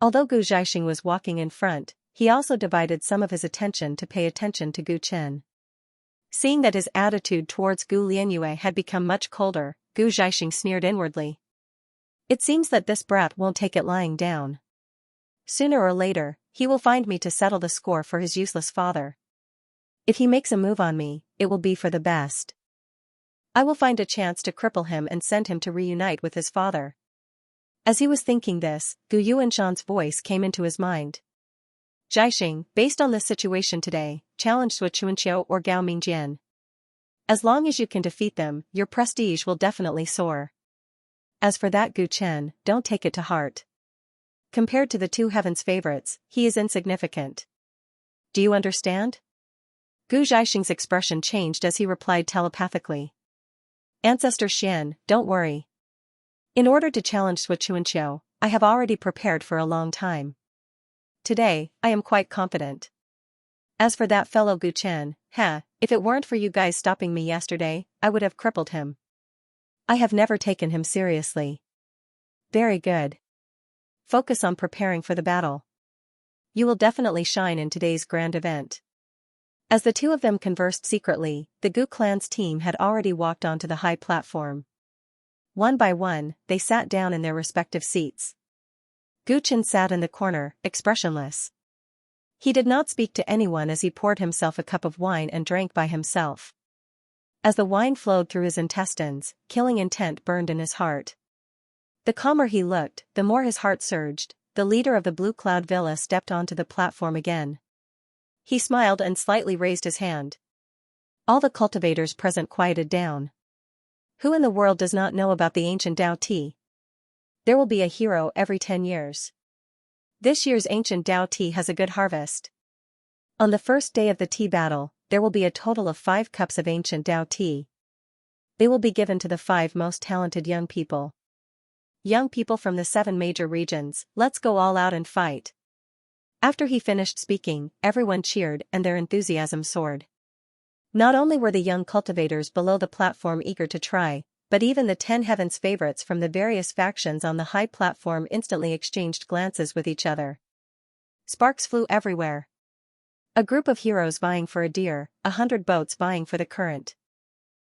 [SPEAKER 1] Although Gu Zhaixing was walking in front, he also divided some of his attention to pay attention to Gu Chen. Seeing that his attitude towards Gu Lianyue had become much colder, Gu Zhaixing sneered inwardly. It seems that this brat won't take it lying down. Sooner or later, he will find me to settle the score for his useless father. If he makes a move on me, it will be for the best. I will find a chance to cripple him and send him to reunite with his father. As he was thinking this, Gu Yuanshan's voice came into his mind. Zhaixing, based on this situation today, challenge Sui Chuanqiu or Gao Mingjian. As long as you can defeat them, your prestige will definitely soar. As for that Gu Chen, don't take it to heart. Compared to the 2 heaven's favorites, he is insignificant. Do you understand? Gu Zhaixing's expression changed as he replied telepathically. Ancestor Xian, don't worry. In order to challenge Sui Chuanqiu, I have already prepared for a long time. Today, I am quite confident. As for that fellow Gu Chen, if it weren't for you guys stopping me yesterday, I would have crippled him. I have never taken him seriously. Very good. Focus on preparing for the battle. You will definitely shine in today's grand event. As the 2 of them conversed secretly, the Gu clan's team had already walked onto the high platform. One by one, they sat down in their respective seats. Gu Chen sat in the corner, expressionless. He did not speak to anyone as he poured himself a cup of wine and drank by himself. As the wine flowed through his intestines, killing intent burned in his heart. The calmer he looked, the more his heart surged. The leader of the Blue Cloud Villa stepped onto the platform again. He smiled and slightly raised his hand. All the cultivators present quieted down. Who in the world does not know about the ancient Dao tea? There will be a hero every 10 years. This year's ancient Dao tea has a good harvest. On the first day of the tea battle, there will be a total of 5 cups of ancient Dao tea. They will be given to the 5 most talented young people. Young people from the 7 major regions, let's go all out and fight. After he finished speaking, everyone cheered and their enthusiasm soared. Not only were the young cultivators below the platform eager to try, but even the 10 Heavens favorites from the various factions on the high platform instantly exchanged glances with each other. Sparks flew everywhere. A group of heroes vying for a deer, 100 boats vying for the current.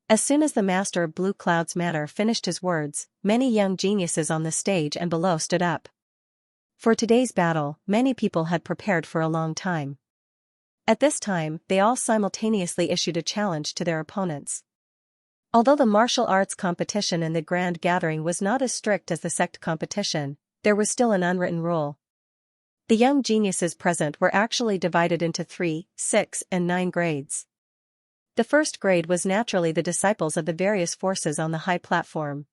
[SPEAKER 1] As soon as the master of Blue Cloud's matter finished his words, many young geniuses on the stage and below stood up. For today's battle, many people had prepared for a long time. At this time, they all simultaneously issued a challenge to their opponents. Although the martial arts competition in the grand gathering was not as strict as the sect competition, there was still an unwritten rule. The young geniuses present were actually divided into 3, 6, and 9 grades. The first grade was naturally the disciples of the various forces on the high platform.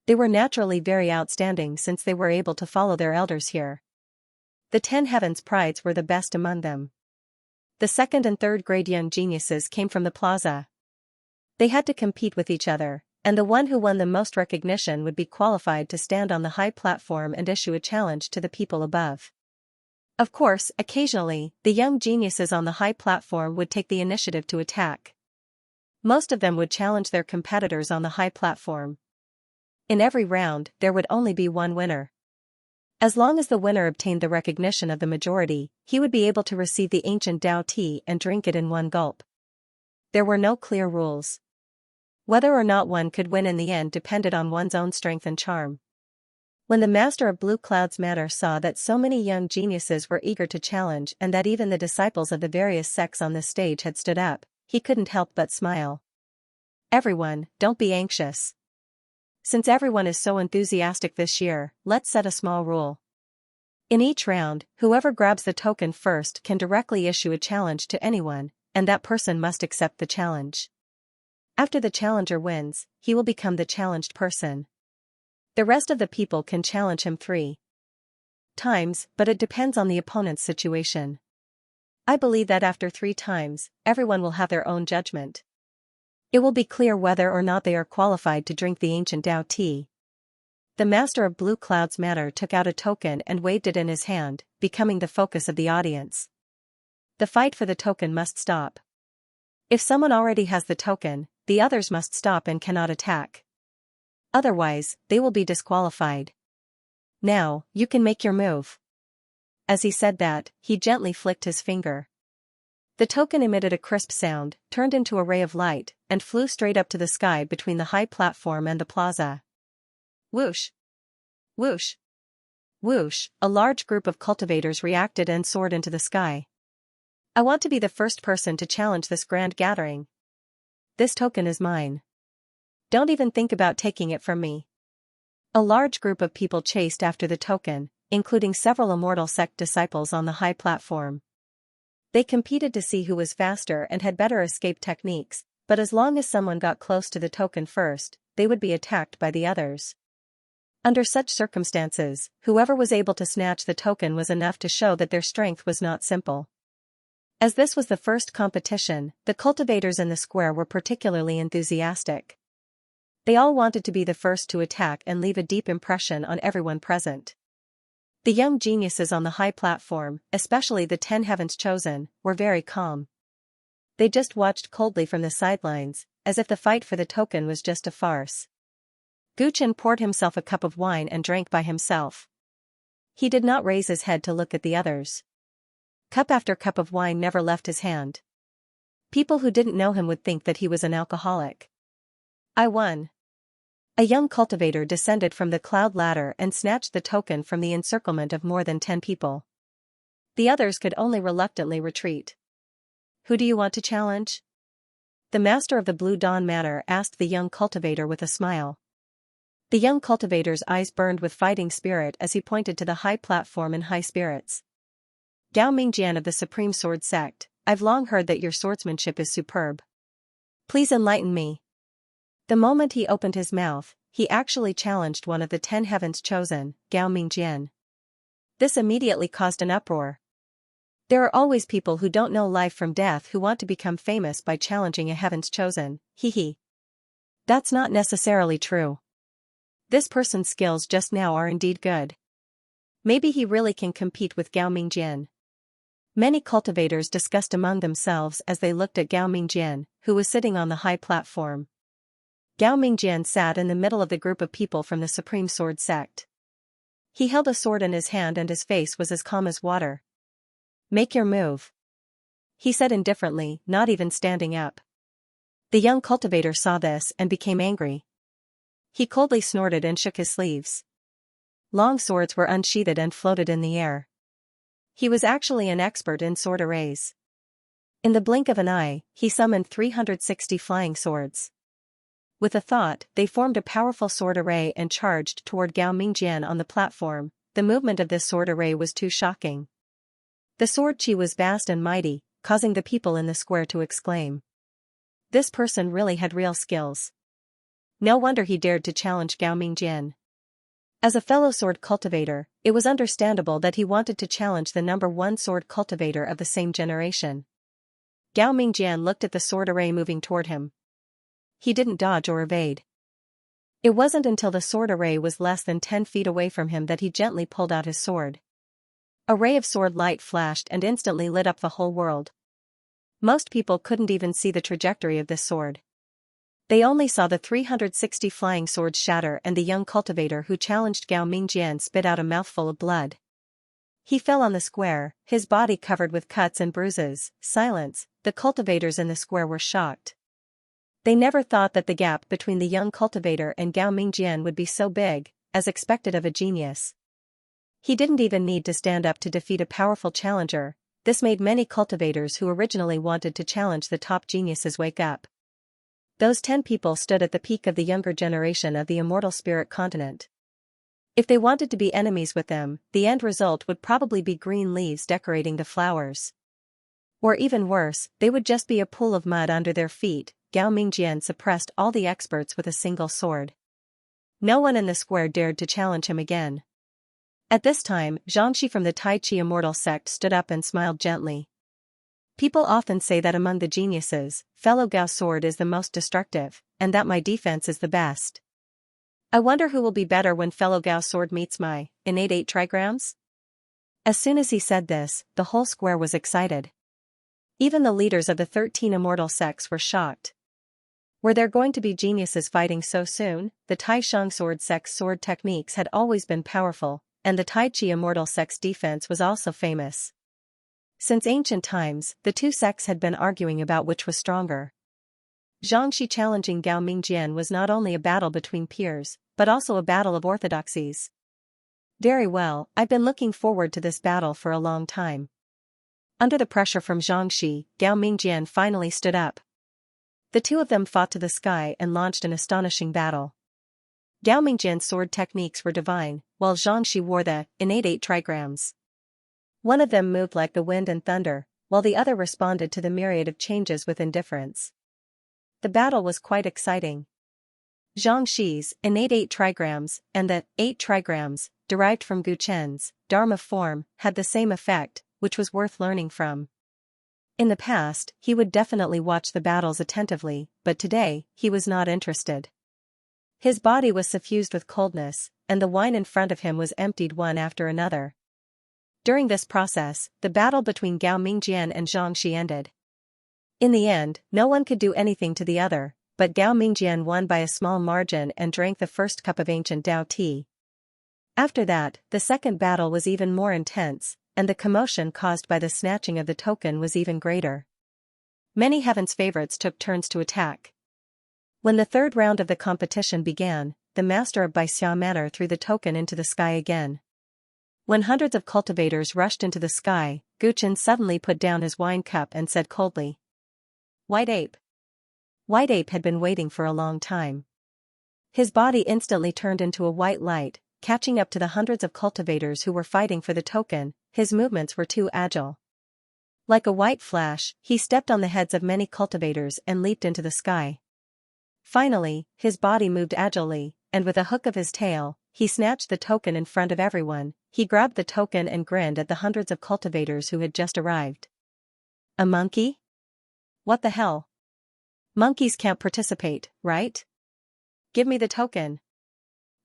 [SPEAKER 1] They were naturally very outstanding since they were able to follow their elders here. The 10 Heavens prides were the best among them. The second and third grade young geniuses came from the plaza. They had to compete with each other, and the one who won the most recognition would be qualified to stand on the high platform and issue a challenge to the people above. Of course, occasionally, the young geniuses on the high platform would take the initiative to attack. Most of them would challenge their competitors on the high platform. In every round, there would only be one winner. As long as the winner obtained the recognition of the majority, he would be able to receive the ancient Tao tea and drink it in one gulp. There were no clear rules. Whether or not one could win in the end depended on one's own strength and charm. When the master of Blue Cloud's matter saw that so many young geniuses were eager to challenge and that even the disciples of the various sects on the stage had stood up, he couldn't help but smile. Everyone, don't be anxious. Since everyone is so enthusiastic this year, let's set a small rule. In each round, whoever grabs the token first can directly issue a challenge to anyone, and that person must accept the challenge. After the challenger wins, he will become the challenged person. The rest of the people can challenge him 3 times, but it depends on the opponent's situation. I believe that after 3 times, everyone will have their own judgment. It will be clear whether or not they are qualified to drink the ancient Tao tea. The master of Blue Cloud's matter took out a token and waved it in his hand, becoming the focus of the audience. The fight for the token must stop. If someone already has the token, the others must stop and cannot attack. Otherwise, they will be disqualified. Now, you can make your move. As he said that, he gently flicked his finger. The token emitted a crisp sound, turned into a ray of light, and flew straight up to the sky between the high platform and the plaza. Whoosh! Whoosh! Whoosh! A large group of cultivators reacted and soared into the sky. I want to be the first person to challenge this grand gathering. This token is mine. Don't even think about taking it from me. A large group of people chased after the token, including several immortal sect disciples on the high platform. They competed to see who was faster and had better escape techniques, but as long as someone got close to the token first, they would be attacked by the others. Under such circumstances, whoever was able to snatch the token was enough to show that their strength was not simple. As this was the first competition, the cultivators in the square were particularly enthusiastic. They all wanted to be the first to attack and leave a deep impression on everyone present. The young geniuses on the high platform, especially the 10 Heavens chosen, were very calm. They just watched coldly from the sidelines, as if the fight for the token was just a farce. Guchen poured himself a cup of wine and drank by himself. He did not raise his head to look at the others. Cup after cup of wine never left his hand. People who didn't know him would think that he was an alcoholic. I won. A young cultivator descended from the cloud ladder and snatched the token from the encirclement of more than 10 people. The others could only reluctantly retreat. Who do you want to challenge? The master of the Blue Dawn matter asked the young cultivator with a smile. The young cultivator's eyes burned with fighting spirit as he pointed to the high platform in high spirits. Gao Mingjian of the Supreme Sword Sect, I've long heard that your swordsmanship is superb. Please enlighten me. The moment he opened his mouth, he actually challenged one of the 10 Heavens chosen, Gao Mingjian. This immediately caused an uproar. There are always people who don't know life from death who want to become famous by challenging a Heavens chosen, hee. That's not necessarily true. This person's skills just now are indeed good. Maybe he really can compete with Gao Mingjian. Many cultivators discussed among themselves as they looked at Gao Mingjian, who was sitting on the high platform. Gao Mingjian sat in the middle of the group of people from the Supreme Sword sect. He held a sword in his hand and his face was as calm as water. "Make your move," he said indifferently, not even standing up. The young cultivator saw this and became angry. He coldly snorted and shook his sleeves. Long swords were unsheathed and floated in the air. He was actually an expert in sword arrays. In the blink of an eye, he summoned 360 flying swords. With a thought, they formed a powerful sword array and charged toward Gao Mingjian on the platform. The movement of this sword array was too shocking. The sword chi was vast and mighty, causing the people in the square to exclaim. This person really had real skills. No wonder he dared to challenge Gao Mingjian. As a fellow sword cultivator, it was understandable that he wanted to challenge the #1 sword cultivator of the same generation. Gao Mingjian looked at the sword array moving toward him. He didn't dodge or evade. It wasn't until the sword array was less than 10 feet away from him that he gently pulled out his sword. A ray of sword light flashed and instantly lit up the whole world. Most people couldn't even see the trajectory of this sword. They only saw the 360 flying swords shatter and the young cultivator who challenged Gao Mingjian spit out a mouthful of blood. He fell on the square, his body covered with cuts and bruises. Silence. The cultivators in the square were shocked. They never thought that the gap between the young cultivator and Gao Mingjian would be so big, as expected of a genius. He didn't even need to stand up to defeat a powerful challenger. This made many cultivators who originally wanted to challenge the top geniuses wake up. Those 10 people stood at the peak of the younger generation of the immortal spirit continent. If they wanted to be enemies with them, the end result would probably be green leaves decorating the flowers. Or even worse, they would just be a pool of mud under their feet. Gao Mingjian suppressed all the experts with a single sword. No one in the square dared to challenge him again. At this time, Xianxia from the Tai Chi immortal sect stood up and smiled gently. People often say that among the geniuses, fellow Gao's sword is the most destructive, and that my defense is the best. I wonder who will be better when fellow Gao's sword meets my innate 8 trigrams? As soon as he said this, the whole square was excited. Even the leaders of the 13 immortal sects were shocked. Were there going to be geniuses fighting so soon? The Tai Shang sword sect's sword techniques had always been powerful, and the Tai Chi immortal sect's defense was also famous. Since ancient times, the two sects had been arguing about which was stronger. Xianxia challenging Gao Mingjian was not only a battle between peers, but also a battle of orthodoxies. Very well, I've been looking forward to this battle for a long time. Under the pressure from Xianxia, Gao Mingjian finally stood up. The two of them fought to the sky and launched an astonishing battle. Gao Mingjian's sword techniques were divine, while Xianxia wore the innate 8 trigrams. One of them moved like the wind and thunder, while the other responded to the myriad of changes with indifference. The battle was quite exciting. Xianxia's innate 8 trigrams and the 8 trigrams, derived from Guchen's Dharma form, had the same effect, which was worth learning from. In the past, he would definitely watch the battles attentively, but today, he was not interested. His body was suffused with coldness, and the wine in front of him was emptied one after another. During this process, the battle between Gao Mingjian and Xianxia ended. In the end, no one could do anything to the other, but Gao Mingjian won by a small margin and drank the first cup of ancient Dao tea. After that, the second battle was even more intense, and the commotion caused by the snatching of the token was even greater. Many heaven's favorites took turns to attack. When the third round of the competition began, the master of Baixia Manor threw the token into the sky again. When hundreds of cultivators rushed into the sky, Guchen suddenly put down his wine cup and said coldly, "White Ape." White Ape had been waiting for a long time. His body instantly turned into a white light, catching up to the hundreds of cultivators who were fighting for the token. His movements were too agile. Like a white flash, he stepped on the heads of many cultivators and leaped into the sky. Finally, his body moved agilely, and with a hook of his tail, he snatched the token in front of everyone. He grabbed the token and grinned at the hundreds of cultivators who had just arrived. "A monkey? What the hell? Monkeys can't participate, right? Give me the token."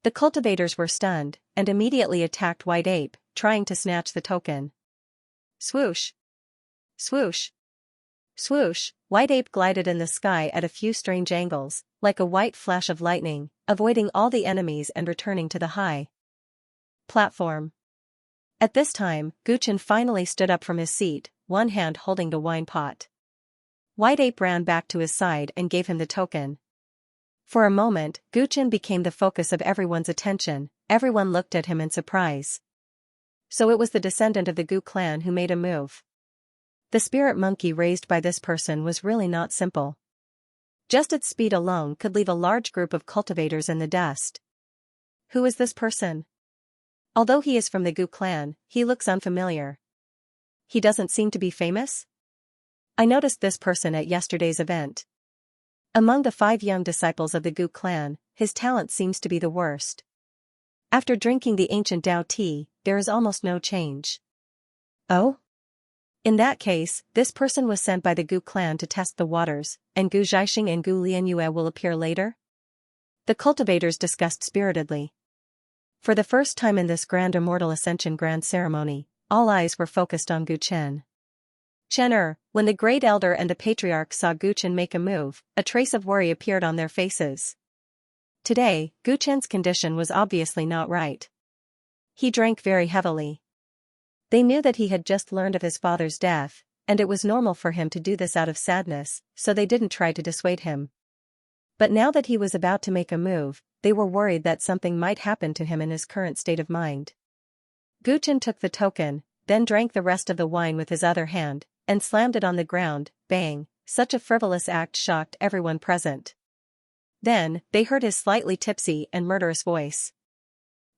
[SPEAKER 1] The cultivators were stunned, and immediately attacked White Ape, trying to snatch the token. Swoosh! Swoosh! Swoosh! White Ape glided in the sky at a few strange angles, like a white flash of lightning, avoiding all the enemies and returning to the high platform. At this time, Guchen finally stood up from his seat, one hand holding the wine pot. White Ape ran back to his side and gave him the token. For a moment, Guchen became the focus of everyone's attention. Everyone looked at him in surprise. So it was the descendant of the Gu clan who made a move. The spirit monkey raised by this person was really not simple. Just its speed alone could leave a large group of cultivators in the dust. Who is this person? Although he is from the Gu clan, he looks unfamiliar. He doesn't seem to be famous? I noticed this person at yesterday's event. Among the 5 young disciples of the Gu clan, his talent seems to be the worst. After drinking the ancient Dao tea, there is almost no change. Oh? In that case, this person was sent by the Gu clan to test the waters, and Gu Zhaixing and Gu Lianyue will appear later? The cultivators discussed spiritedly. For the first time in this grand immortal ascension grand ceremony, all eyes were focused on Gu Chen. When the great elder and the patriarch saw Gu Chen make a move, a trace of worry appeared on their faces. Today, Gu Chen's condition was obviously not right. He drank very heavily. They knew that he had just learned of his father's death, and it was normal for him to do this out of sadness, so they didn't try to dissuade him. But now that he was about to make a move, they were worried that something might happen to him in his current state of mind. Gu Chen took the token, then drank the rest of the wine with his other hand, and slammed it on the ground. Bang! Such a frivolous act shocked everyone present. Then, they heard his slightly tipsy and murderous voice.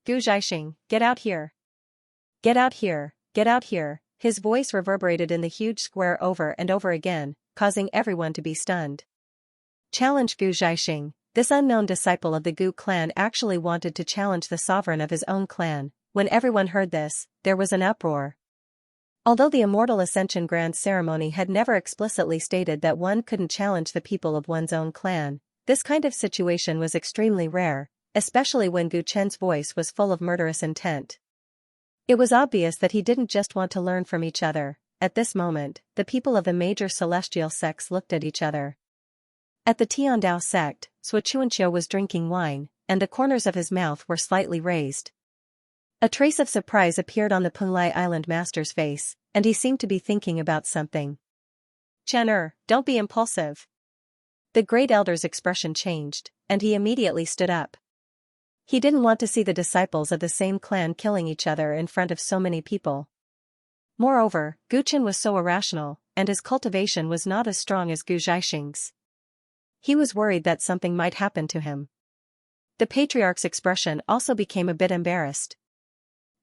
[SPEAKER 1] Gu Zhaixing, get out here! Get out here! Get out here! His voice reverberated in the huge square over and over again, causing everyone to be stunned. Challenge Gu Zhaixing. This unknown disciple of the Gu clan actually wanted to challenge the sovereign of his own clan. When everyone heard this, there was an uproar. Although the Immortal Ascension Grand Ceremony had never explicitly stated that one couldn't challenge the people of one's own clan, this kind of situation was extremely rare, especially when Gu Chen's voice was full of murderous intent. It was obvious that he didn't just want to learn from each other. At this moment, the people of the major celestial sects looked at each other. At the Tiandao sect, Xianxia was drinking wine, and the corners of his mouth were slightly raised. A trace of surprise appeared on the Penglai Island master's face, and he seemed to be thinking about something. Don't be impulsive. The great elder's expression changed, and he immediately stood up. He didn't want to see the disciples of the same clan killing each other in front of so many people. Moreover, Gu Chen was so irrational, and his cultivation was not as strong as Gu Zhaixing's. He was worried that something might happen to him. The patriarch's expression also became a bit embarrassed.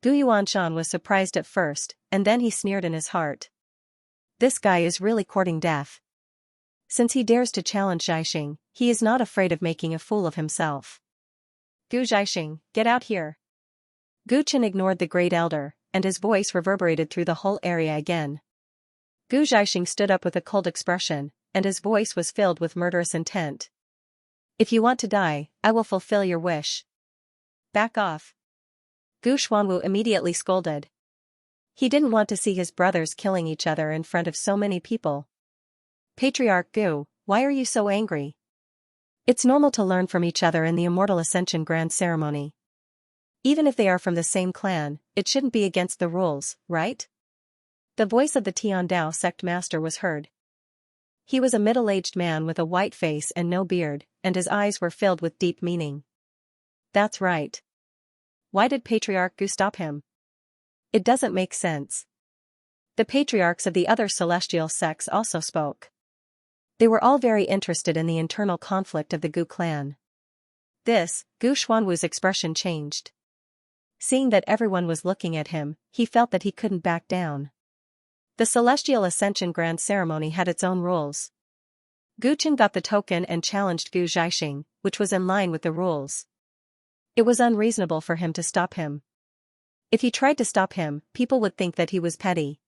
[SPEAKER 1] Gu Yuanshan was surprised at first, and then he sneered in his heart. This guy is really courting death. Since he dares to challenge Zhaixing, he is not afraid of making a fool of himself. Gu Zhaixing, get out here. Gu Chen ignored the great elder, and his voice reverberated through the whole area again. Gu Zhaixing stood up with a cold expression, and his voice was filled with murderous intent. If you want to die, I will fulfill your wish. Back off. Gu Xuanwu immediately scolded. He didn't want to see his brothers killing each other in front of so many people. Patriarch Gu, why are you so angry? It's normal to learn from each other in the Immortal Ascension Grand Ceremony. Even if they are from the same clan, it shouldn't be against the rules, right? The voice of the Tiandao sect master was heard. He was a middle-aged man with a white face and no beard, and his eyes were filled with deep meaning. That's right. Why did Patriarch Gu stop him? It doesn't make sense. The patriarchs of the other celestial sects also spoke. They were all very interested in the internal conflict of the Gu clan. Gu Xuanwu's expression changed. Seeing that everyone was looking at him, he felt that he couldn't back down. The Celestial Ascension Grand Ceremony had its own rules. Gu Chen got the token and challenged Gu Zhaixing, which was in line with the rules. It was unreasonable for him to stop him. If he tried to stop him, people would think that he was petty.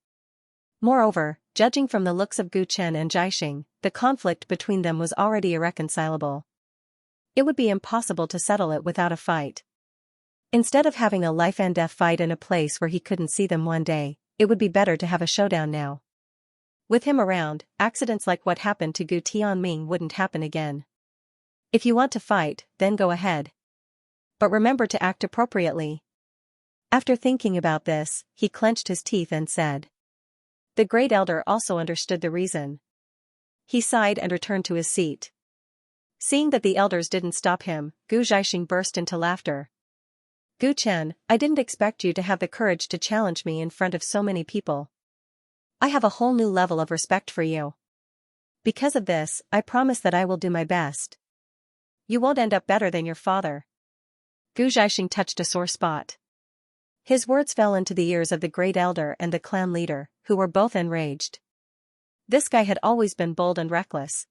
[SPEAKER 1] Moreover, judging from the looks of Gu Chen and Zhaixing, the conflict between them was already irreconcilable. It would be impossible to settle it without a fight. Instead of having a life and death fight in a place where he couldn't see them one day, it would be better to have a showdown now. With him around, accidents like what happened to Gu Tianming wouldn't happen again. If you want to fight, then go ahead. But remember to act appropriately. After thinking about this, he clenched his teeth and said. The great elder also understood the reason. He sighed and returned to his seat. Seeing that the elders didn't stop him, Gu Zhaixing burst into laughter. Gu Chen, I didn't expect you to have the courage to challenge me in front of so many people. I have a whole new level of respect for you. Because of this, I promise that I will do my best. You won't end up better than your father. Gu Zhaixing touched a sore spot. His words fell into the ears of the great elder and the clan leader, who were both enraged. This guy had always been bold and reckless.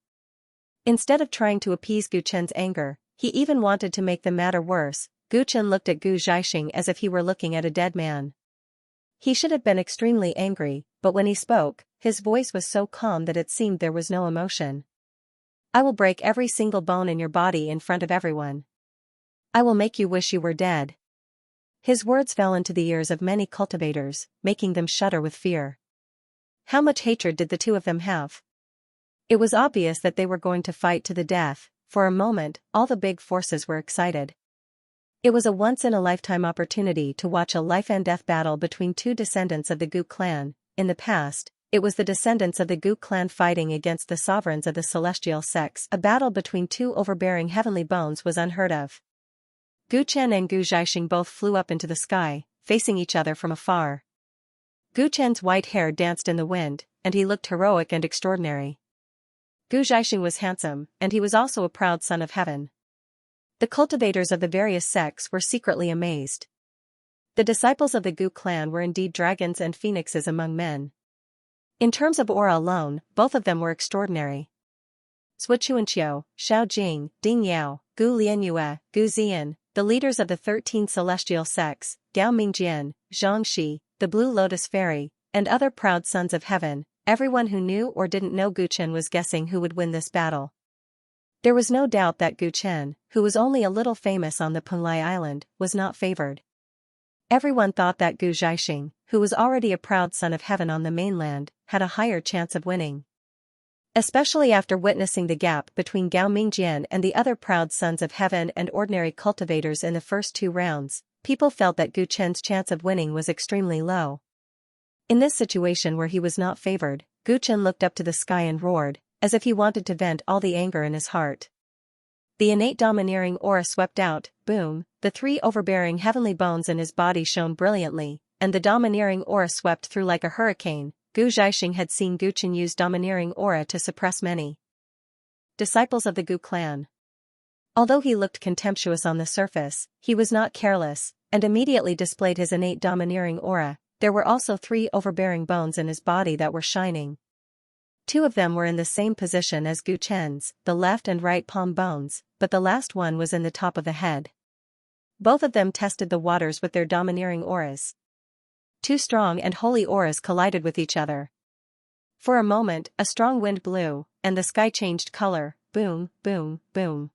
[SPEAKER 1] Instead of trying to appease Gu Chen's anger, he even wanted to make the matter worse. Gu Chen looked at Gu Zhaixing as if he were looking at a dead man. He should have been extremely angry, but when he spoke, his voice was so calm that it seemed there was no emotion. I will break every single bone in your body in front of everyone. I will make you wish you were dead. His words fell into the ears of many cultivators, making them shudder with fear. How much hatred did the two of them have? It was obvious that they were going to fight to the death. For a moment, all the big forces were excited. It was a once-in-a-lifetime opportunity to watch a life-and-death battle between two descendants of the Gu clan. In the past, it was the descendants of the Gu clan fighting against the sovereigns of the celestial sects. A battle between two overbearing heavenly bones was unheard of. Gu Chen and Gu Zhaixing both flew up into the sky, facing each other from afar. Gu Chen's white hair danced in the wind, and he looked heroic and extraordinary. Gu Zhaixing was handsome, and he was also a proud son of heaven. The cultivators of the various sects were secretly amazed. The disciples of the Gu clan were indeed dragons and phoenixes among men. In terms of aura alone, both of them were extraordinary. Zhu Chuanqiu, Xiao Jing, Ding Yao, Gu Lianyue, Gu Ziyan, the leaders of the 13 celestial sects, Gao Mingjian, Xianxia, the Blue Lotus Fairy, and other proud sons of heaven, everyone who knew or didn't know Gu Chen was guessing who would win this battle. There was no doubt that Gu Chen, who was only a little famous on the Punlai Island, was not favored. Everyone thought that Gu Zhaixing, who was already a proud son of heaven on the mainland, had a higher chance of winning. Especially after witnessing the gap between Gao Mingjian and the other proud sons of heaven and ordinary cultivators in the first 2 rounds, people felt that Gu Chen's chance of winning was extremely low. In this situation where he was not favored, Gu Chen looked up to the sky and roared, as if he wanted to vent all the anger in his heart. The innate domineering aura swept out, boom, the 3 overbearing heavenly bones in his body shone brilliantly, and the domineering aura swept through like a hurricane. Gu Zhaixing had seen Gu Chen use domineering aura to suppress many disciples of the Gu clan. Although he looked contemptuous on the surface, he was not careless, and immediately displayed his innate domineering aura. There were also 3 overbearing bones in his body that were shining. 2 of them were in the same position as Gu Chen's, the left and right palm bones, but the last one was in the top of the head. Both of them tested the waters with their domineering auras. 2 strong and holy auras collided with each other. For a moment, a strong wind blew, and the sky changed color, boom, boom, boom.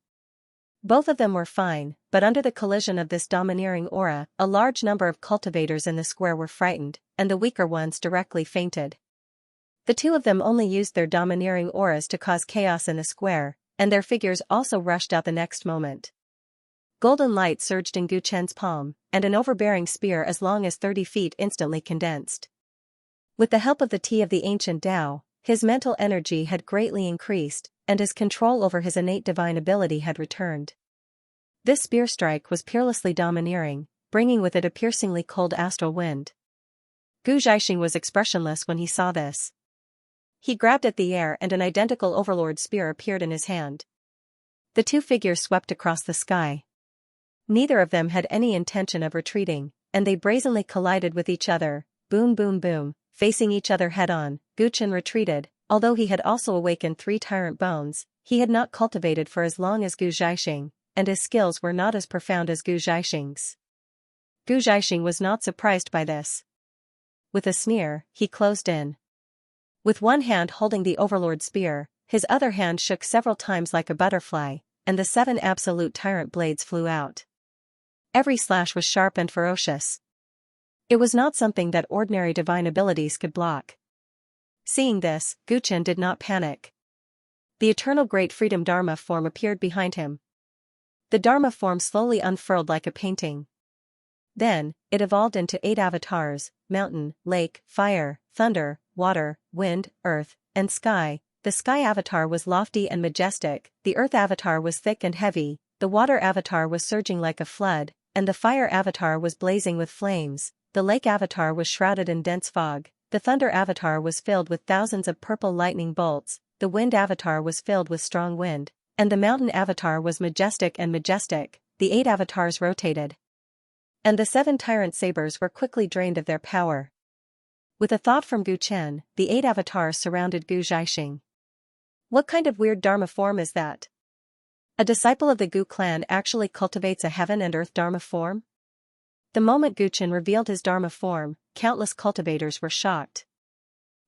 [SPEAKER 1] Both of them were fine, but under the collision of this domineering aura, a large number of cultivators in the square were frightened, and the weaker ones directly fainted. The 2 of them only used their domineering auras to cause chaos in the square, and their figures also rushed out the next moment. Golden light surged in Gu Chen's palm, and an overbearing spear as long as 30 feet instantly condensed. With the help of the tea of the ancient Tao, his mental energy had greatly increased, and his control over his innate divine ability had returned. This spear strike was peerlessly domineering, bringing with it a piercingly cold astral wind. Gu Zhaixing was expressionless when he saw this. He grabbed at the air and an identical overlord spear appeared in his hand. The 2 figures swept across the sky. Neither of them had any intention of retreating, and they brazenly collided with each other, boom boom boom, facing each other head-on. Gu Chen retreated. Although he had also awakened 3 tyrant bones, he had not cultivated for as long as Gu Zhaixing, and his skills were not as profound as Gu Zhaixing's. Gu Zhaixing was not surprised by this. With a sneer, he closed in. With one hand holding the overlord spear, his other hand shook several times like a butterfly, and the 7 absolute tyrant blades flew out. Every slash was sharp and ferocious. It was not something that ordinary divine abilities could block. Seeing this, Guchen did not panic. The eternal Great Freedom Dharma form appeared behind him. The Dharma form slowly unfurled like a painting. Then, it evolved into 8 avatars: mountain, lake, fire, thunder, water, wind, earth, and sky. The sky avatar was lofty and majestic, the earth avatar was thick and heavy, the water avatar was surging like a flood, and the fire avatar was blazing with flames. The lake avatar was shrouded in dense fog, the thunder avatar was filled with thousands of purple lightning bolts, the wind avatar was filled with strong wind, and the mountain avatar was majestic and majestic. The 8 avatars rotated. And the 7 tyrant sabers were quickly drained of their power. With a thought from Guchen, the 8 avatars surrounded Gu Zhaixing. What kind of weird Dharma form is that? A disciple of the Gu clan actually cultivates a heaven and earth Dharma form? The moment Guchen revealed his Dharma form, countless cultivators were shocked.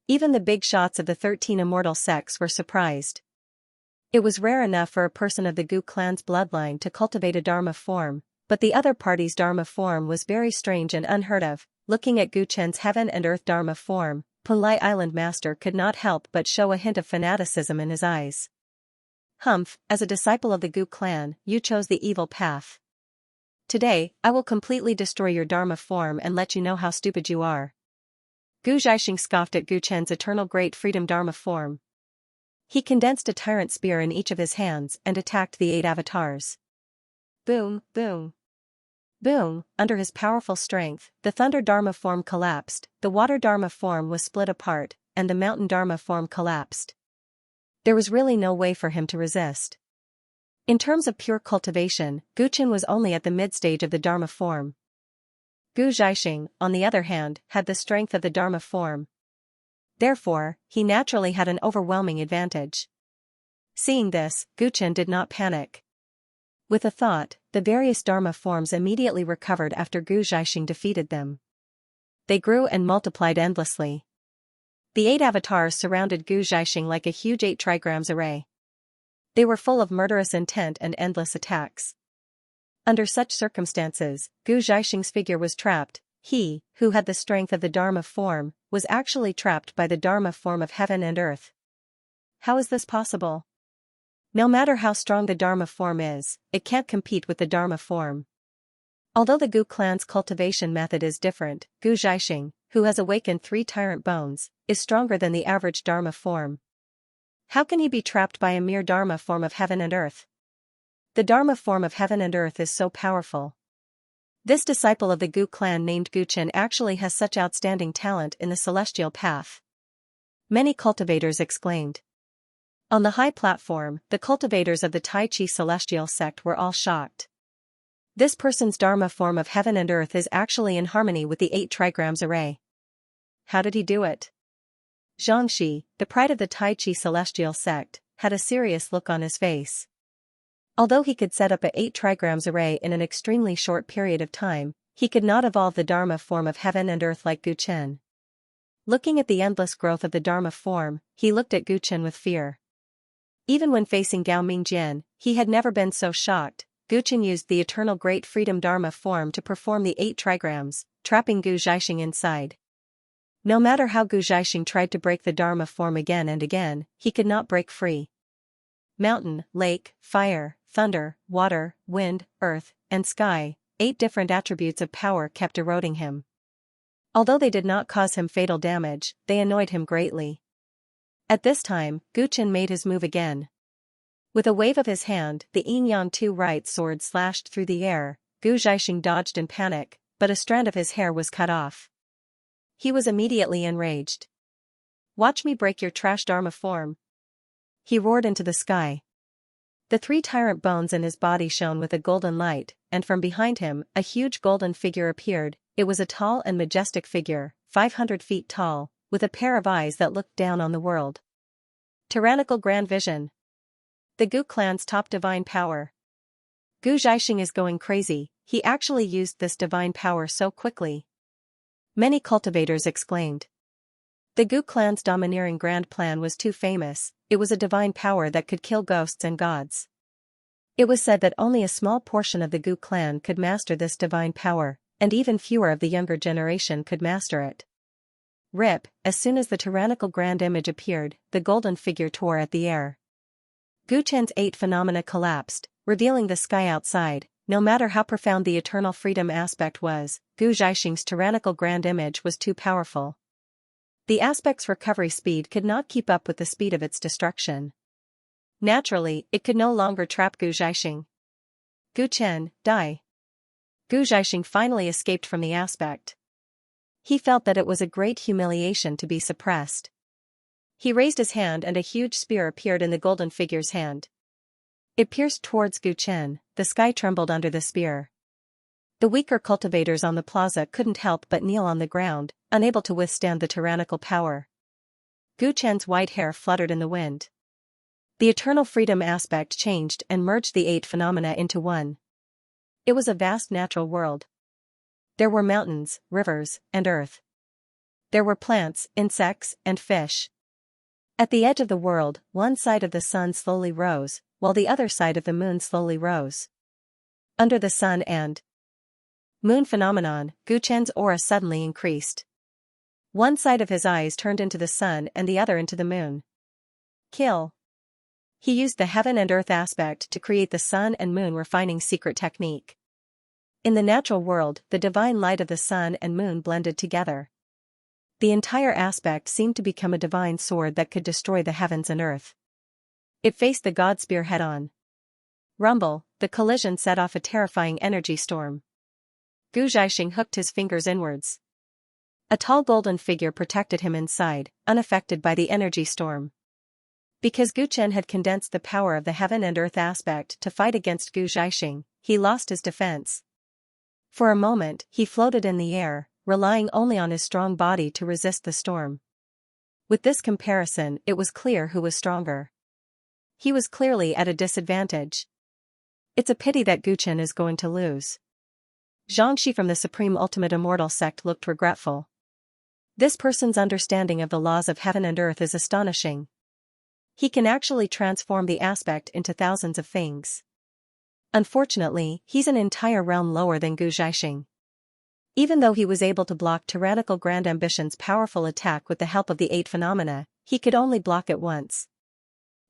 [SPEAKER 1] Even the big shots of the 13 immortal sects were surprised. It was rare enough for a person of the Gu clan's bloodline to cultivate a Dharma form, but the other party's Dharma form was very strange and unheard of. Looking at Guchen's heaven and earth Dharma form, Punlai Island Master could not help but show a hint of fanaticism in his eyes. Humph, as a disciple of the Gu clan, you chose the evil path. Today, I will completely destroy your Dharma form and let you know how stupid you are. Gu Zhaixing scoffed at Guchen's eternal Great Freedom Dharma form. He condensed a tyrant spear in each of his hands and attacked the 8 avatars. Boom, boom. Boom, under his powerful strength, the thunder Dharma form collapsed, the water Dharma form was split apart, and the mountain Dharma form collapsed. There was really no way for him to resist. In terms of pure cultivation, Guchen was only at the mid-stage of the Dharma form. Gu Zhaixing, on the other hand, had the strength of the Dharma form. Therefore, he naturally had an overwhelming advantage. Seeing this, Guchen did not panic. With a thought, the various Dharma forms immediately recovered after Gu Zhaixing defeated them. They grew and multiplied endlessly. The 8 avatars surrounded Gu Zhaixing like a huge 8 trigrams array. They were full of murderous intent and endless attacks. Under such circumstances, Gu Zhaixing's figure was trapped. He, who had the strength of the Dharma form, was actually trapped by the Dharma form of heaven and earth. How is this possible? No matter how strong the Dharma form is, it can't compete with the Dharma form. Although the Gu clan's cultivation method is different, Gu Zhaixing, who has awakened 3 tyrant bones, is stronger than the average Dharma form. How can he be trapped by a mere Dharma form of heaven and earth? The Dharma form of heaven and earth is so powerful. This disciple of the Gu clan named Guchen actually has such outstanding talent in the celestial path. Many cultivators exclaimed. On the high platform, the cultivators of the Tai Chi celestial sect were all shocked. This person's Dharma form of heaven and earth is actually in harmony with the 8 trigrams array. How did he do it? Xianxia, the pride of the Tai Chi celestial sect, had a serious look on his face. Although he could set up a 8 trigrams array in an extremely short period of time, he could not evolve the Dharma form of heaven and earth like Guchen. Looking at the endless growth of the Dharma form, he looked at Guchen with fear. Even when facing Gao Mingjian, he had never been so shocked. Guchen used the eternal Great Freedom Dharma form to perform the 8 trigrams, trapping Gu Zhaixing inside. No matter how Gu Zhaixing tried to break the Dharma form again and again, he could not break free. Mountain, lake, fire, thunder, water, wind, earth, and sky, 8 different attributes of power kept eroding him. Although they did not cause him fatal damage, they annoyed him greatly. At this time, Guchen made his move again. With a wave of his hand, the Yin-Yang 2 right sword slashed through the air. Gu Zhaixing dodged in panic, but a strand of his hair was cut off. He was immediately enraged. Watch me break your trash Dharma form. He roared into the sky. The 3 tyrant bones in his body shone with a golden light, and from behind him, a huge golden figure appeared. It was a tall and majestic figure, 500 feet tall, with a pair of eyes that looked down on the world. Tyrannical Grand Vision. The Gu clan's top divine power. Gu Zhaixing is going crazy, he actually used this divine power so quickly. Many cultivators exclaimed. The Gu clan's domineering grand plan was too famous, it was a divine power that could kill ghosts and gods. It was said that only a small portion of the Gu clan could master this divine power, and even fewer of the younger generation could master it. Rip, as soon as the tyrannical grand image appeared, the golden figure tore at the air. Gu Chen's 8 phenomena collapsed, revealing the sky outside. No matter how profound the eternal freedom aspect was, Gu Zhaixing's tyrannical grand image was too powerful. The aspect's recovery speed could not keep up with the speed of its destruction. Naturally, it could no longer trap Gu Zhaixing. Gu Chen, die. Gu Zhaixing finally escaped from the aspect. He felt that it was a great humiliation to be suppressed. He raised his hand and a huge spear appeared in the golden figure's hand. It pierced towards Gu Chen. The sky trembled under the spear. The weaker cultivators on the plaza couldn't help but kneel on the ground, unable to withstand the tyrannical power. Gu Chen's white hair fluttered in the wind. The eternal freedom aspect changed and merged the 8 phenomena into one. It was a vast natural world. There were mountains, rivers, and earth. There were plants, insects, and fish. At the edge of the world, one side of the sun slowly rose, while the other side of the moon slowly rose. Under the sun and moon phenomenon, Gu Chen's aura suddenly increased. One side of his eyes turned into the sun and the other into the moon. Kill. He used the heaven and earth aspect to create the sun and moon refining secret technique. In the natural world, the divine light of the sun and moon blended together. The entire aspect seemed to become a divine sword that could destroy the heavens and earth. It faced the god spear head-on. Rumble, the collision set off a terrifying energy storm. Gu Zhaixing hooked his fingers inwards. A tall golden figure protected him inside, unaffected by the energy storm. Because Gu Chen had condensed the power of the heaven and earth aspect to fight against Gu Zhaixing, he lost his defense. For a moment, he floated in the air, relying only on his strong body to resist the storm. With this comparison, it was clear who was stronger. He was clearly at a disadvantage. It's a pity that Gu Chen is going to lose. Xianxia from the Supreme Ultimate Immortal sect looked regretful. This person's understanding of the laws of heaven and earth is astonishing. He can actually transform the aspect into thousands of things. Unfortunately, he's an entire realm lower than Gu Zhaixing. Even though he was able to block tyrannical Grand Ambition's powerful attack with the help of the 8 phenomena, he could only block it once.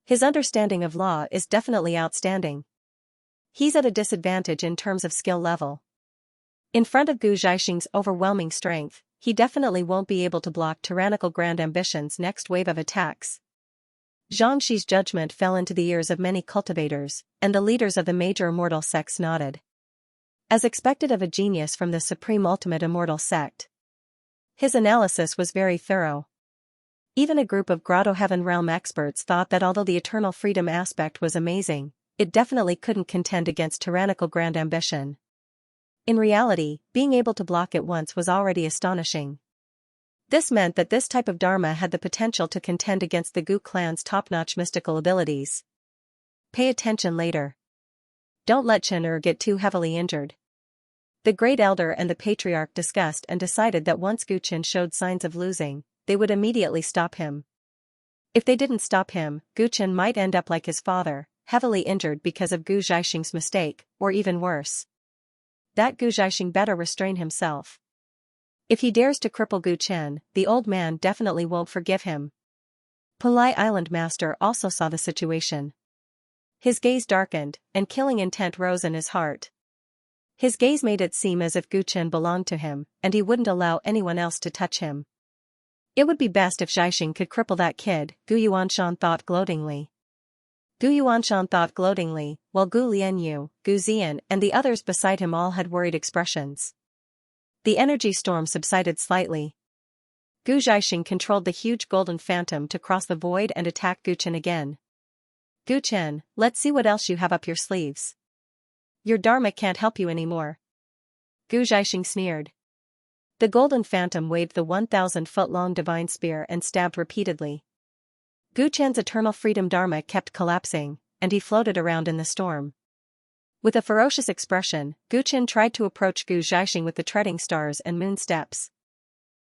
[SPEAKER 1] His understanding of law is definitely outstanding. He's at a disadvantage in terms of skill level. In front of Gu Zhaixing's overwhelming strength, he definitely won't be able to block tyrannical Grand Ambition's next wave of attacks. Xianxi's judgment fell into the ears of many cultivators, and the leaders of the major immortal sects nodded. As expected of a genius from the Supreme Ultimate Immortal sect. His analysis was very thorough. Even a group of Grotto Heaven Realm experts thought that although the eternal freedom aspect was amazing, it definitely couldn't contend against tyrannical Grand Ambition. In reality, being able to block it once was already astonishing. This meant that this type of Dharma had the potential to contend against the Gu clan's top-notch mystical abilities. Pay attention later. Don't let Chen get too heavily injured. The Great Elder and the Patriarch discussed and decided that once Gu Chen showed signs of losing, they would immediately stop him. If they didn't stop him, Gu Chen might end up like his father, heavily injured because of Gu Zhaixing's mistake, or even worse. That Gu Zhaixing better restrain himself. If he dares to cripple Gu Chen, the old man definitely won't forgive him. Pulai Island Master also saw the situation. His gaze darkened, and killing intent rose in his heart. His gaze made it seem as if Gu Chen belonged to him, and he wouldn't allow anyone else to touch him. It would be best if Zhaixing could cripple that kid, Gu Yuanshan thought gloatingly. Gu Yuanshan thought gloatingly, while Gu Lianyu, Gu Zian and the others beside him all had worried expressions. The energy storm subsided slightly. Gu Zhaixing controlled the huge golden phantom to cross the void and attack Gu Chen again. Gu Chen, let's see what else you have up your sleeves. Your Dharma can't help you anymore. Gu Zhaixing sneered. The golden phantom waved the 1,000-foot-long divine spear and stabbed repeatedly. Gu Chen's eternal freedom Dharma kept collapsing, and he floated around in the storm. With a ferocious expression, Gu Chen tried to approach Gu Zhaixing with the treading stars and moon steps.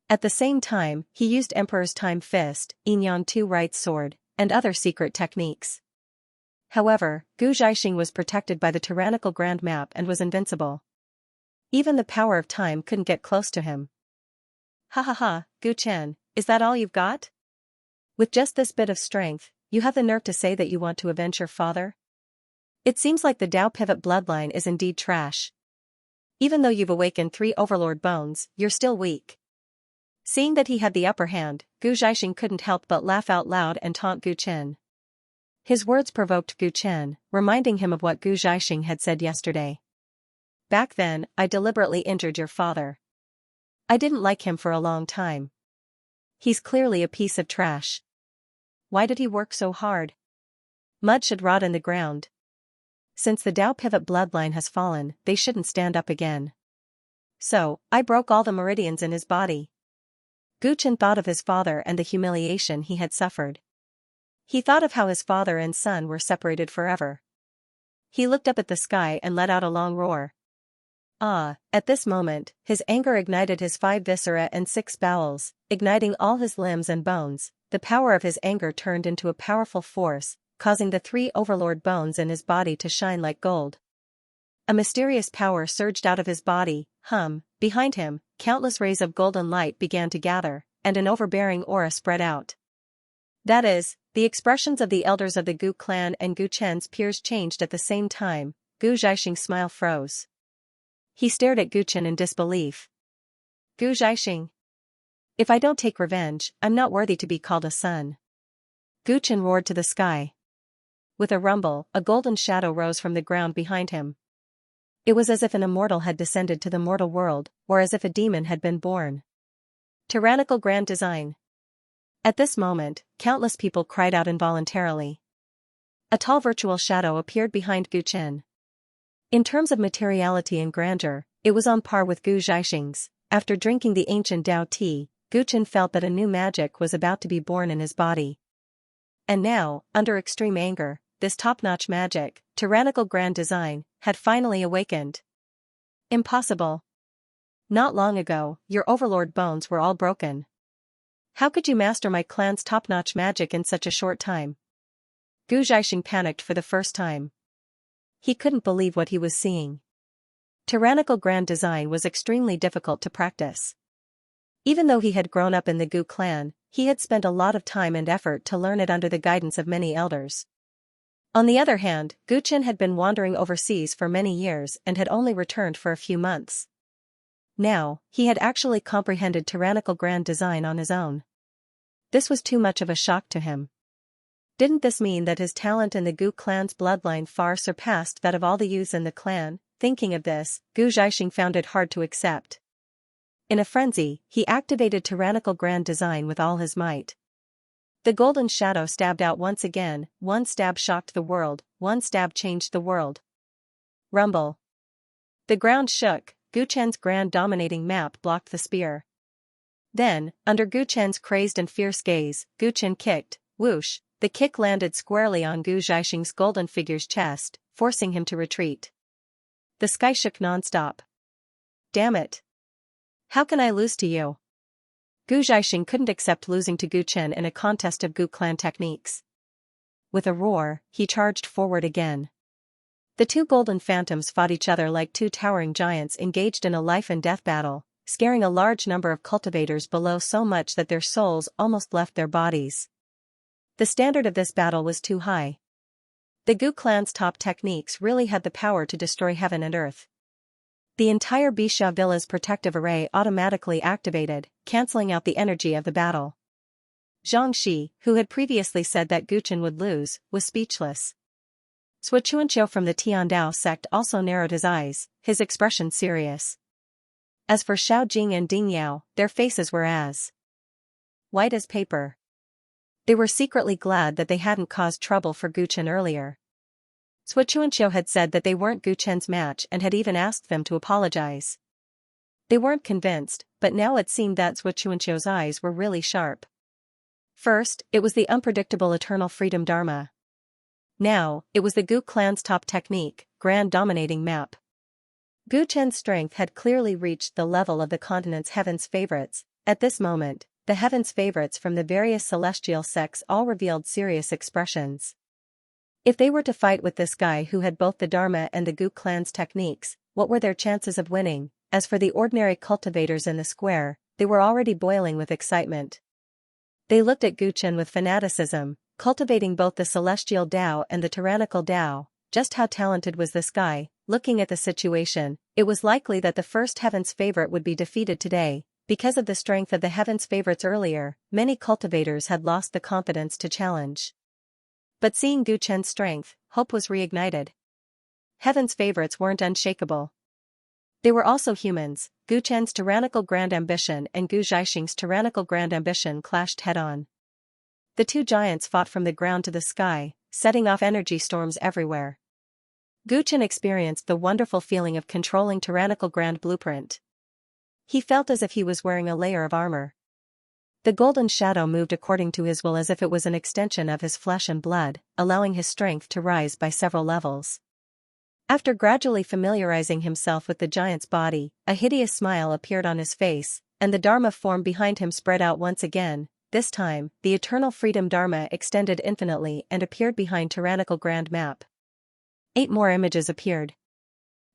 [SPEAKER 1] At the same time, he used Emperor's Time Fist, Yin Yang 2 Right Sword, and other secret techniques. However, Gu Zhaixing was protected by the tyrannical grand map and was invincible. Even the power of time couldn't get close to him. Ha ha ha, Gu Chen, is that all you've got? With just this bit of strength, you have the nerve to say that you want to avenge your father? It seems like the Dao pivot bloodline is indeed trash. Even though you've awakened 3 overlord bones, you're still weak. Seeing that he had the upper hand, Gu Zhaixing couldn't help but laugh out loud and taunt Gu Chen. His words provoked Gu Chen, reminding him of what Gu Zhaixing had said yesterday. Back then, I deliberately injured your father. I didn't like him for a long time. He's clearly a piece of trash. Why did he work so hard? Mud should rot in the ground. Since the Dao pivot bloodline has fallen, they shouldn't stand up again. So, I broke all the meridians in his body. Gu Chen thought of his father and the humiliation he had suffered. He thought of how his father and son were separated forever. He looked up at the sky and let out a long roar. At this moment, his anger ignited his 5 viscera and 6 bowels, igniting all his limbs and bones. The power of his anger turned into a powerful force, causing the 3 overlord bones in his body to shine like gold. A mysterious power surged out of his body. Behind him, countless rays of golden light began to gather, and an overbearing aura spread out. That is, the expressions of the elders of the Gu clan and Gu Chen's peers changed at the same time. Gu Zhaixing's smile froze. He stared at Gu Chen in disbelief. Gu Zhaixing. If I don't take revenge, I'm not worthy to be called a son. Gu Chen roared to the sky. With a rumble, a golden shadow rose from the ground behind him. It was as if an immortal had descended to the mortal world, or as if a demon had been born. Tyrannical grand design. At this moment, countless people cried out involuntarily. A tall virtual shadow appeared behind Gu Chen. In terms of materiality and grandeur, it was on par with Gu Zhaixing's. After drinking the ancient Dao tea, Gu Chen felt that a new magic was about to be born in his body. And now, under extreme anger, this top-notch magic, tyrannical grand design, had finally awakened. Impossible. Not long ago, your overlord bones were all broken. How could you master my clan's top-notch magic in such a short time? Gu Zhaixing panicked for the first time. He couldn't believe what he was seeing. Tyrannical grand design was extremely difficult to practice. Even though he had grown up in the Gu clan, he had spent a lot of time and effort to learn it under the guidance of many elders. On the other hand, Gu Chen had been wandering overseas for many years and had only returned for a few months. Now, he had actually comprehended tyrannical grand design on his own. This was too much of a shock to him. Didn't this mean that his talent in the Gu clan's bloodline far surpassed that of all the youths in the clan? Thinking of this, Gu Zhaixing found it hard to accept. In a frenzy, he activated tyrannical grand design with all his might. The golden shadow stabbed out once again. One stab shocked the world, one stab changed the world. Rumble. The ground shook. Gu Chen's grand dominating map blocked the spear. Then, under Gu Chen's crazed and fierce gaze, Gu Chen kicked. Whoosh, the kick landed squarely on Gu Zhaixing's golden figure's chest, forcing him to retreat. The sky shook nonstop. Damn it. How can I lose to you? Gu Zhaixing couldn't accept losing to Gu Chen in a contest of Gu clan techniques. With a roar, he charged forward again. The 2 golden phantoms fought each other like 2 towering giants engaged in a life and death battle, scaring a large number of cultivators below so much that their souls almost left their bodies. The standard of this battle was too high. The Gu clan's top techniques really had the power to destroy heaven and earth. The entire Bisha villa's protective array automatically activated, cancelling out the energy of the battle. Xianxia, who had previously said that Gu Chen would lose, was speechless. Xianxia from the Tiandao sect also narrowed his eyes, his expression serious. As for Xiao Jing and Ding Yao, their faces were as white as paper. They were secretly glad that they hadn't caused trouble for Gu Chen earlier. Xianxia had said that they weren't Gu Chen's match and had even asked them to apologize. They weren't convinced, but now it seemed that Xianxia's eyes were really sharp. First, it was the unpredictable eternal freedom dharma. Now, it was the Gu clan's top technique, grand dominating map. Gu Chen's strength had clearly reached the level of the continent's heaven's favorites. At this moment, the heaven's favorites from the various celestial sects all revealed serious expressions. If they were to fight with this guy who had both the Dharma and the Gu clan's techniques, what were their chances of winning? As for the ordinary cultivators in the square, they were already boiling with excitement. They looked at Gu Chen with fanaticism, cultivating both the celestial Tao and the tyrannical Tao. Just how talented was this guy? Looking at the situation, it was likely that the first heaven's favorite would be defeated today. Because of the strength of the heaven's favorites earlier, many cultivators had lost the confidence to challenge. But seeing Gu Chen's strength, hope was reignited. Heaven's favorites weren't unshakable. They were also humans. Gu Chen's tyrannical grand ambition and Gu Zhaixing's tyrannical grand ambition clashed head-on. The two giants fought from the ground to the sky, setting off energy storms everywhere. Gu Chen experienced the wonderful feeling of controlling tyrannical grand blueprint. He felt as if he was wearing a layer of armor. The golden shadow moved according to his will as if it was an extension of his flesh and blood, allowing his strength to rise by several levels. After gradually familiarizing himself with the giant's body, a hideous smile appeared on his face, and the Dharma form behind him spread out once again. This time, the eternal freedom Dharma extended infinitely and appeared behind tyrannical grand map. 8 more images appeared.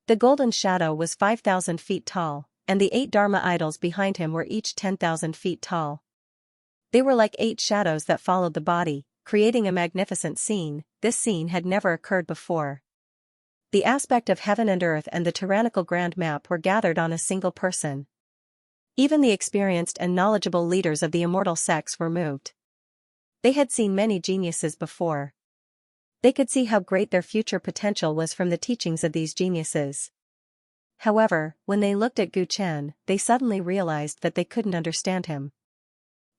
[SPEAKER 1] The golden shadow was 5,000 feet tall, and the 8 Dharma idols behind him were each 10,000 feet tall. They were like 8 shadows that followed the body, creating a magnificent scene. This scene had never occurred before. The aspect of heaven and earth and the tyrannical grand map were gathered on a single person. Even the experienced and knowledgeable leaders of the immortal sects were moved. They had seen many geniuses before. They could see how great their future potential was from the teachings of these geniuses. However, when they looked at Gu Chen, they suddenly realized that they couldn't understand him.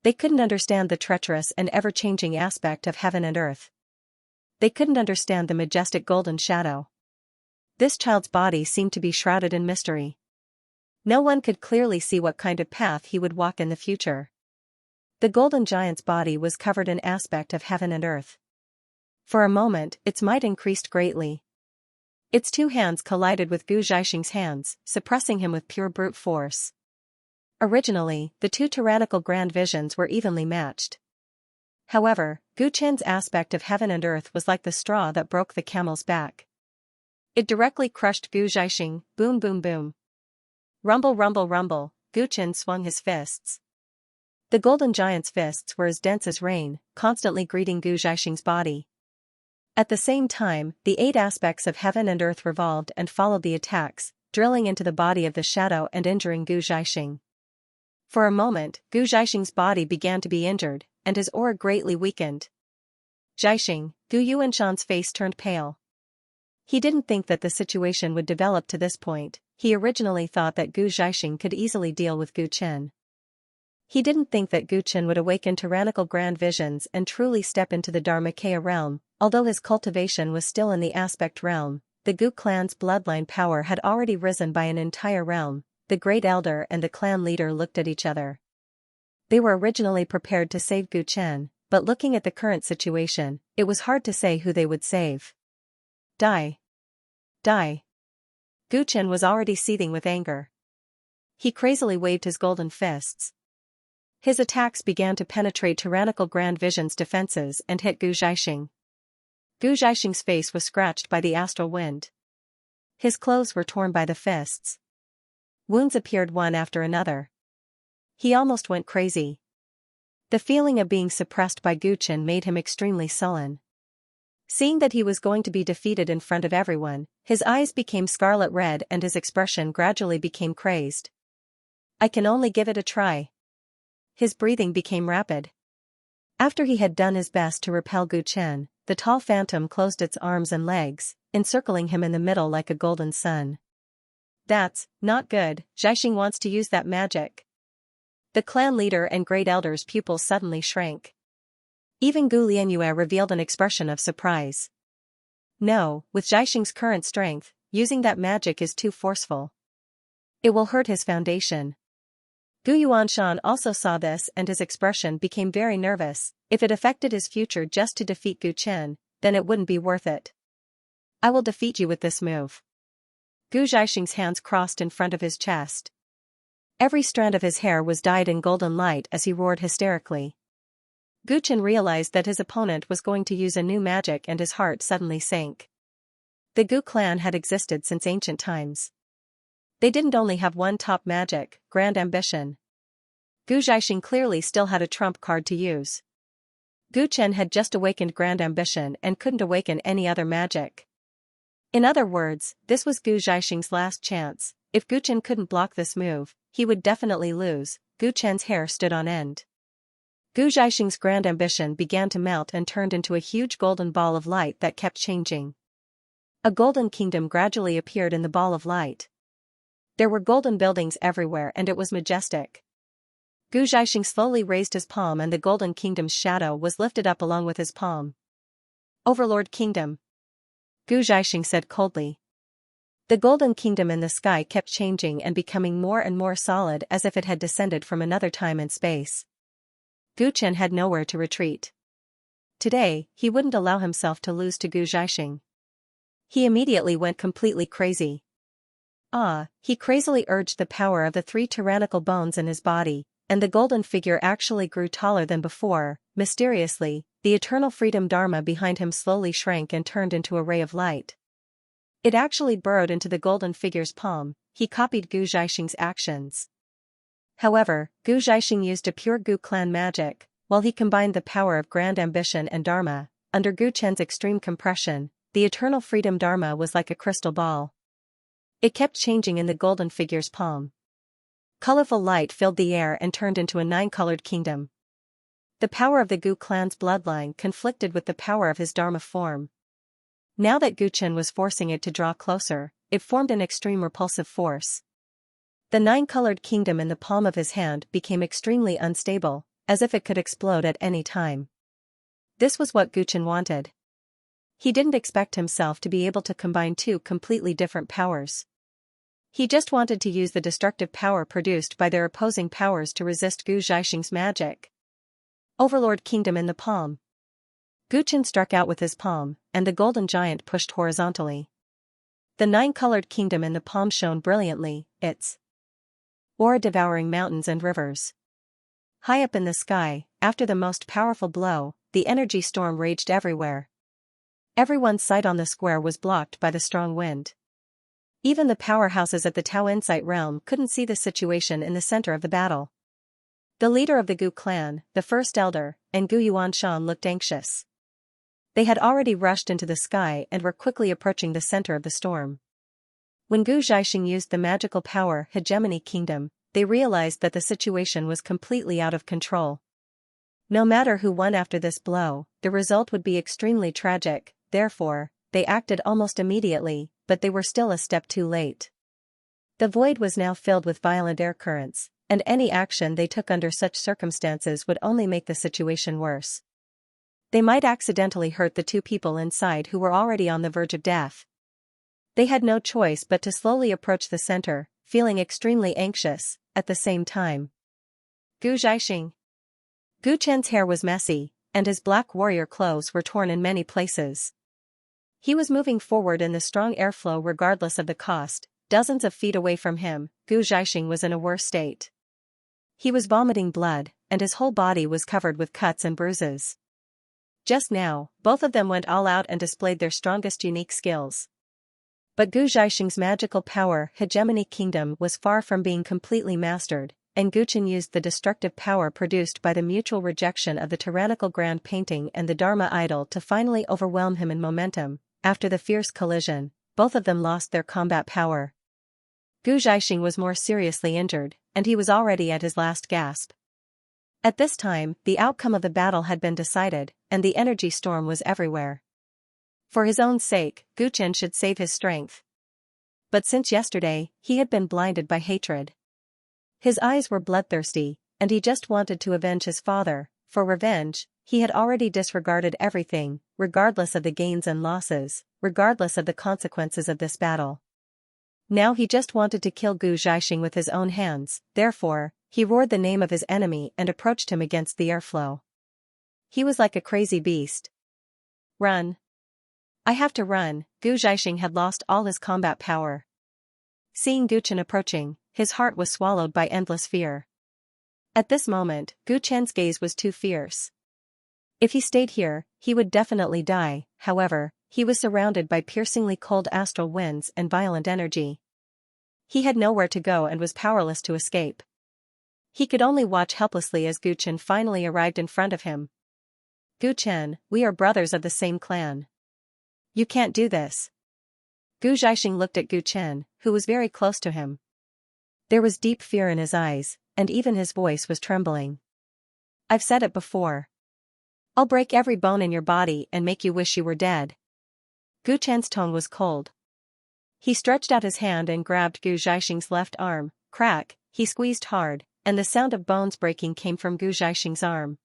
[SPEAKER 1] They couldn't understand the treacherous and ever-changing aspect of heaven and earth. They couldn't understand the majestic golden shadow. This child's body seemed to be shrouded in mystery. No one could clearly see what kind of path he would walk in the future. The golden giant's body was covered in aspect of heaven and earth. For a moment, its might increased greatly. Its 2 hands collided with Gu Zhaixing's hands, suppressing him with pure brute force. Originally, the 2 tyrannical grand visions were evenly matched. However, Gu Chen's aspect of heaven and earth was like the straw that broke the camel's back. It directly crushed Gu Zhaixing. Boom boom boom. Rumble rumble rumble. Gu Chen swung his fists. The golden giant's fists were as dense as rain, constantly greeting Gu Zhaixing's body. At the same time, the 8 aspects of heaven and earth revolved and followed the attacks, drilling into the body of the shadow and injuring Gu Zhaixing. For a moment, Gu Zhaixing's body began to be injured, and his aura greatly weakened. Zhaixing, Gu Yuanshan's face turned pale. He didn't think that the situation would develop to this point. He originally thought that Gu Zhaixing could easily deal with Gu Chen. He didn't think that Gu Chen would awaken tyrannical grand visions and truly step into the Dharmakaya realm. Although his cultivation was still in the aspect realm, the Gu clan's bloodline power had already risen by an entire realm. The Great Elder and the clan leader looked at each other. They were originally prepared to save Gu Chen, but looking at the current situation, it was hard to say who they would save. Die. Die. Gu Chen was already seething with anger. He crazily waved his golden fists. His attacks began to penetrate tyrannical grand vision's defenses and hit Gu Zhaixing. Gu Zhaixing's face was scratched by the astral wind. His clothes were torn by the fists. Wounds appeared one after another. He almost went crazy. The feeling of being suppressed by Gu Chen made him extremely sullen. Seeing that he was going to be defeated in front of everyone, his eyes became scarlet red and his expression gradually became crazed. I can only give it a try. His breathing became rapid. After he had done his best to repel Gu Chen, the tall phantom closed its arms and legs, encircling him in the middle like a golden sun. That's not good. Zhaixing wants to use that magic. The clan leader and great elder's pupils suddenly shrank. Even Gu Lianyue revealed an expression of surprise. No, with Zhaixing's current strength, using that magic is too forceful. It will hurt his foundation. Gu Yuanshan also saw this and his expression became very nervous. If it affected his future just to defeat Gu Chen, then it wouldn't be worth it. I will defeat you with this move. Gu Zhaixing's hands crossed in front of his chest. Every strand of his hair was dyed in golden light as he roared hysterically. Gu Chen realized that his opponent was going to use a new magic and his heart suddenly sank. The Gu clan had existed since ancient times. They didn't only have one top magic, grand ambition. Gu Zhaixing clearly still had a trump card to use. Gu Chen had just awakened grand ambition and couldn't awaken any other magic. In other words, this was Gu Zhaixing's last chance. If Gu Chen couldn't block this move, he would definitely lose. Gu Chen's hair stood on end. Gu Zhaixing's grand ambition began to melt and turned into a huge golden ball of light that kept changing. A golden kingdom gradually appeared in the ball of light. There were golden buildings everywhere and it was majestic. Gu Zhaixing slowly raised his palm and the golden kingdom's shadow was lifted up along with his palm. Overlord Kingdom, Gu Zhaixing said coldly. The golden kingdom in the sky kept changing and becoming more and more solid as if it had descended from another time and space. Gu Chen had nowhere to retreat. Today, he wouldn't allow himself to lose to Gu Zhaixing. He immediately went completely crazy. He crazily urged the power of the 3 tyrannical bones in his body, and the golden figure actually grew taller than before. Mysteriously, the eternal freedom Dharma behind him slowly shrank and turned into a ray of light. It actually burrowed into the golden figure's palm. He copied Gu Zhaixing's actions. However, Gu Zhaixing used a pure Gu clan magic, while he combined the power of grand ambition and Dharma. Under Gu Chen's extreme compression, the eternal freedom Dharma was like a crystal ball. It kept changing in the golden figure's palm. Colorful light filled the air and turned into a 9-colored kingdom. The power of the Gu clan's bloodline conflicted with the power of his Dharma form. Now that Gu Chen was forcing it to draw closer, it formed an extreme repulsive force. The 9-colored kingdom in the palm of his hand became extremely unstable, as if it could explode at any time. This was what Gu Chen wanted. He didn't expect himself to be able to combine 2 completely different powers. He just wanted to use the destructive power produced by their opposing powers to resist Gu Zhaixing's magic. Overlord Kingdom in the palm. Gu Chen struck out with his palm, and the golden giant pushed horizontally. The 9-colored kingdom in the palm shone brilliantly, its aura devouring mountains and rivers. High up in the sky, after the most powerful blow, the energy storm raged everywhere. Everyone's sight on the square was blocked by the strong wind. Even the powerhouses at the Tao Insight realm couldn't see the situation in the center of the battle. The leader of the Gu clan, the first elder, and Gu Yuanshan looked anxious. They had already rushed into the sky and were quickly approaching the center of the storm. When Gu Zhaixing used the magical power Hegemony Kingdom, they realized that the situation was completely out of control. No matter who won after this blow, the result would be extremely tragic. Therefore, they acted almost immediately, but they were still a step too late. The void was now filled with violent air currents, and any action they took under such circumstances would only make the situation worse. They might accidentally hurt the 2 people inside who were already on the verge of death. They had no choice but to slowly approach the center, feeling extremely anxious. At the same time, Gu Zhaixing. Gu Chen's hair was messy, and his black warrior clothes were torn in many places. He was moving forward in the strong airflow regardless of the cost. Dozens of feet away from him, Gu Zhaixing was in a worse state. He was vomiting blood, and his whole body was covered with cuts and bruises. Just now, both of them went all out and displayed their strongest unique skills. But Gu Zhaixing's magical power, Hegemony Kingdom, was far from being completely mastered, and Gu Chen used the destructive power produced by the mutual rejection of the tyrannical grand painting and the Dharma idol to finally overwhelm him in momentum. After the fierce collision, both of them lost their combat power. Gu Zhaixing was more seriously injured, and he was already at his last gasp. At this time, the outcome of the battle had been decided, and the energy storm was everywhere. For his own sake, Gu Chen should save his strength. But since yesterday, he had been blinded by hatred. His eyes were bloodthirsty, and he just wanted to avenge his father. For revenge, he had already disregarded everything, regardless of the gains and losses, regardless of the consequences of this battle. Now he just wanted to kill Gu Zhaixing with his own hands. Therefore, he roared the name of his enemy and approached him against the airflow. He was like a crazy beast. Run. I have to run. Gu Zhaixing had lost all his combat power. Seeing Gu Chen approaching, his heart was swallowed by endless fear. At this moment, Gu Chen's gaze was too fierce. If he stayed here, he would definitely die. However, he was surrounded by piercingly cold astral winds and violent energy. He had nowhere to go and was powerless to escape. He could only watch helplessly as Gu Chen finally arrived in front of him. Gu Chen, we are brothers of the same clan. You can't do this. Gu Zhaixing looked at Gu Chen, who was very close to him. There was deep fear in his eyes, and even his voice was trembling. I've said it before. I'll break every bone in your body and make you wish you were dead. Gu Chen's tone was cold. He stretched out his hand and grabbed Gu Zhaixing's left arm. Crack, he squeezed hard, and the sound of bones breaking came from Gu Zhaixing's arm.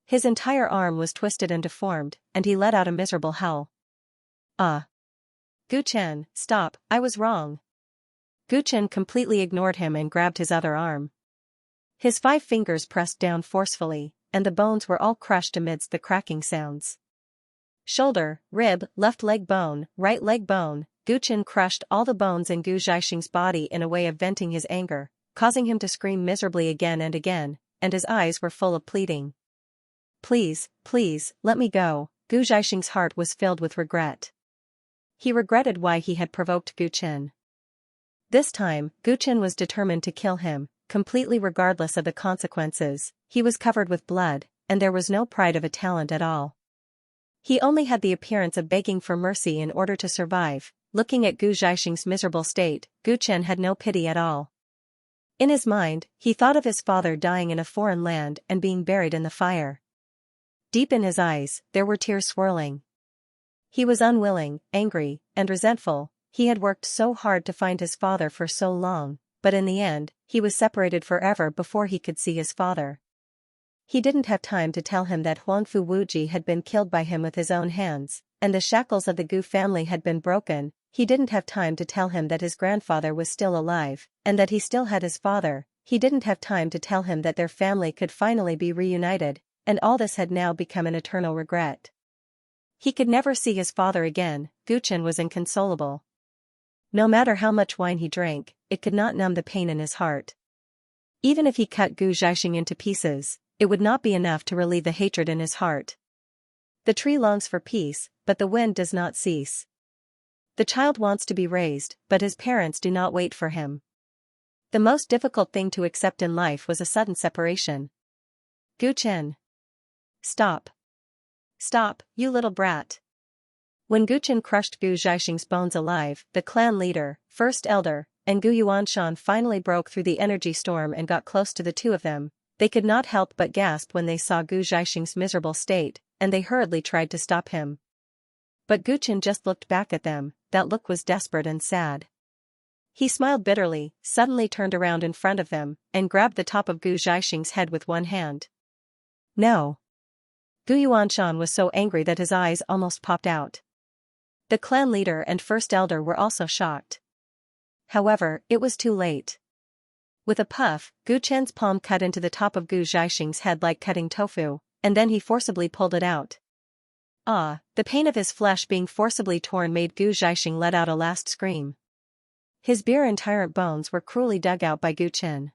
[SPEAKER 1] His entire arm was twisted and deformed, and he let out a miserable howl. Gu Chen, stop, I was wrong. Gu Chen completely ignored him and grabbed his other arm. His 5 fingers pressed down forcefully, and the bones were all crushed amidst the cracking sounds. Shoulder, rib, left leg bone, right leg bone. Gu Chen crushed all the bones in Gu Zhaixing's body in a way of venting his anger, causing him to scream miserably again, and his eyes were full of pleading. Please, please, let me go. Gu Zhaixing's heart was filled with regret. He regretted why he had provoked Gu Chen. This time, Gu Chen was determined to kill him, completely regardless of the consequences. He was covered with blood, and there was no pride of a talent at all. He only had the appearance of begging for mercy in order to survive. Looking at Gu Zhaixing's miserable state, Gu Chen had no pity at all. In his mind, he thought of his father dying in a foreign land and being buried in the fire. Deep in his eyes, there were tears swirling. He was unwilling, angry, and resentful. He had worked so hard to find his father for so long, but in the end, he was separated forever before he could see his father. He didn't have time to tell him that Huangfu Wuji had been killed by him with his own hands, and the shackles of the Gu family had been broken. He didn't have time to tell him that his grandfather was still alive, and that he still had his father. He didn't have time to tell him that their family could finally be reunited, and all this had now become an eternal regret. He could never see his father again. Gu Chen was inconsolable. No matter how much wine he drank, it could not numb the pain in his heart. Even if he cut Gu Zhaixing into pieces, it would not be enough to relieve the hatred in his heart. The tree longs for peace, but the wind does not cease. The child wants to be raised, but his parents do not wait for him. The most difficult thing to accept in life was a sudden separation. Gu Chen. Stop. Stop, you little brat. When Gu Chen crushed Gu Zhaixing's bones alive, the clan leader, first elder, and Gu Yuanshan finally broke through the energy storm and got close to the two of them. They could not help but gasp when they saw Gu Zhaixing's miserable state, and they hurriedly tried to stop him. But Gu Chen just looked back at them. That look was desperate and sad. He smiled bitterly, suddenly turned around in front of them, and grabbed the top of Gu Zhaixing's head with one hand. No. Gu Yuanshan was so angry that his eyes almost popped out. The clan leader and first elder were also shocked. However, it was too late. With a puff, Gu Chen's palm cut into the top of Gu Zhaixing's head like cutting tofu, and then he forcibly pulled it out. The pain of his flesh being forcibly torn made Gu Zhaixing let out a last scream. His beer and tyrant bones were cruelly dug out by Gu Chen.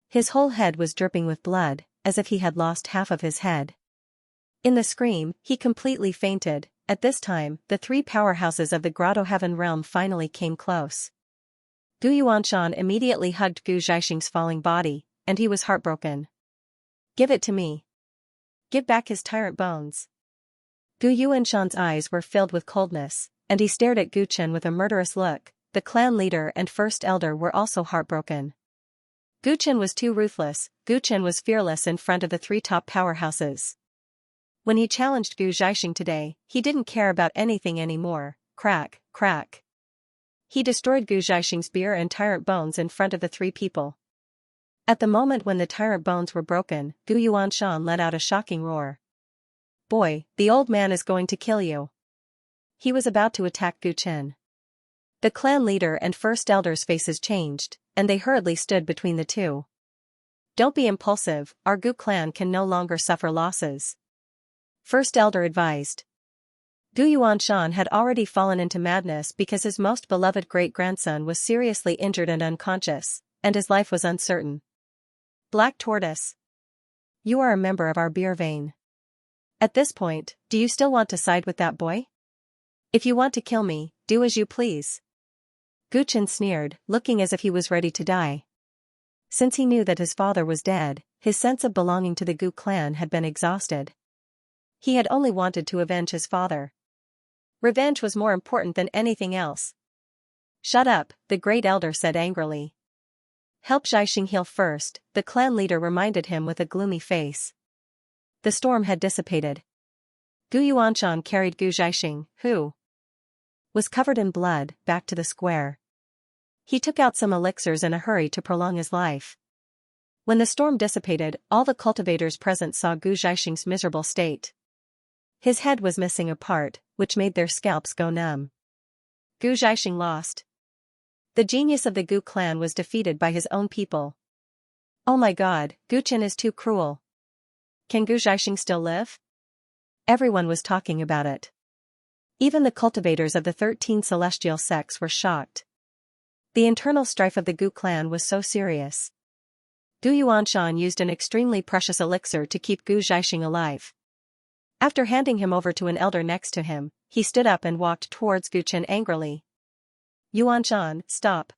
[SPEAKER 1] His whole head was dripping with blood, as if he had lost half of his head. In the scream, he completely fainted. At this time, the 3 powerhouses of the Grotto Heaven realm finally came close. Gu Yuanshan immediately hugged Gu Zhaixing's falling body, and he was heartbroken. Give it to me. Give back his tyrant bones. Gu Yuanshan's eyes were filled with coldness, and he stared at Gu Chen with a murderous look. The clan leader and first elder were also heartbroken. Gu Chen was too ruthless. Gu Chen was fearless in front of the 3 top powerhouses. When he challenged Gu Zhaixing today, he didn't care about anything anymore. Crack, crack. He destroyed Gu Zhaixing's beer and tyrant bones in front of the 3 people. At the moment when the tyrant bones were broken, Gu Yuanshan let out a shocking roar. Boy, the old man is going to kill you. He was about to attack Gu Chen. The clan leader and first elder's faces changed, and they hurriedly stood between the two. Don't be impulsive, our Gu clan can no longer suffer losses. First elder advised. Gu Yuanshan had already fallen into madness because his most beloved great-grandson was seriously injured and unconscious, and his life was uncertain. Black Tortoise. You are a member of our beer vein. At this point, do you still want to side with that boy? If you want to kill me, do as you please. Gu Chen sneered, looking as if he was ready to die. Since he knew that his father was dead, his sense of belonging to the Gu clan had been exhausted. He had only wanted to avenge his father. Revenge was more important than anything else. Shut up, the great elder said angrily. Help Xianxia heal first, the clan leader reminded him with a gloomy face. The storm had dissipated. Gu Yuanshan carried Gu Xianxia, who was covered in blood, back to the square. He took out some elixirs in a hurry to prolong his life. When the storm dissipated, all the cultivators present saw Gu Xiaoxing's miserable state. His head was missing a part, which made their scalps go numb. Gu Xiaoxing lost. The genius of the Gu clan was defeated by his own people. Oh my god, Gu Chen is too cruel. Can Gu Xiaoxing still live? Everyone was talking about it. Even the cultivators of the 13 celestial sects were shocked. The internal strife of the Gu clan was so serious. Gu Yuanshan used an extremely precious elixir to keep Gu Xiaoxing alive. After handing him over to an elder next to him, he stood up and walked towards Gu Chen angrily. Yuanshan, stop.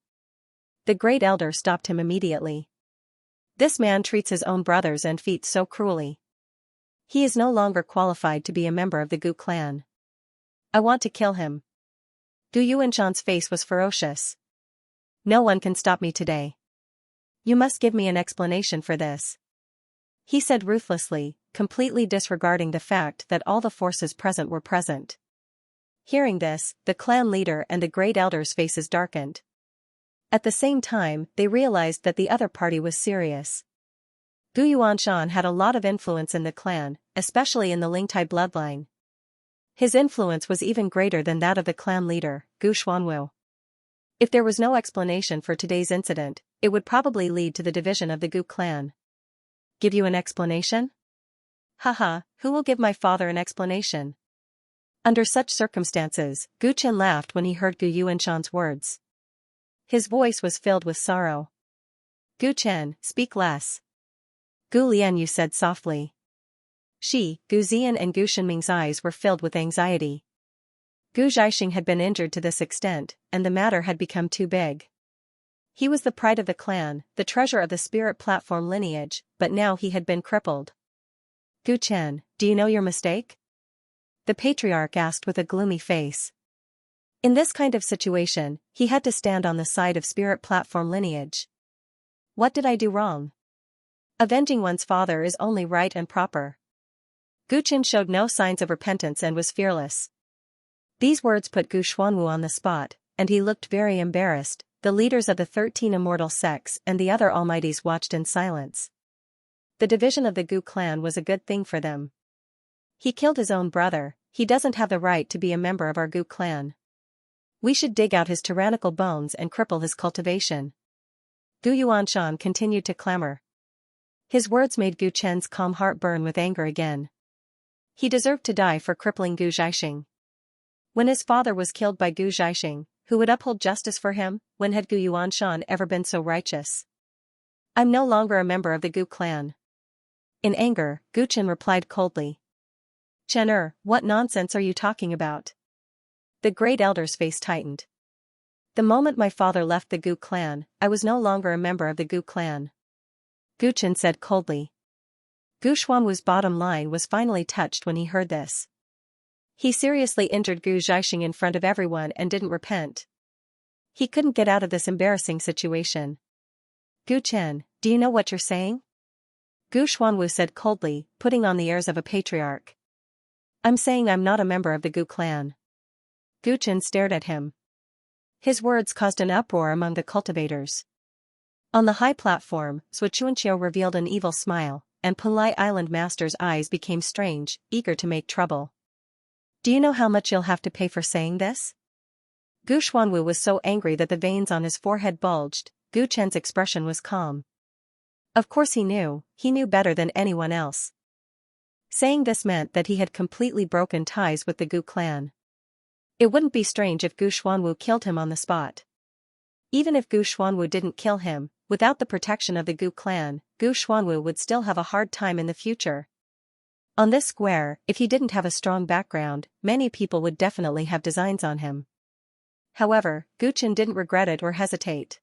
[SPEAKER 1] The great elder stopped him immediately. This man treats his own brothers and feet so cruelly. He is no longer qualified to be a member of the Gu clan. I want to kill him. Gu Yuanshan's face was ferocious. No one can stop me today. You must give me an explanation for this. He said ruthlessly, completely disregarding the fact that all the forces present were present. Hearing this, the clan leader and the great elder's faces darkened. At the same time, they realized that the other party was serious. Gu Yuanshan had a lot of influence in the clan, especially in the Lingtai bloodline. His influence was even greater than that of the clan leader, Gu Xuanwu. If there was no explanation for today's incident, it would probably lead to the division of the Gu clan. Give you an explanation? Haha, who will give my father an explanation? Under such circumstances, Gu Chen laughed when he heard Gu Yuanshan's words. His voice was filled with sorrow. Gu Chen, speak less. Gu Lianyu said softly. Gu Zian and Gu Shenming's eyes were filled with anxiety. Gu Xiaoxing had been injured to this extent, and the matter had become too big. He was the pride of the clan, the treasure of the spirit platform lineage, but now he had been crippled. Gu Chen, do you know your mistake? The patriarch asked with a gloomy face. In this kind of situation, he had to stand on the side of spirit platform lineage. What did I do wrong? Avenging one's father is only right and proper. Gu Chen showed no signs of repentance and was fearless. These words put Gu Xuanwu on the spot, and he looked very embarrassed. The leaders of the 13 immortal sects and the other almighties watched in silence. The division of the Gu clan was a good thing for them. He killed his own brother, he doesn't have the right to be a member of our Gu clan. We should dig out his tyrannical bones and cripple his cultivation. Gu Yuanshan continued to clamor. His words made Gu Chen's calm heart burn with anger again. He deserved to die for crippling Gu Xiaoxing. When his father was killed by Gu Xiaoxing, who would uphold justice for him? When had Gu Yuanshan ever been so righteous? I'm no longer a member of the Gu clan. In anger, Gu Chen replied coldly. Chen what nonsense are you talking about? The great elder's face tightened. The moment my father left the Gu clan, I was no longer a member of the Gu clan. Gu Chen said coldly. Gu Xuanwu's bottom line was finally touched when he heard this. He seriously injured Gu Xiaoxing in front of everyone and didn't repent. He couldn't get out of this embarrassing situation. Gu Chen, do you know what you're saying? Gu Xuanwu said coldly, putting on the airs of a patriarch. I'm saying I'm not a member of the Gu clan. Gu Chen stared at him. His words caused an uproar among the cultivators. On the high platform, Xianxia revealed an evil smile, and Punlai Island Master's eyes became strange, eager to make trouble. Do you know how much you'll have to pay for saying this? Gu Xuanwu was so angry that the veins on his forehead bulged. Gu Chen's expression was calm. Of course he knew better than anyone else. Saying this meant that he had completely broken ties with the Gu clan. It wouldn't be strange if Gu Xuanwu killed him on the spot. Even if Gu Xuanwu didn't kill him, without the protection of the Gu clan, Gu Xuanwu would still have a hard time in the future. On this square, if he didn't have a strong background, many people would definitely have designs on him. However, Guchen didn't regret it or hesitate.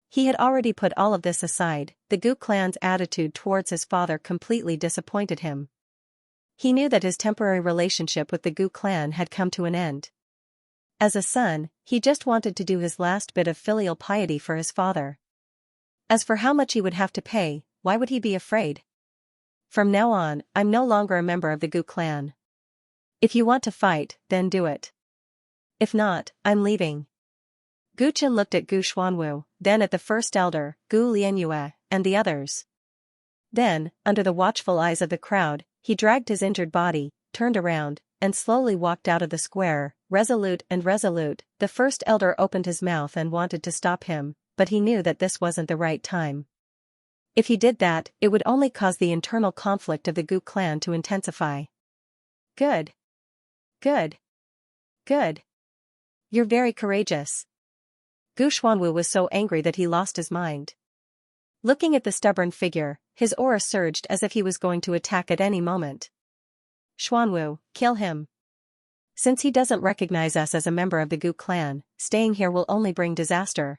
[SPEAKER 1] He had already put all of this aside. The Gu clan's attitude towards his father completely disappointed him. He knew that his temporary relationship with the Gu clan had come to an end. As a son, he just wanted to do his last bit of filial piety for his father. As for how much he would have to pay, why would he be afraid? From now on, I'm no longer a member of the Gu clan. If you want to fight, then do it. If not, I'm leaving. Gu Chen looked at Gu Xuanwu, then at the first elder, Gu Lianyue, and the others. Then, under the watchful eyes of the crowd, he dragged his injured body, turned around, and slowly walked out of the square, resolute and resolute. The first elder opened his mouth and wanted to stop him, but he knew that this wasn't the right time. If he did that, it would only cause the internal conflict of the Gu clan to intensify. Good. Good. Good. You're very courageous. Gu Xuanwu was so angry that he lost his mind. Looking at the stubborn figure, his aura surged as if he was going to attack at any moment. Xuanwu, kill him. Since he doesn't recognize us as a member of the Gu clan, staying here will only bring disaster.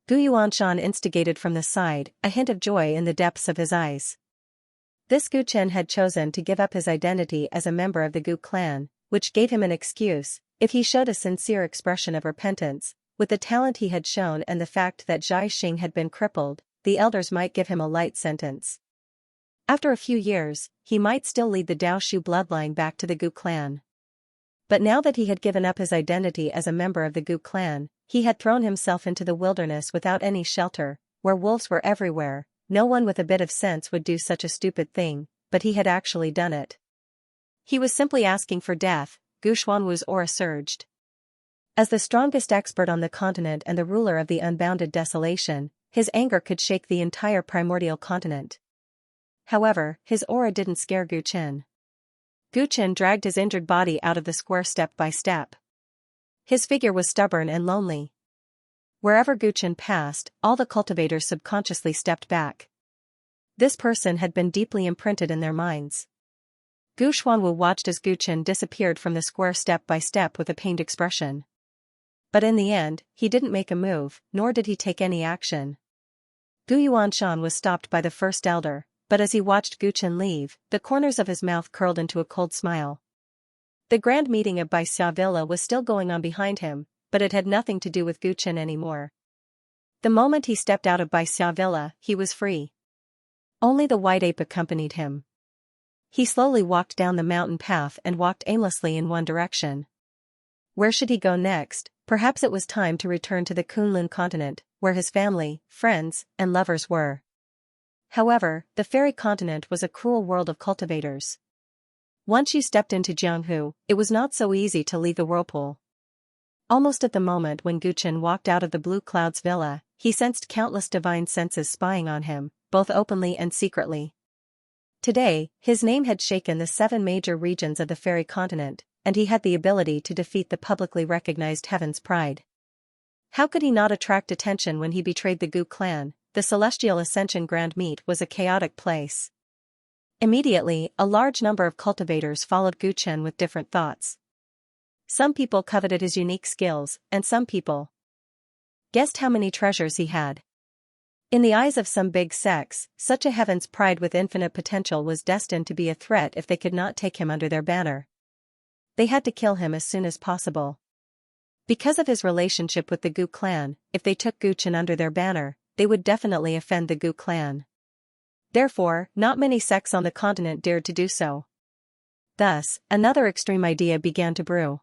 [SPEAKER 1] Gu Yuanshan instigated from the side, a hint of joy in the depths of his eyes. This Gu Chen had chosen to give up his identity as a member of the Gu clan, which gave him an excuse. If he showed a sincere expression of repentance, with the talent he had shown and the fact that Zhai Xing had been crippled, the elders might give him a light sentence. After a few years, he might still lead the Daoshu bloodline back to the Gu clan. But now that he had given up his identity as a member of the Gu clan, he had thrown himself into the wilderness without any shelter, where wolves were everywhere. No one with a bit of sense would do such a stupid thing, but he had actually done it. He was simply asking for death. Gu Xuanwu's aura surged. As the strongest expert on the continent and the ruler of the unbounded desolation, his anger could shake the entire primordial continent. However, his aura didn't scare Gu Chen. Gu Chen dragged his injured body out of the square step by step. His figure was stubborn and lonely. Wherever Gu Chen passed, all the cultivators subconsciously stepped back. This person had been deeply imprinted in their minds. Gu Xuanwu watched as Gu Chen disappeared from the square step by step with a pained expression. But in the end, he didn't make a move, nor did he take any action. Gu Yuanshan was stopped by the first elder, but as he watched Gu Chen leave, the corners of his mouth curled into a cold smile. The grand meeting of Baixia Villa was still going on behind him, but it had nothing to do with Gu Chen anymore. The moment he stepped out of Baixia Villa, he was free. Only the white ape accompanied him. He slowly walked down the mountain path and walked aimlessly in one direction. Where should he go next? Perhaps it was time to return to the Kunlun continent, where his family, friends, and lovers were. However, the fairy continent was a cruel world of cultivators. Once you stepped into Jianghu, it was not so easy to leave the whirlpool. Almost at the moment when Gu Chen walked out of the Blue Cloud's villa, he sensed countless divine senses spying on him, both openly and secretly. Today, his name had shaken the 7 major regions of the fairy continent, and he had the ability to defeat the publicly recognized Heaven's Pride. How could he not attract attention when he betrayed the Gu clan? The Celestial Ascension Grand Meet was a chaotic place. Immediately, a large number of cultivators followed Gu Chen with different thoughts. Some people coveted his unique skills, and some people guessed how many treasures he had. In the eyes of some big sects, such a Heaven's Pride with infinite potential was destined to be a threat if they could not take him under their banner. They had to kill him as soon as possible. Because of his relationship with the Gu clan, if they took Gu Chen under their banner, they would definitely offend the Gu clan. Therefore, not many sects on the continent dared to do so. Thus, another extreme idea began to brew.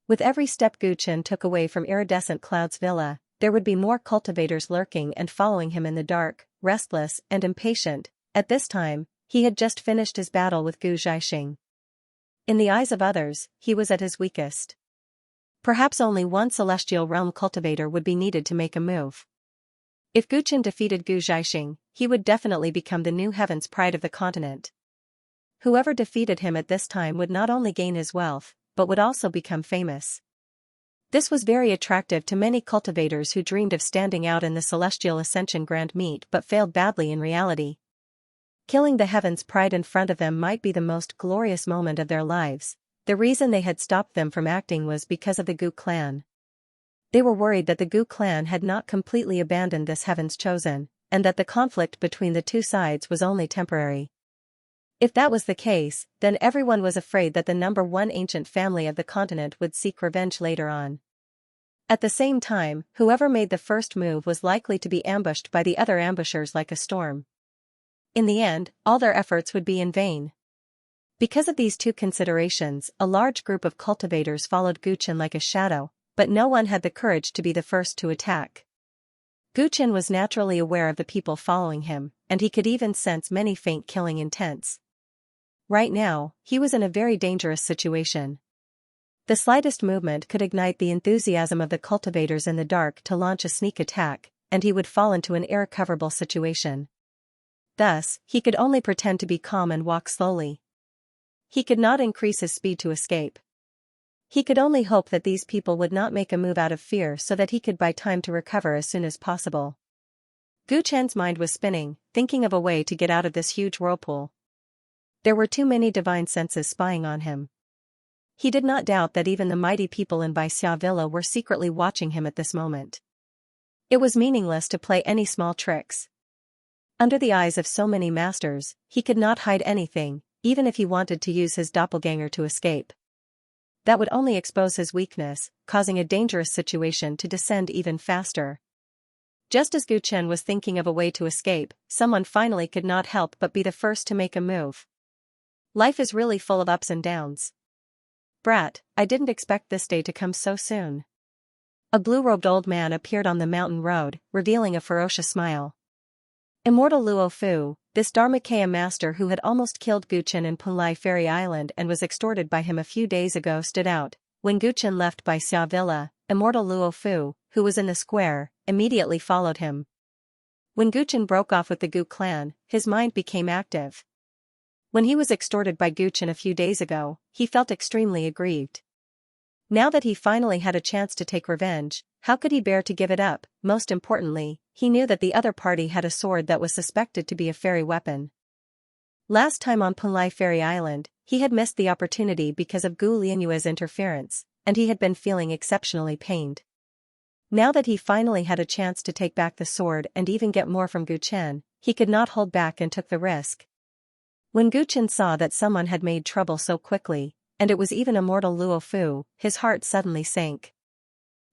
[SPEAKER 1] With every step Gu Chen took away from Iridescent Cloud's villa, there would be more cultivators lurking and following him in the dark, restless and impatient. At this time, he had just finished his battle with Gu Zhaixing. In the eyes of others, he was at his weakest. Perhaps only one celestial realm cultivator would be needed to make a move. If Gu Chen defeated Gu Zhaixing, he would definitely become the new Heaven's Pride of the continent. Whoever defeated him at this time would not only gain his wealth, but would also become famous. This was very attractive to many cultivators who dreamed of standing out in the Celestial Ascension Grand Meet but failed badly in reality. Killing the heaven's pride in front of them might be the most glorious moment of their lives. The reason they had stopped them from acting was because of the Gu clan. They were worried that the Gu clan had not completely abandoned this heaven's chosen, and that the conflict between the two sides was only temporary. If that was the case, then everyone was afraid that the number one ancient family of the continent would seek revenge later on. At the same time, whoever made the first move was likely to be ambushed by the other ambushers like a storm. In the end, all their efforts would be in vain. Because of these two considerations, a large group of cultivators followed Guchen like a shadow, but no one had the courage to be the first to attack. Guchen was naturally aware of the people following him, and he could even sense many faint killing intents. Right now, he was in a very dangerous situation. The slightest movement could ignite the enthusiasm of the cultivators in the dark to launch a sneak attack, and he would fall into an irrecoverable situation. Thus, he could only pretend to be calm and walk slowly. He could not increase his speed to escape. He could only hope that these people would not make a move out of fear so that he could buy time to recover as soon as possible. Gu Chen's mind was spinning, thinking of a way to get out of this huge whirlpool. There were too many divine senses spying on him. He did not doubt that even the mighty people in Xianxia Villa were secretly watching him at this moment. It was meaningless to play any small tricks. Under the eyes of so many masters, he could not hide anything, even if he wanted to use his doppelganger to escape. That would only expose his weakness, causing a dangerous situation to descend even faster. Just as Gu Chen was thinking of a way to escape, someone finally could not help but be the first to make a move. Life is really full of ups and downs. Brat, I didn't expect this day to come so soon. A blue-robed old man appeared on the mountain road, revealing a ferocious smile. Immortal Luo Fu, this Dharmakaya master who had almost killed Guchen in Punlai Fairy Island and was extorted by him a few days ago, stood out. When Guchen left Xianxia Villa, Immortal Luo Fu, who was in the square, immediately followed him. When Guchen broke off with the Gu clan, his mind became active. When he was extorted by Guchen a few days ago, he felt extremely aggrieved. Now that he finally had a chance to take revenge, how could he bear to give it up? Most importantly, he knew that the other party had a sword that was suspected to be a fairy weapon. Last time on Punlai Fairy Island, he had missed the opportunity because of Gu Lianyue's interference, and he had been feeling exceptionally pained. Now that he finally had a chance to take back the sword and even get more from Gu Chen, he could not hold back and took the risk. When Gu Chen saw that someone had made trouble so quickly, and it was even Immortal Luo Fu, his heart suddenly sank.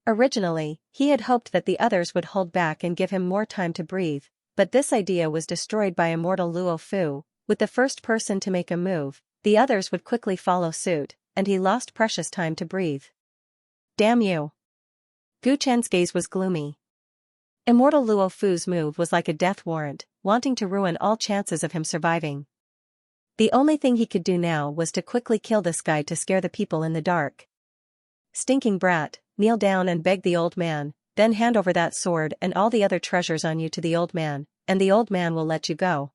[SPEAKER 1] Originally, he had hoped that the others would hold back and give him more time to breathe, but this idea was destroyed by Immortal Luo Fu. With the first person to make a move, the others would quickly follow suit, and he lost precious time to breathe. Damn you! Gu Chen's gaze was gloomy. Immortal Luo Fu's move was like a death warrant, wanting to ruin all chances of him surviving. The only thing he could do now was to quickly kill this guy to scare the people in the dark. Stinking brat, kneel down and beg the old man, then hand over that sword and all the other treasures on you to the old man, and the old man will let you go.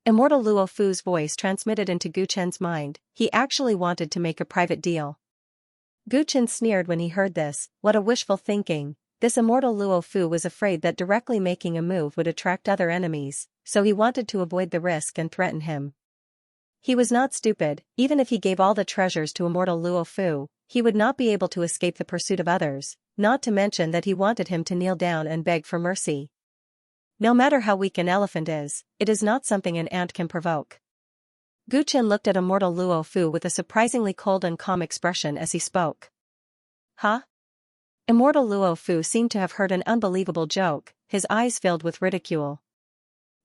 [SPEAKER 1] Immortal Luo Fu's voice transmitted into Gu Chen's mind. He actually wanted to make a private deal. Gu Chen sneered when he heard this. What a wishful thinking. This Immortal Luo Fu was afraid that directly making a move would attract other enemies, so he wanted to avoid the risk and threaten him. He was not stupid. Even if he gave all the treasures to Immortal Luo Fu, he would not be able to escape the pursuit of others, not to mention that he wanted him to kneel down and beg for mercy. No matter how weak an elephant is, it is not something an ant can provoke. Gu Chen looked at Immortal Luo Fu with a surprisingly cold and calm expression as he spoke. Huh? Immortal Luo Fu seemed to have heard an unbelievable joke, his eyes filled with ridicule.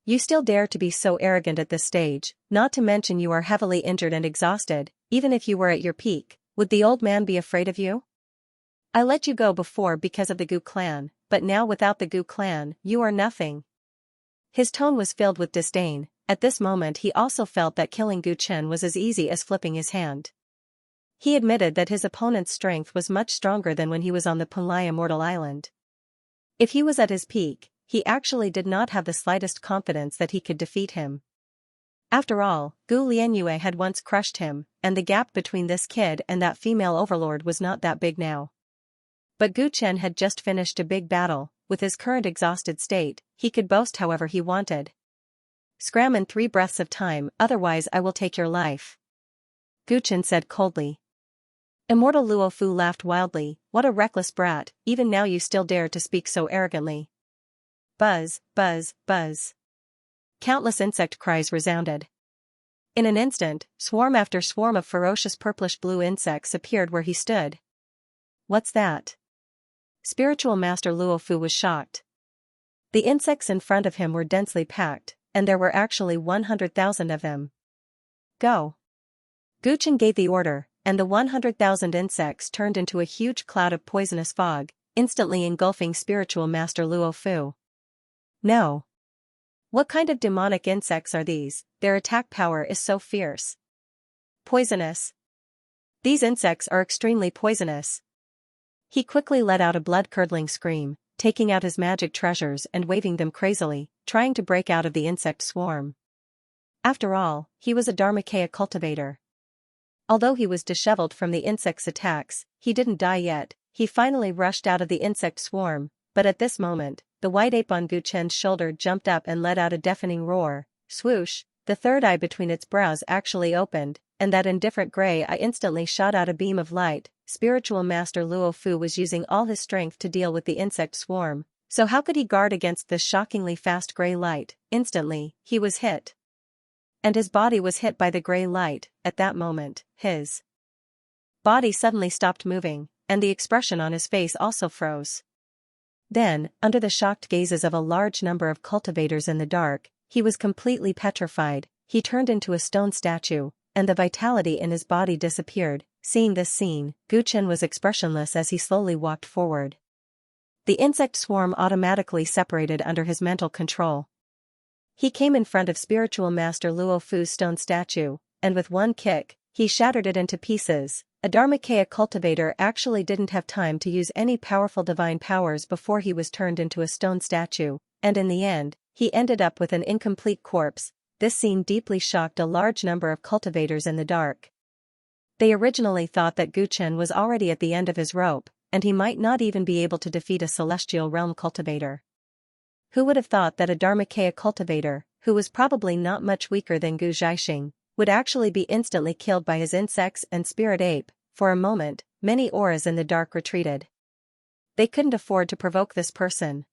[SPEAKER 1] You still dare to be so arrogant at this stage, not to mention you are heavily injured and exhausted. Even if you were at your peak, would the old man be afraid of you? I let you go before because of the Gu clan, but now without the Gu clan, you are nothing. His tone was filled with disdain. At this moment he also felt that killing Gu Chen was as easy as flipping his hand. He admitted that his opponent's strength was much stronger than when he was on the Punlai Immortal Island. If he was at his peak, he actually did not have the slightest confidence that he could defeat him. After all, Gu Lianyue had once crushed him, and the gap between this kid and that female overlord was not that big now. But Gu Chen had just finished a big battle. With his current exhausted state, he could boast however he wanted. Scram in 3 breaths of time, otherwise I will take your life. Gu Chen said coldly. Immortal Luo Fu laughed wildly. What a reckless brat, even now you still dare to speak so arrogantly. Buzz, buzz, buzz. Countless insect cries resounded. In an instant, swarm after swarm of ferocious purplish-blue insects appeared where he stood. What's that? Spiritual Master Luo Fu was shocked. The insects in front of him were densely packed, and there were actually 100,000 of them. Go! Gu Chen gave the order, and the 100,000 insects turned into a huge cloud of poisonous fog, instantly engulfing Spiritual Master Luo Fu. No! What kind of demonic insects are these? Their attack power is so fierce. Poisonous. These insects are extremely poisonous. He quickly let out a blood-curdling scream, taking out his magic treasures and waving them crazily, trying to break out of the insect swarm. After all, he was a Dharmakaya cultivator. Although he was disheveled from the insect's attacks, he didn't die yet. He finally rushed out of the insect swarm, but at this moment, the white ape on Gu Chen's shoulder jumped up and let out a deafening roar. Swoosh, the third eye between its brows actually opened, and that indifferent gray eye instantly shot out a beam of light. Spiritual Master Luo Fu was using all his strength to deal with the insect swarm, so how could he guard against this shockingly fast gray light? Instantly, he was hit. And his body was hit by the gray light. At that moment, his body suddenly stopped moving, and the expression on his face also froze. Then, under the shocked gazes of a large number of cultivators in the dark, he was completely petrified. He turned into a stone statue, and the vitality in his body disappeared. Seeing this scene, Gu Chen was expressionless as he slowly walked forward. The insect swarm automatically separated under his mental control. He came in front of Spiritual Master Luo Fu's stone statue, and with one kick, he shattered it into pieces. A Dharmakaya cultivator actually didn't have time to use any powerful divine powers before he was turned into a stone statue, and in the end, he ended up with an incomplete corpse. This scene deeply shocked a large number of cultivators in the dark. They originally thought that Gu Chen was already at the end of his rope, and he might not even be able to defeat a celestial realm cultivator. Who would have thought that a Dharmakaya cultivator, who was probably not much weaker than Gu Zhaixing, would actually be instantly killed by his insects and spirit ape? For a moment, many auras in the dark retreated. They couldn't afford to provoke this person.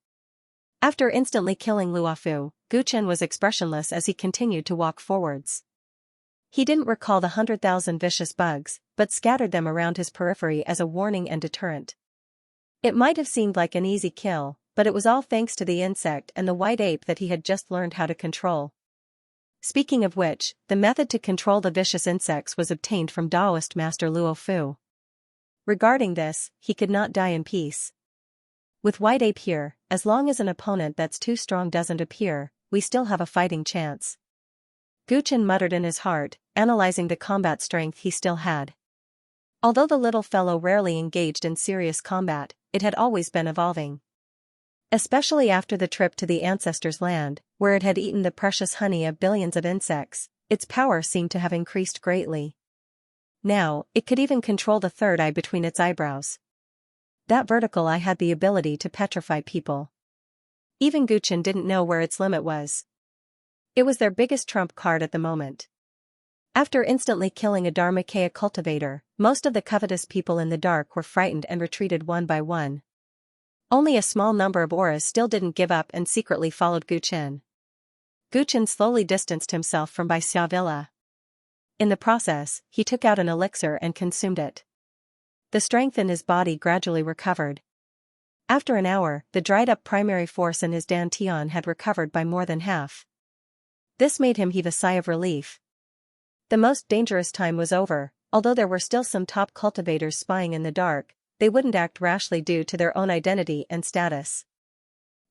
[SPEAKER 1] After instantly killing Luo Fu, Gu Chen was expressionless as he continued to walk forwards. He didn't recall the 100,000 vicious bugs, but scattered them around his periphery as a warning and deterrent. It might have seemed like an easy kill, but it was all thanks to the insect and the white ape that he had just learned how to control. Speaking of which, the method to control the vicious insects was obtained from Taoist Master Luo Fu. Regarding this, he could not die in peace. With white ape here, as long as an opponent that's too strong doesn't appear, we still have a fighting chance. Gu Chen muttered in his heart, analyzing the combat strength he still had. Although the little fellow rarely engaged in serious combat, it had always been evolving. Especially after the trip to the ancestors' land, where it had eaten the precious honey of billions of insects, its power seemed to have increased greatly. Now, it could even control the third eye between its eyebrows. That vertical eye had the ability to petrify people. Even Gu Chen didn't know where its limit was. It was their biggest trump card at the moment. After instantly killing a Dharmakaya cultivator, most of the covetous people in the dark were frightened and retreated one by one. Only a small number of auras still didn't give up and secretly followed Gu Chen. Gu Chen slowly distanced himself from Baixia Villa. In the process, he took out an elixir and consumed it. The strength in his body gradually recovered. After an hour, the dried-up primary force in his dantian had recovered by more than half. This made him heave a sigh of relief. The most dangerous time was over. Although there were still some top cultivators spying in the dark, they wouldn't act rashly due to their own identity and status.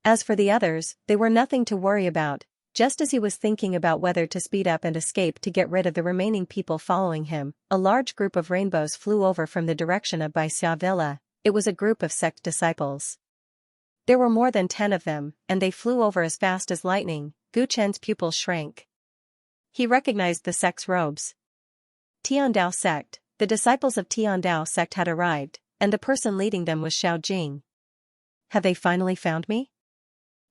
[SPEAKER 1] As for the others, they were nothing to worry about. Just as he was thinking about whether to speed up and escape to get rid of the remaining people following him, a large group of rainbows flew over from the direction of Baixia Villa. It was a group of sect disciples. There were more than 10 of them, and they flew over as fast as lightning. Gu Chen's pupils shrank. He recognized the sect's robes. Tiandao sect. The disciples of Tiandao sect had arrived, and the person leading them was Xiao Jing. Have they finally found me?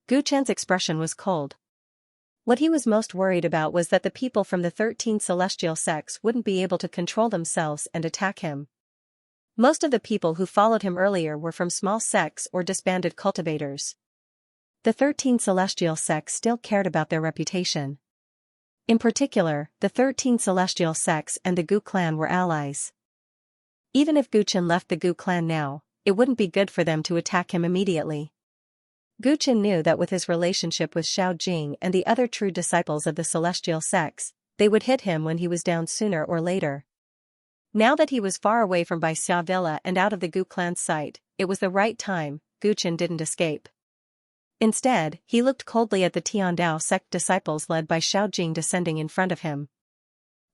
[SPEAKER 1] Gu Chen's expression was cold. What he was most worried about was that the people from the 13 celestial sects wouldn't be able to control themselves and attack him. Most of the people who followed him earlier were from small sects or disbanded cultivators. The 13 celestial sects still cared about their reputation. In particular, the 13 celestial sects and the Gu clan were allies. Even if Guchen left the Gu clan now, it wouldn't be good for them to attack him immediately. Guchen knew that with his relationship with Xiao Jing and the other true disciples of the celestial sects, they would hit him when he was down sooner or later. Now that he was far away from Baixia Villa and out of the Gu clan's sight, it was the right time. Guchen didn't escape. Instead, he looked coldly at the Tiandao sect disciples led by Xiao Jing descending in front of him.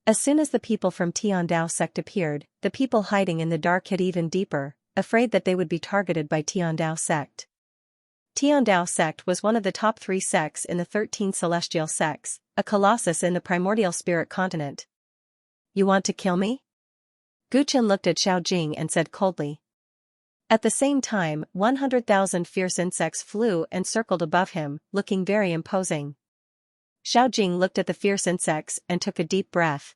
[SPEAKER 1] As soon as the people from Tiandao sect appeared, the people hiding in the dark hid even deeper, afraid that they would be targeted by Tiandao sect. Tiandao sect was one of the top 3 sects in the 13 celestial sects, a colossus in the primordial spirit continent. "You want to kill me?" Guchen looked at Xiao Jing and said coldly. At the same time, 100,000 fierce insects flew and circled above him, looking very imposing. Xiao Jing looked at the fierce insects and took a deep breath.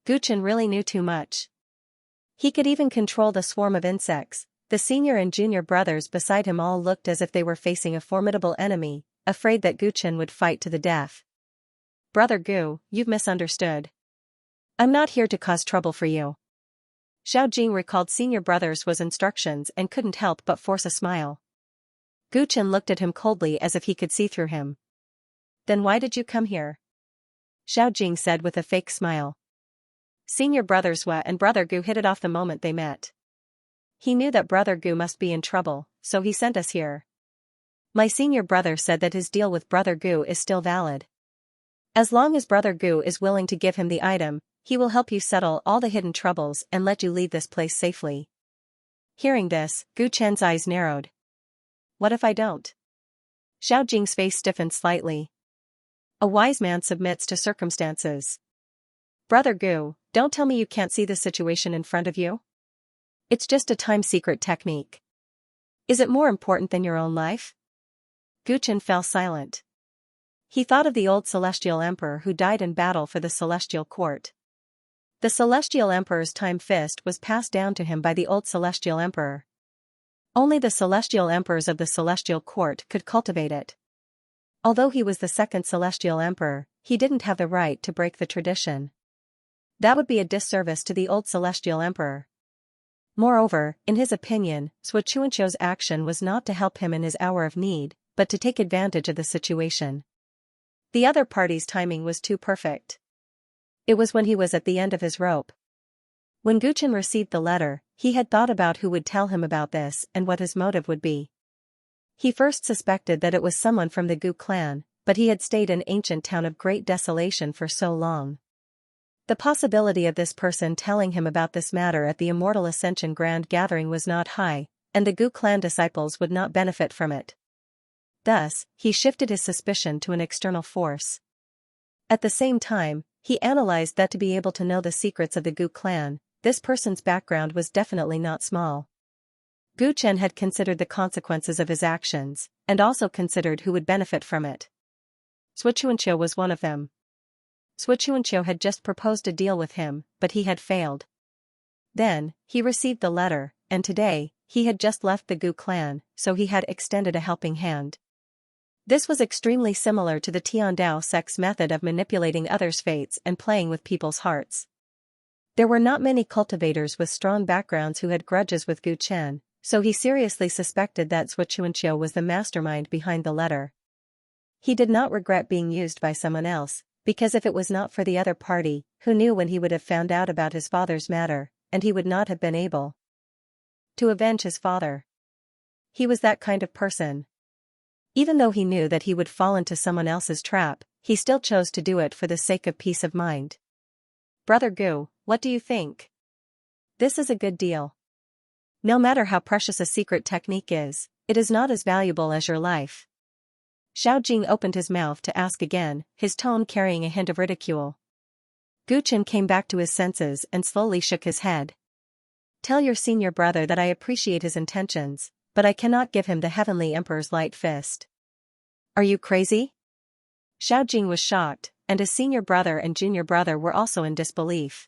[SPEAKER 1] Guchen really knew too much. He could even control the swarm of insects. The senior and junior brothers beside him all looked as if they were facing a formidable enemy, afraid that Guchen would fight to the death. "Brother Gu, you've misunderstood. I'm not here to cause trouble for you." Xiao Jing recalled senior brothers' instructions and couldn't help but force a smile. Guchen looked at him coldly as if he could see through him. "Then why did you come here?" Xiao Jing said with a fake smile. Senior brothers Hua and Brother Gu hit it off the moment they met. He knew that Brother Gu must be in trouble, so he sent us here. My senior brother said that his deal with Brother Gu is still valid. As long as Brother Gu is willing to give him the item, he will help you settle all the hidden troubles and let you leave this place safely. Hearing this, Gu Chen's eyes narrowed. What if I don't? Xiao Jing's face stiffened slightly. A wise man submits to circumstances. Brother Gu, don't tell me you can't see the situation in front of you? It's just a time-secret technique. Is it more important than your own life? Gu Chen fell silent. He thought of the old Celestial Emperor who died in battle for the Celestial Court. The Celestial Emperor's time fist was passed down to him by the old Celestial Emperor. Only the Celestial Emperors of the Celestial Court could cultivate it. Although he was the second Celestial Emperor, he didn't have the right to break the tradition. That would be a disservice to the old Celestial Emperor. Moreover, in his opinion, Sui Chuanqiu's action was not to help him in his hour of need, but to take advantage of the situation. The other party's timing was too perfect. It was when he was at the end of his rope. When Guchen received the letter, he had thought about who would tell him about this and what his motive would be. He first suspected that it was someone from the Gu clan, but he had stayed in ancient town of great desolation for so long. The possibility of this person telling him about this matter at the Immortal Ascension Grand Gathering was not high, and the Gu clan disciples would not benefit from it. Thus, he shifted his suspicion to an external force. At the same time, he analyzed that to be able to know the secrets of the Gu clan, this person's background was definitely not small. Gu Chen had considered the consequences of his actions, and also considered who would benefit from it. Sui Chuanqiu was one of them. Sui Chuanqiu had just proposed a deal with him, but he had failed. Then, he received the letter, and today, he had just left the Gu clan, so he had extended a helping hand. This was extremely similar to the Tiandao sect's method of manipulating others' fates and playing with people's hearts. There were not many cultivators with strong backgrounds who had grudges with Gu Chen, so he seriously suspected that Sui Chuanqiu was the mastermind behind the letter. He did not regret being used by someone else, because if it was not for the other party, who knew when he would have found out about his father's matter, and he would not have been able to avenge his father. He was that kind of person. Even though he knew that he would fall into someone else's trap, he still chose to do it for the sake of peace of mind. Brother Gu, what do you think? This is a good deal. No matter how precious a secret technique is, it is not as valuable as your life. Xiao Jing opened his mouth to ask again, his tone carrying a hint of ridicule. Gu Chen came back to his senses and slowly shook his head. Tell your senior brother that I appreciate his intentions, but I cannot give him the Heavenly Emperor's light fist. Are you crazy? Xiao Jing was shocked, and his senior brother and junior brother were also in disbelief.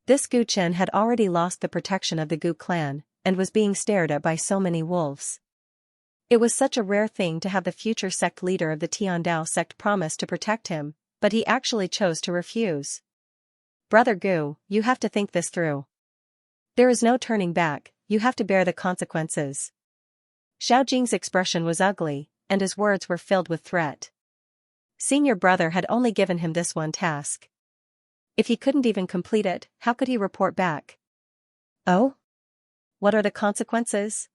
[SPEAKER 1] This Gu Chen had already lost the protection of the Gu clan, and was being stared at by so many wolves. It was such a rare thing to have the future sect leader of the Tiandao sect promise to protect him, but he actually chose to refuse. Brother Gu, you have to think this through. There is no turning back, you have to bear the consequences. Xiao Jing's expression was ugly, and his words were filled with threat. Senior brother had only given him this one task. If he couldn't even complete it, how could he report back? Oh? What are the consequences?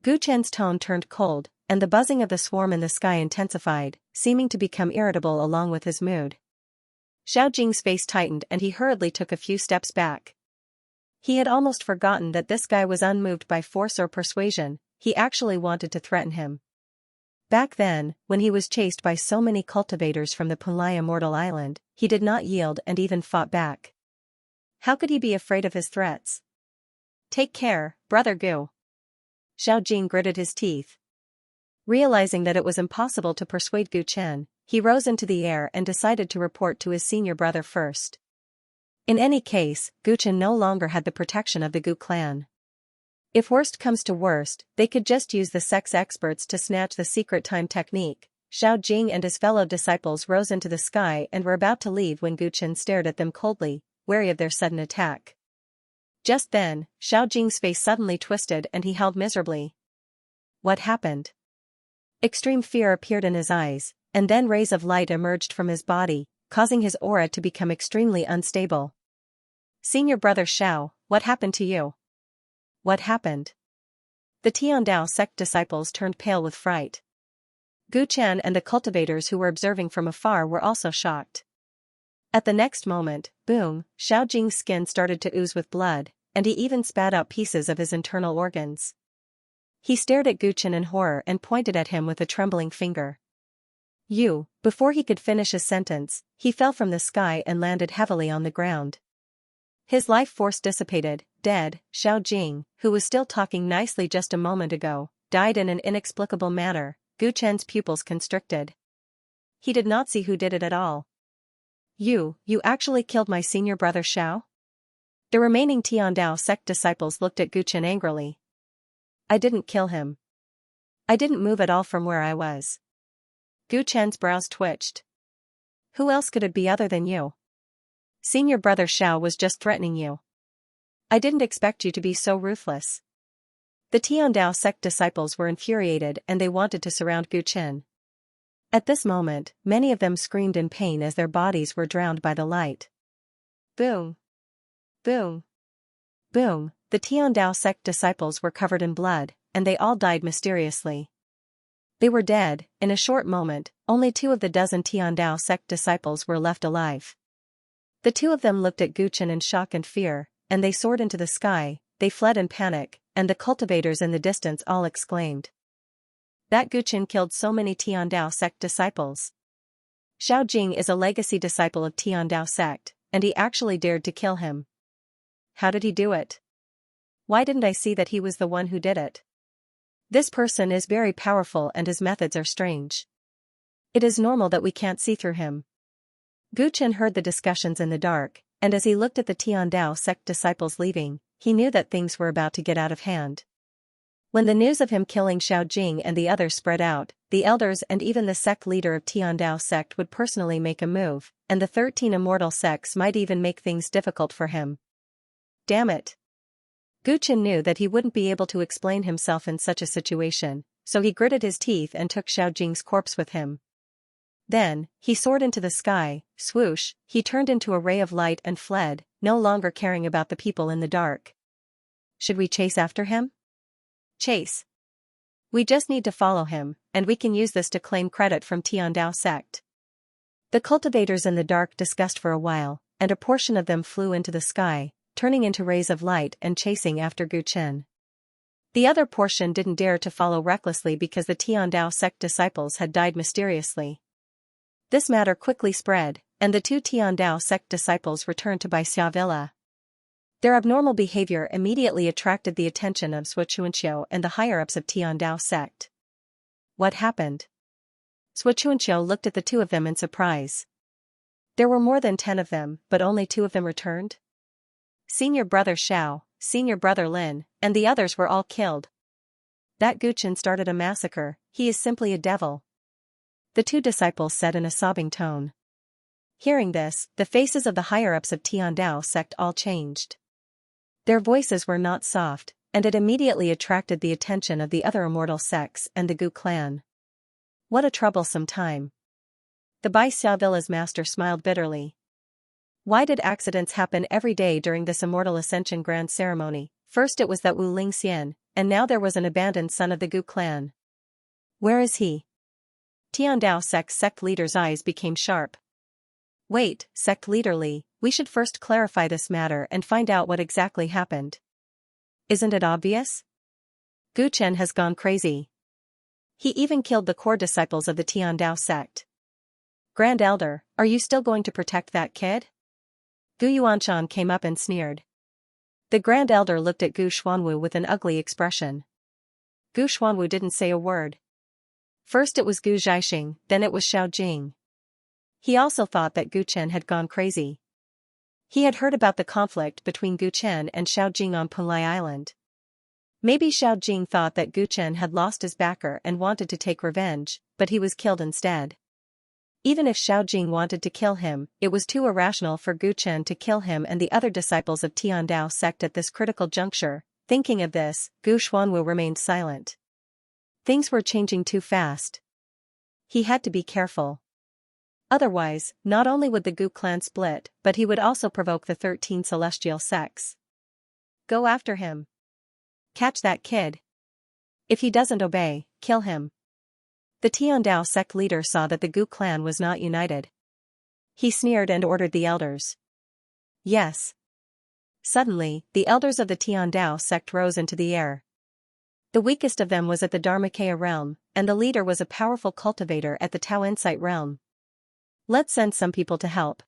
[SPEAKER 1] Gu Chen's tone turned cold, and the buzzing of the swarm in the sky intensified, seeming to become irritable along with his mood. Xiao Jing's face tightened and he hurriedly took a few steps back. He had almost forgotten that this guy was unmoved by force or persuasion, he actually wanted to threaten him. Back then, when he was chased by so many cultivators from the Punlai Immortal Island, he did not yield and even fought back. How could he be afraid of his threats? Take care, Brother Gu. Xiao Jing gritted his teeth. Realizing that it was impossible to persuade Gu Chen, he rose into the air and decided to report to his senior brother first. In any case, Gu Chen no longer had the protection of the Gu clan. If worst comes to worst, they could just use the sex experts to snatch the secret time technique. Xiao Jing and his fellow disciples rose into the sky and were about to leave when Gu Chen stared at them coldly, wary of their sudden attack. Just then, Xiao Jing's face suddenly twisted and he howled miserably. What happened? Extreme fear appeared in his eyes, and then rays of light emerged from his body, causing his aura to become extremely unstable. Senior brother Xiao, what happened to you? What happened? The Tiandao sect disciples turned pale with fright. Gu Chen and the cultivators who were observing from afar were also shocked. At the next moment, boom, Xiao Jing's skin started to ooze with blood, and he even spat out pieces of his internal organs. He stared at Gu Chen in horror and pointed at him with a trembling finger. Before he could finish his sentence, he fell from the sky and landed heavily on the ground. His life force dissipated, dead. Xiao Jing, who was still talking nicely just a moment ago, died in an inexplicable manner. Gu Chen's pupils constricted. He did not see who did it at all. You actually killed my senior brother Xiao? The remaining Tiandao sect disciples looked at Gu Chen angrily. I didn't kill him. I didn't move at all from where I was. Gu Chen's brows twitched. Who else could it be other than you? Senior brother Xiao was just threatening you. I didn't expect you to be so ruthless. The Tiandao sect disciples were infuriated and they wanted to surround Gu Chen. At this moment, many of them screamed in pain as their bodies were drowned by the light. Boom! Boom! Boom! The Tiandao sect disciples were covered in blood, and they all died mysteriously. They were dead. In a short moment, only 2 of the dozen Tiandao sect disciples were left alive. The 2 of them looked at Gu Chen in shock and fear, and they soared into the sky. They fled in panic, and the cultivators in the distance all exclaimed. That Gu Chen killed so many Tiandao sect disciples. Xiao Jing is a legacy disciple of Tiandao sect, and he actually dared to kill him. How did he do it? Why didn't I see that he was the one who did it? This person is very powerful and his methods are strange. It is normal that we can't see through him. Gu Chen heard the discussions in the dark, and as he looked at the Tiandao sect disciples leaving, he knew that things were about to get out of hand. When the news of him killing Xiao Jing and the others spread out, the elders and even the sect leader of Tiandao sect would personally make a move, and the 13 immortal sects might even make things difficult for him. Damn it! Gu Chen knew that he wouldn't be able to explain himself in such a situation, so he gritted his teeth and took Xiao Jing's corpse with him. Then, he soared into the sky. Swoosh, he turned into a ray of light and fled, no longer caring about the people in the dark. Should we chase after him? Chase. We just need to follow him, and we can use this to claim credit from Tiandao sect. The cultivators in the dark discussed for a while, and a portion of them flew into the sky, turning into rays of light and chasing after Gu Chen. The other portion didn't dare to follow recklessly because the Tiandao sect disciples had died mysteriously. This matter quickly spread, and the 2 Tiandao sect disciples returned to Baixia Villa. Their abnormal behavior immediately attracted the attention of Xianxia and the higher-ups of Tiandao sect. What happened? Xianxia looked at the two of them in surprise. There were more than 10 of them, but only 2 of them returned? Senior brother Xiao, senior brother Lin, and the others were all killed. That Guchen started a massacre, he is simply a devil. The 2 disciples said in a sobbing tone. Hearing this, the faces of the higher-ups of Tiandao sect all changed. Their voices were not soft, and it immediately attracted the attention of the other immortal sects and the Gu clan. What a troublesome time. The Bai Xia Villa's master smiled bitterly. Why did accidents happen every day during this immortal ascension grand ceremony? First it was that Wu Lingxian, and now there was an abandoned son of the Gu clan. Where is he? Tiandao sect leader's eyes became sharp. Wait, sect leader Li, we should first clarify this matter and find out what exactly happened. Isn't it obvious? Guchen has gone crazy. He even killed the core disciples of the Tiandao sect. Grand Elder, are you still going to protect that kid? Gu Yuanshan came up and sneered. The Grand Elder looked at Gu Xuanwu with an ugly expression. Gu Xuanwu didn't say a word. First it was Gu Zhaixing, then it was Xiao Jing. He also thought that Gu Chen had gone crazy. He had heard about the conflict between Gu Chen and Xiao Jing on Punlai Island. Maybe Xiao Jing thought that Gu Chen had lost his backer and wanted to take revenge, but he was killed instead. Even if Xiao Jing wanted to kill him, it was too irrational for Gu Chen to kill him and the other disciples of Tiandao sect at this critical juncture. Thinking of this, Gu Xuanwu remained silent. Things were changing too fast. He had to be careful. Otherwise, not only would the Gu clan split, but he would also provoke the 13 celestial sects. Go after him. Catch that kid. If he doesn't obey, kill him. The Tiandao sect leader saw that the Gu clan was not united. He sneered and ordered the elders. Yes. Suddenly, the elders of the Tiandao sect rose into the air. The weakest of them was at the Dharmakaya realm, and the leader was a powerful cultivator at the Tao Insight realm. Let's send some people to help.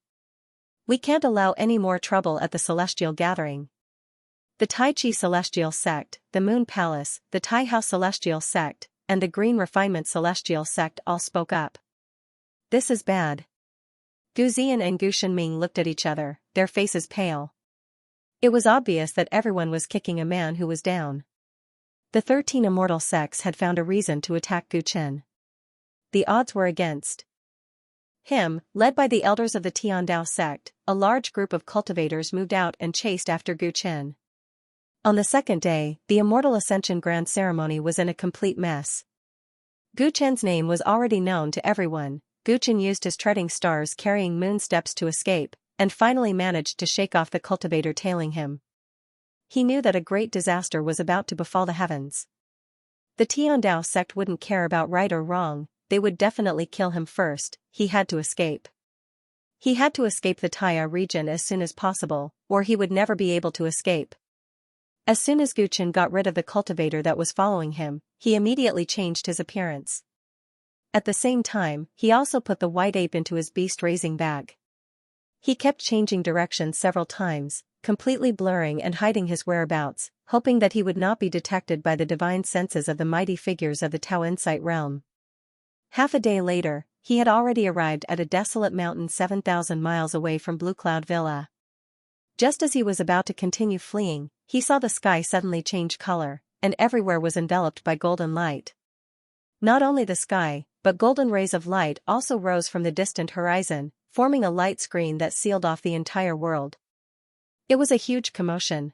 [SPEAKER 1] We can't allow any more trouble at the celestial gathering. The Tai Chi celestial sect, the Moon Palace, the Tai House celestial sect, and the Green Refinement celestial sect all spoke up. This is bad. Gu Ziyan and Gu Shenming looked at each other, their faces pale. It was obvious that everyone was kicking a man who was down. The 13 immortal sects had found a reason to attack Gu Chen. The odds were against him. Led by the elders of the Tiandao sect, a large group of cultivators moved out and chased after Gu Chen. On the second day, the Immortal Ascension Grand Ceremony was in a complete mess. Gu Chen's name was already known to everyone. Gu Chen used his treading stars carrying moon steps to escape, and finally managed to shake off the cultivator tailing him. He knew that a great disaster was about to befall the heavens. The Tiandao sect wouldn't care about right or wrong, they would definitely kill him first. He had to escape. He had to escape the Taya region as soon as possible, or he would never be able to escape. As soon as Gu Chen got rid of the cultivator that was following him, he immediately changed his appearance. At the same time, he also put the white ape into his beast-raising bag. He kept changing directions several times, completely blurring and hiding his whereabouts, hoping that he would not be detected by the divine senses of the mighty figures of the Tao Insight realm. Half a day later, he had already arrived at a desolate mountain 7,000 miles away from Blue Cloud Villa. Just as he was about to continue fleeing, he saw the sky suddenly change color, and everywhere was enveloped by golden light. Not only the sky, but golden rays of light also rose from the distant horizon, forming a light screen that sealed off the entire world. It was a huge commotion.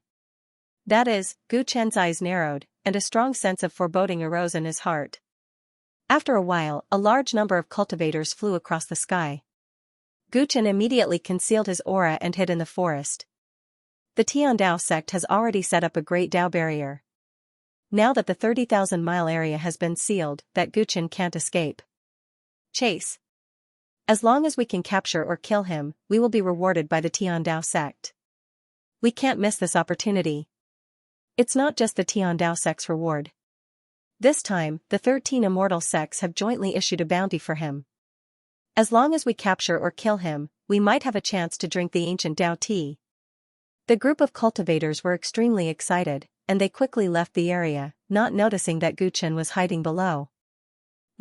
[SPEAKER 1] That is, Gu Chen's eyes narrowed, and a strong sense of foreboding arose in his heart. After a while, a large number of cultivators flew across the sky. Gu Chen immediately concealed his aura and hid in the forest. The Tiandao sect has already set up a great Dao barrier. Now that the 30,000-mile area has been sealed, that Gu Chen can't escape. Chase. As long as we can capture or kill him, we will be rewarded by the Tiandao sect. We can't miss this opportunity. It's not just the Tiandao sect's reward. This time, the 13 immortal sects have jointly issued a bounty for him. As long as we capture or kill him, we might have a chance to drink the ancient Dao tea. The group of cultivators were extremely excited, and they quickly left the area, not noticing that Gu Chen was hiding below.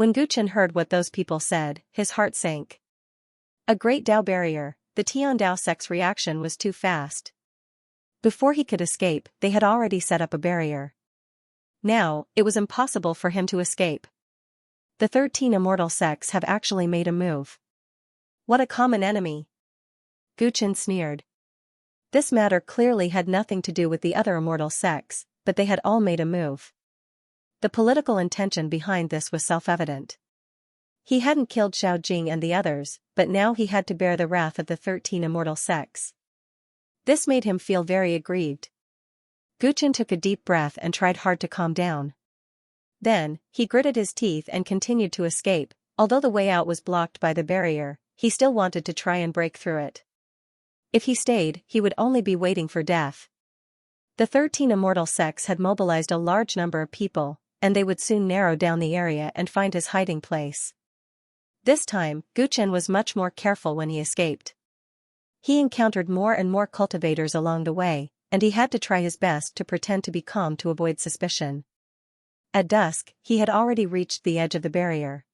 [SPEAKER 1] When Guchen heard what those people said, his heart sank. A great Dao barrier, the Tiandao sect's reaction was too fast. Before he could escape, they had already set up a barrier. Now, it was impossible for him to escape. The 13 immortal sects have actually made a move. What a common enemy! Guchen sneered. This matter clearly had nothing to do with the other immortal sects, but they had all made a move. The political intention behind this was self-evident. He hadn't killed Xiaojing and the others, but now he had to bear the wrath of the 13 immortal sects. This made him feel very aggrieved. Guchen took a deep breath and tried hard to calm down. Then, he gritted his teeth and continued to escape. Although the way out was blocked by the barrier, he still wanted to try and break through it. If he stayed, he would only be waiting for death. The 13 immortal sects had mobilized a large number of people, and they would soon narrow down the area and find his hiding place. This time, Guchen was much more careful when he escaped. He encountered more and more cultivators along the way, and he had to try his best to pretend to be calm to avoid suspicion. At dusk, he had already reached the edge of the barrier.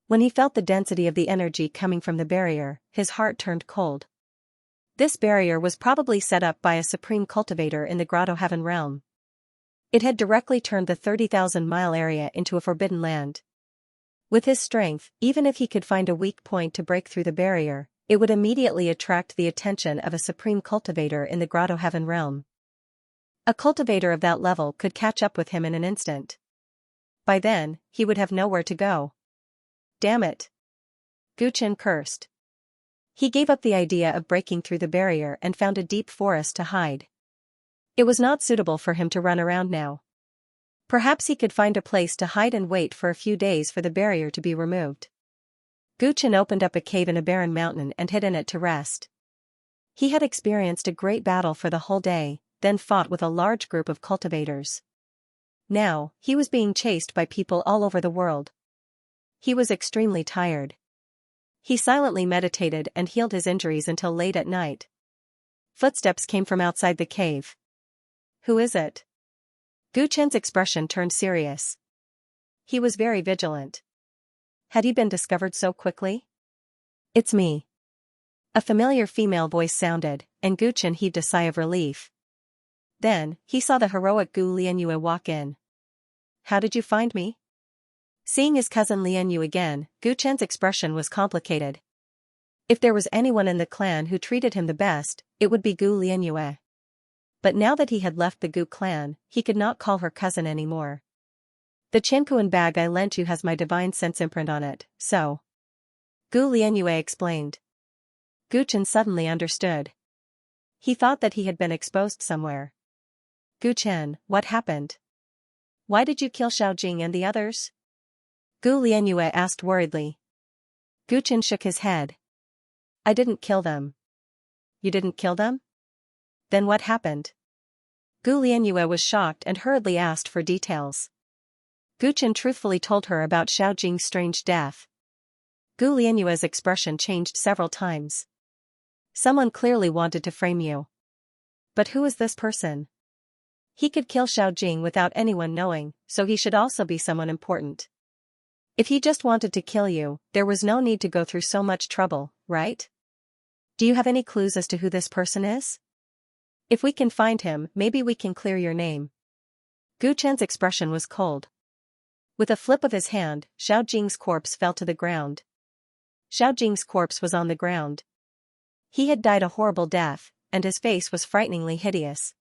[SPEAKER 1] When he felt the density of the energy coming from the barrier, his heart turned cold. This barrier was probably set up by a supreme cultivator in the Grotto Heaven realm. It had directly turned the 30,000-mile area into a forbidden land. With his strength, even if he could find a weak point to break through the barrier, it would immediately attract the attention of a supreme cultivator in the Grotto Heaven realm. A cultivator of that level could catch up with him in an instant. By then, he would have nowhere to go. Damn it! Guchen cursed. He gave up the idea of breaking through the barrier and found a deep forest to hide. It was not suitable for him to run around now. Perhaps he could find a place to hide and wait for a few days for the barrier to be removed. Guchen opened up a cave in a barren mountain and hid in it to rest. He had experienced a great battle for the whole day, then fought with a large group of cultivators. Now, he was being chased by people all over the world. He was extremely tired. He silently meditated and healed his injuries until late at night. Footsteps came from outside the cave. Who is it? Guchen's expression turned serious. He was very vigilant. Had he been discovered so quickly? It's me. A familiar female voice sounded, and Guchen heaved a sigh of relief. Then, he saw the heroic Gu Lianyue walk in. How did you find me? Seeing his cousin Lianyu again, Guchen's expression was complicated. If there was anyone in the clan who treated him the best, it would be Gu Lianyue. But now that he had left the Gu clan, he could not call her cousin anymore. The Qiankuan bag I lent you has my divine sense imprint on it, so. Gu Lianyue explained. Guchen suddenly understood. He thought that he had been exposed somewhere. Guchen, what happened? Why did you kill Xiaojing and the others? Gu Lianyue asked worriedly. Guchen shook his head. I didn't kill them. You didn't kill them? Then what happened? Gu Lianyue was shocked and hurriedly asked for details. Guchen truthfully told her about Xiaojing's strange death. Gu Lianyue's expression changed several times. Someone clearly wanted to frame you. But who is this person? He could kill Xiaojing without anyone knowing, so he should also be someone important. If he just wanted to kill you, there was no need to go through so much trouble, right? Do you have any clues as to who this person is? If we can find him, maybe we can clear your name. Guchen's expression was cold. With a flip of his hand, Xiaojing's corpse fell to the ground. Xiaojing's corpse was on the ground. He had died a horrible death, and his face was frighteningly hideous.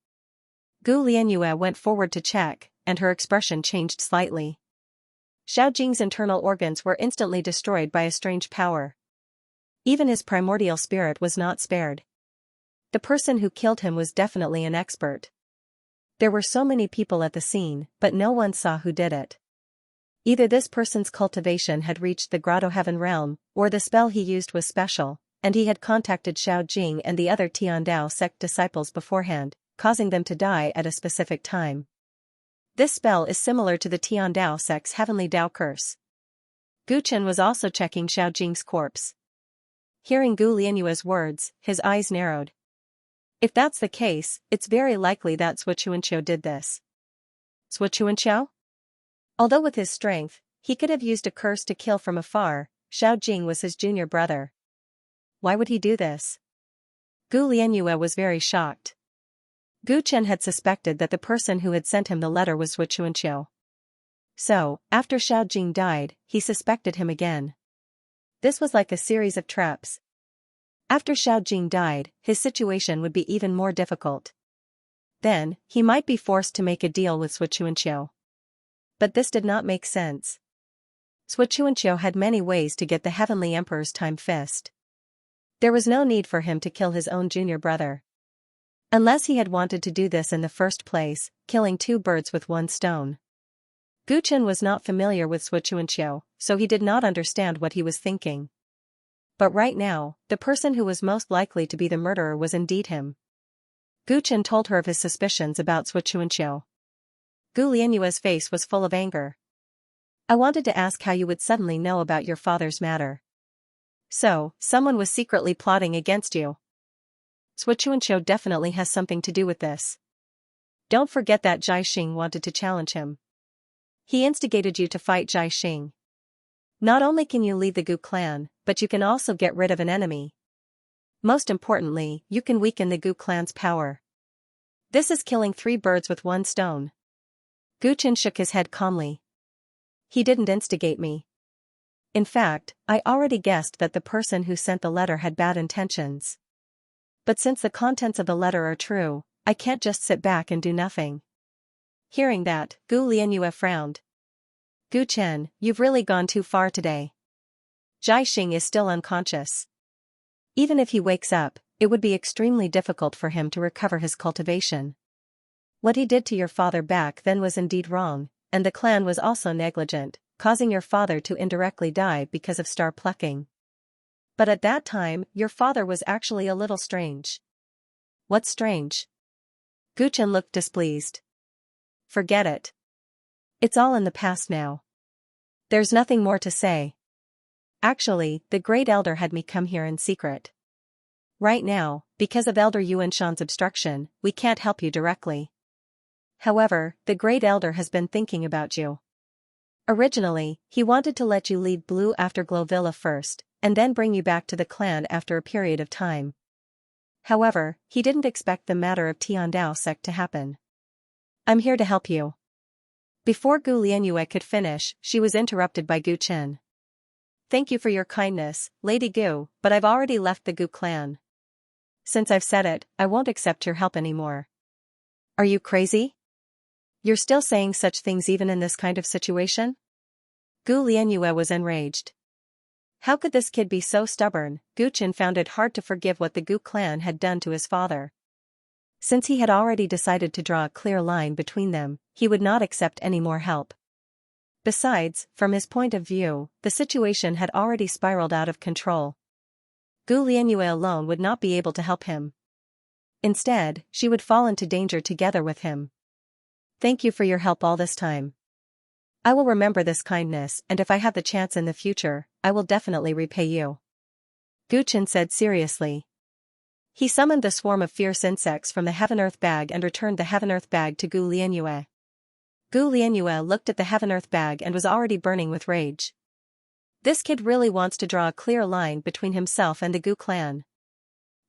[SPEAKER 1] Gu Lianyue went forward to check, and her expression changed slightly. Xiaojing's internal organs were instantly destroyed by a strange power. Even his primordial spirit was not spared. The person who killed him was definitely an expert. There were so many people at the scene, but no one saw who did it. Either this person's cultivation had reached the Grotto Heaven realm, or the spell he used was special, and he had contacted Xiaojing and the other Tiandao sect disciples beforehand, causing them to die at a specific time. This spell is similar to the Tiandao sect's heavenly Dao curse. Guchen was also checking Xiaojing's corpse. Hearing Gu Lianyue's words, his eyes narrowed. If that's the case, it's very likely that Xianxia did this. Xianxia? Although with his strength, He could have used a curse to kill from afar. Xiao Jing was his junior brother. Why would he do this? Gu Lianyue was very shocked. Gu Chen had suspected that the person who had sent him the letter was Xianxia. So, after Xiao Jing died, he suspected him again. This was like a series of traps. After Xiao Jing died, his situation would be even more difficult. Then, he might be forced to make a deal with Xianxia. But this did not make sense. Xianxia had many ways to get the Heavenly Emperor's time fist. There was no need for him to kill his own junior brother. Unless he had wanted to do this in the first place, killing two birds with one stone. Gu Chen was not familiar with Xianxia, so he did not understand what he was thinking. But right now, the person who was most likely to be the murderer was indeed him. Gu Chen told her of his suspicions about Xianxia. Gu Lianyue's face was full of anger. I wanted to ask how you would suddenly know about your father's matter. So, someone was secretly plotting against you. Xianxia definitely has something to do with this. Don't forget that Jai Xing wanted to challenge him. He instigated you to fight Jai Xing. Not only can you lead the Gu clan, but you can also get rid of an enemy. Most importantly, you can weaken the Gu clan's power. This is killing 3 birds with 1 stone. Gu Chen shook his head calmly. He didn't instigate me. In fact, I already guessed that the person who sent the letter had bad intentions. But since the contents of the letter are true, I can't just sit back and do nothing. Hearing that, Gu Lianyue frowned. Gu Chen, you've really gone too far today. Jai Xing is still unconscious. Even if he wakes up, it would be extremely difficult for him to recover his cultivation. What he did to your father back then was indeed wrong, and the clan was also negligent, causing your father to indirectly die because of star plucking. But at that time, your father was actually a little strange. What's strange? Gu Chen looked displeased. Forget it. It's all in the past now. There's nothing more to say. Actually, the Great Elder had me come here in secret. Right now, because of Elder Yuanshan's obstruction, we can't help you directly. However, the Great Elder has been thinking about you. Originally, he wanted to let you lead Blue after Glovilla first, and then bring you back to the clan after a period of time. However, he didn't expect the matter of Tiandao sect to happen. I'm here to help you. Before Gu Lianyue could finish, she was interrupted by Gu Chen. Thank you for your kindness, Lady Gu, but I've already left the Gu clan. Since I've said it, I won't accept your help anymore. Are you crazy? You're still saying such things even in this kind of situation? Gu Lianyue was enraged. How could this kid be so stubborn? Gu Chen found it hard to forgive what the Gu clan had done to his father. Since he had already decided to draw a clear line between them, he would not accept any more help. Besides, from his point of view, the situation had already spiraled out of control. Gu Lianyue alone would not be able to help him. Instead, she would fall into danger together with him. Thank you for your help all this time. I will remember this kindness, and if I have the chance in the future, I will definitely repay you. Gu Chen said seriously. He summoned the swarm of fierce insects from the Heaven-Earth bag and returned the Heaven-Earth bag to Gu Lianyue. Gu Lianyue looked at the Heaven-Earth bag and was already burning with rage. This kid really wants to draw a clear line between himself and the Gu clan.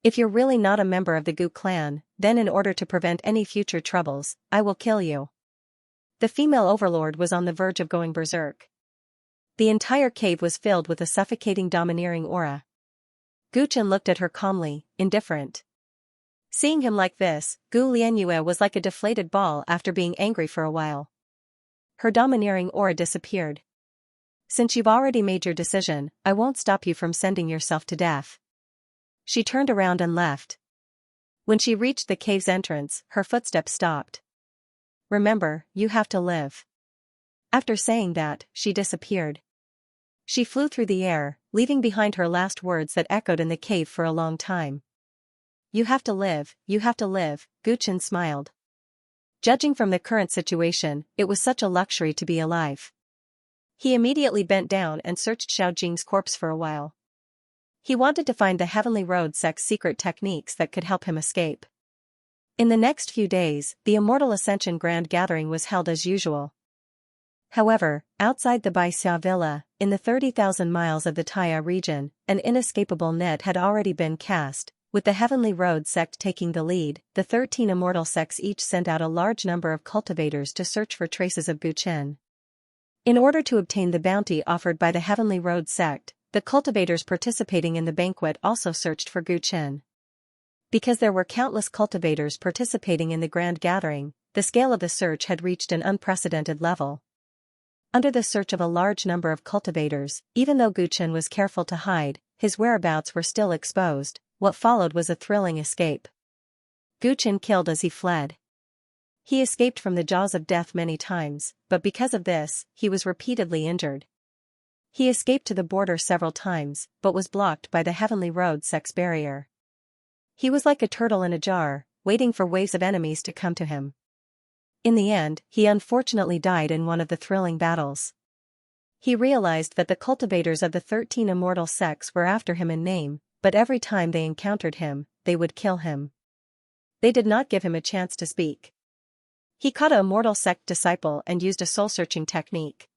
[SPEAKER 1] If you're really not a member of the Gu clan, then in order to prevent any future troubles, I will kill you. The female overlord was on the verge of going berserk. The entire cave was filled with a suffocating domineering aura. Gu Chen looked at her calmly, indifferent. Seeing him like this, Gu Lianyue was like a deflated ball after being angry for a while. Her domineering aura disappeared. Since you've already made your decision, I won't stop you from sending yourself to death. She turned around and left. When she reached the cave's entrance, her footsteps stopped. Remember, you have to live. After saying that, she disappeared. She flew through the air, leaving behind her last words that echoed in the cave for a long time. You have to live, Gu Chen smiled. Judging from the current situation, it was such a luxury to be alive. He immediately bent down and searched Xiao Jing's corpse for a while. He wanted to find the Heavenly Road sect's secret techniques that could help him escape. In the next few days, the Immortal Ascension Grand Gathering was held as usual. However, outside the Xianxia villa, in the 30,000 miles of the Taya region, an inescapable net had already been cast. With the Heavenly Road sect taking the lead, the 13 immortal sects each sent out a large number of cultivators to search for traces of Guchen. In order to obtain the bounty offered by the Heavenly Road sect, the cultivators participating in the banquet also searched for Guchen. Because there were countless cultivators participating in the grand gathering, the scale of the search had reached an unprecedented level. Under the search of a large number of cultivators, even though Guchen was careful to hide, his whereabouts were still exposed. What followed was a thrilling escape. Guchen killed as he fled. He escaped from the jaws of death many times, but because of this, he was repeatedly injured. He escaped to the border several times, but was blocked by the Heavenly Road sect's barrier. He was like a turtle in a jar, waiting for waves of enemies to come to him. In the end, he unfortunately died in one of the thrilling battles. He realized that the cultivators of the 13 immortal sects were after him in name, but every time they encountered him, they would kill him. They did not give him a chance to speak. He caught an immortal sect disciple and used a soul-searching technique.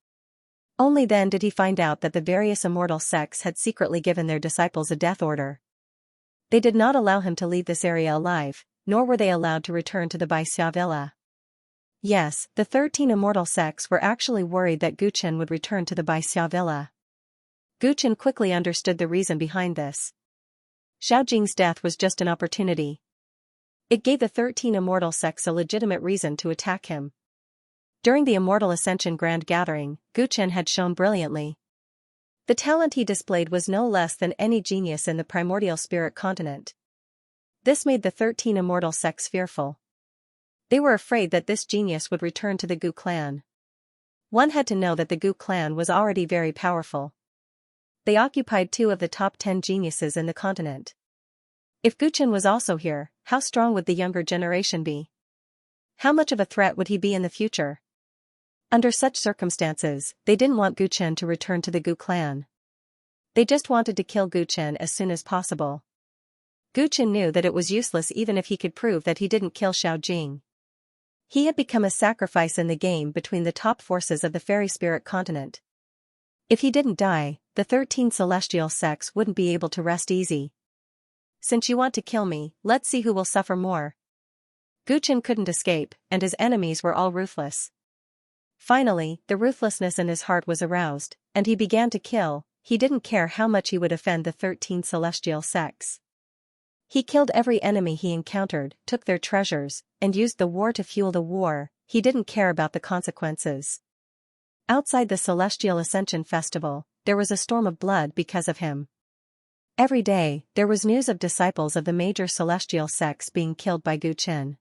[SPEAKER 1] Only then did he find out that the various immortal sects had secretly given their disciples a death order. They did not allow him to leave this area alive, nor were they allowed to return to the Xianxia villa. Yes, the 13 immortal sects were actually worried that Guchen would return to the Xianxia villa. Guchen quickly understood the reason behind this. Xiaojing's death was just an opportunity. It gave the 13 immortal sects a legitimate reason to attack him. During the Immortal Ascension Grand Gathering, Guchen had shone brilliantly. The talent he displayed was no less than any genius in the primordial spirit continent. This made the 13 immortal sects fearful. They were afraid that this genius would return to the Gu clan. One had to know that the Gu clan was already very powerful. They occupied 2 of the top 10 geniuses in the continent. If Guchen was also here, how strong would the younger generation be? How much of a threat would he be in the future? Under such circumstances, they didn't want Guchen to return to the Gu clan. They just wanted to kill Guchen as soon as possible. Guchen knew that it was useless even if he could prove that he didn't kill Xiaojing. He had become a sacrifice in the game between the top forces of the fairy spirit continent. If he didn't die, the 13 celestial sects wouldn't be able to rest easy. Since you want to kill me, let's see who will suffer more. Guchen couldn't escape, and his enemies were all ruthless. Finally, the ruthlessness in his heart was aroused, and he began to kill. He didn't care how much he would offend the 13 celestial sects. He killed every enemy he encountered, took their treasures, and used the war to fuel the war. He didn't care about the consequences. Outside the Celestial Ascension Festival, there was a storm of blood because of him. Every day, there was news of disciples of the major celestial sects being killed by Guchen.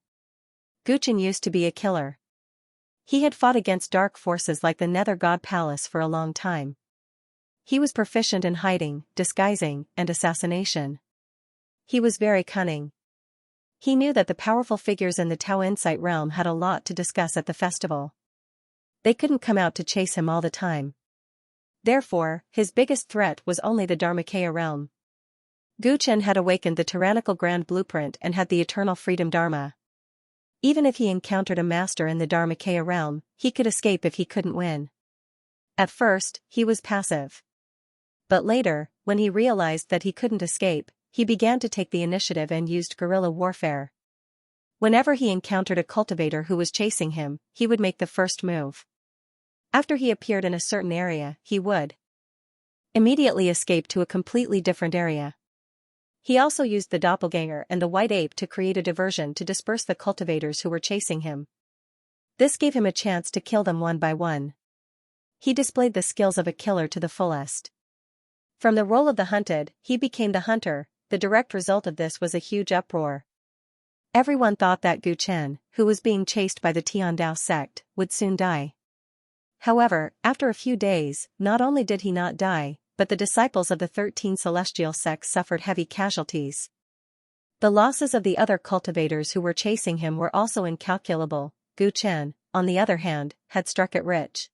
[SPEAKER 1] Guchen used to be a killer. He had fought against dark forces like the Nether God Palace for a long time. He was proficient in hiding, disguising, and assassination. He was very cunning. He knew that the powerful figures in the Tao Insight realm had a lot to discuss at the festival. They couldn't come out to chase him all the time. Therefore, his biggest threat was only the Dharmakaya realm. Guchen had awakened the tyrannical grand blueprint and had the eternal freedom Dharma. Even if he encountered a master in the Dharmakaya realm, he could escape if he couldn't win. At first, he was passive. But later, when he realized that he couldn't escape, he began to take the initiative and used guerrilla warfare. Whenever he encountered a cultivator who was chasing him, he would make the first move. After he appeared in a certain area, he would immediately escape to a completely different area. He also used the doppelganger and the white ape to create a diversion to disperse the cultivators who were chasing him. This gave him a chance to kill them one by one. He displayed the skills of a killer to the fullest. From the role of the hunted, he became the hunter. The direct result of this was a huge uproar. Everyone thought that Guchen, who was being chased by the Tiandao sect, would soon die. However, after a few days, not only did he not die, but the disciples of the 13 celestial sects suffered heavy casualties. The losses of the other cultivators who were chasing him were also incalculable. Guchen, on the other hand, had struck it rich.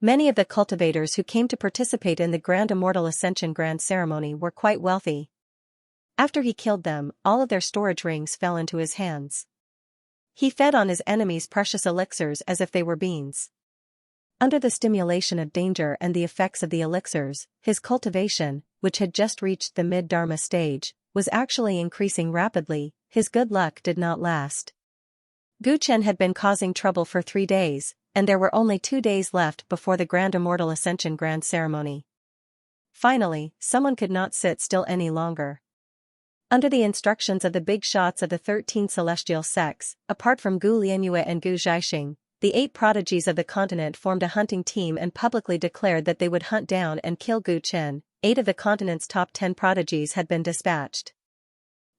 [SPEAKER 1] Many of the cultivators who came to participate in the Grand Immortal Ascension Grand Ceremony were quite wealthy. After he killed them, all of their storage rings fell into his hands. He fed on his enemies' precious elixirs as if they were beans. Under the stimulation of danger and the effects of the elixirs, his cultivation, which had just reached the mid-dharma stage, was actually increasing rapidly. His good luck did not last. Gu Chen had been causing trouble for 3 days, and there were only 2 days left before the Grand Immortal Ascension Grand Ceremony. Finally, someone could not sit still any longer. Under the instructions of the big shots of the 13 celestial sects, apart from Gu Lianyue and Gu Zhaixing, the 8 prodigies of the continent formed a hunting team and publicly declared that they would hunt down and kill Gu Chen. 8 of the continent's top 10 prodigies had been dispatched.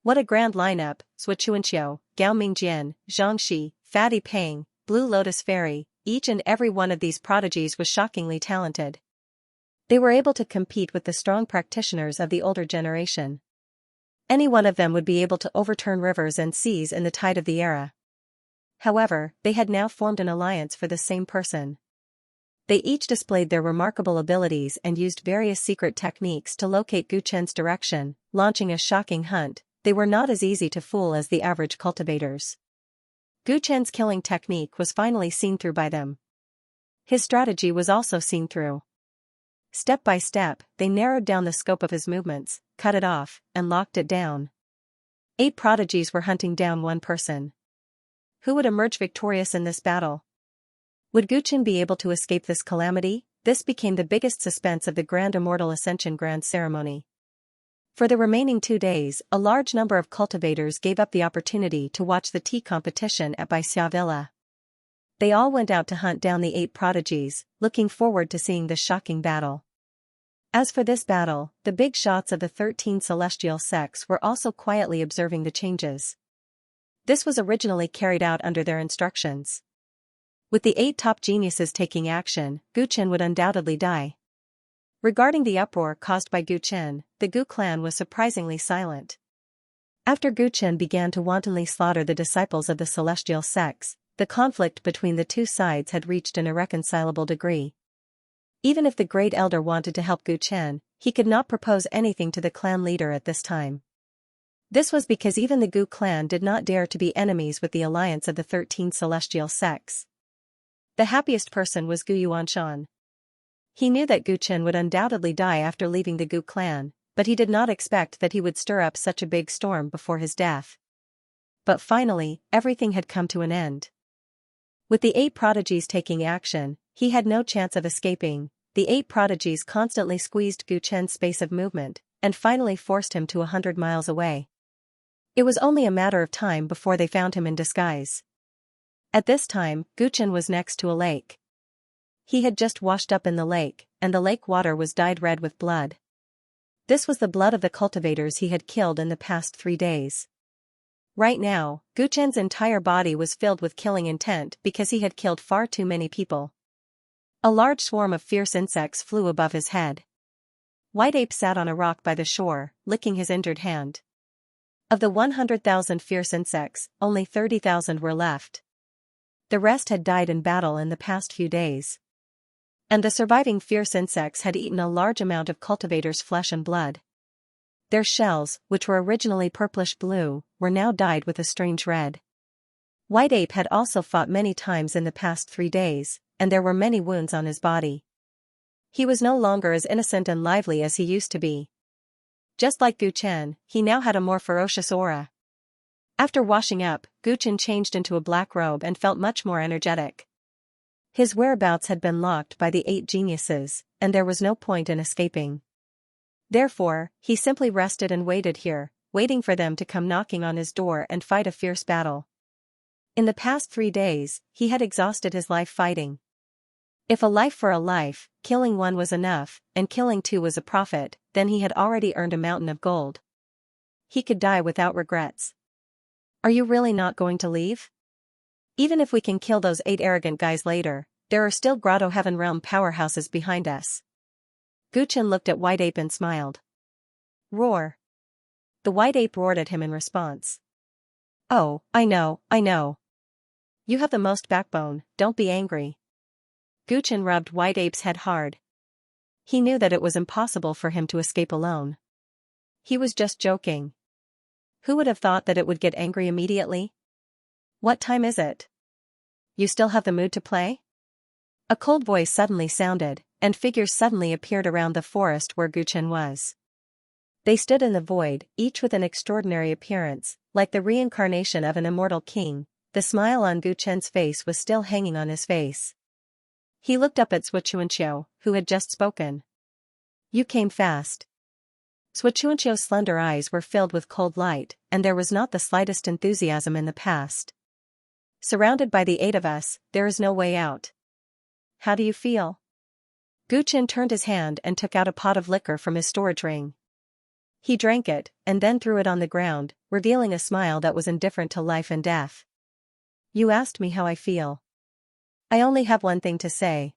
[SPEAKER 1] What a grand lineup: Sui Chuanqiu, Gao Mingjian, Xianxia, Fatty Pang, Blue Lotus Fairy. Each and every one of these prodigies was shockingly talented. They were able to compete with the strong practitioners of the older generation. Any one of them would be able to overturn rivers and seas in the tide of the era. However, they had now formed an alliance for the same person. They each displayed their remarkable abilities and used various secret techniques to locate Gu Chen's direction, launching a shocking hunt. They were not as easy to fool as the average cultivators. Gu Chen's killing technique was finally seen through by them. His strategy was also seen through. Step by step, they narrowed down the scope of his movements, cut it off, and locked it down. 8 prodigies were hunting down one person. Who would emerge victorious in this battle? Would Gu Chen be able to escape this calamity? This became the biggest suspense of the Grand Immortal Ascension Grand Ceremony. For the remaining 2 days, a large number of cultivators gave up the opportunity to watch the tea competition at Baixia Villa. They all went out to hunt down the 8 prodigies, looking forward to seeing the shocking battle. As for this battle, the big shots of the 13 celestial sects were also quietly observing the changes. This was originally carried out under their instructions. With the 8 top geniuses taking action, Gu Chen would undoubtedly die. Regarding the uproar caused by Gu Chen, the Gu clan was surprisingly silent. After Gu Chen began to wantonly slaughter the disciples of the celestial sects, the conflict between the two sides had reached an irreconcilable degree. Even if the great elder wanted to help Gu Chen, he could not propose anything to the clan leader at this time. This was because even the Gu clan did not dare to be enemies with the alliance of the 13 celestial sects. The happiest person was Gu Yuanshan. He knew that Gu Chen would undoubtedly die after leaving the Gu clan, but he did not expect that he would stir up such a big storm before his death. But finally, everything had come to an end. With the 8 prodigies taking action, he had no chance of escaping. The 8 prodigies constantly squeezed Gu Chen's space of movement, and finally forced him to 100 miles away. It was only a matter of time before they found him in disguise. At this time, Gu Chen was next to a lake. He had just washed up in the lake, and the lake water was dyed red with blood. This was the blood of the cultivators he had killed in the past 3 days. Right now, Gu Chen's entire body was filled with killing intent because he had killed far too many people. A large swarm of fierce insects flew above his head. White Ape sat on a rock by the shore, licking his injured hand. Of the 100,000 fierce insects, only 30,000 were left. The rest had died in battle in the past few days. And the surviving fierce insects had eaten a large amount of cultivators' flesh and blood. Their shells, which were originally purplish-blue, were now dyed with a strange red. White Ape had also fought many times in the past 3 days, and there were many wounds on his body. He was no longer as innocent and lively as he used to be. Just like Gu Chen, he now had a more ferocious aura. After washing up, Gu Chen changed into a black robe and felt much more energetic. His whereabouts had been locked by the 8 geniuses, and there was no point in escaping. Therefore, he simply rested and waited here, waiting for them to come knocking on his door and fight a fierce battle. In the past 3 days, he had exhausted his life fighting. If a life for a life, killing one was enough, and killing 2 was a profit, then he had already earned a mountain of gold. He could die without regrets. Are you really not going to leave? Even if we can kill those 8 arrogant guys later, there are still Grotto Heaven Realm powerhouses behind us. Gu Chen looked at White Ape and smiled. Roar. The White Ape roared at him in response. Oh, I know. You have the most backbone, don't be angry. Gu Chen rubbed White Ape's head hard. He knew that it was impossible for him to escape alone. He was just joking. Who would have thought that it would get angry immediately? What time is it? You still have the mood to play? A cold voice suddenly sounded, and figures suddenly appeared around the forest where Guchen was. They stood in the void, each with an extraordinary appearance, like the reincarnation of an immortal king. The smile on Guchen's face was still hanging on his face. He looked up at Xianxia, who had just spoken. "You came fast." Xianxia's slender eyes were filled with cold light, and there was not the slightest enthusiasm in the past. "Surrounded by the 8 of us, there is no way out. How do you feel?" Guchen turned his hand and took out a pot of liquor from his storage ring. He drank it, and then threw it on the ground, revealing a smile that was indifferent to life and death. "You asked me how I feel. I only have one thing to say.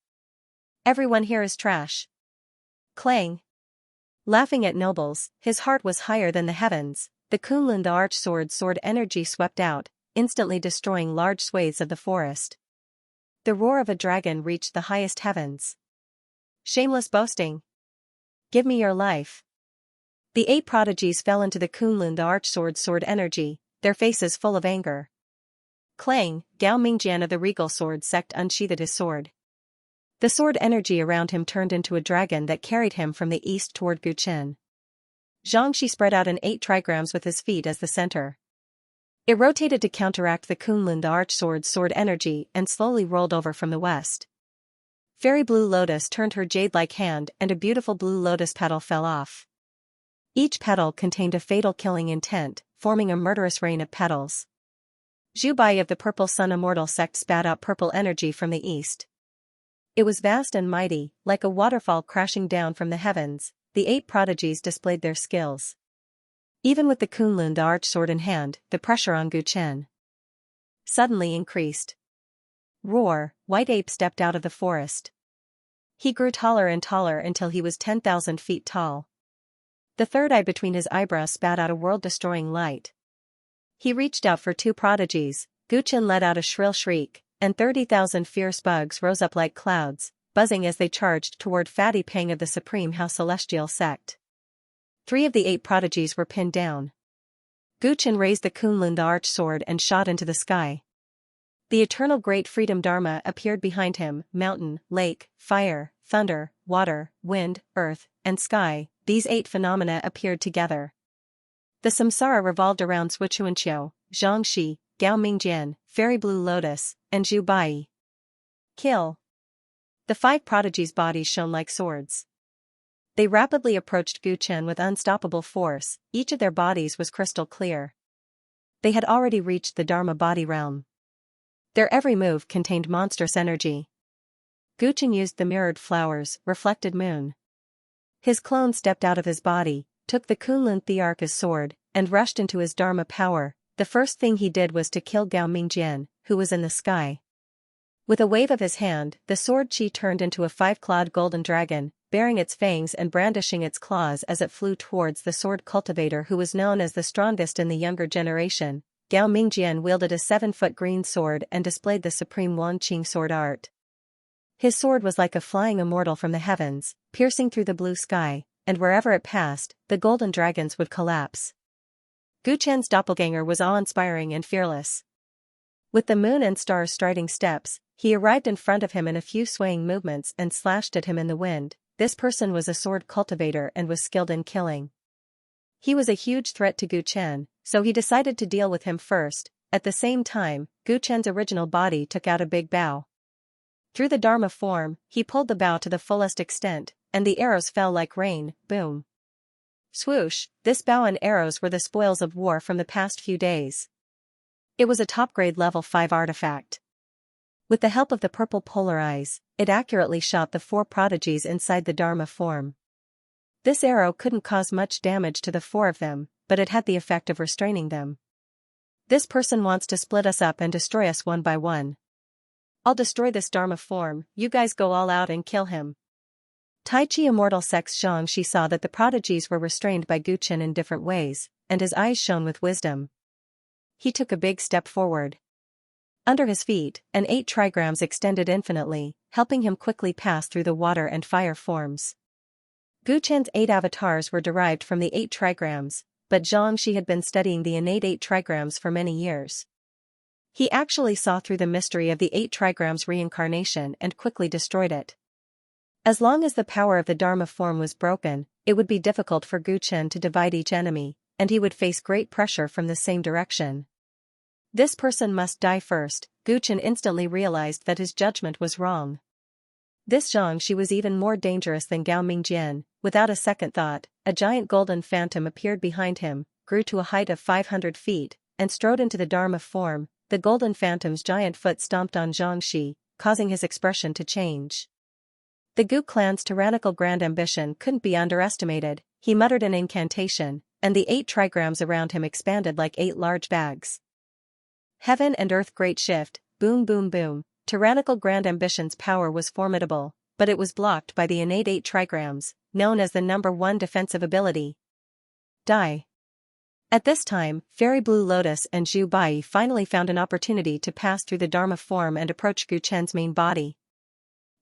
[SPEAKER 1] Everyone here is trash." Clang. Laughing at nobles, his heart was higher than the heavens. The Kunlun the Arch-sword energy swept out, instantly destroying large swathes of the forest. The roar of a dragon reached the highest heavens. "Shameless boasting! Give me your life." The 8 prodigies fell into the Kunlun the Arch-sword energy, their faces full of anger. Clang, Gao Mingjian of the Regal Sword sect unsheathed his sword. The sword energy around him turned into a dragon that carried him from the east toward Guchen. Xianxia spread out in 8 trigrams with his feet as the center. It rotated to counteract the Kunlun the Arch-sword energy and slowly rolled over from the west. Fairy Blue Lotus turned her jade-like hand and a beautiful blue lotus petal fell off. Each petal contained a fatal killing intent, forming a murderous rain of petals. Zhu Bai of the Purple Sun Immortal sect spat out purple energy from the east. It was vast and mighty, like a waterfall crashing down from the heavens. The 8 prodigies displayed their skills. Even with the Kunlun the Arch-sword in hand, the pressure on Guchen suddenly increased. Roar, White Ape stepped out of the forest. He grew taller and taller until he was 10,000 feet tall. The third eye between his eyebrows spat out a world-destroying light. He reached out for 2 prodigies. Guchen let out a shrill shriek, and 30,000 fierce bugs rose up like clouds, buzzing as they charged toward Fatty Pang of the Supreme House Celestial sect. 3 of the 8 prodigies were pinned down. Guchen raised the Kunlun the Arch-sword and shot into the sky. The eternal Great Freedom Dharma appeared behind him: mountain, lake, fire, thunder, water, wind, earth, and sky. These 8 phenomena appeared together. The samsara revolved around Xianxia, Xianxia, Gao Mingjian, Fairy Blue Lotus, and Zhu Bai. Kill. The 5 prodigies' bodies shone like swords. They rapidly approached Guchen with unstoppable force. Each of their bodies was crystal clear. They had already reached the Dharma body realm. Their every move contained monstrous energy. Guchen used the mirrored flowers, reflected moon. His clone stepped out of his body, took the Kunlun Thearka's sword, and rushed into his Dharma power. The first thing he did was to kill Gao Mingjian, who was in the sky. With a wave of his hand, the sword chi turned into a 5-clawed golden dragon, baring its fangs and brandishing its claws as it flew towards the sword cultivator who was known as the strongest in the younger generation. Gao Mingjian wielded a 7-foot green sword and displayed the supreme Wanqing sword art. His sword was like a flying immortal from the heavens, piercing through the blue sky, and wherever it passed, the golden dragons would collapse. Guchen's doppelganger was awe-inspiring and fearless. With the moon and stars striding steps, he arrived in front of him in a few swaying movements and slashed at him in the wind. This person was a sword cultivator and was skilled in killing. He was a huge threat to Guchen, so he decided to deal with him first. At the same time, Guchen's original body took out a big bow. Through the Dharma form, he pulled the bow to the fullest extent, and the arrows fell like rain. Boom. Swoosh, this bow and arrows were the spoils of war from the past few days. It was a top-grade level 5 artifact. With the help of the purple polar eyes, it accurately shot the 4 prodigies inside the Dharma form. This arrow couldn't cause much damage to the 4 of them, but it had the effect of restraining them. This person wants to split us up and destroy us one by one. I'll destroy this Dharma form, you guys go all out and kill him. Tai Chi Immortal Sex Xianxia saw that the prodigies were restrained by Guchen in different ways, and his eyes shone with wisdom. He took a big step forward. Under his feet, an 8 trigrams extended infinitely, helping him quickly pass through the water and fire forms. Guchen's 8 avatars were derived from the 8 trigrams, but Xianxia had been studying the innate 8 trigrams for many years. He actually saw through the mystery of the 8 trigrams reincarnation and quickly destroyed it. As long as the power of the Dharma form was broken, it would be difficult for Gu Chen to divide each enemy, and he would face great pressure from the same direction. This person must die first. Gu Chen instantly realized that his judgment was wrong. This Xianxia was even more dangerous than Gao Mingjian. Without a second thought, a giant golden phantom appeared behind him, grew to a height of 500 feet, and strode into the Dharma form. The golden phantom's giant foot stomped on Xianxia, causing his expression to change. The Gu clan's tyrannical grand ambition couldn't be underestimated. He muttered an incantation, and the 8 trigrams around him expanded like 8 large bags. Heaven and earth great shift, boom boom boom. Tyrannical grand ambition's power was formidable, but it was blocked by the innate 8 trigrams, known as the number 1 defensive ability. Die. At this time, Fairy Blue Lotus and Zhu Bai finally found an opportunity to pass through the Dharma form and approach Gu Chen's main body.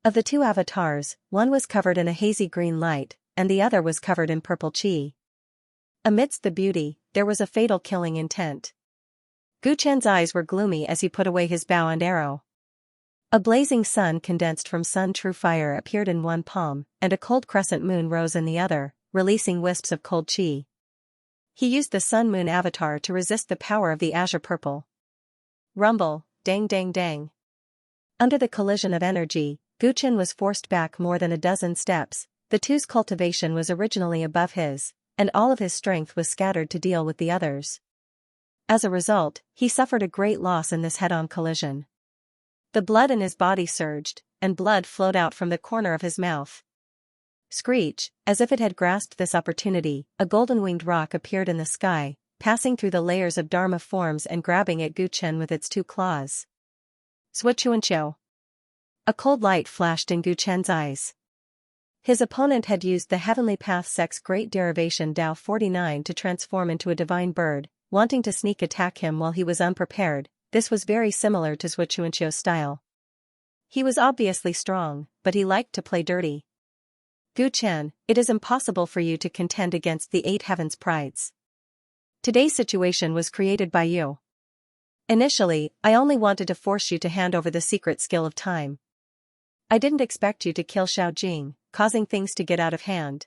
[SPEAKER 1] Of the 2 avatars, one was covered in a hazy green light, and the other was covered in purple qi. Amidst the beauty, there was a fatal killing intent. Gu Chen's eyes were gloomy as he put away his bow and arrow. A blazing sun condensed from sun true fire appeared in one palm, and a cold crescent moon rose in the other, releasing wisps of cold qi. He used the sun-moon avatar to resist the power of the azure purple. Rumble, dang dang dang. Under the collision of energy, Gu Chen was forced back more than a dozen steps. The two's cultivation was originally above his, and all of his strength was scattered to deal with the others. As a result, he suffered a great loss in this head-on collision. The blood in his body surged, and blood flowed out from the corner of his mouth. Screech, as if it had grasped this opportunity, a golden-winged rock appeared in the sky, passing through the layers of Dharma forms and grabbing at Gu Chen with its 2 claws. Zhuchuanqiu. A cold light flashed in Gu Chen's eyes. His opponent had used the Heavenly Path Sect's great derivation Tao 49 to transform into a divine bird, wanting to sneak attack him while he was unprepared. This was very similar to Zhuchuanqiu's style. He was obviously strong, but he liked to play dirty. Gu Chen, it is impossible for you to contend against the 8 heavens' prides. Today's situation was created by you. Initially, I only wanted to force you to hand over the secret skill of time. I didn't expect you to kill Xiao Jing, causing things to get out of hand.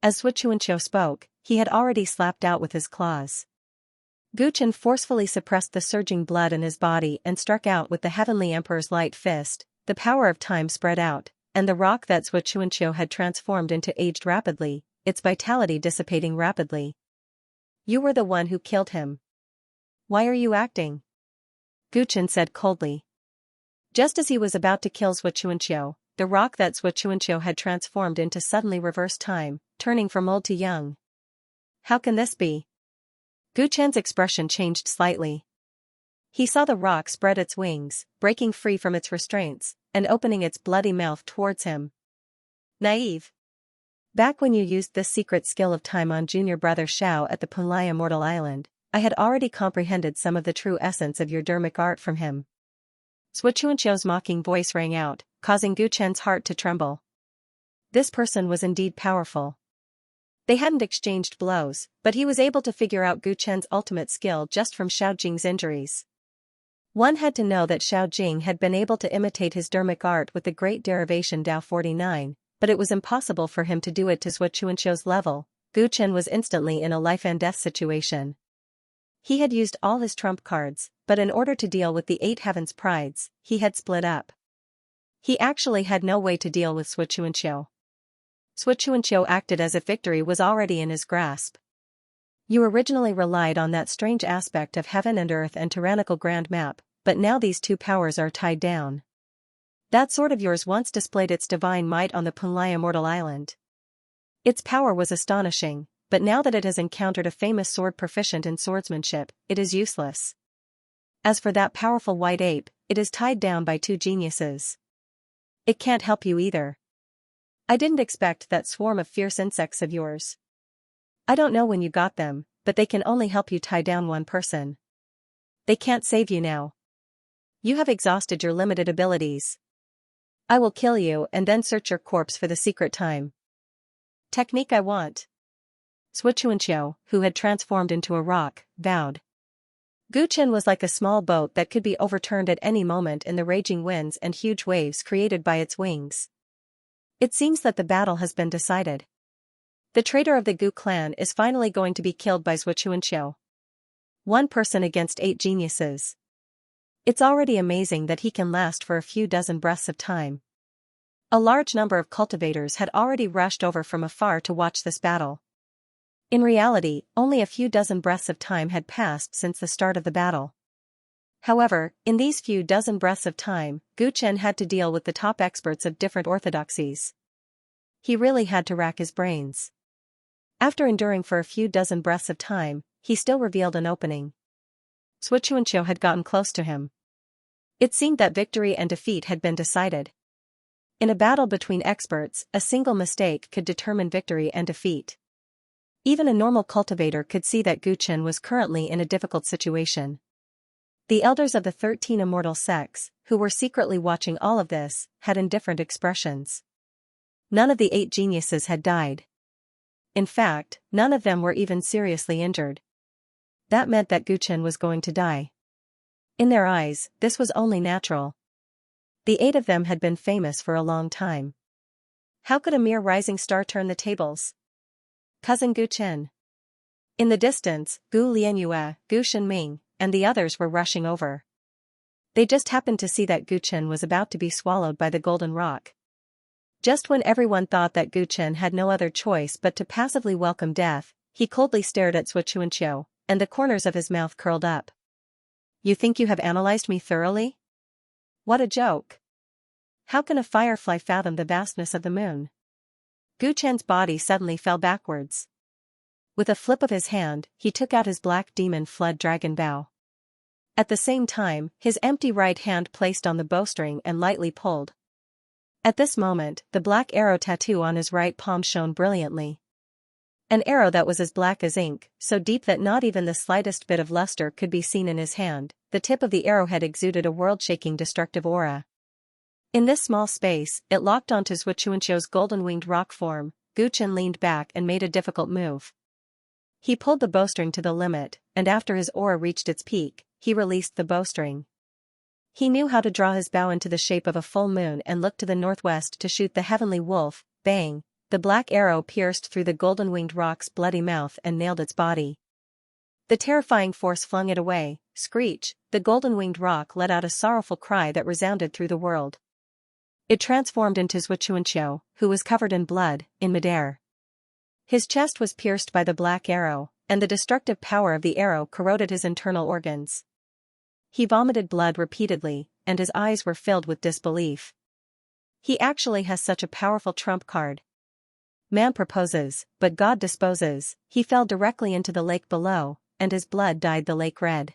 [SPEAKER 1] As Zhuchuanqiu spoke, he had already slapped out with his claws. Gu Chen forcefully suppressed the surging blood in his body and struck out with the Heavenly Emperor's light fist. The power of time spread out, and the rock that Zhuchuanqiu had transformed into aged rapidly, its vitality dissipating rapidly. You were the one who killed him. Why are you acting? Gu Chen said coldly. Just as he was about to kill Zhuchuanqiu, the rock that Zhuchuanqiu had transformed into suddenly reversed time, turning from old to young. How can this be? Gu Chen's expression changed slightly. He saw the rock spread its wings, breaking free from its restraints, and opening its bloody mouth towards him. Naive. Back when you used this secret skill of time on junior brother Xiao at the Punlai Immortal Island, I had already comprehended some of the true essence of your dharmic art from him. Zhuchuanqiu's mocking voice rang out, causing Gu Chen's heart to tremble. This person was indeed powerful. They hadn't exchanged blows, but he was able to figure out Gu Chen's ultimate skill just from Xiao Jing's injuries. One had to know that Xiao Jing had been able to imitate his dharmic art with the great derivation Tao 49, but it was impossible for him to do it to Zhuchuanqiu's level. Gu Chen was instantly in a life-and-death situation. He had used all his trump cards, but in order to deal with the 8 heavens' prides, he had split up. He actually had no way to deal with Zhuchuanqiu. Zhuchuanqiu acted as if victory was already in his grasp. You originally relied on that strange aspect of heaven and earth and tyrannical grand map, but now these 2 powers are tied down. That sword of yours once displayed its divine might on the Punlai Immortal Island. Its power was astonishing, but now that it has encountered a famous sword proficient in swordsmanship, it is useless. As for that powerful white ape, it is tied down by 2 geniuses. It can't help you either. I didn't expect that swarm of fierce insects of yours. I don't know when you got them, but they can only help you tie down one person. They can't save you now. You have exhausted your limited abilities. I will kill you and then search your corpse for the secret time technique I want. Zhuchuanqiu, who had transformed into a rock, vowed. Gu Chen was like a small boat that could be overturned at any moment in the raging winds and huge waves created by its wings. It seems that the battle has been decided. The traitor of the Gu clan is finally going to be killed by Xianxia. One person against 8 geniuses. It's already amazing that he can last for a few dozen breaths of time. A large number of cultivators had already rushed over from afar to watch this battle. In reality, only a few dozen breaths of time had passed since the start of the battle. However, in these few dozen breaths of time, Gu Chen had to deal with the top experts of different orthodoxies. He really had to rack his brains. After enduring for a few dozen breaths of time, he still revealed an opening. Xianxia had gotten close to him. It seemed that victory and defeat had been decided. In a battle between experts, a single mistake could determine victory and defeat. Even a normal cultivator could see that Gu Chen was currently in a difficult situation. The elders of the 13 immortal sects, who were secretly watching all of this, had indifferent expressions. None of the 8 geniuses had died. In fact, none of them were even seriously injured. That meant that Gu Chen was going to die. In their eyes, this was only natural. The 8 of them had been famous for a long time. How could a mere rising star turn the tables? Cousin Gu Chen. In the distance, Gu Lianyue, Gu Shenming, and the others were rushing over. They just happened to see that Gu Chen was about to be swallowed by the golden rock. Just when everyone thought that Gu Chen had no other choice but to passively welcome death, he coldly stared at Xianxia, and the corners of his mouth curled up. You think you have analyzed me thoroughly? What a joke. How can a firefly fathom the vastness of the moon? Gu Chen's body suddenly fell backwards. With a flip of his hand, he took out his black demon flood dragon bow. At the same time, his empty right hand placed on the bowstring and lightly pulled. At this moment, the black arrow tattoo on his right palm shone brilliantly. An arrow that was as black as ink, so deep that not even the slightest bit of luster could be seen in his hand. The tip of the arrowhead exuded a world-shaking destructive aura. In this small space, it locked onto Xianxia's golden-winged rock form. Gu Chen leaned back and made a difficult move. He pulled the bowstring to the limit, and after his aura reached its peak, he released the bowstring. He knew how to draw his bow into the shape of a full moon and looked to the northwest to shoot the heavenly wolf. Bang! The black arrow pierced through the golden-winged rock's bloody mouth and nailed its body. The terrifying force flung it away. Screech! The golden-winged rock let out a sorrowful cry that resounded through the world. It transformed into Xianxia, who was covered in blood, in midair. His chest was pierced by the black arrow, and the destructive power of the arrow corroded his internal organs. He vomited blood repeatedly, and his eyes were filled with disbelief. He actually has such a powerful trump card. Man proposes, but God disposes. He fell directly into the lake below, and his blood dyed the lake red.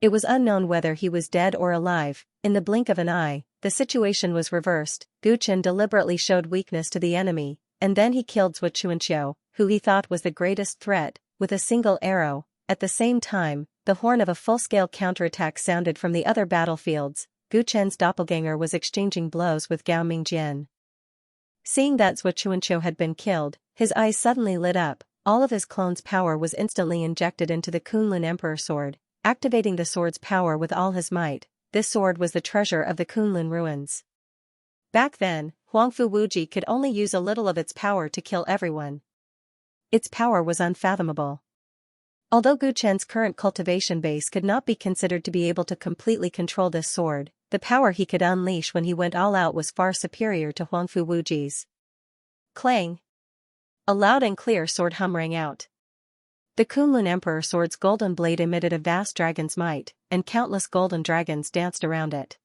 [SPEAKER 1] It was unknown whether he was dead or alive. In the blink of an eye, the situation was reversed. Gu Chen deliberately showed weakness to the enemy, and then he killed Xianxia, who he thought was the greatest threat, with a single arrow. At the same time, the horn of a full-scale counterattack sounded from the other battlefields. Gu Chen's doppelganger was exchanging blows with Gao Mingjian. Seeing that Xianxia had been killed, his eyes suddenly lit up. All of his clone's power was instantly injected into the Kunlun Emperor sword, activating the sword's power with all his might. This sword was the treasure of the Kunlun ruins. Back then, Huangfu Wuji could only use a little of its power to kill everyone. Its power was unfathomable. Although Gu Chen's current cultivation base could not be considered to be able to completely control this sword, the power he could unleash when he went all out was far superior to Huangfu Wuji's. Clang! A loud and clear sword hum rang out. The Kunlun Emperor sword's golden blade emitted a vast dragon's might, and countless golden dragons danced around it.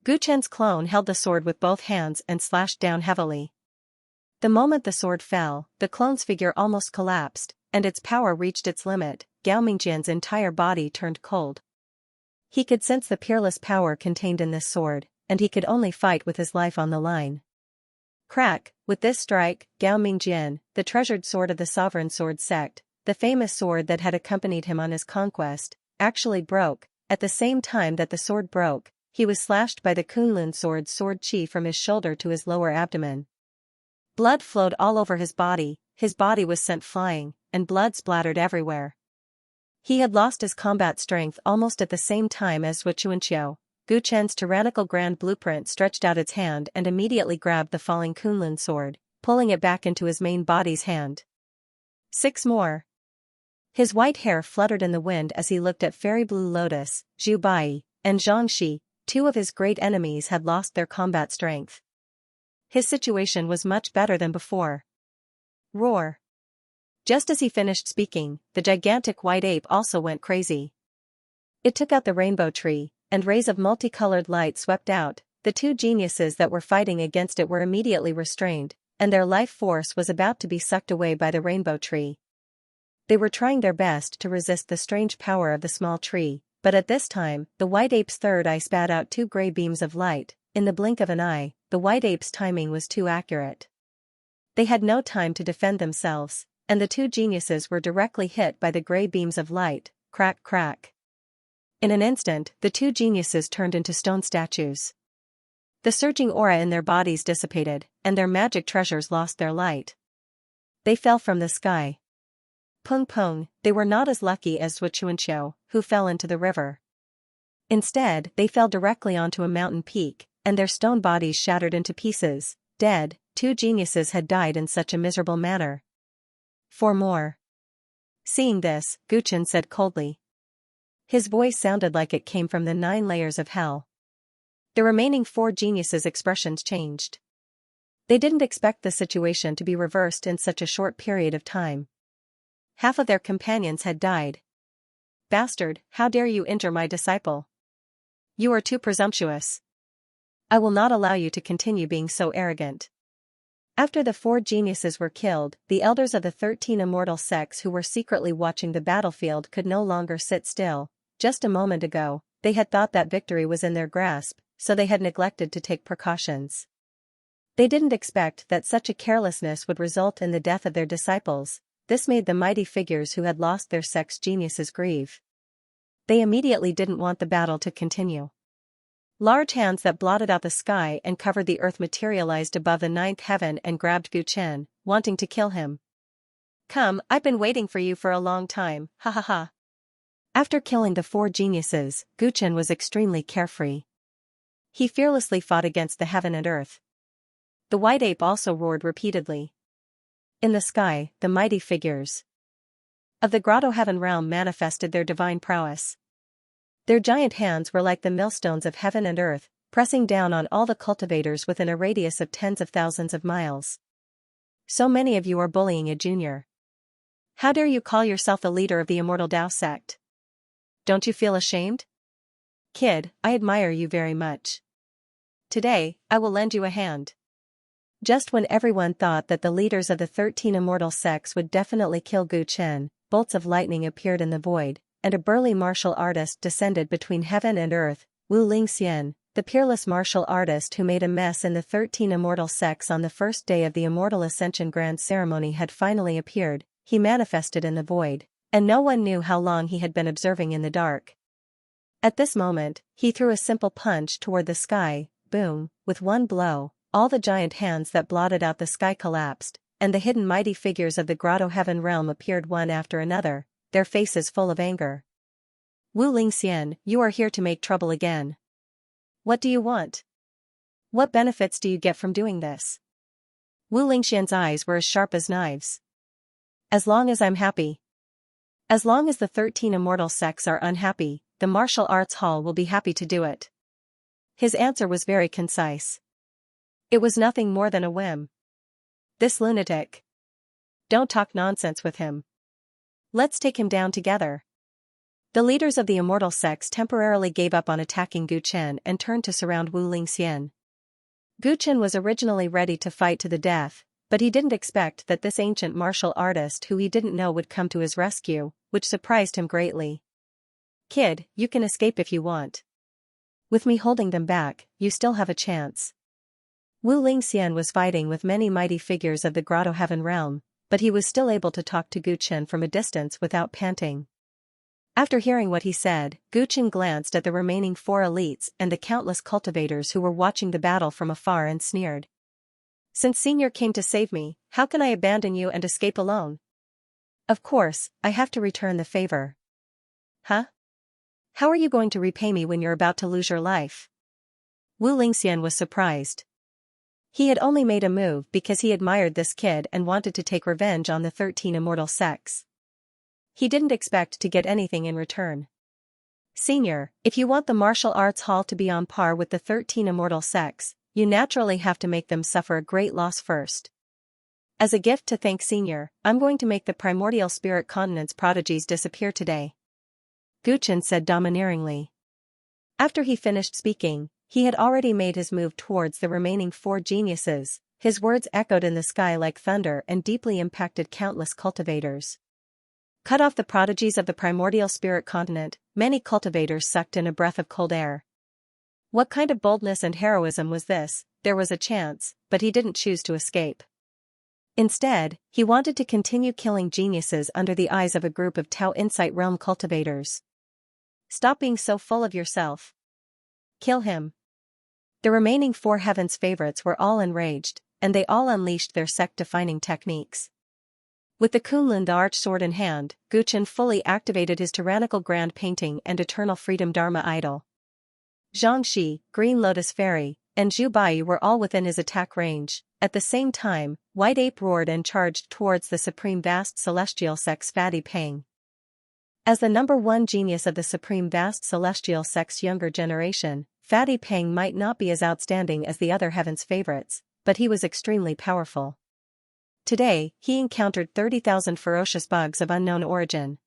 [SPEAKER 1] Gu Chen's clone held the sword with both hands and slashed down heavily. The moment the sword fell, the clone's figure almost collapsed, and its power reached its limit. Gao Mingjian's entire body turned cold. He could sense the peerless power contained in this sword, and he could only fight with his life on the line. Crack! With this strike, Gao Mingjian, the treasured sword of the sovereign sword sect, the famous sword that had accompanied him on his conquest, actually broke. At the same time that the sword broke, he was slashed by the Kunlun sword's sword chi from his shoulder to his lower abdomen. Blood flowed all over his body was sent flying, and blood splattered everywhere. He had lost his combat strength almost at the same time as Xianxia. Gu Chen's tyrannical grand blueprint stretched out its hand and immediately grabbed the falling Kunlun sword, pulling it back into his main body's hand. 6 more. His white hair fluttered in the wind as he looked at Fairy Blue Lotus, Zhu Bai, and Xianxia. 2 of his great enemies had lost their combat strength. His situation was much better than before. Roar. Just as he finished speaking, the gigantic white ape also went crazy. It took out the rainbow tree, and rays of multicolored light swept out. The 2 geniuses that were fighting against it were immediately restrained, and their life force was about to be sucked away by the rainbow tree. They were trying their best to resist the strange power of the small tree, but at this time, the white ape's third eye spat out 2 gray beams of light. In the blink of an eye, the white ape's timing was too accurate. They had no time to defend themselves, and the 2 geniuses were directly hit by the gray beams of light. Crack, crack. In an instant, the 2 geniuses turned into stone statues. The surging aura in their bodies dissipated, and their magic treasures lost their light. They fell from the sky. Pung pung, they were not as lucky as Xianxia, who fell into the river. Instead, they fell directly onto a mountain peak, and their stone bodies shattered into pieces. Dead, 2 geniuses had died in such a miserable manner. 4 more. Seeing this, Gu Chen said coldly. His voice sounded like it came from the 9 layers of hell. The remaining 4 geniuses' expressions changed. They didn't expect the situation to be reversed in such a short period of time. Half of their companions had died. Bastard, how dare you injure my disciple? You are too presumptuous. I will not allow you to continue being so arrogant. After the 4 geniuses were killed, the elders of the 13 immortal sects who were secretly watching the battlefield could no longer sit still. Just a moment ago, they had thought that victory was in their grasp, so they had neglected to take precautions. They didn't expect that such a carelessness would result in the death of their disciples. This made the mighty figures who had lost their sect's geniuses grieve. They immediately didn't want the battle to continue. Large hands that blotted out the sky and covered the earth materialized above the 9th heaven and grabbed Gu Chen, wanting to kill him. Come, I've been waiting for you for a long time, ha ha ha. After killing the 4 geniuses, Gu Chen was extremely carefree. He fearlessly fought against the heaven and earth. The white ape also roared repeatedly. In the sky, the mighty figures of the grotto heaven realm manifested their divine prowess. Their giant hands were like the millstones of heaven and earth, pressing down on all the cultivators within a radius of tens of thousands of miles. So many of you are bullying a junior. How dare you call yourself the leader of the immortal Tao sect? Don't you feel ashamed? Kid, I admire you very much. Today, I will lend you a hand. Just when everyone thought that the leaders of the 13 immortal sects would definitely kill Gu Chen, bolts of lightning appeared in the void, and a burly martial artist descended between heaven and earth. Wu Lingxian, the peerless martial artist who made a mess in the 13 immortal sects on the first day of the Immortal Ascension Grand Ceremony, had finally appeared. He manifested in the void, and no one knew how long he had been observing in the dark. At this moment, he threw a simple punch toward the sky. Boom, with one blow, all the giant hands that blotted out the sky collapsed, and the hidden mighty figures of the grotto heaven realm appeared one after another, their faces full of anger. Wu Lingxian, you are here to make trouble again. What do you want? What benefits do you get from doing this? Wu Lingxian's eyes were as sharp as knives. As long as I'm happy. As long as the 13 immortal sects are unhappy, the martial arts hall will be happy to do it. His answer was very concise. It was nothing more than a whim. This lunatic. Don't talk nonsense with him. Let's take him down together. The leaders of the immortal sects temporarily gave up on attacking Gu Chen and turned to surround Wu Lingxian. Gu Chen was originally ready to fight to the death, but he didn't expect that this ancient martial artist who he didn't know would come to his rescue, which surprised him greatly. Kid, you can escape if you want. With me holding them back, you still have a chance. Wu Lingxian was fighting with many mighty figures of the grotto heaven realm, but he was still able to talk to Gu Chen from a distance without panting. After hearing what he said, Gu Chen glanced at the remaining 4 elites and the countless cultivators who were watching the battle from afar and sneered. Since Senior came to save me, how can I abandon you and escape alone? Of course, I have to return the favor. Huh? How are you going to repay me when you're about to lose your life? Wu Lingxian was surprised. He had only made a move because he admired this kid and wanted to take revenge on the 13 immortal sects. He didn't expect to get anything in return. Senior, if you want the martial arts hall to be on par with the 13 immortal sects, you naturally have to make them suffer a great loss first. As a gift to thank Senior, I'm going to make the primordial spirit continent's prodigies disappear today. Guchen said domineeringly. After he finished speaking, he had already made his move towards the remaining 4 geniuses. His words echoed in the sky like thunder and deeply impacted countless cultivators. Cut off the prodigies of the primordial spirit continent, many cultivators sucked in a breath of cold air. What kind of boldness and heroism was this? There was a chance, but he didn't choose to escape. Instead, he wanted to continue killing geniuses under the eyes of a group of Tao Insight Realm cultivators. Stop being so full of yourself. Kill him. The remaining 4 Heaven's favorites were all enraged, and they all unleashed their sect-defining techniques. With the Kunlun the Archsword in hand, Guchen fully activated his tyrannical grand painting and eternal freedom Dharma idol. Xianxia, Green Lotus Fairy, and Zhu Bai were all within his attack range. At the same time, White Ape roared and charged towards the Supreme Vast Celestial Sect's Fatty Pang. As the number 1 genius of the Supreme Vast Celestial Sect's younger generation, Fatty Pang might not be as outstanding as the other Heaven's favorites, but he was extremely powerful. Today, he encountered 30,000 ferocious bugs of unknown origin.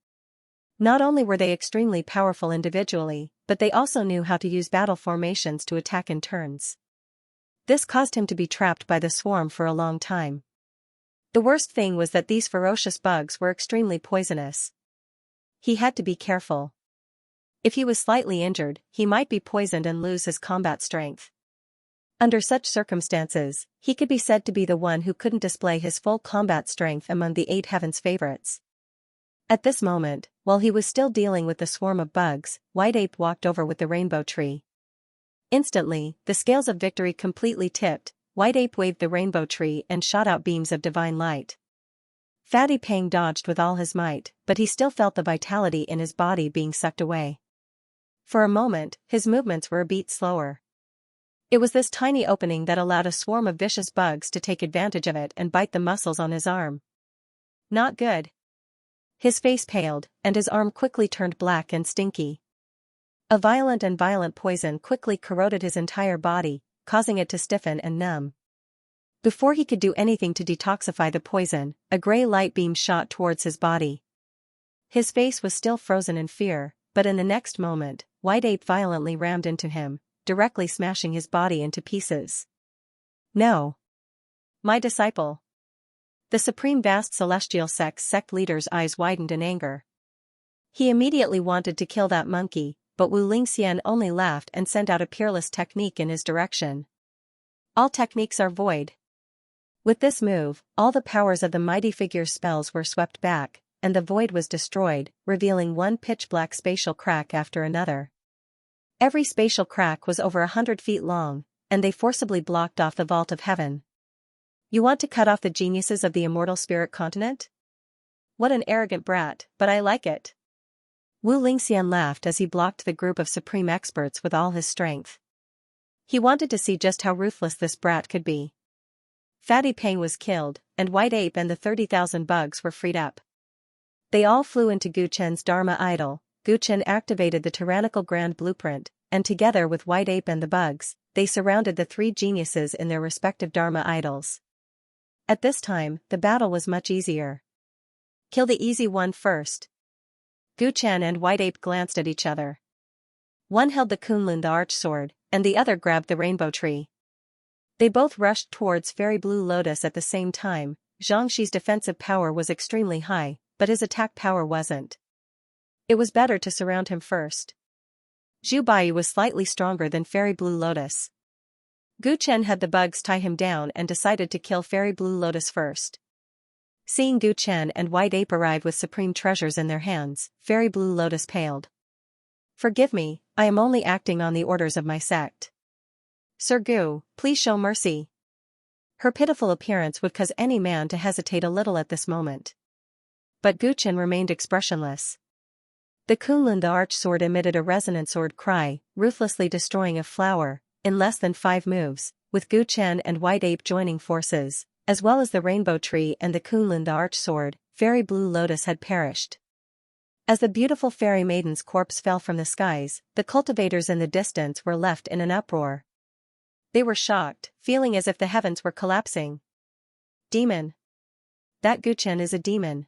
[SPEAKER 1] Not only were they extremely powerful individually, but they also knew how to use battle formations to attack in turns. This caused him to be trapped by the swarm for a long time. The worst thing was that these ferocious bugs were extremely poisonous. He had to be careful. If he was slightly injured, he might be poisoned and lose his combat strength. Under such circumstances, he could be said to be the one who couldn't display his full combat strength among the 8 Heaven's favorites. At this moment, while he was still dealing with the swarm of bugs, White Ape walked over with the rainbow tree. Instantly, the scales of victory completely tipped. White Ape waved the rainbow tree and shot out beams of divine light. Fatty Pang dodged with all his might, but he still felt the vitality in his body being sucked away. For a moment, his movements were a beat slower. It was this tiny opening that allowed a swarm of vicious bugs to take advantage of it and bite the muscles on his arm. Not good. His face paled, and his arm quickly turned black and stinky. A violent poison quickly corroded his entire body, causing it to stiffen and numb. Before he could do anything to detoxify the poison, a gray light beam shot towards his body. His face was still frozen in fear, but in the next moment, White Ape violently rammed into him, directly smashing his body into pieces. No. My disciple. The Supreme Vast Celestial Sect's sect leader's eyes widened in anger. He immediately wanted to kill that monkey, but Wu Lingxian only laughed and sent out a peerless technique in his direction. All techniques are void. With this move, all the powers of the mighty figure's spells were swept back, and the void was destroyed, revealing one pitch-black spatial crack after another. Every spatial crack was over 100 feet long, and they forcibly blocked off the vault of heaven. You want to cut off the geniuses of the immortal spirit continent? What an arrogant brat, but I like it. Wu Lingxian laughed as he blocked the group of supreme experts with all his strength. He wanted to see just how ruthless this brat could be. Fatty Pang was killed, and White Ape and the 30,000 bugs were freed up. They all flew into Guchen's Dharma idol. Guchen activated the tyrannical grand blueprint, and together with White Ape and the bugs, they surrounded the 3 geniuses in their respective Dharma idols. At this time, the battle was much easier. Kill the easy one first. Guchen and White Ape glanced at each other. One held the Kunlun the Archsword, and the other grabbed the rainbow tree. They both rushed towards Fairy Blue Lotus at the same time. Xianxi's defensive power was extremely high, but his attack power wasn't. It was better to surround him first. Zhu Bai was slightly stronger than Fairy Blue Lotus. Guchen had the bugs tie him down and decided to kill Fairy Blue Lotus first. Seeing Guchen and White Ape arrive with supreme treasures in their hands, Fairy Blue Lotus paled. Forgive me, I am only acting on the orders of my sect. Sir Gu, please show mercy. Her pitiful appearance would cause any man to hesitate a little at this moment. But Guchen remained expressionless. The Kunlun the Arch-Sword emitted a resonant sword cry, ruthlessly destroying a flower, in less than 5 moves, with Gu Chen and White Ape joining forces, as well as the Rainbow Tree and the Kunlun the Arch-Sword, Fairy Blue Lotus had perished. As the beautiful fairy maiden's corpse fell from the skies, the cultivators in the distance were left in an uproar. They were shocked, feeling as if the heavens were collapsing. Demon. That Gu Chen is a demon.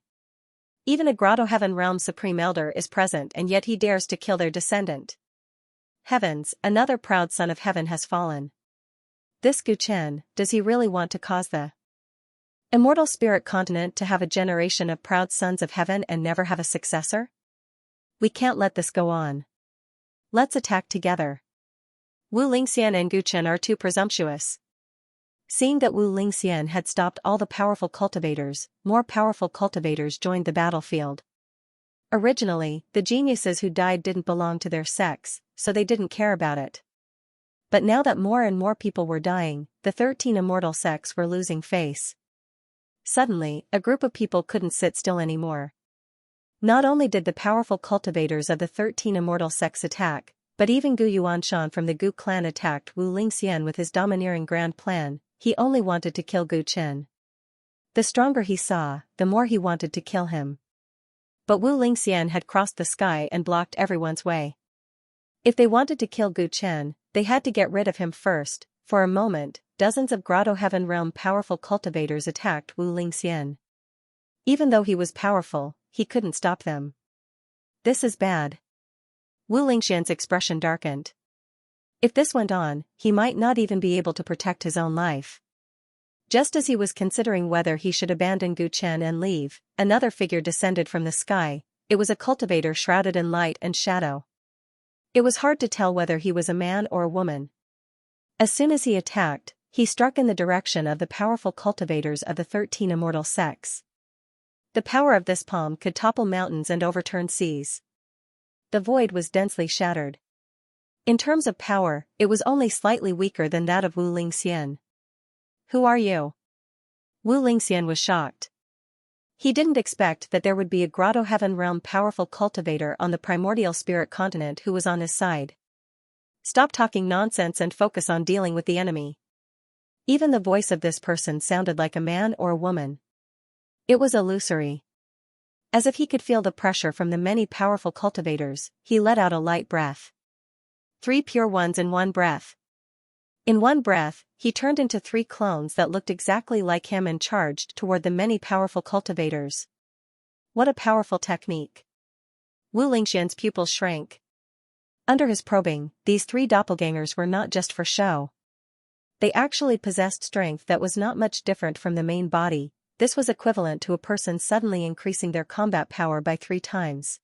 [SPEAKER 1] Even a Grotto Heaven Realm Supreme Elder is present and yet he dares to kill their descendant. Heavens, another proud son of heaven has fallen. This Gu Chen, does he really want to cause the immortal spirit continent to have a generation of proud sons of heaven and never have a successor? We can't let this go on. Let's attack together. Wu Lingxian and Gu Chen are too presumptuous. Seeing that Wu Lingxian had stopped all the powerful cultivators, more powerful cultivators joined the battlefield. Originally, the geniuses who died didn't belong to their sex, so they didn't care about it. But now that more and more people were dying, the 13 immortal sects were losing face. Suddenly, a group of people couldn't sit still anymore. Not only did the powerful cultivators of the 13 immortal sects attack, but even Gu Yuanshan from the Gu clan attacked Wu Lingxian with his domineering grand plan. He only wanted to kill Gu Chen. The stronger he saw, the more he wanted to kill him. But Wu Lingxian had crossed the sky and blocked everyone's way. If they wanted to kill Gu Chen, they had to get rid of him first. For a moment, dozens of Grotto Heaven Realm powerful cultivators attacked Wu Lingxian. Even though he was powerful, he couldn't stop them. This is bad. Wu Lingxian's expression darkened. If this went on, he might not even be able to protect his own life. Just as he was considering whether he should abandon Gu Chen and leave, another figure descended from the sky. It was a cultivator shrouded in light and shadow. It was hard to tell whether he was a man or a woman. As soon as he attacked, he struck in the direction of the powerful cultivators of the 13 immortal sects. The power of this palm could topple mountains and overturn seas. The void was densely shattered. In terms of power, it was only slightly weaker than that of Wu Lingxian. Who are you? Wu Lingxian was shocked. He didn't expect that there would be a Grotto Heaven Realm powerful cultivator on the primordial spirit continent who was on his side. Stop talking nonsense and focus on dealing with the enemy. Even the voice of this person sounded like a man or a woman. It was illusory. As if he could feel the pressure from the many powerful cultivators, he let out a light breath. 3 pure ones in one breath. In one breath, he turned into 3 clones that looked exactly like him and charged toward the many powerful cultivators. What a powerful technique. Wu Lingxian's pupils shrank. Under his probing, these 3 doppelgangers were not just for show. They actually possessed strength that was not much different from the main body. This was equivalent to a person suddenly increasing their combat power by 3 times.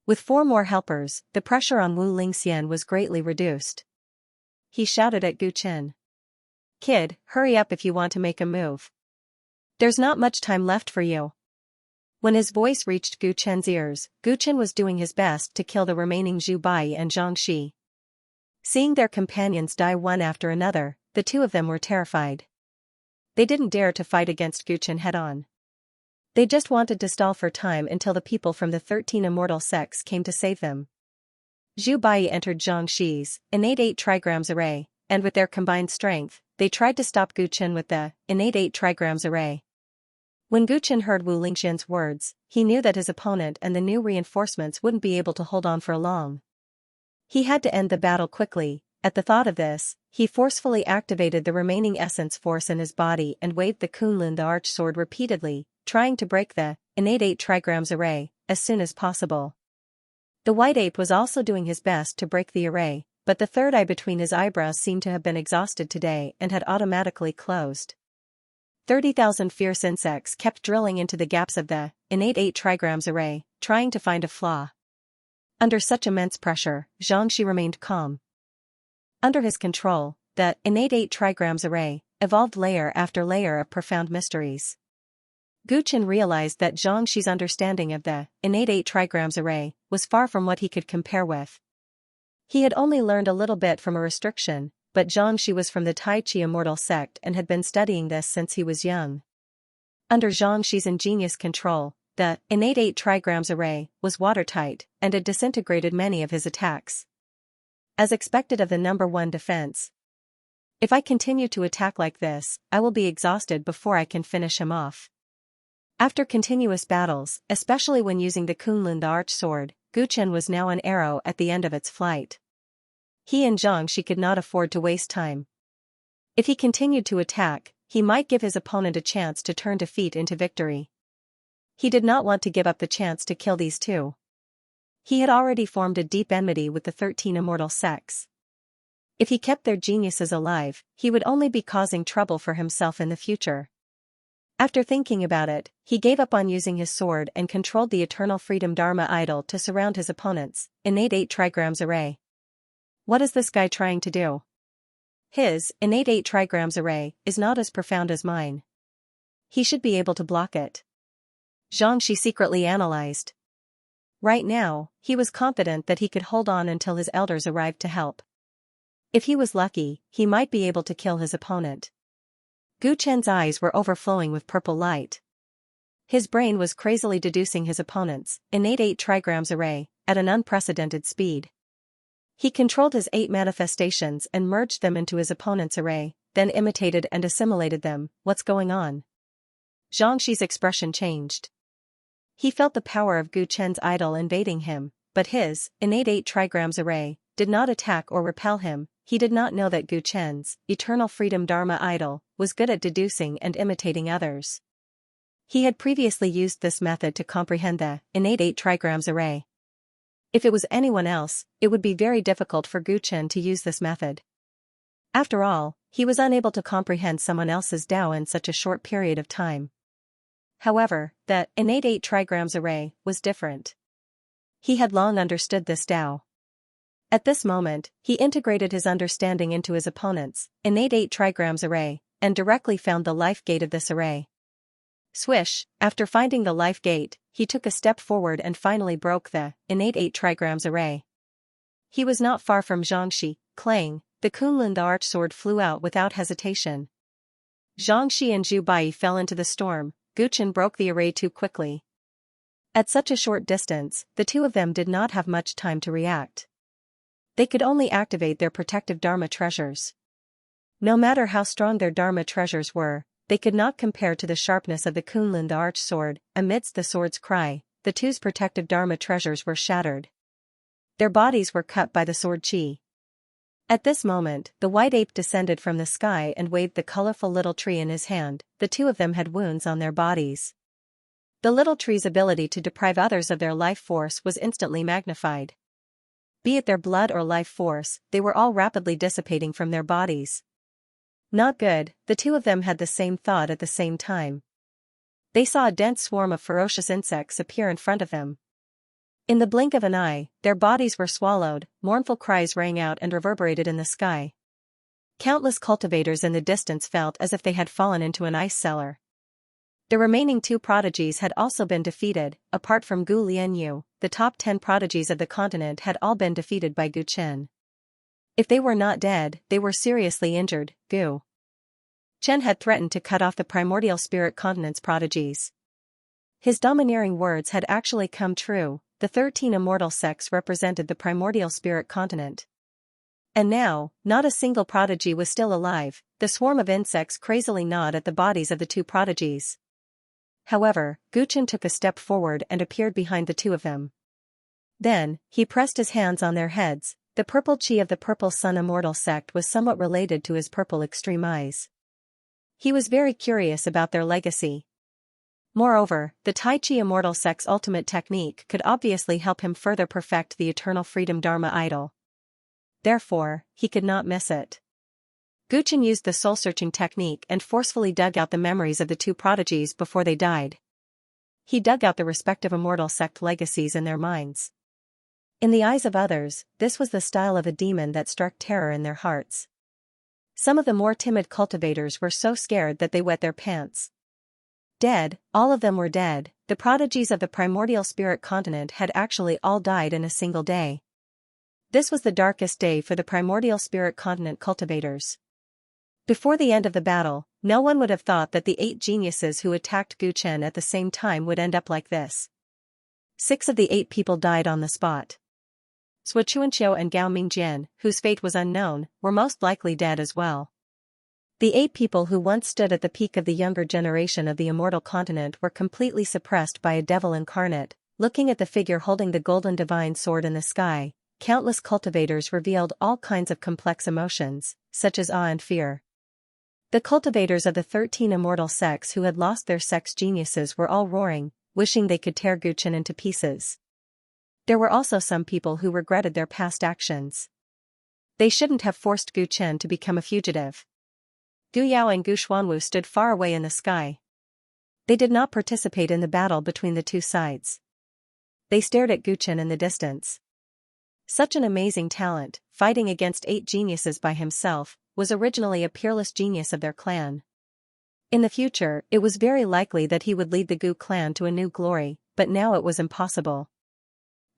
[SPEAKER 1] With 4 more helpers, the pressure on Wu Lingxian was greatly reduced. He shouted at Gu Chen. Kid, hurry up if you want to make a move. There's not much time left for you. When his voice reached Gu Chen's ears, Gu Chen was doing his best to kill the remaining Zhu Bai and Xianxia. Seeing their companions die one after another, the 2 of them were terrified. They didn't dare to fight against Gu Chen head-on. They just wanted to stall for time until the people from the 13 immortal sects came to save them. Zhu Bai entered Xianxi's innate 8 trigrams array, and with their combined strength, they tried to stop Gu Chen with the innate 8 trigrams array. When Gu Chen heard Wu Lingxian's words, he knew that his opponent and the new reinforcements wouldn't be able to hold on for long. He had to end the battle quickly. At the thought of this, he forcefully activated the remaining essence force in his body and waved the Kunlun the Arch-Sword repeatedly, trying to break the innate 8 trigrams array as soon as possible. The White Ape was also doing his best to break the array, but the third eye between his eyebrows seemed to have been exhausted today and had automatically closed. 30,000 fierce insects kept drilling into the gaps of the innate 8 trigrams array, trying to find a flaw. Under such immense pressure, Xianxia remained calm. Under his control, the innate 8 trigrams array evolved layer after layer of profound mysteries. Gu Chen realized that Xianxi's understanding of the innate 8 trigrams array was far from what he could compare with. He had only learned a little bit from a restriction, but Xianxia was from the Tai Chi immortal sect and had been studying this since he was young. Under Xianxi's ingenious control, the innate 8 trigrams array was watertight and had disintegrated many of his attacks. As expected of the number 1 defense. If I continue to attack like this, I will be exhausted before I can finish him off. After continuous battles, especially when using the Kunlun the arch sword, Gu Chen was now an arrow at the end of its flight. He and Xianxia could not afford to waste time. If he continued to attack, he might give his opponent a chance to turn defeat into victory. He did not want to give up the chance to kill these two. He had already formed a deep enmity with the 13 immortal sects. If he kept their geniuses alive, he would only be causing trouble for himself in the future. After thinking about it, he gave up on using his sword and controlled the Eternal Freedom Dharma idol to surround his opponents, innate 8 trigrams array. What is this guy trying to do? His innate 8 trigrams array is not as profound as mine. He should be able to block it. Xianxia secretly analyzed. Right now, he was confident that he could hold on until his elders arrived to help. If he was lucky, he might be able to kill his opponent. Gu Chen's eyes were overflowing with purple light. His brain was crazily deducing his opponent's innate 8 trigrams array at an unprecedented speed. He controlled his 8 manifestations and merged them into his opponent's array, then imitated and assimilated them. What's going on? Xianxi's expression changed. He felt the power of Gu Chen's idol invading him, but his innate 8 trigrams array did not attack or repel him. He did not know that Gu Chen's Eternal Freedom Dharma idol was good at deducing and imitating others. He had previously used this method to comprehend the innate 8 trigrams array. If it was anyone else, it would be very difficult for Gu Chen to use this method. After all, he was unable to comprehend someone else's Tao in such a short period of time. However, the innate 8 trigrams array was different. He had long understood this Tao. At this moment, he integrated his understanding into his opponent's innate 8 trigrams array, and directly found the life gate of this array. Swish, after finding the life gate, he took a step forward and finally broke the innate 8 trigrams array. He was not far from Xianxia. Clang, the Kunlun the arch sword flew out without hesitation. Xianxia and Zhu Bai fell into the storm. Gu Chen broke the array too quickly. At such a short distance, the two of them did not have much time to react. They could only activate their protective Dharma treasures. No matter how strong their Dharma treasures were, they could not compare to the sharpness of the Kunlun the arch sword. Amidst the sword's cry, the two's protective Dharma treasures were shattered. Their bodies were cut by the sword chi. At this moment, the white ape descended from the sky and waved the colorful little tree in his hand. The two of them had wounds on their bodies. The little tree's ability to deprive others of their life force was instantly magnified. Be it their blood or life force, they were all rapidly dissipating from their bodies. Not good, the two of them had the same thought at the same time. They saw a dense swarm of ferocious insects appear in front of them. In the blink of an eye, their bodies were swallowed, mournful cries rang out and reverberated in the sky. Countless cultivators in the distance felt as if they had fallen into an ice cellar. The remaining 2 prodigies had also been defeated. Apart from Gu Lianyu, the top 10 prodigies of the continent had all been defeated by Gu Chen. If they were not dead, they were seriously injured. Gu Chen had threatened to cut off the primordial spirit continent's prodigies. His domineering words had actually come true. The 13 immortal sects represented the primordial spirit continent. And now, not a single prodigy was still alive. The swarm of insects crazily gnawed at the bodies of the 2 prodigies. However, Gu Chen took a step forward and appeared behind the 2 of them. Then, he pressed his hands on their heads. The purple chi of the Purple Sun immortal sect was somewhat related to his purple extreme eyes. He was very curious about their legacy. Moreover, the Tai Chi immortal sect's ultimate technique could obviously help him further perfect the Eternal Freedom Dharma idol. Therefore, he could not miss it. Gu Chen used the soul-searching technique and forcefully dug out the memories of the 2 prodigies before they died. He dug out the respective immortal sect legacies in their minds. In the eyes of others, this was the style of a demon that struck terror in their hearts. Some of the more timid cultivators were so scared that they wet their pants. Dead, all of them were dead. The prodigies of the primordial spirit continent had actually all died in a single day. This was the darkest day for the primordial spirit continent cultivators. Before the end of the battle, no one would have thought that the 8 geniuses who attacked Gu Chen at the same time would end up like this. 6 of the 8 people died on the spot. Sui Chuanqiu and Gao Mingjian, whose fate was unknown, were most likely dead as well. The 8 people who once stood at the peak of the younger generation of the immortal continent were completely suppressed by a devil incarnate. Looking at the figure holding the golden divine sword in the sky, countless cultivators revealed all kinds of complex emotions, such as awe and fear. The cultivators of the 13 immortal sects who had lost their sex geniuses were all roaring, wishing they could tear Gu Chen into pieces. There were also some people who regretted their past actions. They shouldn't have forced Gu Chen to become a fugitive. Gu Yao and Gu Xuanwu stood far away in the sky. They did not participate in the battle between the two sides. They stared at Gu Chen in the distance. Such an amazing talent, fighting against 8 geniuses by himself, was originally a peerless genius of their clan. In the future, it was very likely that he would lead the Gu clan to a new glory, but now it was impossible.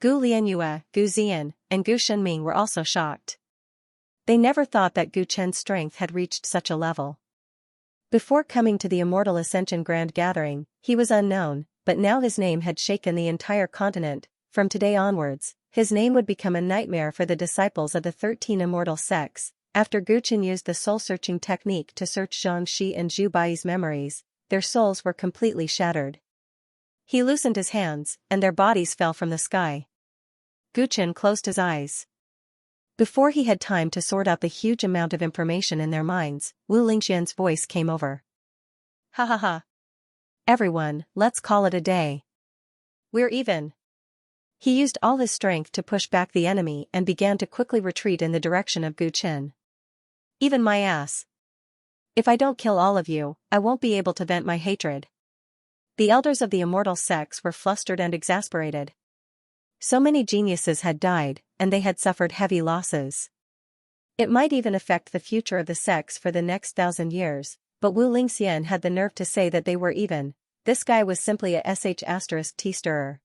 [SPEAKER 1] Gu Lianyue, Gu Zian, and Gu Shenming were also shocked. They never thought that Gu Chen's strength had reached such a level. Before coming to the Immortal Ascension Grand Gathering, he was unknown, but now his name had shaken the entire continent. From today onwards, his name would become a nightmare for the disciples of the 13 immortal sects. After Gu Chen used the soul-searching technique to search Xianxia and Zhu Bai's memories, their souls were completely shattered. He loosened his hands, and their bodies fell from the sky. Gu Chen closed his eyes. Before he had time to sort out the huge amount of information in their minds, Wu Lingxian's voice came over. Ha ha ha. Everyone, let's call it a day. We're even. He used all his strength to push back the enemy and began to quickly retreat in the direction of Gu Chen. Even my ass. If I don't kill all of you, I won't be able to vent my hatred. The elders of the immortal sects were flustered and exasperated. So many geniuses had died, and they had suffered heavy losses. It might even affect the future of the sects for the next 1,000 years, but Wu Lingxian had the nerve to say that they were even. This guy was simply a sh*t stirrer.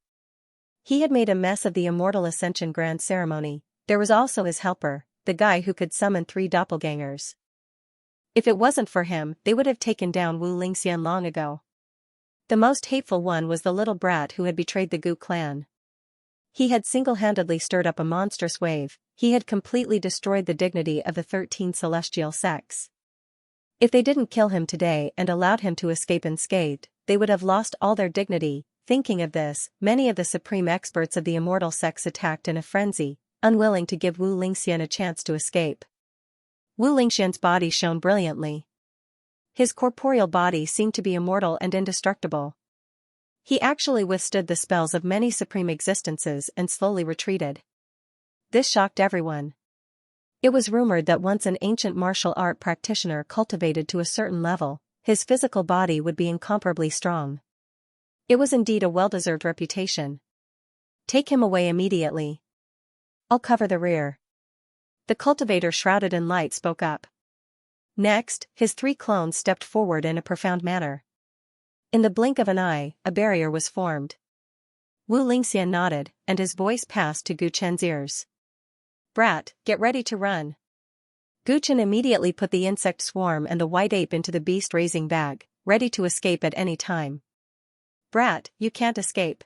[SPEAKER 1] He had made a mess of the Immortal Ascension Grand Ceremony. There was also his helper, the guy who could summon 3 doppelgangers. If it wasn't for him, they would have taken down Wu Lingxian long ago. The most hateful one was the little brat who had betrayed the Gu clan. He had single-handedly stirred up a monstrous wave. He had completely destroyed the dignity of the 13 celestial sects. If they didn't kill him today and allowed him to escape unscathed, they would have lost all their dignity. Thinking of this, many of the supreme experts of the immortal sects attacked in a frenzy, unwilling to give Wu Lingxian a chance to escape. Wu Lingxian's body shone brilliantly. His corporeal body seemed to be immortal and indestructible. He actually withstood the spells of many supreme existences and slowly retreated. This shocked everyone. It was rumored that once an ancient martial art practitioner cultivated to a certain level, his physical body would be incomparably strong. It was indeed a well-deserved reputation. Take him away immediately. I'll cover the rear. The cultivator shrouded in light spoke up. Next, his 3 clones stepped forward in a profound manner. In the blink of an eye, a barrier was formed. Wu Lingxian nodded, and his voice passed to Gu Chen's ears. Brat, get ready to run. Gu Chen immediately put the insect swarm and the white ape into the beast-raising bag, ready to escape at any time. Brat, you can't escape.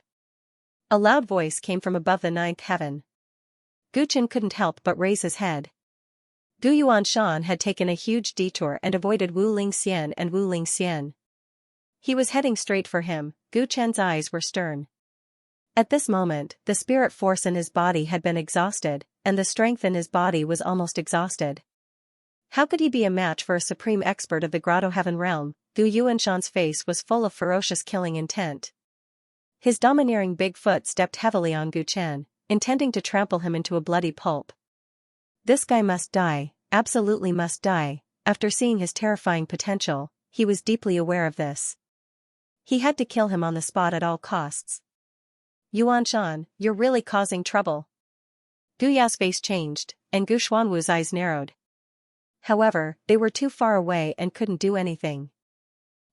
[SPEAKER 1] A loud voice came from above the 9th heaven. Gu Chen couldn't help but raise his head. Gu Yuanshan had taken a huge detour and avoided Wu Lingxian and Wu Lingxian. He was heading straight for him. Gu Chen's eyes were stern. At this moment, the spirit force in his body had been exhausted, and the strength in his body was almost exhausted. How could he be a match for a supreme expert of the Grotto Heaven realm? Gu Yuanshan's face was full of ferocious killing intent. His domineering big foot stepped heavily on Gu Chen, intending to trample him into a bloody pulp. This guy must die, absolutely must die. After seeing his terrifying potential, he was deeply aware of this. He had to kill him on the spot at all costs. Yuanshan, you're really causing trouble. Gu Yao's face changed, and Gu Xuanwu's eyes narrowed. However, they were too far away and couldn't do anything.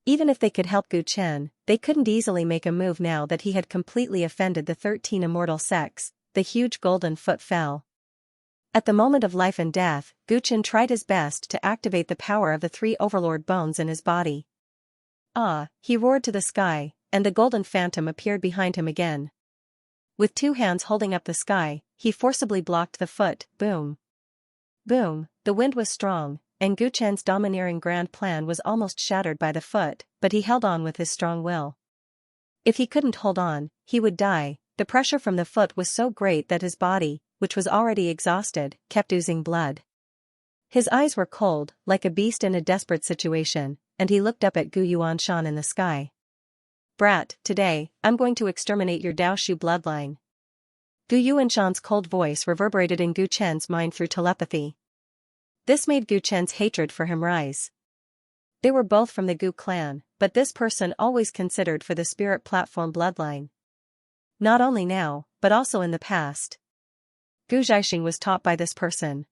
[SPEAKER 1] Even if they could help Gu Chen, they couldn't easily make a move now that he had completely offended the 13 immortal sects. The huge golden foot fell. At the moment of life and death, Guchen tried his best to activate the power of the three overlord bones in his body. Ah, he roared to the sky, and the golden phantom appeared behind him again. With two hands holding up the sky, he forcibly blocked the foot. Boom. Boom, the wind was strong, and Guchen's domineering grand plan was almost shattered by the foot, but he held on with his strong will. If he couldn't hold on, he would die. The pressure from the foot was so great that his body, which was already exhausted, kept oozing blood. His eyes were cold, like a beast in a desperate situation, and he looked up at Gu Yuanshan in the sky. Brat, today, I'm going to exterminate your Daoshu bloodline. Gu Yuanshan's cold voice reverberated in Gu Chen's mind through telepathy. This made Gu Chen's hatred for him rise. They were both from the Gu clan, but this person always considered for the spirit platform bloodline. Not only now, but also in the past. Gu Zhaixing was taught by this person.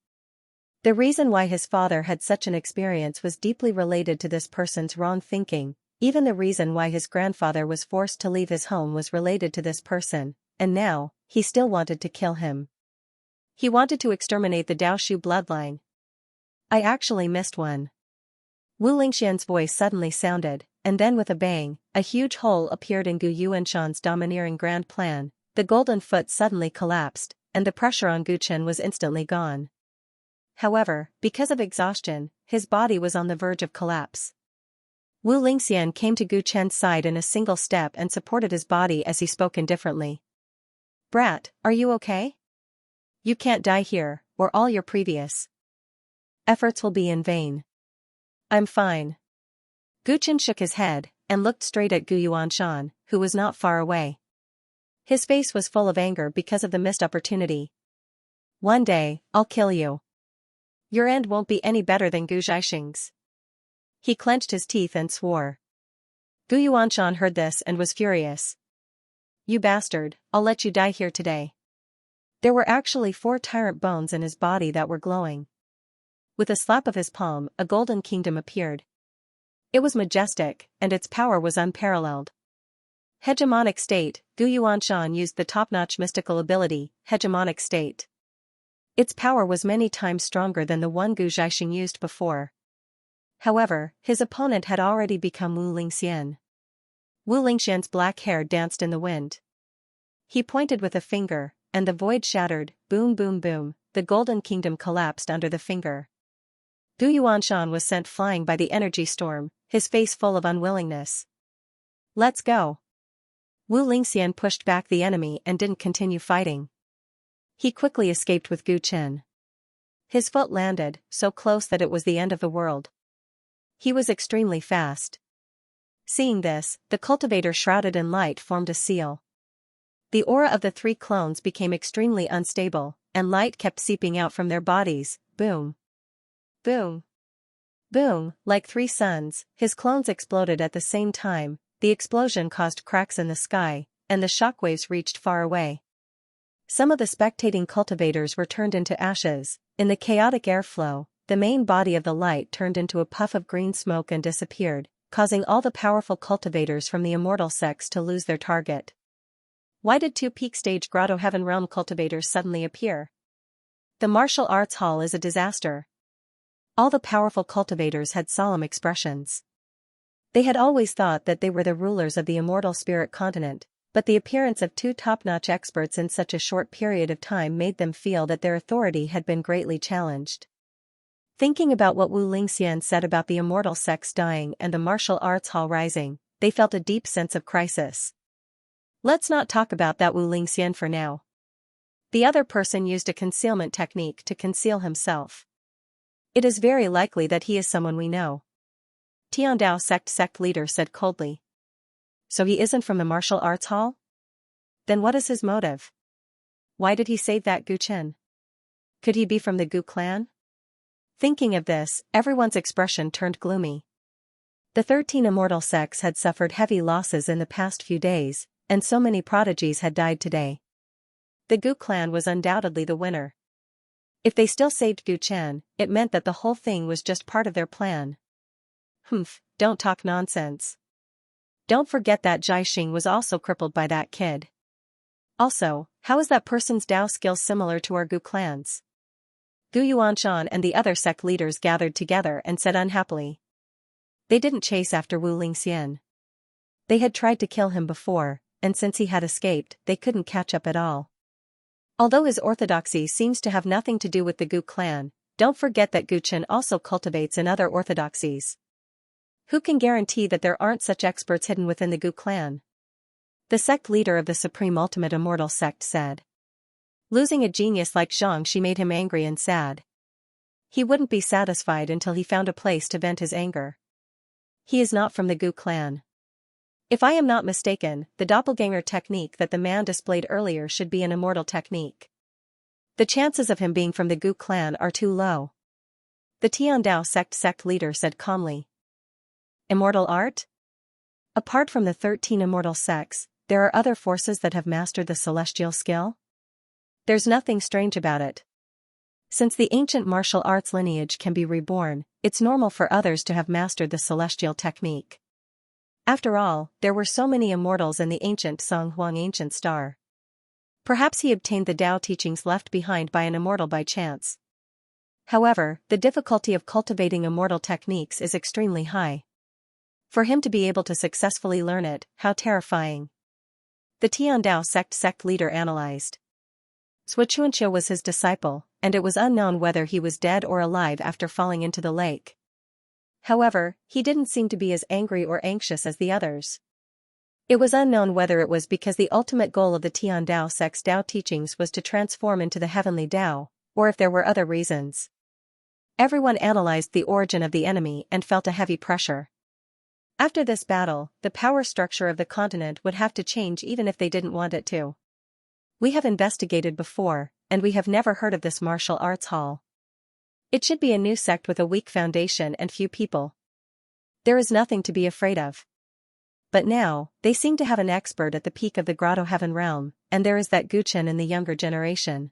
[SPEAKER 1] The reason why his father had such an experience was deeply related to this person's wrong thinking. Even the reason why his grandfather was forced to leave his home was related to this person, and now, he still wanted to kill him. He wanted to exterminate the Daoshu bloodline. I actually missed one. Wu Lingxian's voice suddenly sounded, and then with a bang, a huge hole appeared in Gu Yuanshan's domineering grand plan. The golden foot suddenly collapsed, and the pressure on Gu Chen was instantly gone. However, because of exhaustion, his body was on the verge of collapse. Wu Lingxian came to Gu Chen's side in a single step and supported his body as he spoke indifferently. Brat, are you okay? You can't die here, or all your previous efforts will be in vain. I'm fine. Gu Chen shook his head, and looked straight at Gu Yuanshan, who was not far away. His face was full of anger because of the missed opportunity. One day, I'll kill you. Your end won't be any better than Gu Zhaixing's. He clenched his teeth and swore. Gu Yuanshan heard this and was furious. You bastard, I'll let you die here today. There were actually 4 tyrant bones in his body that were glowing. With a slap of his palm, a golden kingdom appeared. It was majestic, and its power was unparalleled. Hegemonic State, Gu Yuanshan used the top-notch mystical ability, Hegemonic State. Its power was many times stronger than the one Gu Zhaixing used before. However, his opponent had already become Wu Lingxian. Wu Lingxian's black hair danced in the wind. He pointed with a finger, and the void shattered. Boom boom boom, the golden kingdom collapsed under the finger. Gu Yuanshan was sent flying by the energy storm, his face full of unwillingness. Let's go. Wu Lingxian pushed back the enemy and didn't continue fighting. He quickly escaped with Gu Chen. His foot landed, so close that it was the end of the world. He was extremely fast. Seeing this, the cultivator shrouded in light formed a seal. The aura of the 3 clones became extremely unstable, and light kept seeping out from their bodies. Boom. Boom. Boom, like 3 suns, his clones exploded at the same time. The explosion caused cracks in the sky, and the shockwaves reached far away. Some of the spectating cultivators were turned into ashes. In the chaotic airflow, the main body of the light turned into a puff of green smoke and disappeared, causing all the powerful cultivators from the immortal sects to lose their target. Why did 2 peak stage Grotto Heaven Realm cultivators suddenly appear? The martial arts hall is a disaster. All the powerful cultivators had solemn expressions. They had always thought that they were the rulers of the immortal spirit continent, but the appearance of 2 top-notch experts in such a short period of time made them feel that their authority had been greatly challenged. Thinking about what Wu Lingxian said about the immortal sects dying and the martial arts hall rising, they felt a deep sense of crisis. Let's not talk about that Wu Lingxian for now. The other person used a concealment technique to conceal himself. It is very likely that he is someone we know. Tiandao sect leader said coldly. So he isn't from the martial arts hall? Then what is his motive? Why did he save that Gu Chen? Could he be from the Gu clan? Thinking of this, everyone's expression turned gloomy. The 13 immortal sects had suffered heavy losses in the past few days, and so many prodigies had died today. The Gu clan was undoubtedly the winner. If they still saved Gu Chen, it meant that the whole thing was just part of their plan. Humph, don't talk nonsense. Don't forget that Zhaixing was also crippled by that kid. Also, how is that person's Dao skill similar to our Gu clan's? Gu Yuanshan and the other sect leaders gathered together and said unhappily. They didn't chase after Wu Lingxian. They had tried to kill him before, and since he had escaped, they couldn't catch up at all. Although his orthodoxy seems to have nothing to do with the Gu clan, don't forget that Gu Chen also cultivates in other orthodoxies. Who can guarantee that there aren't such experts hidden within the Gu clan? The sect leader of the Supreme Ultimate Immortal sect said. Losing a genius like Xianxia made him angry and sad. He wouldn't be satisfied until he found a place to vent his anger. He is not from the Gu clan. If I am not mistaken, the doppelganger technique that the man displayed earlier should be an immortal technique. The chances of him being from the Gu clan are too low. The Tiandao sect leader said calmly. Immortal art? Apart from the 13 immortal sects, there are other forces that have mastered the celestial skill? There's nothing strange about it. Since the ancient martial arts lineage can be reborn, it's normal for others to have mastered the celestial technique. After all, there were so many immortals in the ancient Song Huang ancient star. Perhaps he obtained the Tao teachings left behind by an immortal by chance. However, the difficulty of cultivating immortal techniques is extremely high. For him to be able to successfully learn it, how terrifying. The Tiandao sect leader analyzed. Xianxia was his disciple, and it was unknown whether he was dead or alive after falling into the lake. However, he didn't seem to be as angry or anxious as the others. It was unknown whether it was because the ultimate goal of the Tiandao sect's Tao teachings was to transform into the heavenly Tao, or if there were other reasons. Everyone analyzed the origin of the enemy and felt a heavy pressure. After this battle, the power structure of the continent would have to change even if they didn't want it to. We have investigated before, and we have never heard of this martial arts hall. It should be a new sect with a weak foundation and few people. There is nothing to be afraid of. But now, they seem to have an expert at the peak of the Grotto Heaven realm, and there is that Gu Chen in the younger generation.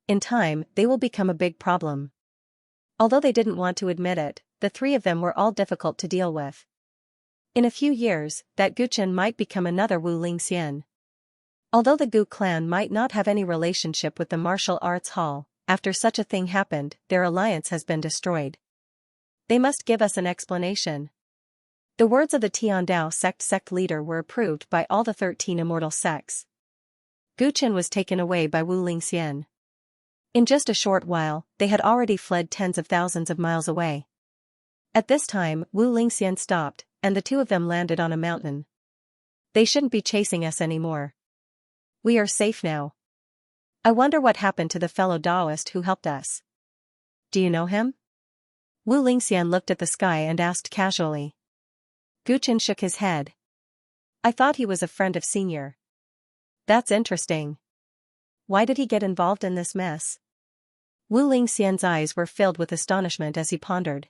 [SPEAKER 1] In time, they will become a big problem. Although they didn't want to admit it, the three of them were all difficult to deal with. In a few years, that Gu Chen might become another Wu Lingxian. Although the Gu clan might not have any relationship with the martial arts hall, after such a thing happened, their alliance has been destroyed. They must give us an explanation. The words of the Tiandao sect leader were approved by all the 13 immortal sects. Gu Chen was taken away by Wu Lingxian. In just a short while, they had already fled tens of thousands of miles away. At this time, Wu Lingxian stopped, and the two of them landed on a mountain. They shouldn't be chasing us anymore. We are safe now. I wonder what happened to the fellow Taoist who helped us. Do you know him? Wu Lingxian looked at the sky and asked casually. Gu Chen shook his head. I thought he was a friend of Senior. That's interesting. Why did he get involved in this mess? Wu Lingxian's eyes were filled with astonishment as he pondered.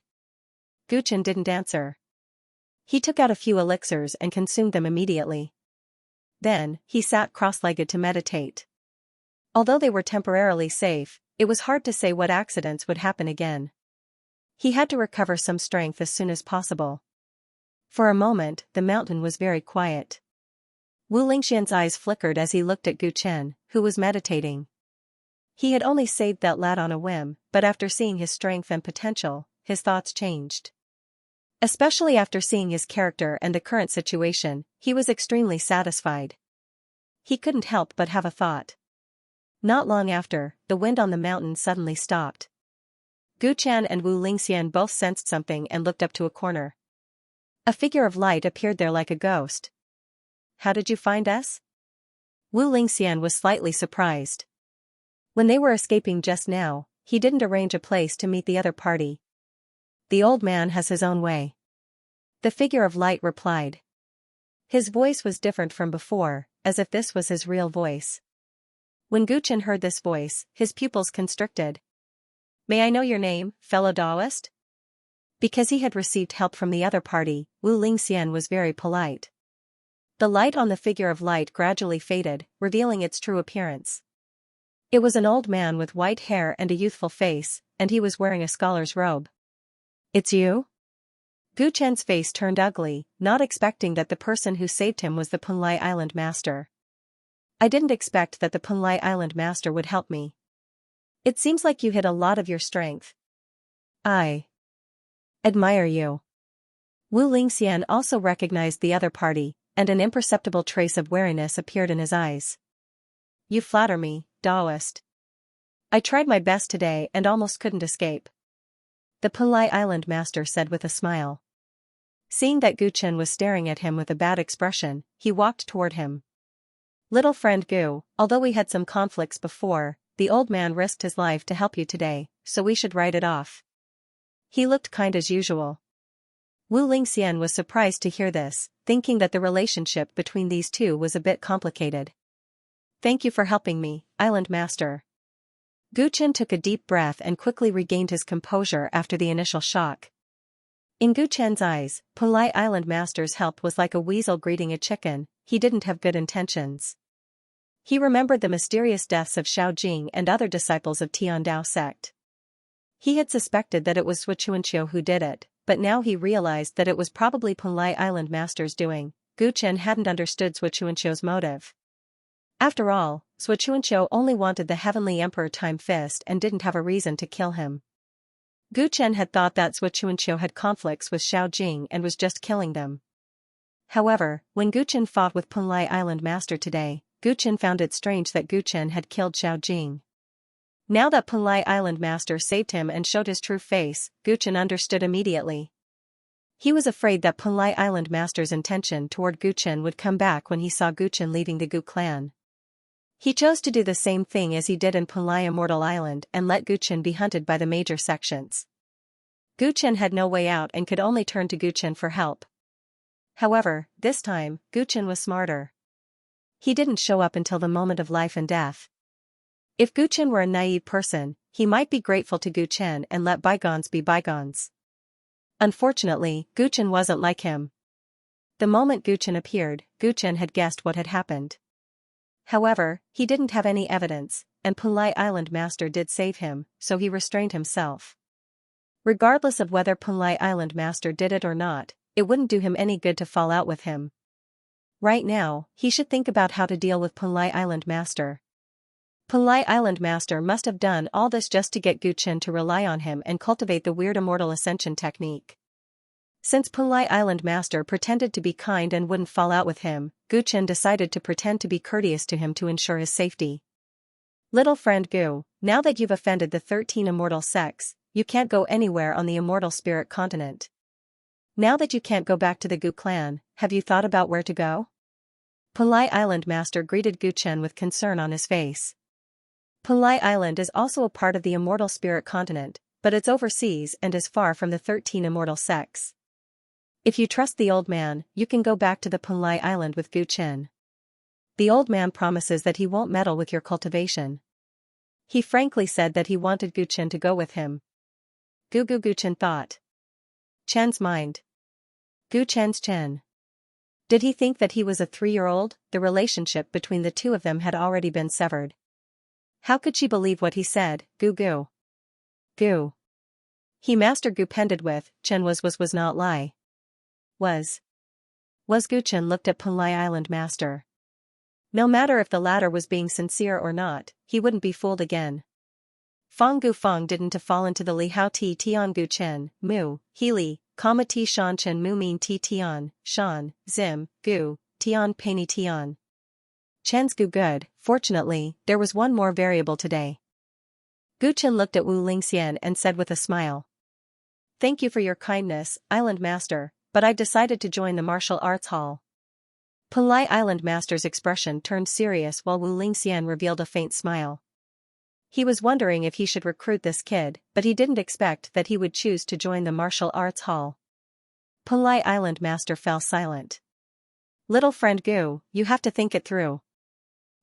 [SPEAKER 1] Gu Chen didn't answer. He took out a few elixirs and consumed them immediately. Then, he sat cross-legged to meditate. Although they were temporarily safe, it was hard to say what accidents would happen again. He had to recover some strength as soon as possible. For a moment, the mountain was very quiet. Wu Lingxian's eyes flickered as he looked at Gu Chen, who was meditating. He had only saved that lad on a whim, but after seeing his strength and potential, his thoughts changed. Especially after seeing his character and the current situation, he was extremely satisfied. He couldn't help but have a thought. Not long after, the wind on the mountain suddenly stopped. Gu Chen and Wu Lingxian both sensed something and looked up to a corner. A figure of light appeared there like a ghost. How did you find us? Wu Lingxian was slightly surprised. When they were escaping just now, he didn't arrange a place to meet the other party. The old man has his own way. The figure of light replied. His voice was different from before, as if this was his real voice. When Gu Chen heard this voice, his pupils constricted. May I know your name, fellow Taoist? Because he had received help from the other party, Wu Lingxian was very polite. The light on the figure of light gradually faded, revealing its true appearance. It was an old man with white hair and a youthful face, and he was wearing a scholar's robe. It's you? Gu Chen's face turned ugly, not expecting that the person who saved him was the Penglai Island Master. I didn't expect that the Penglai Island Master would help me. It seems like you hid a lot of your strength. I admire you. Wu Lingxian also recognized the other party, and an imperceptible trace of wariness appeared in his eyes. You flatter me, Taoist. I tried my best today and almost couldn't escape. The polite island master said with a smile. Seeing that Gu Chen was staring at him with a bad expression, he walked toward him. Little friend Gu, although we had some conflicts before, the old man risked his life to help you today, so we should write it off. He looked kind as usual. Wu Lingxian was surprised to hear this, thinking that the relationship between these two was a bit complicated. Thank you for helping me, Island Master. Gu Chen took a deep breath and quickly regained his composure after the initial shock. In Gu Chen's eyes, polite Island Master's help was like a weasel greeting a chicken. He didn't have good intentions. He remembered the mysterious deaths of Xiao Jing and other disciples of Tiandao sect. He had suspected that it was Xianxia who did it, but now he realized that it was probably polite Island Master's doing. Gu Chen hadn't understood Xianxia's motive. After all, Xianxia only wanted the Heavenly Emperor Time Fist and didn't have a reason to kill him. Gu Chen had thought that Xianxia had conflicts with Xiao Jing and was just killing them. However, when Gu Chen fought with polite Island Master today, Gu Chen found it strange that Gu Chen had killed Xiao Jing. Now that polite Island Master saved him and showed his true face, Gu Chen understood immediately. He was afraid that polite Island Master's intention toward Gu Chen would come back when he saw Gu Chen leaving the Gu clan. He chose to do the same thing as he did in polite Immortal Island and let Gu Chen be hunted by the major sections. Gu Chen had no way out and could only turn to Gu Chen for help. However, this time, Gu Chen was smarter. He didn't show up until the moment of life and death. If Gu Chen were a naive person, he might be grateful to Gu Chen and let bygones be bygones. Unfortunately, Gu Chen wasn't like him. The moment Gu Chen appeared, Gu Chen had guessed what had happened. However, he didn't have any evidence, and polite Island Master did save him, so he restrained himself. Regardless of whether polite Island Master did it or not, it wouldn't do him any good to fall out with him. Right now, he should think about how to deal with polite Island Master. Polite Island Master must have done all this just to get Gu Chen to rely on him and cultivate the weird immortal ascension technique. Since polite Island Master pretended to be kind and wouldn't fall out with him, Gu Chen decided to pretend to be courteous to him to ensure his safety. Little friend Gu, now that you've offended the 13 immortal sects, you can't go anywhere on the immortal spirit continent. Now that you can't go back to the Gu clan, have you thought about where to go? Polite Island Master greeted Gu Chen with concern on his face. Polite Island is also a part of the immortal spirit continent, but it's overseas and is far from the 13 immortal sects. If you trust the old man, you can go back to the polite island with Gu Chen. The old man promises that he won't meddle with your cultivation. He frankly said that he wanted Gu Chen to go with him. Gu Chen thought. Chen's mind. Gu Chen's Chen. Did he think that he was a 3-year-old? The relationship between the two of them had already been severed. How could she believe what he said? Gu. He Master Gu pended with, Chen was not lie. Was Gu Chen looked at polite Island Master. No matter if the latter was being sincere or not, he wouldn't be fooled again. Fong didn't to fall into the Li Hao Ti Tian Gu Chen, Mu, Healy, Ti Shan Chen Mu Min Ti Tian, Shan, Zim, Gu, Tian Paini Tian. Chen's Gu good. Fortunately, there was one more variable today. Gu Chen looked at Wu Lingxian and said with a smile. Thank you for your kindness, Island Master, but I've decided to join the martial arts hall. Polite Island Master's expression turned serious while Wu Lingxian revealed a faint smile. He was wondering if he should recruit this kid, but he didn't expect that he would choose to join the martial arts hall. Polite Island Master fell silent. Little friend Gu, you have to think it through.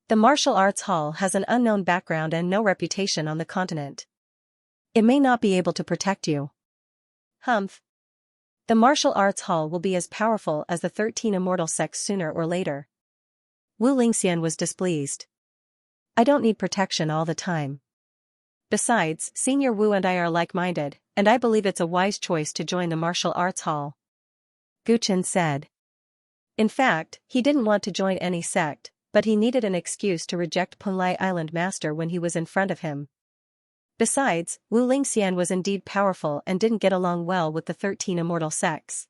[SPEAKER 1] The martial arts hall has an unknown background and no reputation on the continent. It may not be able to protect you. Humph. The martial arts hall will be as powerful as the 13 immortal sects sooner or later. Wu Lingxian was displeased. I don't need protection all the time. Besides, Senior Wu and I are like-minded, and I believe it's a wise choice to join the martial arts hall. Gu Chen said. In fact, he didn't want to join any sect, but he needed an excuse to reject polite Island Master when he was in front of him. Besides, Wu Lingxian was indeed powerful and didn't get along well with the 13 immortal sects.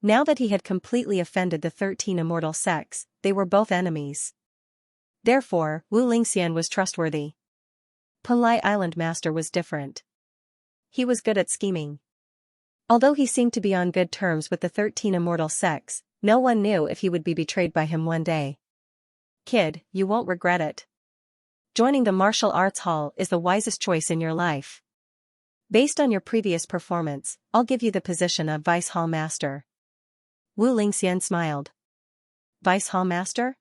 [SPEAKER 1] Now that he had completely offended the 13 immortal sects, they were both enemies. Therefore, Wu Lingxian was trustworthy. Panlai Island Master was different. He was good at scheming. Although he seemed to be on good terms with the 13 immortal sects, no one knew if he would be betrayed by him one day. Kid, you won't regret it. Joining the martial arts hall is the wisest choice in your life. Based on your previous performance, I'll give you the position of Vice Hall Master. Wu Lingxian smiled. Vice Hall Master?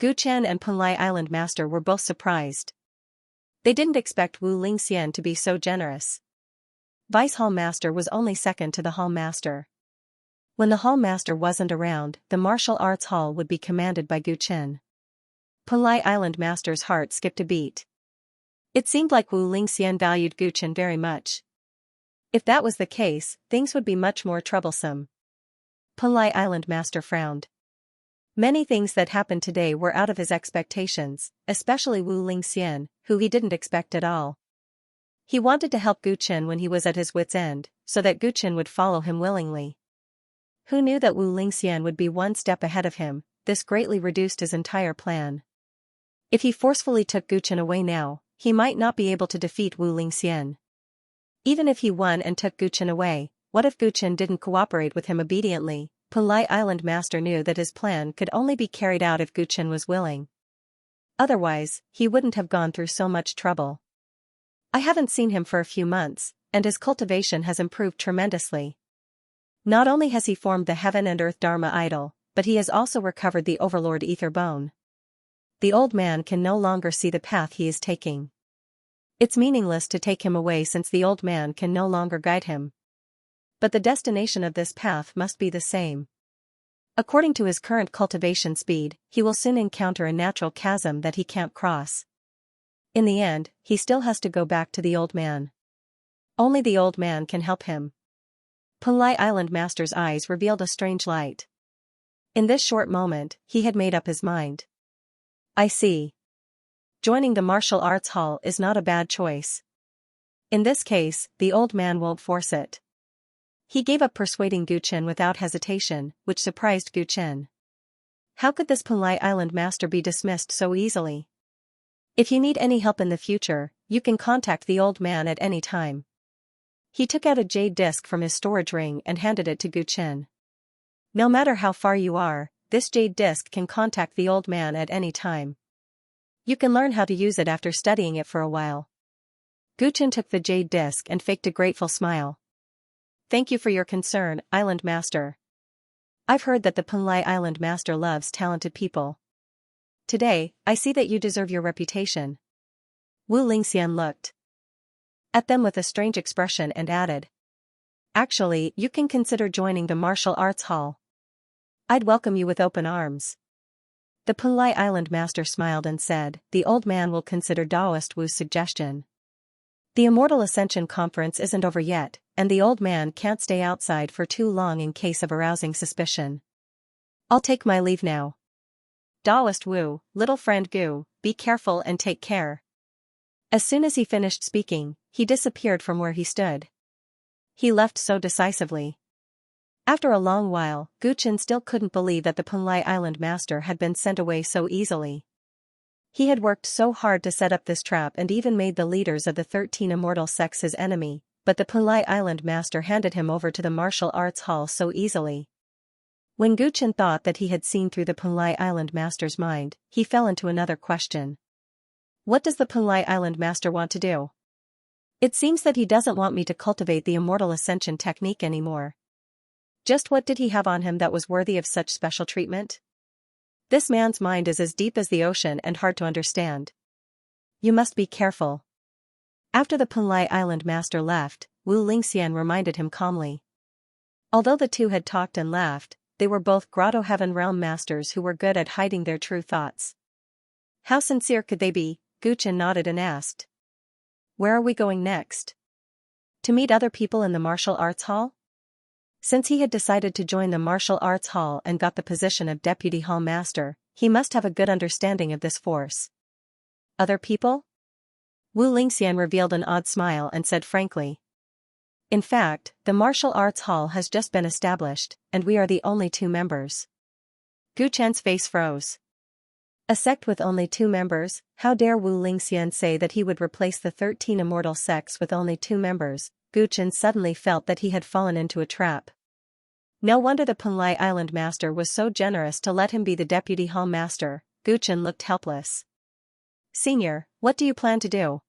[SPEAKER 1] Gu Chen and Panlai Island Master were both surprised. They didn't expect Wu Lingxian to be so generous. Vice Hall Master was only second to the Hall Master. When the Hall Master wasn't around, the martial arts hall would be commanded by Gu Chen. Panlai Island Master's heart skipped a beat. It seemed like Wu Lingxian valued Gu Chen very much. If that was the case, things would be much more troublesome. Panlai Island Master frowned. Many things that happened today were out of his expectations, especially Wu Lingxian, who he didn't expect at all. He wanted to help Gu Chen when he was at his wit's end, so that Gu Chen would follow him willingly. Who knew that Wu Lingxian would be one step ahead of him? This greatly reduced his entire plan. If he forcefully took Gu Chen away now, he might not be able to defeat Wu Lingxian. Even if he won and took Gu Chen away, what if Gu Chen didn't cooperate with him obediently? Panlai Island Master knew that his plan could only be carried out if Gu Chen was willing. Otherwise, he wouldn't have gone through so much trouble. I haven't seen him for a few months, and his cultivation has improved tremendously. Not only has he formed the Heaven and Earth Dharma idol, but he has also recovered the Overlord Ether Bone. The old man can no longer see the path he is taking. It's meaningless to take him away since the old man can no longer guide him. But the destination of this path must be the same. According to his current cultivation speed, he will soon encounter a natural chasm that he can't cross. In the end, he still has to go back to the old man. Only the old man can help him. Panlai Island Master's eyes revealed a strange light. In this short moment, he had made up his mind. I see. Joining the martial arts hall is not a bad choice. In this case, the old man won't force it. He gave up persuading Gu Chen without hesitation, which surprised Gu Chen. How could this Panlai Island Master be dismissed so easily? If you need any help in the future, you can contact the old man at any time. He took out a jade disc from his storage ring and handed it to Gu Chen. No matter how far you are, this jade disc can contact the old man at any time. You can learn how to use it after studying it for a while. Gu Chen took the jade disc and faked a grateful smile. Thank you for your concern, Island Master. I've heard that the Panlai Island Master loves talented people. Today, I see that you deserve your reputation. Wu Lingxian looked at them with a strange expression and added. Actually, you can consider joining the martial arts hall. I'd welcome you with open arms. The Panlai Island Master smiled and said, the old man will consider Taoist Wu's suggestion. The Immortal Ascension Conference isn't over yet, and the old man can't stay outside for too long in case of arousing suspicion. I'll take my leave now. Taoist Wu, little friend Gu, be careful and take care. As soon as he finished speaking, he disappeared from where he stood. He left so decisively. After a long while, Gu Chen still couldn't believe that the Panlai Island Master had been sent away so easily. He had worked so hard to set up this trap and even made the leaders of the 13 immortal sects his enemy, but the Panlai Island Master handed him over to the martial arts hall so easily. When Gu Chen thought that he had seen through the Panlai Island Master's mind, he fell into another question. What does the Panlai Island Master want to do? It seems that he doesn't want me to cultivate the Immortal Ascension technique anymore. Just what did he have on him that was worthy of such special treatment? This man's mind is as deep as the ocean and hard to understand. You must be careful. After the Panlai Island Master left, Wu Lingxian reminded him calmly. Although the two had talked and laughed, they were both Grotto Heaven Realm Masters who were good at hiding their true thoughts. How sincere could they be? Gu Chen nodded and asked. Where are we going next? To meet other people in the martial arts hall? Since he had decided to join the martial arts hall and got the position of Deputy Hall Master, he must have a good understanding of this force. Other people? Wu Lingxian revealed an odd smile and said frankly. In fact, the martial arts hall has just been established, and we are the only 2 members. Gu Chen's face froze. A sect with only 2 members? How dare Wu Lingxian say that he would replace the 13 immortal sects with only 2 members? Gu Chen suddenly felt that he had fallen into a trap. No wonder the Penlai Island master was so generous to let him be the deputy hall master. Gu Chen looked helpless. Senior, what do you plan to do?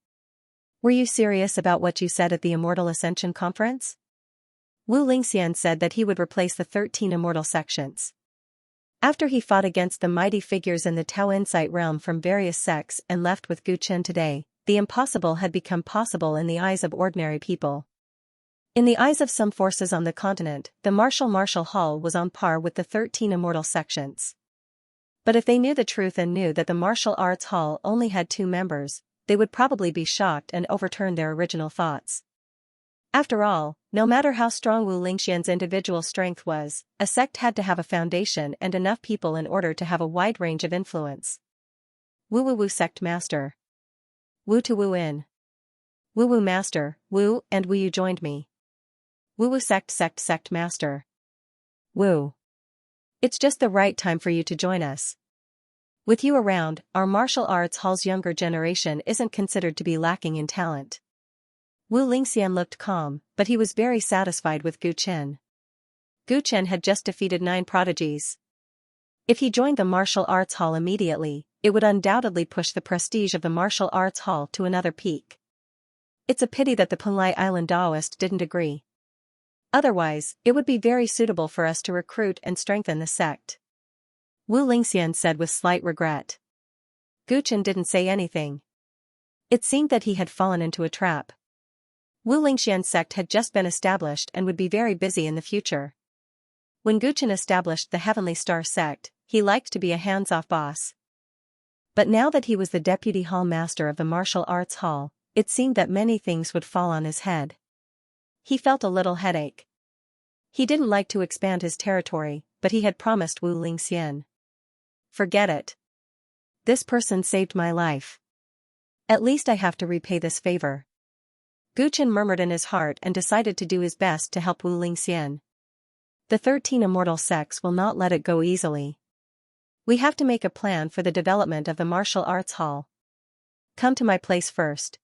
[SPEAKER 1] Were you serious about what you said at the Immortal Ascension conference? Wu Lingxian said that he would replace the 13 immortal sections. After he fought against the mighty figures in the Tao Insight realm from various sects and left with Gu Chen today, the impossible had become possible in the eyes of ordinary people. In the eyes of some forces on the continent, the martial hall was on par with the 13 immortal sections. But if they knew the truth and knew that the martial arts hall only had 2 members, they would probably be shocked and overturn their original thoughts. After all, no matter how strong Wu Lingxian's individual strength was, a sect had to have a foundation and enough people in order to have a wide range of influence. Wu sect master. Wu to Wu in. Wu master, Wu and Wu you joined me. Wu sect master. Wu. It's just the right time for you to join us. With you around, our martial arts hall's younger generation isn't considered to be lacking in talent. Wu Lingxian looked calm, but he was very satisfied with Gu Chen. Gu Chen had just defeated 9 prodigies. If he joined the martial arts hall immediately, it would undoubtedly push the prestige of the martial arts hall to another peak. It's a pity that the Penlai Island Daoist didn't agree. Otherwise, it would be very suitable for us to recruit and strengthen the sect. Wu Lingxian said with slight regret. Gu Chen didn't say anything. It seemed that he had fallen into a trap. Wu Lingxian's sect had just been established and would be very busy in the future. When Gu Chen established the Heavenly Star sect, he liked to be a hands-off boss. But now that he was the deputy hall master of the martial arts hall, it seemed that many things would fall on his head. He felt a little headache. He didn't like to expand his territory, but he had promised Wu Lingxian. Forget it. This person saved my life. At least I have to repay this favor. Gu Chen murmured in his heart and decided to do his best to help Wu Lingxian. The 13 immortal sects will not let it go easily. We have to make a plan for the development of the martial arts hall. Come to my place first.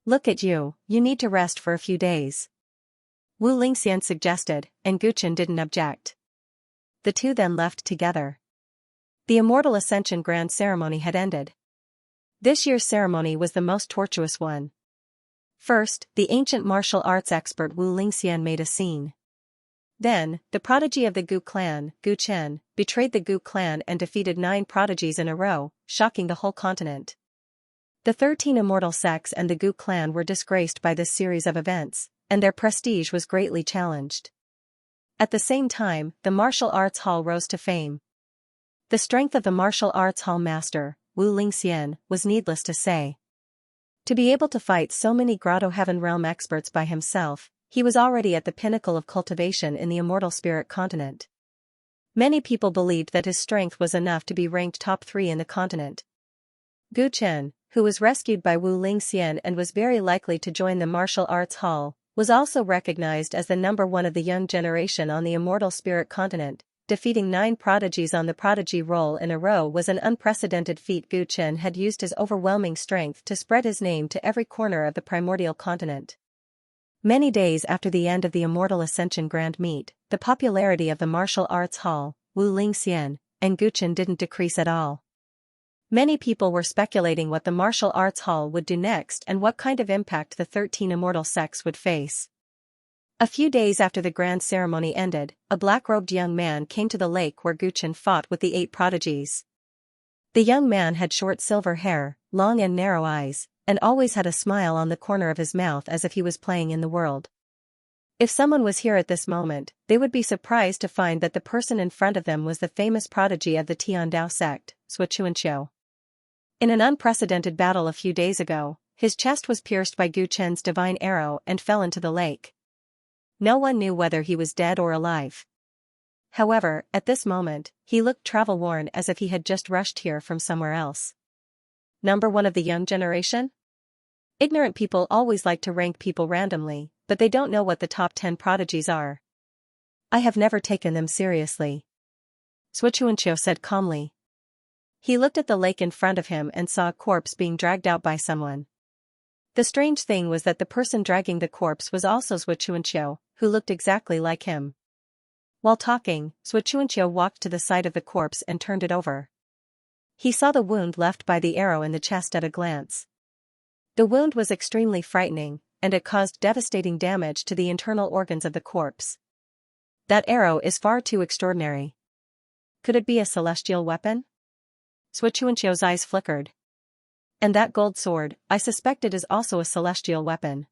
[SPEAKER 1] Look at you, you need to rest for a few days. Wu Lingxian suggested, and Gu Chen didn't object. The 2 then left together. The Immortal Ascension Grand Ceremony had ended. This year's ceremony was the most tortuous one. First, the ancient martial arts expert Wu Lingxian made a scene. Then, the prodigy of the Gu clan, Gu Chen, betrayed the Gu clan and defeated 9 prodigies in a row, shocking the whole continent. The 13 immortal sects and the Gu clan were disgraced by this series of events, and their prestige was greatly challenged. At the same time, the martial arts hall rose to fame. The strength of the martial arts hall master, Wu Lingxian, was needless to say. To be able to fight so many Grotto Heaven Realm experts by himself, he was already at the pinnacle of cultivation in the immortal spirit continent. Many people believed that his strength was enough to be ranked top 3 in the continent. Gu Chen, who was rescued by Wu Lingxian and was very likely to join the martial arts hall, was also recognized as the number 1 of the young generation on the immortal spirit continent. Defeating 9 prodigies on the prodigy roll in a row was an unprecedented feat. Gu Chen had used his overwhelming strength to spread his name to every corner of the primordial continent. Many days after the end of the Immortal Ascension Grand Meet, the popularity of the martial arts hall, Wu Lingxian, and Gu Chen didn't decrease at all. Many people were speculating what the martial arts hall would do next and what kind of impact the 13 immortal sects would face. A few days after the grand ceremony ended, a black-robed young man came to the lake where Gu Chen fought with the 8 prodigies. The young man had short silver hair, long and narrow eyes, and always had a smile on the corner of his mouth as if he was playing in the world. If someone was here at this moment, they would be surprised to find that the person in front of them was the famous prodigy of the Tiandao sect, Xianxia. In an unprecedented battle a few days ago, his chest was pierced by Gu Chen's divine arrow and fell into the lake. No one knew whether he was dead or alive. However, at this moment, he looked travel-worn as if he had just rushed here from somewhere else. Number 1 of the young generation? Ignorant people always like to rank people randomly, but they don't know what the top 10 prodigies are. I have never taken them seriously. Xianxia said calmly. He looked at the lake in front of him and saw a corpse being dragged out by someone. The strange thing was that the person dragging the corpse was also Xianxia, who looked exactly like him. While talking, Xianxia walked to the side of the corpse and turned it over. He saw the wound left by the arrow in the chest at a glance. The wound was extremely frightening, and it caused devastating damage to the internal organs of the corpse. That arrow is far too extraordinary. Could it be a celestial weapon? Xianxia's eyes flickered. And that gold sword, I suspect it is also a celestial weapon.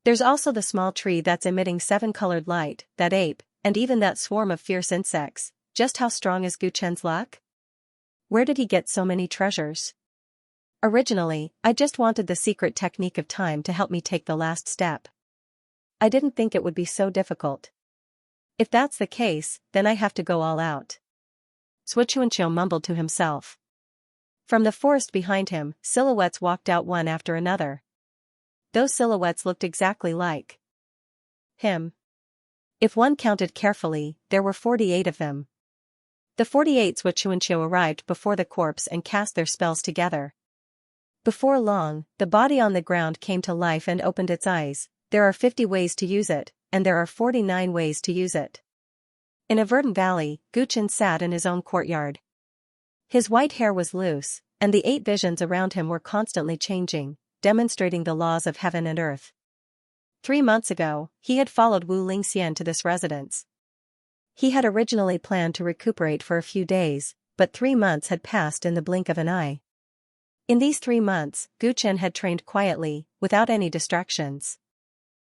[SPEAKER 1] There's also the small tree that's emitting 7-colored light, that ape, and even that swarm of fierce insects. Just how strong is Guchen's luck? Where did he get so many treasures? Originally, I just wanted the secret technique of time to help me take the last step. I didn't think it would be so difficult. If that's the case, then I have to go all out. Xianxia mumbled to himself. From the forest behind him, silhouettes walked out one after another. Those silhouettes looked exactly like him. If one counted carefully, there were 48 of them. The 48 Xianxia arrived before the corpse and cast their spells together. Before long, the body on the ground came to life and opened its eyes. There are 50 ways to use it, and there are 49 ways to use it. In a verdant valley, Guchen sat in his own courtyard. His white hair was loose, and the 8 visions around him were constantly changing, demonstrating the laws of heaven and earth. 3 months ago, he had followed Wu Lingxian to this residence. He had originally planned to recuperate for a few days, but 3 months had passed in the blink of an eye. In these 3 months, Guchen had trained quietly, without any distractions.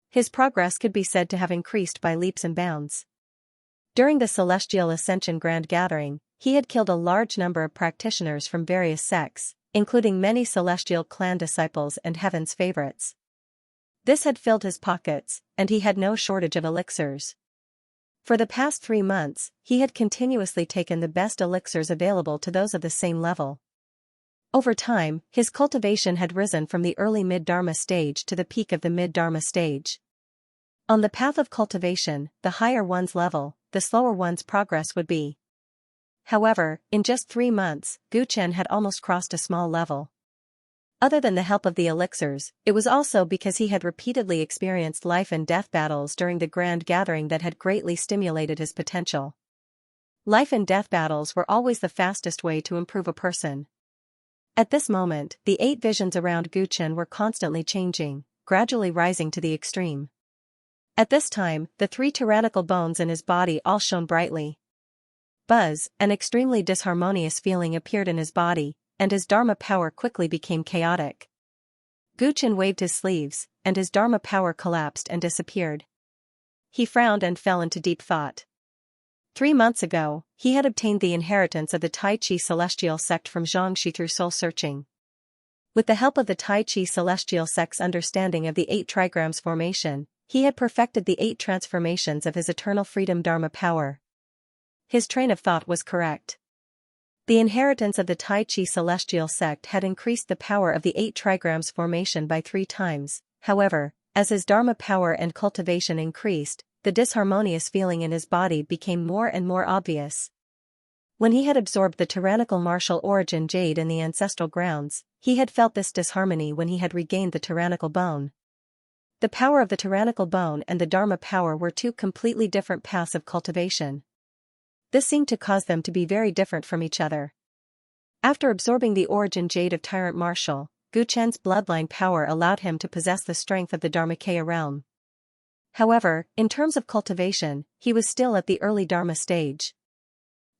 [SPEAKER 1] His progress could be said to have increased by leaps and bounds. During the Celestial Ascension Grand Gathering, he had killed a large number of practitioners from various sects, including many Celestial clan disciples and Heaven's favorites. This had filled his pockets, and he had no shortage of elixirs. For the past 3 months, he had continuously taken the best elixirs available to those of the same level. Over time, his cultivation had risen from the early mid-Dharma stage to the peak of the mid-Dharma stage. On the path of cultivation, the higher one's level, the slower one's progress would be. However, in just 3 months, Guchen had almost crossed a small level. Other than the help of the elixirs, it was also because he had repeatedly experienced life and death battles during the Grand Gathering that had greatly stimulated his potential. Life and death battles were always the fastest way to improve a person. At this moment, the 8 visions around Guchen were constantly changing, gradually rising to the extreme. At this time, the 3 tyrannical bones in his body all shone brightly. Buzz, an extremely disharmonious feeling appeared in his body, and his Dharma power quickly became chaotic. Guchen waved his sleeves, and his Dharma power collapsed and disappeared. He frowned and fell into deep thought. 3 months ago, he had obtained the inheritance of the Tai Chi Celestial Sect from Xianxia through soul-searching. With the help of the Tai Chi Celestial Sect's understanding of the 8 trigrams formation, he had perfected the 8 transformations of his eternal freedom Dharma power. His train of thought was correct. The inheritance of the Tai Chi Celestial Sect had increased the power of the 8 trigrams formation by 3 times. However, as his Dharma power and cultivation increased, the disharmonious feeling in his body became more and more obvious. When he had absorbed the tyrannical martial origin jade in the ancestral grounds, he had felt this disharmony when he had regained the tyrannical bone. The power of the tyrannical bone and the Dharma power were 2 completely different paths of cultivation. This seemed to cause them to be very different from each other. After absorbing the origin jade of Tyrant Martial, Guchen's bloodline power allowed him to possess the strength of the Dharmakaya realm. However, in terms of cultivation, he was still at the early Dharma stage.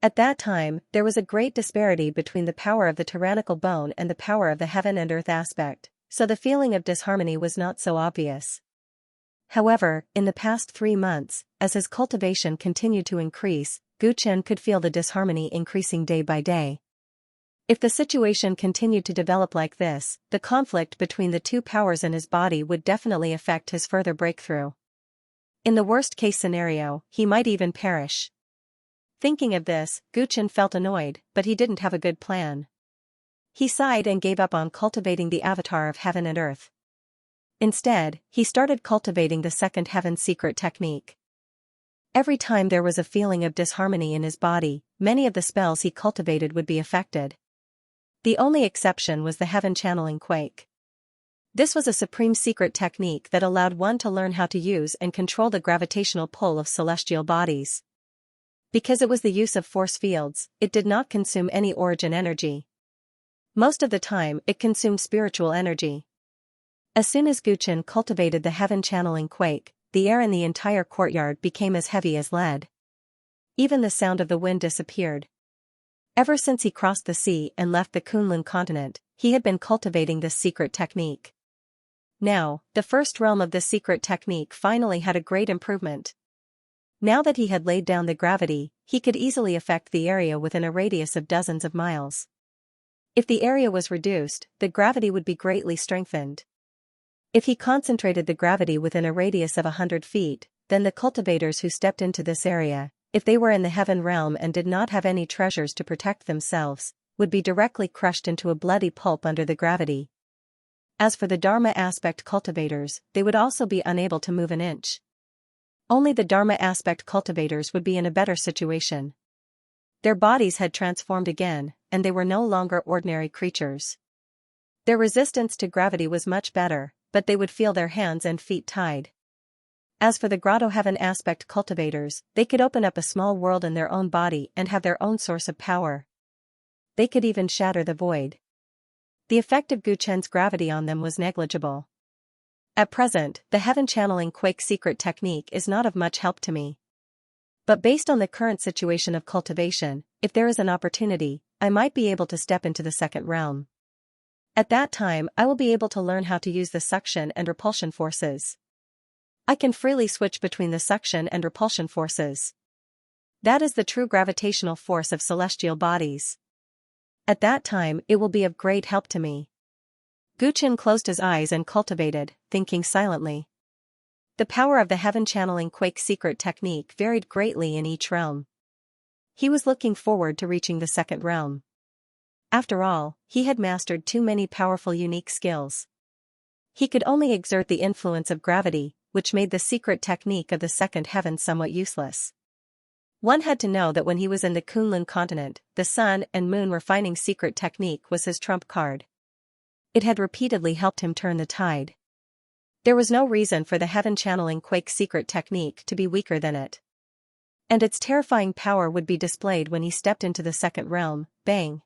[SPEAKER 1] At that time, there was a great disparity between the power of the tyrannical bone and the power of the heaven and earth aspect, so the feeling of disharmony was not so obvious. However, in the past 3 months, as his cultivation continued to increase, Guchen could feel the disharmony increasing day by day. If the situation continued to develop like this, the conflict between the 2 powers in his body would definitely affect his further breakthrough. In the worst-case scenario, he might even perish. Thinking of this, Guchen felt annoyed, but he didn't have a good plan. He sighed and gave up on cultivating the avatar of heaven and earth. Instead, he started cultivating the second heaven secret technique. Every time there was a feeling of disharmony in his body, many of the spells he cultivated would be affected. The only exception was the heaven channeling quake. This was a supreme secret technique that allowed one to learn how to use and control the gravitational pull of celestial bodies. Because it was the use of force fields, it did not consume any origin energy. Most of the time, it consumed spiritual energy. As soon as Guchen cultivated the heaven channeling quake, the air in the entire courtyard became as heavy as lead. Even the sound of the wind disappeared. Ever since he crossed the sea and left the Kunlun continent, he had been cultivating this secret technique. Now, the first realm of this secret technique finally had a great improvement. Now that he had laid down the gravity, he could easily affect the area within a radius of dozens of miles. If the area was reduced, the gravity would be greatly strengthened. If he concentrated the gravity within a radius of 100 feet, then the cultivators who stepped into this area, if they were in the heaven realm and did not have any treasures to protect themselves, would be directly crushed into a bloody pulp under the gravity. As for the Dharma aspect cultivators, they would also be unable to move an inch. Only the Dharma aspect cultivators would be in a better situation. Their bodies had transformed again, and they were no longer ordinary creatures. Their resistance to gravity was much better, but they would feel their hands and feet tied. As for the Grotto Heaven aspect cultivators, they could open up a small world in their own body and have their own source of power. They could even shatter the void. The effect of Guchen's gravity on them was negligible. At present, the heaven channeling quake secret technique is not of much help to me. But based on the current situation of cultivation, if there is an opportunity, I might be able to step into the second realm. At that time, I will be able to learn how to use the suction and repulsion forces. I can freely switch between the suction and repulsion forces. That is the true gravitational force of celestial bodies. At that time, it will be of great help to me. Guchen closed his eyes and cultivated, thinking silently. The power of the heaven channeling quake secret technique varied greatly in each realm. He was looking forward to reaching the second realm. After all, he had mastered too many powerful unique skills. He could only exert the influence of gravity, which made the secret technique of the second heaven somewhat useless. One had to know that when he was in the Kunlun continent, the sun and moon refining secret technique was his trump card. It had repeatedly helped him turn the tide. There was no reason for the heaven channeling quake secret technique to be weaker than it. And its terrifying power would be displayed when he stepped into the second realm. Bang!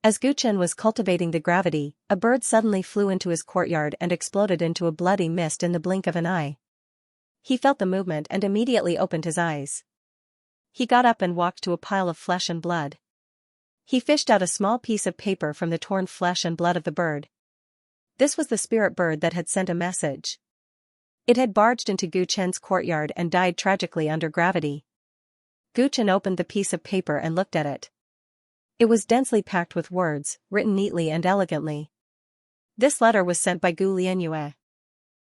[SPEAKER 1] As Guchen was cultivating the gravity, a bird suddenly flew into his courtyard and exploded into a bloody mist in the blink of an eye. He felt the movement and immediately opened his eyes. He got up and walked to a pile of flesh and blood. He fished out a small piece of paper from the torn flesh and blood of the bird. This was the spirit bird that had sent a message. It had barged into Guchen's courtyard and died tragically under gravity. Guchen opened the piece of paper and looked at it. It was densely packed with words, written neatly and elegantly. This letter was sent by Gu Lianyue.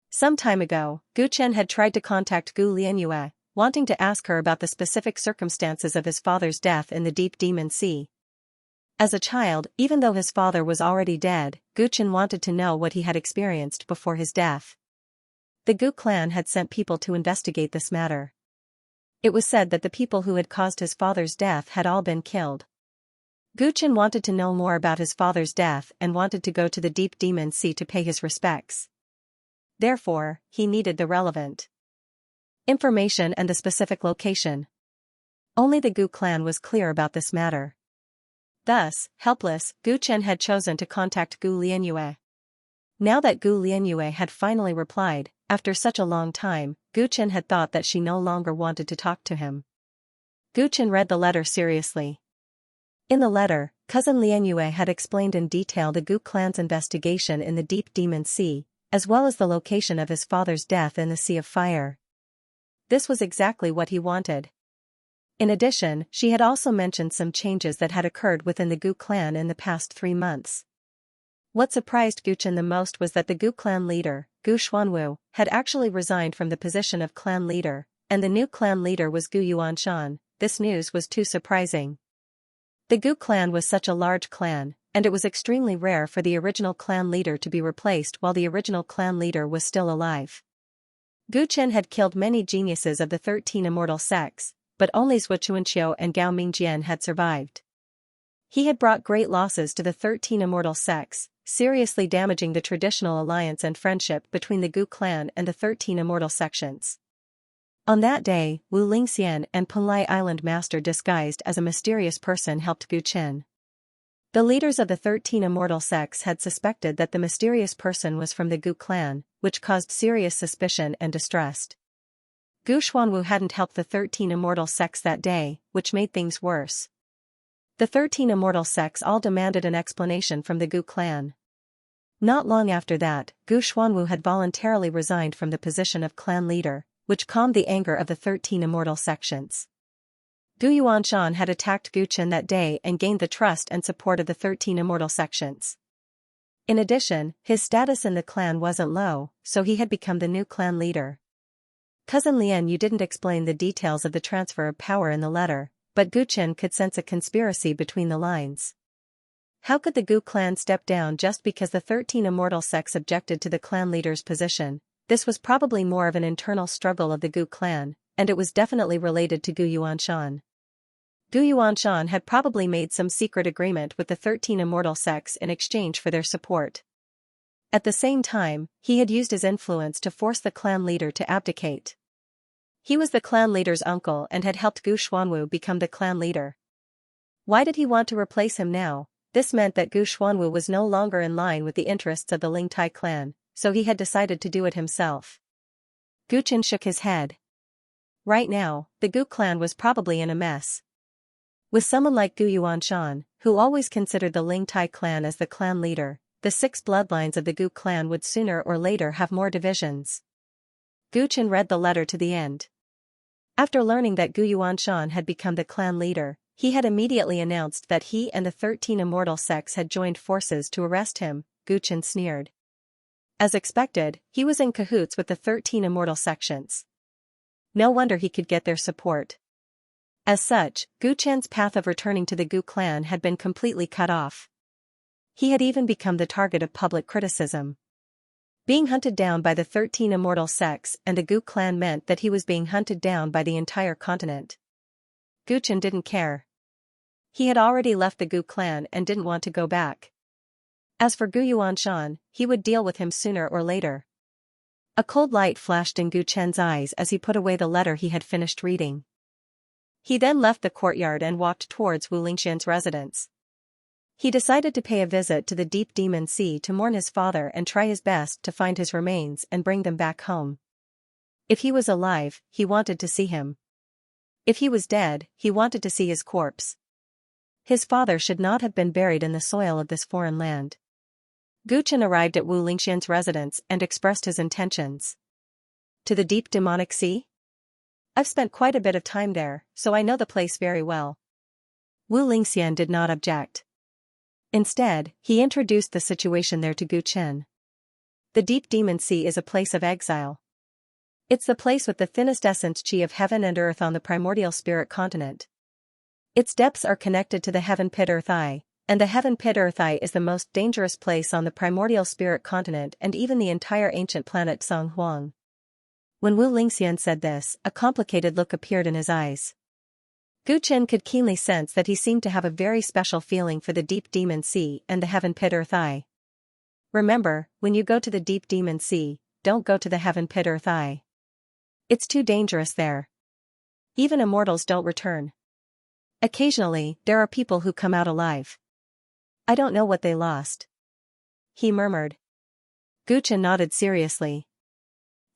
[SPEAKER 1] Some time ago, Guchen had tried to contact Gu Lianyue, wanting to ask her about the specific circumstances of his father's death in the deep demon sea. As a child, even though his father was already dead, Guchen wanted to know what he had experienced before his death. The Gu clan had sent people to investigate this matter. It was said that the people who had caused his father's death had all been killed. Guchen wanted to know more about his father's death and wanted to go to the deep demon sea to pay his respects. Therefore, he needed the relevant information and the specific location. Only the Gu clan was clear about this matter. Thus, helpless, Guchen had chosen to contact Gu Lianyue. Now that Gu Lianyue had finally replied, after such a long time, Guchen had thought that she no longer wanted to talk to him. Guchen read the letter seriously. In the letter, cousin Lianyue had explained in detail the Gu clan's investigation in the deep demon sea, as well as the location of his father's death in the Sea of Fire. This was exactly what he wanted. In addition, she had also mentioned some changes that had occurred within the Gu clan in the past 3 months. What surprised Guchen the most was that the Gu clan leader, Gu Xuanwu, had actually resigned from the position of clan leader, and the new clan leader was Gu Yuanshan. This news was too surprising. The Gu clan was such a large clan, and it was extremely rare for the original clan leader to be replaced while the original clan leader was still alive. Gu Chen had killed many geniuses of the 13 immortal sects, but only Zhuo Chuanqiu and Gao Mingjian had survived. He had brought great losses to the 13 immortal sects, seriously damaging the traditional alliance and friendship between the Gu clan and the 13 immortal sections. On that day, Wu Lingxian and Penlai Island Master disguised as a mysterious person helped Gu Chen. The leaders of the 13 immortal sects had suspected that the mysterious person was from the Gu clan, which caused serious suspicion and distrust. Gu Xuanwu hadn't helped the 13 immortal sects that day, which made things worse. The 13 immortal sects all demanded an explanation from the Gu clan. Not long after that, Gu Xuanwu had voluntarily resigned from the position of clan leader, which calmed the anger of the 13 immortal sections. Gu Yuanshan had attacked Gu Chen that day and gained the trust and support of the 13 immortal sections. In addition, his status in the clan wasn't low, so he had become the new clan leader. Cousin Lian, you didn't explain the details of the transfer of power in the letter, but Gu Chen could sense a conspiracy between the lines. How could the Gu clan step down just because the 13 immortal sects objected to the clan leader's position? This was probably more of an internal struggle of the Gu clan, and it was definitely related to Gu Yuanshan. Gu Yuanshan had probably made some secret agreement with the 13 immortal sects in exchange for their support. At the same time, he had used his influence to force the clan leader to abdicate. He was the clan leader's uncle and had helped Gu Xuanwu become the clan leader. Why did he want to replace him now? This meant that Gu Xuanwu was no longer in line with the interests of the Lingtai clan, so he had decided to do it himself. Gu Chen shook his head. Right now, the Gu clan was probably in a mess. With someone like Gu Yuanshan, who always considered the Lingtai clan as the clan leader, the 6 bloodlines of the Gu clan would sooner or later have more divisions. Gu Chen read the letter to the end. After learning that Gu Yuanshan had become the clan leader, he had immediately announced that he and the 13 immortal sects had joined forces to arrest him. Gu Chen sneered. As expected, he was in cahoots with the 13 immortal sections. No wonder he could get their support. As such, Gu Chen's path of returning to the Gu clan had been completely cut off. He had even become the target of public criticism. Being hunted down by the 13 immortal sects and the Gu clan meant that he was being hunted down by the entire continent. Gu Chen didn't care. He had already left the Gu clan and didn't want to go back. As for Gu Yuanshan, he would deal with him sooner or later. A cold light flashed in Gu Chen's eyes as he put away the letter he had finished reading. He then left the courtyard and walked towards Wu Lingxian's residence. He decided to pay a visit to the Deep Demon Sea to mourn his father and try his best to find his remains and bring them back home. If he was alive, he wanted to see him. If he was dead, he wanted to see his corpse. His father should not have been buried in the soil of this foreign land. Gu Chen arrived at Wu Lingxian's residence and expressed his intentions. To the Deep Demonic Sea? I've spent quite a bit of time there, so I know the place very well. Wu Lingxian did not object. Instead, he introduced the situation there to Gu Chen. The Deep Demon Sea is a place of exile. It's the place with the thinnest essence chi of heaven and earth on the primordial spirit continent. Its depths are connected to the heaven pit earth eye, and the heaven pit earth eye is the most dangerous place on the primordial spirit continent and even the entire ancient planet Song Huang. When Wu Lingxian said this, a complicated look appeared in his eyes. Gu Chen could keenly sense that he seemed to have a very special feeling for the Deep Demon Sea and the Heaven Pit Earth Eye. Remember, when you go to the Deep Demon Sea, don't go to the Heaven Pit Earth Eye. It's too dangerous there. Even immortals don't return. Occasionally, there are people who come out alive. I don't know what they lost. He murmured. Gu Chen nodded seriously.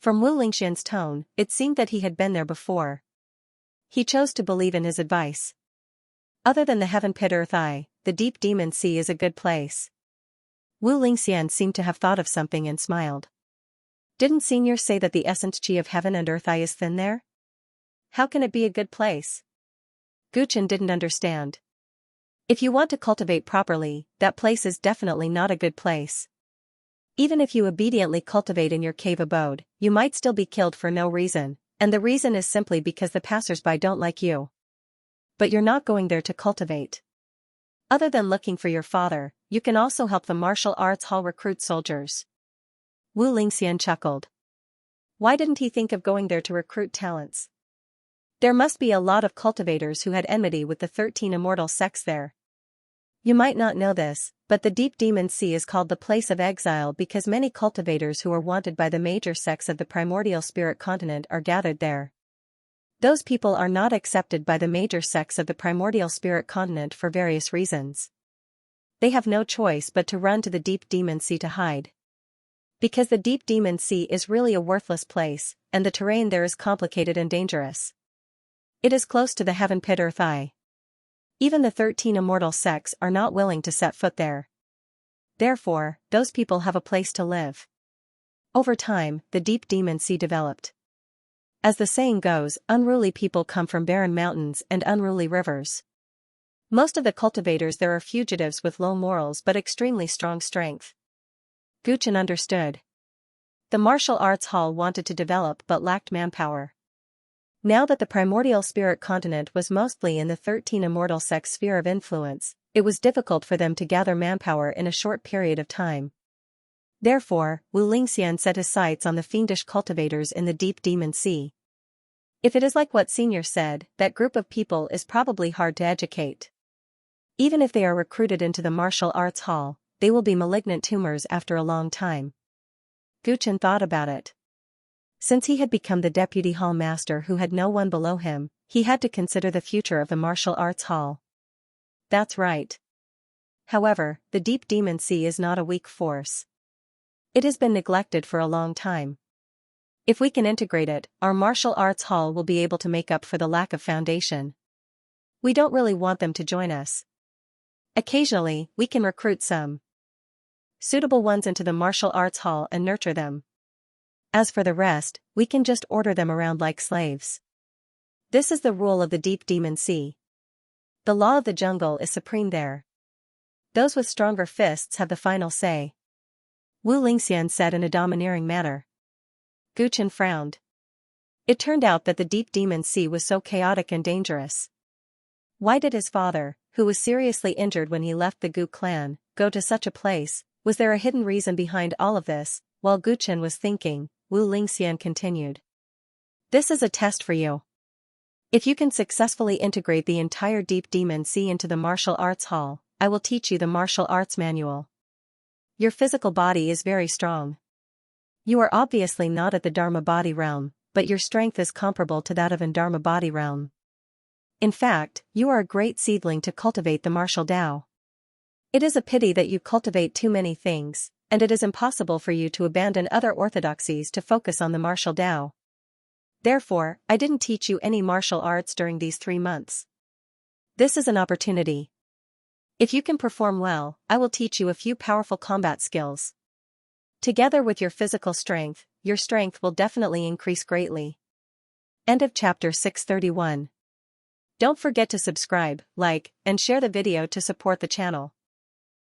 [SPEAKER 1] From Wu Lingxian's tone, it seemed that he had been there before. He chose to believe in his advice. Other than the Heaven Pit Earth Eye, the Deep Demon Sea is a good place. Wu Lingxian seemed to have thought of something and smiled. Didn't Senior say that the essence chi of heaven and earth eye is thin there? How can it be a good place? Gu Chen didn't understand. If you want to cultivate properly, that place is definitely not a good place. Even if you obediently cultivate in your cave abode, you might still be killed for no reason, and the reason is simply because the passers-by don't like you. But you're not going there to cultivate. Other than looking for your father, you can also help the martial arts hall recruit soldiers. Wu Lingxian chuckled. Why didn't he think of going there to recruit talents? There must be a lot of cultivators who had enmity with the 13 immortal sects there. You might not know this, but the Deep Demon Sea is called the place of exile because many cultivators who are wanted by the major sects of the primordial spirit continent are gathered there. Those people are not accepted by the major sects of the primordial spirit continent for various reasons. They have no choice but to run to the Deep Demon Sea to hide. Because the Deep Demon Sea is really a worthless place, and the terrain there is complicated and dangerous. It is close to the Heaven Pit Earth Eye. Even the 13 immortal sects are not willing to set foot there. Therefore, those people have a place to live. Over time, the Deep Demon Sea developed. As the saying goes, unruly people come from barren mountains and unruly rivers. Most of the cultivators there are fugitives with low morals but extremely strong strength. Guchen understood. The martial arts hall wanted to develop but lacked manpower. Now that the primordial spirit continent was mostly in the 13 immortal sects' sphere of influence, it was difficult for them to gather manpower in a short period of time. Therefore, Wu Lingxian set his sights on the fiendish cultivators in the Deep Demon Sea. If it is like what Senior said, that group of people is probably hard to educate. Even if they are recruited into the martial arts hall, they will be malignant tumors after a long time. Guchen thought about it. Since he had become the deputy hall master who had no one below him, he had to consider the future of the martial arts hall. That's right. However, the Deep Demon Sea is not a weak force. It has been neglected for a long time. If we can integrate it, our martial arts hall will be able to make up for the lack of foundation. We don't really want them to join us. Occasionally, we can recruit some suitable ones into the martial arts hall and nurture them. As for the rest, we can just order them around like slaves. This is the rule of the Deep Demon Sea. The law of the jungle is supreme there. Those with stronger fists have the final say. Wu Lingxian said in a domineering manner. Guchen frowned. It turned out that the Deep Demon Sea was so chaotic and dangerous. Why did his father, who was seriously injured when he left the Gu clan, go to such a place? Was there a hidden reason behind all of this? While Guchen was thinking, Wu Lingxian continued. This is a test for you. If you can successfully integrate the entire Deep Demon Sea into the martial arts hall, I will teach you the martial arts manual. Your physical body is very strong. You are obviously not at the Dharma body realm, but your strength is comparable to that of an Dharma body realm. In fact, you are a great seedling to cultivate the martial Tao. It is a pity that you cultivate too many things, and it is impossible for you to abandon other orthodoxies to focus on the martial Tao. Therefore, I didn't teach you any martial arts during these 3 months. This is an opportunity. If you can perform well, I will teach you a few powerful combat skills. Together with your physical strength, your strength will definitely increase greatly. End of chapter 631. Don't forget to subscribe, like, and share the video to support the channel.